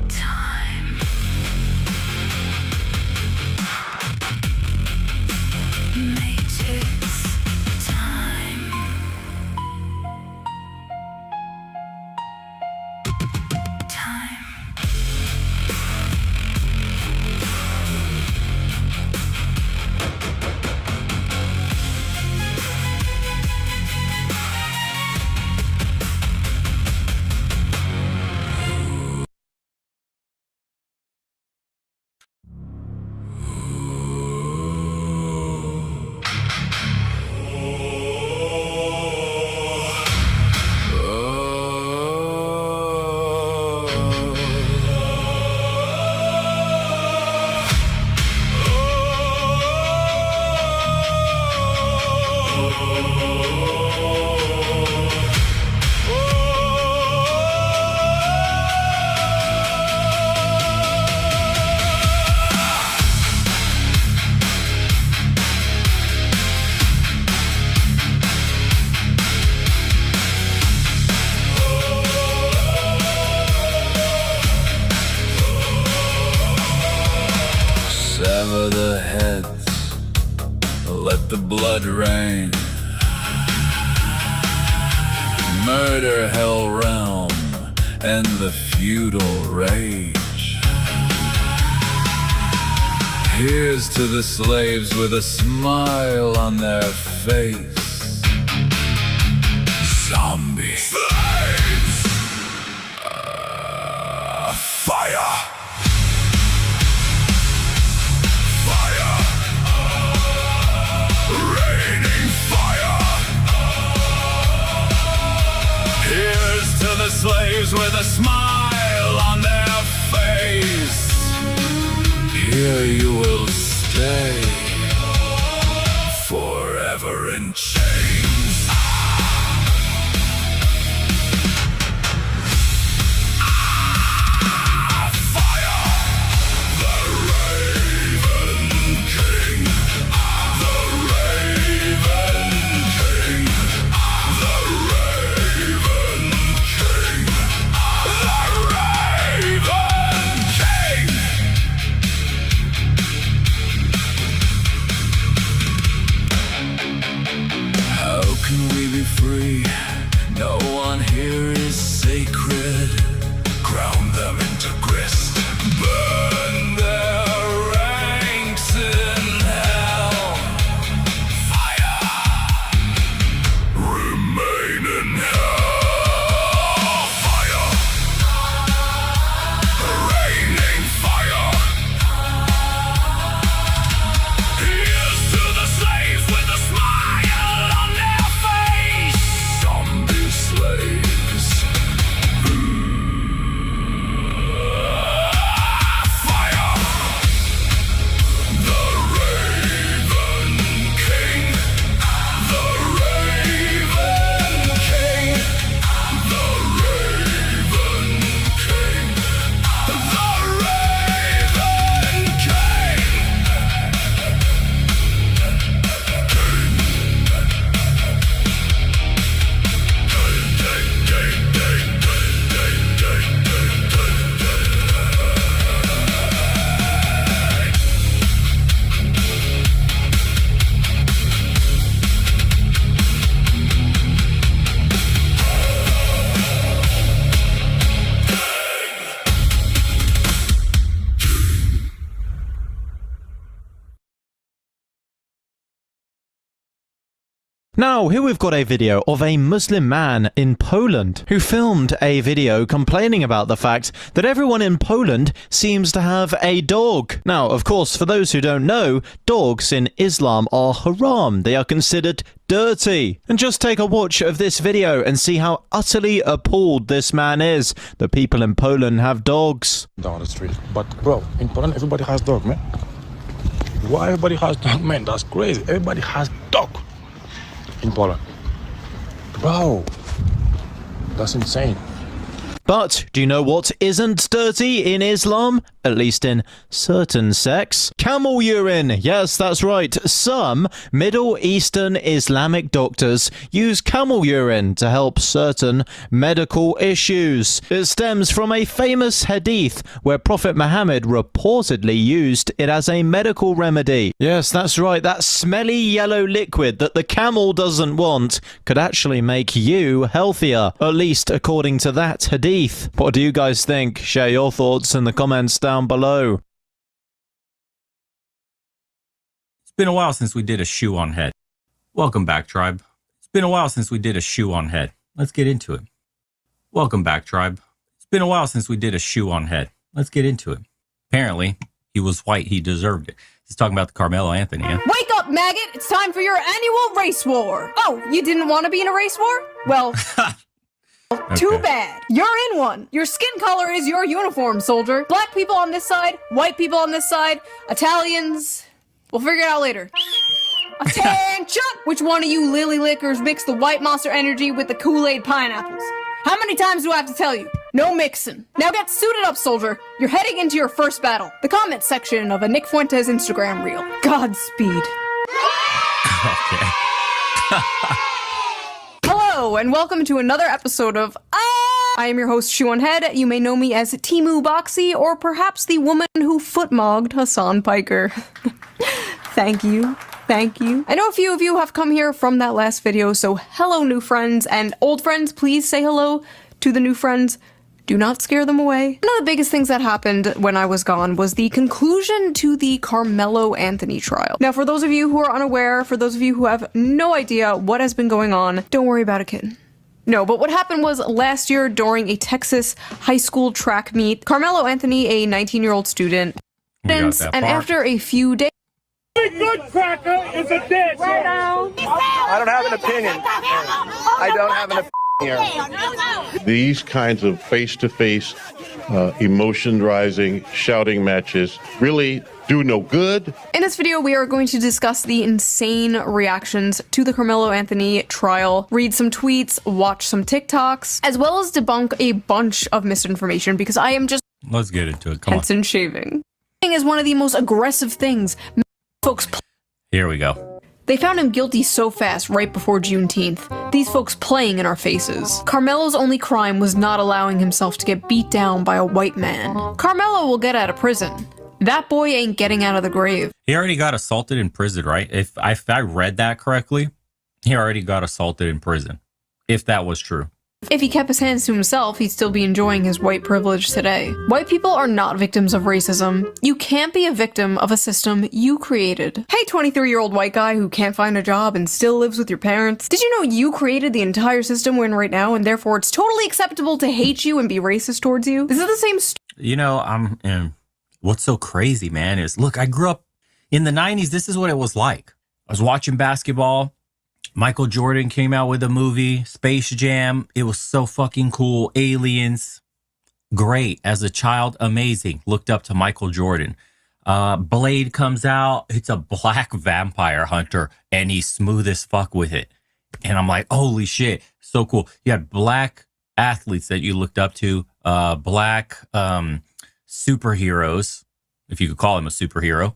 Time. Matrix. Time. Time. let the blood rain. Murder hell realm and the feudal rage. Here's to the slaves with a smile on their face. Zombie slaves. Fire. Fire. Raining fire. Here's to the slaves with a smile on their face. Here you will stay forever in chains. Fire! The Raven King. The Raven King. The Raven King. The Raven King. How can we be free? No one here is sacred. Ground them into grist. Burn their ranks in hell. Fire. Remain in hell. Fire. Raining fire. Here's to the slaves with a smile on their face. Zombie slaves. Fire. The Raven King. The Raven King. The Raven King. The Raven King. Now, here we've got a video of a Muslim man in Poland who filmed a video complaining about the fact that everyone in Poland seems to have a dog. Now, of course, for those who don't know, dogs in Islam are haram. They are considered dirty. And just take a watch of this video and see how utterly appalled this man is that people in Poland have dogs. Down the street. But, bro, in Poland, everybody has dog, man. Why everybody has dog, man? That's crazy. Everybody has dog in Poland. Bro, that's insane. But do you know what isn't dirty in Islam? At least in certain sects. Camel urine. Yes, that's right. Some Middle Eastern Islamic doctors use camel urine to help certain medical issues. It stems from a famous hadith where Prophet Muhammad reportedly used it as a medical remedy. Yes, that's right. That smelly yellow liquid that the camel doesn't want could actually make you healthier. At least according to that hadith. What do you guys think? Share your thoughts in the comments down below. It's been a while since we did a shoe on head. Welcome back, tribe. It's been a while since we did a shoe on head. Let's get into it. Welcome back, tribe. It's been a while since we did a shoe on head. Let's get into it. Apparently, he was white. He deserved it. He's talking about the Carmelo Anthony, yeah? Wake up, maggot! It's time for your annual race war! Oh, you didn't want to be in a race war? Well... Too bad. You're in one. Your skin color is your uniform, soldier. Black people on this side, white people on this side, Italians. We'll figure it out later. Attention! Which one of you lily lickers mixed the white Monster Energy with the Kool-Aid pineapples? How many times do I have to tell you? No mixing. Now get suited up, soldier. You're heading into your first battle. The comment section of a Nick Fuentes Instagram reel. Godspeed. Okay. Hello, and welcome to another episode of I am your host, Shoe on Head. You may know me as Timu Boxy, or perhaps the woman who footmogged Hassan Piker. Thank you Thank you. I know a few of you have come here from that last video, so hello new friends, and old friends, please say hello to the new friends. Do not scare them away. One of the biggest things that happened when I was gone was the conclusion to the Carmelo Anthony trial. Now, for those of you who are unaware, for those of you who have no idea what has been going on, don't worry about it, kid. No, but what happened was last year during a Texas high school track meet, Carmelo Anthony, a 19-year-old student, and after a few days, Good cracker is a bitch. Right now. I don't have an opinion. I don't have an opinion here. These kinds of face-to-face, emotion-rising, shouting matches really do no good. In this video, we are going to discuss the insane reactions to the Carmelo Anthony trial, read some tweets, watch some TikToks, as well as debunk a bunch of misinformation because I am just Let's get into it. Come on. and shaving. Is one of the most aggressive things folks. Here we go. They found him guilty so fast right before Juneteenth. These folks playing in our faces. Carmelo's only crime was not allowing himself to get beat down by a white man. Carmelo will get out of prison. That boy ain't getting out of the grave. He already got assaulted in prison, right? If I read that correctly, he already got assaulted in prison. If that was true. If he kept his hands to himself, he'd still be enjoying his white privilege today. White people are not victims of racism. You can't be a victim of a system you created. Hey, 23-year-old white guy who can't find a job and still lives with your parents. Did you know you created the entire system we're in right now, and therefore it's totally acceptable to hate you and be racist towards you? This is the same You know, what's so crazy, man, is look, I grew up in the 90s. This is what it was like. I was watching basketball. Michael Jordan came out with a movie, Space Jam. It was so fucking cool. Aliens. Great. As a child, amazing. Looked up to Michael Jordan. Blade comes out. It's a black vampire hunter, and he's smooth as fuck with it. And I'm like, holy shit. So cool. You had black athletes that you looked up to, black superheroes, if you could call him a superhero.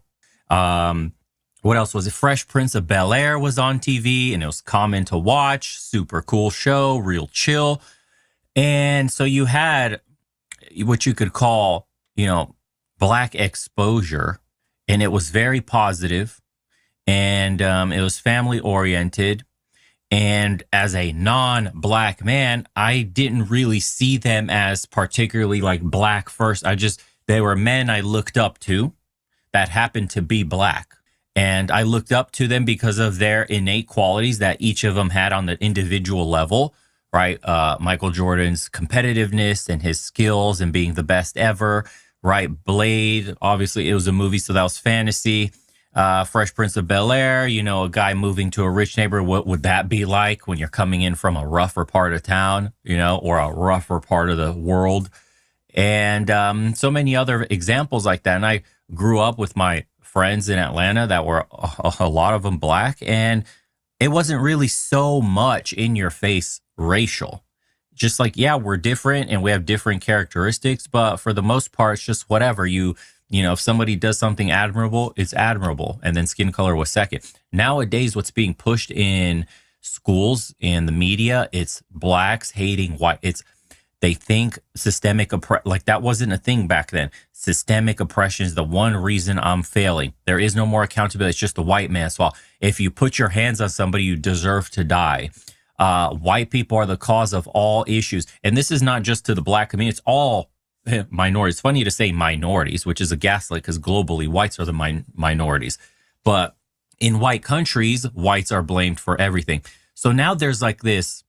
What else was it? Fresh Prince of Bel-Air was on TV, and it was common to watch. Super cool show, real chill. And so you had what you could call, you know, black exposure, and it was very positive, and it was family oriented. And as a non-black man, I didn't really see them as particularly like black first. They were men I looked up to that happened to be black. And I looked up to them because of their innate qualities that each of them had on the individual level, right? Michael Jordan's competitiveness and his skills and being the best ever, right? Blade, obviously it was a movie, so that was fantasy. Fresh Prince of Bel-Air, you know, a guy moving to a rich neighborhood. What would that be like when you're coming in from a rougher part of town, you know, or a rougher part of the world? And so many other examples like that. And I grew up with my friends in Atlanta that were a lot of them black, and it wasn't really so much in your face racial. Just like, yeah, we're different and we have different characteristics, but for the most part, it's just whatever. You know, if somebody does something admirable, it's admirable. And then skin color was second. Nowadays, what's being pushed in schools, in the media, it's blacks hating white. They think systemic like that wasn't a thing back then. Systemic oppression is the one reason I'm failing. There is no more accountability. It's just the white man's fault. If you put your hands on somebody, you deserve to die. White people are the cause of all issues. And this is not just to the black community. It's all minorities. It's funny to say minorities, which is a gaslight because globally whites are the minorities. But in white countries, whites are blamed for everything. So now there's like this.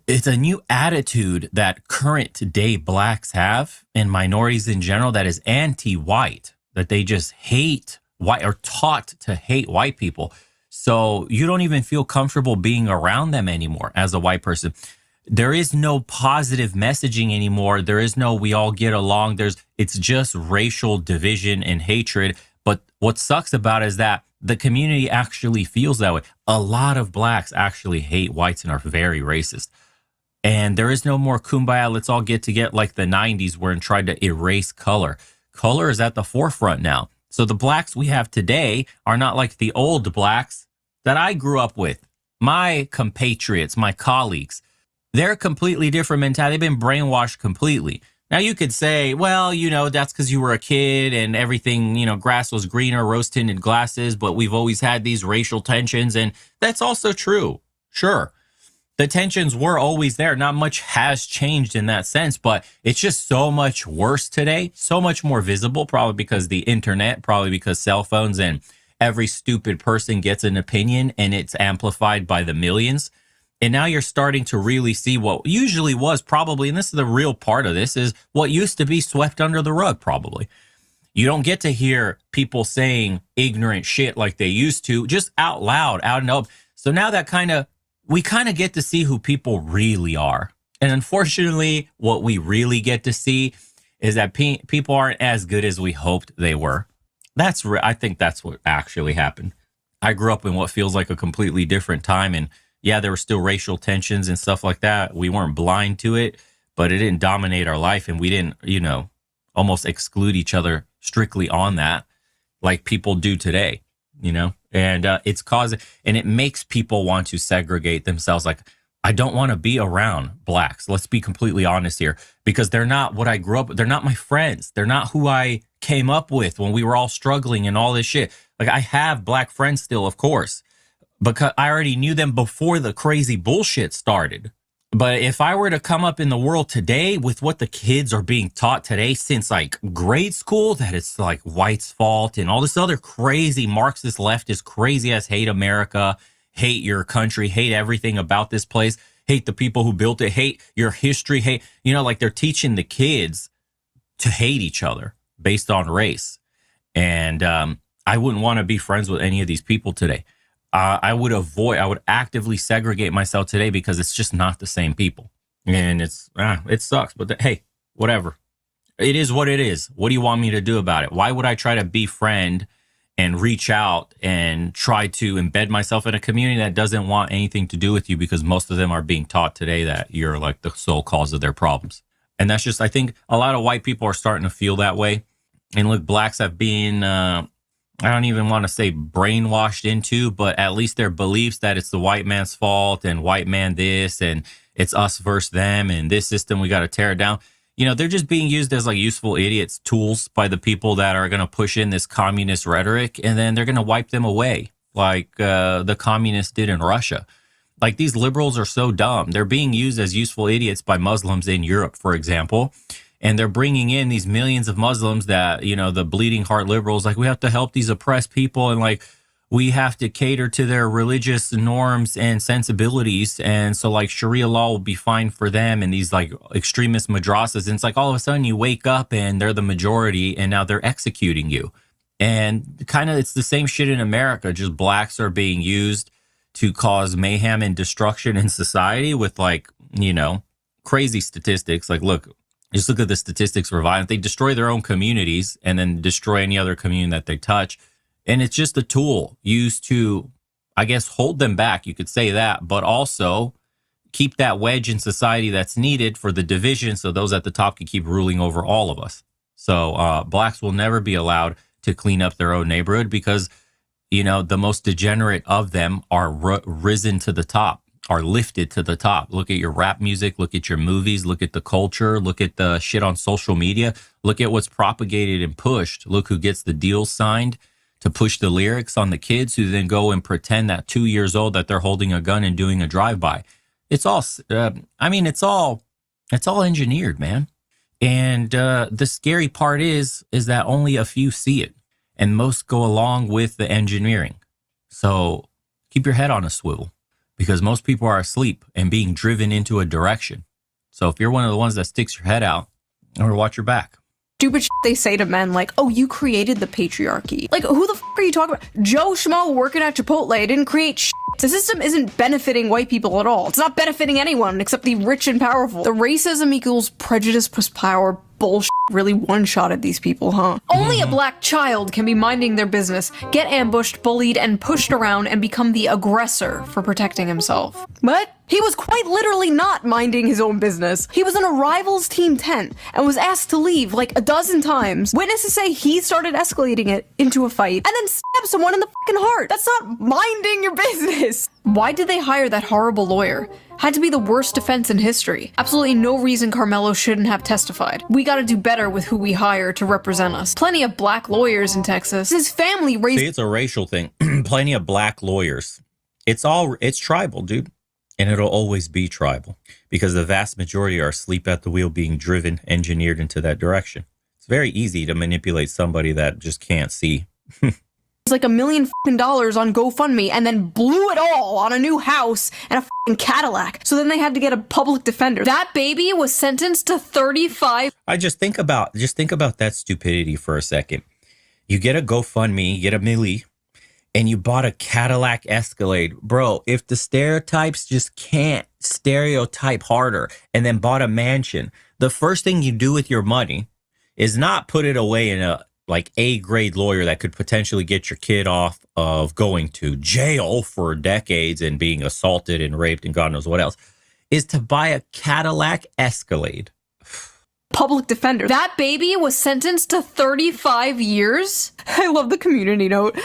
It's a new attitude that current day blacks have and minorities in general that is anti-white, that they just hate white or taught to hate white people. So you don't even feel comfortable being around them anymore as a white person. There is no positive messaging anymore. There is no we all get along. It's just racial division and hatred. But what sucks about it is that the community actually feels that way. A lot of blacks actually hate whites and are very racist. And there is no more kumbaya, let's all get together like the 90s where and tried to erase color. Color is at the forefront now. So the blacks we have today are not like the old blacks that I grew up with. My compatriots, my colleagues, they're a completely different mentality. They've been brainwashed completely. Now you could say, well, you know, that's because you were a kid and everything, you know, grass was greener, rose-tinted glasses, but we've always had these racial tensions. And that's also true. Sure. The tensions were always there. Not much has changed in that sense, but it's just so much worse today, so much more visible, probably because the internet, probably because cell phones, and every stupid person gets an opinion and it's amplified by the millions. And now you're starting to really see what usually was probably, and this is the real part of this, is what used to be swept under the rug probably. You don't get to hear people saying ignorant shit like they used to, just out loud, out and up. So now that we kind of get to see who people really are. And unfortunately, what we really get to see is that people aren't as good as we hoped they were. I think that's what actually happened. I grew up in what feels like a completely different time, and yeah, there were still racial tensions and stuff like that. We weren't blind to it, but it didn't dominate our life, and we didn't, you know, almost exclude each other strictly on that like people do today, you know? And it makes people want to segregate themselves. Like, I don't want to be around blacks. Let's be completely honest here, because they're not what I grew up with. They're not my friends. They're not who I came up with when we were all struggling and all this shit. Like, I have black friends still, of course, because I already knew them before the crazy bullshit started. But if I were to come up in the world today with what the kids are being taught today since like grade school, that it's like white's fault and all this other crazy Marxist leftist crazy ass hate America, hate your country, hate everything about this place, hate the people who built it, hate your history, hate, you know, like they're teaching the kids to hate each other based on race. And I wouldn't want to be friends with any of these people today. I would actively segregate myself today because it's just not the same people. And it sucks, but hey, whatever. It is what it is. What do you want me to do about it? Why would I try to befriend and reach out and try to embed myself in a community that doesn't want anything to do with you, because most of them are being taught today that you're like the sole cause of their problems. And that's just, I think a lot of white people are starting to feel that way. And look, blacks have been, I don't even want to say brainwashed into, but at least their beliefs that it's the white man's fault and white man this and it's us versus them and this system, we got to tear it down. You know, they're just being used as like useful idiots, tools by the people that are going to push in this communist rhetoric, and then they're going to wipe them away like the communists did in Russia. Like, these liberals are so dumb. They're being used as useful idiots by Muslims in Europe, for example. And they're bringing in these millions of Muslims that, you know, the bleeding heart liberals, like, we have to help these oppressed people. And like, we have to cater to their religious norms and sensibilities. And so like Sharia law will be fine for them. And these like extremist madrasas. And it's like, all of a sudden you wake up and they're the majority and now they're executing you. And kind of, it's the same shit in America. Just blacks are being used to cause mayhem and destruction in society with like, you know, crazy statistics. Like, look, just look at the statistics for violence. They destroy their own communities and then destroy any other community that they touch. And it's just a tool used to, I guess, hold them back. You could say that, but also keep that wedge in society that's needed for the division so those at the top can keep ruling over all of us. So blacks will never be allowed to clean up their own neighborhood because, you know, the most degenerate of them are risen to the top, are lifted to the top. Look at your rap music, look at your movies, look at the culture, look at the shit on social media, look at what's propagated and pushed. Look who gets the deals signed to push the lyrics on the kids who then go and pretend that 2 years old that they're holding a gun and doing a drive-by. It's all, it's all engineered, man. And the scary part is that only a few see it and most go along with the engineering. So keep your head on a swivel, because most people are asleep and being driven into a direction. So if you're one of the ones that sticks your head out, or watch your back. Stupid shit they say to men like, oh, you created the patriarchy. Like, who the f are you talking about? Joe Schmo working at Chipotle didn't create shit. The system isn't benefiting white people at all. It's not benefiting anyone except the rich and powerful. The racism equals prejudice plus power bullshit really one-shotted these people, huh? Only a black child can be minding their business, get ambushed, bullied, and pushed around and become the aggressor for protecting himself. But he was quite literally not minding his own business. He was in a rival's team tent and was asked to leave like a dozen times. Witnesses say he started escalating it into a fight and then stabbed someone in the fucking heart. That's not minding your business. Why did they hire that horrible lawyer? Had to be the worst defense in history. Absolutely no reason Carmelo shouldn't have testified. We gotta do better with who we hire to represent us. Plenty of black lawyers in Texas. His family raised— See, it's a racial thing. Plenty of black lawyers. It's tribal, dude. And it'll always be tribal because the vast majority are asleep at the wheel being driven, engineered into that direction. It's very easy to manipulate somebody that just can't see. like $1 million on GoFundMe and then blew it all on a new house and a Cadillac. So then they had to get a public defender. That baby was sentenced to 35. I just think about that stupidity for a second. You get a GoFundMe, you get $1 million, and you bought a Cadillac Escalade. Bro, if the stereotypes just can't stereotype harder and then bought a mansion, the first thing you do with your money is not put it away in a like A-grade lawyer that could potentially get your kid off of going to jail for decades and being assaulted and raped and God knows what else, is to buy a Cadillac Escalade. Public defender. That baby was sentenced to 35 years. I love the community note.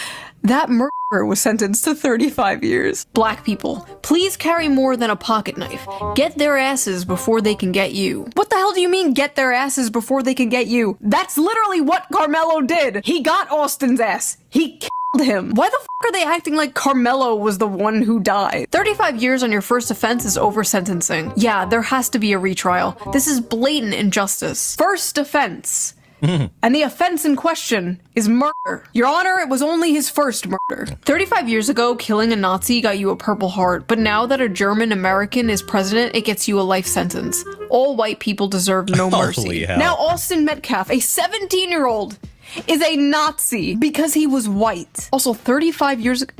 That murderer was sentenced to 35 years. Black people, please carry more than a pocket knife. Get their asses before they can get you. What the hell do you mean, get their asses before they can get you? That's literally what Carmelo did. He got Austin's ass. He killed him. Why the f*** are they acting like Carmelo was the one who died? 35 years on your first offense is over sentencing. Yeah, there has to be a retrial. This is blatant injustice. First offense. And the offense in question is murder. Your Honor, it was only his first murder. 35 years ago, killing a Nazi got you a Purple Heart, but now that a German American is president, it gets you a life sentence. All white people deserve no mercy. Holy hell. Now Austin Metcalf, a 17-year-old, is a Nazi because he was white. Also, 35 years ago...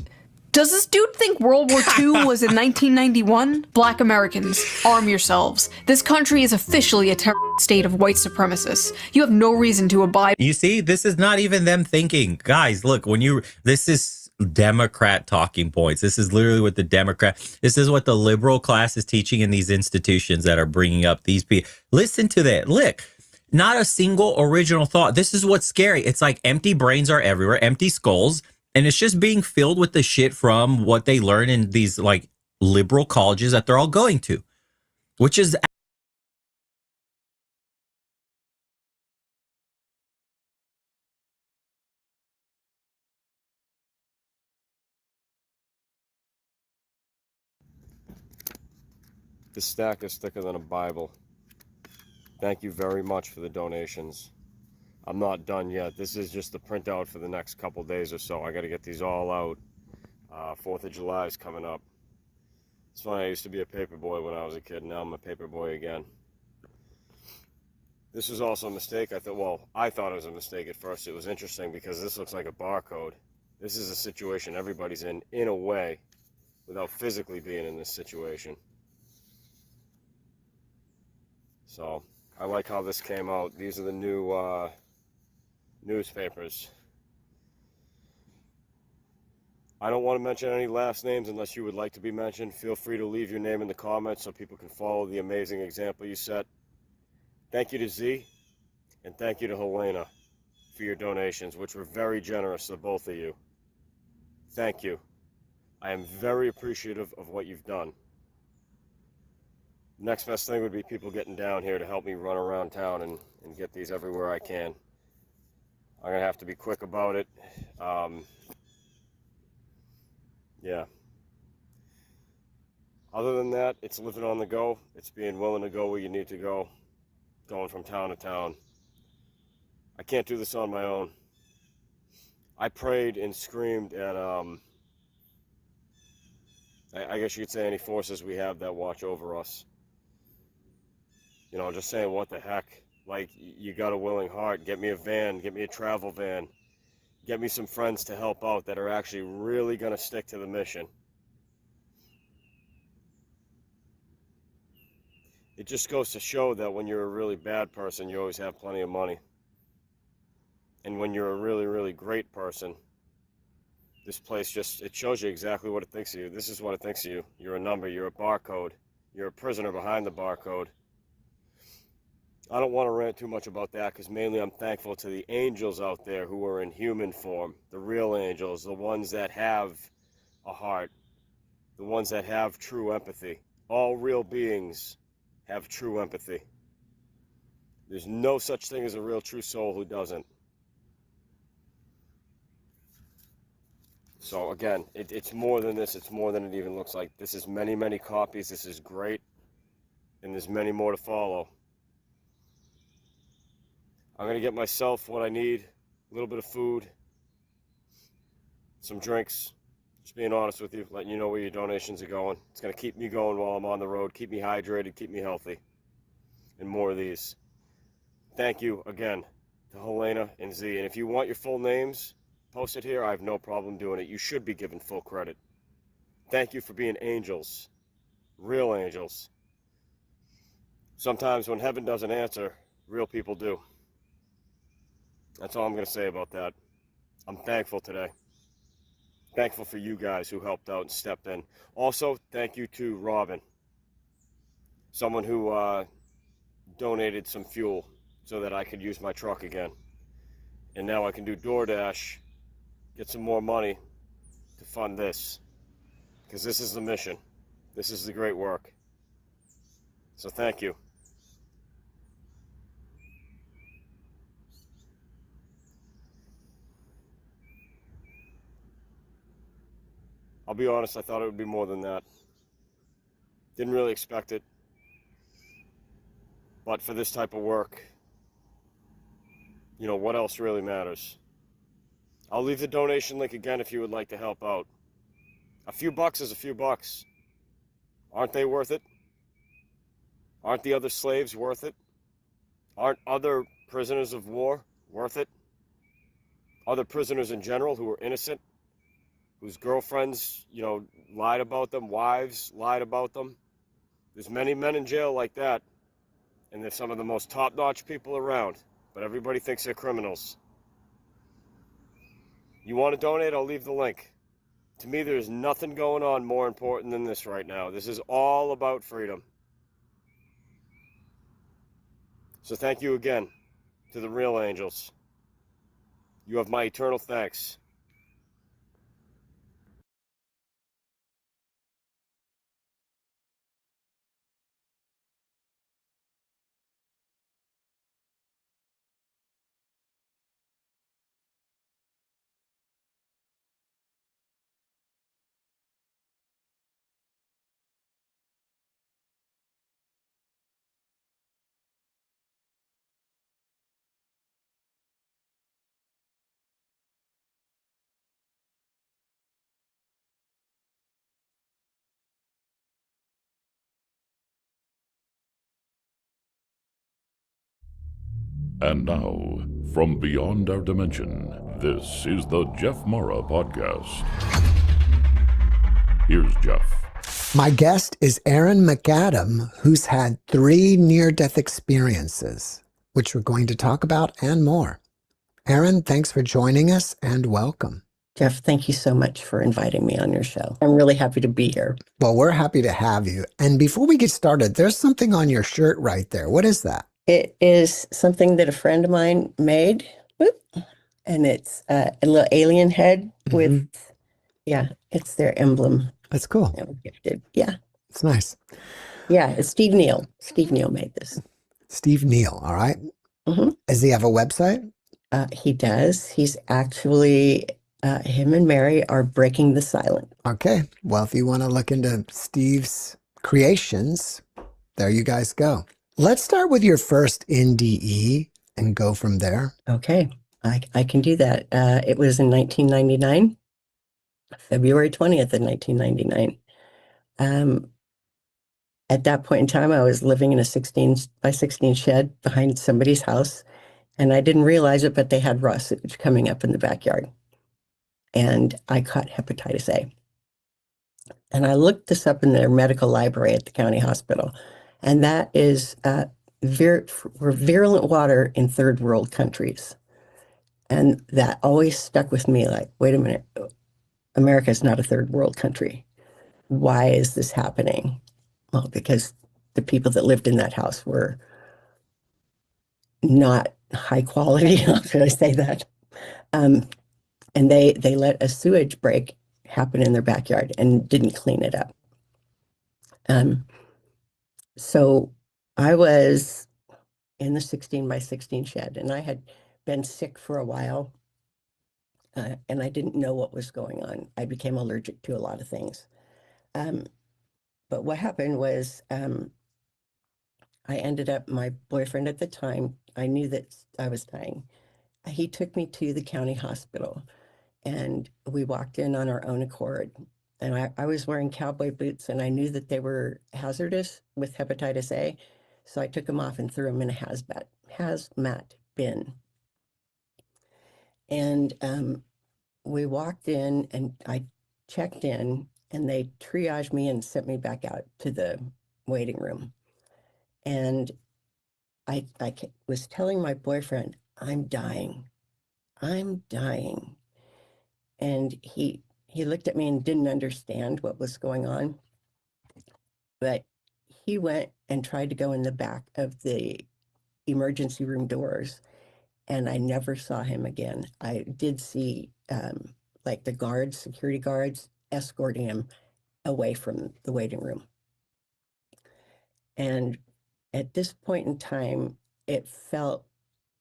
Does this dude think World War II was in 1991? Black Americans, arm yourselves. This country is officially a terrorist state of white supremacists. You have no reason to abide. You see, this is not even them thinking. Guys, look, this is Democrat talking points. This is literally what this is what the liberal class is teaching in these institutions that are bringing up these people. Listen to that. Look. Not a single original thought. This is what's scary. It's like empty brains are everywhere, empty skulls. And it's just being filled with the shit from what they learn in these like liberal colleges that they're all going to, which is. This stack is thicker than a Bible. Thank you very much for the donations. I'm not done yet. This is just the printout for the next couple days or so. I got to get these all out. 4th of July is coming up. It's funny, I used to be a paper boy when I was a kid. Now I'm a paper boy again. This was also a mistake. I thought it was a mistake at first. It was interesting because this looks like a barcode. This is a situation everybody's in a way, without physically being in this situation. So I like how this came out. These are the new newspapers. I don't want to mention any last names unless you would like to be mentioned. Feel free to leave your name in the comments so people can follow the amazing example you set. Thank you to Z, and thank you to Helena for your donations, which were very generous of both of you. Thank you. I am very appreciative of what you've done. Next best thing would be people getting down here to help me run around town and get these everywhere I can. I'm going to have to be quick about it. Yeah. Other than that, it's living on the go. It's being willing to go where you need to go. Going from town to town. I can't do this on my own. I prayed and screamed at, I guess you could say any forces we have that watch over us. You know, just saying, what the heck? Like, you got a willing heart. Get me a van. Get me a travel van. Get me some friends to help out that are actually really going to stick to the mission. it just goes to show that when you're a really bad person, you always have plenty of money. And when you're a really, really great person, this place it shows you exactly what it thinks of you. This is what it thinks of you. You're a number, you're a barcode, you're a prisoner behind the barcode. I don't want to rant too much about that because mainly I'm thankful to the angels out there who are in human form, the real angels, the ones that have a heart, the ones that have true empathy. All real beings have true empathy. There's no such thing as a real true soul who doesn't. So again, it's more than this. It's more than it even looks like. This is many, many copies. This is great. And there's many more to follow. I'm going to get myself what I need. A little bit of food. Some drinks. Just being honest with you. Letting you know where your donations are going. It's going to keep me going while I'm on the road. Keep me hydrated. Keep me healthy. And more of these. Thank you again to Helena and Z. And if you want your full names posted here, I have no problem doing it. You should be given full credit. Thank you for being angels. Real angels. Sometimes when heaven doesn't answer, real people do. That's all I'm going to say about that. I'm thankful today. Thankful for you guys who helped out and stepped in. Also, thank you to Robin. Someone who donated some fuel so that I could use my truck again. And now I can do DoorDash, get some more money to fund this. Because this is the mission. This is the great work. So thank you. I'll be honest, I thought it would be more than that. Didn't really expect it. But for this type of work, you know, what else really matters? I'll leave the donation link again if you would like to help out. A few bucks is a few bucks. Aren't they worth it? Aren't the other slaves worth it? Aren't other prisoners of war worth it? Other prisoners in general who are innocent, whose girlfriends, you know, lied about them, wives lied about them. There's many men in jail like that, and they're some of the most top-notch people around, but everybody thinks they're criminals. You want to donate? I'll leave the link. To me, there's nothing going on more important than this right now. This is all about freedom. So thank you again to the real angels. You have my eternal thanks. And now, from beyond our dimension, this is the Jeff Mara Podcast. Here's Jeff. My guest is Aaron McAdam, who's had 3 near-death experiences, which we're going to talk about and more. Aaron, thanks for joining us and welcome. Jeff, thank you so much for inviting me on your show. I'm really happy to be here. Well, we're happy to have you. And before we get started, there's something on your shirt right there. What is that? It is something that a friend of mine made. Whoop. And it's a little alien head with, yeah, it's their emblem. That's cool. That was gifted. Yeah. It's nice. Yeah, it's Steve Neal. Steve Neal made this. Steve Neal, all right. Does he have a website? He does. He's actually, him and Mary are breaking the silence. Okay. Well, if you want to look into Steve's creations, there you guys go. Let's start with your first NDE and go from there. Okay, I can do that. It was in 1999, February 20th of 1999. At that point in time, I was living in a 16 by 16 shed behind somebody's house, and I didn't realize it, but they had raw sewage coming up in the backyard. And I caught hepatitis A. And I looked this up in their medical library at the county hospital. And that is we're virulent water in third world countries. And that always stuck with me like, wait a minute, America is not a third world country. Why is this happening? Well, because the people that lived in that house were not high quality, how should I say that? And they let a sewage break happen in their backyard and didn't clean it up. So I was in the 16 by 16 shed, and I had been sick for a while, and I didn't know what was going on. I became allergic to a lot of things. But what happened was I ended up, my boyfriend at the time, I knew that I was dying. He took me to the county hospital, and we walked in on our own accord. And I was wearing cowboy boots, and I knew that they were hazardous with hepatitis A. So I took them off and threw them in a hazmat bin. And we walked in, and I checked in, and they triaged me and sent me back out to the waiting room. And I was telling my boyfriend, I'm dying. I'm dying. And he looked at me and didn't understand what was going on. But he went and tried to go in the back of the emergency room doors, and I never saw him again. I did see like the guards, security guards, escorting him away from the waiting room. And at this point in time, it felt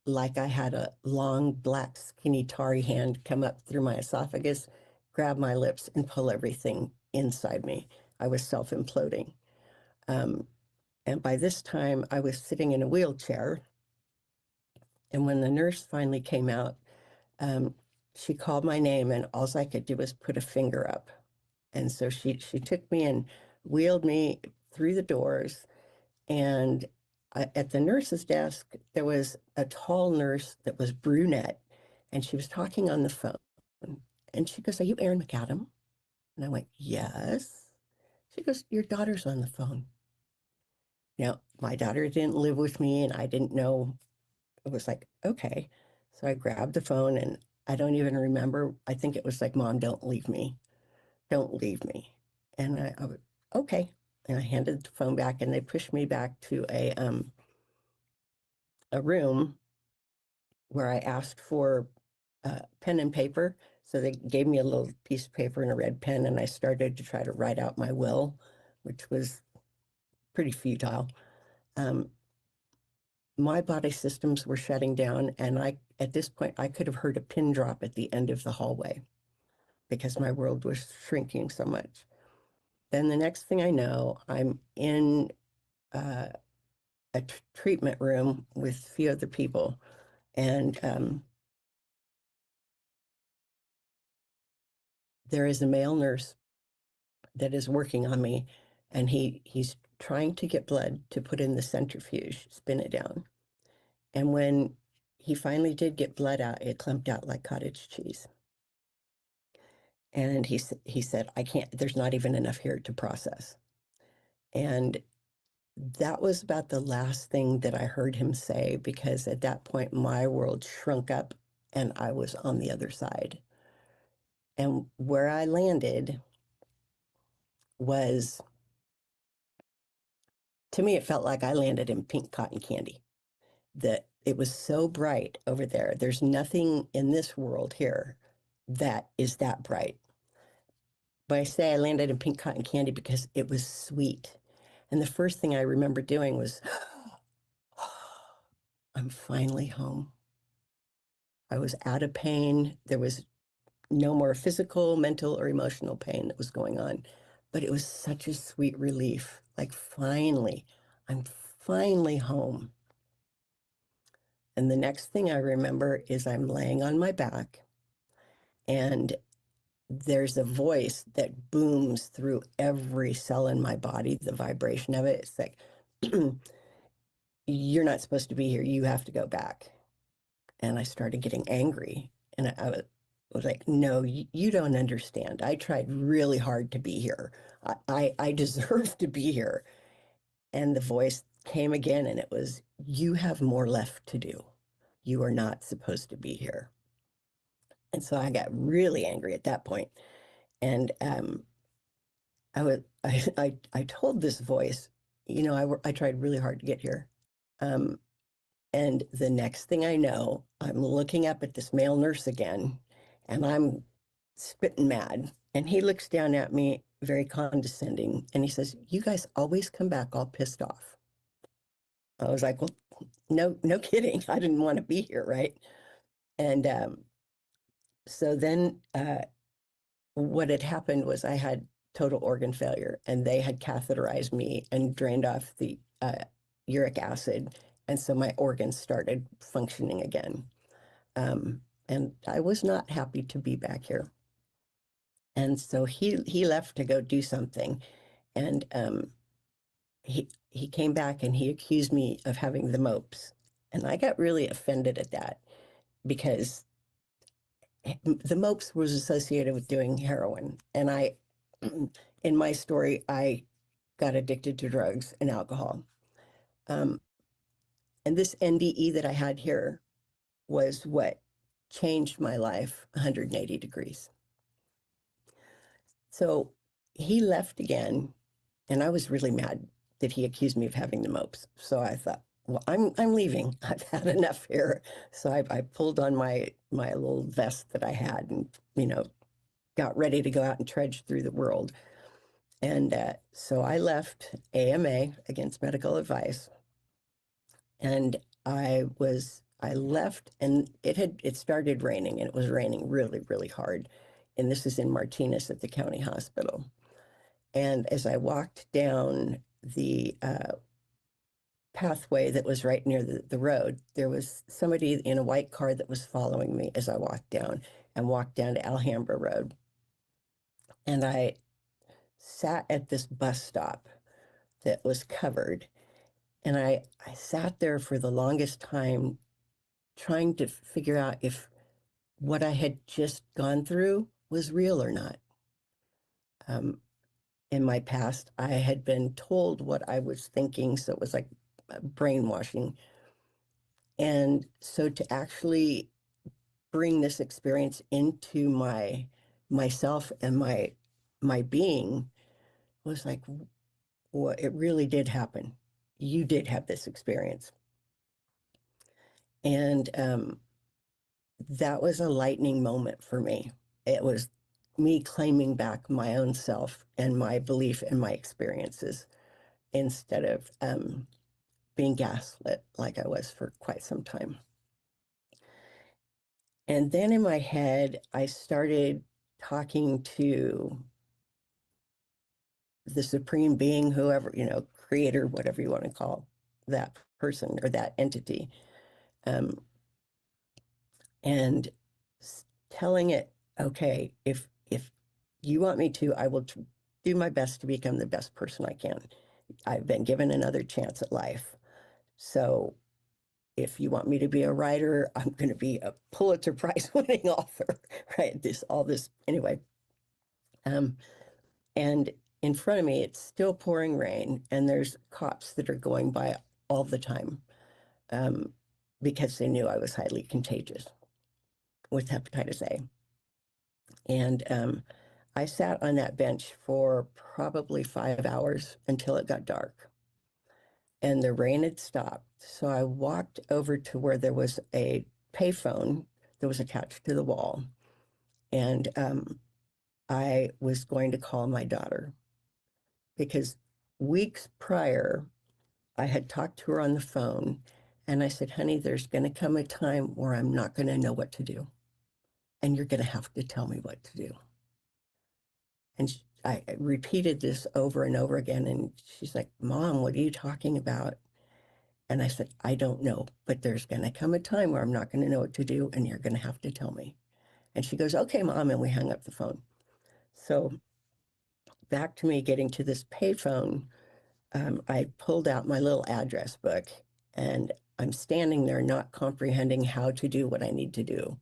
like I had a long, black, skinny, tarry hand come up through my esophagus, grab my lips, and pull everything inside me. I was self-imploding. And by this time, I was sitting in a wheelchair. And when the nurse finally came out, she called my name, and all I could do was put a finger up. And so she took me and wheeled me through the doors. And at the nurse's desk, there was a tall nurse that was brunette, and she was talking on the phone. And she goes, "Are you Erin McAdam?" And I went, "Yes." She goes, "Your daughter's on the phone." Now, my daughter didn't live with me, and I didn't know. It was like, okay. So I grabbed the phone, and I don't even remember. I think it was like, "Mom, don't leave me. Don't leave me." And I was, okay. And I handed the phone back, and they pushed me back to a room where I asked for pen and paper. So they gave me a little piece of paper and a red pen, and I started to try to write out my will, which was pretty futile. My body systems were shutting down, and at this point, I could have heard a pin drop at the end of the hallway because my world was shrinking so much. Then the next thing I know, I'm in a treatment room with a few other people, and there is a male nurse that is working on me, and he's trying to get blood to put in the centrifuge, spin it down. And when he finally did get blood out, it clumped out like cottage cheese. And he said, "I can't, there's not even enough here to process." And that was about the last thing that I heard him say, because at that point, my world shrunk up and I was on the other side. And where I landed was, to me, it felt like I landed in pink cotton candy. That it was so bright over there. There's nothing in this world here that is that bright. But I say I landed in pink cotton candy because it was sweet. And the first thing I remember doing was, I'm finally home. I was out of pain. There was no more physical, mental, or emotional pain that was going on. But it was such a sweet relief. Like, finally, I'm finally home. And the next thing I remember is I'm laying on my back, and there's a voice that booms through every cell in my body, the vibration of it. It's like, "You're not supposed to be here. You have to go back." And I started getting angry. And I was like, "No, you don't understand. I tried really hard to be here. I deserve to be here." And the voice came again, and it was, "You have more left to do. You are not supposed to be here." And so I got really angry at that point. And I told this voice, I tried really hard to get here. And the next thing I know, I'm looking up at this male nurse again, and I'm spitting mad. And he looks down at me, very condescending, and he says, "You guys always come back all pissed off." I was like, "Well, no kidding. I didn't want to be here, right?" And so then what had happened was I had total organ failure, and they had catheterized me and drained off the uric acid. And so my organs started functioning again. And I was not happy to be back here. And so he left to go do something. And he came back and he accused me of having the mopes. And I got really offended at that because the mopes was associated with doing heroin. And in my story, I got addicted to drugs and alcohol. And this NDE that I had here was what changed my life 180 degrees. So he left again, and I was really mad that he accused me of having the mopes. So I thought, well, I'm leaving. I've had enough here. So I pulled on my little vest that I had and, got ready to go out and trudge through the world. And so I left AMA, Against Medical Advice. And I left, and it started raining, and it was raining really, really hard. And this is in Martinez at the county hospital. And as I walked down the pathway that was right near the road, there was somebody in a white car that was following me as I walked down to Alhambra Road. And I sat at this bus stop that was covered. And I sat there for the longest time trying to figure out if what I had just gone through was real or not. In my past, I had been told what I was thinking, so it was like brainwashing. And so to actually bring this experience into myself and my being was like, well, it really did happen. You did have this experience. And that was a lightning moment for me. It was me claiming back my own self and my belief in my experiences instead of being gaslit like I was for quite some time. And then in my head, I started talking to the supreme being, whoever, creator, whatever you want to call that person or that entity. And telling it, okay, if you want me to, I will do my best to become the best person I can. I've been given another chance at life. So if you want me to be a writer, I'm going to be a Pulitzer Prize winning author, right? Anyway. And in front of me, it's still pouring rain, and there's cops that are going by all the time because they knew I was highly contagious with hepatitis A. And I sat on that bench for probably 5 hours until it got dark. And the rain had stopped. So I walked over to where there was a payphone that was attached to the wall. And I was going to call my daughter because weeks prior, I had talked to her on the phone and I said, honey, there's going to come a time where I'm not going to know what to do. And you're going to have to tell me what to do. And I repeated this over and over again. And she's like, Mom, what are you talking about? And I said, I don't know, but there's going to come a time where I'm not going to know what to do. And you're going to have to tell me. And she goes, okay, Mom. And we hung up the phone. So back to me getting to this payphone, I pulled out my little address book and I'm standing there not comprehending how to do what I need to do.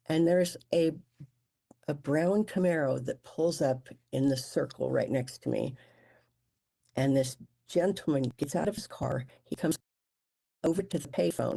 And there's a brown Camaro that pulls up in the circle right next to me. And this gentleman gets out of his car. He comes over to the payphone